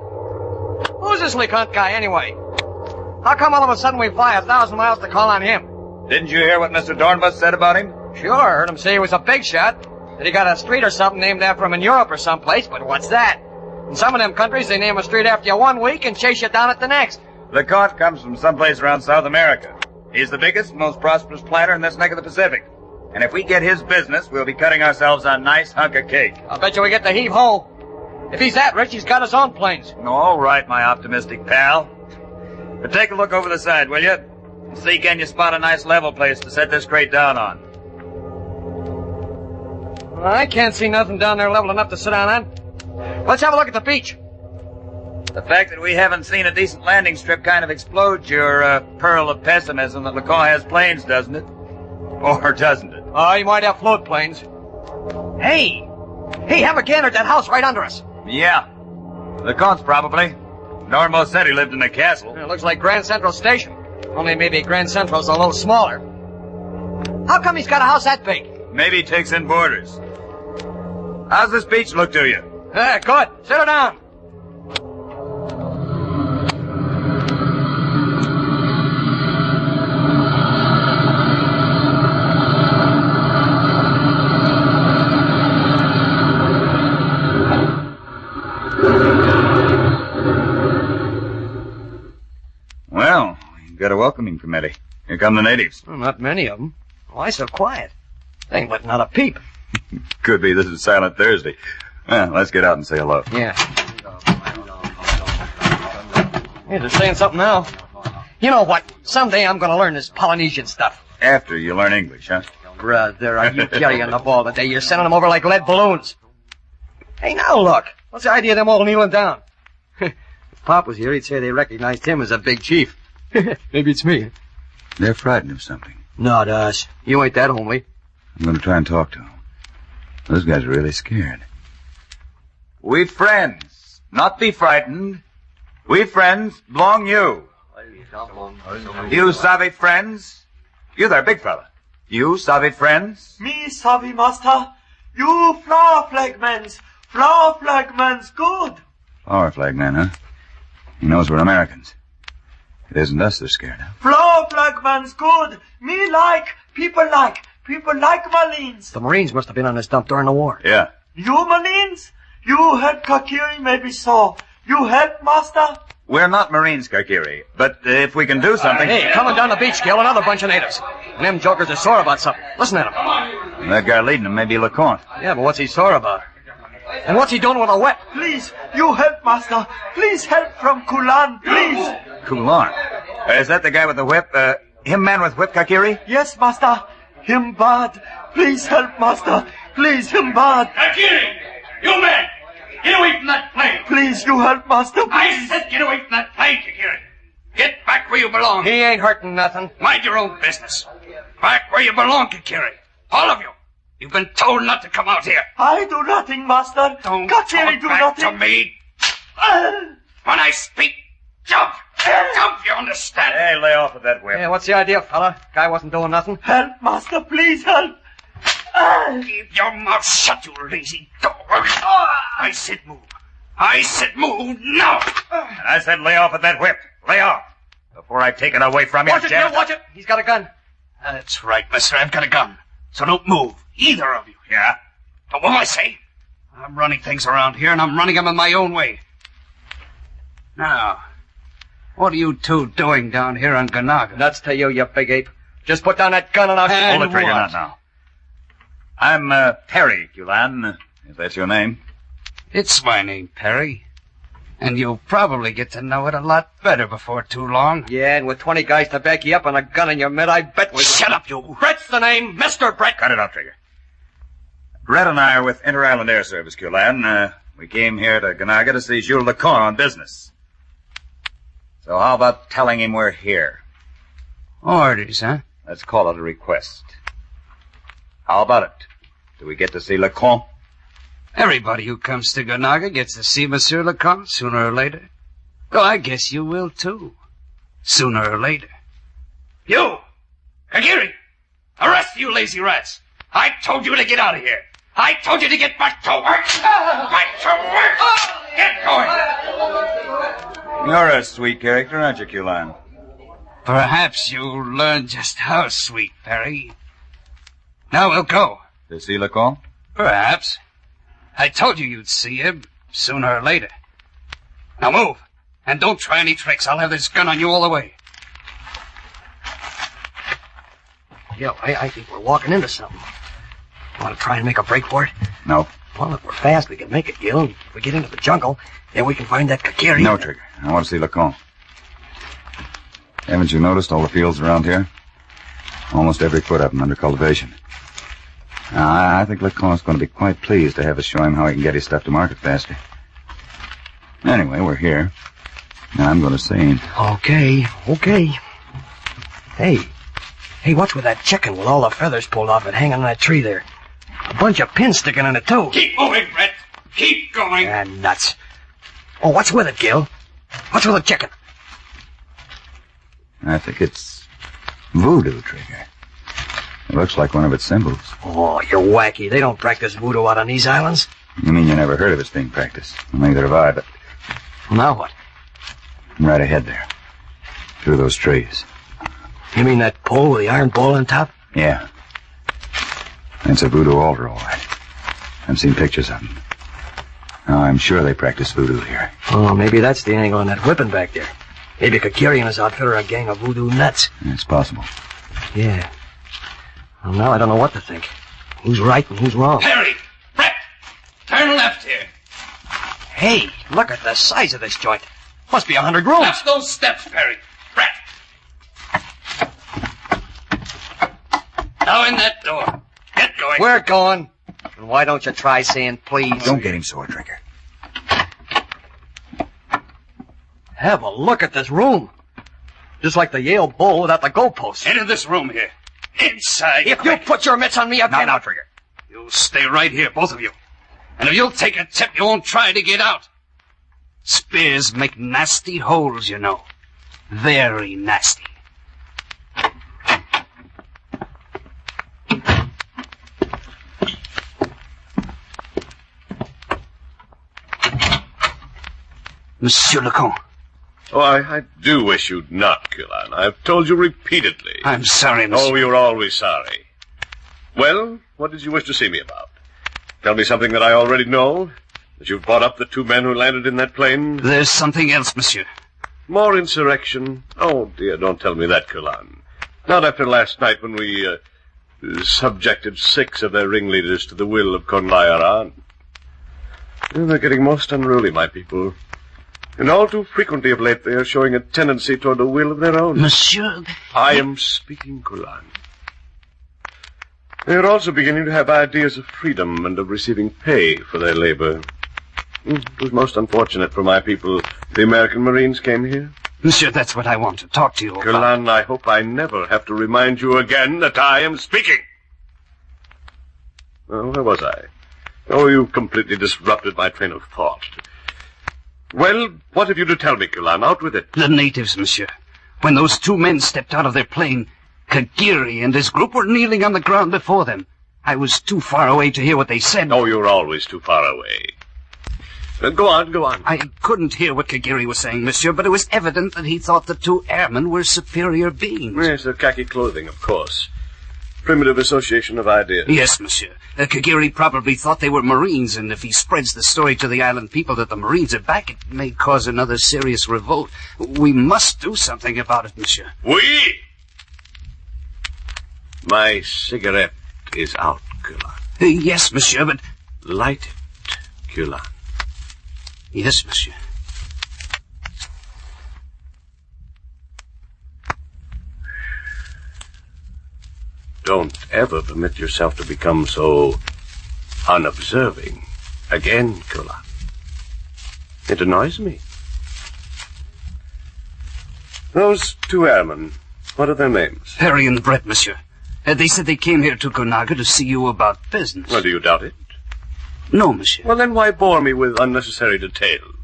Who's this LeConte guy, anyway? How come all of a sudden we fly 1,000 miles to call on him? Didn't you hear what Mr. Dornbus said about him? Sure, I heard him say he was a big shot. That he got a street or something named after him in Europe or someplace, but what's that? In some of them countries, they name a street after you one week and chase you down at the next. LeConte comes from someplace around South America. He's the biggest, most prosperous planter in this neck of the Pacific. And if we get his business, we'll be cutting ourselves a nice hunk of cake. I'll bet you we get the heave-ho. If he's that rich, he's got his own planes. All right, my optimistic pal. But take a look over the side, will you? And see, can you spot a nice level place to set this crate down on? I can't see nothing down there level enough to sit down on. Let's have a look at the beach. The fact that we haven't seen a decent landing strip kind of explodes your pearl of pessimism that LeConte has planes, doesn't it? Or doesn't it? Oh, he might have float planes. Hey! Hey, have a gander at that house right under us. Yeah. LeConte's probably. Dornbus said he lived in a castle. It looks like Grand Central Station. Only maybe Grand Central's a little smaller. How come he's got a house that big? Maybe he takes in boarders. How's this beach look to you? Good. Sit her down. Well, you've got a welcoming committee. Here come the natives. Well, not many of them. Why so quiet? They ain't letting out a peep. Could be this is Silent Thursday. Well, let's get out and say hello. Yeah. Hey, they're saying something now. You know what? Someday I'm going to learn this Polynesian stuff. After you learn English, huh? Brother, are you carrying the ball today? You're sending them over like lead balloons. Hey, now look. What's the idea of them all kneeling down? If Pop was here, he'd say they recognized him as a big chief. Maybe it's me. They're frightened of something. Not us. You ain't that homely. I'm going to try and talk to them. Those guys are really scared. We friends, not be frightened. We friends belong you. You savvy friends? You there, big fella. You savvy friends? Me savvy, master. You flower flagmans. Flower flagmans, good. Flower flag man, huh? He knows we're Americans. It isn't us they're scared of. Flower flagmans, good. Me like. People like. People like Marines. The Marines must have been on this dump during the war. Yeah. You Marines? You help Kakiri, maybe so. You help, master? We're not Marines, Kakiri, but if we can do something... Hey, coming down the beach, Gil, another bunch of natives. And them jokers are sore about something. Listen at them. That guy leading them may be LeConte. Yeah, but what's he sore about? And what's he doing with a whip? Please, you help, master. Please help from Kulan, please. Kulan? Is that the guy with the whip? Him man with whip, Kakiri? Yes, master. Him bad. Please help, master. Please, him bad. Kakiri! You man! Get away from that plane! Please, you help, master. Please. I said get away from that plane, Kakiri. Get back where you belong. He ain't hurting nothing. Mind your own business. Back where you belong, Kakiri. All of you. You've been told not to come out here. I do nothing, master. Don't Kakiri do back nothing. to me. When I speak, jump. Jump, you understand? Hey, lay off with that whip. Yeah, what's the idea, fella? Guy wasn't doing nothing. Help, master, please help. Keep your mouth shut, you lazy dog. I said move. I said move now. And I said lay off with that whip. Lay off. Before I take it away from you, Watch it, Gil, watch it. He's got a gun. That's right, mister. I've got a gun. So don't move. Either of you. Yeah? But what I say? I'm running things around here, and I'm running them in my own way. Now, what are you two doing down here on Ganaga? Nuts to you, you big ape. Just put down that gun and I'll pull the trigger, not now. I'm Perry, Kulan, if that's your name. It's my name, Perry. And you'll probably get to know it a lot better before too long. Yeah, and with 20 guys to back you up and a gun in your mid, I bet we... Shut up, you... Brett's the name, Mr. Brett. Cut it out, Trigger. Brett and I are with Inter-Island Air Service, Culan. We came here to Ganaga to see Jules Lacan on business. So how about telling him we're here? Orders, huh? Let's call it a request. How about it? Do we get to see Lacan? Everybody who comes to Ganaga gets to see Monsieur Lacan sooner or later. Oh, I guess you will, too. Sooner or later. You! Kagiri! Arrest you lazy rats! I told you to get out of here! I told you to get back to work! Back to work! Get going! You're a sweet character, aren't you, Culan? Perhaps you'll learn just how sweet, Perry. Now we'll go. To see Lacan? Perhaps. I told you you'd see him sooner or later. Now move. And don't try any tricks. I'll have this gun on you all the way. Yo, I think we're walking into something. Want to try and make a break for it? No. Well, if we're fast, we can make it, Gil. If we get into the jungle, then we can find that Kakiri. No, Trigger. I want to see Lacan. Haven't you noticed all the fields around here? Almost every foot of them under cultivation. Now, I think Lacan's going to be quite pleased to have us show him how he can get his stuff to market faster. Anyway, we're here. Now I'm going to see him. Okay. Hey, what's with that chicken with all the feathers pulled off it hanging on that tree there? A bunch of pins sticking in it, too. Keep moving, Brett. Keep going. Ah, nuts. Oh, what's with it, Gil? What's with the chicken? I think it's voodoo, Trigger. It looks like one of its symbols. Oh, you're wacky. They don't practice voodoo out on these islands. You mean you never heard of its being practiced? Well, neither have I, but... Now what? Right ahead there. Through those trees. You mean that pole with the iron ball on top? Yeah. It's a voodoo altar, all right. I've seen pictures of them. Now, I'm sure they practice voodoo here. Oh, maybe that's the angle on that whipping back there. Maybe Kakiri and his outfit are a gang of voodoo nuts. It's possible. Yeah. Well, now I don't know what to think. Who's right and who's wrong? Perry! Brett! Turn left here. Hey, look at the size of this joint. Must be 100 rooms. Up those steps, Perry. Brett! Now in that door. Get going. We're going. And why don't you try saying please? Don't get him sore, Trigger. Have a look at this room. Just like the Yale Bowl without the goalposts. Into this room here. Inside. If you put your mitts on me again... Now, Trigger. You'll stay right here, both of you. And if you'll take a tip, you won't try to get out. Spears make nasty holes, you know. Very nasty. Monsieur Lacan. Oh, I do wish you'd not, Culan. I've told you repeatedly. I'm sorry, monsieur. Oh, you're always sorry. Well, what did you wish to see me about? Tell me something that I already know? That you've brought up the two men who landed in that plane? There's something else, monsieur. More insurrection? Oh, dear, don't tell me that, Culan. Not after last night when we, subjected 6 of their ringleaders to the will of Conlayaran. They're getting most unruly, my people. And all too frequently of late they are showing a tendency toward a will of their own. Monsieur... I am speaking, Culan. They are also beginning to have ideas of freedom and of receiving pay for their labor. It was most unfortunate for my people the American Marines came here. Monsieur, that's what I want to talk to you about. Culan, I hope I never have to remind you again that I am speaking. Oh, where was I? Oh, you completely disrupted my train of thought. Well, what have you to tell me, Culan? Out with it. The natives, monsieur. When those 2 men stepped out of their plane, Kagiri and his group were kneeling on the ground before them. I was too far away to hear what they said. Oh, you're always too far away. Go on. I couldn't hear what Kagiri was saying, monsieur, but it was evident that he thought the 2 airmen were superior beings. Yes, their khaki clothing, of course. Primitive association of ideas. Yes, monsieur. Kagiri probably thought they were Marines, and if he spreads the story to the island people that the Marines are back, it may cause another serious revolt. We must do something about it, monsieur. We? My cigarette is out, Culan. Yes, monsieur, but... Light it, Culan. Yes, monsieur. don't ever permit yourself to become so unobserving again, Kulan. It annoys me. Those two airmen, what are their names? Perry and Brett, monsieur. They said they came here to Konaga to see you about business. Well, do you doubt it? No, monsieur. Well, then why bore me with unnecessary details?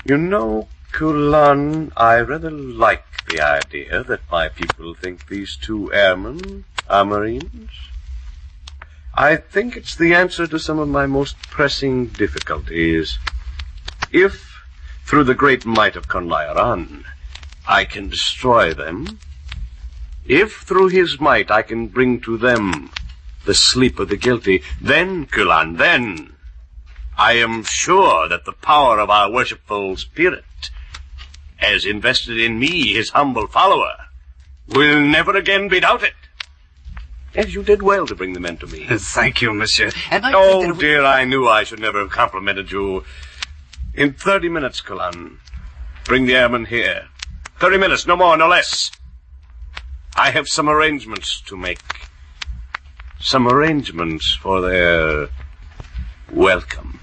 You know, Kulan, I rather like the idea that my people think these two airmen are Marines. I think it's the answer to some of my most pressing difficulties. If, through the great might of Konlairan, I can destroy them, if through his might I can bring to them the sleep of the guilty, then, Kulan, then, I am sure that the power of our worshipful spirit, as invested in me, his humble follower, will never again be doubted. Yes, you did well to bring the men to me. Thank you, monsieur. And dear, I knew I should never have complimented you. In 30 minutes, Kulan, bring the airmen here. 30 minutes, no more, no less. I have some arrangements to make. Some arrangements for their welcome.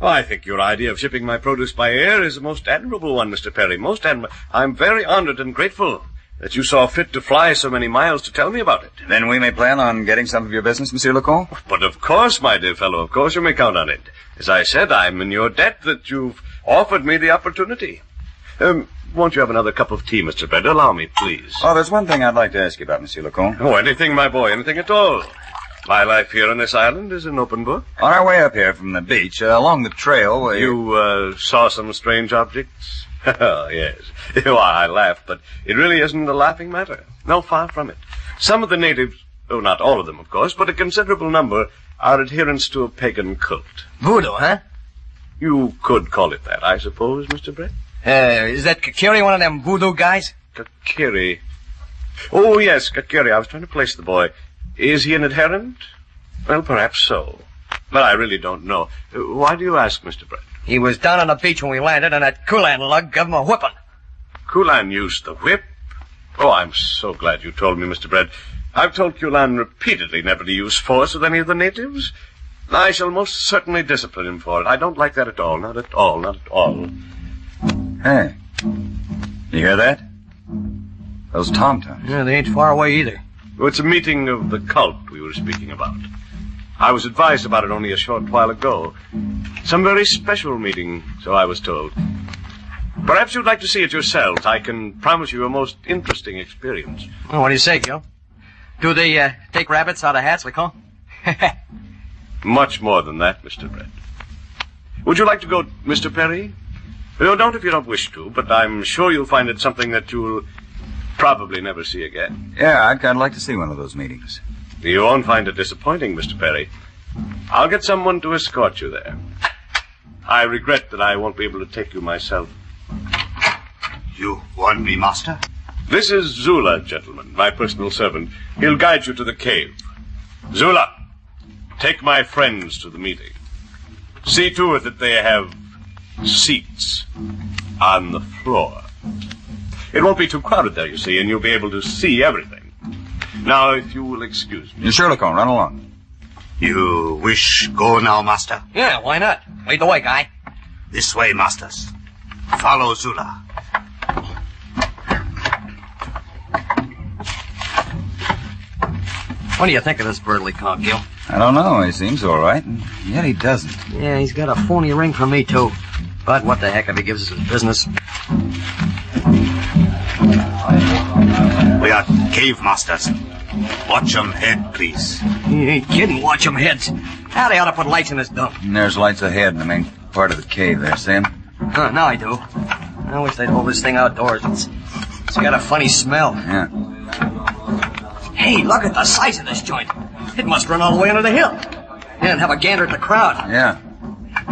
Oh, I think your idea of shipping my produce by air is a most admirable one, Mr. Perry. Most admirable. I'm very honored and grateful that you saw fit to fly so many miles to tell me about it. Then we may plan on getting some of your business, Monsieur Lecomte? But of course, my dear fellow, of course you may count on it. As I said, I'm in your debt that you've offered me the opportunity. Won't you have another cup of tea, Mr. Brett? Allow me, please. Oh, there's one thing I'd like to ask you about, Monsieur Lecomte. Oh, anything, my boy, anything at all. My life here on this island is an open book. On our way up here from the beach, along the trail... You saw some strange objects? Yes. I laughed, but it really isn't a laughing matter. No, far from it. Some of the natives, not all of them, of course, but a considerable number, are adherents to a pagan cult. Voodoo, huh? You could call it that, I suppose, Mr. Brett. Is that Kakiri one of them voodoo guys? Kakiri. Oh, yes, Kakiri. I was trying to place the boy. Is he an adherent? Well, perhaps so. But I really don't know. Why do you ask, Mr. Brett? He was down on the beach when we landed, and that Kulan lug gave him a whipping. Kulan used the whip? Oh, I'm so glad you told me, Mr. Brett. I've told Kulan repeatedly never to use force with any of the natives. I shall most certainly discipline him for it. I don't like that at all. Not at all. Not at all. Hey. You hear that? Those tom-toms. Yeah, they ain't far away either. Oh, it's a meeting of the cult we were speaking about. I was advised about it only a short while ago. Some very special meeting, so I was told. Perhaps you'd like to see it yourselves. I can promise you a most interesting experience. Well, what do you say, Gil? Do they take rabbits out of hats, like, huh? Much more than that, Mr. Brett. Would you like to go, Mr. Perry? No, don't if you don't wish to, but I'm sure you'll find it something that you'll probably never see again. Yeah, I'd kind of like to see one of those meetings. You won't find it disappointing, Mr. Perry. I'll get someone to escort you there. I regret that I won't be able to take you myself. You want me, master? This is Zula, gentlemen, my personal servant. He'll guide you to the cave. Zula, take my friends to the meeting. See to it that they have seats on the floor. It won't be too crowded there, you see, and you'll be able to see everything. Now, if you will excuse me. Sure, Lecomte, run along. You wish go now, master? Yeah, why not? Lead the way, guy. This way, masters. Follow Zula. What do you think of this bird, Lecomte, Gil? I don't know. He seems all right, and yet he doesn't. Yeah, he's got a phony ring for me, too. But what the heck if he gives us his business? We are cave masters. Watch 'em head, please. You ain't kidding. Watch 'em heads. How they ought to put lights in this dump. And there's lights ahead in the main part of the cave there, Sam. Now I do. I wish they'd hold this thing outdoors. It's got a funny smell. Yeah. Hey, look at the size of this joint. It must run all the way under the hill. Yeah, and have a gander at the crowd. Yeah.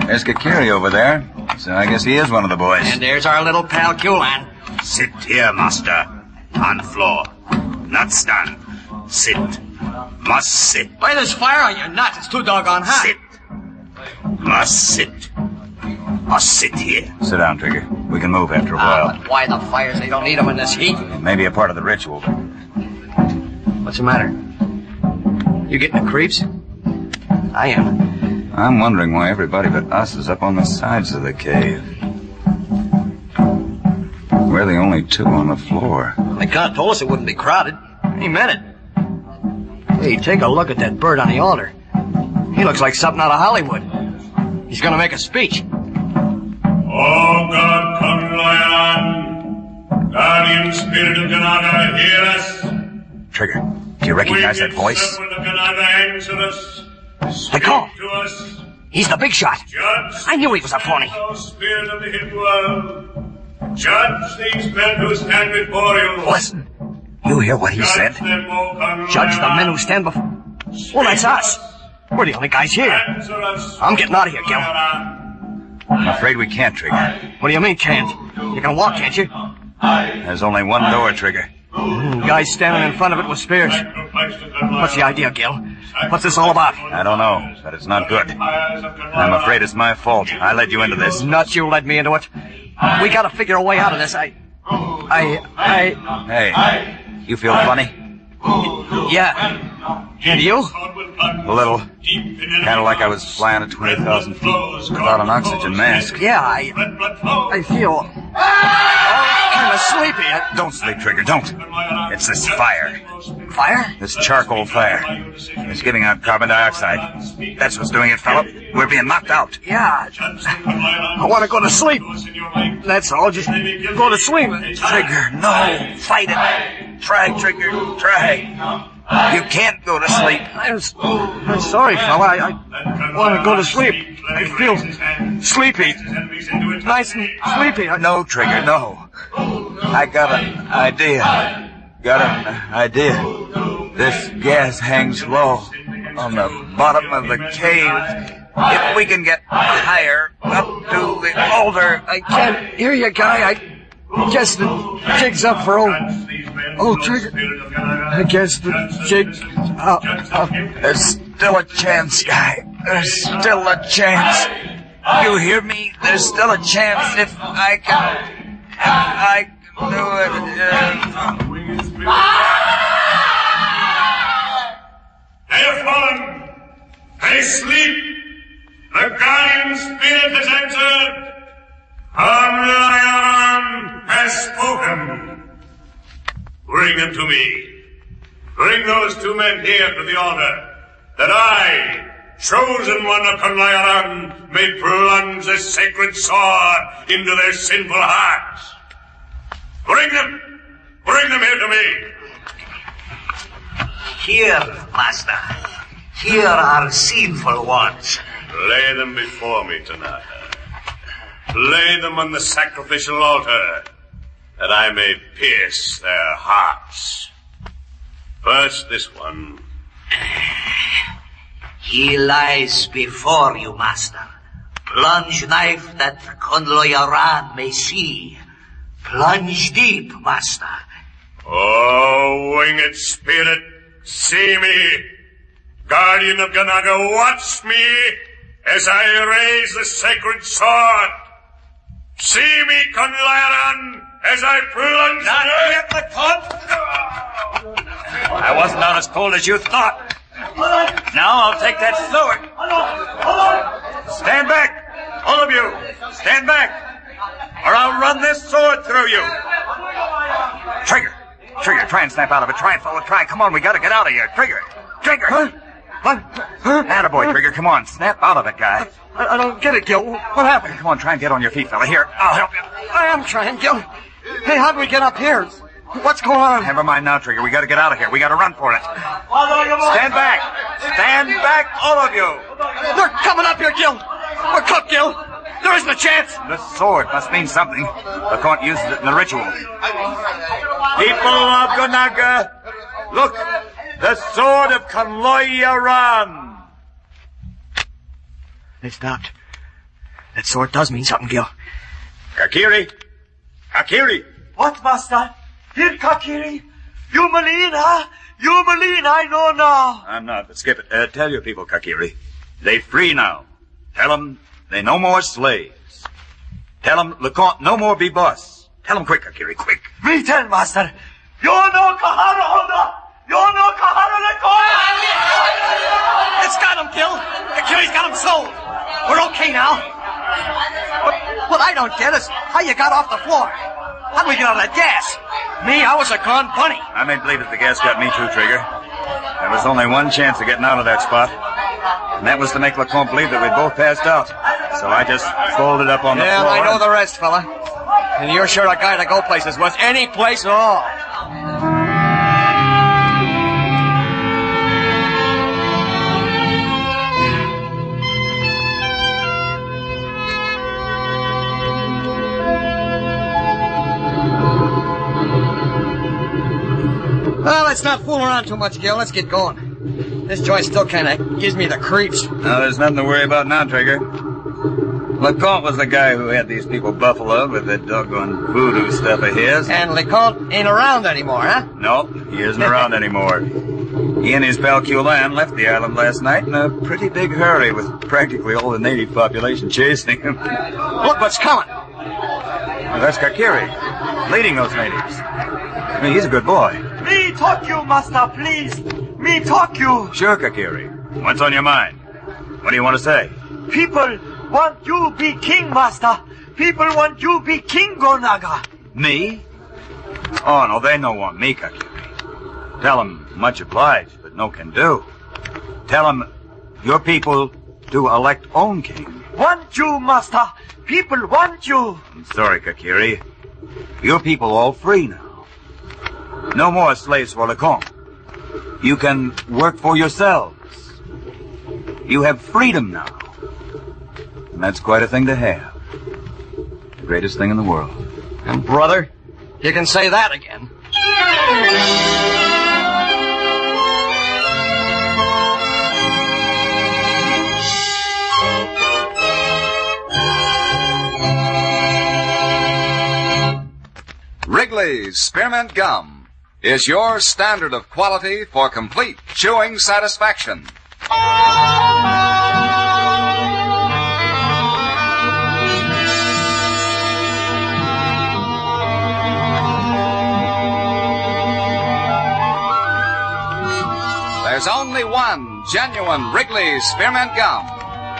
There's Kakiri over there. So I guess he is one of the boys. And there's our little pal Kulan. Sit here, master. On floor. Not stand. Sit. Must sit. Why, there's fire on your nuts. It's too doggone hot. Sit. Must sit. Must sit here. Sit down, Trigger. We can move after a while. But why the fires? They don't need them in this heat. It may be a part of the ritual. What's the matter? You getting the creeps? I am. I'm wondering why everybody but us is up on the sides of the cave. We're the only two on the floor. The God told us it wouldn't be crowded. He meant it. Hey, take a look at that bird on the altar. He looks like something out of Hollywood. He's gonna make a speech. Oh God, come Lion, guardian spirit of Ganaga, hear us. Trigger, do you recognize that voice? The call. He's the big shot. I knew he was a phony. Spirit of the hidden world, judge these men who stand before you. Listen, you hear what he said? Judge the men who stand before... Well, that's us. We're the only guys here. I'm getting out of here, Gil. I'm afraid we can't, Trigger. What do you mean, can't? You can walk, can't you? There's only one door, Trigger. Guys standing in front of it with spears. What's the idea, Gil? What's this all about? I don't know, but it's not good. I'm afraid it's my fault. I led you into this. Nuts, you led me into it. We gotta figure a way out of this. Hey, you feel funny? Yeah. And you? A little. Kind of like I was flying at 20,000 feet without an oxygen mask. Yeah, I feel... kind of sleepy. Don't sleep, Trigger, don't. It's this fire. Fire? This charcoal fire. It's giving out carbon dioxide. That's what's doing it, fella. We're being knocked out. Yeah. I want to go to sleep. That's all. Just go to sleep. Trigger, no. Fight it. Try, Trigger. Try. You can't go to sleep. I'm sorry, fella. I want to go to sleep. I feel sleepy. Nice and sleepy. No, Trigger, no. I got an idea. This gas hangs low on the bottom of the cave. If we can get higher up to the altar... I can't hear you, guy. I guess the jig's up for old Trigger. I guess the jig's up. There's still a chance, guy. There's still a chance. You hear me? There's still a chance if I can do it. They have fallen. They sleep. The guardian spirit has answered. Lion has spoken. Bring them to me. Bring those two men here to the altar, that I, chosen one of Conlayaran, may plunge the sacred sword into their sinful hearts. Bring them here to me. Here, Master. Here are sinful ones. Lay them before me, Tanaka. Lay them on the sacrificial altar, that I may pierce their hearts. First, this one. He lies before you, Master. Plunge knife that Conloyaran may see. Plunge deep, Master. Oh, winged spirit, see me. Guardian of Ganaga, watch me as I raise the sacred sword. See me, Conlayaran, as I plunge... Not yet, the I wasn't out as cold as you thought. Now I'll take that sword. Stand back. All of you, stand back, or I'll run this sword through you. Trigger, try and snap out of it. Try, fella, try. Come on, we gotta get out of here. Trigger. Huh? What? Huh? Attaboy, Trigger, come on. Snap out of it, guy. I don't get it, Gil. What happened? Come on, try and get on your feet, fella. Here, I'll help you. I am trying, Gil. Hey, how do we get up here? What's going on? Never mind now, Trigger. We gotta get out of here. We gotta run for it. Stand back. Stand back, all of you. They're coming up here, Gil. We're cooked, Gil. There isn't a chance. The sword must mean something. The court uses it in the ritual. People of Ganaga, look. The sword of Conloyaran. They stopped. That sword does mean something, Gil. Kakiri. What, Master? Here, Kakiri. You Melina? You Malin, I know now. I'm not, but skip it. Tell your people, Kakiri. They free now. Tell them they no more slaves. Tell them LeConte no more be boss. Tell them quick, Kakiri, quick. Me tell, master. You know Kahara Honda. You know Kahara LeConte. It's got him, Gil. Kakiri's got him sold. We're okay now. What I don't get is how you got off the floor. How'd we get out of that gas? Me, I was a gone bunny. I made believe that the gas got me too, Trigger. There was only one chance of getting out of that spot. And that was to make LeConte believe that we'd both passed out. So I just folded up on the floor. Yeah, I know the rest, fella. And you're sure a guy to go places with any place at all. Well, let's not fool around too much, Gil. Let's get going. This joint still kind of gives me the creeps. No, there's nothing to worry about now, Trigger. LeConte was the guy who had these people buffaloed with that doggone voodoo stuff of his. And LeConte ain't around anymore, huh? Nope, he isn't around anymore. He and his pal Culan left the island last night in a pretty big hurry with practically all the native population chasing him. Look what's coming. Well, that's Kakiri, leading those natives. I mean, he's a good boy. Me talk you, master, please. Me talk you. Sure, Kakiri. What's on your mind? What do you want to say? People want you be king, master. People want you be king, Gonaga. Me? Oh, no, they no want me, Kakiri. Tell them much obliged, but no can do. Tell them your people do elect own king. Want you, master. People want you. I'm sorry, Kakiri. Your people all free now. No more slaves for LeConte. You can work for yourselves. You have freedom now. And that's quite a thing to have. The greatest thing in the world. And brother, you can say that again. Wrigley's Spearmint Gum is your standard of quality for complete chewing satisfaction. There's only one genuine Wrigley's Spearmint Gum,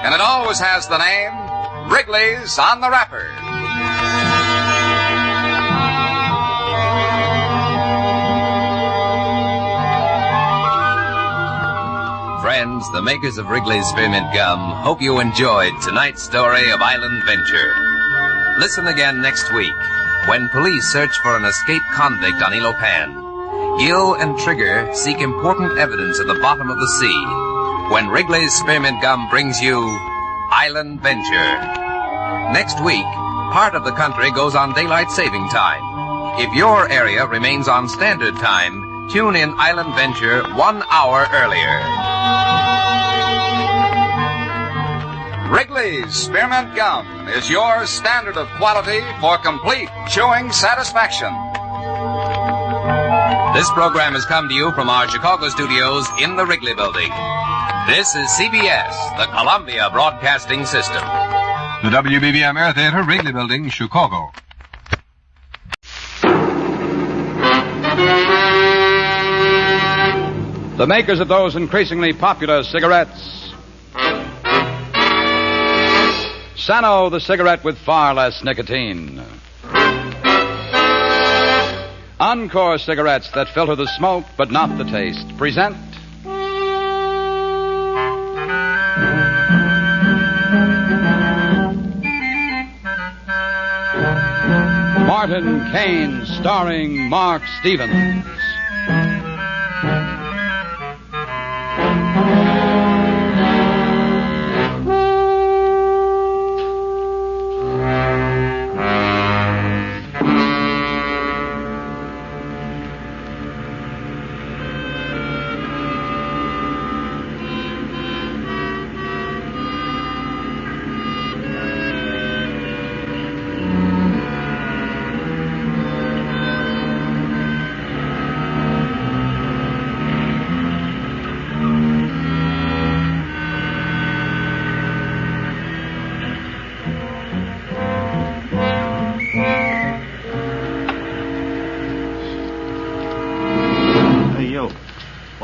and it always has the name Wrigley's on the wrapper. Friends, the makers of Wrigley's Spearmint Gum hope you enjoyed tonight's story of Island Venture. Listen again next week when police search for an escaped convict on Ilopan. Gil and Trigger seek important evidence at the bottom of the sea when Wrigley's Spearmint Gum brings you Island Venture. Next week, part of the country goes on daylight saving time. If your area remains on standard time, tune in Island Venture 1 hour earlier. Wrigley's Spearmint Gum is your standard of quality for complete chewing satisfaction. This program has come to you from our Chicago studios in the Wrigley Building. This is CBS, the Columbia Broadcasting System. The WBBM Air Theater, Wrigley Building, Chicago. The makers of those increasingly popular cigarettes. Sano, the cigarette with far less nicotine. Encore cigarettes that filter the smoke but not the taste present Martin Kane, starring Mark Stevens.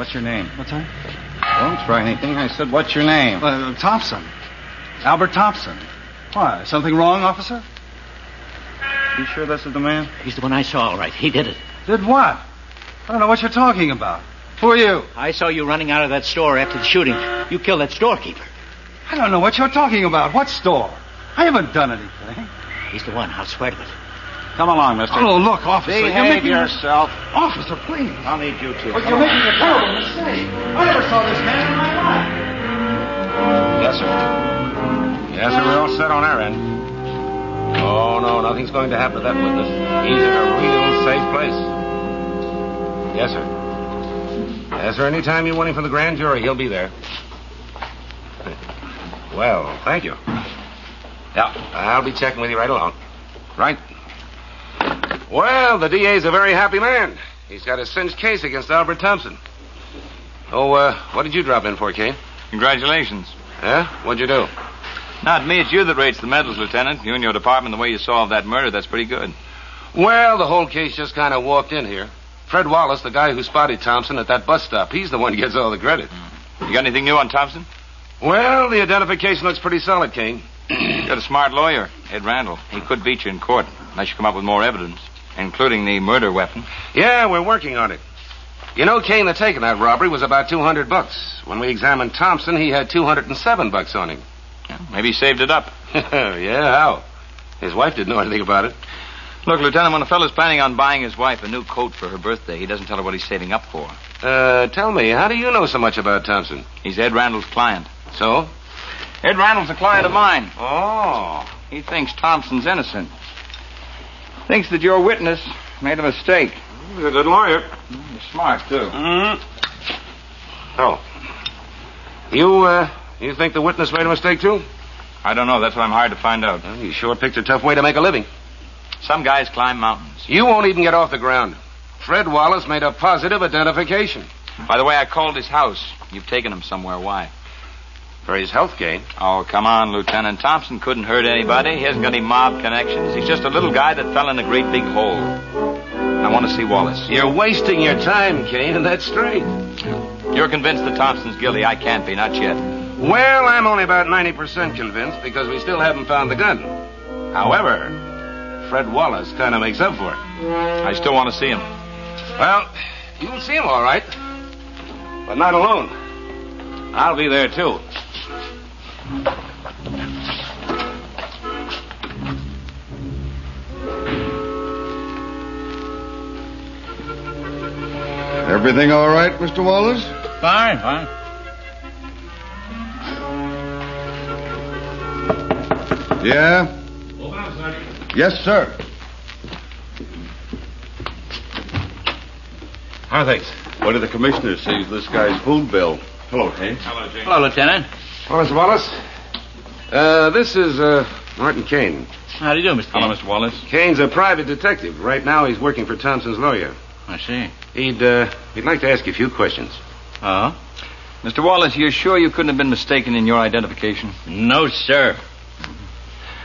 What's your name? What's that? Don't try anything. I said, what's your name? Thompson. Albert Thompson. Why? Something wrong, officer? You sure this is the man? He's the one I saw, all right. He did it. Did what? I don't know what you're talking about. Who are you? I saw you running out of that store after the shooting. You killed that storekeeper. I don't know what you're talking about. What store? I haven't done anything. He's the one. I'll swear to it. Come along, mister. Oh, look, officer. Behave yourself. Officer, please. I'll need you to. But you're making a terrible mistake. I never saw this man in my life. Yes, sir. Yes, sir. We're all set on our end. Oh, no, nothing's going to happen to that witness. He's in a real safe place. Yes, sir. Yes, sir. Anytime you want him for the grand jury, he'll be there. Well, thank you. Yeah, I'll be checking with you right along. Right. Well, the DA's a very happy man. He's got a cinched case against Albert Thompson. Oh, what did you drop in for, Kane? Congratulations. Yeah? What'd you do? Not me, it's you that rates the medals, Lieutenant. You and your department, the way you solved that murder, that's pretty good. Well, the whole case just kind of walked in here. Fred Wallace, the guy who spotted Thompson at that bus stop, he's the one who gets all the credit. You got anything new on Thompson? Well, the identification looks pretty solid, Kane. You got a smart lawyer, Ed Randall. He could beat you in court, unless you come up with more evidence, including the murder weapon. Yeah, we're working on it. You know, Kane, the take of that robbery was about $200. When we examined Thompson, he had $207 on him. Yeah, maybe he saved it up. Yeah, how? His wife didn't know anything about it. Look, Lieutenant, when a fellow's planning on buying his wife a new coat for her birthday, he doesn't tell her what he's saving up for. Tell me, how do you know so much about Thompson? He's Ed Randall's client. So? Ed Randall's a client of mine. Oh. He thinks Thompson's innocent. Thinks that your witness made a mistake. He's a good lawyer. You're smart, too. Mm-hmm. Oh. You think the witness made a mistake, too? I don't know. That's what I'm hired to find out. Well, you sure picked a tough way to make a living. Some guys climb mountains. You won't even get off the ground. Fred Wallace made a positive identification. By the way, I called his house. You've taken him somewhere. Why? For his health gain. Oh, come on, Lieutenant. Thompson couldn't hurt anybody. He hasn't got any mob connections. He's just a little guy that fell in a great big hole. I want to see Wallace. You're wasting your time, Kane, and that's straight. You're convinced that Thompson's guilty. I can't be, not yet. Well, I'm only about 90% convinced because we still haven't found the gun. However, Fred Wallace kind of makes up for it. I still want to see him. Well, you'll see him all right. But not alone. I'll be there, too. Everything all right, Mr. Wallace? Fine, fine. Yeah? Yes, sir. How are things? What did the commissioner say of this guy's food bill? Hello, Kane. Hello, James. Hello, Lieutenant. Hello, Mr. Wallace. This is, Martin Kane. How do you do, Mr. Kane? Hello, Mr. Wallace. Kane's a private detective. Right now, he's working for Thompson's lawyer. I see. He'd like to ask you a few questions. Oh? Mr. Wallace, you're sure you couldn't have been mistaken in your identification? No, sir.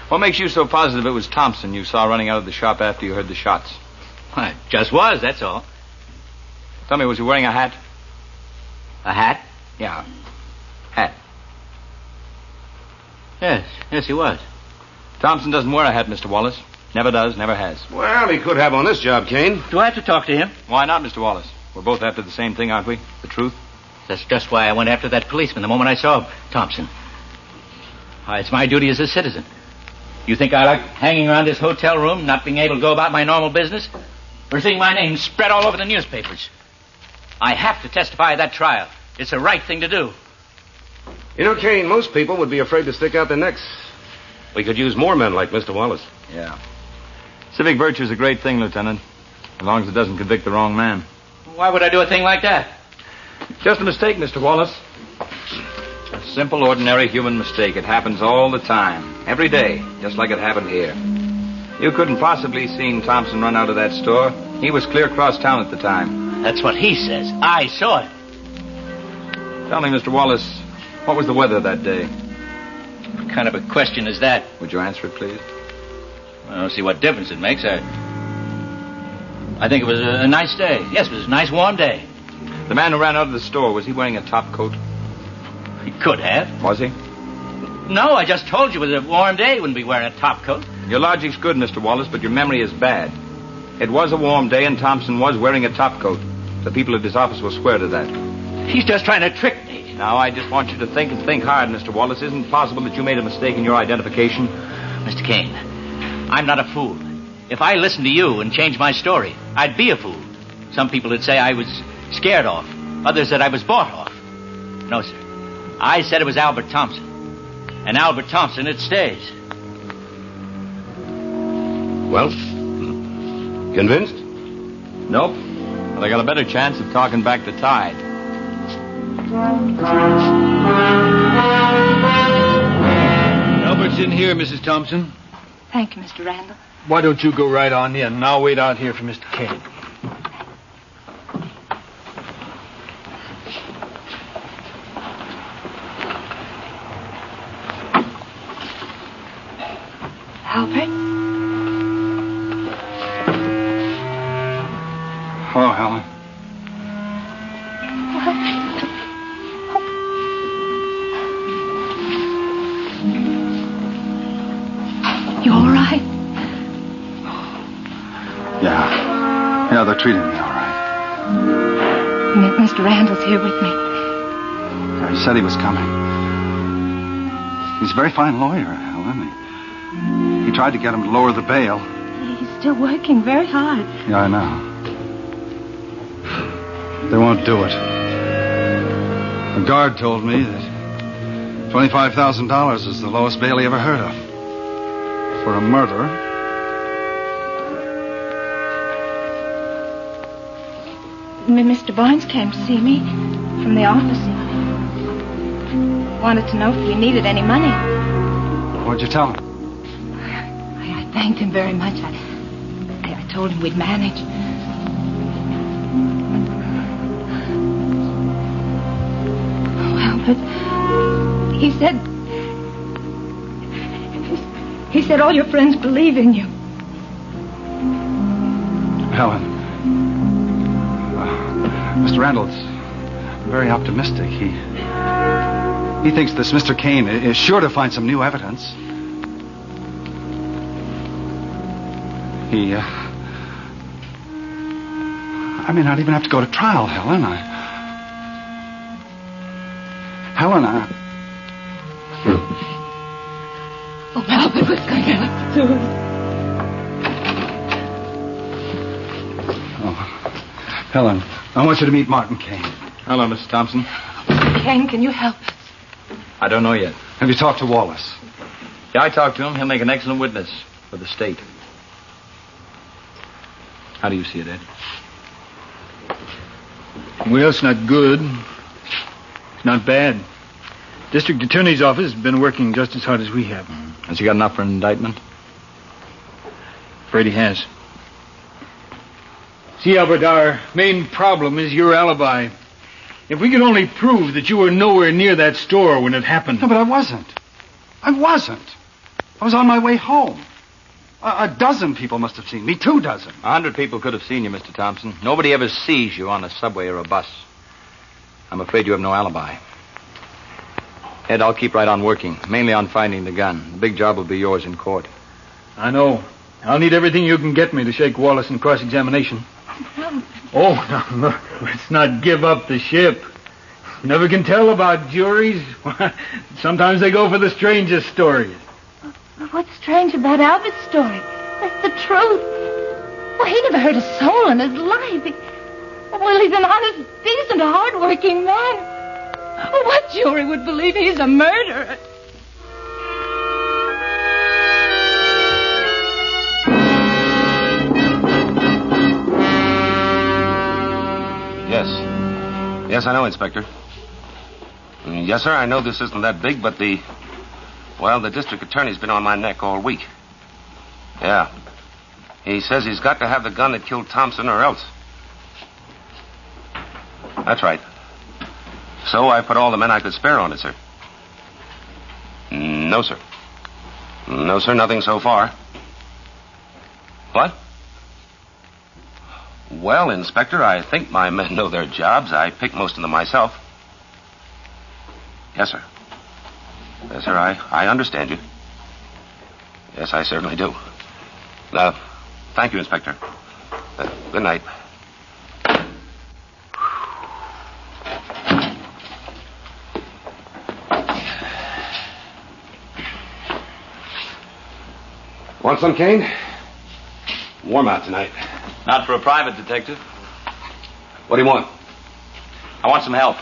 What makes you so positive it was Thompson you saw running out of the shop after you heard the shots? It just was, that's all. Tell me, was he wearing a hat? A hat? Yeah. Hat. Yes, he was. Thompson doesn't wear a hat, Mr. Wallace. Never does, never has. Well, he could have on this job, Kane. Do I have to talk to him? Why not, Mr. Wallace? We're both after the same thing, aren't we? The truth? That's just why I went after that policeman the moment I saw Thompson. It's my duty as a citizen. You think I like hanging around this hotel room, not being able to go about my normal business? Or seeing my name spread all over the newspapers? I have to testify at that trial. It's the right thing to do. You know, Kane, most people would be afraid to stick out their necks. We could use more men like Mr. Wallace. Yeah. Civic virtue is a great thing, Lieutenant, as long as it doesn't convict the wrong man. Why would I do a thing like that? Just a mistake, Mr. Wallace. A simple, ordinary human mistake. It happens all the time, every day, just like it happened here. You couldn't possibly seen Thompson run out of that store. He was clear across town at the time. That's what he says. I saw it. Tell me, Mr. Wallace, what was the weather that day? What kind of a question is that? Would you answer it, please? I don't see what difference it makes. I think it was a nice day. Yes, it was a nice warm day. The man who ran out of the store, was he wearing a top coat? He could have. Was he? No, I just told you it was a warm day. He wouldn't be wearing a top coat. Your logic's good, Mr. Wallace, but your memory is bad. It was a warm day, and Thompson was wearing a top coat. The people at his office will swear to that. He's just trying to trick me. Now, I just want you to think and think hard, Mr. Wallace. Isn't it possible that you made a mistake in your identification? Mr. Kane, I'm not a fool. If I listened to you and changed my story, I'd be a fool. Some people would say I was scared off. Others said I was bought off. No, sir. I said it was Albert Thompson. And Albert Thompson, it stays. Well, convinced? Nope. But I got a better chance of talking back the tide. Albert's in here, Mrs. Thompson. Thank you, Mr. Randall. Why don't you go right on in, and I'll wait out here for Mr. Kane. Albert? Hello, Helen. You all right? Yeah, they're treating me all right. Mr. Randall's here with me. Yeah, he said he was coming. He's a very fine lawyer, Helen. He tried to get him to lower the bail. He's still working very hard. Yeah, I know. They won't do it. The guard told me that $25,000 is the lowest bail he ever heard of. For a murderer. Mr. Barnes came to see me from the office. Wanted to know if we needed any money. What'd you tell him? I thanked him very much. I told him we'd manage. Well, but he said all your friends believe in you. Helen. Mr. Randall's very optimistic. He thinks this Mr. Kane is sure to find some new evidence. I may not even have to go to trial, Helen. Oh, Albert was going to have to do it. Oh, Helen, I want you to meet Martin Kane. Hello, Mr. Thompson. Kane, can you help us? I don't know yet. Have you talked to Wallace? Yeah, I talked to him. He'll make an excellent witness for the state. How do you see it, Ed? Well, it's not good. It's not bad. District Attorney's Office has been working just as hard as we have. Has he got enough for an indictment? Afraid he has. See, Albert, our main problem is your alibi. If we could only prove that you were nowhere near that store when it happened. No, but I wasn't. I was on my way home. A dozen people must have seen me. 2 dozen. 100 people could have seen you, Mr. Thompson. Nobody ever sees you on a subway or a bus. I'm afraid you have no alibi. Ed, I'll keep right on working, mainly on finding the gun. The big job will be yours in court. I know. I'll need everything you can get me to shake Wallace in cross-examination. Oh, now, look, let's not give up the ship. You never can tell about juries. Sometimes they go for the strangest stories. What's strange about Albert's story? That's the truth. Well, he never hurt a soul in his life. Well, he's an honest, decent, hard-working man. Well, what jury would believe he's a murderer? Yes, I know, Inspector. Yes, sir, I know this isn't that big, but the district attorney's been on my neck all week. Yeah. He says he's got to have the gun that killed Thompson or else. That's right. So I put all the men I could spare on it, sir. No, sir. No, sir, nothing so far. What? Well, Inspector, I think my men know their jobs. I pick most of them myself. Yes, sir. Yes, sir, I understand you. Yes, I certainly do. Thank you, Inspector. Good night. Want some, Kane? Warm out tonight. Not for a private detective. What do you want? I want some help.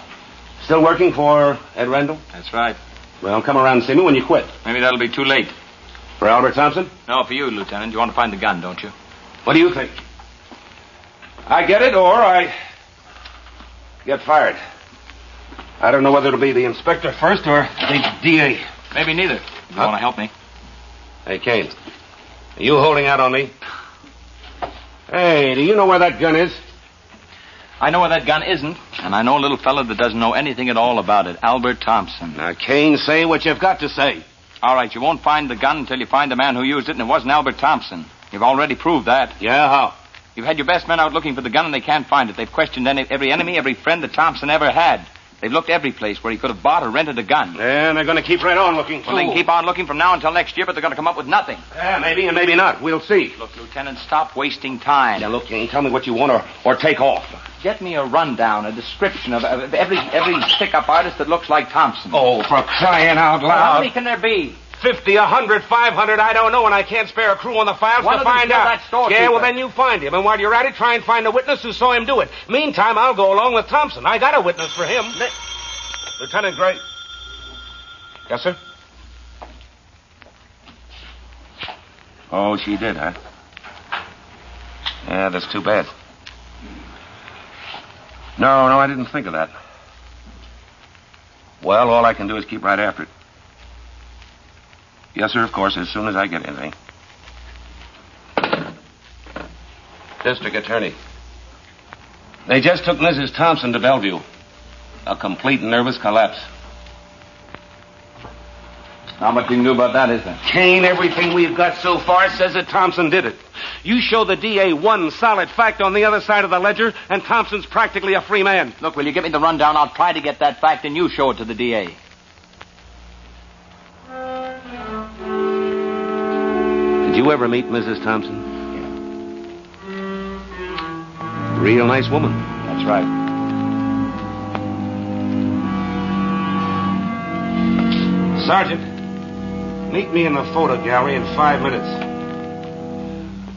Still working for Ed Rendell? That's right. Well, come around and see me when you quit. Maybe that'll be too late. For Albert Thompson? No, for you, Lieutenant. You want to find the gun, don't you? What do you think? I get it, or I get fired. I don't know whether it'll be the inspector first or the DA. Maybe neither. If you want to help me. Hey, Kane. Are you holding out on me? Hey, do you know where that gun is? I know where that gun isn't, and I know a little fella that doesn't know anything at all about it. Albert Thompson. Now, Kane, say what you've got to say. All right, you won't find the gun until you find the man who used it, and it wasn't Albert Thompson. You've already proved that. Yeah, how? You've had your best men out looking for the gun, and they can't find it. They've questioned every enemy, every friend that Thompson ever had. They've looked every place where he could have bought or rented a gun. Yeah, and they're going to keep right on looking. Well, they can keep on looking from now until next year, but they're going to come up with nothing. Yeah, maybe and maybe not. We'll see. Look, Lieutenant, stop wasting time. Now, look, Kane, tell me what you want or take off. Get me a rundown, a description of every stick-up artist that looks like Thompson. Oh, for crying out loud. Well, how many can there be? 50, 100, 500, I don't know, and I can't spare a crew on the files to find out. Yeah, well, then you find him, and while you're at it, try and find a witness who saw him do it. Meantime, I'll go along with Thompson. I got a witness for him. Lieutenant Gray. Yes, sir? Oh, she did, huh? Yeah, that's too bad. No, I didn't think of that. Well, all I can do is keep right after it. Yes, sir, of course, as soon as I get anything. District Attorney. They just took Mrs. Thompson to Bellevue. A complete nervous collapse. Not much you can do about that, is there? Kane, everything we've got so far says that Thompson did it. You show the DA one solid fact on the other side of the ledger, and Thompson's practically a free man. Look, will you give me the rundown? I'll try to get that fact, and you show it to the DA. Did you ever meet Mrs. Thompson? Yeah. Real nice woman. That's right. Sergeant, meet me in the photo gallery in 5 minutes.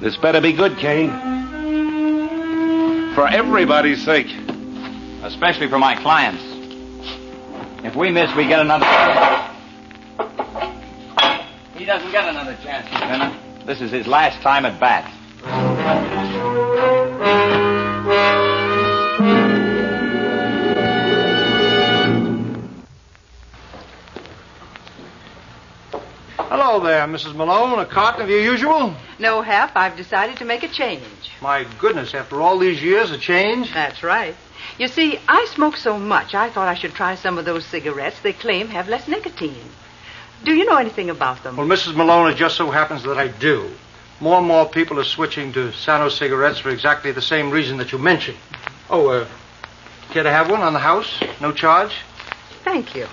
This better be good, Kane. For everybody's sake. Especially for my clients. If we miss, we get another... He doesn't get another chance, Lieutenant. This is his last time at bat. Hello there, Mrs. Malone. A carton of your usual? No, Hap. I've decided to make a change. My goodness, after all these years, a change? That's right. You see, I smoke so much, I thought I should try some of those cigarettes they claim have less nicotine. Do you know anything about them? Well, Mrs. Malone, it just so happens that I do. More and more people are switching to Sano cigarettes for exactly the same reason that you mentioned. Oh, care to have one on the house? No charge? Thank you.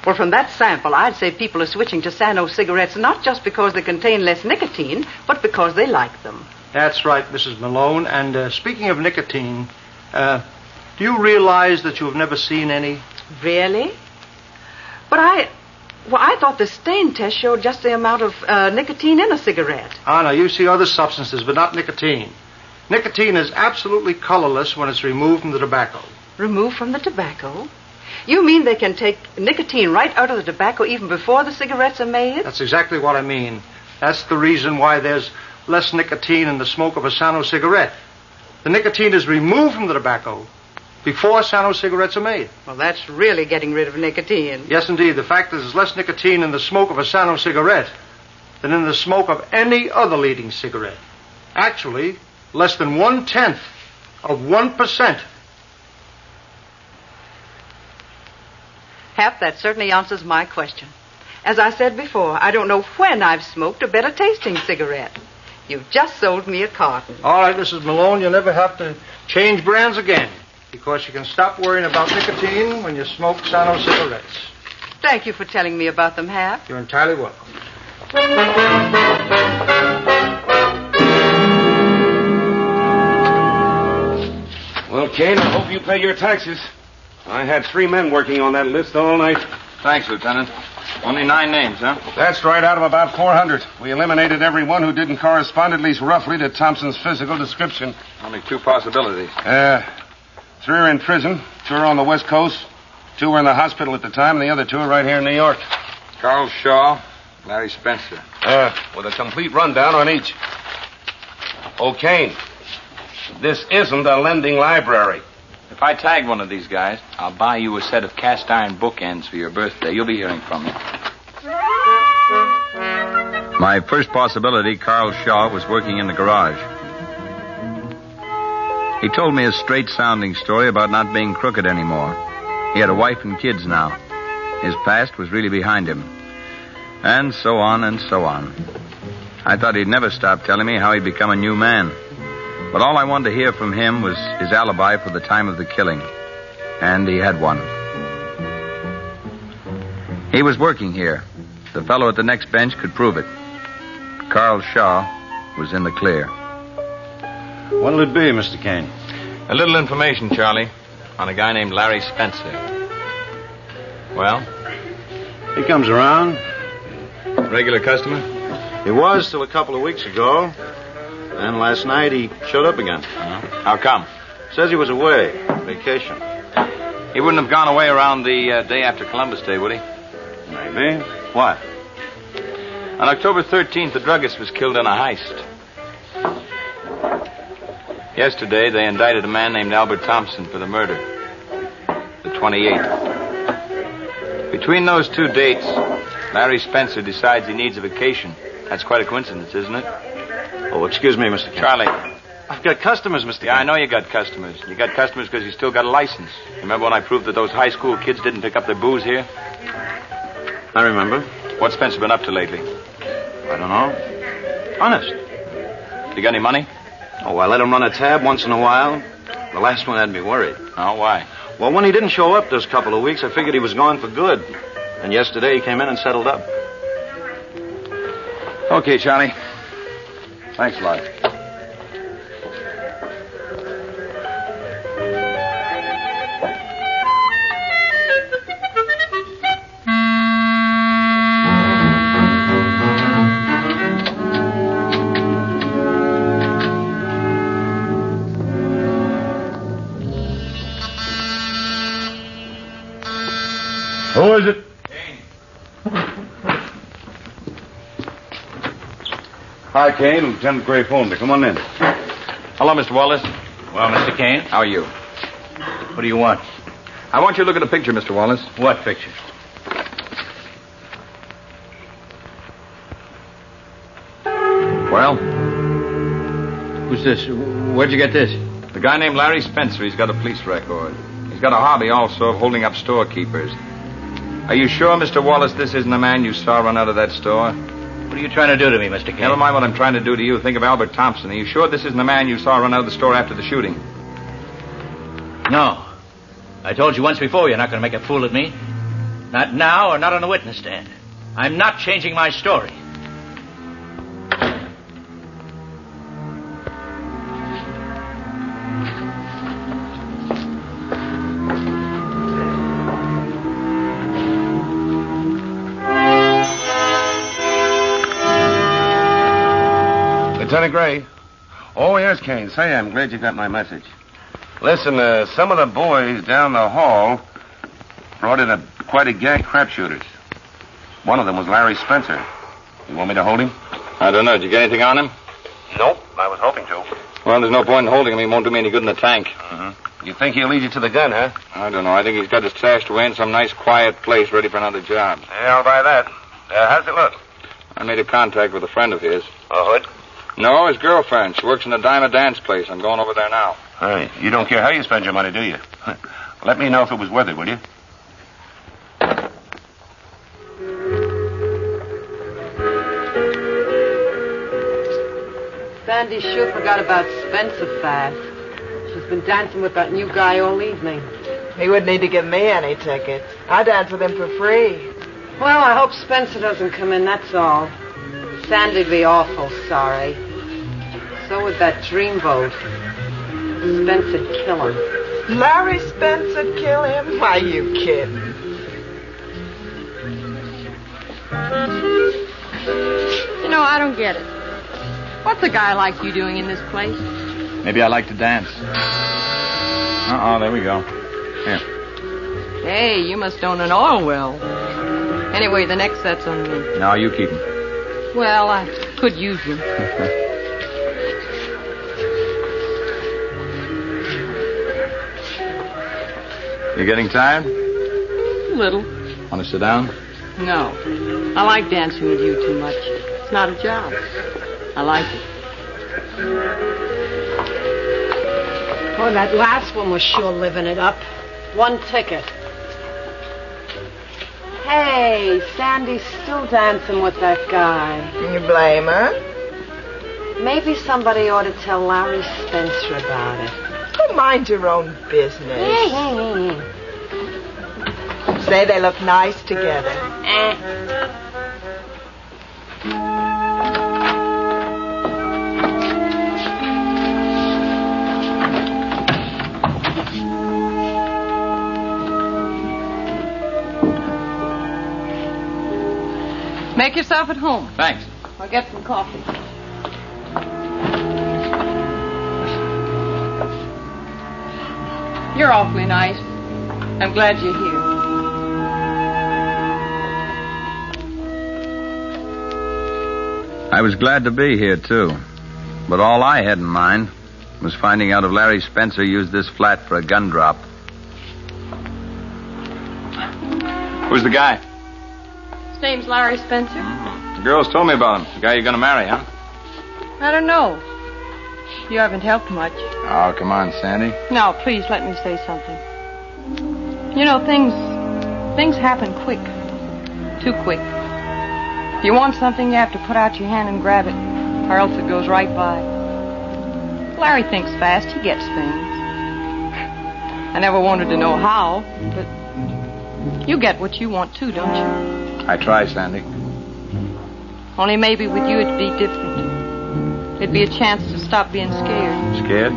Well, from that sample, I'd say people are switching to Sano cigarettes not just because they contain less nicotine, but because they like them. That's right, Mrs. Malone. And speaking of nicotine, do you realize that you've never seen any? Really? But I thought the stain test showed just the amount of nicotine in a cigarette. Ah, no, you see other substances, but not nicotine. Nicotine is absolutely colorless when it's removed from the tobacco. Removed from the tobacco? You mean they can take nicotine right out of the tobacco even before the cigarettes are made? That's exactly what I mean. That's the reason why there's less nicotine in the smoke of a Sano cigarette. The nicotine is removed from the tobacco before Sano cigarettes are made. Well, that's really getting rid of nicotine. Yes, indeed. The fact is there's less nicotine in the smoke of a Sano cigarette than in the smoke of any other leading cigarette. Actually, less than 1/10 of 1%. Hap, that certainly answers my question. As I said before, I don't know when I've smoked a better tasting cigarette. You've just sold me a carton. All right, Mrs. Malone, you'll never have to change brands again, because you can stop worrying about nicotine when you smoke Sano cigarettes. Thank you for telling me about them, Hap. You're entirely welcome. Well, Kane, I hope you pay your taxes. I had 3 men working on that list all night. Thanks, Lieutenant. Only 9 names, huh? That's right, out of about 400. We eliminated everyone who didn't correspond at least roughly to Thompson's physical description. Only 2 possibilities. 3 are in prison, 2 are on the West Coast, 2 were in the hospital at the time, and the other 2 are right here in New York. Carl Shaw, Larry Spencer. With a complete rundown on each. Oh, Kane, this isn't a lending library. If I tag one of these guys, I'll buy you a set of cast iron bookends for your birthday. You'll be hearing from me. My first possibility, Carl Shaw was working in the garage. He told me a straight-sounding story about not being crooked anymore. He had a wife and kids now. His past was really behind him. And so on and so on. I thought he'd never stop telling me how he'd become a new man. But all I wanted to hear from him was his alibi for the time of the killing. And he had one. He was working here. The fellow at the next bench could prove it. Carl Shaw was in the clear. What'll it be, Mr. Kane? A little information, Charlie, on a guy named Larry Spencer. Well? He comes around. Regular customer? He was till a couple of weeks ago. Then last night he showed up again. How come? Says he was away, vacation. He wouldn't have gone away around the day after Columbus Day, would he? Maybe. What? On October 13th, the druggist was killed in a heist. Yesterday, they indicted a man named Albert Thompson for the murder. The 28th. Between those 2 dates, Larry Spencer decides he needs a vacation. That's quite a coincidence, isn't it? Oh, excuse me, Mr. Kane. Charlie. I've got customers, Mr. Yeah, I know you got customers. You got customers because you still got a license. Remember when I proved that those high school kids didn't pick up their booze here? I remember. What's Spencer been up to lately? I don't know. Honest. You got any money? Oh, I let him run a tab once in a while. The last one had me worried. Oh, why? Well, when he didn't show up those couple of weeks, I figured he was gone for good. And yesterday he came in and settled up. Okay, Charlie. Thanks a lot. Who is it? Hi, Kane. Lieutenant Gray phoned me. Come on in. Hello, Mr. Wallace. Well, Mr. Kane? How are you? What do you want? I want you to look at a picture, Mr. Wallace. What picture? Well? Who's this? Where'd you get this? The guy named Larry Spencer. He's got a police record. He's got a hobby also of holding up storekeepers. Are you sure, Mr. Wallace, this isn't the man you saw run out of that store? What are you trying to do to me, Mr. Kane? Never mind what I'm trying to do to you. Think of Albert Thompson. Are you sure this isn't the man you saw run out of the store after the shooting? No. I told you once before you're not going to make a fool of me. Not now or not on the witness stand. I'm not changing my story. Lieutenant Gray. Oh, yes, Kane. Say, I'm glad you got my message. Listen, some of the boys down the hall brought in quite a gang of crap shooters. One of them was Larry Spencer. You want me to hold him? I don't know. Did you get anything on him? Nope. I was hoping to. Well, there's no point in holding him. He won't do me any good in the tank. You think he'll lead you to the gun, huh? I don't know. I think he's got it stashed away in some nice, quiet place ready for another job. Yeah, I'll buy that. How's it look? I made a contact with a friend of his. A hood? No, his girlfriend. She works in a dime dance place. I'm going over there now. Hey, you don't care how you spend your money, do you? Let me know if it was worth it, will you? Sandy sure forgot about Spencer fast. She's been dancing with that new guy all evening. He wouldn't need to give me any tickets. I dance with him for free. Well, I hope Spencer doesn't come in, that's all. Sandy'd be awful sorry. So would that dreamboat. Spencer'd kill him. Larry Spencer'd kill him? Why, you kidding? You know, I don't get it. What's a guy like you doing in this place? Maybe I like to dance. There we go. Here. Hey, you must own an oil well. Anyway, the next set's on me. No, you keep 'em. Well, I could use them. You getting tired? A little. Want to sit down? No. I like dancing with you too much. It's not a job. I like it. Oh, that last one was sure living it up. 1 ticket. Hey, Sandy's still dancing with that guy. Can you blame her? Maybe somebody ought to tell Larry Spencer about it. Oh, mind your own business. Say they look nice together. Make yourself at home. Thanks. I'll get some coffee. You're awfully nice. I'm glad you're here. I was glad to be here, too. But all I had in mind was finding out if Larry Spencer used this flat for a gun drop. Who's the guy? His name's Larry Spencer. The girls told me about him. The guy you're going to marry, huh? I don't know. You haven't helped much. Oh, come on, Sandy. Now, please let me say something. You know, things happen quick. Too quick. If you want something, you have to put out your hand and grab it, or else it goes right by. Larry thinks fast. He gets things. I never wanted to know how, but you get what you want too, don't you? I try, Sandy. Only maybe with you it'd be different. It'd be a chance to stop being scared. Scared?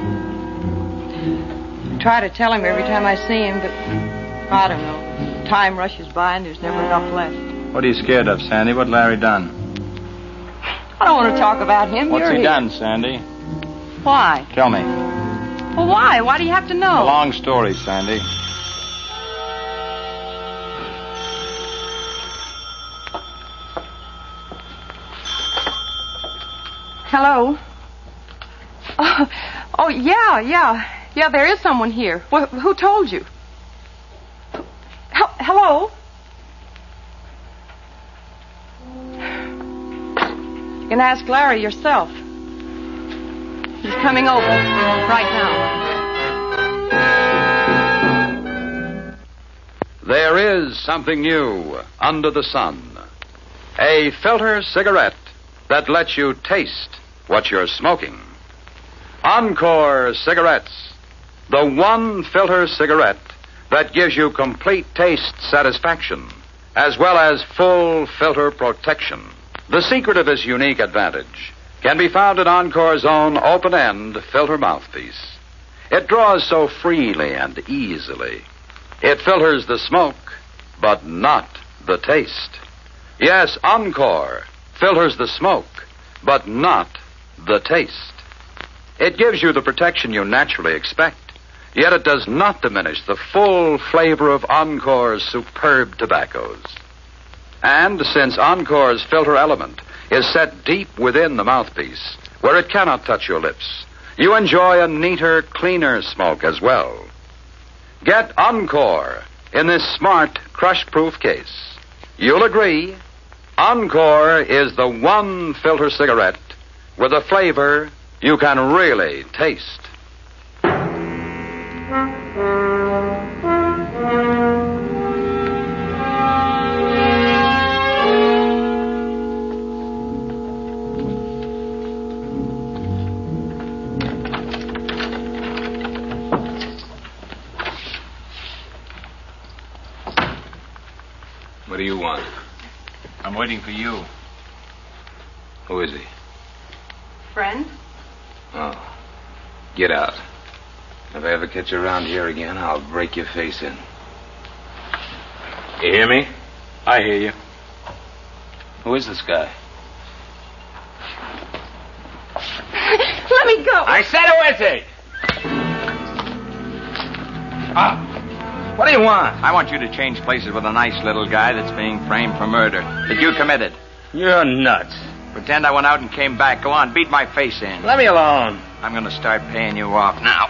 I try to tell him every time I see him, but I don't know. Time rushes by and there's never enough left. What are you scared of, Sandy? What Larry done? I don't want to talk about him. What's You're he here. done, Sandy? Why? Tell me. Well, why? Why do you have to know? A long story, Sandy. Hello? Oh, yeah. Yeah, there is someone here. Who told you? Hello? You can ask Larry yourself. He's coming over right now. There is something new under the sun. A filter cigarette that lets you taste what you're smoking. Encore cigarettes. The one filter cigarette that gives you complete taste satisfaction, as well as full filter protection. The secret of this unique advantage can be found in Encore's own open-end filter mouthpiece. It draws so freely and easily. It filters the smoke, but not the taste. Yes, Encore filters the smoke, but not the taste. It gives you the protection you naturally expect, yet it does not diminish the full flavor of Encore's superb tobaccos. And since Encore's filter element is set deep within the mouthpiece, where it cannot touch your lips, you enjoy a neater, cleaner smoke as well. Get Encore in this smart, crush-proof case. You'll agree, Encore is the one filter cigarette with a flavor you can really taste. you want? I'm waiting for you. Who is he? Friend? Oh. Get out. If I ever catch you around here again, I'll break your face in. You hear me? I hear you. Who is this guy? Let me go. I said who is he? What do you want? I want you to change places with a nice little guy that's being framed for murder that you committed. You're nuts. Pretend I went out and came back. Go on, beat my face in. Let me alone. I'm going to start paying you off now.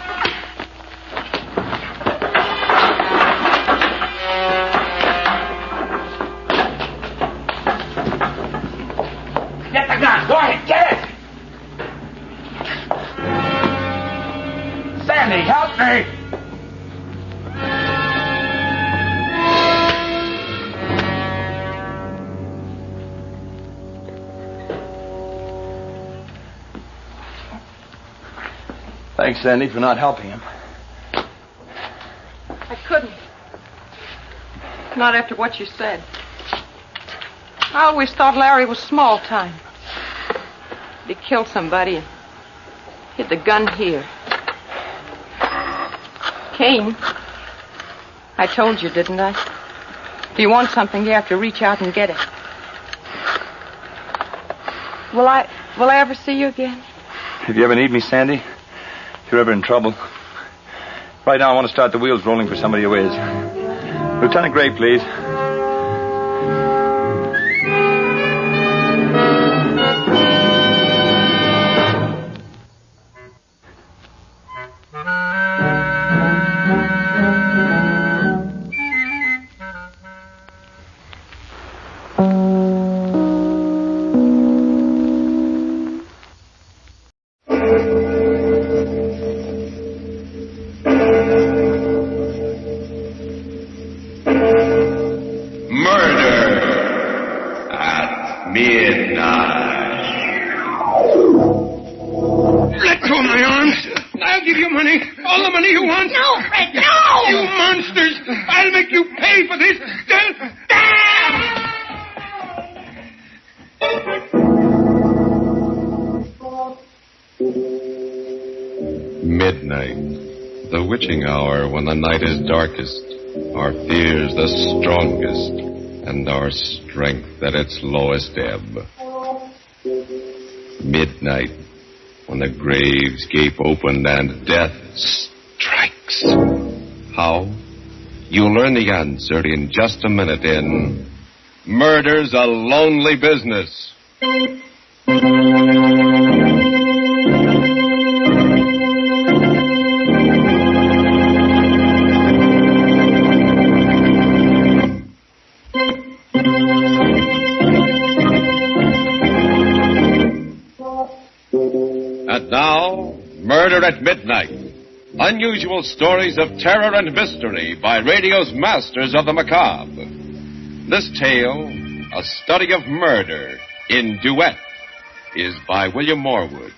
Get the gun. Go ahead, get it. Sandy, help me. Thanks, Sandy, for not helping him. I couldn't. Not after what you said. I always thought Larry was small time. He killed somebody and hid the gun here. Kane, I told you, didn't I? If you want something, you have to reach out and get it. Will I ever see you again? If you ever need me, Sandy, if you're ever in trouble, right now I want to start the wheels rolling for somebody who is. Lieutenant Gray, please. Midnight, the witching hour when the night is darkest, our fears the strongest, and our strength at its lowest ebb. Midnight, when the graves gape open and death strikes. How? You'll learn the answer in just a minute in Murder's a Lonely Business. And now, Murder at Midnight. Unusual stories of terror and mystery by radio's masters of the macabre. This tale, a study of murder in duet, is by William Morwood.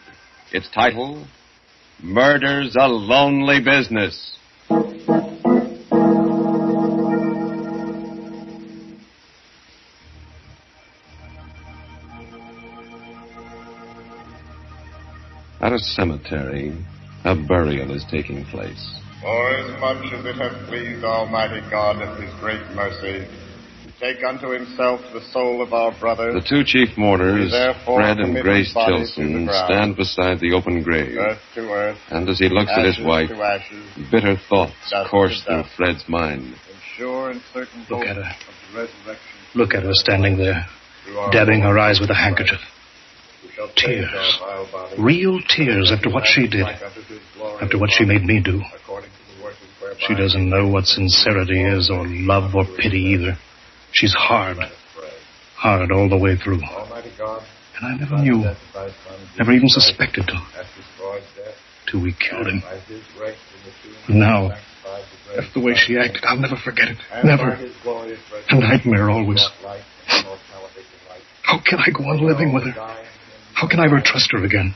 Its title, Murder's a Lonely Business. At a cemetery, a burial is taking place. For as much as it hath pleased Almighty God of His great mercy to take unto Himself the soul of our brother, The two chief mourners, Fred and committed Grace body to the Tilson, ground, stand beside the open grave. earth to earth, And as he looks at his ashes wife, to ashes, bitter thoughts dust course to through dust. Fred's mind. and sure and certain Look hope at her. of the resurrection. Look at her standing there, through our dabbing her Lord eyes with a Jesus handkerchief. Christ, who shall take Tears. our vile body, Real tears after what she did. like unto His glory After what she made me do. according to the working whereby She doesn't know what sincerity is, or love, or pity either. She's hard. Hard all the way through. Almighty God, And I never knew. Never even suspected to. Till we killed him. And now, that's the way she acted. I'll never forget it. Never. A nightmare always. How can I go on living with her? How can I ever trust her again?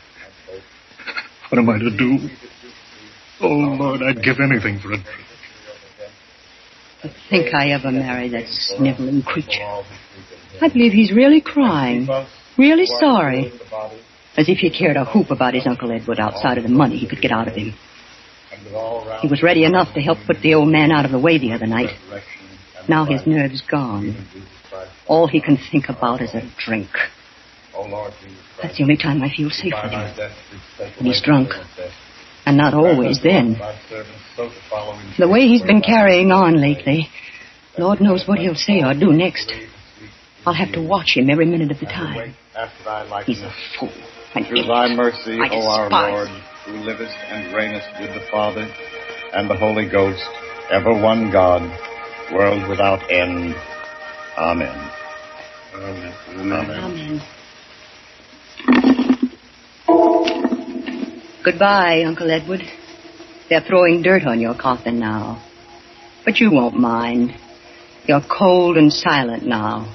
What am I to do? Oh, Lord, I'd give anything for a drink. To think I ever married that sniveling creature. I believe he's really crying. Really sorry. As if he cared a hoop about his Uncle Edward outside of the money he could get out of him. He was ready enough to help put the old man out of the way the other night. Now his nerve's gone. All he can think about is a drink. That's the only time I feel safe with him. When he's drunk. And not always then. The way he's been carrying on lately, Lord knows what he'll say or do next. I'll have to watch him every minute of the time. He's a fool. Through thy mercy, I O our despise Lord, who livest and reignest with the Father and the Holy Ghost, ever one God, world without end. Amen. Amen. Amen. Goodbye, Uncle Edward. They're throwing dirt on your coffin now. But you won't mind. You're cold and silent now.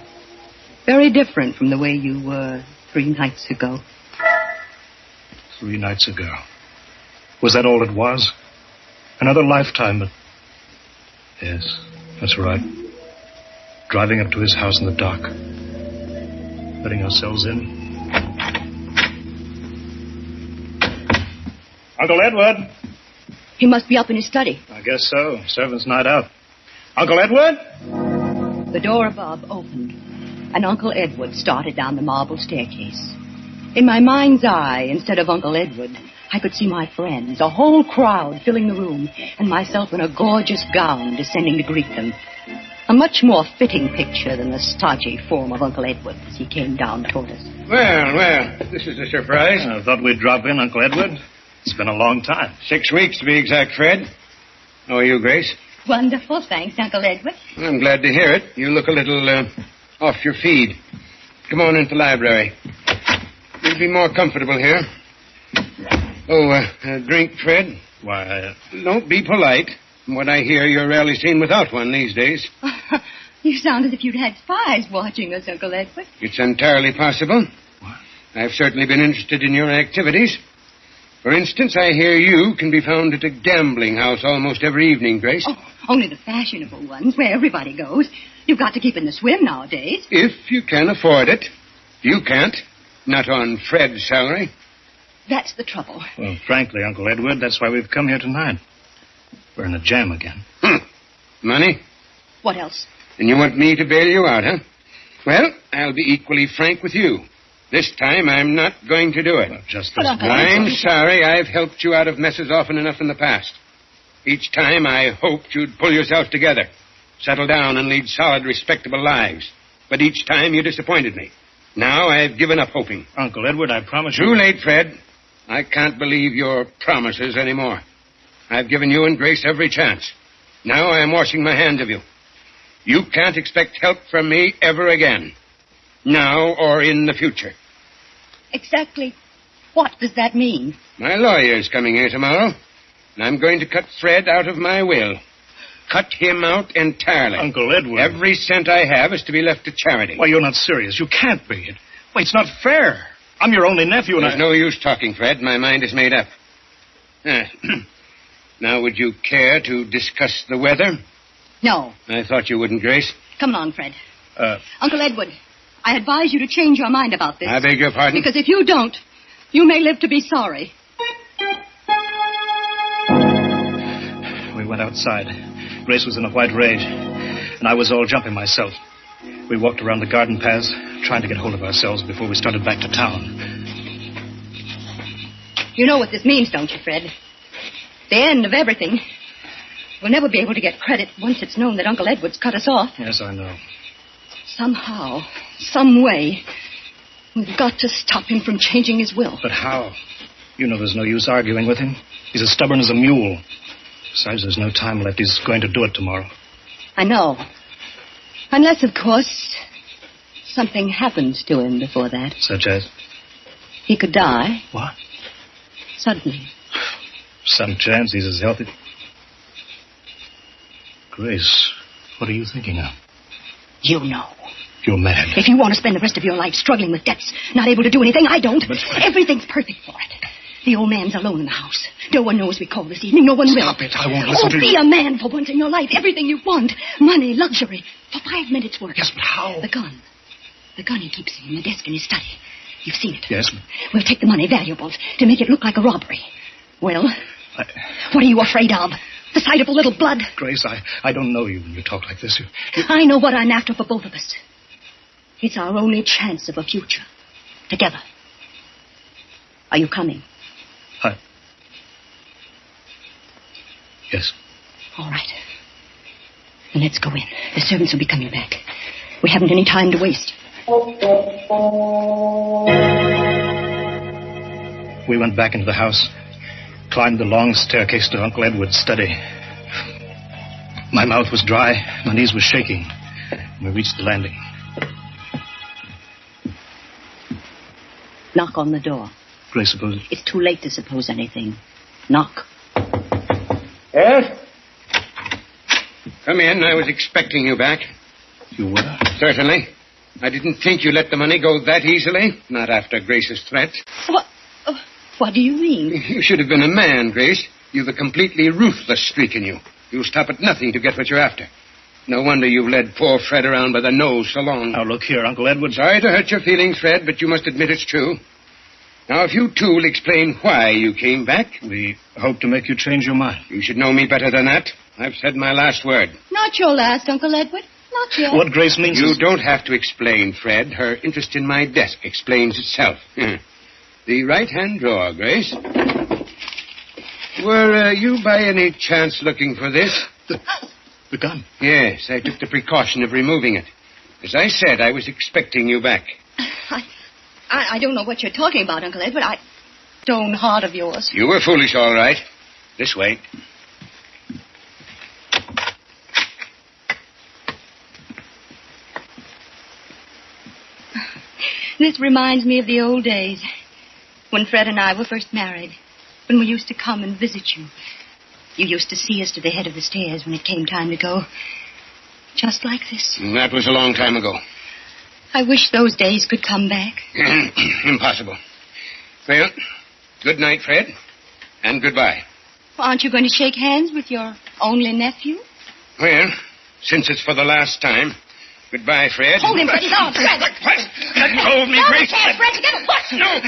Very different from the way you were 3 nights ago. 3 nights ago. Was that all it was? Another lifetime, but... Yes, that's right. Driving up to his house in the dark. Letting ourselves in. Uncle Edward! He must be up in his study. I guess so. Servant's night out. Uncle Edward? The door above opened, and Uncle Edward started down the marble staircase. In my mind's eye, instead of Uncle Edward, I could see my friends, a whole crowd filling the room, and myself in a gorgeous gown descending to greet them. A much more fitting picture than the stodgy form of Uncle Edward as he came down toward us. Well, this is a surprise. I thought we'd drop in, Uncle Edward. It's been a long time. 6 weeks, to be exact, Fred. How are you, Grace? Wonderful, thanks, Uncle Edward. I'm glad to hear it. You look a little off your feed. Come on into the library. You'll be more comfortable here. Oh, a drink, Fred? Why, Don't be polite. From what I hear, you're rarely seen without one these days. You sound as if you'd had spies watching us, Uncle Edward. It's entirely possible. What? I've certainly been interested in your activities. For instance, I hear you can be found at a gambling house almost every evening, Grace. Oh, only the fashionable ones, where everybody goes. You've got to keep in the swim nowadays. If you can afford it. You can't. Not on Fred's salary. That's the trouble. Well, frankly, Uncle Edward, that's why we've come here tonight. We're in a jam again. Money? What else? And you want me to bail you out, huh? Well, I'll be equally frank with you. This time, I'm not going to do it. Just this I'm sorry I've helped you out of messes often enough in the past. Each time, I hoped you'd pull yourself together, settle down, and lead solid, respectable lives. But each time, you disappointed me. Now, I've given up hoping. Uncle Edward, I promise you... Too late, Fred. I can't believe your promises anymore. I've given you and Grace every chance. Now I'm washing my hands of you. You can't expect help from me ever again. Now or in the future. Exactly what does that mean? My lawyer's coming here tomorrow, and I'm going to cut Fred out of my will. Cut him out entirely. Uncle Edward. Every cent I have is to be left to charity. Why, you're not serious. You can't be. Wait, it's not fair. I'm your only nephew, and There's no use talking, Fred. My mind is made up. Now, would you care to discuss the weather? No. I thought you wouldn't, Grace. Come on, Fred. Uncle Edward, I advise you to change your mind about this. I beg your pardon? Because if you don't, you may live to be sorry. We went outside. Grace was in a white rage, and I was all jumping myself. We walked around the garden paths, trying to get hold of ourselves before we started back to town. You know what this means, don't you, Fred? The end of everything. We'll never be able to get credit once it's known that Uncle Edward's cut us off. Yes, I know. Somehow, some way, we've got to stop him from changing his will. But how? You know there's no use arguing with him. He's as stubborn as a mule. Besides, there's no time left. He's going to do it tomorrow. I know. Unless, of course, something happens to him before that. Such as? He could die. What? Suddenly. Some chance he's as healthy. Grace, what are you thinking of? You know. You're mad. If you want to spend the rest of your life struggling with debts, not able to do anything, I don't. But... Everything's perfect for it. The old man's alone in the house. No one knows we called this evening. No one will. Stop it. I won't listen to you. Be a man for once in your life. Everything you want. Money, luxury. For 5 minutes' work. Yes, but how? The gun. The gun he keeps in the desk in his study. You've seen it. Yes, but... We'll take the money, valuables, to make it look like a robbery. Well, what are you afraid of? The sight of a little blood? Grace, I don't know you when you talk like this. I know what I'm after for both of us. It's our only chance of a future. Together. Are you coming? Yes. All right. Then let's go in. The servants will be coming back. We haven't any time to waste. We went back into the house, climbed the long staircase to Uncle Edward's study. My mouth was dry, my knees were shaking. We reached the landing. Knock on the door. Grace supposes. It's too late to suppose anything. Knock. Yes? Come in. I was expecting you back. You were? Certainly. I didn't think you let the money go that easily. Not after Grace's threat. What do you mean? You should have been a man, Grace. You've a completely ruthless streak in you. You'll stop at nothing to get what you're after. No wonder you've led poor Fred around by the nose so long. Now, look here, Uncle Edward. Sorry to hurt your feelings, Fred, but you must admit it's true. Now, if you two will explain why you came back... We hope to make you change your mind. You should know me better than that. I've said my last word. Not your last, Uncle Edward. Not yet. What Grace means You is... don't have to explain, Fred. Her interest in my desk explains itself. The right-hand drawer, Grace. Were you by any chance looking for this? The gun? Yes, I took the precaution of removing it. As I said, I was expecting you back. I don't know what you're talking about, Uncle Edward. Stone heart of yours. You were foolish, all right. This way. This reminds me of the old days, when Fred and I were first married, when we used to come and visit you. You used to see us to the head of the stairs when it came time to go. Just like this. That was a long time ago. I wish those days could come back. Impossible. Well, good night, Fred, and goodbye. Aren't you going to shake hands with your only nephew? Well, since it's for the last time, goodbye, Fred. Hold him, Fred. He's on, Fred. Let go of me, Grace. Fred, you got what? No.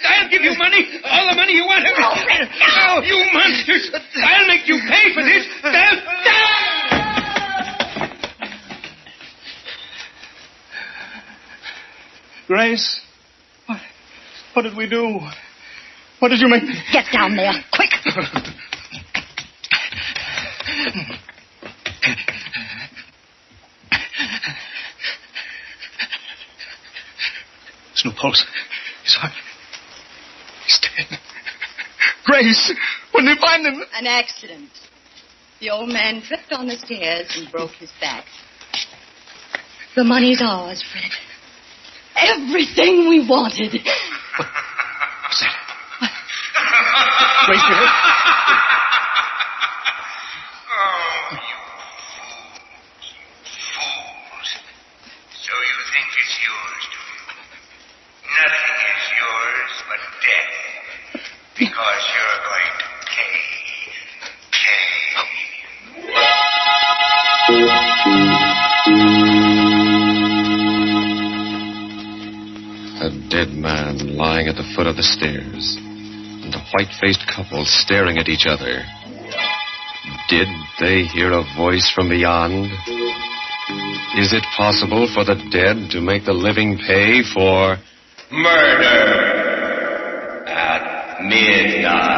I'll give you money. All the money you want. No, Fred, no. You monsters. I'll make you pay for this. Grace, what did we do? What did you make me... Get down there, quick. There's no pulse. His heart... He's dead. Grace, when did you find him? An accident. The old man tripped on the stairs and broke his back. The money's ours, Fred. Everything we wanted. What's that? Grace, you heard? Oh, you fools. So you think it's yours, do you? Nothing is yours but death. Because you're going to pay. A dead man lying at the foot of the stairs, and a white-faced couple staring at each other. Did they hear a voice from beyond? Is it possible for the dead to make the living pay for murder at midnight?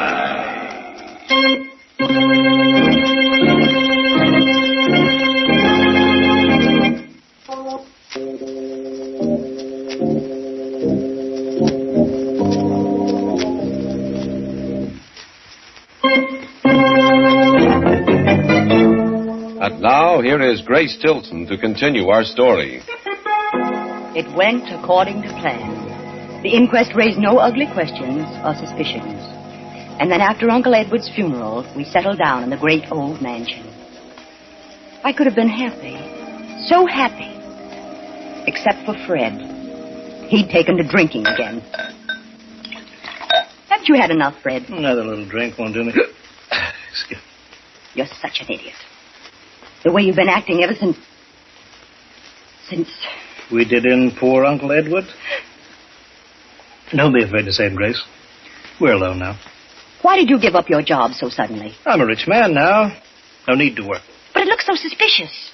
And now, here is Grace Tilton to continue our story. It went according to plan. The inquest raised no ugly questions or suspicions. And then after Uncle Edward's funeral, we settled down in the great old mansion. I could have been happy, so happy, except for Fred. He'd taken to drinking again. you had enough, Fred. Another little drink won't do me. Excuse me. You're such an idiot. The way you've been acting ever since... We did in poor Uncle Edward? Don't be afraid to say it, Grace. We're alone now. Why did you give up your job so suddenly? I'm a rich man now. No need to work. But it looks so suspicious.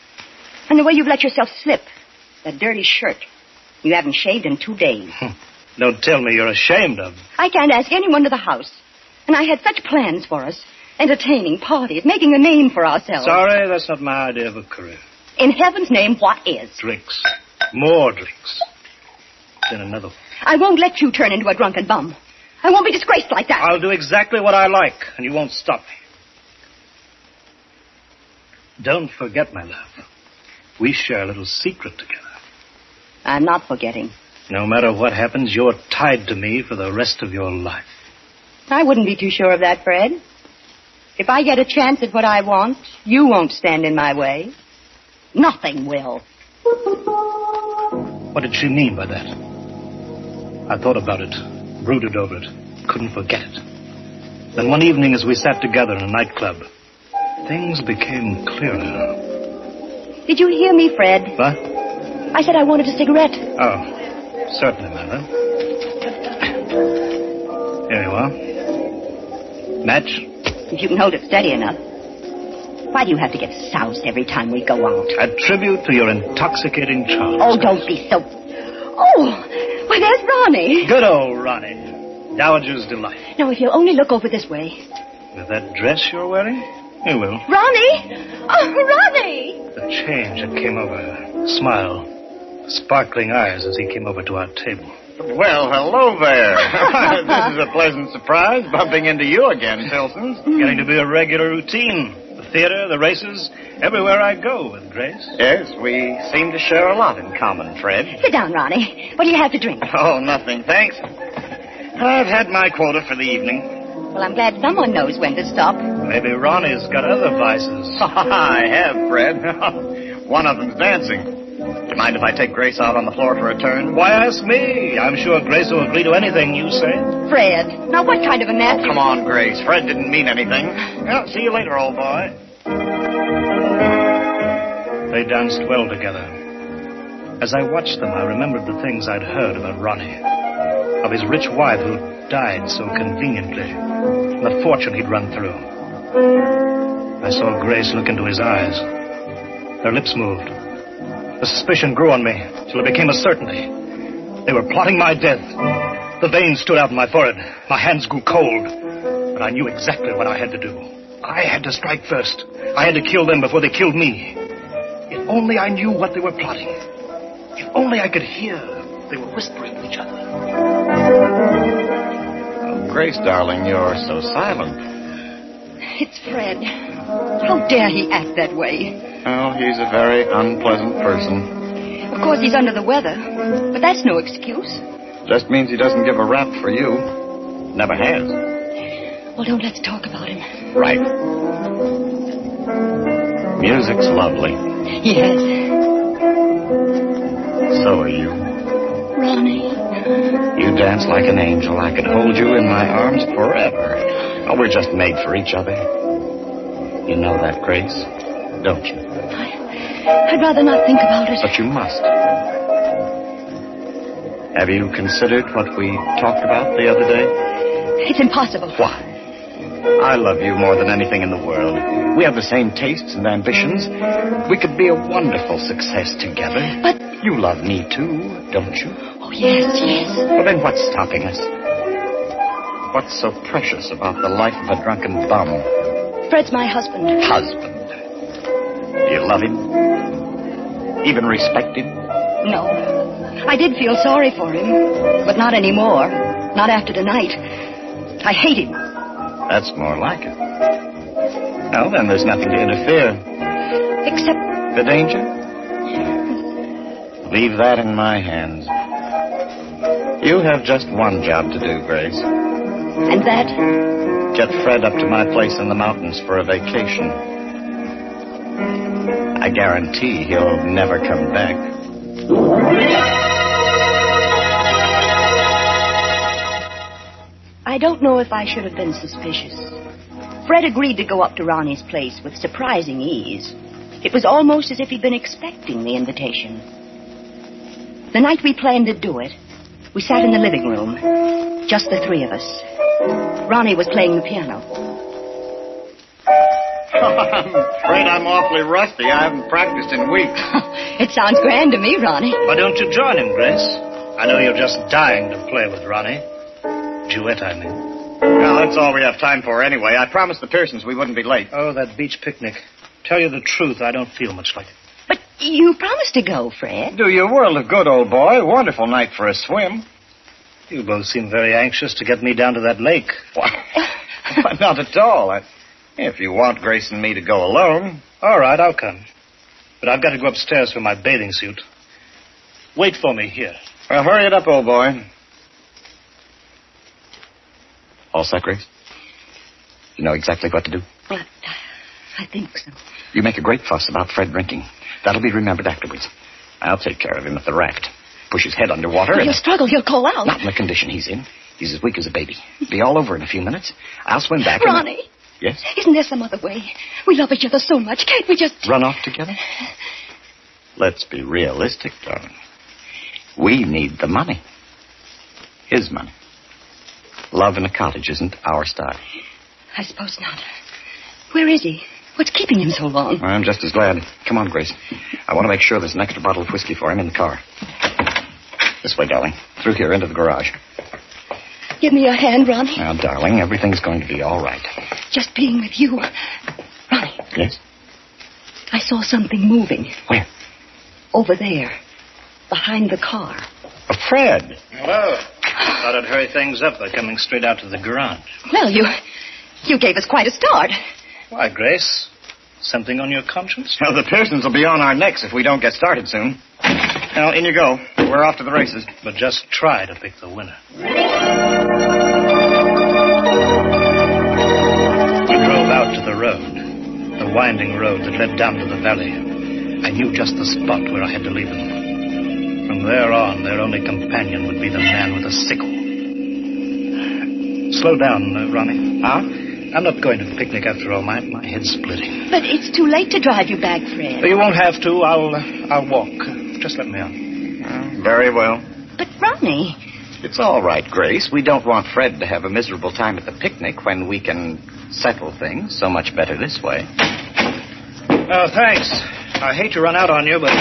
And the way you've let yourself slip. That dirty shirt. You haven't shaved in 2 days. Don't tell me you're ashamed of me. I can't ask anyone to the house. And I had such plans for us. Entertaining, parties, making a name for ourselves. Sorry, that's not my idea of a career. In heaven's name, what is? Drinks. More drinks. Then another one. I won't let you turn into a drunken bum. I won't be disgraced like that. I'll do exactly what I like, and you won't stop me. Don't forget, my love. We share a little secret together. I'm not forgetting. No matter what happens, you're tied to me for the rest of your life. I wouldn't be too sure of that, Fred. If I get a chance at what I want, you won't stand in my way. Nothing will. What did she mean by that? I thought about it, brooded over it, couldn't forget it. Then one evening as we sat together in a nightclub, things became clearer. Did you hear me, Fred? What? I said I wanted a cigarette. Oh, certainly, my love. Here you are. Match? If you can hold it steady enough. Why do you have to get soused every time we go out? A tribute to your intoxicating charms. Oh, don't be so... Oh, why, there's Ronnie. Good old Ronnie. Dowager's delight. Now, if you'll only look over this way. With that dress you're wearing? You will. Ronnie! Oh, Ronnie! The change that came over her. Smile. Sparkling eyes as he came over to our table. Well, hello there. This is a pleasant surprise, bumping into you again, Tilson's. Getting to be a regular routine. The theater, the races, everywhere I go with Grace. Yes, we seem to share a lot in common, Fred. Sit down, Ronnie. What do you have to drink? Oh, nothing, thanks. I've had my quota for the evening. Well, I'm glad someone knows when to stop. Maybe Ronnie's got other vices. I have, Fred. One of them's dancing. Do you mind if I take Grace out on the floor for a turn? Why ask me? I'm sure Grace will agree to anything you say. Fred, now what kind of a nasty... Oh, come on, Grace. Fred didn't mean anything. Well, see you later, old boy. They danced well together. As I watched them, I remembered the things I'd heard about Ronnie. Of his rich wife who died so conveniently. And the fortune he'd run through. I saw Grace look into his eyes. Their lips moved. The suspicion grew on me till it became a certainty. They were plotting my death. The veins stood out in my forehead. My hands grew cold. But I knew exactly what I had to do. I had to strike first. I had to kill them before they killed me. If only I knew what they were plotting. If only I could hear they were whispering to each other. Oh, Grace, darling, you're so silent. It's Fred. How dare he act that way? Oh, he's a very unpleasant person. Of course, he's under the weather. But that's no excuse. Just means he doesn't give a rap for you. Never has. Well, don't let's talk about him. Right. Music's lovely. Yes. So are you. Ronnie. You dance like an angel. I could hold you in my arms forever. Oh, we're just made for each other. You know that, Grace, don't you? I'd rather not think about it. But you must. Have you considered what we talked about the other day? It's impossible. Why? I love you more than anything in the world. We have the same tastes and ambitions. We could be a wonderful success together. But... You love me, too, don't you? Oh, yes, yes. Well, then what's stopping us? What's so precious about the life of a drunken bum? Fred's my husband. Husband? Do you love him? Even respect him? No. I did feel sorry for him, but not anymore. Not after tonight. I hate him. That's more like it. Well, then there's nothing to interfere. Except... The danger? Leave that in my hands. You have just one job to do, Grace. And that? Get Fred up to my place in the mountains for a vacation. I guarantee he'll never come back. I don't know if I should have been suspicious. Fred agreed to go up to Ronnie's place with surprising ease. It was almost as if he'd been expecting the invitation. The night we planned to do it, we sat in the living room, just the three of us. Ronnie was playing the piano. I'm afraid I'm awfully rusty. I haven't practiced in weeks. It sounds grand to me, Ronnie. Why don't you join him, Grace? I know you're just dying to play with Ronnie. Duet, I mean. Well, that's all we have time for anyway. I promised the Pearsons we wouldn't be late. Oh, that beach picnic. Tell you the truth, I don't feel much like it. But you promised to go, Fred. Do you a world of good, old boy. Wonderful night for a swim. You both seem very anxious to get me down to that lake. Why, not at all. If you want Grace and me to go alone. All right, I'll come. But I've got to go upstairs for my bathing suit. Wait for me here. Well, hurry it up, old boy. All set, Grace? You know exactly what to do? Well, I think so. You make a great fuss about Fred drinking. That'll be remembered afterwards. I'll take care of him at the raft. Push his head underwater. He'll struggle. He'll call out. Not in the condition he's in. He's as weak as a baby. Be all over in a few minutes. I'll swim back. Ronnie. Yes? Isn't there some other way? We love each other so much. Can't we just... Run off together? Let's be realistic, darling. We need the money. His money. Love in a cottage isn't our style. I suppose not. Where is he? What's keeping him so long? I'm just as glad. Come on, Grace. I want to make sure there's an extra bottle of whiskey for him in the car. This way, darling. Through here, into the garage. Give me your hand, Ronnie. Now, darling, everything's going to be all right. Just being with you. Ronnie. Yes? I saw something moving. Where? Over there. Behind the car. Fred. Hello. Thought I'd hurry things up by coming straight out to the garage. Well, you gave us quite a start. Why, Grace? Something on your conscience? Well, the Pearsons will be on our necks if we don't get started soon. Now, in you go. We're off to the races. But just try to pick the winner. We drove out to the road, the winding road that led down to the valley. I knew just the spot where I had to leave them. From there on, their only companion would be the man with the sickle. Slow down, Ronnie. Huh? I'm not going to the picnic after all. My head's splitting. But it's too late to drive you back, Fred. You won't have to. I'll walk. Just let me on. Very well. But, Ronnie... It's all right, Grace. We don't want Fred to have a miserable time at the picnic when we can settle things so much better this way. Oh, thanks. I hate to run out on you, but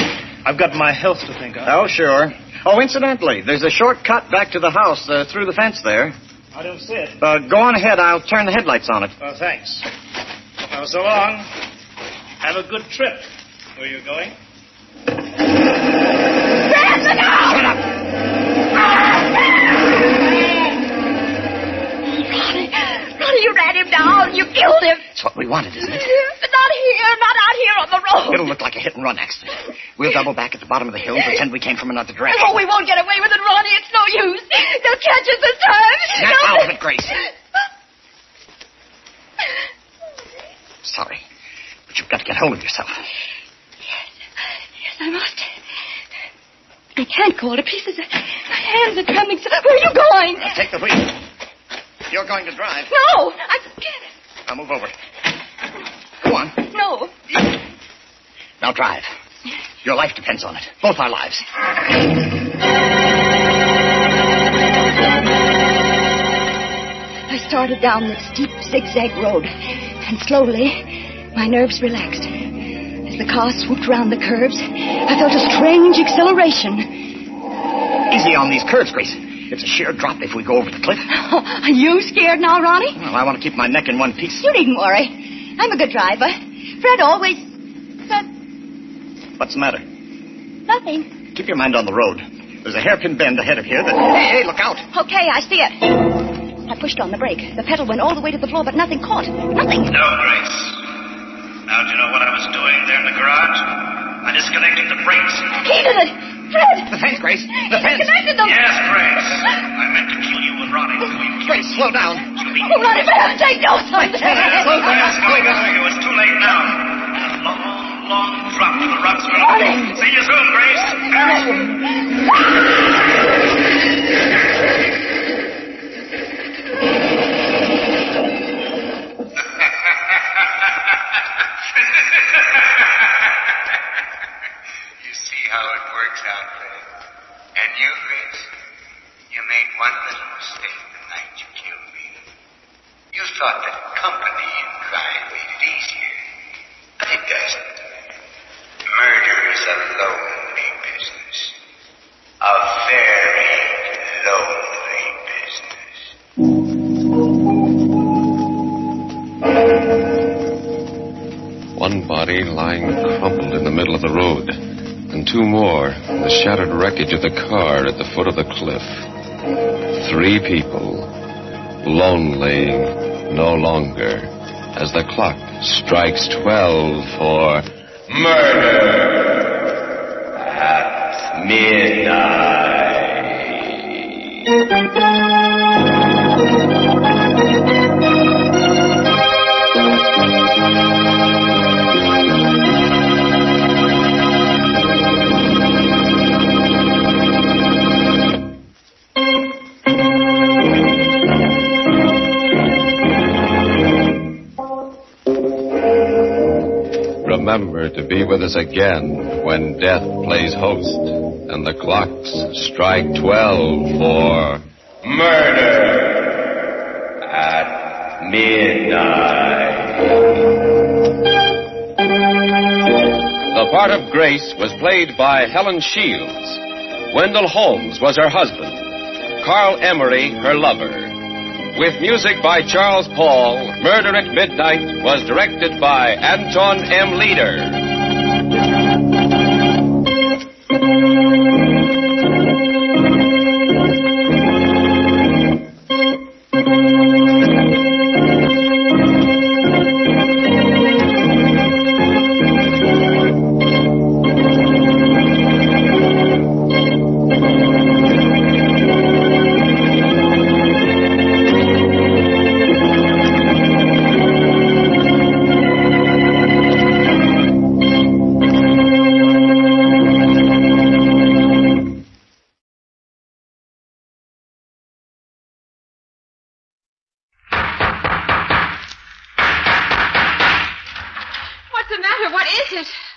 I've got my health to think of. Oh, sure. Oh, incidentally, there's a shortcut back to the house through the fence there. I don't see it. Go on ahead. I'll turn the headlights on it. Oh, thanks. Well, so long. Have a good trip. Where are you going? Fred, look out! Shut up! Ronnie, you ran him down. You killed him. That's what we wanted, isn't it? But not here. Not out here on the road. It'll look like a hit-and-run accident. We'll double back at the bottom of the hill and pretend we came from another direction. Oh, we won't get away with it, Ronnie. It's no use. They'll catch us this time. Snap out of it, Grace. Sorry, but you've got to get hold of yourself. Yes, I must. I can't go to pieces. My hands are trembling. Where are you going? Take the wheel. You're going to drive. No, I can't. Now move over. Go on. No. Now drive. Your life depends on it. Both our lives. I started down the steep zigzag road, and slowly my nerves relaxed. As the car swooped around the curves, I felt a strange acceleration. Easy on these curves, Grace. It's a sheer drop if we go over the cliff. Are you scared now, Ronnie? Well, I want to keep my neck in one piece. You needn't worry. I'm a good driver. Fred always... What's the matter? Nothing. Keep your mind on the road. There's a hairpin bend ahead of here that... Hey, look out. Okay, I see it. I pushed on the brake. The pedal went all the way to the floor, but nothing caught. Nothing. No, Grace. Now, do you know what I was doing there in the garage? I disconnected the brakes. He did it! Fred! The fence, Grace. The fence. Disconnected them! Yes, Grace. I meant to kill you and Ronnie. Grace, slow down. Oh, Ronnie, for heaven's sake, do something! Slow down. It was too late now. A long drop to the rocks. Ronnie! See you soon, Grace. body lying crumpled in the middle of the road, and 2 more in the shattered wreckage of the car at the foot of the cliff. 3 people, lonely no longer, as the clock strikes 12 for murder at midnight. Remember to be with us again when death plays host and the clocks strike 12 for murder at midnight. The part of Grace was played by Helen Shields. Wendell Holmes was her husband. Carl Emery, her lover. With music by Charles Paul, Murder at Midnight was directed by Anton M. Leader.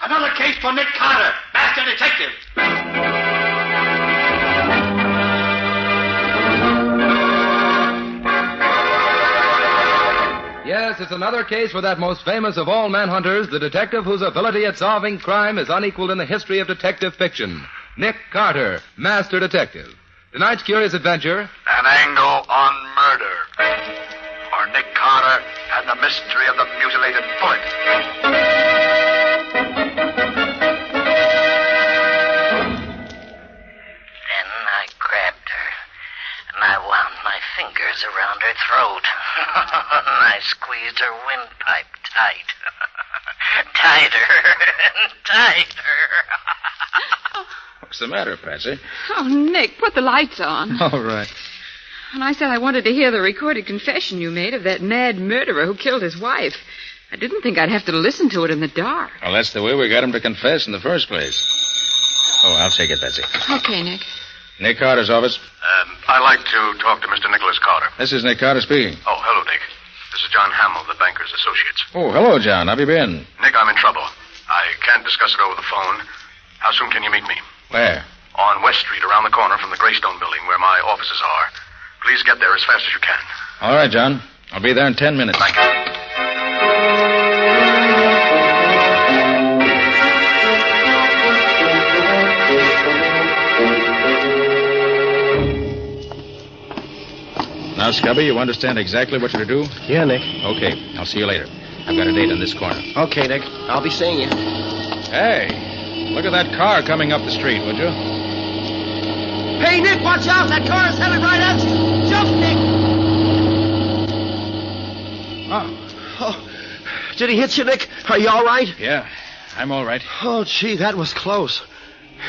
Another case for Nick Carter, Master Detective. Yes, it's another case for that most famous of all manhunters, the detective whose ability at solving crime is unequaled in the history of detective fiction. Nick Carter, Master Detective. Tonight's curious adventure... An angle on murder. Or Nick Carter and the mystery of the mutilated foot. I wound my fingers around her throat. And I squeezed her windpipe tight. Tighter and tighter. What's the matter, Patsy? Oh, Nick, put the lights on. All right. And I said I wanted to hear the recorded confession you made of that mad murderer who killed his wife. I didn't think I'd have to listen to it in the dark. Well, that's the way we got him to confess in the first place. Oh, I'll take it, Patsy. Okay, Nick. Nick Carter's office. I'd like to talk to Mr. Nicholas Carter. This is Nick Carter speaking. Oh, hello, Nick. This is John Hamill of the Bankers Associates. Oh, hello, John. How have you been? Nick, I'm in trouble. I can't discuss it over the phone. How soon can you meet me? Where? On West Street, around the corner from the Greystone building where my offices are. Please get there as fast as you can. All right, John. I'll be there in 10 minutes. Thank you. Now, Scubby, you understand exactly what you're to do? Yeah, Nick. Okay, I'll see you later. I've got a date on this corner. Okay, Nick. I'll be seeing you. Hey, look at that car coming up the street, would you? Hey, Nick, watch out. That car is headed right at you. Jump, Nick. Oh, did he hit you, Nick? Are you all right? Yeah, I'm all right. Oh, gee, that was close.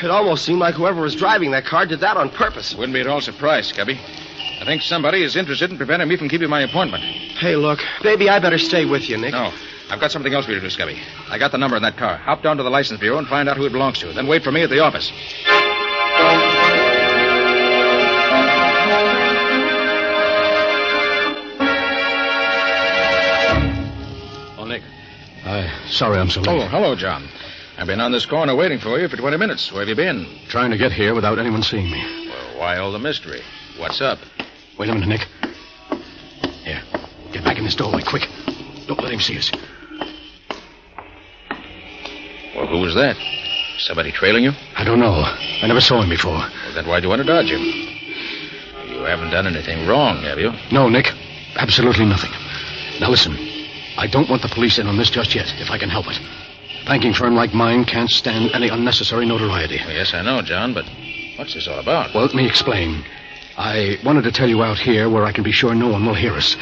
It almost seemed like whoever was driving that car did that on purpose. Wouldn't be at all surprised, Scubby. I think somebody is interested in preventing me from keeping my appointment. Hey, look, maybe I better stay with you, Nick. No, I've got something else for you to do, Scubby. I got the number in that car. Hop down to the license bureau and find out who it belongs to. Then wait for me at the office. Oh, Nick. Sorry I'm so late. Oh, hello, John. I've been on this corner waiting for you for 20 minutes. Where have you been? Trying to get here without anyone seeing me. Well, why all the mystery? What's up? Wait a minute, Nick. Here, get back in this doorway, quick. Don't let him see us. Well, who was that? Somebody trailing you? I don't know. I never saw him before. Well, then why'd you want to dodge him? You haven't done anything wrong, have you? No, Nick. Absolutely nothing. Now listen, I don't want the police in on this just yet, if I can help it. banking firm like mine can't stand any unnecessary notoriety. Well, yes, I know, John, but what's this all about? Well, let me explain. I wanted to tell you out here where I can be sure no one will hear us.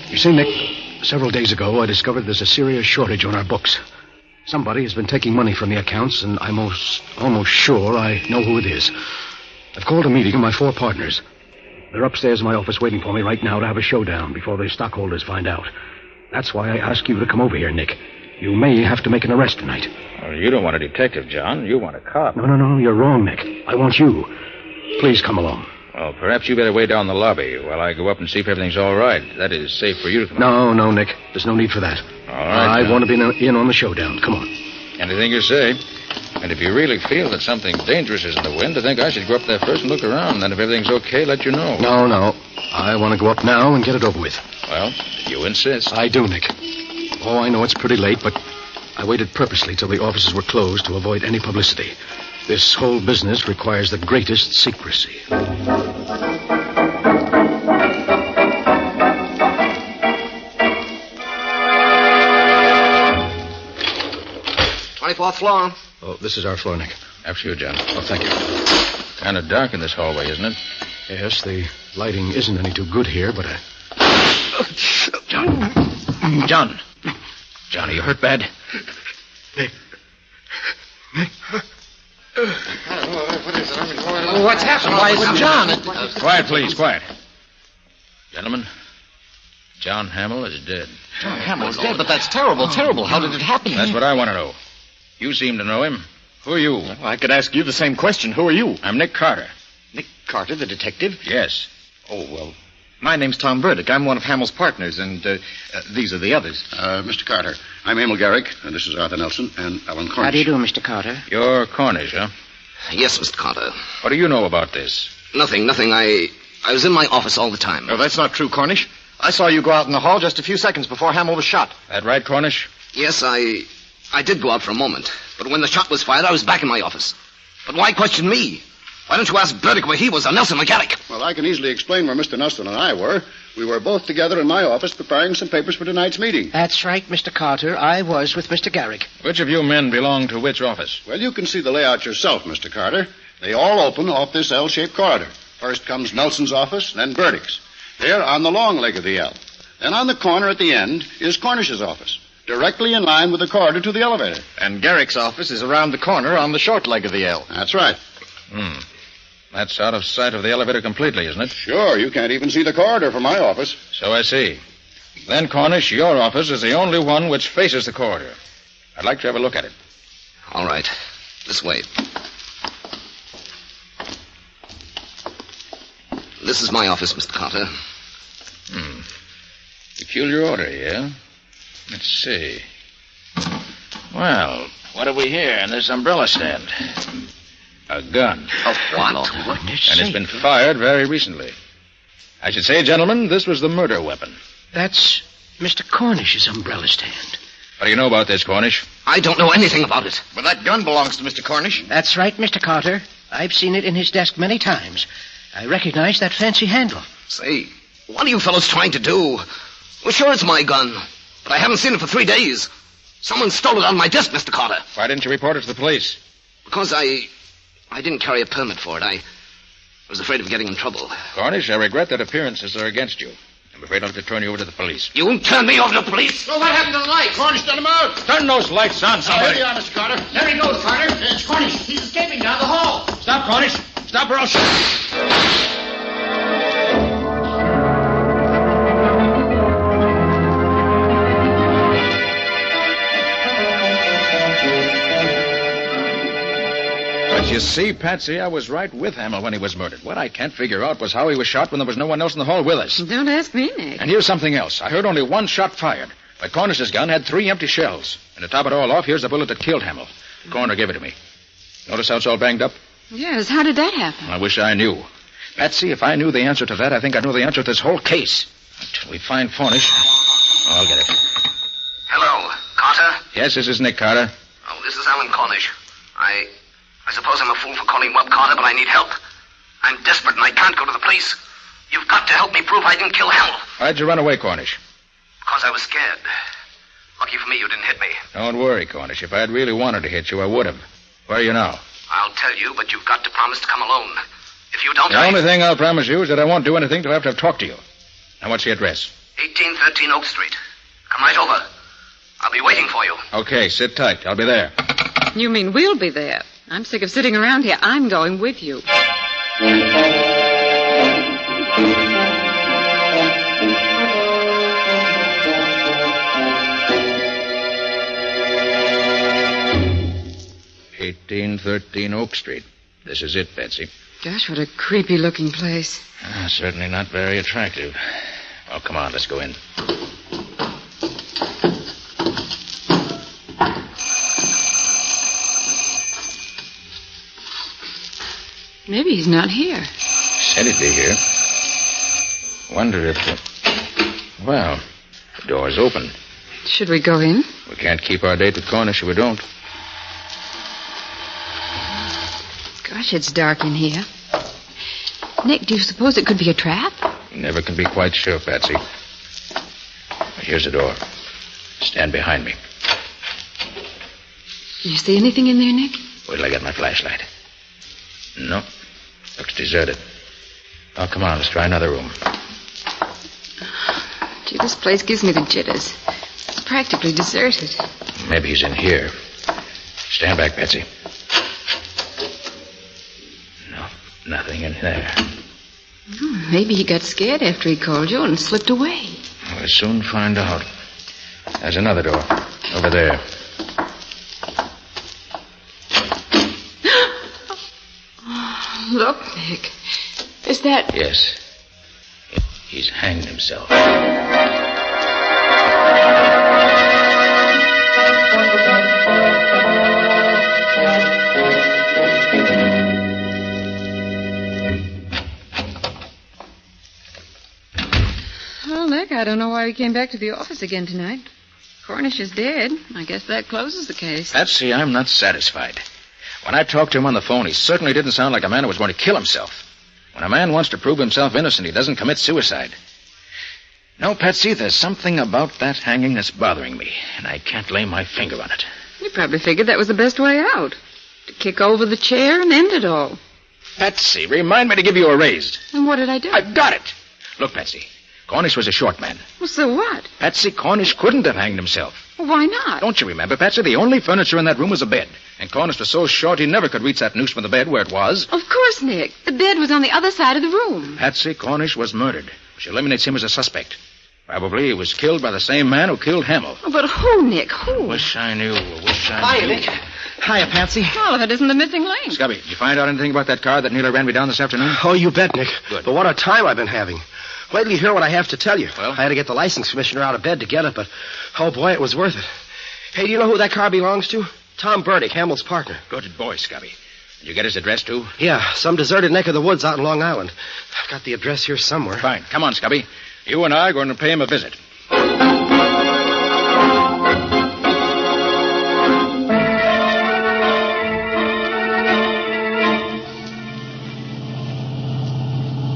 You see, Nick, several days ago I discovered there's a serious shortage on our books. Somebody has been taking money from the accounts, and I'm almost sure I know who it is. I've called a meeting of my 4 partners. They're upstairs in my office waiting for me right now to have a showdown before the stockholders find out. That's why I asked you to come over here, Nick. You may have to make an arrest tonight. Well, you don't want a detective, John. You want a cop. No, you're wrong, Nick. I want you. Please come along. Well, perhaps you better wait down the lobby while I go up and see if everything's all right. That is safe for you to come No, Nick. There's no need for that. All right, I want to be in on the showdown. Come on. Anything you say. And if you really feel that something dangerous is in the wind, I think I should go up there first and look around. Then if everything's okay, let you know. No. I want to go up now and get it over with. Well, if you insist. I do, Nick. Oh, I know it's pretty late, but I waited purposely till the offices were closed to avoid any publicity. This whole business requires the greatest secrecy. 24th floor. Oh, this is our floor, Nick. After you, John. Oh, thank you. Kind of dark in this hallway, isn't it? Yes, the lighting isn't any too good here, but John, are you hurt bad? Nick. What is it? What's happened? Why is it John? Quiet, please, quiet. Gentlemen, John Hamill is dead. John Hamill's dead, but that's terrible. How did it happen? That's what I want to know. You seem to know him. Who are you? Well, I could ask you the same question. Who are you? I'm Nick Carter. Nick Carter, the detective? Yes. Oh, well, my name's Tom Burdick. I'm one of Hamill's partners, and these are the others. Mr. Carter, I'm Emil Garrick, and this is Arthur Nelson and Alan Cornish. How do you do, Mr. Carter? You're Cornish, huh? Yes, Mr. Carter. What do you know about this? Nothing. I was in my office all the time. Oh, that's not true, Cornish. I saw you go out in the hall just a few seconds before Hamill was shot. That right, Cornish? Yes, I did go out for a moment. But when the shot was fired, I was back in my office. But why question me? Why don't you ask Burdick where he was, or Nelson McGarrick? Well, I can easily explain where Mr. Nelson and I were. We were both together in my office preparing some papers for tonight's meeting. That's right, Mr. Carter. I was with Mr. Garrick. Which of you men belong to which office? Well, you can see the layout yourself, Mr. Carter. They all open off this L-shaped corridor. First comes Nelson's office, then Burdick's. They're on the long leg of the L. Then on the corner at the end is Cornish's office, directly in line with the corridor to the elevator. And Garrick's office is around the corner on the short leg of the L. That's right. That's out of sight of the elevator completely, isn't it? Sure, you can't even see the corridor from my office. So I see. Then, Cornish, your office is the only one which faces the corridor. I'd like to have a look at it. All right. This way. This is my office, Mr. Carter. Peculiar order, yeah? Let's see. Well, what have we here in this umbrella stand? A gun. Oh, what? And it's been fired very recently. I should say, gentlemen, this was the murder weapon. That's Mr. Cornish's umbrella stand. What do you know about this, Cornish? I don't know anything about it. But that gun belongs to Mr. Cornish. That's right, Mr. Carter. I've seen it in his desk many times. I recognize that fancy handle. Say, what are you fellows trying to do? Well, sure, it's my gun, but I haven't seen it for 3 days. Someone stole it on my desk, Mr. Carter. Why didn't you report it to the police? Because I didn't carry a permit for it. I was afraid of getting in trouble. Cornish, I regret that appearances are against you. I'm afraid I'll have to turn you over to the police. You won't turn me over to the police? Well, what happened to the light? Cornish, let him out. Turn those lights on, somebody. Here you are, Mr. Carter. There he goes, Carter. It's Cornish. He's escaping down the hall. Stop, Cornish. Stop or I'll shoot. You see, Patsy, I was right with Hamill when he was murdered. What I can't figure out was how he was shot when there was no one else in the hall with us. Don't ask me, Nick. And here's something else. I heard only one shot fired. But Cornish's gun had 3 empty shells. And to top it all off, here's the bullet that killed Hamill. The coroner gave it to me. Notice how it's all banged up? Yes, how did that happen? I wish I knew. Patsy, if I knew the answer to that, I think I know the answer to this whole case. Until we find Cornish, I'll get it. Hello, Carter? Yes, this is Nick Carter. Oh, this is Alan Cornish. I suppose I'm a fool for calling you up, Carter, but I need help. I'm desperate and I can't go to the police. You've got to help me prove I didn't kill Hamill. Why'd you run away, Cornish? Because I was scared. Lucky for me you didn't hit me. Don't worry, Cornish. If I'd really wanted to hit you, I would have. Where are you now? I'll tell you, but you've got to promise to come alone. If you don't, The only thing I'll promise you is that I won't do anything till after I've talked to you. Now, what's the address? 1813 Oak Street. Come right over. I'll be waiting for you. Okay, sit tight. I'll be there. You mean we'll be there? I'm sick of sitting around here. I'm going with you. "1813 Oak Street. This is it, Betsy." Gosh, what a creepy-looking place. Certainly not very attractive. Oh, come on, let's go in. Maybe he's not here. Said he'd be here. Wonder if... Well, the door's open. Should we go in? We can't keep our date with Cornish if we don't. Gosh, it's dark in here. Nick, do you suppose it could be a trap? Never can be quite sure, Patsy. Here's the door. Stand behind me. You see anything in there, Nick? Wait till I get my flashlight. No. Looks deserted. Oh, come on, let's try another room. Gee, this place gives me the jitters. It's practically deserted. Maybe he's in here. Stand back, Patsy. No, nothing in there. Maybe he got scared after he called you and slipped away. We'll soon find out. There's another door. Over there. Look, Nick. Is that... Yes. He's hanged himself. Well, Nick, I don't know why we came back to the office again tonight. Cornish is dead. I guess that closes the case. Patsy, I'm not satisfied. When I talked to him on the phone, he certainly didn't sound like a man who was going to kill himself. When a man wants to prove himself innocent, he doesn't commit suicide. No, Patsy, there's something about that hanging that's bothering me, and I can't lay my finger on it. You probably figured that was the best way out. To kick over the chair and end it all. Patsy, remind me to give you a raise. And what did I do? I've got it. Look, Patsy, Cornish was a short man. Well, so what? Patsy, Cornish couldn't have hanged himself. Well, why not? Don't you remember, Patsy? The only furniture in that room was a bed. And Cornish was so short he never could reach that noose from the bed where it was. Of course, Nick. The bed was on the other side of the room. Patsy, Cornish was murdered, which eliminates him as a suspect. Probably he was killed by the same man who killed Hamill. Oh, but who, Nick? Who? Wish I knew. Hiya, Nick. Hiya, Patsy. Well, if it isn't the missing link. Scubby, did you find out anything about that car that nearly ran me down this afternoon? Oh, you bet, Nick. Good. But what a time I've been having. Wait till you hear what I have to tell you. Well? I had to get the license commissioner out of bed to get it, but, oh, boy, it was worth it. Hey, do you know who that car belongs to? Tom Burdick, Hamill's partner. Good boy, Scubby. Did you get his address, too? Yeah, some deserted neck of the woods out in Long Island. I've got the address here somewhere. Fine. Come on, Scubby. You and I are going to pay him a visit.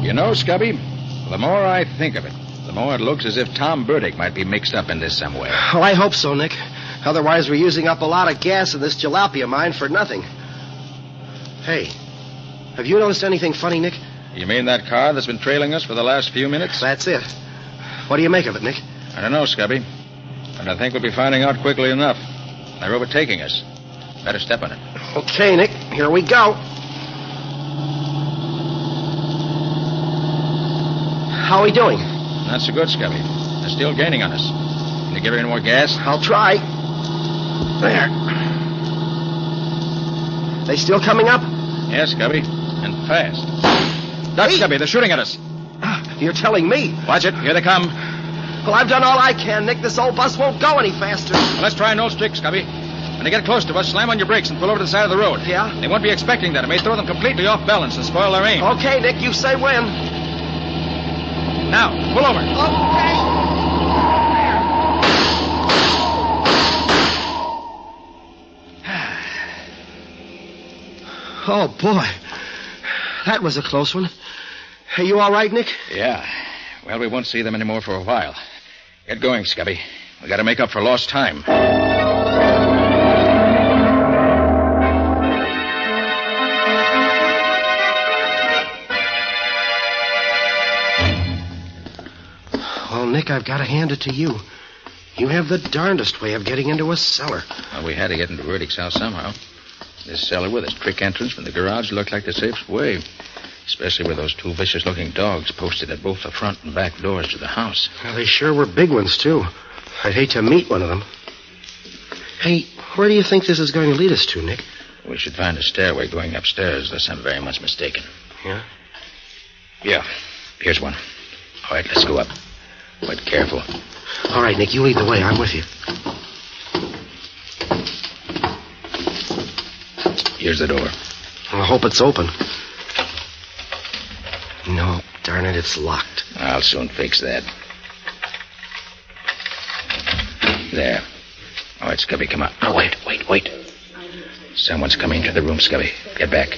You know, Scubby, the more I think of it, the more it looks as if Tom Burdick might be mixed up in this some way. Oh, I hope so, Nick. Otherwise, we're using up a lot of gas in this jalopy of mine for nothing. Hey, have you noticed anything funny, Nick? You mean that car that's been trailing us for the last few minutes? That's it. What do you make of it, Nick? I don't know, Scubby. But I think we'll be finding out quickly enough. They're overtaking us. Better step on it. Okay, Nick. Here we go. How are we doing? Not so good, Scubby. They're still gaining on us. Can you give her any more gas? I'll try. There. They still coming up? Yes, Scubby. And fast. Duck, Scubby. They're shooting at us. You're telling me? Watch it. Here they come. Well, I've done all I can, Nick. This old bus won't go any faster. Well, let's try no tricks, Scubby. When they get close to us, slam on your brakes and pull over to the side of the road. Yeah? They won't be expecting that. It may throw them completely off balance and spoil their aim. Okay, Nick. You say when. Now, pull over. Okay. Oh, boy. That was a close one. Hey, you all right, Nick? Yeah. Well, we won't see them anymore for a while. Get going, Scubby. We got to make up for lost time. Well, Nick, I've got to hand it to you. You have the darndest way of getting into a cellar. Well, we had to get into Verdict's house somehow. This cellar with its trick entrance from the garage looked like the safest way. Especially with those two vicious-looking dogs posted at both the front and back doors to the house. Well, they sure were big ones, too. I'd hate to meet one of them. Hey, where do you think this is going to lead us to, Nick? We should find a stairway going upstairs, unless I'm very much mistaken. Yeah? Yeah. Here's one. All right, let's go up. But careful. All right, Nick, you lead the way. I'm with you. Here's the door. I hope it's open. No, darn it, it's locked. I'll soon fix that. There. All right, Scubby, come on. Oh, wait. Someone's coming into the room, Scubby. Get back.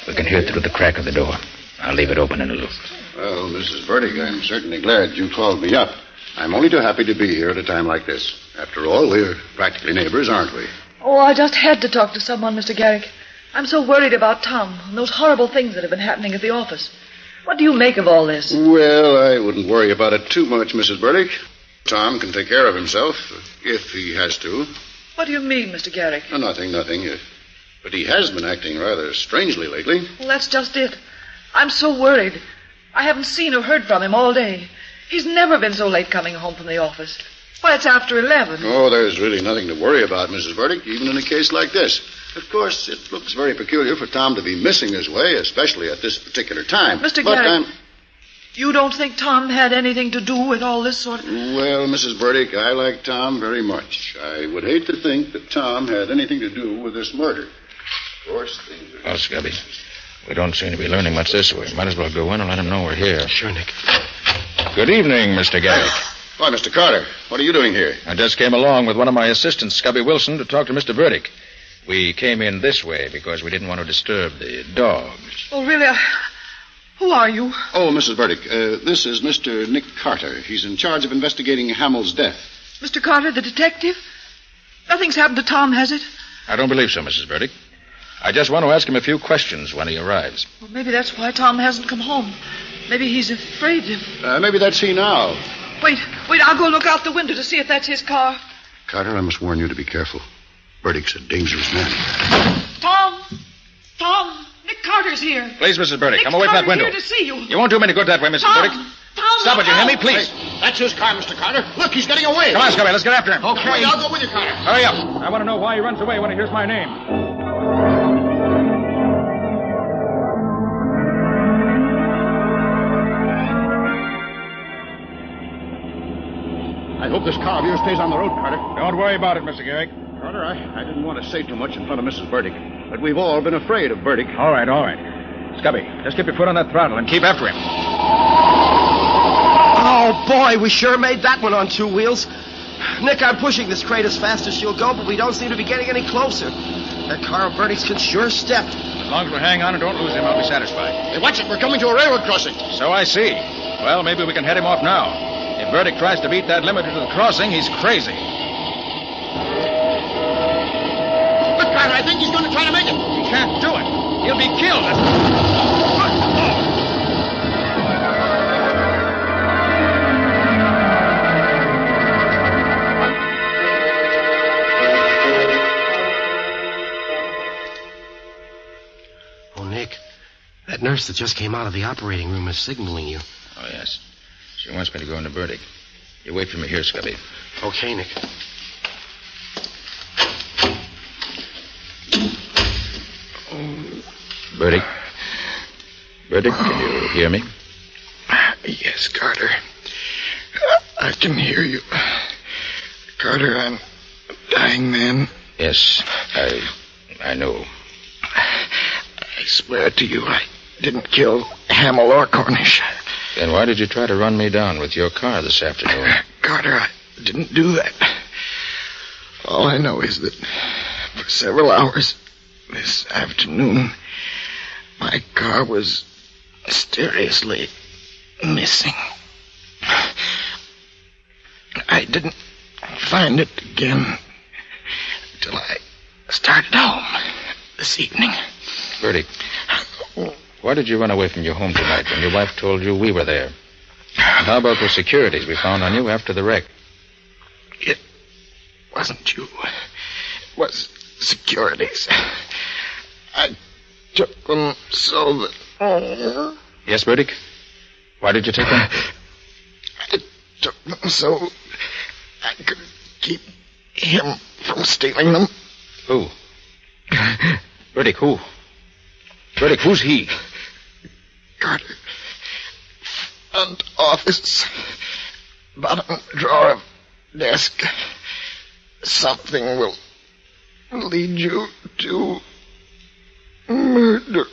We can hear it through the crack of the door. I'll leave it open in a little. Well, Mrs. Burdick, I'm certainly glad you called me up. I'm only too happy to be here at a time like this. After all, we're practically neighbors, aren't we? Oh, I just had to talk to someone, Mr. Garrick. I'm so worried about Tom and those horrible things that have been happening at the office. What do you make of all this? Well, I wouldn't worry about it too much, Mrs. Burdick. Tom can take care of himself, if he has to. What do you mean, Mr. Garrick? Oh, nothing. But he has been acting rather strangely lately. Well, that's just it. I'm so worried. I haven't seen or heard from him all day. He's never been so late coming home from the office. Why, it's after 11. Oh, there's really nothing to worry about, Mrs. Burdick, even in a case like this. Of course, it looks very peculiar for Tom to be missing this way, especially at this particular time. Mr. Garrick, you don't think Tom had anything to do with all this sort of... Well, Mrs. Burdick, I like Tom very much. I would hate to think that Tom had anything to do with this murder. Of course, things are... Well, Scubby, we don't seem to be learning much this way. Might as well go in and let him know we're here. Sure, Nick. Good evening, Mr. Garrick. Why, Mr. Carter, what are you doing here? I just came along with one of my assistants, Scubby Wilson, to talk to Mr. Burdick. We came in this way because we didn't want to disturb the dogs. Oh, really? Who are you? Oh, Mrs. Burdick, this is Mr. Nick Carter. He's in charge of investigating Hamill's death. Mr. Carter, the detective? Nothing's happened to Tom, has it? I don't believe so, Mrs. Burdick. I just want to ask him a few questions when he arrives. Well, maybe that's why Tom hasn't come home. Maybe he's afraid of... Maybe that's he now. Wait, I'll go look out the window to see if that's his car. Carter, I must warn you to be careful. Burdick's a dangerous man. Tom, Nick Carter's here. Please, Mrs. Burdick, Nick come away from that window. Here to see you. You won't do him any good that way, Mrs. Burdick. Tom, Stop it, you hear me? Please. Hey, that's his car, Mr. Carter. Look, he's getting away. Come on, Scubby, let's get after him. Okay, I'll go with you, Carter. Hurry up. I want to know why he runs away when he hears my name. I hope this car of yours stays on the road, Carter. Don't worry about it, Mr. Garrick. Carter, I didn't want to say too much in front of Mrs. Burdick, but we've all been afraid of Burdick. All right. Scubby, just keep your foot on that throttle and keep after him. Oh, boy, we sure made that one on two wheels. Nick, I'm pushing this crate as fast as she'll go, but we don't seem to be getting any closer. That car of Burdick's can sure step. As long as we hang on and don't lose him, I'll be satisfied. Hey, watch it. We're coming to a railroad crossing. So I see. Well, maybe we can head him off now. If Burdick tries to beat that limiter to the crossing, he's crazy. Look, Carter, I think he's going to try to make it. He can't do it. He'll be killed. Oh, Nick, that nurse that just came out of the operating room is signaling you. Oh, yes. She wants me to go into Burdick. You wait for me here, Scubby. Okay, Nick. Burdick? Burdick, can you hear me? Yes, Carter. I can hear you. Carter, I'm a dying man. Yes, I know. I swear to you, I didn't kill Hamill or Cornish. Then why did you try to run me down with your car this afternoon? Carter, I didn't do that. All I know is that for several hours this afternoon, my car was mysteriously missing. I didn't find it again till I started home this evening. Bertie, why did you run away from your home tonight when your wife told you we were there? And how about those securities we found on you after the wreck? It wasn't you. It was securities. I took them so that... Yes, Burdick? Why did you take them? I took them so I could keep him from stealing them. Who? Burdick, who? Burdick, who's he? Carter. Front office. Bottom drawer of desk. Something will lead you to murder.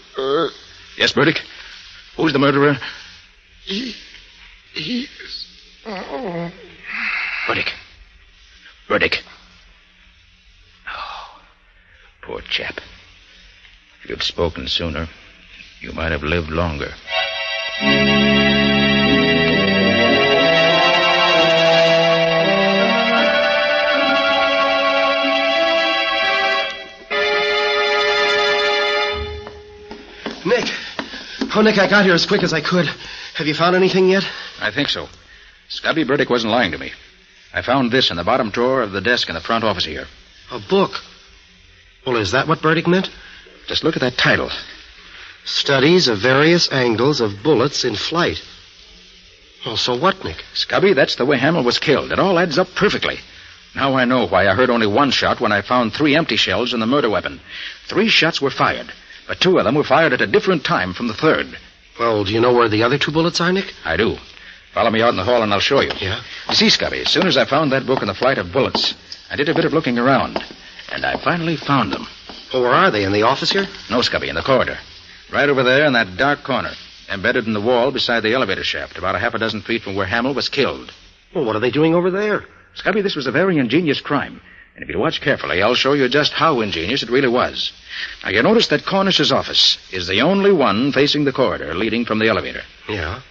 Yes, Burdick? Who's the murderer? He's... Oh. Burdick. Burdick. Oh, poor chap. If you'd spoken sooner, you might have lived longer. Nick. Oh, Nick, I got here as quick as I could. Have you found anything yet? I think so. Scubby Burdick wasn't lying to me. I found this in the bottom drawer of the desk in the front office here. A book. Well, is that what Burdick meant? Just look at that title. Studies of various angles of bullets in flight. Well, so what, Nick? Scubby, that's the way Hamill was killed. It all adds up perfectly. Now I know why I heard only one shot when I found 3 empty shells in the murder weapon. 3 shots were fired, but 2 of them were fired at a different time from the third. Well, do you know where the other 2 bullets are, Nick? I do. Follow me out in the hall and I'll show you. Yeah? You see, Scubby, as soon as I found that book in the flight of bullets, I did a bit of looking around, and I finally found them. Well, where are they? In the office here? No, Scubby, in the corridor. Right over there in that dark corner, embedded in the wall beside the elevator shaft, about a half a dozen feet from where Hamill was killed. Well, what are they doing over there? Scubby, this was a very ingenious crime. And if you watch carefully, I'll show you just how ingenious it really was. Now, you notice that Cornish's office is the only one facing the corridor leading from the elevator. Yeah.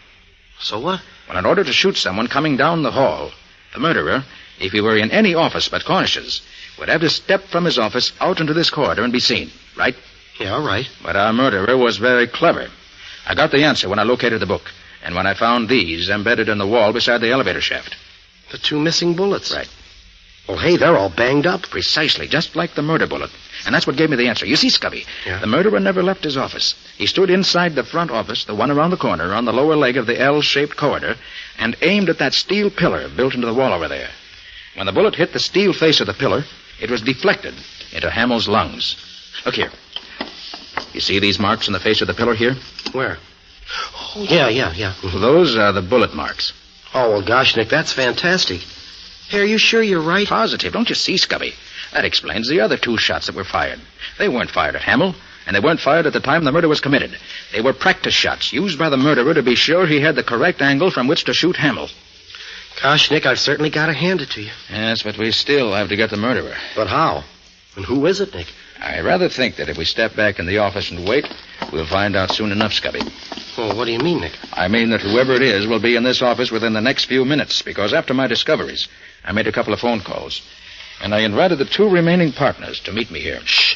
So what? Well, in order to shoot someone coming down the hall, the murderer, if he were in any office but Cornish's, would have to step from his office out into this corridor and be seen, right? Yeah, right. But our murderer was very clever. I got the answer when I located the book, and when I found these embedded in the wall beside the elevator shaft. The 2 missing bullets? Right. Well, hey, they're all banged up. Precisely, just like the murder bullet. And that's what gave me the answer. You see, Scubby, Yeah. the murderer never left his office. He stood inside the front office, the one around the corner, on the lower leg of the L-shaped corridor, and aimed at that steel pillar built into the wall over there. When the bullet hit the steel face of the pillar, it was deflected into Hamill's lungs. Look here. You see these marks in the face of the pillar here? Where? Oh, yeah. Those are the bullet marks. Oh, well, gosh, Nick, that's fantastic. Hey, are you sure you're right? Positive. Don't you see, Scubby? That explains the other 2 shots that were fired. They weren't fired at Hamill, and they weren't fired at the time the murder was committed. They were practice shots used by the murderer to be sure he had the correct angle from which to shoot Hamill. Gosh, Nick, I've certainly got to hand it to you. Yes, but we still have to get the murderer. But how? And who is it, Nick? I rather think that if we step back in the office and wait, we'll find out soon enough, Scubby. Well, what do you mean, Nick? I mean that whoever it is will be in this office within the next few minutes, because after my discoveries, I made a couple of phone calls, and I invited the 2 remaining partners to meet me here. Shh.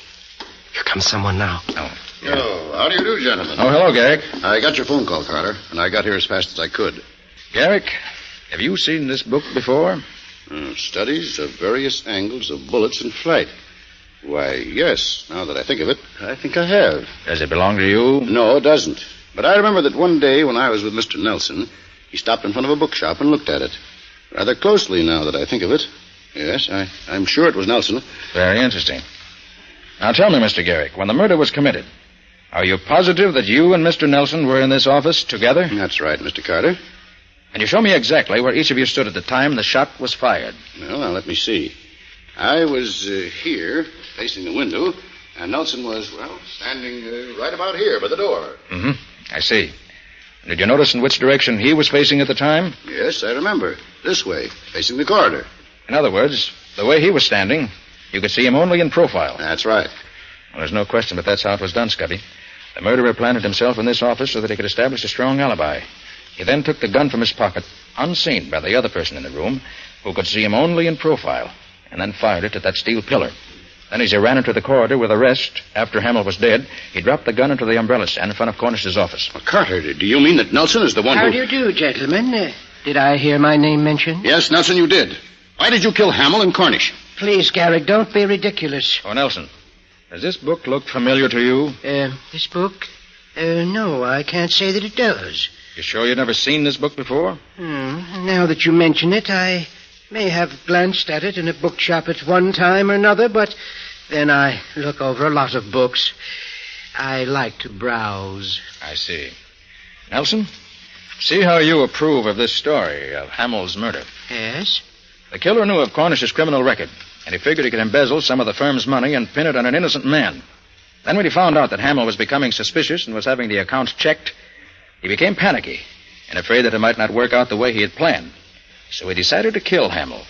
Here comes someone now. Oh. Oh, how do you do, gentlemen? Oh, hello, Garrick. I got your phone call, Carter, and I got here as fast as I could. Garrick, have you seen this book before? Studies of various angles of bullets in flight. Why, yes, now that I think of it, I think I have. Does it belong to you? No, it doesn't. But I remember that one day when I was with Mr. Nelson, he stopped in front of a bookshop and looked at it. Rather closely, now that I think of it. Yes, I'm sure it was Nelson. Very interesting. Now tell me, Mr. Garrick, when the murder was committed, are you positive that you and Mr. Nelson were in this office together? That's right, Mr. Carter. Can you show me exactly where each of you stood at the time the shot was fired? Well, now let me see. I was here, facing the window, and Nelson was, well, standing right about here by the door. Mm-hmm. I see. Did you notice in which direction he was facing at the time? Yes, I remember. This way, facing the corridor. In other words, the way he was standing, you could see him only in profile. That's right. Well, there's no question but that's how it was done, Scubby. The murderer planted himself in this office so that he could establish a strong alibi. He then took the gun from his pocket, unseen by the other person in the room, who could see him only in profile, and then fired it at that steel pillar. Then as he ran into the corridor with the rest, after Hamill was dead, he dropped the gun into the umbrella stand in front of Cornish's office. Well, Carter, do you mean that Nelson is the one How who... do you do, gentlemen? Did I hear my name mentioned? Yes, Nelson, you did. Why did you kill Hamill and Cornish? Please, Garrick, don't be ridiculous. Oh, Nelson, does this book look familiar to you? This book? No, I can't say that it does. You sure you'd never seen this book before? Now that you mention it, I may have glanced at it in a bookshop at one time or another, but then I look over a lot of books. I like to browse. I see. Nelson, see how you approve of this story of Hamill's murder. Yes? The killer knew of Cornish's criminal record, and he figured he could embezzle some of the firm's money and pin it on an innocent man. Then when he found out that Hamill was becoming suspicious and was having the accounts checked, he became panicky and afraid that it might not work out the way he had planned. So he decided to kill Hamill.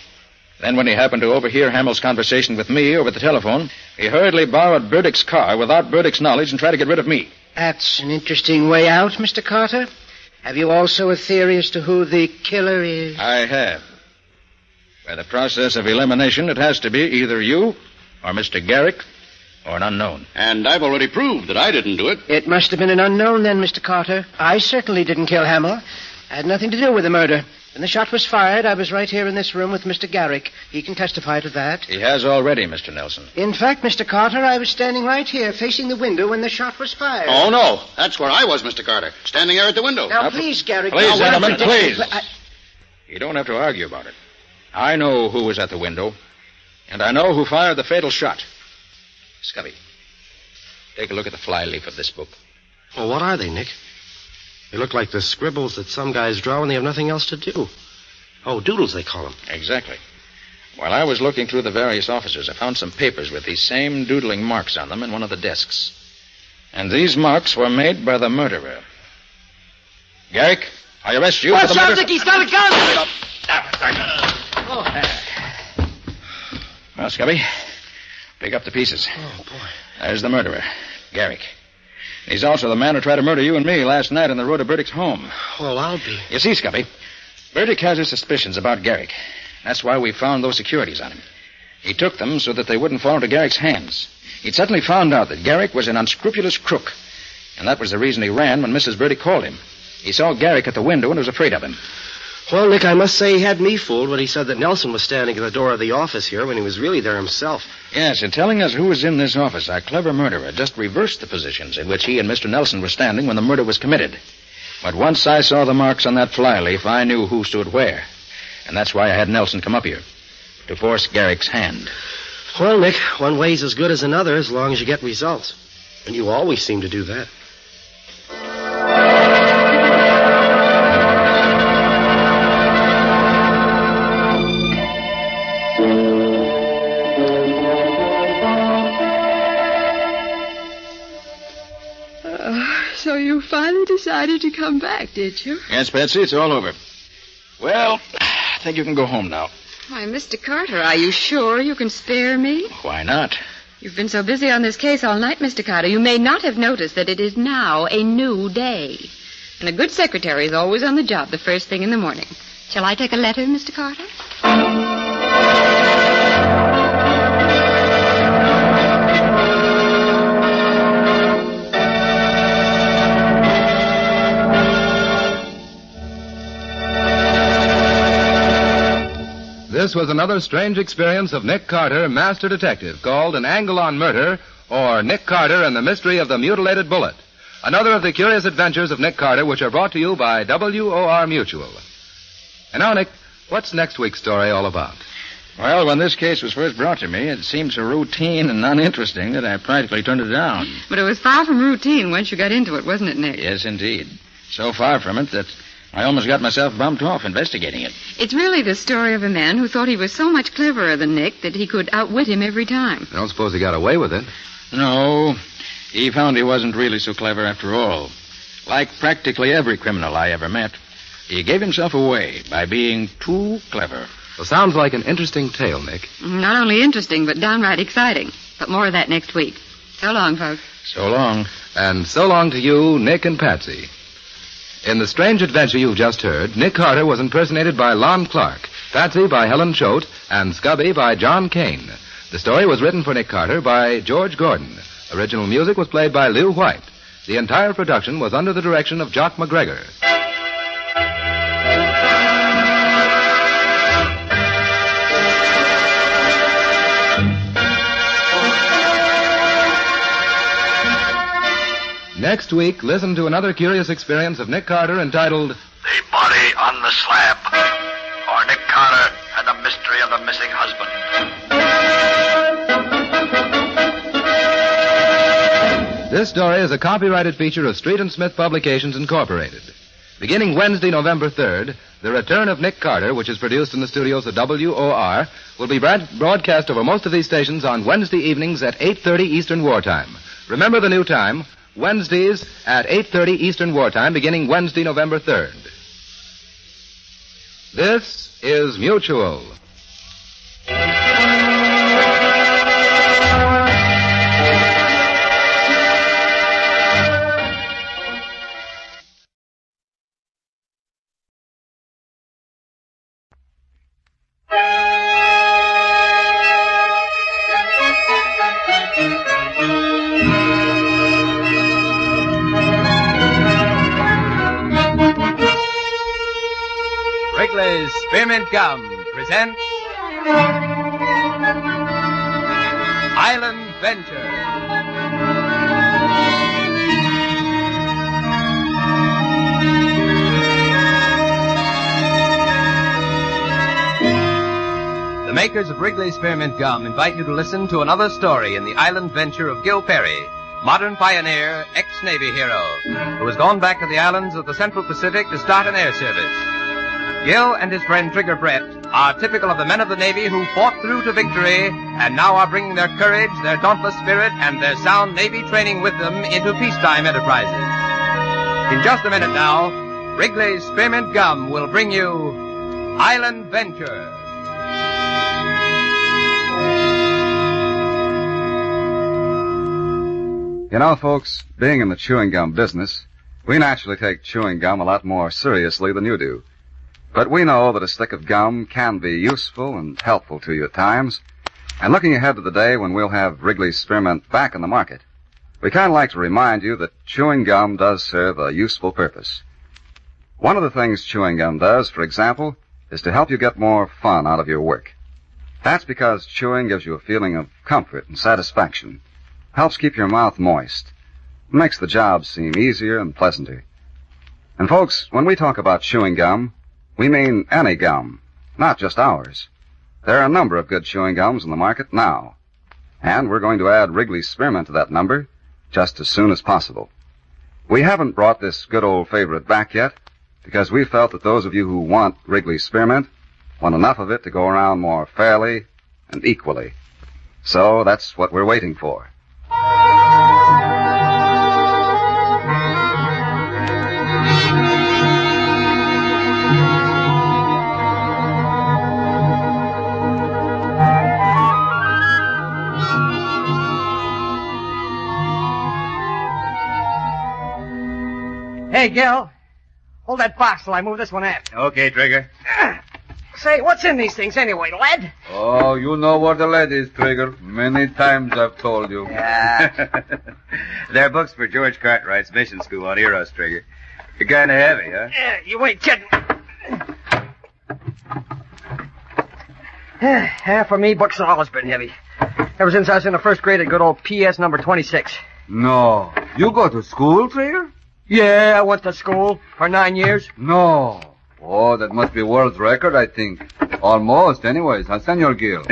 Then when he happened to overhear Hamill's conversation with me over the telephone, he hurriedly borrowed Burdick's car without Burdick's knowledge and tried to get rid of me. That's an interesting way out, Mr. Carter. Have you also a theory as to who the killer is? I have. By the process of elimination, it has to be either you or Mr. Garrick or an unknown. And I've already proved that I didn't do it. It must have been an unknown then, Mr. Carter. I certainly didn't kill Hamill. I had nothing to do with the murder. When the shot was fired, I was right here in this room with Mr. Garrick. He can testify to that. He has already, Mr. Nelson. In fact, Mr. Carter, I was standing right here facing the window when the shot was fired. Oh, no. That's where I was, Mr. Carter. Standing there at the window. Now, please, Garrick. Please, now, gentlemen, please. I... You don't have to argue about it. I know who was at the window, and I know who fired the fatal shot. Scubby, take a look at the flyleaf of this book. Well, what are they, Nick? They look like the scribbles that some guys draw when they have nothing else to do. Oh, doodles, they call them. Exactly. While I was looking through the various offices, I found some papers with these same doodling marks on them in one of the desks. And these marks were made by the murderer. Garrick, I arrest you for the murder... Watch out, Nick, he's got a gun! Well, Scubby, pick up the pieces. Oh, boy. There's the murderer, Garrick. He's also the man who tried to murder you and me last night on the road to Burdick's home. Well, I'll be... You see, Scubby, Burdick has his suspicions about Garrick. That's why we found those securities on him. He took them so that they wouldn't fall into Garrick's hands. He'd suddenly found out that Garrick was an unscrupulous crook. And that was the reason he ran when Mrs. Burdick called him. He saw Garrick at the window and was afraid of him. Well, Nick, I must say he had me fooled when he said that Nelson was standing at the door of the office here when he was really there himself. Yes, in telling us who was in this office, our clever murderer just reversed the positions in which he and Mr. Nelson were standing when the murder was committed. But once I saw the marks on that flyleaf, I knew who stood where. And that's why I had Nelson come up here, to force Garrick's hand. Well, Nick, one way's as good as another as long as you get results. And you always seem to do that. So you finally decided to come back, did you? Yes, Patsy, it's all over. Well, I think you can go home now. Why, Mr. Carter, are you sure you can spare me? Why not? You've been so busy on this case all night, Mr. Carter, you may not have noticed that it is now a new day. And a good secretary is always on the job the first thing in the morning. Shall I take a letter, Mr. Carter? This was another strange experience of Nick Carter, Master Detective, called An Angle on Murder, or Nick Carter and the Mystery of the Mutilated Bullet. Another of the curious adventures of Nick Carter, which are brought to you by WOR Mutual. And now, Nick, what's next week's story all about? Well, when this case was first brought to me, it seemed so routine and uninteresting that I practically turned it down. But it was far from routine once you got into it, wasn't it, Nick? Yes, indeed. So far from it that I almost got myself bumped off investigating it. It's really the story of a man who thought he was so much cleverer than Nick that he could outwit him every time. I don't suppose he got away with it. No, he found he wasn't really so clever after all. Like practically every criminal I ever met, he gave himself away by being too clever. Well, sounds like an interesting tale, Nick. Not only interesting, but downright exciting. But more of that next week. So long, folks. So long. And so long to you, Nick and Patsy. In the strange adventure you've just heard, Nick Carter was impersonated by Lon Clark. Patsy by Helen Choate, and Scubby by John Kane. The story was written for Nick Carter by George Gordon. Original music was played by Lew White. The entire production was under the direction of Jock McGregor. Next week, listen to another curious experience of Nick Carter entitled The Body on the Slab, or Nick Carter and the Mystery of the Missing Husband. This story is a copyrighted feature of Street and Smith Publications, Incorporated. Beginning Wednesday, November 3rd, The Return of Nick Carter, which is produced in the studios of WOR, will be broadcast over most of these stations on Wednesday evenings at 8:30 Eastern Wartime. Remember the new time, Wednesdays at 8:30 Eastern Wartime, beginning Wednesday, November 3rd. This is Mutual. Wrigley's Spearmint Gum presents Island Venture. The makers of Wrigley's Spearmint Gum invite you to listen to another story in the island venture of Gil Perry, modern pioneer, ex-Navy hero, who has gone back to the islands of the Central Pacific to start an air service. Gil and his friend Trigger Brett are typical of the men of the Navy who fought through to victory and now are bringing their courage, their dauntless spirit, and their sound Navy training with them into peacetime enterprises. In just a minute now, Wrigley's Spearmint Gum will bring you Island Venture. You know, folks, being in the chewing gum business, we naturally take chewing gum a lot more seriously than you do. But we know that a stick of gum can be useful and helpful to you at times. And looking ahead to the day when we'll have Wrigley's Spearmint back in the market, we kind of like to remind you that chewing gum does serve a useful purpose. One of the things chewing gum does, for example, is to help you get more fun out of your work. That's because chewing gives you a feeling of comfort and satisfaction, helps keep your mouth moist, makes the job seem easier and pleasanter. And folks, when we talk about chewing gum, we mean any gum, not just ours. There are a number of good chewing gums in the market now. And we're going to add Wrigley's Spearmint to that number just as soon as possible. We haven't brought this good old favorite back yet because we felt that those of you who want Wrigley's Spearmint want enough of it to go around more fairly and equally. So that's what we're waiting for. Hey, Gil. Hold that box till I move this one in. Okay, Trigger. Say, what's in these things anyway, lead? Oh, you know what the lead is, Trigger. Many times I've told you. Yeah. They're books for George Cartwright's mission school on Eros, Trigger. You're kind of heavy, huh? Yeah, you ain't kidding. Yeah, for me, books have always been heavy. Ever since I was in the first grade at good old PS number 26. No. You go to school, Trigger? Yeah, I went to school for 9 years. No. Oh, that must be world's record, I think. Almost, anyways, huh, Senor Gil?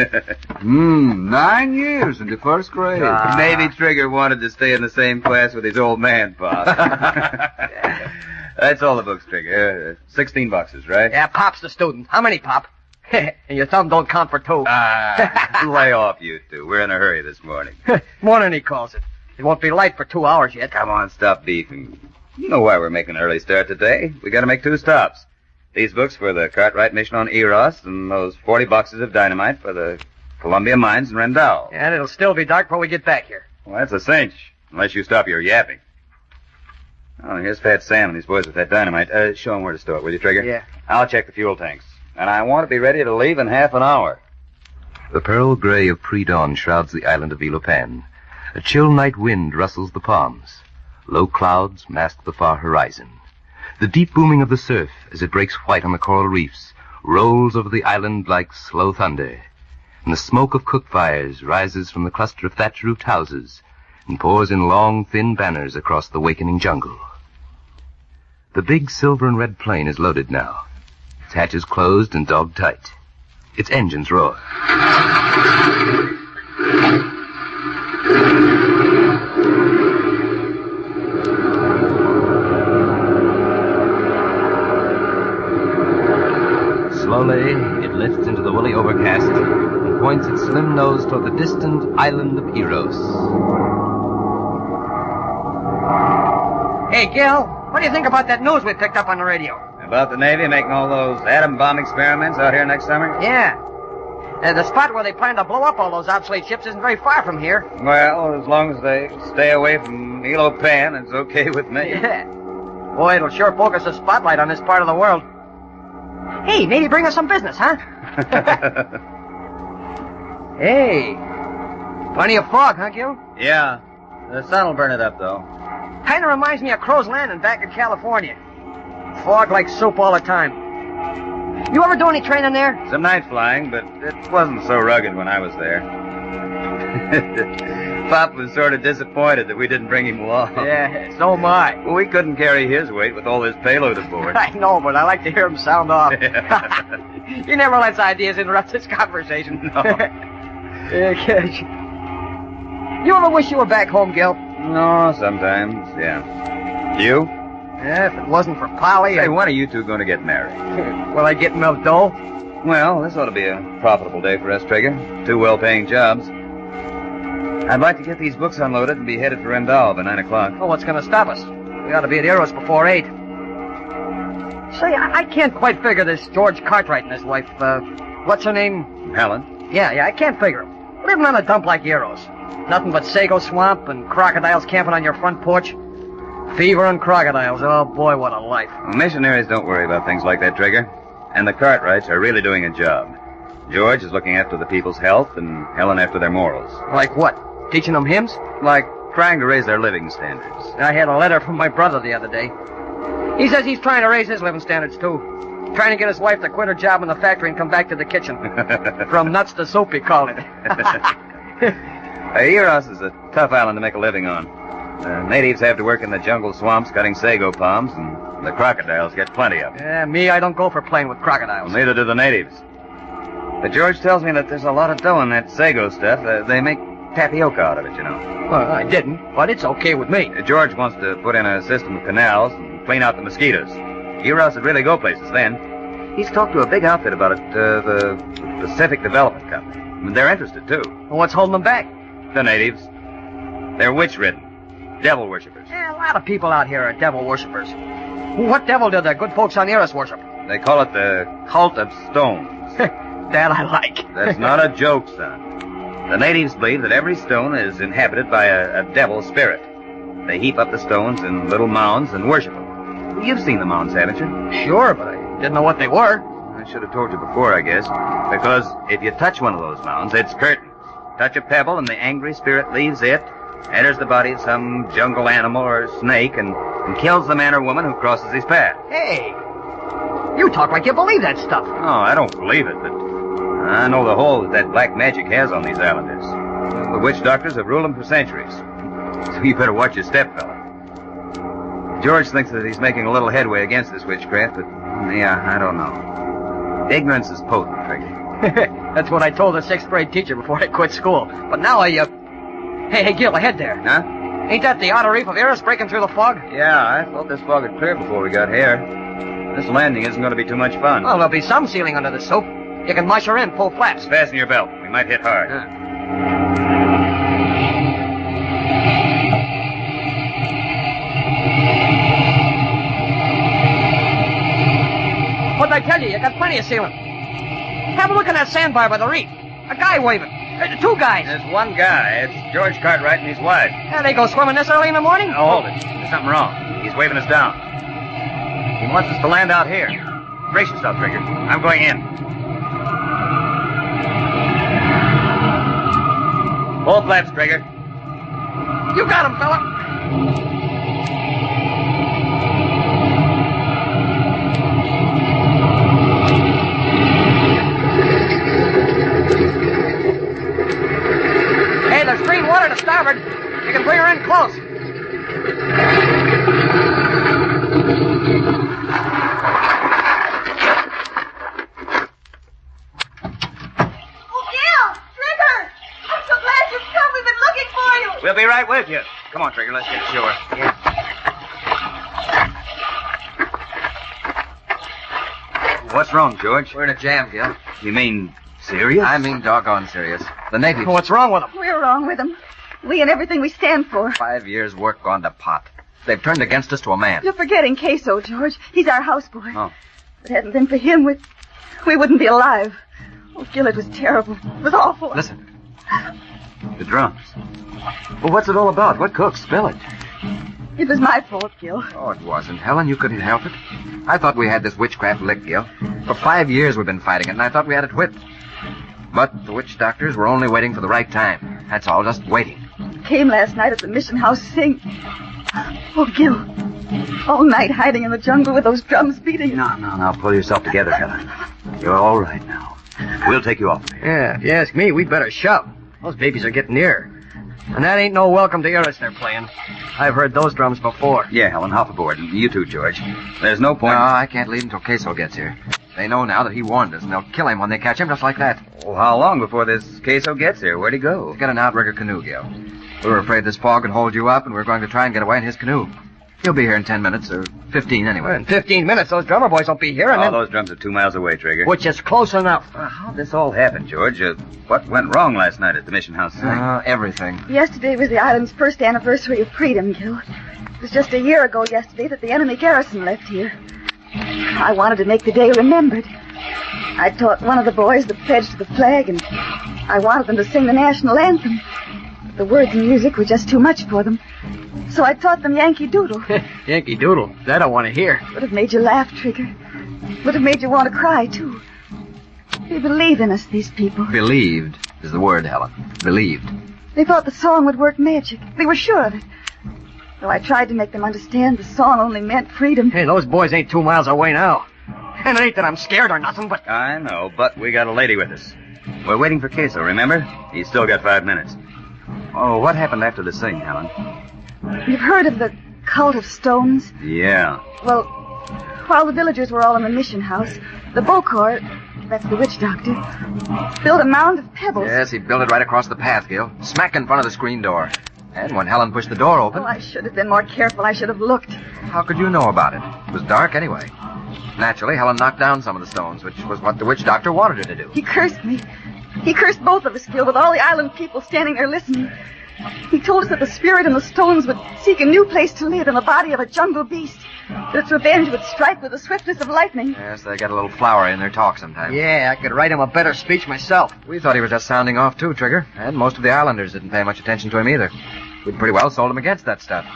9 years in the first grade. Maybe Trigger wanted to stay in the same class with his old man, Pop. That's all the books, Trigger. 16 boxes, right? Yeah, Pop's the student. How many, Pop? And your thumb don't count for two. Lay off, you two. We're in a hurry this morning. Morning, he calls it. It won't be light for 2 hours yet. Come on, stop beefing. You know why we're making an early start today. We gotta make 2 stops. These books for the Cartwright mission on Eros, and those 40 boxes of dynamite for the Columbia mines in Rendell. And it'll still be dark before we get back here. Well, that's a cinch, unless you stop your yapping. Oh, here's Fat Sam and his boys with that dynamite. Show them where to store it, will you, Trigger? Yeah. I'll check the fuel tanks. and I want to be ready to leave in half an hour. The pearl gray of pre-dawn shrouds the island of Vilopan. A chill night wind rustles the palms. Low clouds mask the far horizon. The deep booming of the surf, as it breaks white on the coral reefs, rolls over the island like slow thunder. And the smoke of cook fires rises from the cluster of thatch-roofed houses and pours in long, thin banners across the wakening jungle. The big silver and red plane is loaded now. Its hatches closed and dogged tight. Its engines roar. Slowly, it lifts into the woolly overcast and points its slim nose toward the distant island of Eros. Hey, Gil, what do you think about that news we picked up on the radio? About the Navy making all those atom bomb experiments out here next summer? Yeah. The spot where they plan to blow up all those obsolete ships isn't very far from here. Well, as long as they stay away from Vilopan, it's okay with me. Yeah. Boy, it'll sure focus a spotlight on this part of the world. Hey, maybe bring us some business, huh? Hey. Plenty of fog, huh, Gil? Yeah. The sun will burn it up, though. Kind of reminds me of Crow's Landing back in California. Fog like soup all the time. You ever do any training there? Some night flying, but it wasn't so rugged when I was there. Pop was sort of disappointed that we didn't bring him along. Yeah, so am I. Well, we couldn't carry his weight with all this payload aboard. I know, but I like to hear him sound off. He never lets ideas interrupt this conversation. No. You ever wish you were back home, Gil? No, sometimes, yeah. You? Yeah, if it wasn't for Polly... Hey, when are you two going to get married? Will I get milk dough? Well, this ought to be a profitable day for us, Trigger. 2 well-paying jobs. I'd like to get these books unloaded and be headed for Rendal by 9 o'clock. Well, what's going to stop us? We ought to be at Eros before 8. Say, I can't quite figure this George Cartwright and his wife, what's her name? Helen? Yeah, I can't figure them. Living on a dump like Eros. Nothing but sago swamp and crocodiles camping on your front porch. Fever and crocodiles. Oh, boy, what a life. Well, missionaries don't worry about things like that, Trigger. And the Cartwrights are really doing a job. George is looking after the people's health and Helen after their morals. Like what? Teaching them hymns? Like trying to raise their living standards. I had a letter from my brother the other day. He says he's trying to raise his living standards, too. Trying to get his wife to quit her job in the factory and come back to the kitchen. From nuts to soup, he called it. Eros is a tough island to make a living on. The natives have to work in the jungle swamps cutting sago palms, and the crocodiles get plenty of them. Yeah, me, I don't go for playing with crocodiles. Well, neither do the natives. But George tells me that there's a lot of dough in that sago stuff. They make tapioca out of it, you know. Well, I didn't, but it's okay with me. George wants to put in a system of canals and clean out the mosquitoes. Eros would really go places then. He's talked to a big outfit about it, the Pacific Development Company. And they're interested, too. Well, what's holding them back? The natives. They're witch-ridden. Devil worshippers. Yeah, a lot of people out here are devil worshippers. What devil do the good folks on Eros worship? They call it the cult of stones. That I like. That's not a joke, son. The natives believe that every stone is inhabited by a devil spirit. They heap up the stones in little mounds and worship them. You've seen the mounds, haven't you? Sure, but I didn't know what they were. I should have told you before, I guess. Because if you touch one of those mounds, it's curtains. Touch a pebble and the angry spirit leaves it, enters the body of some jungle animal or snake, and kills the man or woman who crosses his path. Hey, you talk like you believe that stuff. No, I don't believe it, but I know the hold that black magic has on these islanders. The witch doctors have ruled them for centuries. So you better watch your step, fella. George thinks that he's making a little headway against this witchcraft, but, yeah, I don't know. Ignorance is potent, Trigger. That's what I told the 6th grade teacher before I quit school. But now Hey, Gil, ahead there. Huh? Ain't that the outer reef of Eros breaking through the fog? Yeah, I thought this fog had cleared before we got here. This landing isn't going to be too much fun. Well, there'll be some ceiling under the soup. You can mush her in full flaps. Fasten your belt. We might hit hard. What'd I tell you? You got plenty of ceiling. Have a look at that sandbar by the reef. A guy waving. 2 guys. There's one guy. It's George Cartwright and his wife. Yeah, they go swimming this early in the morning? Now, hold it. There's something wrong. He's waving us down. He wants us to land out here. Brace yourself, Trigger. I'm going in. Full flaps, Trigger. You got him, fella. Hey, there's green water to starboard. You can bring her in close. We'll be right with you. Come on, Trigger, let's get ashore. Yeah. What's wrong, George? We're in a jam, Gil. You mean serious? I mean doggone serious. The natives. What's wrong with them? We're wrong with them. We and everything we stand for. 5 years' work gone to pot. They've turned against us to a man. You're forgetting Queso, George. He's our houseboy. Oh. If it hadn't been for him, we wouldn't be alive. Oh, Gil, it was terrible. It was awful. Listen. The drums. Well, what's it all about? What cooks? Spill it. It was my fault, Gil. Oh, it wasn't. Helen, you couldn't help it. I thought we had this witchcraft licked, Gil. For 5 years we've been fighting it, and I thought we had it whipped. But the witch doctors were only waiting for the right time. That's all, just waiting. Came last night at the mission house sing. Oh, Gil. All night hiding in the jungle with those drums beating. Now, pull yourself together, Helen. You're all right now. We'll take you off of here. Yeah, if you ask me, we'd better shove. Those babies are getting near. And that ain't no welcome to Eris they're playing. I've heard those drums before. Yeah, Helen, hop aboard. And you too, George. There's no point... No, I can't leave until Queso gets here. They know now that he warned us, and they'll kill him when they catch him just like that. Well, how long before this Queso gets here? Where'd he go? He's got an outrigger canoe, Gil. We were afraid this fog could hold you up, and we were going to try and get away in his canoe. He'll be here in 10 minutes, or 15 anyway. Well, in 15 minutes, those drummer boys won't be here, and All then... those drums are 2 miles away, Trigger. Which is close enough. How'd this all happen, George? What went wrong last night at the mission house? Everything. Yesterday was the island's first anniversary of freedom, Gil. It was just a year ago yesterday that the enemy garrison left here. I wanted to make the day remembered. I taught one of the boys the pledge to the flag, and I wanted them to sing the national anthem. But the words and music were just too much for them. So I taught them Yankee Doodle. Yankee Doodle? That I want to hear. Would have made you laugh, Trigger. Would have made you want to cry, too. They believe in us, these people. Believed is the word, Helen. Believed. They thought the song would work magic. They were sure of it. Though I tried to make them understand the song only meant freedom. Hey, those boys ain't 2 miles away now. And it ain't that I'm scared or nothing, but... I know, but we got a lady with us. We're waiting for Queso, remember? He's still got 5 minutes. Oh, what happened after the sing, Helen? You've heard of the cult of stones? Yeah. Well, while the villagers were all in the mission house, the Bokor, that's the witch doctor, built a mound of pebbles. Yes, he built it right across the path, Gil. Smack in front of the screen door. And when Helen pushed the door open... Oh, I should have been more careful. I should have looked. How could you know about it? It was dark anyway. Naturally, Helen knocked down some of the stones, which was what the witch doctor wanted her to do. He cursed me. He cursed both of us, Gil, with all the island people standing there listening. He told us that the spirit in the stones would seek a new place to live in the body of a jungle beast. That its revenge would strike with the swiftness of lightning. Yes, they got a little flowery in their talk sometimes. Yeah, I could write him a better speech myself. We thought he was just sounding off, too, Trigger. And most of the islanders didn't pay much attention to him either. We'd pretty well sold him against that stuff.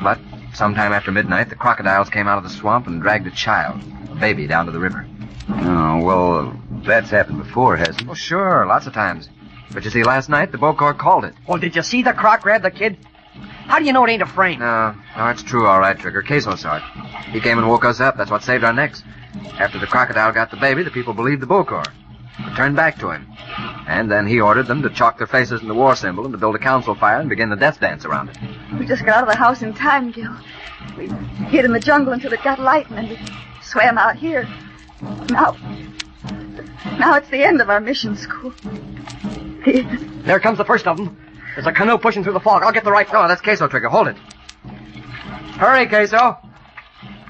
But sometime after midnight, the crocodiles came out of the swamp and dragged a child, a baby, down to the river. Oh, well, that's happened before, hasn't it? Oh, sure, lots of times. But you see, last night, the Bokor called it. Well, did you see the croc grab the kid? How do you know it ain't a frame? No, it's true, all right, Trigger. Queso saw it. He came and woke us up. That's what saved our necks. After the crocodile got the baby, the people believed the Bokor. It turned back to him. And then he ordered them to chalk their faces in the war symbol and to build a council fire and begin the death dance around it. We just got out of the house in time, Gil. We hid in the jungle until it got light, and then we swam out here. Now it's the end of our mission school. There comes the first of them. There's a canoe pushing through the fog. I'll get the rifle. Oh, that's Queso, Trigger. Hold it. Hurry, Queso.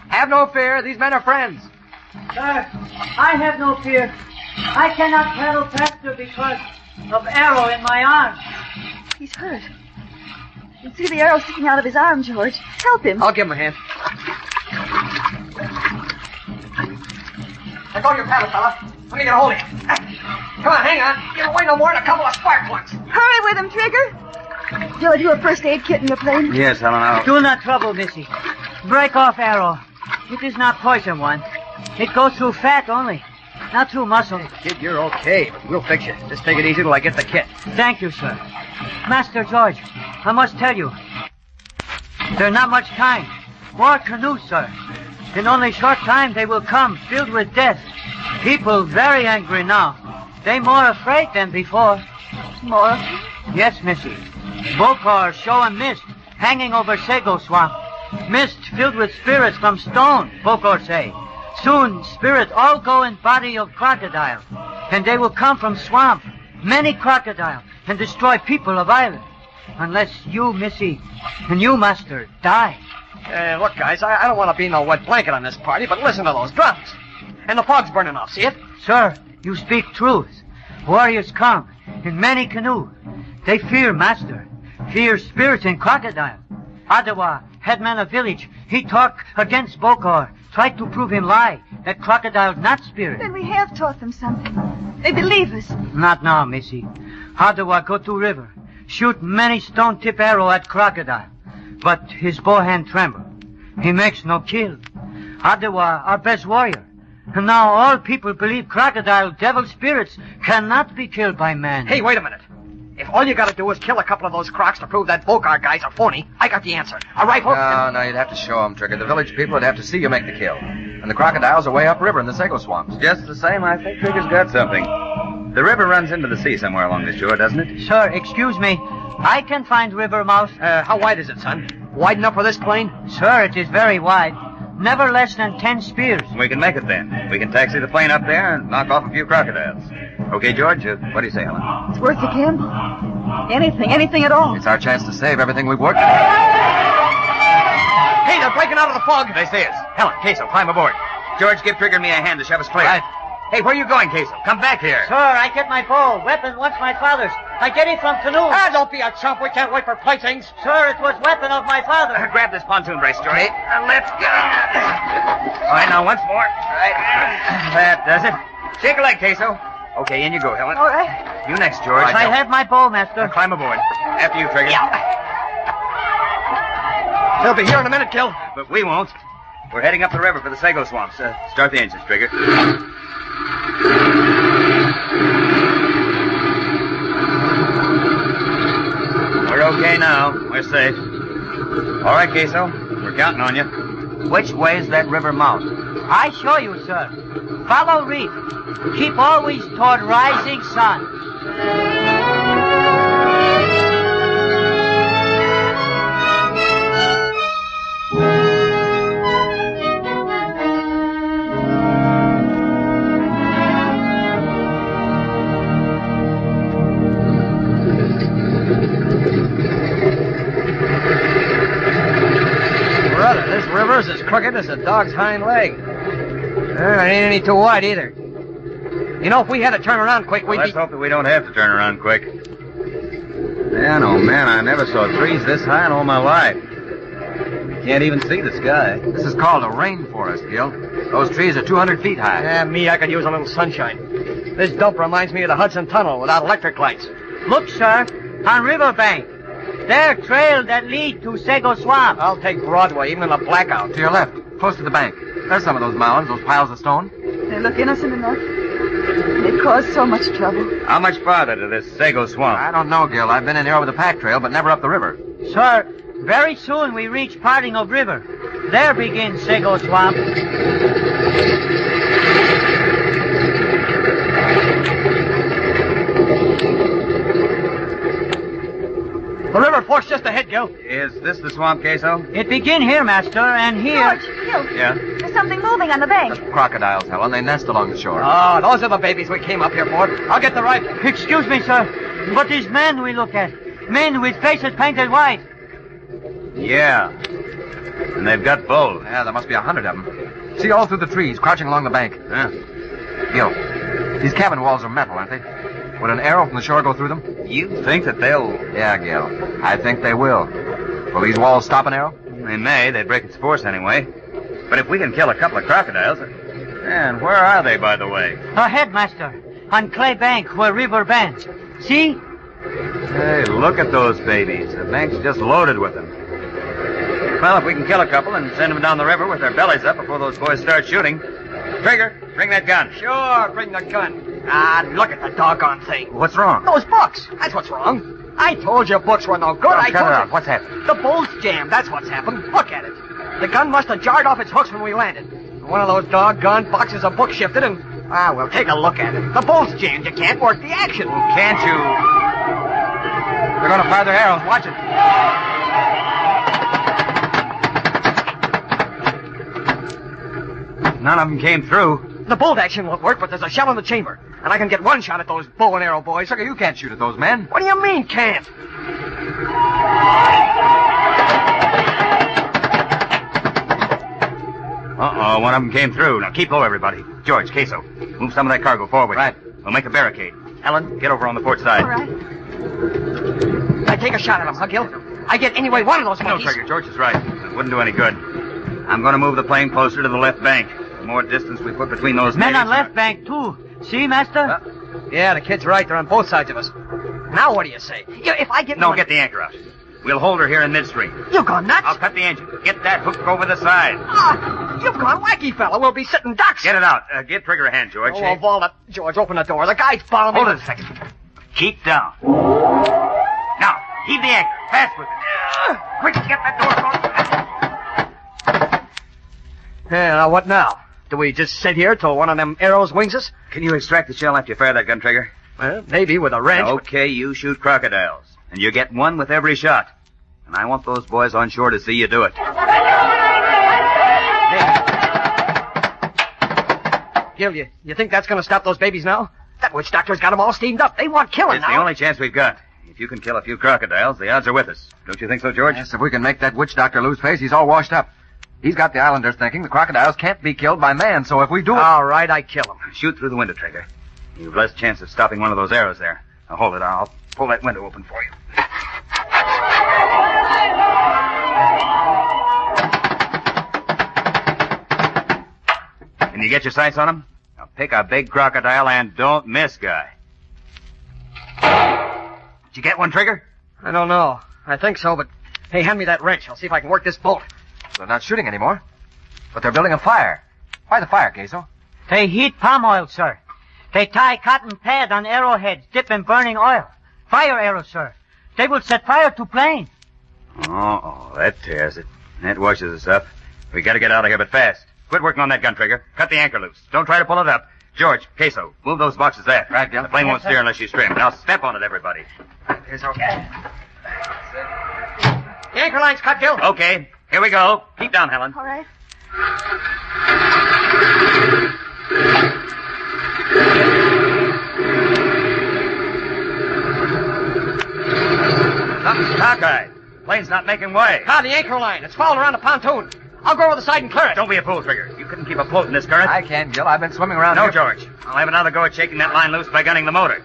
Have no fear. These men are friends. Sir, I have no fear. I cannot paddle faster because of arrow in my arm. He's hurt. You can see the arrow sticking out of his arm, George. Help him. I'll give him a hand. Let go of your paddle, fella. Let me get a hold of you. Come on, hang on. Give away no more than a couple of spark plugs. Hurry with him, Trigger. George, you a first aid kit in your plane? Yes, Helen, I'll... Do not trouble, Missy. Break off arrow. It is not poison one. It goes through fat only, not through muscle. Kid, you're okay, but we'll fix you. Just take it easy till I get the kit. Thank you, sir. Master George, I must tell you, there's not much time. More canoes, sir. In only short time they will come, filled with death. People very angry now. They more afraid than before. More? Yes, Missy. Bokor show a mist hanging over Sago Swamp. Mist filled with spirits from stone, Bokor say. Soon spirit all go in body of crocodile. And they will come from swamp, many crocodile, and destroy people of island. Unless you, Missy, and you, Master, die. Look, guys, I don't want to be no wet blanket on this party, but listen to those drums. And the fog's burning off, see it? Sir, you speak truth. Warriors come in many canoes. They fear Master, fear spirits and crocodile. Adawa, headman of village, he talk against Bokor, tried to prove him lie, that crocodile not spirit. Then we have taught them something. They believe us. Not now, Missy. Adawa go to river, shoot many stone tip arrow at crocodile, but his bow hand tremble. He makes no kill. Adawa, our best warrior. And now all people believe crocodile devil spirits cannot be killed by man. Hey, wait a minute. If all you gotta do is kill a couple of those crocs to prove that Bokar guy's a phony, I got the answer. A rifle? No, you'd have to show them, Trigger. The village people would have to see you make the kill. And the crocodiles are way upriver in the sago swamps. Just the same, I think Trigger's got something. The river runs into the sea somewhere along the shore, doesn't it? Sir, excuse me. I can find river mouth. How wide is it, son? Wide enough for this plane? Sir, it is very wide. Never less than 10 spears. We can make it then. We can taxi the plane up there and knock off a few crocodiles. Okay, George, what do you say, Helen? It's worth the gamble. Anything at all. It's our chance to save everything we've worked for. Hey, they're breaking out of the fog. They see us. Helen, Queso, climb aboard. George, give Trigger and me a hand to shove us clear. Right. Hey, where are you going, Queso? Come back here. Sir, I get my bow. Weapon once my father's. I get it from canoe. Don't be a chump. We can't wait for playthings. Sir, it was weapon of my father. Grab this pontoon brace, George. And let's go. All right, now once more. Right. That does it. Shake a leg, Queso. Okay, in you go, Helen. All right. You next, George. I have my bow, Master. Now climb aboard. After you, Trigger. Yeah. They'll be here in a minute, Gil. But we won't. We're heading up the river for the sago swamps. Start the engines, Trigger. We're okay now. We're safe. All right, Queso. We're counting on you. Which way's that river mouth? I show you, sir. Follow reef. Keep always toward rising sun. Brother, this river's as crooked as a dog's hind leg. It ain't any too wide either. You know, if we had to turn around quick, we'd Let's hope that we don't have to turn around quick. Man, oh man, I never saw trees this high in all my life. You can't even see the sky. This is called a rainforest, Gil. Those trees are 200 feet high. Yeah, me, I could use a little sunshine. This dump reminds me of the Hudson Tunnel without electric lights. Look, sir, on riverbank. There trail that lead to Sago Swamp. I'll take Broadway, even in a blackout. To your left, close to the bank. There's some of those mounds, those piles of stone. They look innocent enough. They've caused so much trouble. How much farther to this sago swamp? I don't know, Gil. I've been in here over the pack trail, but never up the river. Sir, very soon we reach parting of river. There begins Sago Swamp. The river forks just ahead, Gil. Is this the swamp, Queso? It begin here, Master, and here... George, Gil, Yeah? there's something moving on the bank. Crocodiles, Helen. They nest along the shore. Oh, those are the babies we came up here for. I'll get the rifle. Excuse me, sir, but these men we look at. Men with faces painted white. Yeah. And they've got bows. Yeah, there must be 100 of them. See, all through the trees, crouching along the bank. Huh? Gil, these cabin walls are metal, aren't they? Would an arrow from the shore go through them? You think that they'll... Yeah, Gil. I think they will. Will these walls stop an arrow? They may. They'd break its force anyway. But if we can kill a couple of crocodiles... And where are they, by the way? Ahead, Master. On clay bank where river bends. See? Hey, look at those babies. The bank's just loaded with them. Well, if we can kill a couple and send them down the river with their bellies up before those boys start shooting, Trigger, bring that gun. Sure, bring the gun. Ah, look at the doggone thing. What's wrong? Those books. That's what's wrong. I told you books were no good. I told you. What's happened? The bolt's jammed. That's what's happened. Look at it. The gun must have jarred off its hooks when we landed. One of those doggone boxes of books shifted and... Ah, well, take a look at it. The bolt's jammed. You can't work the action. Well, can't you? They're going to fire their arrows. Watch it. None of them came through. The bolt action won't work, but there's a shell in the chamber. And I can get one shot at those bow and arrow boys. Sugar, you can't shoot at those men. What do you mean, can't? Uh-oh, one of them came through. Now keep low, everybody. George, Queso, move some of that cargo forward. Right. We'll make a barricade. Helen, get over on the port side. All right. I take a shot at him, huh, Gil? I get anyway one of those monkeys. No, Trigger, George is right. It wouldn't do any good. I'm going to move the plane closer to the left bank. The more distance we put between those Men on left bank, too. See, Master? Yeah, the kid's right. They're on both sides of us. Now what do you say? If I get... No, get the anchor out. We'll hold her here in midstream. You've gone nuts? I'll cut the engine. Get that hook over the side. You've gone wacky, fella. We'll be sitting ducks. Get it out. Give Trigger a hand, George. Oh, vault it. George, open the door. The guy's following me. Hold it a second. Keep down. Now, heave the anchor. Fast with it. Quick, get that door closed. Yeah, now what now? Do we just sit here till one of them arrows wings us? Can you extract the shell after you fire that gun, Trigger? Well, maybe with a wrench. Okay, you shoot crocodiles. And you get one with every shot. And I want those boys on shore to see you do it. Gil, you think that's going to stop those babies now? That witch doctor's got them all steamed up. They want killing It's now. the only chance we've got. If you can kill a few crocodiles, the odds are with us. Don't you think so, George? Yes, if we can make that witch doctor lose face, he's all washed up. He's got the islanders thinking the crocodiles can't be killed by man, so if we do it... All right, I kill him. Shoot through the window, Trigger. You've less chance of stopping one of those arrows there. Now hold it. I'll pull that window open for you. Can you get your sights on him? Now pick a big crocodile and don't miss, guy. Did you get one, Trigger? I don't know. I think so, but... Hey, hand me that wrench. I'll see if I can work this bolt. They're not shooting anymore. But they're building a fire. Why the fire, Queso? They heat palm oil, sir. They tie cotton pad on arrowheads, dip in burning oil. Fire arrows, sir. They will set fire to plane. Oh, that tears it. That washes us up. We gotta get out of here, but fast. Quit working on that gun, Trigger. Cut the anchor loose. Don't try to pull it up. George, Queso, move those boxes there. Right, Gil. The plane won't steer unless you trim. Now step on it, everybody. Here's okay. The anchor line's cut, Gil. Okay, here we go. Keep down, Helen. All right. Something's cockeyed. Plane's not making way. The anchor line. It's fouled around the pontoon. I'll go over the side and clear it. Don't be a fool, Trigger. You couldn't keep afloat in this current. I can, Gil. I've been swimming around No, here. George. I'll have another go at shaking that line loose by gunning the motor.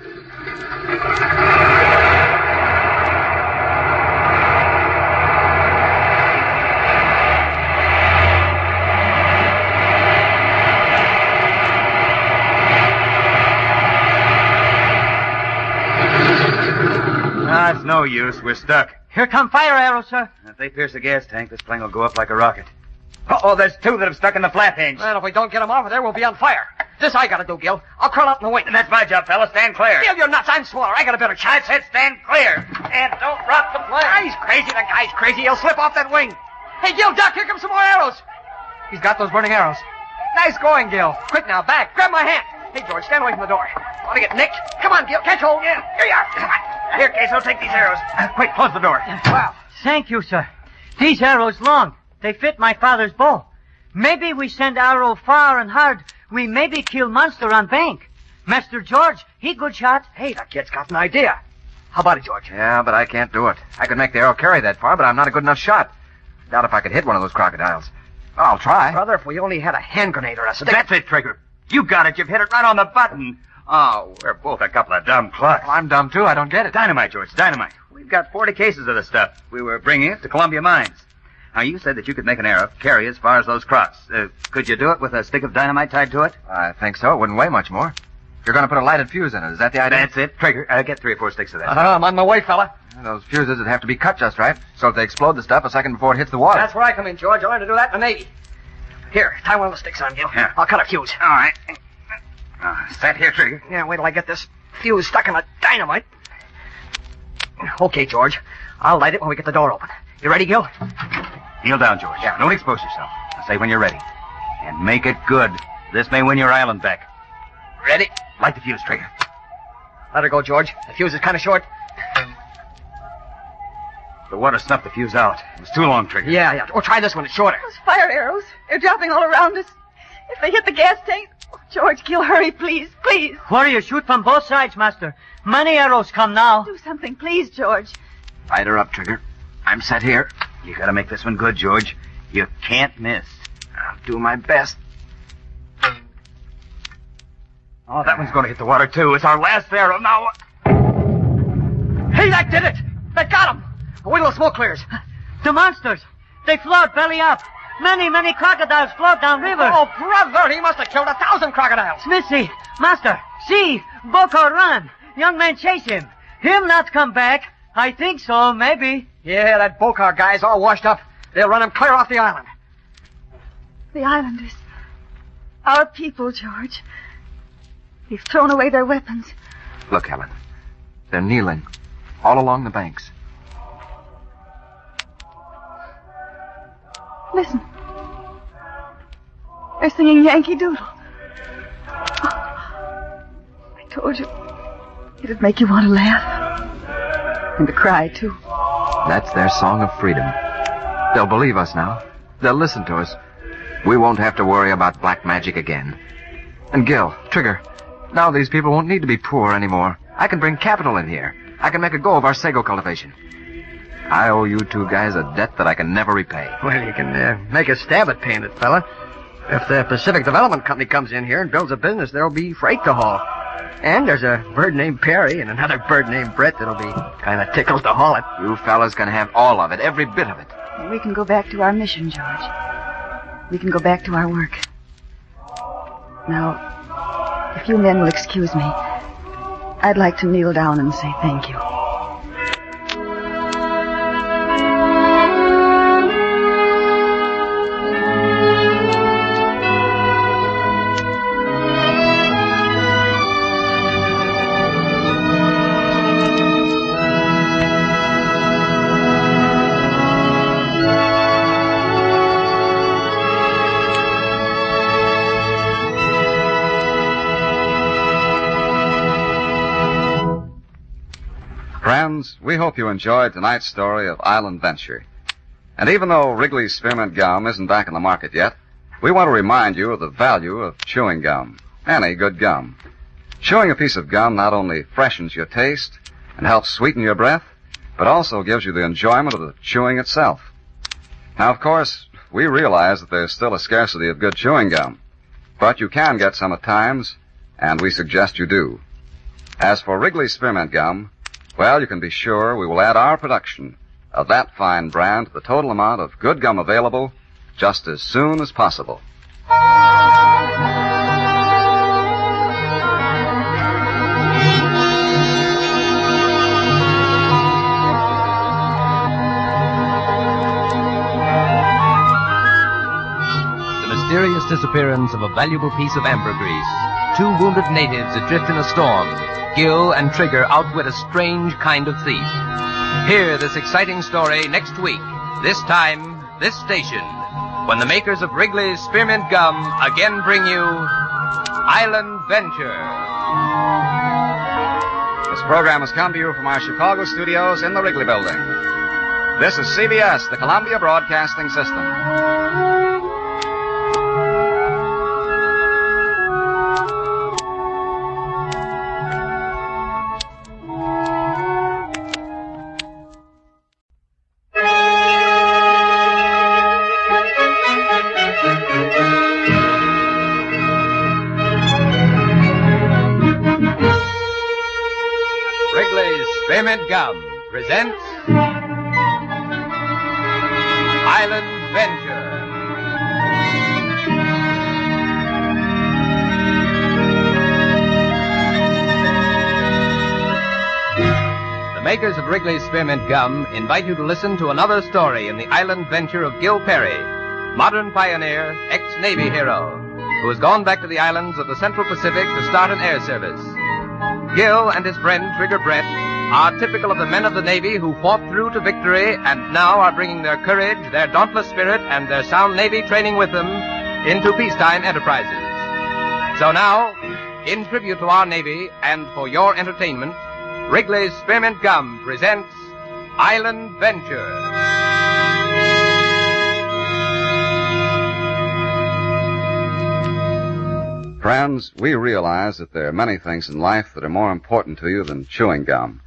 It's no use. We're stuck. Here come fire arrows, sir. If they pierce the gas tank, this plane will go up like a rocket. Uh-oh, there's two that have stuck in the flap hinge. Well, if we don't get them off of there, we'll be on fire. This I gotta do, Gil. I'll crawl out in the wing. That's my job, fella. Stand clear. Gil, you're nuts. I'm smaller. I got a better chance. I said stand clear. And don't rock the plane. He's crazy. The guy's crazy. He'll slip off that wing. Hey, Gil, duck. Here come some more arrows. He's got those burning arrows. Nice going, Gil. Quick now, back. Grab my hand. Hey, George, stand away from the door. Want to get nicked? Come on, Gil. Catch hold. Yeah. Here you are. Come on. Here, Queso, take these arrows. Quick, close the door. Wow. Thank you, sir. These arrows long. They fit my father's bow. Maybe we send arrow far and hard. We maybe kill monster on bank. Master George, he good shot. Hey, that kid's got an idea. How about it, George? Yeah, but I can't do it. I could make the arrow carry that far, but I'm not a good enough shot. Doubt if I could hit one of those crocodiles. I'll try. Brother, if we only had a hand grenade or a stick. That's it, Trigger. You got it. You've hit it right on the button. Oh, we're both a couple of dumb clucks. Well, I'm dumb, too. I don't get it. Dynamite, George, dynamite. We've got 40 cases of the stuff. We were bringing it to Columbia Mines. Now, you said that you could make an arrow carry as far as those crocs. Could you do it with a stick of dynamite tied to it? I think so. It wouldn't weigh much more. You're going to put a lighted fuse in it. Is that the idea? That's it. Trigger, get 3 or 4 sticks of that. I'm on my way, fella. Those fuses would have to be cut just right, so if they explode the stuff a second before it hits the water. That's where I come in, George. I learned to do that in the Navy. Here, tie one of the sticks on, Gil. Yeah. I'll cut a fuse. All right. Stand here, Trigger. Yeah, wait till I get this fuse stuck in the dynamite. Okay, George. I'll light it when we get the door open. You ready, Gil? Kneel down, George. Yeah. Don't expose yourself. I'll say when you're ready. And make it good. This may win your island back. Ready? Light the fuse, Trigger. Let her go, George. The fuse is kind of short. The water snuffed the fuse out. It was too long, Trigger. Yeah. Or try this one. It's shorter. Those fire arrows. They're dropping all around us. If they hit the gas tank... Oh, George, Gil, hurry, please, please. Warrior, shoot from both sides, Master. Many arrows come now. Do something, please, George. Light her up, Trigger. I'm set here. You gotta make this one good, George. You can't miss. I'll do my best. Oh, that one's gonna hit the water, too. It's our last arrow now. Hey, that did it! That got him! Wait till the smoke clears. The monsters. They float belly up. Many crocodiles float down river. Oh, brother, he must have killed 1,000 crocodiles. Missy, Master, see, Boko run. Young man chase him. He'll not come back. I think so, maybe. Yeah, that Bokar guy's all washed up. They'll run him clear off the island. The islanders. Our people, George. They've thrown away their weapons. Look, Helen. They're kneeling all along the banks. Listen. They're singing Yankee Doodle. Oh, I told you. It'd make you want to laugh. And to cry, too. That's their song of freedom. They'll believe us now. They'll listen to us. We won't have to worry about black magic again. And Gil, Trigger, now these people won't need to be poor anymore. I can bring capital in here. I can make a go of our sago cultivation. I owe you two guys a debt that I can never repay. Well, you can make a stab at paying it, fella. If the Pacific Development Company comes in here and builds a business, there'll be freight to haul. And there's a bird named Perry and another bird named Brett that'll be kind of tickled to haul it. You fellas can have all of it, every bit of it. We can go back to our mission, George. We can go back to our work. Now, if you men will excuse me, I'd like to kneel down and say thank you. Friends, we hope you enjoyed tonight's story of Island Venture. And even though Wrigley's Spearmint Gum isn't back in the market yet, we want to remind you of the value of chewing gum, any good gum. Chewing a piece of gum not only freshens your taste and helps sweeten your breath, but also gives you the enjoyment of the chewing itself. Now, of course, we realize that there's still a scarcity of good chewing gum, but you can get some at times, and we suggest you do. As for Wrigley's Spearmint Gum, well, you can be sure we will add our production of that fine brand to the total amount of good gum available just as soon as possible. The mysterious disappearance of a valuable piece of ambergris. 2 wounded natives adrift in a storm. Gil and Trigger outwit a strange kind of thief. Hear this exciting story next week, this time, this station, when the makers of Wrigley's Spearmint Gum again bring you Island Venture. This program has come to you from our Chicago studios in the Wrigley Building. This is CBS, the Columbia Broadcasting System. Spearmint Gum presents Island Venture. The makers of Wrigley's Spearmint Gum invite you to listen to another story in the Island Venture of Gil Perry. modern pioneer, ex-Navy hero, who has gone back to the islands of the Central Pacific to start an air service. Gil and his friend, Trigger Brett, are typical of the men of the Navy who fought through to victory and now are bringing their courage, their dauntless spirit, and their sound Navy training with them into peacetime enterprises. So now, in tribute to our Navy and for your entertainment, Wrigley's Spearmint Gum presents Island Venture. Friends, we realize that there are many things in life that are more important to you than chewing gum.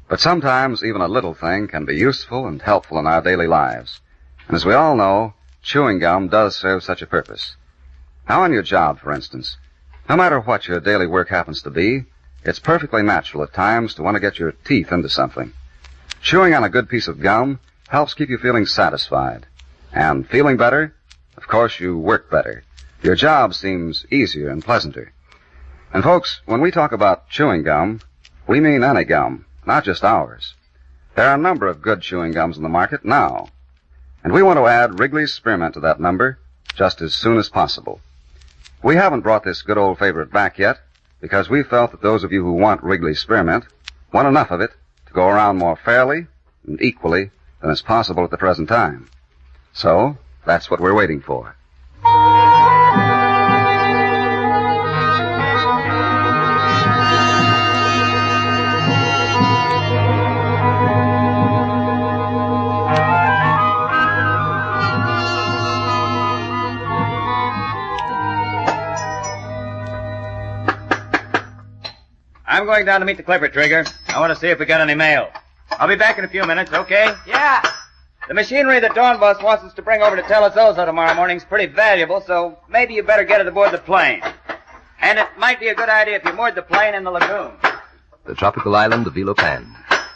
But sometimes even a little thing can be useful and helpful in our daily lives. And as we all know, chewing gum does serve such a purpose. Now on your job, for instance, no matter what your daily work happens to be, it's perfectly natural at times to want to get your teeth into something. Chewing on a good piece of gum helps keep you feeling satisfied. And feeling better, of course, you work better. Your job seems easier and pleasanter. And folks, when we talk about chewing gum, we mean any gum, not just ours. There are a number of good chewing gums in the market now. And we want to add Wrigley's Spearmint to that number just as soon as possible. We haven't brought this good old favorite back yet because we felt that those of you who want Wrigley's Spearmint want enough of it to go around more fairly and equally than is possible at the present time. So, that's what we're waiting for. I'm going down to meet the Clipper, Trigger. I want to see if we got any mail. I'll be back in a few minutes, okay? Yeah. The machinery that Dawn Boss wants us to bring over to Telesozo tomorrow morning is pretty valuable, so maybe you better get it aboard the plane. And it might be a good idea if you moored the plane in the lagoon. The tropical island of Ilopan.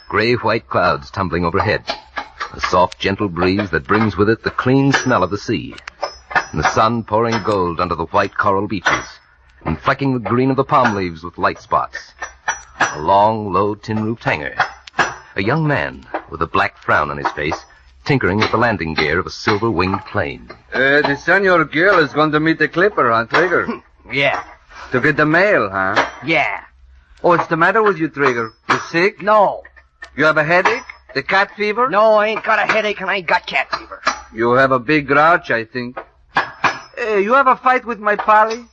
Gray-white clouds tumbling overhead. A soft, gentle breeze that brings with it the clean smell of the sea. And the sun pouring gold under the white coral beaches. And flecking the green of the palm leaves with light spots. A long, low, tin-roofed hangar. A young man with a black frown on his face, tinkering with the landing gear of a silver-winged plane. The Senor Gil is going to meet the Clipper, huh, Trigger? Yeah. To get the mail, huh? Yeah. Oh, what's the matter with you, Trigger? You sick? No. You have a headache? The cat fever? No, I ain't got a headache and I ain't got cat fever. You have a big grouch, I think. Hey, you have a fight with my Polly?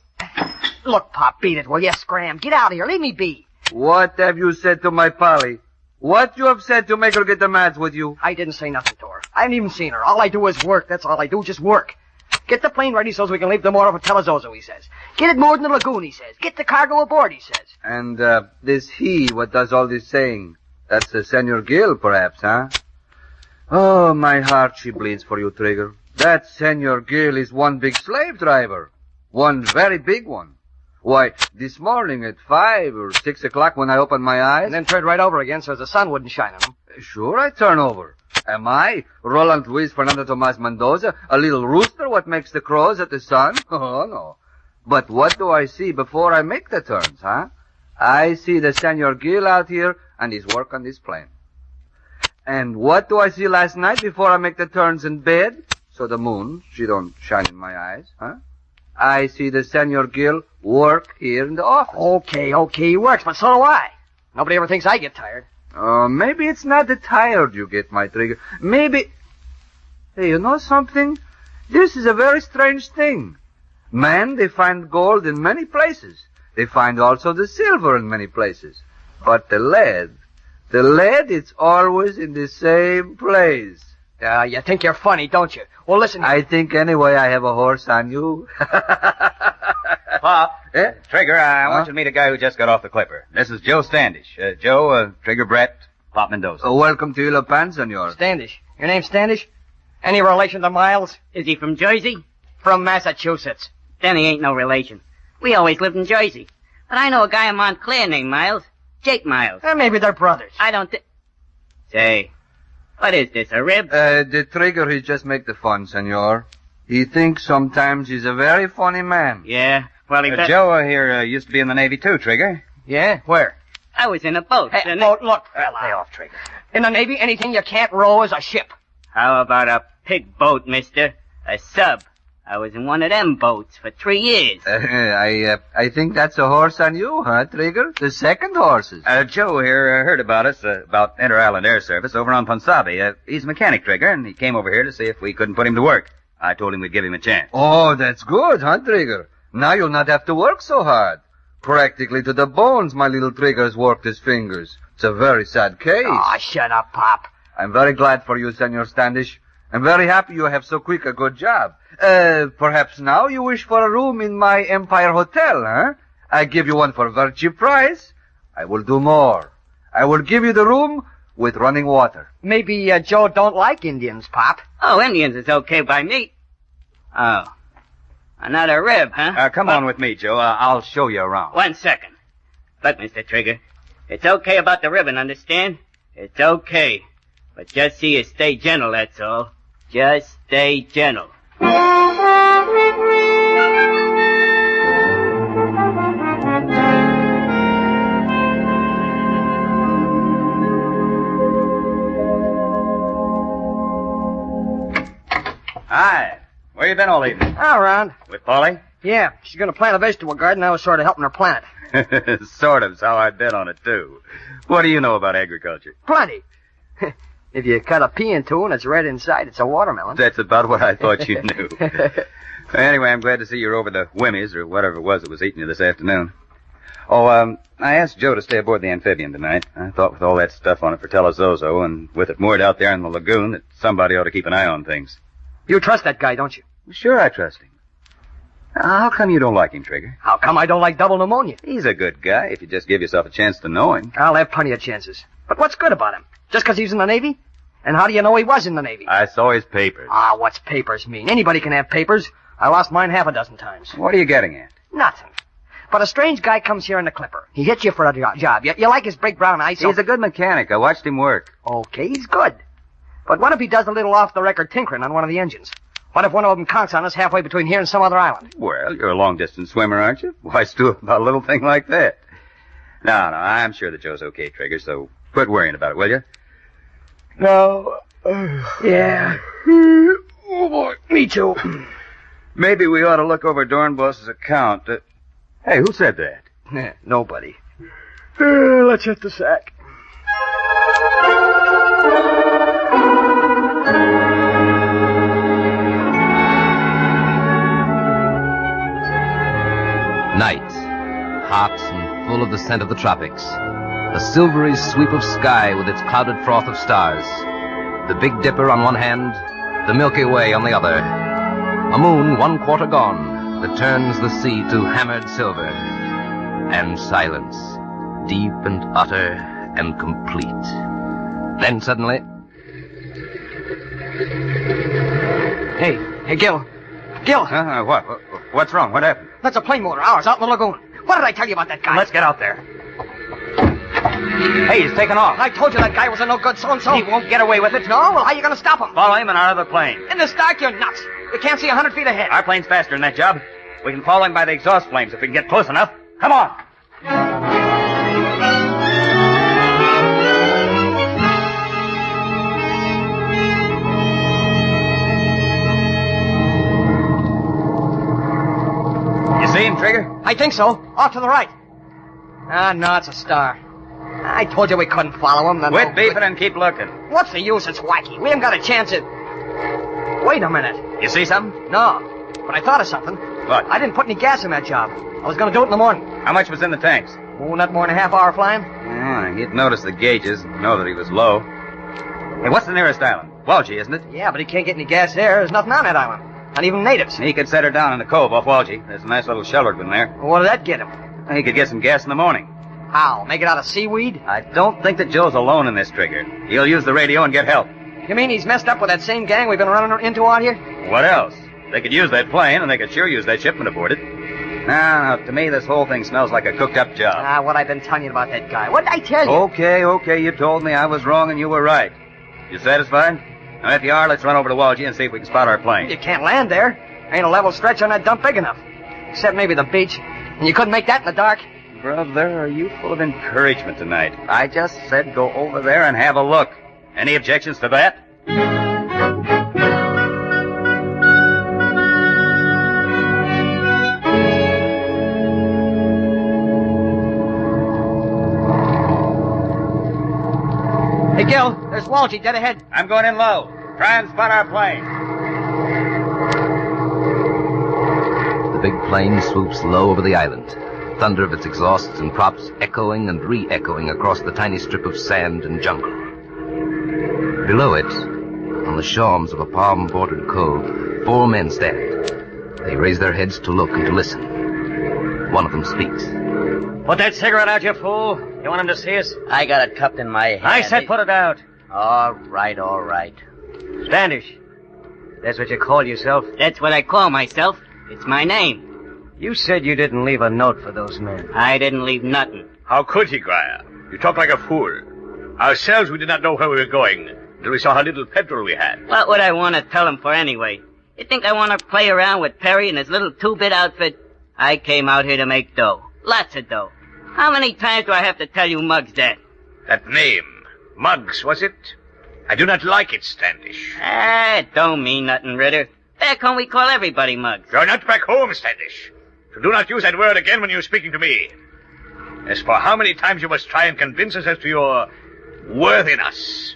Look, Pop, beat it, will you, Scram? Get out of here. Leave me be. What have you said to my Polly? What you have said to make her get the mad with you? I didn't say nothing to her. I haven't even seen her. All I do is work. That's all I do, just work. Get the plane ready so we can leave the motor for Telezozo, he says. Get it moored in the lagoon, he says. Get the cargo aboard, he says. And, this he, what does all this saying? That's the Senor Gil, perhaps, huh? Oh, my heart, she bleeds for you, Trigger. That Senor Gil is one big slave driver. One very big one. Why, this morning at 5 or 6 o'clock when I opened my eyes... And then turned right over again so the sun wouldn't shine on him. Sure, I turn over. Am I, Roland Luis Fernando Tomas Mendoza, a little rooster what makes the crows at the sun? Oh, no. But what do I see before I make the turns, huh? I see the Senor Gil out here and his work on this plane. And what do I see last night before I make the turns in bed? So the moon, she don't shine in my eyes, huh? I see the Senor Gil work here in the office. Okay, he works, but so do I. Nobody ever thinks I get tired. Maybe it's not the tired you get, my Trigger. Maybe... Hey, you know something? This is a very strange thing. Men, they find gold in many places. They find also the silver in many places. But the lead, it's always in the same place. You think you're funny, don't you? Well, listen... I think anyway I have a horse on you. Pop, Trigger, I want you to meet a guy who just got off the Clipper. This is Joe Standish. Joe, Trigger Brett, Pop Mendoza. Welcome to Ilopan, senor. Standish. Your name's Standish? Any relation to Miles? Is he from Jersey? From Massachusetts. Then he ain't no relation. We always lived in Jersey. But I know a guy in Montclair named Miles. Jake Miles. Maybe they're brothers. I don't Say, what is this, a rib? The Trigger, he just make the fun, senor. He thinks sometimes he's a very funny man. Yeah, well, he... Joe here used to be in the Navy, too, Trigger. Yeah? Where? I was in a boat. Hey, look, lay off, Trigger. In the Navy, anything you can't row is a ship. How about a pig boat, mister? A sub. I was in one of them boats for 3 years. I think that's a horse on you, huh, Trigger? The second horses. Joe here heard about us, about Inter-Island Air Service over on Punsabi. He's a mechanic, Trigger, and he came over here to see if we couldn't put him to work. I told him we'd give him a chance. Oh, that's good, huh, Trigger? Now you'll not have to work so hard. Practically to the bones, my little Trigger's worked his fingers. It's a very sad case. Oh, shut up, Pop. I'm very glad for you, Senor Standish. I'm very happy you have so quick a good job. Perhaps now you wish for a room in my Empire Hotel, huh? I give you one for a very cheap price. I will do more. I will give you the room with running water. Maybe Joe don't like Indians, Pop. Oh, Indians is okay by me. Oh. Another rib, huh? Come on with me, Joe. I'll show you around. 1 second. Look, Mr. Trigger. It's okay about the ribbon, understand? It's okay. But just see you stay gentle, that's all. Just stay gentle. Hi. Where you been all evening? Around. With Polly? Yeah, she's going to plant a vegetable garden. I was sort of helping her plant it. Sort of's how I bet on it, too. What do you know about agriculture? Plenty. If you cut a pea in two and it's red inside, it's a watermelon. That's about what I thought you knew. Anyway, I'm glad to see you're over the Wimmies, or whatever it was that was eating you this afternoon. Oh, I asked Joe to stay aboard the amphibian tonight. I thought with all that stuff on it for Telezozo, and with it moored out there in the lagoon, that somebody ought to keep an eye on things. You trust that guy, don't you? Sure I trust him. How come you don't like him, Trigger? How come I don't like double pneumonia? He's a good guy, if you just give yourself a chance to know him. I'll have plenty of chances. But what's good about him? Just because he's in the Navy? And how do you know he was in the Navy? I saw his papers. Ah, what's papers mean? Anybody can have papers. I lost mine half a dozen times. What are you getting at? Nothing. But a strange guy comes here in the Clipper. He hits you for a job. You like his big brown eyes? He's a good mechanic. I watched him work. Okay, he's good. But what if he does a little off-the-record tinkering on one of the engines? What if one of them conks on us halfway between here and some other island? Well, you're a long-distance swimmer, aren't you? Why stew about a little thing like that? No, I'm sure that Joe's okay, Trigger, so quit worrying about it, will you? No. Yeah. Oh, boy. Me too. Maybe we ought to look over Dornboss's account. Hey, who said that? Nobody. Let's hit the sack. Night, hot and full of the scent of the tropics. A silvery sweep of sky with its clouded froth of stars. The Big Dipper on one hand, the Milky Way on the other. A moon 1/4 gone that turns the sea to hammered silver. And silence, deep and utter and complete. Then suddenly... Hey, Gil. Gil! What? What's wrong? What happened? That's a plane motor, ours, out in the lagoon. What did I tell you about that guy? Let's get out there. Hey, he's taking off. I told you that guy was a no-good so-and-so. He won't get away with it. No? Well, how are you going to stop him? Follow him in our other plane. In this dark, you're nuts. You can't see 100 feet ahead. Our plane's faster than that job. We can follow him by the exhaust flames if we can get close enough. Come on. You see him, Trigger? I think so. Off to the right. Ah, no, it's a star. I told you we couldn't follow him. Quit beefing and keep looking. What's the use? It's wacky. We haven't got a chance at... Wait a minute. You see something? No, but I thought of something. What? I didn't put any gas in that job. I was going to do it in the morning. How much was in the tanks? Oh, not more than a half hour flying. He'd notice the gauges, know that he was low. Hey, what's the nearest island? Walgie, isn't it? Yeah, but he can't get any gas there. There's nothing on that island. Not even natives. He could set her down in the cove off Walgie. There's a nice little sheltered one there. What did that get him? He could get some gas in the morning. How? Make it out of seaweed? I don't think that Joe's alone in this, Trigger. He'll use the radio and get help. You mean he's messed up with that same gang we've been running into out here? What else? They could use that plane, and they could sure use that shipment aboard it. Now, to me, this whole thing smells like a cooked-up job. Ah, what I've been telling you about that guy. What did I tell you? Okay, you told me I was wrong and you were right. You satisfied? Now, if you are, let's run over to Walgie and see if we can spot our plane. You can't land there. Ain't a level stretch on that dump big enough. Except maybe the beach. And you couldn't make that in the dark. Brother, are you full of encouragement tonight? I just said go over there and have a look. Any objections to that? Gil, there's Walgie dead ahead. I'm going in low. Try and spot our plane. The big plane swoops low over the island. Thunder of its exhausts and props echoing and re-echoing across the tiny strip of sand and jungle. Below it, on the shawms of a palm-bordered cove, 4 men stand. They raise their heads to look and to listen. One of them speaks. Put that cigarette out, you fool. You want him to see us? I got it cupped in my hand. I said put it out. All right, all right. Standish. That's what you call yourself? That's what I call myself. It's my name. You said you didn't leave a note for those men. I didn't leave nothing. How could he, Gryer? You talk like a fool. Ourselves, we did not know where we were going until we saw how little petrol we had. What would I want to tell him for anyway? You think I want to play around with Perry and his little 2-bit outfit? I came out here to make dough. Lots of dough. How many times do I have to tell you Muggs that? That name. Muggs, was it? I do not like it, Standish. It don't mean nothing, Ritter. Back home we call everybody Muggs. You're not back home, Standish. So do not use that word again when you're speaking to me. As for how many times you must try and convince us as to your worthiness,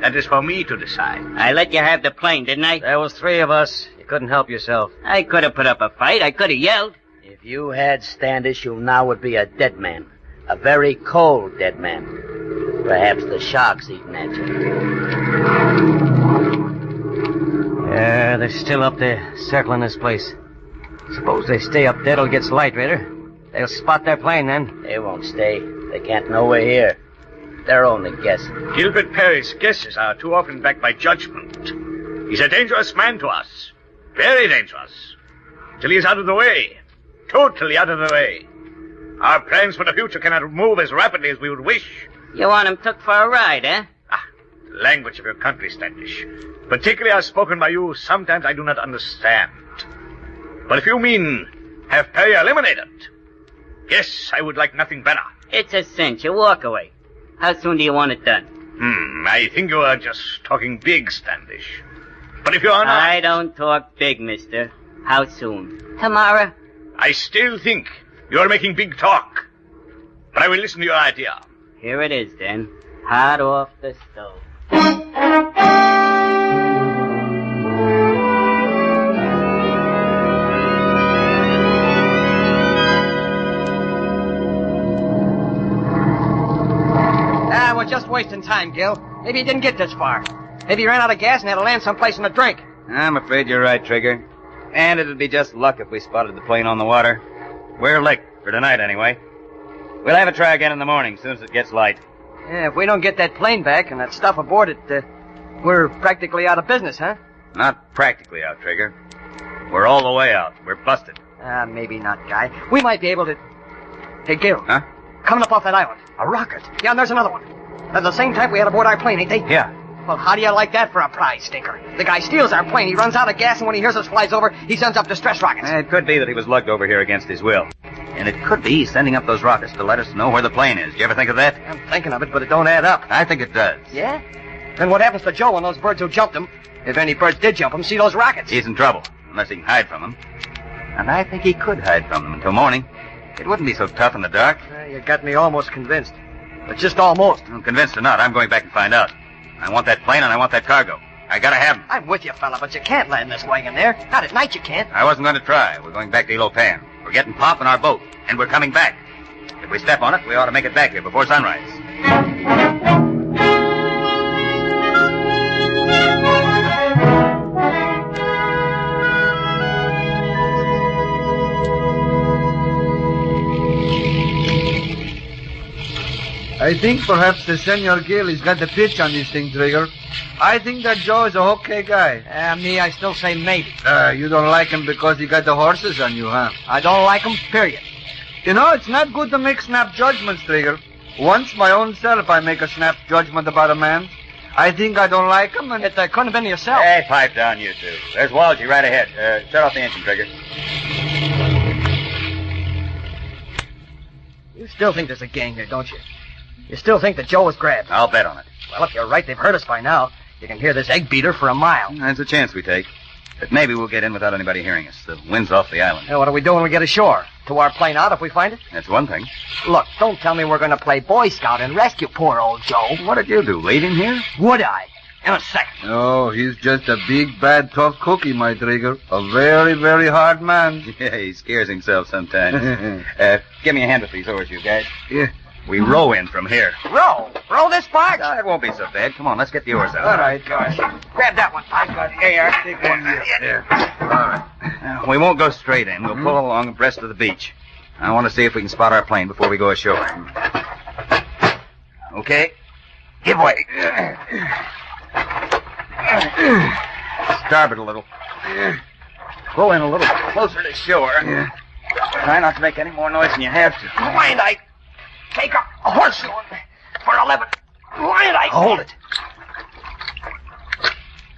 that is for me to decide. I let you have the plane, didn't I? There was 3 of us. You couldn't help yourself. I could have put up a fight. I could have yelled. If you had Standish, you now would be a dead man. A very cold dead man. Perhaps the shark's eating at you. Yeah, they're still up there, circling this place. Suppose they stay up there till it gets light, Ritter. They'll spot their plane then. They won't stay. They can't know we're here. They're only guessing. Gilbert Perry's guesses are too often backed by judgment. He's a dangerous man to us. Very dangerous. Till he is out of the way. Totally out of the way. Our plans for the future cannot move as rapidly as we would wish. You want him took for a ride, eh? The language of your country, Standish. Particularly as spoken by you, sometimes I do not understand. But if you mean have Perry eliminated, yes, I would like nothing better. It's a cinch. You walk away. How soon do you want it done? I think you are just talking big, Standish. But if you are not... I don't talk big, mister. How soon? Tomorrow? I still think you are making big talk. But I will listen to your idea. Here it is, then. Hot off the stove. We're just wasting time, Gil. Maybe he didn't get this far. Maybe he ran out of gas and had to land someplace in a drink. I'm afraid you're right, Trigger. And it'd be just luck if we spotted the plane on the water. We're licked, for tonight anyway. We'll have a try again in the morning, as soon as it gets light. Yeah, if we don't get that plane back and that stuff aboard it, we're practically out of business, huh? Not practically out, Trigger. We're all the way out. We're busted. Maybe not, Guy. We might be able to... Hey, Gil. Huh? Coming up off that island. A rocket. Yeah, and there's another one. They're the same type we had aboard our plane, ain't they? Yeah. Well, how do you like that for a prize stinker? The guy steals our plane, he runs out of gas, and when he hears us flies over, he sends up distress rockets. It could be that he was lugged over here against his will. And it could be he's sending up those rockets to let us know where the plane is. Do you ever think of that? I'm thinking of it, but it don't add up. I think it does. Yeah? Then what happens to Joe when those birds who jumped him, if any birds did jump him, see those rockets? He's in trouble, unless he can hide from them. And I think he could hide from them until morning. It wouldn't be so tough in the dark. You got me almost convinced. But just almost. I'm convinced or not, I'm going back and find out. I want that plane and I want that cargo. I gotta have them. I'm with you, fella, but you can't land this wagon there. Not at night you can't. I wasn't going to try. We're going back to Elopan. We're getting Pop in our boat, and we're coming back. If we step on it, we ought to make it back here before sunrise. I think perhaps the Senor Gil has got the pitch on this thing, Trigger. I think that Joe is a okay guy. Me, I still say maybe. You don't like him because he got the horses on you, huh? I don't like him, period. You know, it's not good to make snap judgments, Trigger. Once, my own self, I make a snap judgment about a man. I think I don't like him, and... It couldn't have been yourself. Hey, pipe down, you two. There's Walgie right ahead. Shut off the engine, Trigger. You still think there's a gang here, don't you? You still think that Joe was grabbed? I'll bet on it. Well, if you're right, they've heard us by now. You can hear this egg beater for a mile. That's a chance we take. But maybe we'll get in without anybody hearing us. The wind's off the island. Hey, what do we do when we get ashore? Tow our plane out if we find it? That's one thing. Look, don't tell me we're going to play Boy Scout and rescue poor old Joe. What did you do? Leave him here? Would I? In a second. No, he's just a big, bad, tough cookie, my Trigger. A very, very hard man. Yeah, he scares himself sometimes. Give me a hand with these oars, you guys. Yeah. We row in from here. Row? Row this barge? No, it won't be so bad. Come on, let's get the oars out. All right, guys. Grab that one. I got air. Take one. Yeah. All right. We won't go straight in. We'll pull along abreast of the beach. I want to see if we can spot our plane before we go ashore. Okay. Give way. Starboard a little. Pull in a little closer to shore. Yeah. Try not to make any more noise than you have to. Mind I take a horse loan for 11. Mind I... Hold it.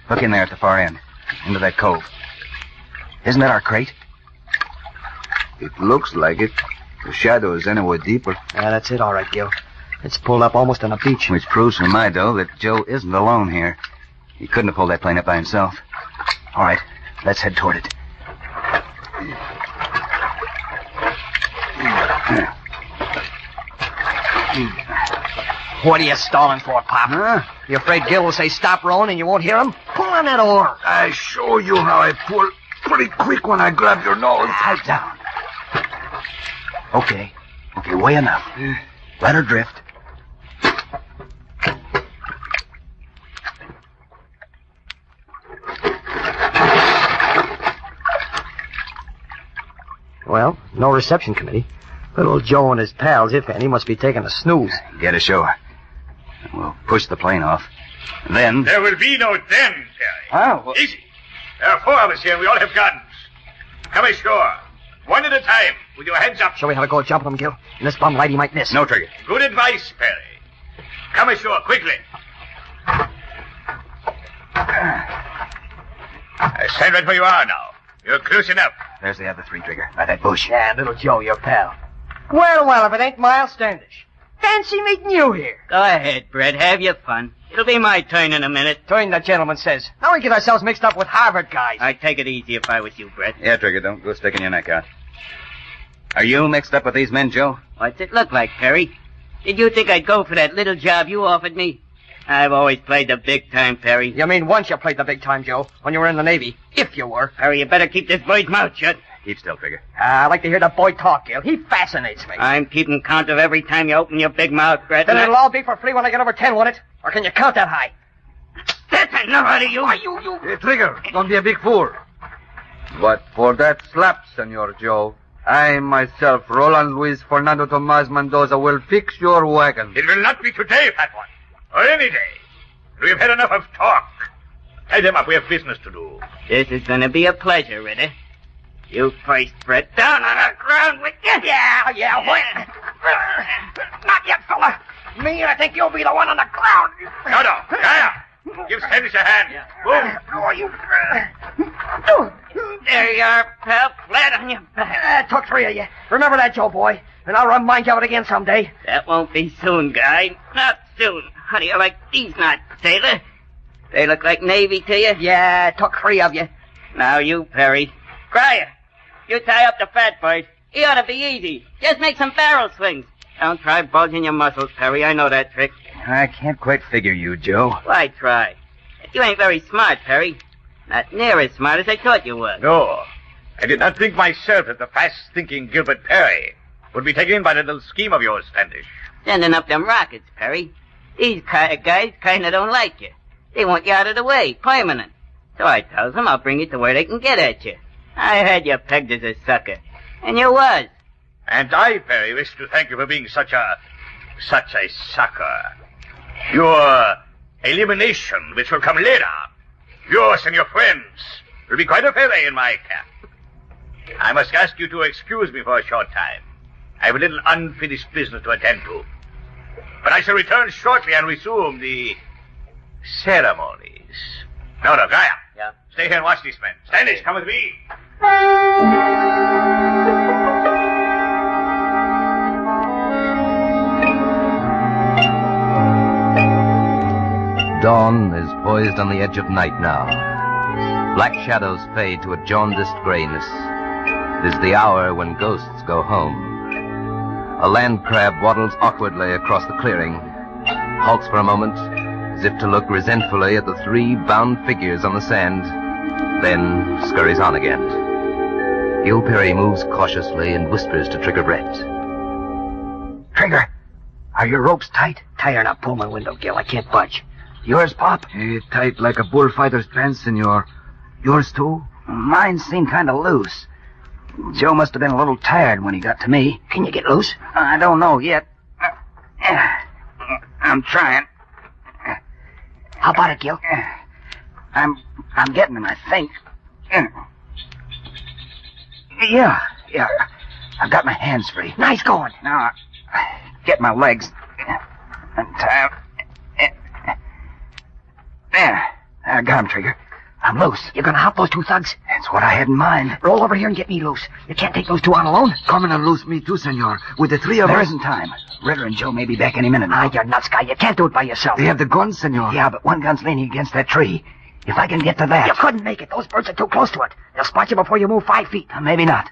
Look in there at the far end. Into that cove. Isn't that our crate? It looks like it. The shadow is anywhere deeper. Yeah, that's it, all right, Gil. It's pulled up almost on the beach. Which proves for my dough that Joe isn't alone here. He couldn't have pulled that plane up by himself. All right, let's head toward it. What are you stalling for, Pop? Huh? You afraid Gil will say stop rowing and you won't hear him? Pull on that oar. I show you how I pull pretty quick when I grab your nose. Pipe down. Okay, way enough. Let her drift. Well, no reception committee. Little Joe and his pals, if any, must be taking a snooze. Get ashore. We'll push the plane off. Then... There will be no then, Terry. Oh, well... Easy. There are 4 of us here, and we all have guns. Come ashore. One at a time, with your heads up. Shall we have a go at jumping him, Gil? In this bum light, he might miss. No trigger. Good advice, Perry. Come ashore, quickly. Stand right where you are now. You're close enough. There's the other 3, Trigger. By that bush. Yeah, little Joe, your pal. Well, if it ain't Miles Standish. Fancy meeting you here. Go ahead, Brett. Have your fun. It'll be my turn in a minute. Turn, the gentleman says. Now we get ourselves mixed up with Harvard guys. I'd take it easy if I was you, Brett. Yeah, Trigger, don't go sticking your neck out. Are you mixed up with these men, Joe? What's it look like, Perry? Did you think I'd go for that little job you offered me? I've always played the big time, Perry. You mean once you played the big time, Joe, when you were in the Navy. If you were. Perry, you better keep this boy's mouth shut. Keep still, Trigger. I like to hear the boy talk, Gil. He fascinates me. I'm keeping count of every time you open your big mouth, Brett. Then it'll all be for free when I get over 10, won't it? Or can you count that high? That's enough out of you. Hey, Trigger, don't be a big fool. But for that slap, Senor Joe, I myself, Roland Luis Fernando Tomas Mendoza, will fix your wagon. It will not be today, Fat One. Or any day. We've had enough of talk. Tie them up. We have business to do. This is going to be a pleasure, Ritter. You first, Brett. Down on the ground with you. Yeah, when? Not yet, fella. Me, I think you'll be the one on the ground. No. Give Standish a hand. Move. How are you? There you are, pal. Flat on your back. Took 3 of you. Remember that, Joe boy. And I'll remind you of it again someday. That won't be soon, guy. Not soon. How do you like these knots, sailor? They look like Navy to you? Yeah, it took 3 of you. Now you, Perry. Crier, you tie up the fat boy. He ought to be easy. Just make some barrel swings. Don't try bulging your muscles, Perry. I know that trick. I can't quite figure you, Joe. Why try? You ain't very smart, Perry. Not near as smart as I thought you were. No. I did not think myself that the fast-thinking Gilbert Perry would be taken in by that little scheme of yours, Standish. Sending up them rockets, Perry. These guys kind of don't like you. They want you out of the way, permanent. So I tells them I'll bring you to where they can get at you. I had you pegged as a sucker. And you was. And I, Perry, wish to thank you for being such a sucker. Your elimination, which will come later, yours and your friends, will be quite a feather in my cap. I must ask you to excuse me for a short time. I have a little unfinished business to attend to. But I shall return shortly and resume the ceremonies. No, Gaia. Yeah? Stay here and watch these men. Standish, come with me. Dawn is poised on the edge of night now. Black shadows fade to a jaundiced grayness. It is the hour when ghosts go home. A land crab waddles awkwardly across the clearing, halts for a moment, as if to look resentfully at the 3 bound figures on the sand, then scurries on again. Gil Perry moves cautiously and whispers to Trigger Brett. Trigger, are your ropes tight? Tie her and pull my window, Gil. I can't budge. Yours, Pop? Tight like a bullfighter's pants, senor. Yours, too? Mine seem kind of loose. Joe must have been a little tired when he got to me. Can you get loose? I don't know yet. I'm trying. How about it, Gil? I'm getting him, I think. Yeah. I've got my hands free. Nice going. Now, get my legs. Untie 'em. There. I got him, Trigger. I'm loose. You're gonna hop those 2 thugs? That's what I had in mind. Roll over here and get me loose. You can't take those 2 on alone. Come in and loose me too, senor. With the 3 of us... There isn't time. Ritter and Joe may be back any minute now. You're nuts, guy. You can't do it by yourself. They have the guns, senor. Yeah, but one gun's leaning against that tree. If I can get to that... You couldn't make it. Those birds are too close to it. They'll spot you before you move 5 feet. Maybe not.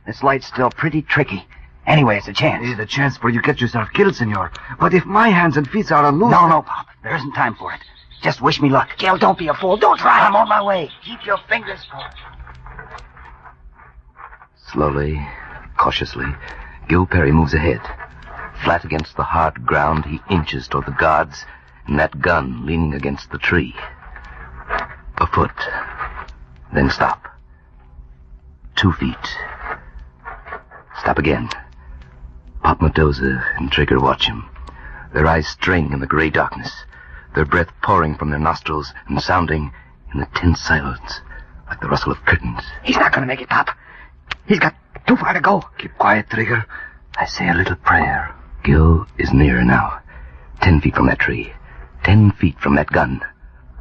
This light's still pretty tricky. Anyway, it's a chance. It's a chance for you get yourself killed, senor. But if my hands and feet are loose... No, Pop. There isn't time for it. Just wish me luck. Gil, don't be a fool. Don't try. I'm on my way. Keep your fingers crossed. Slowly, cautiously, Gil Perry moves ahead. Flat against the hard ground, he inches toward the guards, and that gun leaning against the tree. A foot. Then stop. 2 feet. Stop again. Pop Mendoza and Trigger watch him. Their eyes strain in the gray darkness, their breath pouring from their nostrils and sounding in the tense silence like the rustle of curtains. He's not going to make it, Pop. He's got too far to go. Keep quiet, Trigger. I say a little prayer. Gil is nearer now. 10 feet from that tree. 10 feet from that gun.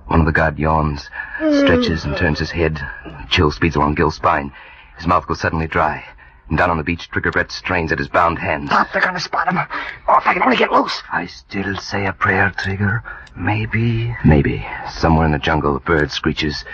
One of the guard yawns, stretches and turns his head. Chill speeds along Gil's spine. His mouth goes suddenly dry. And down on the beach, Trigger Brett strains at his bound hands. Pop, they're going to spot him. Oh, if I can only get loose. I still say a prayer, Trigger. Maybe. Somewhere in the jungle, a bird screeches.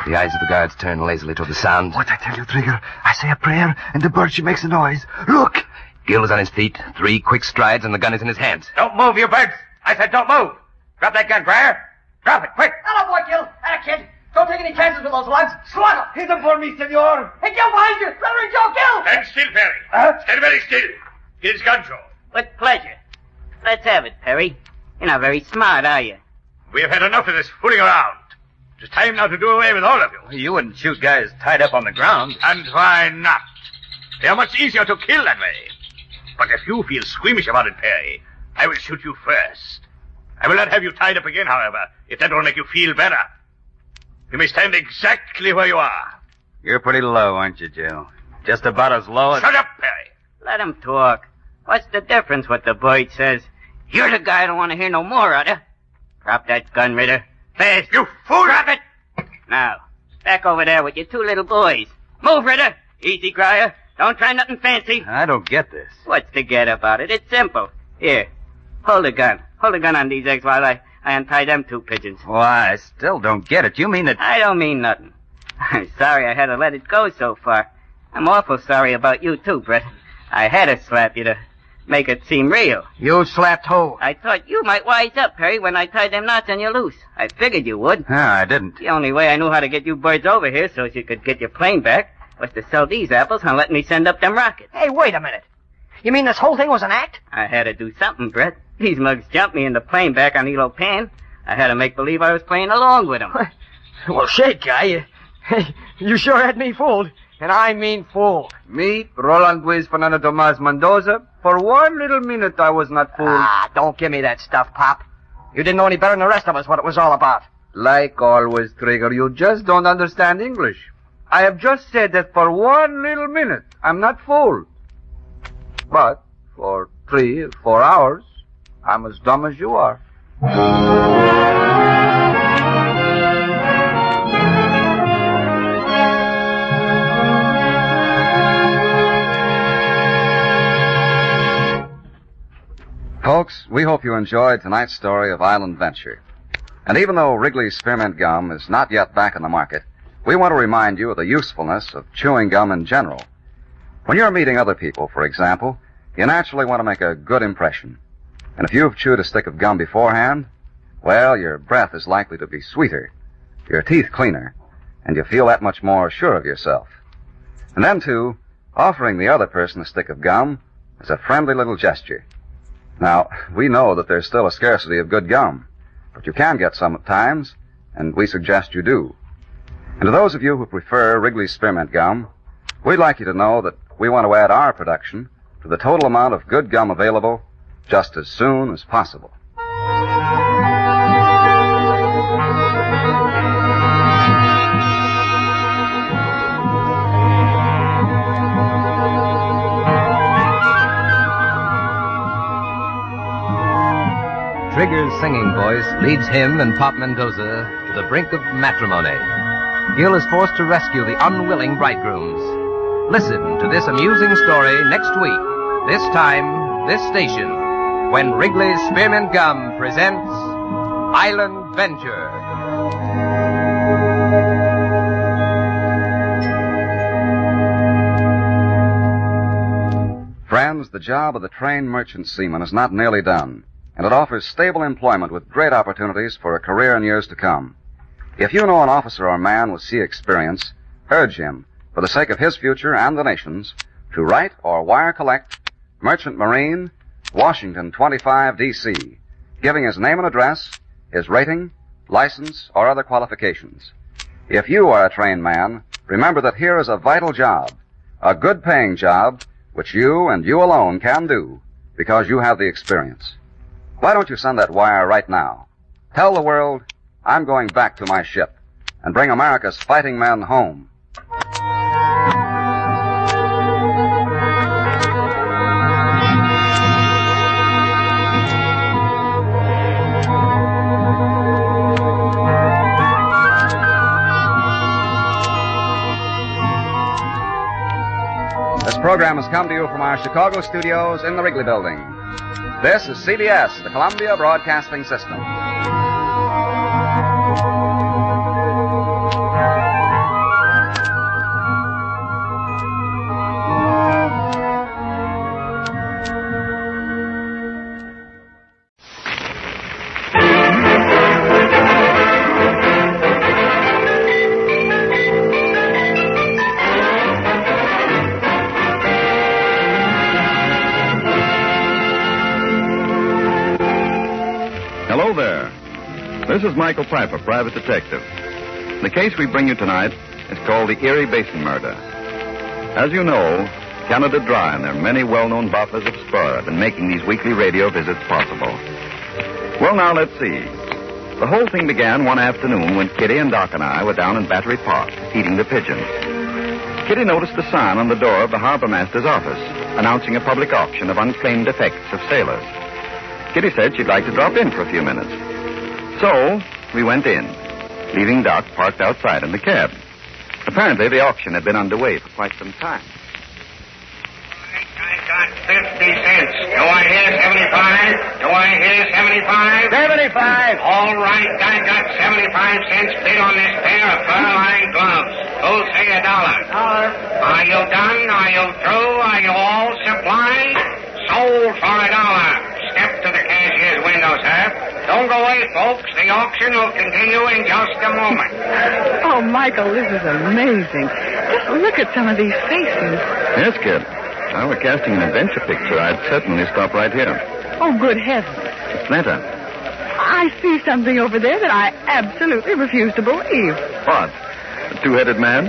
The eyes of the guards turn lazily toward the sound. What I tell you, Trigger? I say a prayer, and the bird, she makes a noise. Look! Gil is on his feet, 3 quick strides, and the gun is in his hands. Don't move, you birds! I said don't move! Drop that gun, Briar! Drop it, quick! Hello, boy, Gil. Kid. Don't take any chances with those lugs. Slug 'em. Hit them for me, senor. Hey, Gil, behind you. Brother and Joe, Gil. Stand still, Perry. Stand very still. Get his gun, Joe. With pleasure. Let's have it, Perry. You're not very smart, are you? We have had enough of this fooling around. It's time now to do away with all of you. You wouldn't shoot guys tied up on the ground. And why not? They are much easier to kill that way. But if you feel squeamish about it, Perry, I will shoot you first. I will not have you tied up again, however, if that will make you feel better. You may stand exactly where you are. You're pretty low, aren't you, Joe? Just about as low as... Shut up, Perry. Let him talk. What's the difference what the bird says? You're the guy I don't want to hear no more, are you? Drop that gun, Ritter. Fast. You fool! Drop it! Now, back over there with your 2 little boys. Move, Ritter. Easy, Grier. Don't try nothing fancy. I don't get this. What's to get about it? It's simple. Here, hold the gun. Hold the gun on these eggs while I untie them 2 pigeons. Why, I still don't get it. You mean that... I don't mean nothing. I'm sorry I had to let it go so far. I'm awful sorry about you, too, Brett. I had to slap you to make it seem real. You slapped who? I thought you might wise up, Perry, when I tied them knots on you loose. I figured you would. I didn't. The only way I knew how to get you birds over here so you could get your plane back was to sell these apples and let me send up them rockets. Hey, wait a minute. You mean this whole thing was an act? I had to do something, Brett. These mugs jumped me in the plane back on Elo Pan. I had to make believe I was playing along with them. Well, shit, guy. You sure had me fooled. And I mean fooled. Me, Roland Luis Fernando Tomas Mendoza. For 1 little minute I was not fooled. Ah, don't give me that stuff, Pop. You didn't know any better than the rest of us what it was all about. Like always, Trigger, you just don't understand English. I have just said that for 1 little minute I'm not fooled. But for 3 or 4 hours, I'm as dumb as you are. Folks, we hope you enjoyed tonight's story of Island Venture. And even though Wrigley's Spearmint Gum is not yet back in the market, we want to remind you of the usefulness of chewing gum in general. When you're meeting other people, for example, you naturally want to make a good impression. And if you've chewed a stick of gum beforehand, well, your breath is likely to be sweeter, your teeth cleaner, and you feel that much more sure of yourself. And then, too, offering the other person a stick of gum is a friendly little gesture. Now, we know that there's still a scarcity of good gum, but you can get some at times, and we suggest you do. And to those of you who prefer Wrigley's Spearmint Gum, we'd like you to know that we want to add our production to the total amount of good gum available just as soon as possible. Trigger's singing voice leads him and Pop Mendoza to the brink of matrimony. Gil is forced to rescue the unwilling bridegrooms. Listen to this amusing story next week, this time, this station, when Wrigley's Spearmint Gum presents Island Venture. Friends, the job of the trained merchant seaman is not nearly done, and it offers stable employment with great opportunities for a career in years to come. If you know an officer or man with sea experience, urge him, for the sake of his future and the nation's, to write or wire collect Merchant Marine, Washington 25, D.C., giving his name and address, his rating, license, or other qualifications. If you are a trained man, remember that here is a vital job, a good-paying job, which you and you alone can do because you have the experience. Why don't you send that wire right now? Tell the world, I'm going back to my ship, and bring America's fighting men home. This program has come to you from our Chicago studios in the Wrigley Building. This is CBS, the Columbia Broadcasting System. Hello there. This is Michael Piper, private detective. The case we bring you tonight is called the Erie Basin murder. As you know, Canada Dry and their many well-known bottlers of spur have been making these weekly radio visits possible. Well, now, let's see. The whole thing began one afternoon when Kitty and Doc and I were down in Battery Park feeding the pigeons. Kitty noticed a sign on the door of the harbor master's office announcing a public auction of unclaimed effects of sailors. Kitty said she'd like to drop in for a few minutes. So, we went in, leaving Doc parked outside in the cab. Apparently, the auction had been underway for quite some time. I got 50 cents. Do I hear 75? Do I hear 75? 75. All right, I got 75 cents bid on this pair of fur-lined gloves. Who'll say $1? Are you done? Are you through? Are you all supplied? Sold for $1. Step to the cashier's window, sir. Don't go away, folks. The auction will continue in just a moment. Oh, Michael, this is amazing. Just look at some of these faces. Yes, kid. If I were casting an adventure picture, I'd certainly stop right here. Oh, good heavens. Netta. I see something over there that I absolutely refuse to believe. What? A two-headed man?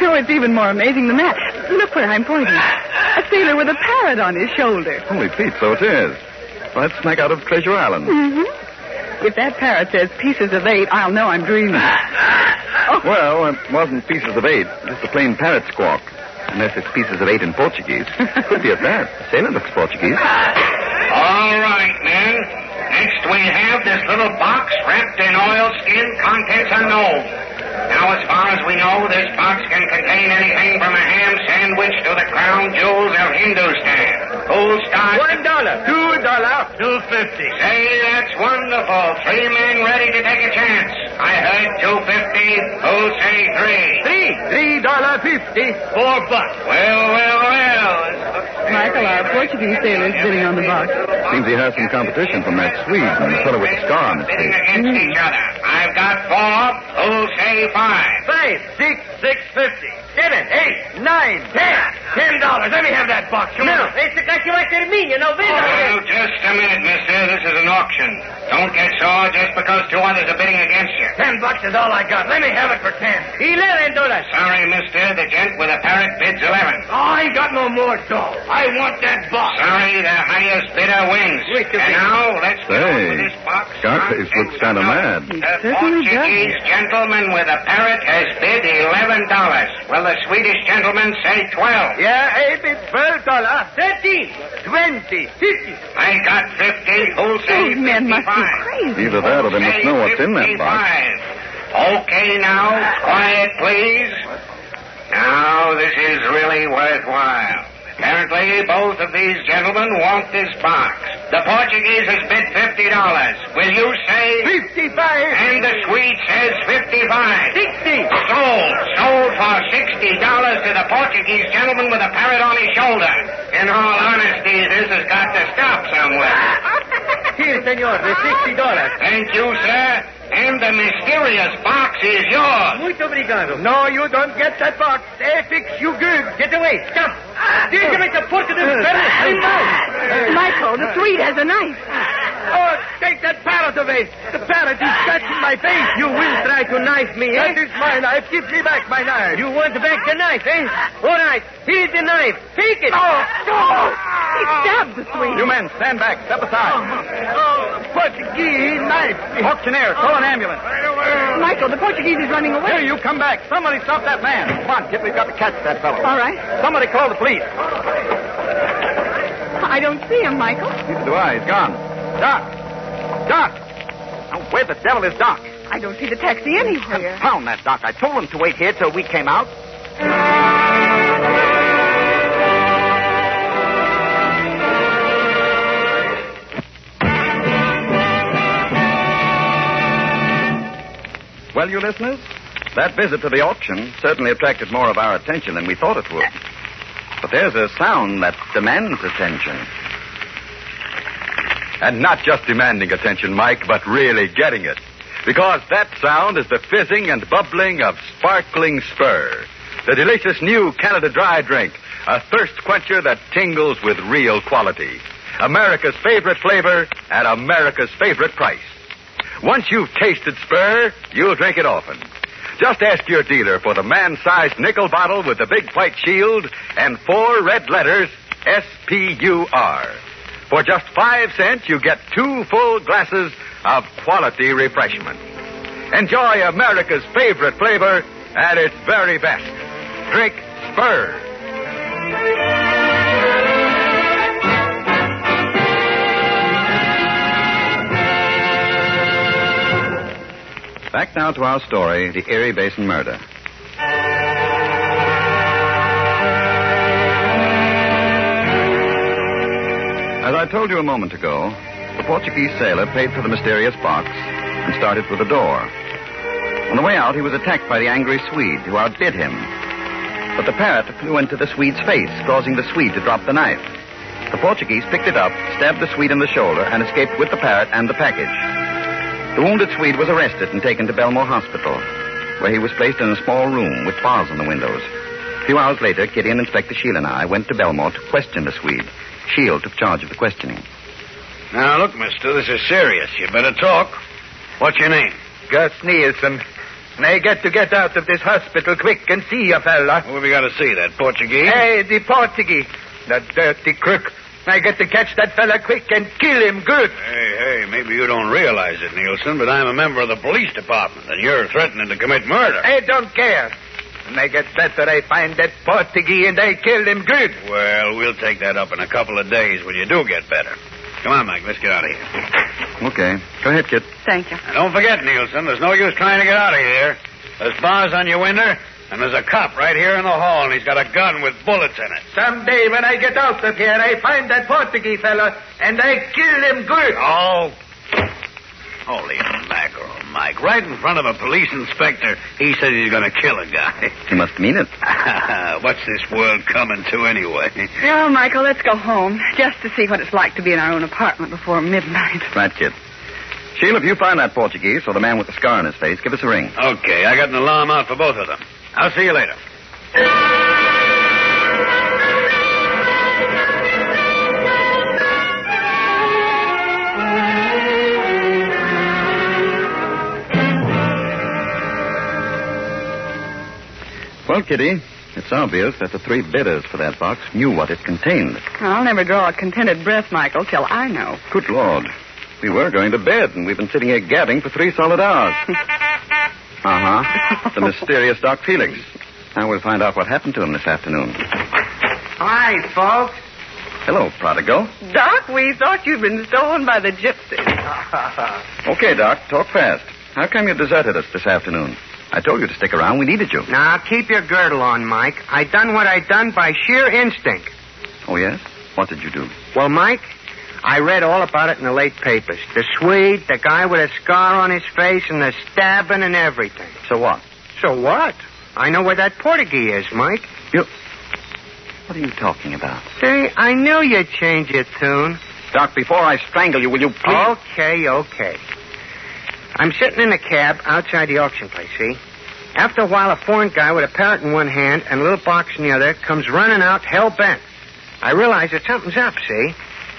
No, it's even more amazing than that. Look where I'm pointing. A sailor with a parrot on his shoulder. Holy Pete, so it is. Well, that's snuck out of Treasure Island. Mm-hmm. If that parrot says pieces of 8, I'll know I'm dreaming. Oh. Well, it wasn't pieces of 8, just a plain parrot squawk. Unless it's pieces of 8 in Portuguese. Could be at that. The sailor looks Portuguese. All right, men. Next we have this little box wrapped in oilskin, contents unknown. Now, as far as we know, this box can contain anything from a ham sandwich to the crown jewels of Hindustan. Who'll start? $1, $2, $2.50. Say, that's wonderful. 3 men ready to take a chance. I heard $2.50. Who'll say 3? $3.50. $4. Well. Michael, our Portuguese sailor's bidding on the box. Seems he has some competition from that Swede and the fellow with the scar on his face. Against each other. I've got 4. Who'll say 5? 5, 6, $6.50. 7, 8, 9, 10. $10. Let me have that box. No, este cacho va a ser mío, no ves? Oh, just a minute, mister. This is an auction. Don't get sore just because 2 others are bidding against you. $10 is all I got. Let me have it for 10. $11. Sorry, mister. The gent with a parrot bids 11. I ain't got no more dough. I want that box. Sorry, the highest bidder wins. And now, let's go with this box. Scarface looks kind of mad. The Portuguese gentleman with a parrot has bid $11. Will the Swedish gentleman say 12? Yeah, I bid $12. 13, 20, 50. I got 50. Who'll say 55? Men must be crazy. Either that or they must know what's in that box. Okay, now, quiet, please. Now, this is really worthwhile. Apparently, both of these gentlemen want this box. The Portuguese has bid $50. Will you say? 55. And the Swede says 55. 60. Sold for $60 to the Portuguese gentleman with a parrot on his shoulder. In all honesty, this has got to stop somewhere. Here, senor, the $60. Thank you, sir. And the mysterious box is yours. Muito obrigado. No, you don't get that box. They fix you good. Get away. Stop. Did you make a put to this parrot? Michael, the Swede has a knife. Oh, take that parrot away. The parrot is scratching my face. You will try to knife me, eh? That is my knife. Give me back my knife. You want back the knife, eh? All right. Here's the knife. Take it. He stabbed the Swede. You men, stand back. Step aside. Portuguese knife. Auctioneer, call an ambulance. Michael, the Portuguese is running away. Here, you come back. Somebody stop that man. Come on, Kip. We've got to catch that fellow. All right. Somebody call the police. I don't see him, Michael. Neither do I. He's gone. Doc! Now, where the devil is Doc? I don't see the taxi anywhere. Found that Doc. I told him to wait here till we came out. Well, you listeners, that visit to the auction certainly attracted more of our attention than we thought it would. But there's a sound that demands attention. And not just demanding attention, Mike, but really getting it. Because that sound is the fizzing and bubbling of sparkling Spur, the delicious new Canada Dry drink, a thirst quencher that tingles with real quality. America's favorite flavor at America's favorite price. Once you've tasted Spur, you'll drink it often. Just ask your dealer for the man-sized nickel bottle with the big white shield and 4 red letters, S-P-U-R. For just 5 cents, you get 2 full glasses of quality refreshment. Enjoy America's favorite flavor at its very best. Drink Spur. Back now to our story, the Erie Basin murder. As I told you a moment ago, the Portuguese sailor paid for the mysterious box and started for the door. On the way out, he was attacked by the angry Swede, who outbid him. But the parrot flew into the Swede's face, causing the Swede to drop the knife. The Portuguese picked it up, stabbed the Swede in the shoulder, and escaped with the parrot and the package. The wounded Swede was arrested and taken to Belmore Hospital, where he was placed in a small room with bars on the windows. A few hours later, Kitty and Inspector Shield and I went to Belmore to question the Swede. Shield took charge of the questioning. Now, look, mister, this is serious. You better talk. What's your name? Gus Nielsen. And I got to get out of this hospital quick and see a fella. Who have you got to see, that Portuguese? Hey, the Portuguese. The dirty crook. I got to catch that fella quick and kill him good. Hey, maybe you don't realize it, Nielsen, but I'm a member of the police department, and you're threatening to commit murder. I don't care. When I get better, I find that Portuguese and I kill him good. Well, we'll take that up in a couple of days when you do get better. Come on, Mike, let's get out of here. Okay. Go ahead, Kit. Thank you. Now, don't forget, Nielsen, there's no use trying to get out of here. There's bars on your window, And there's a cop right here in the hall, and he's got a gun with bullets in it. Someday when I get out of here, I find that Portuguese fella, and I kill him good. Oh. Holy mackerel, Mike. Right in front of a police inspector, he says he's going to kill a guy. He must mean it. What's this world coming to anyway? Well, Michael, let's go home, just to see what it's like to be in our own apartment before midnight. Right, kid. Sheila, if you find that Portuguese or the man with the scar on his face, give us a ring. Okay, I got an alarm out for both of them. I'll see you later. Well, Kitty, it's obvious that the three bidders for that box knew what it contained. I'll never draw a contented breath, Michael, till I know. Good Lord. We were going to bed, and we've been sitting here gabbing for 3 solid hours. The mysterious Doc Felix. Now we'll find out what happened to him this afternoon. Hi, folks. Hello, prodigal. Doc, we thought you'd been stolen by the gypsies. Okay, Doc, talk fast. How come you deserted us this afternoon? I told you to stick around. We needed you. Now, keep your girdle on, Mike. I done what I done by sheer instinct. Oh, yes? What did you do? Well, Mike, I read all about it in the late papers. The Swede, the guy with a scar on his face, and the stabbing and everything. So what? So what? I know where that Portuguese is, Mike. What are you talking about? See, I knew you'd change your tune. Doc, before I strangle you, will you please... Okay. I'm sitting in a cab outside the auction place, see? After a while, a foreign guy with a parrot in one hand and a little box in the other comes running out hell-bent. I realize that something's up, see?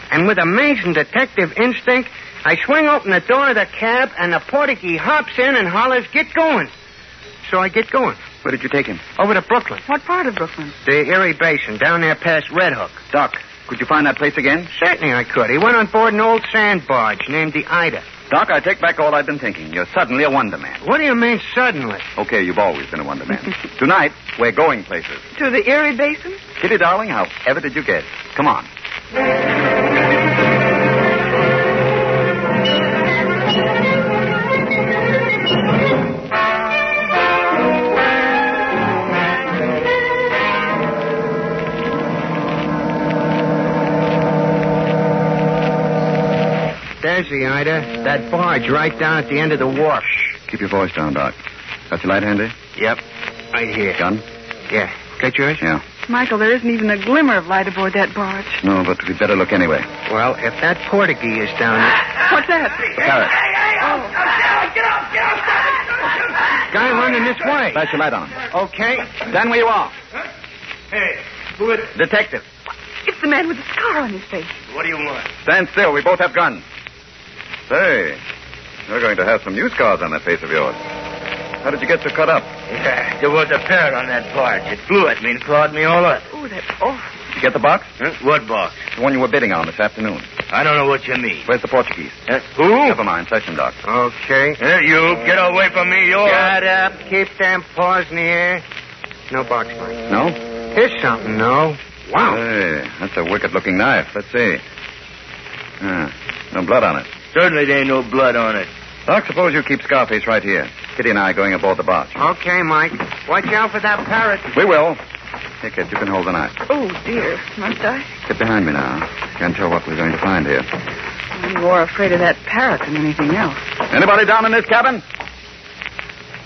And with amazing detective instinct, I swing open the door of the cab, and the Portuguese hops in and hollers, "Get going." So I get going. Where did you take him? Over to Brooklyn. What part of Brooklyn? The Erie Basin, down there past Red Hook. Doc, could you find that place again? Certainly I could. He went on board an old sand barge named the Ida. Doc, I take back all I've been thinking. You're suddenly a wonder man. What do you mean, suddenly? Okay, you've always been a wonder man. Tonight, we're going places. To the Erie Basin? Kitty, darling, how ever did you guess? Come on. There's the Ida. That barge right down at the end of the wharf. Keep your voice down, Doc. Got your light handy? Yep. Right here. Gun? Yeah. Got yours? Yeah. Michael, there isn't even a glimmer of light aboard that barge. No, but we'd better look anyway. Well, if that Portuguese is down there... What's that? The parrot. Guy running this way. Flash your light on. Okay. Stand where you are. Hey, who is it? Detective. It's the man with the scar on his face. What do you want? Stand still. We both have guns. Say, you're going to have some new scars on that face of yours. How did you get so cut up? Yeah, there was a parrot on that barge. It flew at me and clawed me all up. Oh, that's awful. Did you get the box? Huh? What box? The one you were bidding on this afternoon. I don't know what you mean. Where's the Portuguese? Who? Never mind. Search him, Doc. Okay. You, get away from me, you. Shut up. Keep them paws in the air. No box, Mike. No? Here's something, no. Wow. Hey, that's a wicked-looking knife. Let's see. No blood on it. Certainly there ain't no blood on it. Doc, suppose you keep Scarface right here. Kitty and I are going aboard the barge. Okay, Mike. Watch out for that parrot. We will. Here, kid, you can hold the knife. Oh, dear. Must I? Get behind me now. Can't tell what we're going to find here. I'm more afraid of that parrot than anything else. Anybody down in this cabin?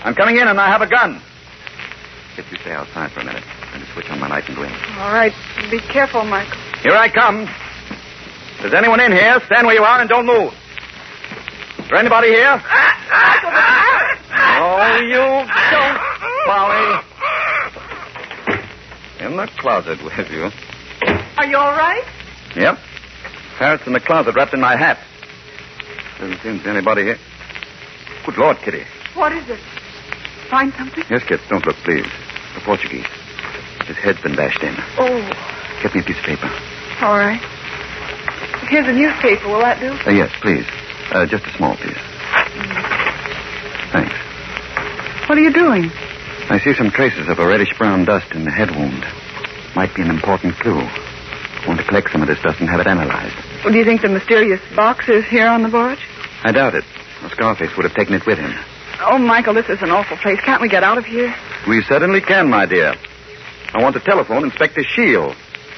I'm coming in and I have a gun. Kid, you stay outside for a minute. I'm going to switch on my light and go in. All right. Be careful, Michael. Here I come. If there's anyone in here, stand where you are and don't move. Is there anybody here? Oh, you don't, Polly. In the closet with you. Are you all right? Yep. Parrot's in the closet wrapped in my hat. Doesn't seem there's anybody here. Good Lord, Kitty. What is it? Find something? Yes, kid. Don't look, please. The Portuguese. His head's been bashed in. Oh. Get me a piece of paper. All right. Here's a newspaper. Will that do? Yes, please. Just a small piece. Thanks. What are you doing? I see some traces of a reddish-brown dust in the head wound. Might be an important clue. I want to collect some of this dust and have it analyzed. Well, do you think the mysterious box is here on the barge? I doubt it. Well, Scarface would have taken it with him. Oh, Michael, this is an awful place. Can't we get out of here? We certainly can, my dear. I want to telephone Inspector Shield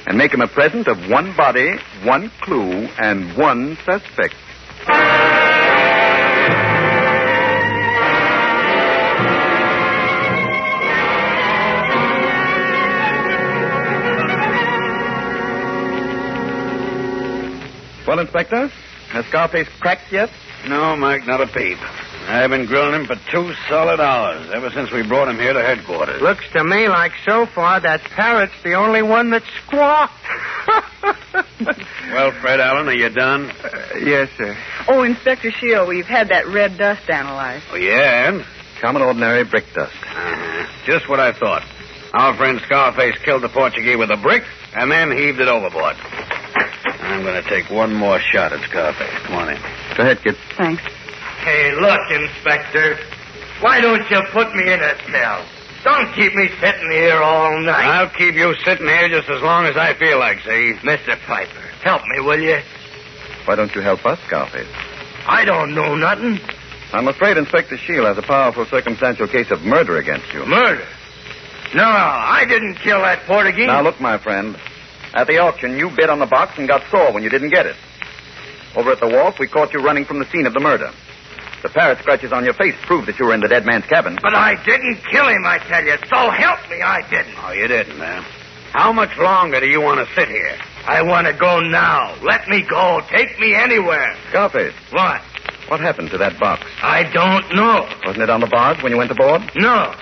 and make him a present of one body, one clue, and one suspect. Well, Inspector, has Scarface cracked yet? No, Mike, not a peep. I've been grilling him for 2 solid hours, ever since we brought him here to headquarters. Looks to me like so far that parrot's the only one that squawked. Well, Fred Allen, are you done? Yes, sir. Oh, Inspector Shield, we've had that red dust analyzed. Oh, yeah, and? Common ordinary brick dust. Just what I thought. Our friend Scarface killed the Portuguese with a brick and then heaved it overboard. I'm going to take one more shot at Scarface. Come on in. Go ahead, kid. Thanks. Hey, look, Inspector. Why don't you put me in a cell? Don't keep me sitting here all night. I'll keep you sitting here just as long as I feel like, see? Mr. Piper, help me, will you? Why don't you help us, Scarface? I don't know nothing. I'm afraid Inspector Shield has a powerful circumstantial case of murder against you. Murder? No, I didn't kill that Portuguese. Now, look, my friend. At the auction, you bid on the box and got sore when you didn't get it. Over at the wharf, we caught you running from the scene of the murder. The parrot scratches on your face prove that you were in the dead man's cabin. But I didn't kill him, I tell you. So help me, I didn't. Oh, you didn't, huh? How much longer do you want to sit here? I want to go now. Let me go. Take me anywhere. Scarface. What? What happened to that box? I don't know. Wasn't it on the barge when you went aboard? No.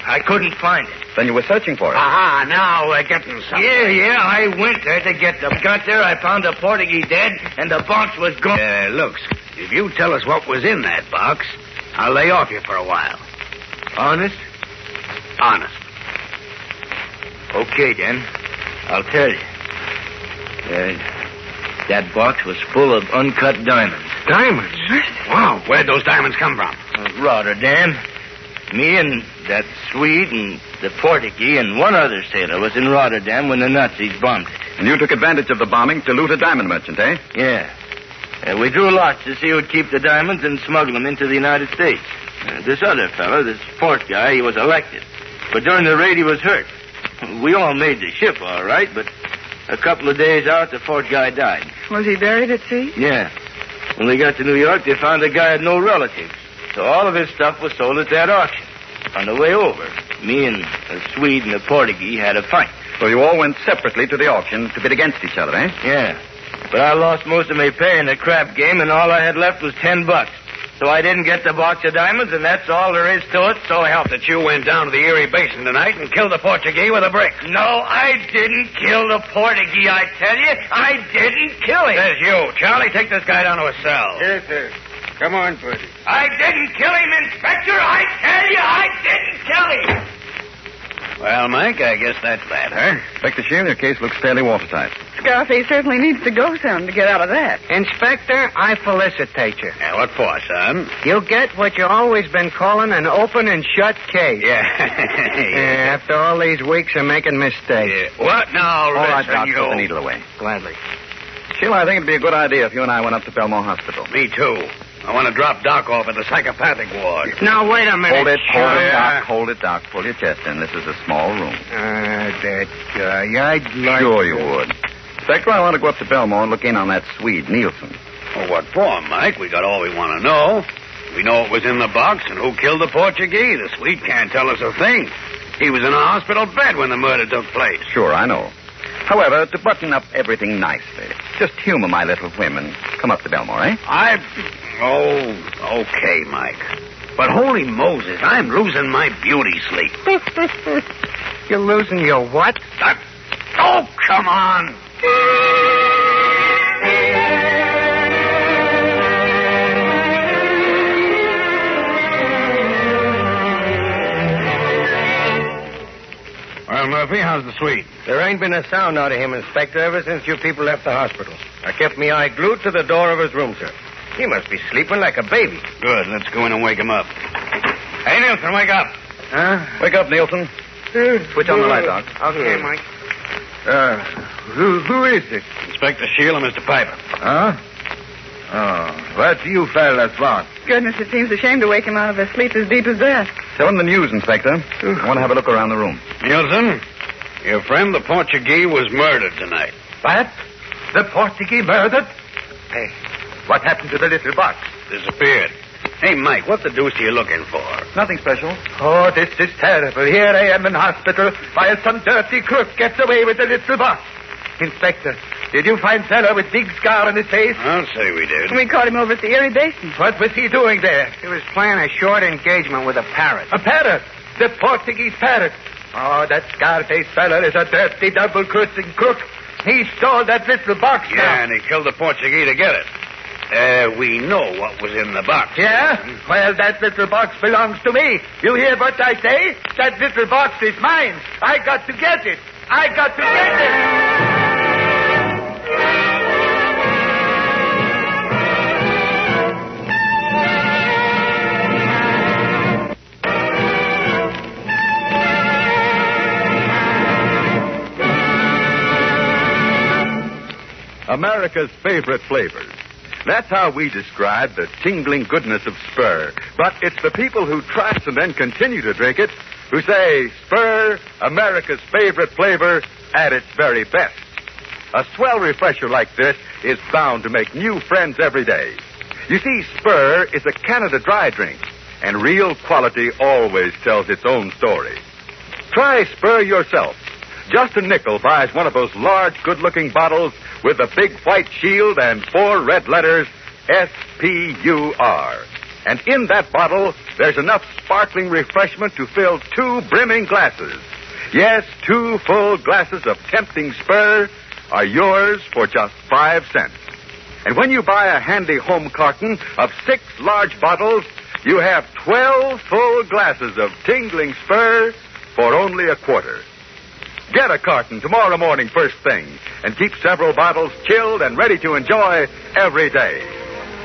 I couldn't find it. Then you were searching for it. Aha, now we're getting something. Yeah, I went there to get them. Got there, I found the Portuguese dead, and the box was gone. Look, if you tell us what was in that box, I'll lay off you for a while. Honest? Honest. Okay, then. I'll tell you. That box was full of uncut diamonds. Diamonds? Wow, where'd those diamonds come from? Rotterdam. Me and that Swede and the Portuguese and one other sailor was in Rotterdam when the Nazis bombed it. And you took advantage of the bombing to loot a diamond merchant, eh? Yeah. We drew lots to see who'd keep the diamonds and smuggle them into the United States. This other fellow, this fourth guy, he was elected. But during the raid, he was hurt. We all made the ship, all right, but a couple of days out, the fourth guy died. Was he buried at sea? Yeah. When they got to New York, they found the guy had no relatives. So all of his stuff was sold at that auction. On the way over, me and the Swede and the Portuguese had a fight. So you all went separately to the auction to bid against each other, eh? Yeah. But I lost most of my pay in the crap game, and all I had left was $10. So I didn't get the box of diamonds, and that's all there is to it, so help. That you went down to the Erie Basin tonight and killed the Portuguese with a brick. No, I didn't kill the Portuguese, I tell you. I didn't kill him. There's you. Charlie, take this guy down to a cell. Yes, sir. Come on, Purdy. I didn't kill him, Inspector. I tell you, I didn't kill him. Well, Mike, I guess that's that, huh? Inspector Shield, your case looks fairly watertight. Scarface certainly needs to go some to get out of that. Inspector, I felicitate you. Yeah, what for, son? You get what you've always been calling an open and shut case. Yeah. After all these weeks of making mistakes. Yeah. What now, All right, listen, Doc, you... put the needle away. Gladly. Shield, I think it'd be a good idea if you and I went up to Belmore Hospital. Me, too. I want to drop Doc off at the psychopathic ward. Now, wait a minute. Hold it, Yeah. Doc. Hold it, Doc. Pull your chest in. This is a small room. That guy, I'd like Sure you would. Inspector, I want to go up to Belmore and look in on that Swede, Nielsen. Well, what for, Mike? We got all we want to know. We know what was in the box and who killed the Portuguese. The Swede can't tell us a thing. He was in a hospital bed when the murder took place. Sure, I know. However, to button up everything nicely, just humor my little whim and come up to Belmore, eh? Oh, okay, Mike. But holy Moses, I'm losing my beauty sleep. You're losing your what? Oh, come on. Well, Murphy, how's the Swede? There ain't been a sound out of him, Inspector, ever since you people left the hospital. I kept my eye glued to the door of his room, sir. He must be sleeping like a baby. Good. Let's go in and wake him up. Hey, Nielsen, wake up. Huh? Wake up, Nielsen. Switch on the light, Doc. Okay, Mike. Who is it? Inspector Shield and Mr. Piper. Huh? Oh, what do you fellas want? Goodness, it seems a shame to wake him out of a sleep as deep as that. Tell him the news, Inspector. I want to have a look around the room. Nielsen, your friend the Portuguese was murdered tonight. What? The Portuguese murdered? Hey, what happened to the little box? Disappeared. Hey, Mike, what the deuce are you looking for? Nothing special. Oh, this is terrible. Here I am in hospital while some dirty crook gets away with the little box. Inspector, did you find fellow with big scar on his face? I'll say we did. We caught him over at the Erie Basin. What was he doing there? He was playing a short engagement with a parrot. A parrot? The Portuguese parrot. Oh, that scar-faced fellow is a dirty double-crossing crook. He stole that little box. Yeah, and he killed the Portuguese to get it. We know what was in the box. Yeah? Well, that little box belongs to me. You hear what I say? That little box is mine. I got to get it. I got to get it. America's favorite flavors. That's how we describe the tingling goodness of Spur. But it's the people who try it and then continue to drink it who say Spur, America's favorite flavor, at its very best. A swell refresher like this is bound to make new friends every day. You see, Spur is a Canada dry drink, and real quality always tells its own story. Try Spur yourself. Just a nickel buys one of those large, good-looking bottles with a big white shield and 4 red letters, S-P-U-R. And in that bottle, there's enough sparkling refreshment to fill 2 brimming glasses. Yes, 2 full glasses of tempting Spur are yours for just 5 cents. And when you buy a handy home carton of 6 large bottles, you have 12 full glasses of tingling Spur for only a quarter. Get a carton tomorrow morning first thing and keep several bottles chilled and ready to enjoy every day.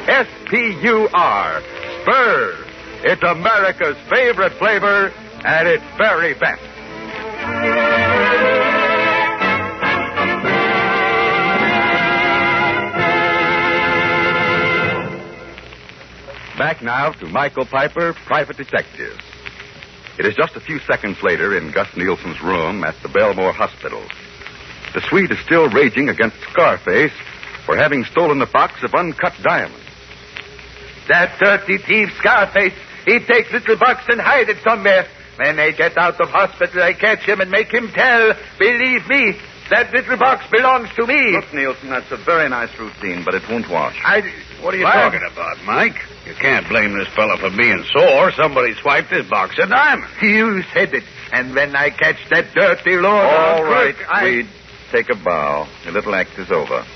S-P-U-R, Spur. It's America's favorite flavor at its very best. Back now to Michael Piper, private detective. It is just a few seconds later in Gus Nielsen's room at the Belmore Hospital. The Swede is still raging against Scarface for having stolen the box of uncut diamonds. That dirty thief Scarface, he takes little box and hide it somewhere. When I get out of hospital, I catch him and make him tell. Believe me, that little box belongs to me. Look, Nielsen, that's a very nice routine, but it won't wash. What are you talking about, Mike? You can't blame this fella for being sore. Somebody swiped his box of diamonds. You said it. And when I catch that dirty lord... All right, Swede. Take a bow. Your little act is over.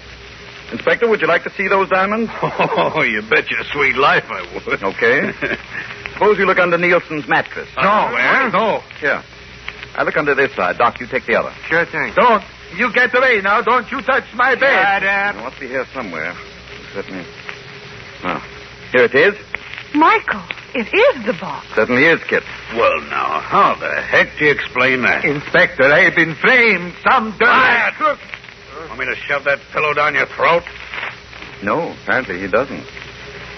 Inspector, would you like to see those diamonds? Oh, you bet your sweet life I would. Okay. Suppose you look under Nielsen's mattress. No, where? No. Here. I look under this side. Doc, you take the other. Sure thing. Don't. You get away now. Don't you touch my bed. It must be here somewhere. Certainly. Oh, here it is. Michael, it is the box. Certainly is, Kit. Well, now, how the heck do you explain that? Inspector, I've been framed. Some dirty crook. Want me to shove that pillow down your throat? No, apparently he doesn't.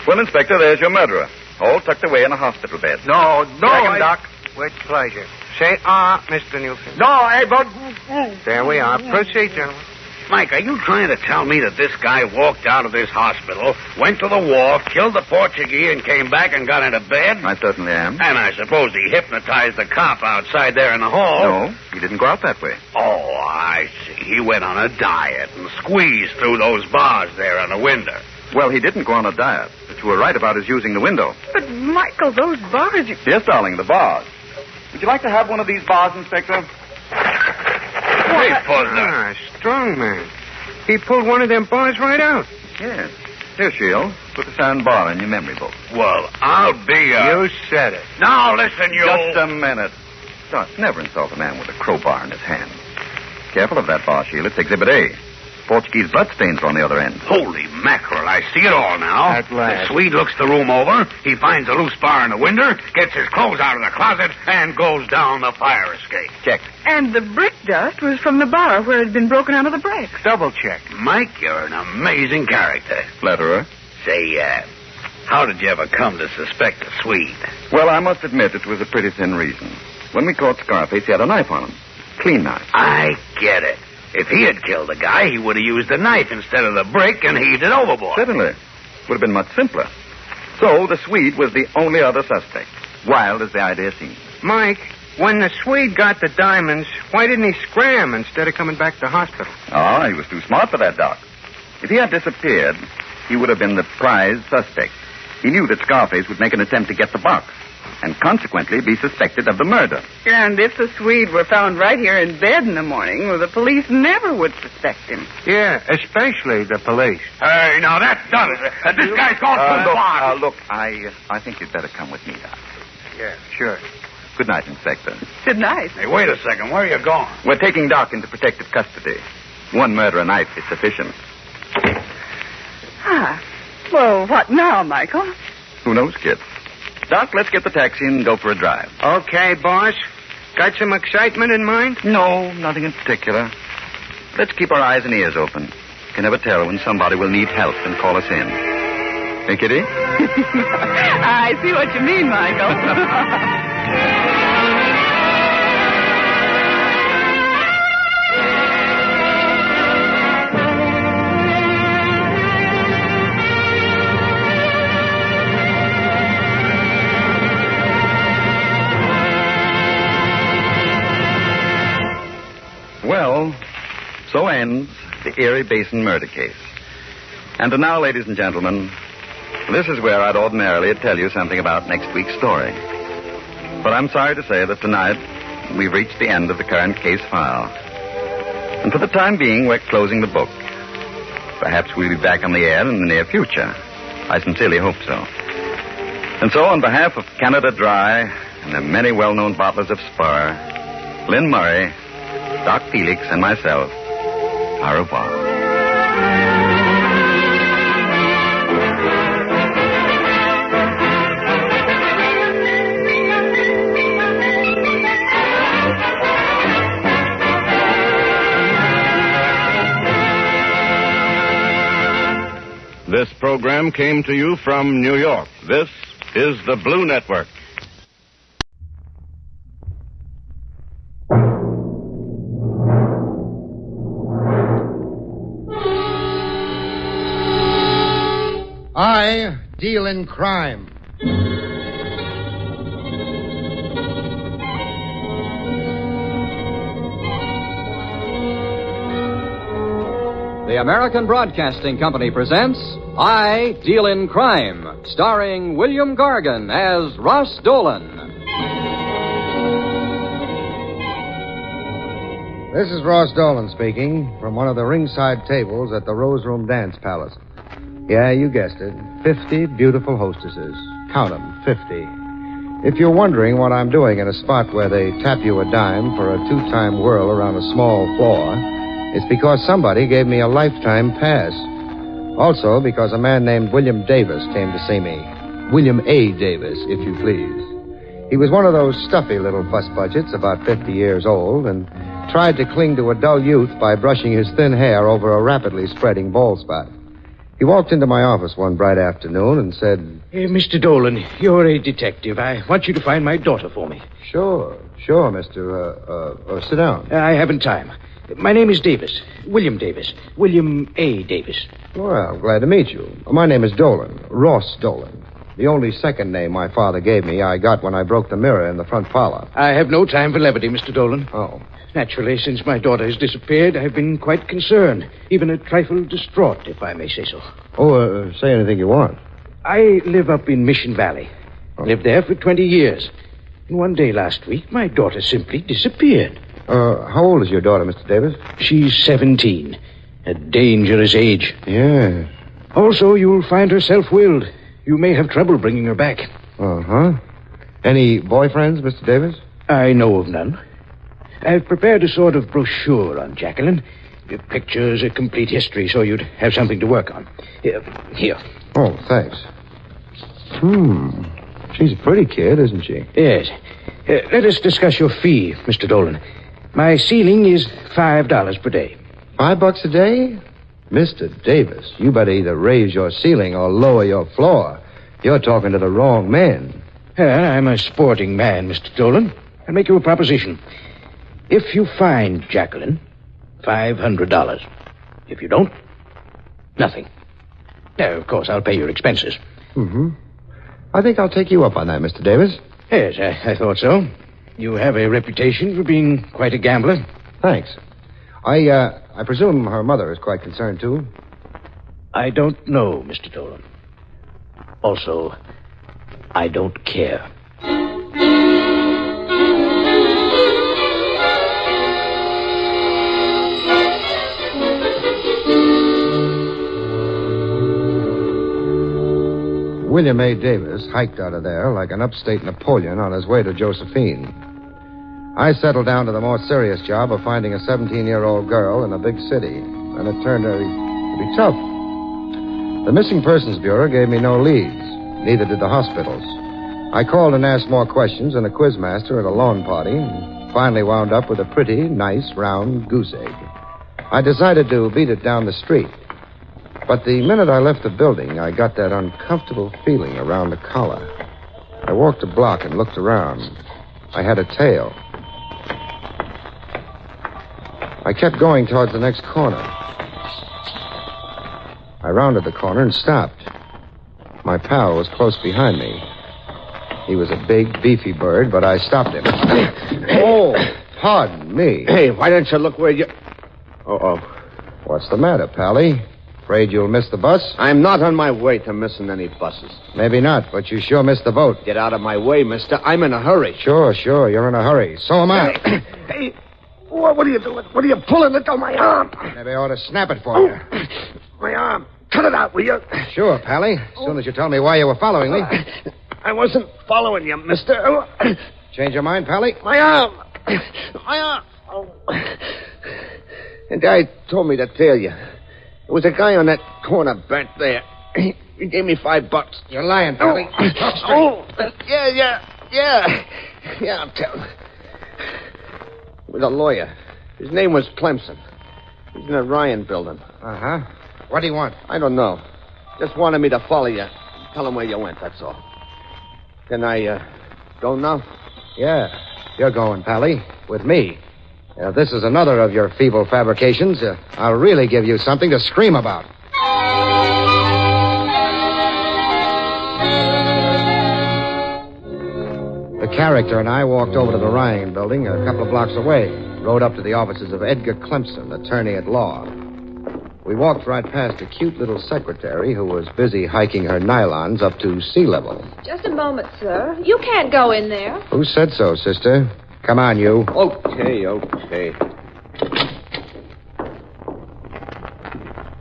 Well, Inspector, there's your murderer. All tucked away in a hospital bed. No. Drag him, Doc. With pleasure. Say, Mr. Nielsen. No, I won't. There we are. Proceed, gentlemen. Mike, are you trying to tell me that this guy walked out of this hospital, went to the wharf, killed the Portuguese, and came back and got into bed? I certainly am. And I suppose he hypnotized the cop outside there in the hall. No, he didn't go out that way. Oh, I see. He went on a diet and squeezed through those bars there on the window. Well, he didn't go on a diet, but you were right about his using the window. But, Michael, those bars... Yes, darling, the bars. Would you like to have one of these bars, Inspector? Strong man. He pulled one of them bars right out. Yes. Here, Shield. Put the sound bar in your memory book. Well, I'll be You said it. Now, listen, you... Just a minute. Doc, never insult a man with a crowbar in his hand. Careful of that bar, Shield. It's Exhibit A. Portuguese bloodstains are on the other end. Holy mackerel, I see it all now. At last. The Swede looks the room over, he finds a loose bar in the window, gets his clothes out of the closet, and goes down the fire escape. Check. And the brick dust was from the bar where it had been broken out of the bricks. Double check. Mike, you're an amazing character. Flatterer. Say, how did you ever come to suspect the Swede? Well, I must admit it was a pretty thin reason. When we caught Scarface, he had a knife on him. Clean knife. I get it. If he had killed the guy, he would have used the knife instead of the brick and heaved it overboard. Certainly. Would have been much simpler. So the Swede was the only other suspect, wild as the idea seemed. Mike, when the Swede got the diamonds, why didn't he scram instead of coming back to the hospital? Oh, he was too smart for that, Doc. If he had disappeared, he would have been the prize suspect. He knew that Scarface would make an attempt to get the box, and consequently be suspected of the murder. And if the Swede were found right here in bed in the morning, well, the police never would suspect him. Yeah, especially the police. Hey, now that's done it. This guy's gone too far. Look, I think you'd better come with me, Doc. Yeah, sure. Good night, Inspector. Good night. Hey, wait a second. Where are you going? We're taking Doc into protective custody. One murder a night is sufficient. Ah. Well, what now, Michael? Who knows, kid? Doc, let's get the taxi and go for a drive. Okay, boss. Got some excitement in mind? No, nothing in particular. Let's keep our eyes and ears open. You can never tell when somebody will need help and call us in. Hey, Kitty? I see what you mean, Michael. Well, so ends the Erie Basin murder case. And now, ladies and gentlemen, this is where I'd ordinarily tell you something about next week's story. But I'm sorry to say that tonight we've reached the end of the current case file. And for the time being, we're closing the book. Perhaps we'll be back on the air in the near future. I sincerely hope so. And so, on behalf of Canada Dry and the many well-known bottlers of Spur, Lynn Murray, Doc Felix, and myself, au revoir. This program came to you from New York. This is the Blue Network. I deal in crime. The American Broadcasting Company presents I Deal in Crime, starring William Gargan as Ross Dolan. This is Ross Dolan speaking from one of the ringside tables at the Rose Room Dance Palace. Yeah, you guessed it. 50 beautiful hostesses. Count them, 50. If you're wondering what I'm doing in a spot where they tap you a dime for a two-time whirl around a small floor, it's because somebody gave me a lifetime pass. Also because a man named William Davis came to see me. William A. Davis, if you please. He was one of those stuffy little fuss budgets, about 50 years old, and tried to cling to a dull youth by brushing his thin hair over a rapidly spreading bald spot. He walked into my office one bright afternoon and said, Hey, Mr. Dolan, you're a detective. I want you to find my daughter for me. Sure, mister. Sit down. I haven't time. My name is Davis. William Davis. William A. Davis. Well, glad to meet you. My name is Dolan. Ross Dolan. The only second name my father gave me I got when I broke the mirror in the front parlor. I have no time for levity, Mr. Dolan. Oh. Naturally, since my daughter has disappeared, I've been quite concerned, even a trifle distraught, if I may say so. Oh, say anything you want. I live up in Mission Valley. Lived there for 20 years. And one day last week, my daughter simply disappeared. How old is your daughter, Mr. Davis? She's 17. A dangerous age. Yeah. Also, you'll find her self-willed. You may have trouble bringing her back. Uh-huh. Any boyfriends, Mr. Davis? I know of none. I've prepared a sort of brochure on Jacqueline. Pictures, a complete history, so you'd have something to work on. Here. Oh, thanks. She's a pretty kid, isn't she? Yes. Let us discuss your fee, Mr. Dolan. My ceiling is $5 per day. $5 a day? Mr. Davis, you better either raise your ceiling or lower your floor. You're talking to the wrong man. I'm a sporting man, Mr. Dolan. I'll make you a proposition. If you find Jacqueline, $500. If you don't, nothing. Now, of course, I'll pay your expenses. Mm-hmm. I think I'll take you up on that, Mr. Davis. Yes, I thought so. You have a reputation for being quite a gambler. Thanks. I presume her mother is quite concerned, too? I don't know, Mr. Dolan. Also, I don't care. William A. Davis hiked out of there like an upstate Napoleon on his way to Josephine. I settled down to the more serious job of finding a 17-year-old girl in a big city, and it turned out to be tough. The Missing Persons Bureau gave me no leads. Neither did the hospitals. I called and asked more questions than a quizmaster at a lawn party, and finally wound up with a pretty, nice, round goose egg. I decided to beat it down the street. But the minute I left the building, I got that uncomfortable feeling around the collar. I walked a block and looked around. I had a tail. I kept going towards the next corner. I rounded the corner and stopped. My pal was close behind me. He was a big, beefy bird, but I stopped him. Oh, pardon me. Hey, why don't you look where you... Uh-oh. What's the matter, Pally? Afraid you'll miss the bus? I'm not on my way to missing any buses. Maybe not, but you sure missed the boat. Get out of my way, mister. I'm in a hurry. Sure, you're in a hurry. So am I. Hey, what are you doing? What are you pulling it on my arm? Maybe I ought to snap it for you. My arm. Cut it out, will you? Sure, Pally. As soon as you tell me why you were following me. I wasn't following you, mister. Change your mind, Pally? My arm. My arm. Oh. The guy told me to tell you. There was a guy on that corner back there. He gave me $5. You're lying, Pally. Oh, yeah, I'm telling. He was a lawyer. His name was Clemson. He's in the Ryan building. Uh-huh. What do you want? I don't know. Just wanted me to follow you. Tell him where you went, that's all. Can I, go now? Yeah, you're going, Pally. With me. This is another of your feeble fabrications. I'll really give you something to scream about. The character and I walked over to the Ryan building a couple of blocks away, rode up to the offices of Edgar Clemson, attorney at law. We walked right past a cute little secretary who was busy hiking her nylons up to sea level. Just a moment, sir. You can't go in there. Who said so, sister? Come on, you. Okay.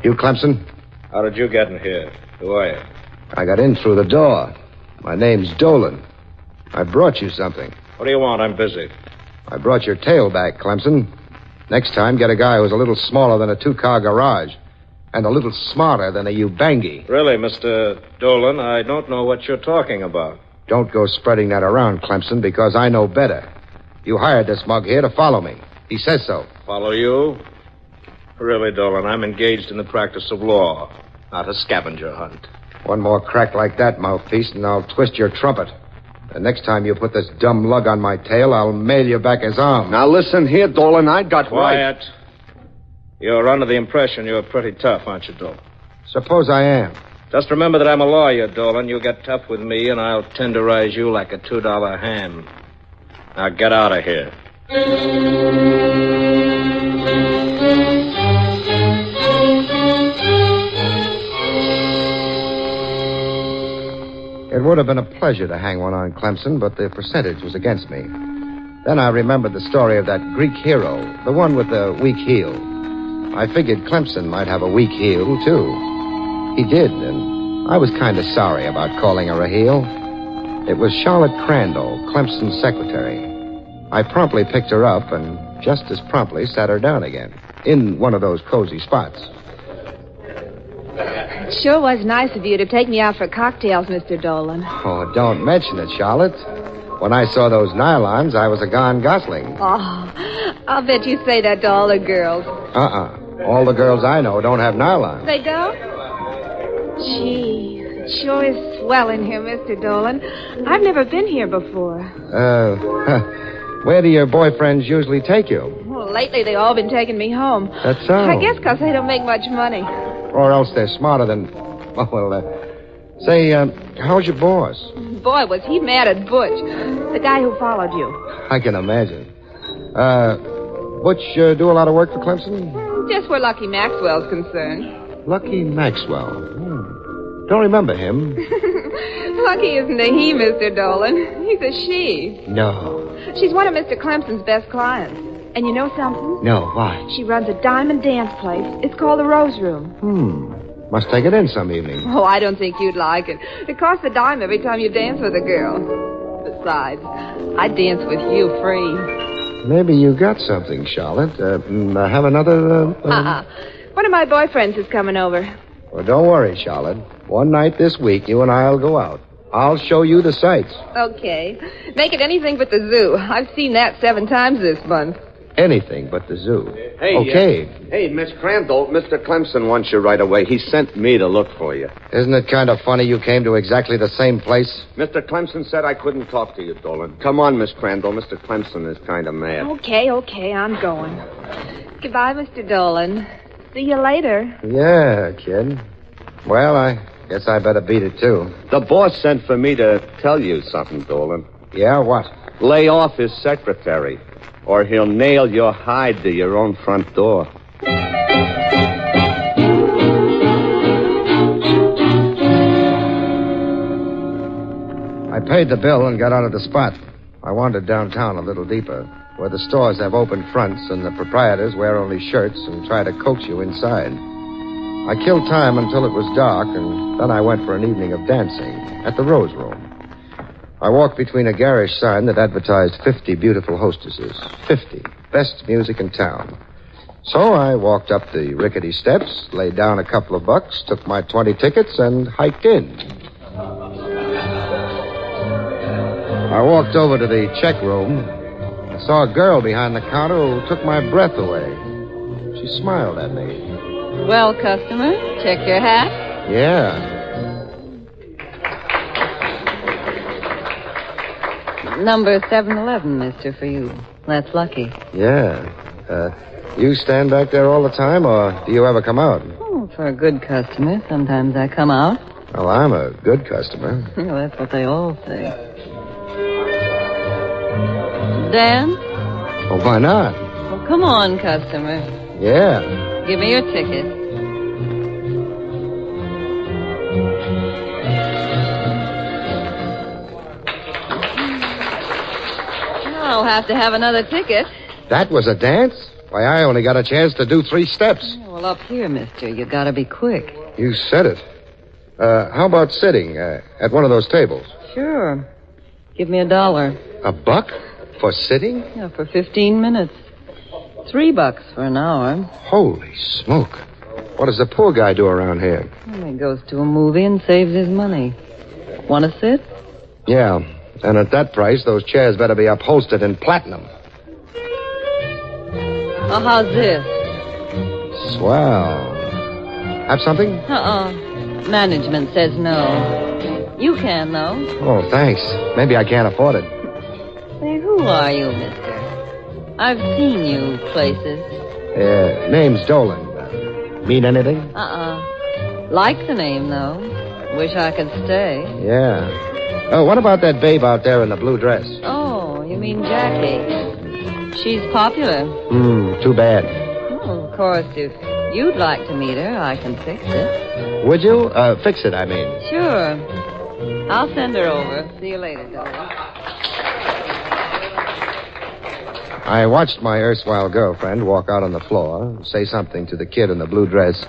You, Clemson? How did you get in here? Who are you? I got in through the door. My name's Dolan. I brought you something. What do you want? I'm busy. I brought your tail back, Clemson. Next time, get a guy who's a little smaller than a two-car garage and a little smarter than a Ubangi. Really, Mr. Dolan, I don't know what you're talking about. Don't go spreading that around, Clemson, because I know better. You hired this mug here to follow me. He says so. Follow you? Really, Dolan, I'm engaged in the practice of law, not a scavenger hunt. One more crack like that, mouthpiece, and I'll twist your trumpet. The next time you put this dumb lug on my tail, I'll mail you back his arm. Now listen here, Dolan, I got Quiet. Right. You're under the impression you're pretty tough, aren't you, Dolan? Suppose I am. Just remember that I'm a lawyer, Dolan. You get tough with me, and I'll tenderize you like a $2 ham. Now get out of here. It would have been a pleasure to hang one on Clemson, but the percentage was against me. Then I remembered the story of that Greek hero, the one with the weak heel. I figured Clemson might have a weak heel, too. He did, and I was kind of sorry about calling her a heel. It was Charlotte Crandall, Clemson's secretary. I promptly picked her up and just as promptly sat her down again, in one of those cozy spots. It sure was nice of you to take me out for cocktails, Mr. Dolan. Oh, don't mention it, Charlotte. When I saw those nylons, I was a gone gosling. Oh, I'll bet you say that to all the girls. All the girls I know don't have nylon. They don't? Gee, it sure is swell in here, Mr. Dolan. I've never been here before. Where do your boyfriends usually take you? Well, lately they've all been taking me home. That's so. I guess because they don't make much money. Or else they're smarter than... Say, how's your boss? Boy, was he mad at Butch, the guy who followed you. I can imagine. Butch do a lot of work for Clemson? Just where Lucky Maxwell's concerned. Lucky Maxwell. Don't remember him. Lucky isn't a he, Mr. Dolan. He's a she. No. She's one of Mr. Clemson's best clients. And you know something? No, why? She runs a diamond dance place. It's called the Rose Room. Must take it in some evening. Oh, I don't think you'd like it. It costs a dime every time you dance with a girl. Besides, I dance with you free. Maybe you got something, Charlotte. Have another... One of my boyfriends is coming over. Well, don't worry, Charlotte. One night this week, you and I'll go out. I'll show you the sights. Okay. Make it anything but the zoo. I've seen that 7 times this month. Anything but the zoo. Hey, okay. Hey, Miss Crandall, Mr. Clemson wants you right away. He sent me to look for you. Isn't it kind of funny you came to exactly the same place? Mr. Clemson said I couldn't talk to you, Dolan. Come on, Miss Crandall. Mr. Clemson is kind of mad. Okay, I'm going. Goodbye, Mr. Dolan. See you later. Yeah, kid. Well, I guess I better beat it, too. The boss sent for me to tell you something, Dolan. Yeah, what? Lay off his secretary, or he'll nail your hide to your own front door. I paid the bill and got out of the spot. I wandered downtown a little deeper, where the stores have open fronts and the proprietors wear only shirts and try to coax you inside. I killed time until it was dark, and then I went for an evening of dancing at the Rose Room. I walked between a garish sign that advertised 50 beautiful hostesses. 50. Best music in town. So I walked up the rickety steps, laid down a couple of bucks, took my 20 tickets, and hiked in. I walked over to the check room. I saw a girl behind the counter who took my breath away. She smiled at me. Well, customer, check your hat. Yeah. Number 711, mister, for you. That's lucky. Yeah. You stand back there all the time, or do you ever come out? Oh, for a good customer, sometimes I come out. Well, I'm a good customer. Well, that's what they all say. Dan? Well, why not? Well, come on, customer. Yeah. Give me your ticket. I'll have to have another ticket. That was a dance? Why, I only got a chance to do 3 steps. Well, up here, mister, you gotta be quick. You said it. How about sitting at one of those tables? Sure. Give me $1. $1 for sitting? Yeah, for 15 minutes. $3 for an hour. Holy smoke. What does the poor guy do around here? Well, he goes to a movie and saves his money. Want to sit? Yeah. And at that price, those chairs better be upholstered in platinum. Oh, how's this? Swell. Have something? Management says no. You can, though. Oh, thanks. Maybe I can't afford it. Say, who are you, mister? I've seen you places. Name's Dolan. Mean anything? Like the name, though. Wish I could stay. Yeah. Oh, what about that babe out there in the blue dress? Oh, you mean Jackie. She's popular. Too bad. Oh, of course, if you'd like to meet her, I can fix it. Would you? Fix it, I mean. Sure. I'll send her over. See you later, Dolan. I watched my erstwhile girlfriend walk out on the floor, say something to the kid in the blue dress,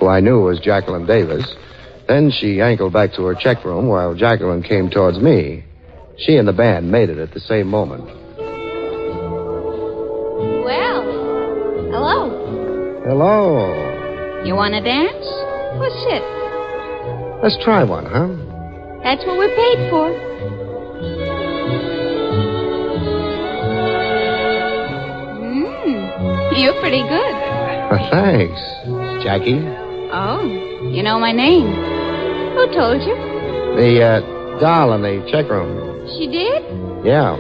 who I knew was Jacqueline Davis. Then she ankled back to her check room while Jacqueline came towards me. She and the band made it at the same moment. Well, hello. Hello. You want to dance? Well, shit. Let's try one, huh? That's what we're paid for. You're pretty good. Thanks, Jackie. Oh, you know my name. Who told you? The doll in the check room. She did? Yeah.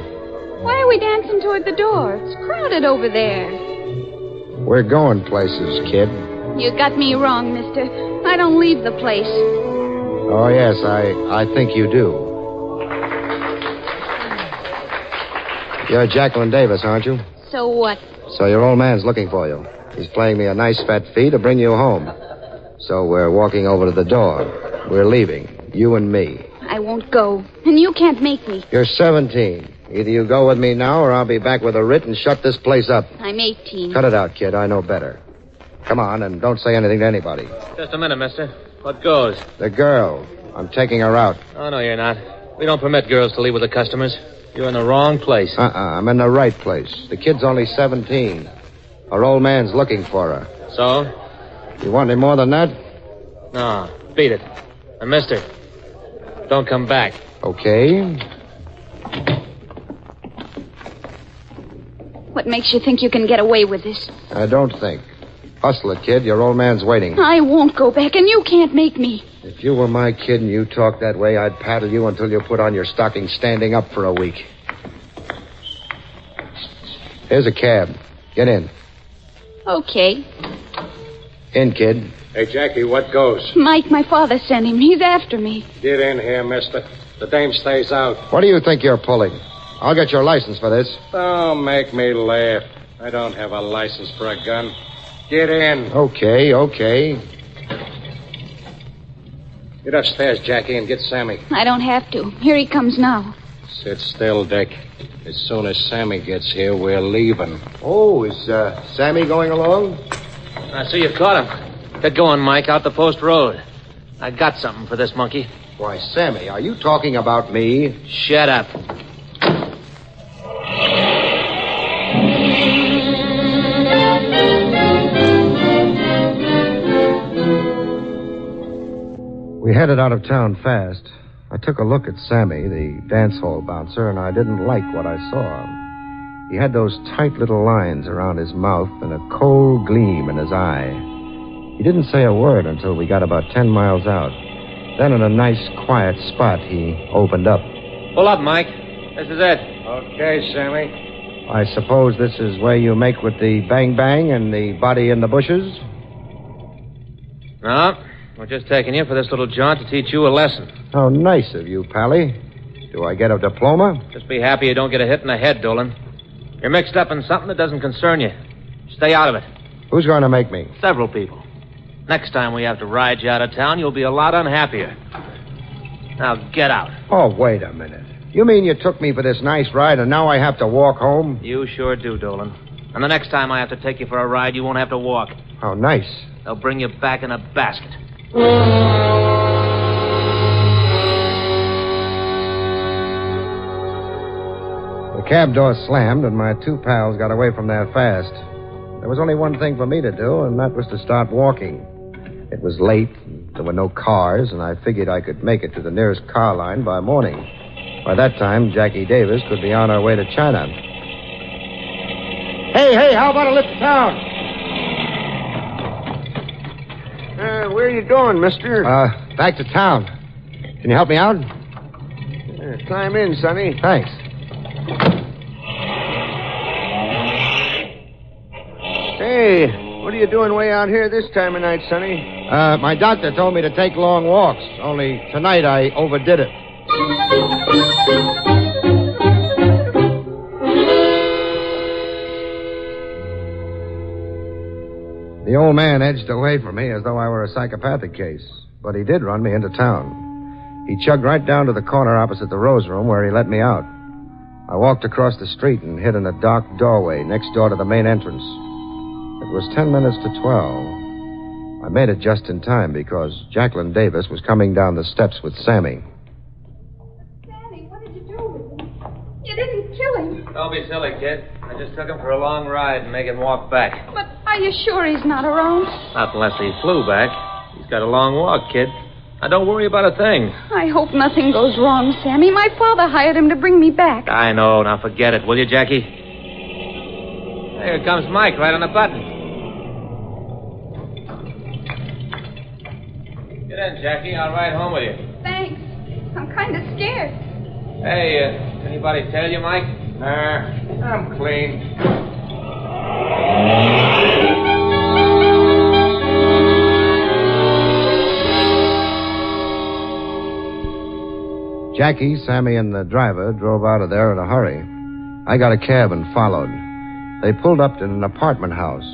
Why are we dancing toward the door? It's crowded over there. We're going places, kid. You got me wrong, mister. I don't leave the place. Oh, yes, I think you do. You're Jacqueline Davis, aren't you? So what? So your old man's looking for you. He's playing me a nice fat fee to bring you home. So we're walking over to the door. We're leaving, you and me. I won't go, and you can't make me. You're 17. Either you go with me now or I'll be back with a writ and shut this place up. I'm 18. Cut it out, kid. I know better. Come on, and don't say anything to anybody. Just a minute, mister. What goes? The girl. I'm taking her out. Oh, no, you're not. We don't permit girls to leave with the customers. You're in the wrong place. I'm in the right place. The kid's only 17. Her old man's looking for her. So? You want any more than that? No, beat it. And mister, don't come back. Okay. What makes you think you can get away with this? I don't think. Hustle it, kid. Your old man's waiting. I won't go back, and you can't make me. If you were my kid and you talked that way, I'd paddle you until you put on your stocking standing up for a week. Here's a cab. Get in. Okay. In, kid. Hey, Jackie, what goes? Mike, my father sent him. He's after me. Get in here, mister. The dame stays out. What do you think you're pulling? I'll get your license for this. Don't make me laugh. I don't have a license for a gun. Get in. Okay. Get upstairs, Jackie, and get Sammy. I don't have to. Here he comes now. Sit still, Dick. As soon as Sammy gets here, we're leaving. Oh, is Sammy going along? I see you caught him. Get going, Mike, out the post road. I got something for this monkey. Why, Sammy, are you talking about me? Shut up. We headed out of town fast. I took a look at Sammy, the dance hall bouncer, and I didn't like what I saw. He had those tight little lines around his mouth and a cold gleam in his eye. He didn't say a word until we got about 10 miles out. Then in a nice, quiet spot, he opened up. Pull up, Mike. This is it. Okay, Sammy. I suppose this is where you make with the bang-bang and the body in the bushes? No, we're just taking you for this little jaunt to teach you a lesson. How nice of you, Pally. Do I get a diploma? Just be happy you don't get a hit in the head, Dolan. You're mixed up in something that doesn't concern you. Stay out of it. Who's going to make me? Several people. Next time we have to ride you out of town, you'll be a lot unhappier. Now get out. Oh, wait a minute. You mean you took me for this nice ride and now I have to walk home? You sure do, Dolan. And the next time I have to take you for a ride, you won't have to walk. How nice. They'll bring you back in a basket. The cab door slammed and my two pals got away from there fast. There was only one thing for me to do, and that was to start walking. It was late, there were no cars, and I figured I could make it to the nearest car line by morning. By that time, Jackie Davis could be on her way to China. Hey, how about a lift to town? Where are you going, mister? Back to town. Can you help me out? Climb in, Sonny. Thanks. Hey, what are you doing way out here this time of night, Sonny? My doctor told me to take long walks, only tonight I overdid it. The old man edged away from me as though I were a psychopathic case, but he did run me into town. He chugged right down to the corner opposite the Rose Room where he let me out. I walked across the street and hid in a dark doorway next door to the main entrance. It was 10 minutes to 12. I made it just in time because Jacqueline Davis was coming down the steps with Sammy. Sammy, what did you do with him? You didn't kill him. Don't be silly, kid. I just took him for a long ride and make him walk back. But are you sure he's not around? Not unless he flew back. He's got a long walk, kid. Now, don't worry about a thing. I hope nothing goes wrong, Sammy. My father hired him to bring me back. I know. Now forget it, will you, Jackie? Here comes Mike right on the button. in, Jackie. I'll ride home with you. Thanks. I'm kind of scared. Hey, anybody tell you, Mike? Nah, I'm clean. Jackie, Sammy, and the driver drove out of there in a hurry. I got a cab and followed. They pulled up in an apartment house.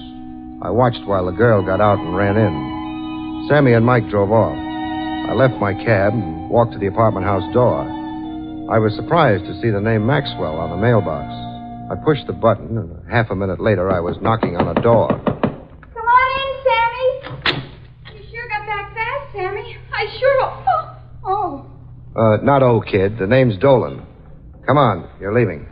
I watched while the girl got out and ran in. Sammy and Mike drove off. I left my cab and walked to the apartment house door. I was surprised to see the name Maxwell on the mailbox. I pushed the button, and half a minute later I was knocking on a door. Come on in, Sammy. You sure got back fast, Sammy. I sure... Oh. Not kid. The name's Dolan. Come on, you're leaving.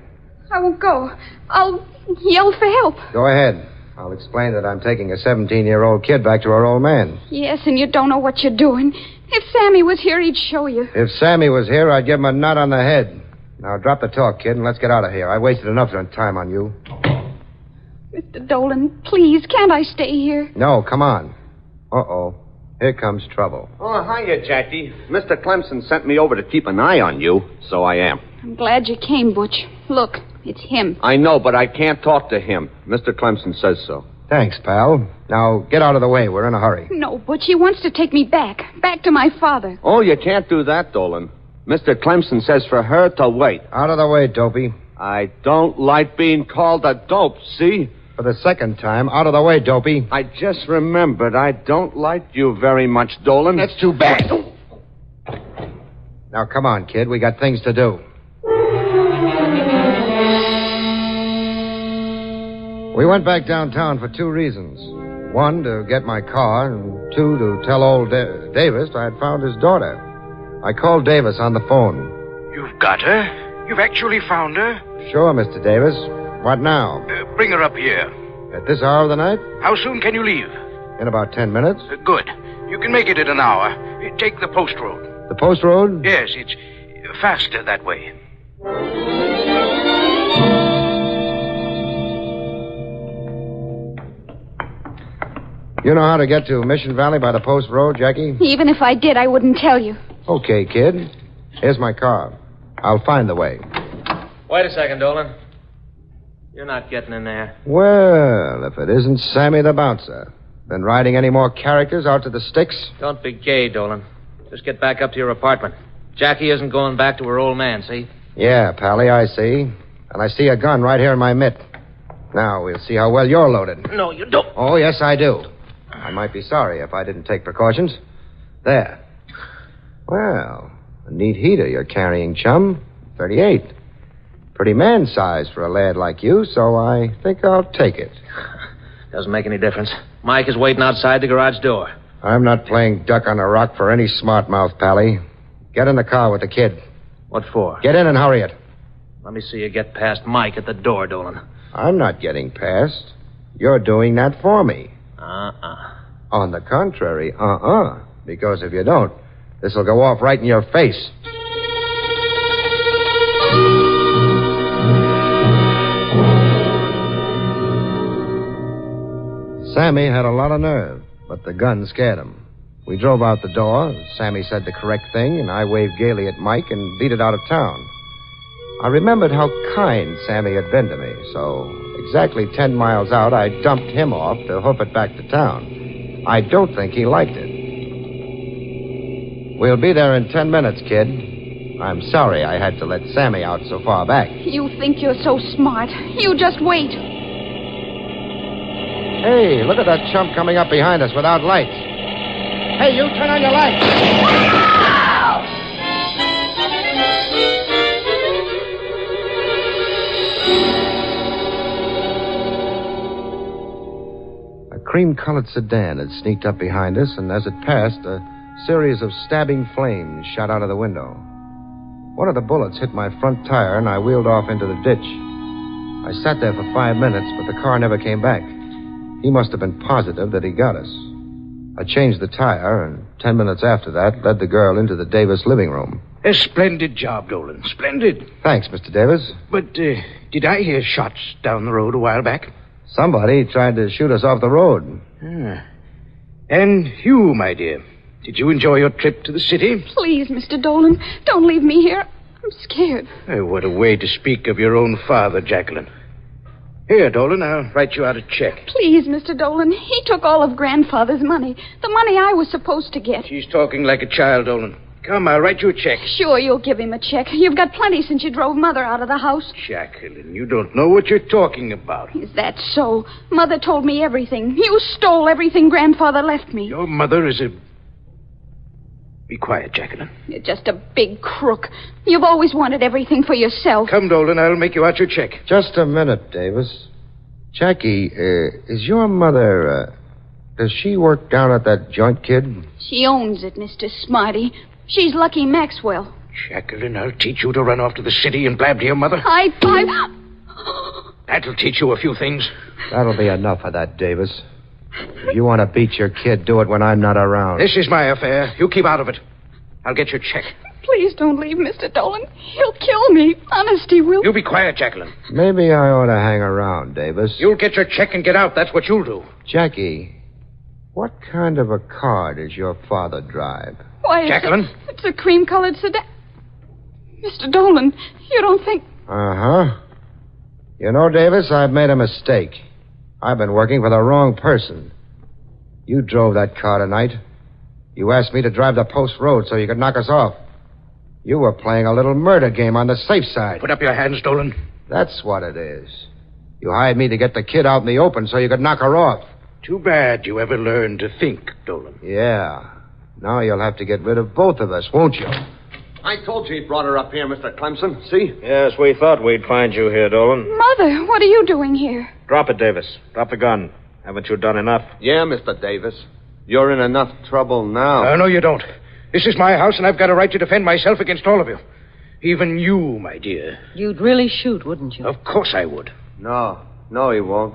I won't go. I'll yell for help. Go ahead. I'll explain that I'm taking a 17-year-old kid back to her old man. Yes, and you don't know what you're doing. If Sammy was here, he'd show you. If Sammy was here, I'd give him a nut on the head. Now, drop the talk, kid, and let's get out of here. I wasted enough time on you. Mr. Dolan, please, can't I stay here? No, come on. Uh-oh. Here comes trouble. Oh, hiya, Jackie. Mr. Clemson sent me over to keep an eye on you, so I am. I'm glad you came, Butch. Look, it's him. I know, but I can't talk to him. Mr. Clemson says so. Thanks, pal. Now, get out of the way. We're in a hurry. No, Butch, he wants to take me back to my father. Oh, you can't do that, Dolan. Mr. Clemson says for her to wait. Out of the way, dopey. I don't like being called a dope, see? For the second time, out of the way, dopey. I just remembered I don't like you very much, Dolan. That's too bad. Now, come on, kid. We got things to do. We went back downtown for two reasons. One, to get my car, and two, to tell old Davis I had found his daughter. I called Davis on the phone. You've got her? You've actually found her? Sure, Mr. Davis. What now? Bring her up here. At this hour of the night? How soon can you leave? In about 10 minutes. Good. You can make it in an hour. Take the post road. The post road? Yes, it's faster that way. You know how to get to Mission Valley by the post road, Jackie? Even if I did, I wouldn't tell you. Okay, kid. Here's my car. I'll find the way. Wait a second, Dolan. You're not getting in there. Well, if it isn't Sammy the Bouncer. Been riding any more characters out to the sticks? Don't be gay, Dolan. Just get back up to your apartment. Jackie isn't going back to her old man, see? Yeah, Pally, I see. And I see a gun right here in my mitt. Now, we'll see how well you're loaded. No, you don't. Oh, yes, I do. I might be sorry if I didn't take precautions. There. Well, a neat heater you're carrying, chum. 38. Pretty man-sized for a lad like you, so I think I'll take it. Doesn't make any difference. Mike is waiting outside the garage door. I'm not playing duck on a rock for any smart mouth, Pally. Get in the car with the kid. What for? Get in and hurry it. Let me see you get past Mike at the door, Dolan. I'm not getting past. You're doing that for me. On the contrary, Because if you don't, this'll go off right in your face. Sammy had a lot of nerve, but the gun scared him. We drove out the door. Sammy said the correct thing, and I waved gaily at Mike and beat it out of town. I remembered how kind Sammy had been to me, so exactly 10 miles out, I dumped him off to hoof it back to town. I don't think he liked it. We'll be there in 10 minutes, kid. I'm sorry I had to let Sammy out so far back. You think you're so smart. You just wait. Hey, look at that chump coming up behind us without lights. Hey, you turn on your lights. A cream-colored sedan had sneaked up behind us, and as it passed, a series of stabbing flames shot out of the window. One of the bullets hit my front tire, and I wheeled off into the ditch. I sat there for 5 minutes, but the car never came back. He must have been positive that he got us. I changed the tire, and 10 minutes after that, led the girl into the Davis living room. A splendid job, Dolan. Splendid. Thanks, Mr. Davis. But, did I hear shots down the road a while back? Somebody tried to shoot us off the road. And you, my dear. Did you enjoy your trip to the city? Please, Mr. Dolan, don't leave me here. I'm scared. What a way to speak of your own father, Jacqueline. Here, Dolan, I'll write you out a check. Please, Mr. Dolan. He took all of Grandfather's money. The money I was supposed to get. She's talking like a child, Dolan. Come, I'll write you a check. Sure, you'll give him a check. You've got plenty since you drove Mother out of the house. Jacqueline, you don't know what you're talking about. Is that so? Mother told me everything. You stole everything Grandfather left me. Your mother is a... Be quiet, Jacqueline. You're just a big crook. You've always wanted everything for yourself. Come, Dolan, I'll make you out your check. Just a minute, Davis. Jackie, is your mother, does she work down at that joint, kid? She owns it, Mr. Smarty. She's Lucky Maxwell. Jacqueline, I'll teach you to run off to the city and blab to your mother. That'll teach you a few things. That'll be enough of that, Davis. If you want to beat your kid, do it when I'm not around. This is my affair. You keep out of it. I'll get your check. Please don't leave, Mr. Dolan. He'll kill me. Honest, he will. You be quiet, Jacqueline. Maybe I ought to hang around, Davis. You'll get your check and get out. That's what you'll do. Jackie, what kind of a car does your father drive? Why, Jacqueline? It's a cream-colored sedan. Mr. Dolan, you don't think... Uh-huh. You know, Davis, I've made a mistake. I've been working for the wrong person. You drove that car tonight. You asked me to drive the post road so you could knock us off. You were playing a little murder game on the safe side. Put up your hands, Dolan. That's what it is. You hired me to get the kid out in the open so you could knock her off. Too bad you ever learned to think, Dolan. Yeah. Now you'll have to get rid of both of us, won't you? I told you he brought her up here, Mr. Clemson. See? Yes, we thought we'd find you here, Dolan. Mother, what are you doing here? Drop it, Davis. Drop the gun. Haven't you done enough? Yeah, Mr. Davis. You're in enough trouble now. No, you don't. This is my house, and I've got a right to defend myself against all of you. Even you, my dear. You'd really shoot, wouldn't you? Of course I would. No, he won't.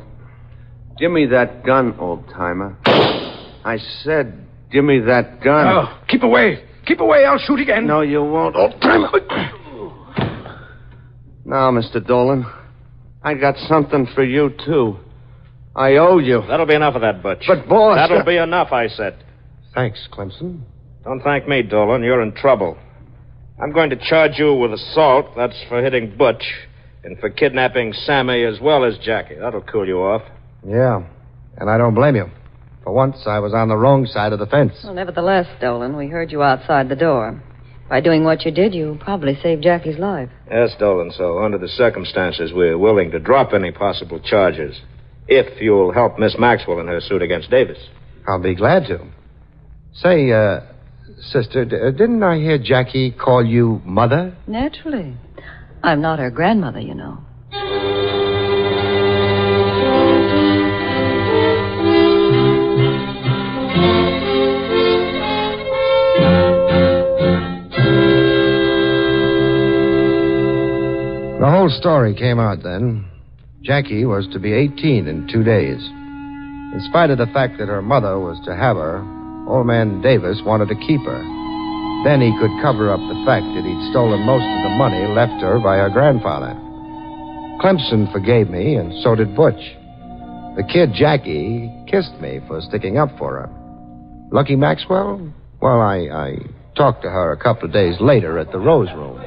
Give me that gun, old-timer. I said, give me that gun. Oh, keep away. Keep away. I'll shoot again. No, you won't, old-timer. Now, Mr. Dolan, I got something for you, too. I owe you. That'll be enough of that, Butch. But, boss... That'll be enough, I said. Thanks, Clemson. Don't thank me, Dolan. You're in trouble. I'm going to charge you with assault. That's for hitting Butch. And for kidnapping Sammy as well as Jackie. That'll cool you off. Yeah, and I don't blame you. For once, I was on the wrong side of the fence. Well, nevertheless, Dolan, we heard you outside the door. By doing what you did, you probably saved Jackie's life. Yes, Dolan, so under the circumstances, we're willing to drop any possible charges. If you'll help Miss Maxwell in her suit against Davis. I'll be glad to. Say, sister, didn't I hear Jackie call you Mother? Naturally. I'm not her grandmother, you know. The whole story came out then. Jackie was to be 18 in 2 days. In spite of the fact that her mother was to have her, old man Davis wanted to keep her. Then he could cover up the fact that he'd stolen most of the money left her by her grandfather. Clemson forgave me, and so did Butch. The kid, Jackie, kissed me for sticking up for her. Lucky Maxwell? Well, I talked to her a couple of days later at the Rose Room.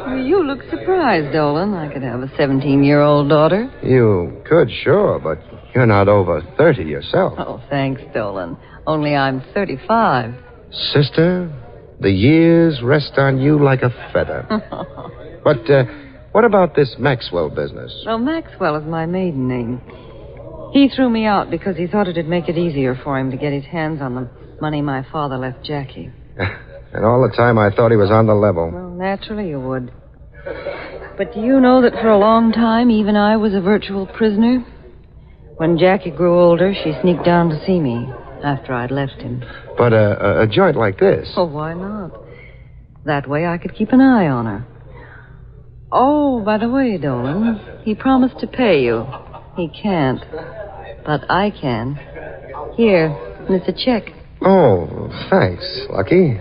Well, you look surprised, Dolan. I could have a 17-year-old daughter. You could, sure, but you're not over 30 yourself. Oh, thanks, Dolan. Only I'm 35. Sister, the years rest on you like a feather. But what about this Maxwell business? Well, Maxwell is my maiden name. He threw me out because he thought it'd make it easier for him to get his hands on the money my father left Jackie. And all the time I thought he was on the level. Well, naturally you would. But do you know that for a long time, even I was a virtual prisoner? When Jackie grew older, she sneaked down to see me after I'd left him. But a joint like this? Oh, why not? That way I could keep an eye on her. Oh, by the way, Dolan, he promised to pay you. He can't. But I can. Here, and it's a check. Oh, thanks, Lucky.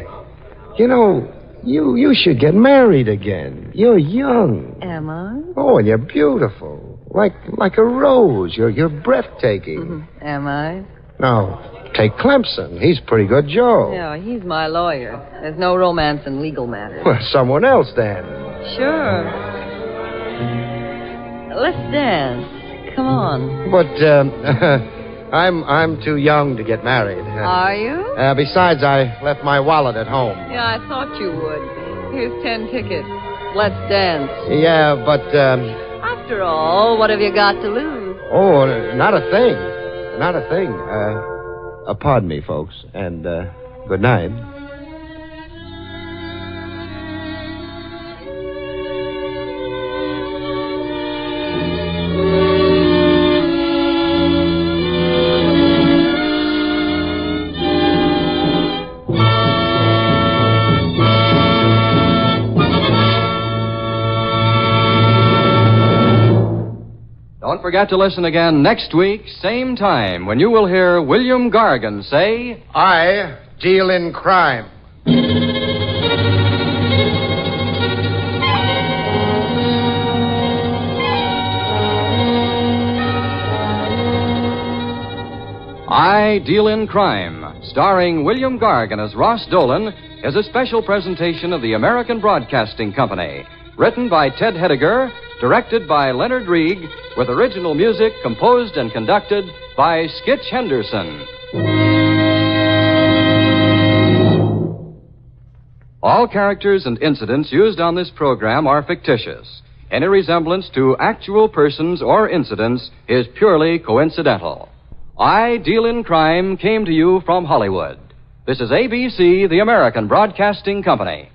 You know, you should get married again. You're young. Am I? Oh, and you're beautiful. Like a rose. You're breathtaking. Am I? Now, take Clemson. He's pretty good Joe. Yeah, he's my lawyer. There's no romance in legal matters. Well, someone else, then. Sure. Let's dance. Come on. But, I'm too young to get married. Are you? Besides, I left my wallet at home. Yeah, I thought you would. Here's 10 tickets. Let's dance. Yeah, but, After all, what have you got to lose? Oh, not a thing. Not a thing. Pardon me, folks, and, good night. Don't forget to listen again next week, same time, when you will hear William Gargan say, I deal in crime. I Deal in Crime, starring William Gargan as Ross Dolan, is a special presentation of the American Broadcasting Company. Written by Ted Hediger, directed by Leonard Rieg, with original music composed and conducted by Skitch Henderson. All characters and incidents used on this program are fictitious. Any resemblance to actual persons or incidents is purely coincidental. I Deal in Crime came to you from Hollywood. This is ABC, the American Broadcasting Company.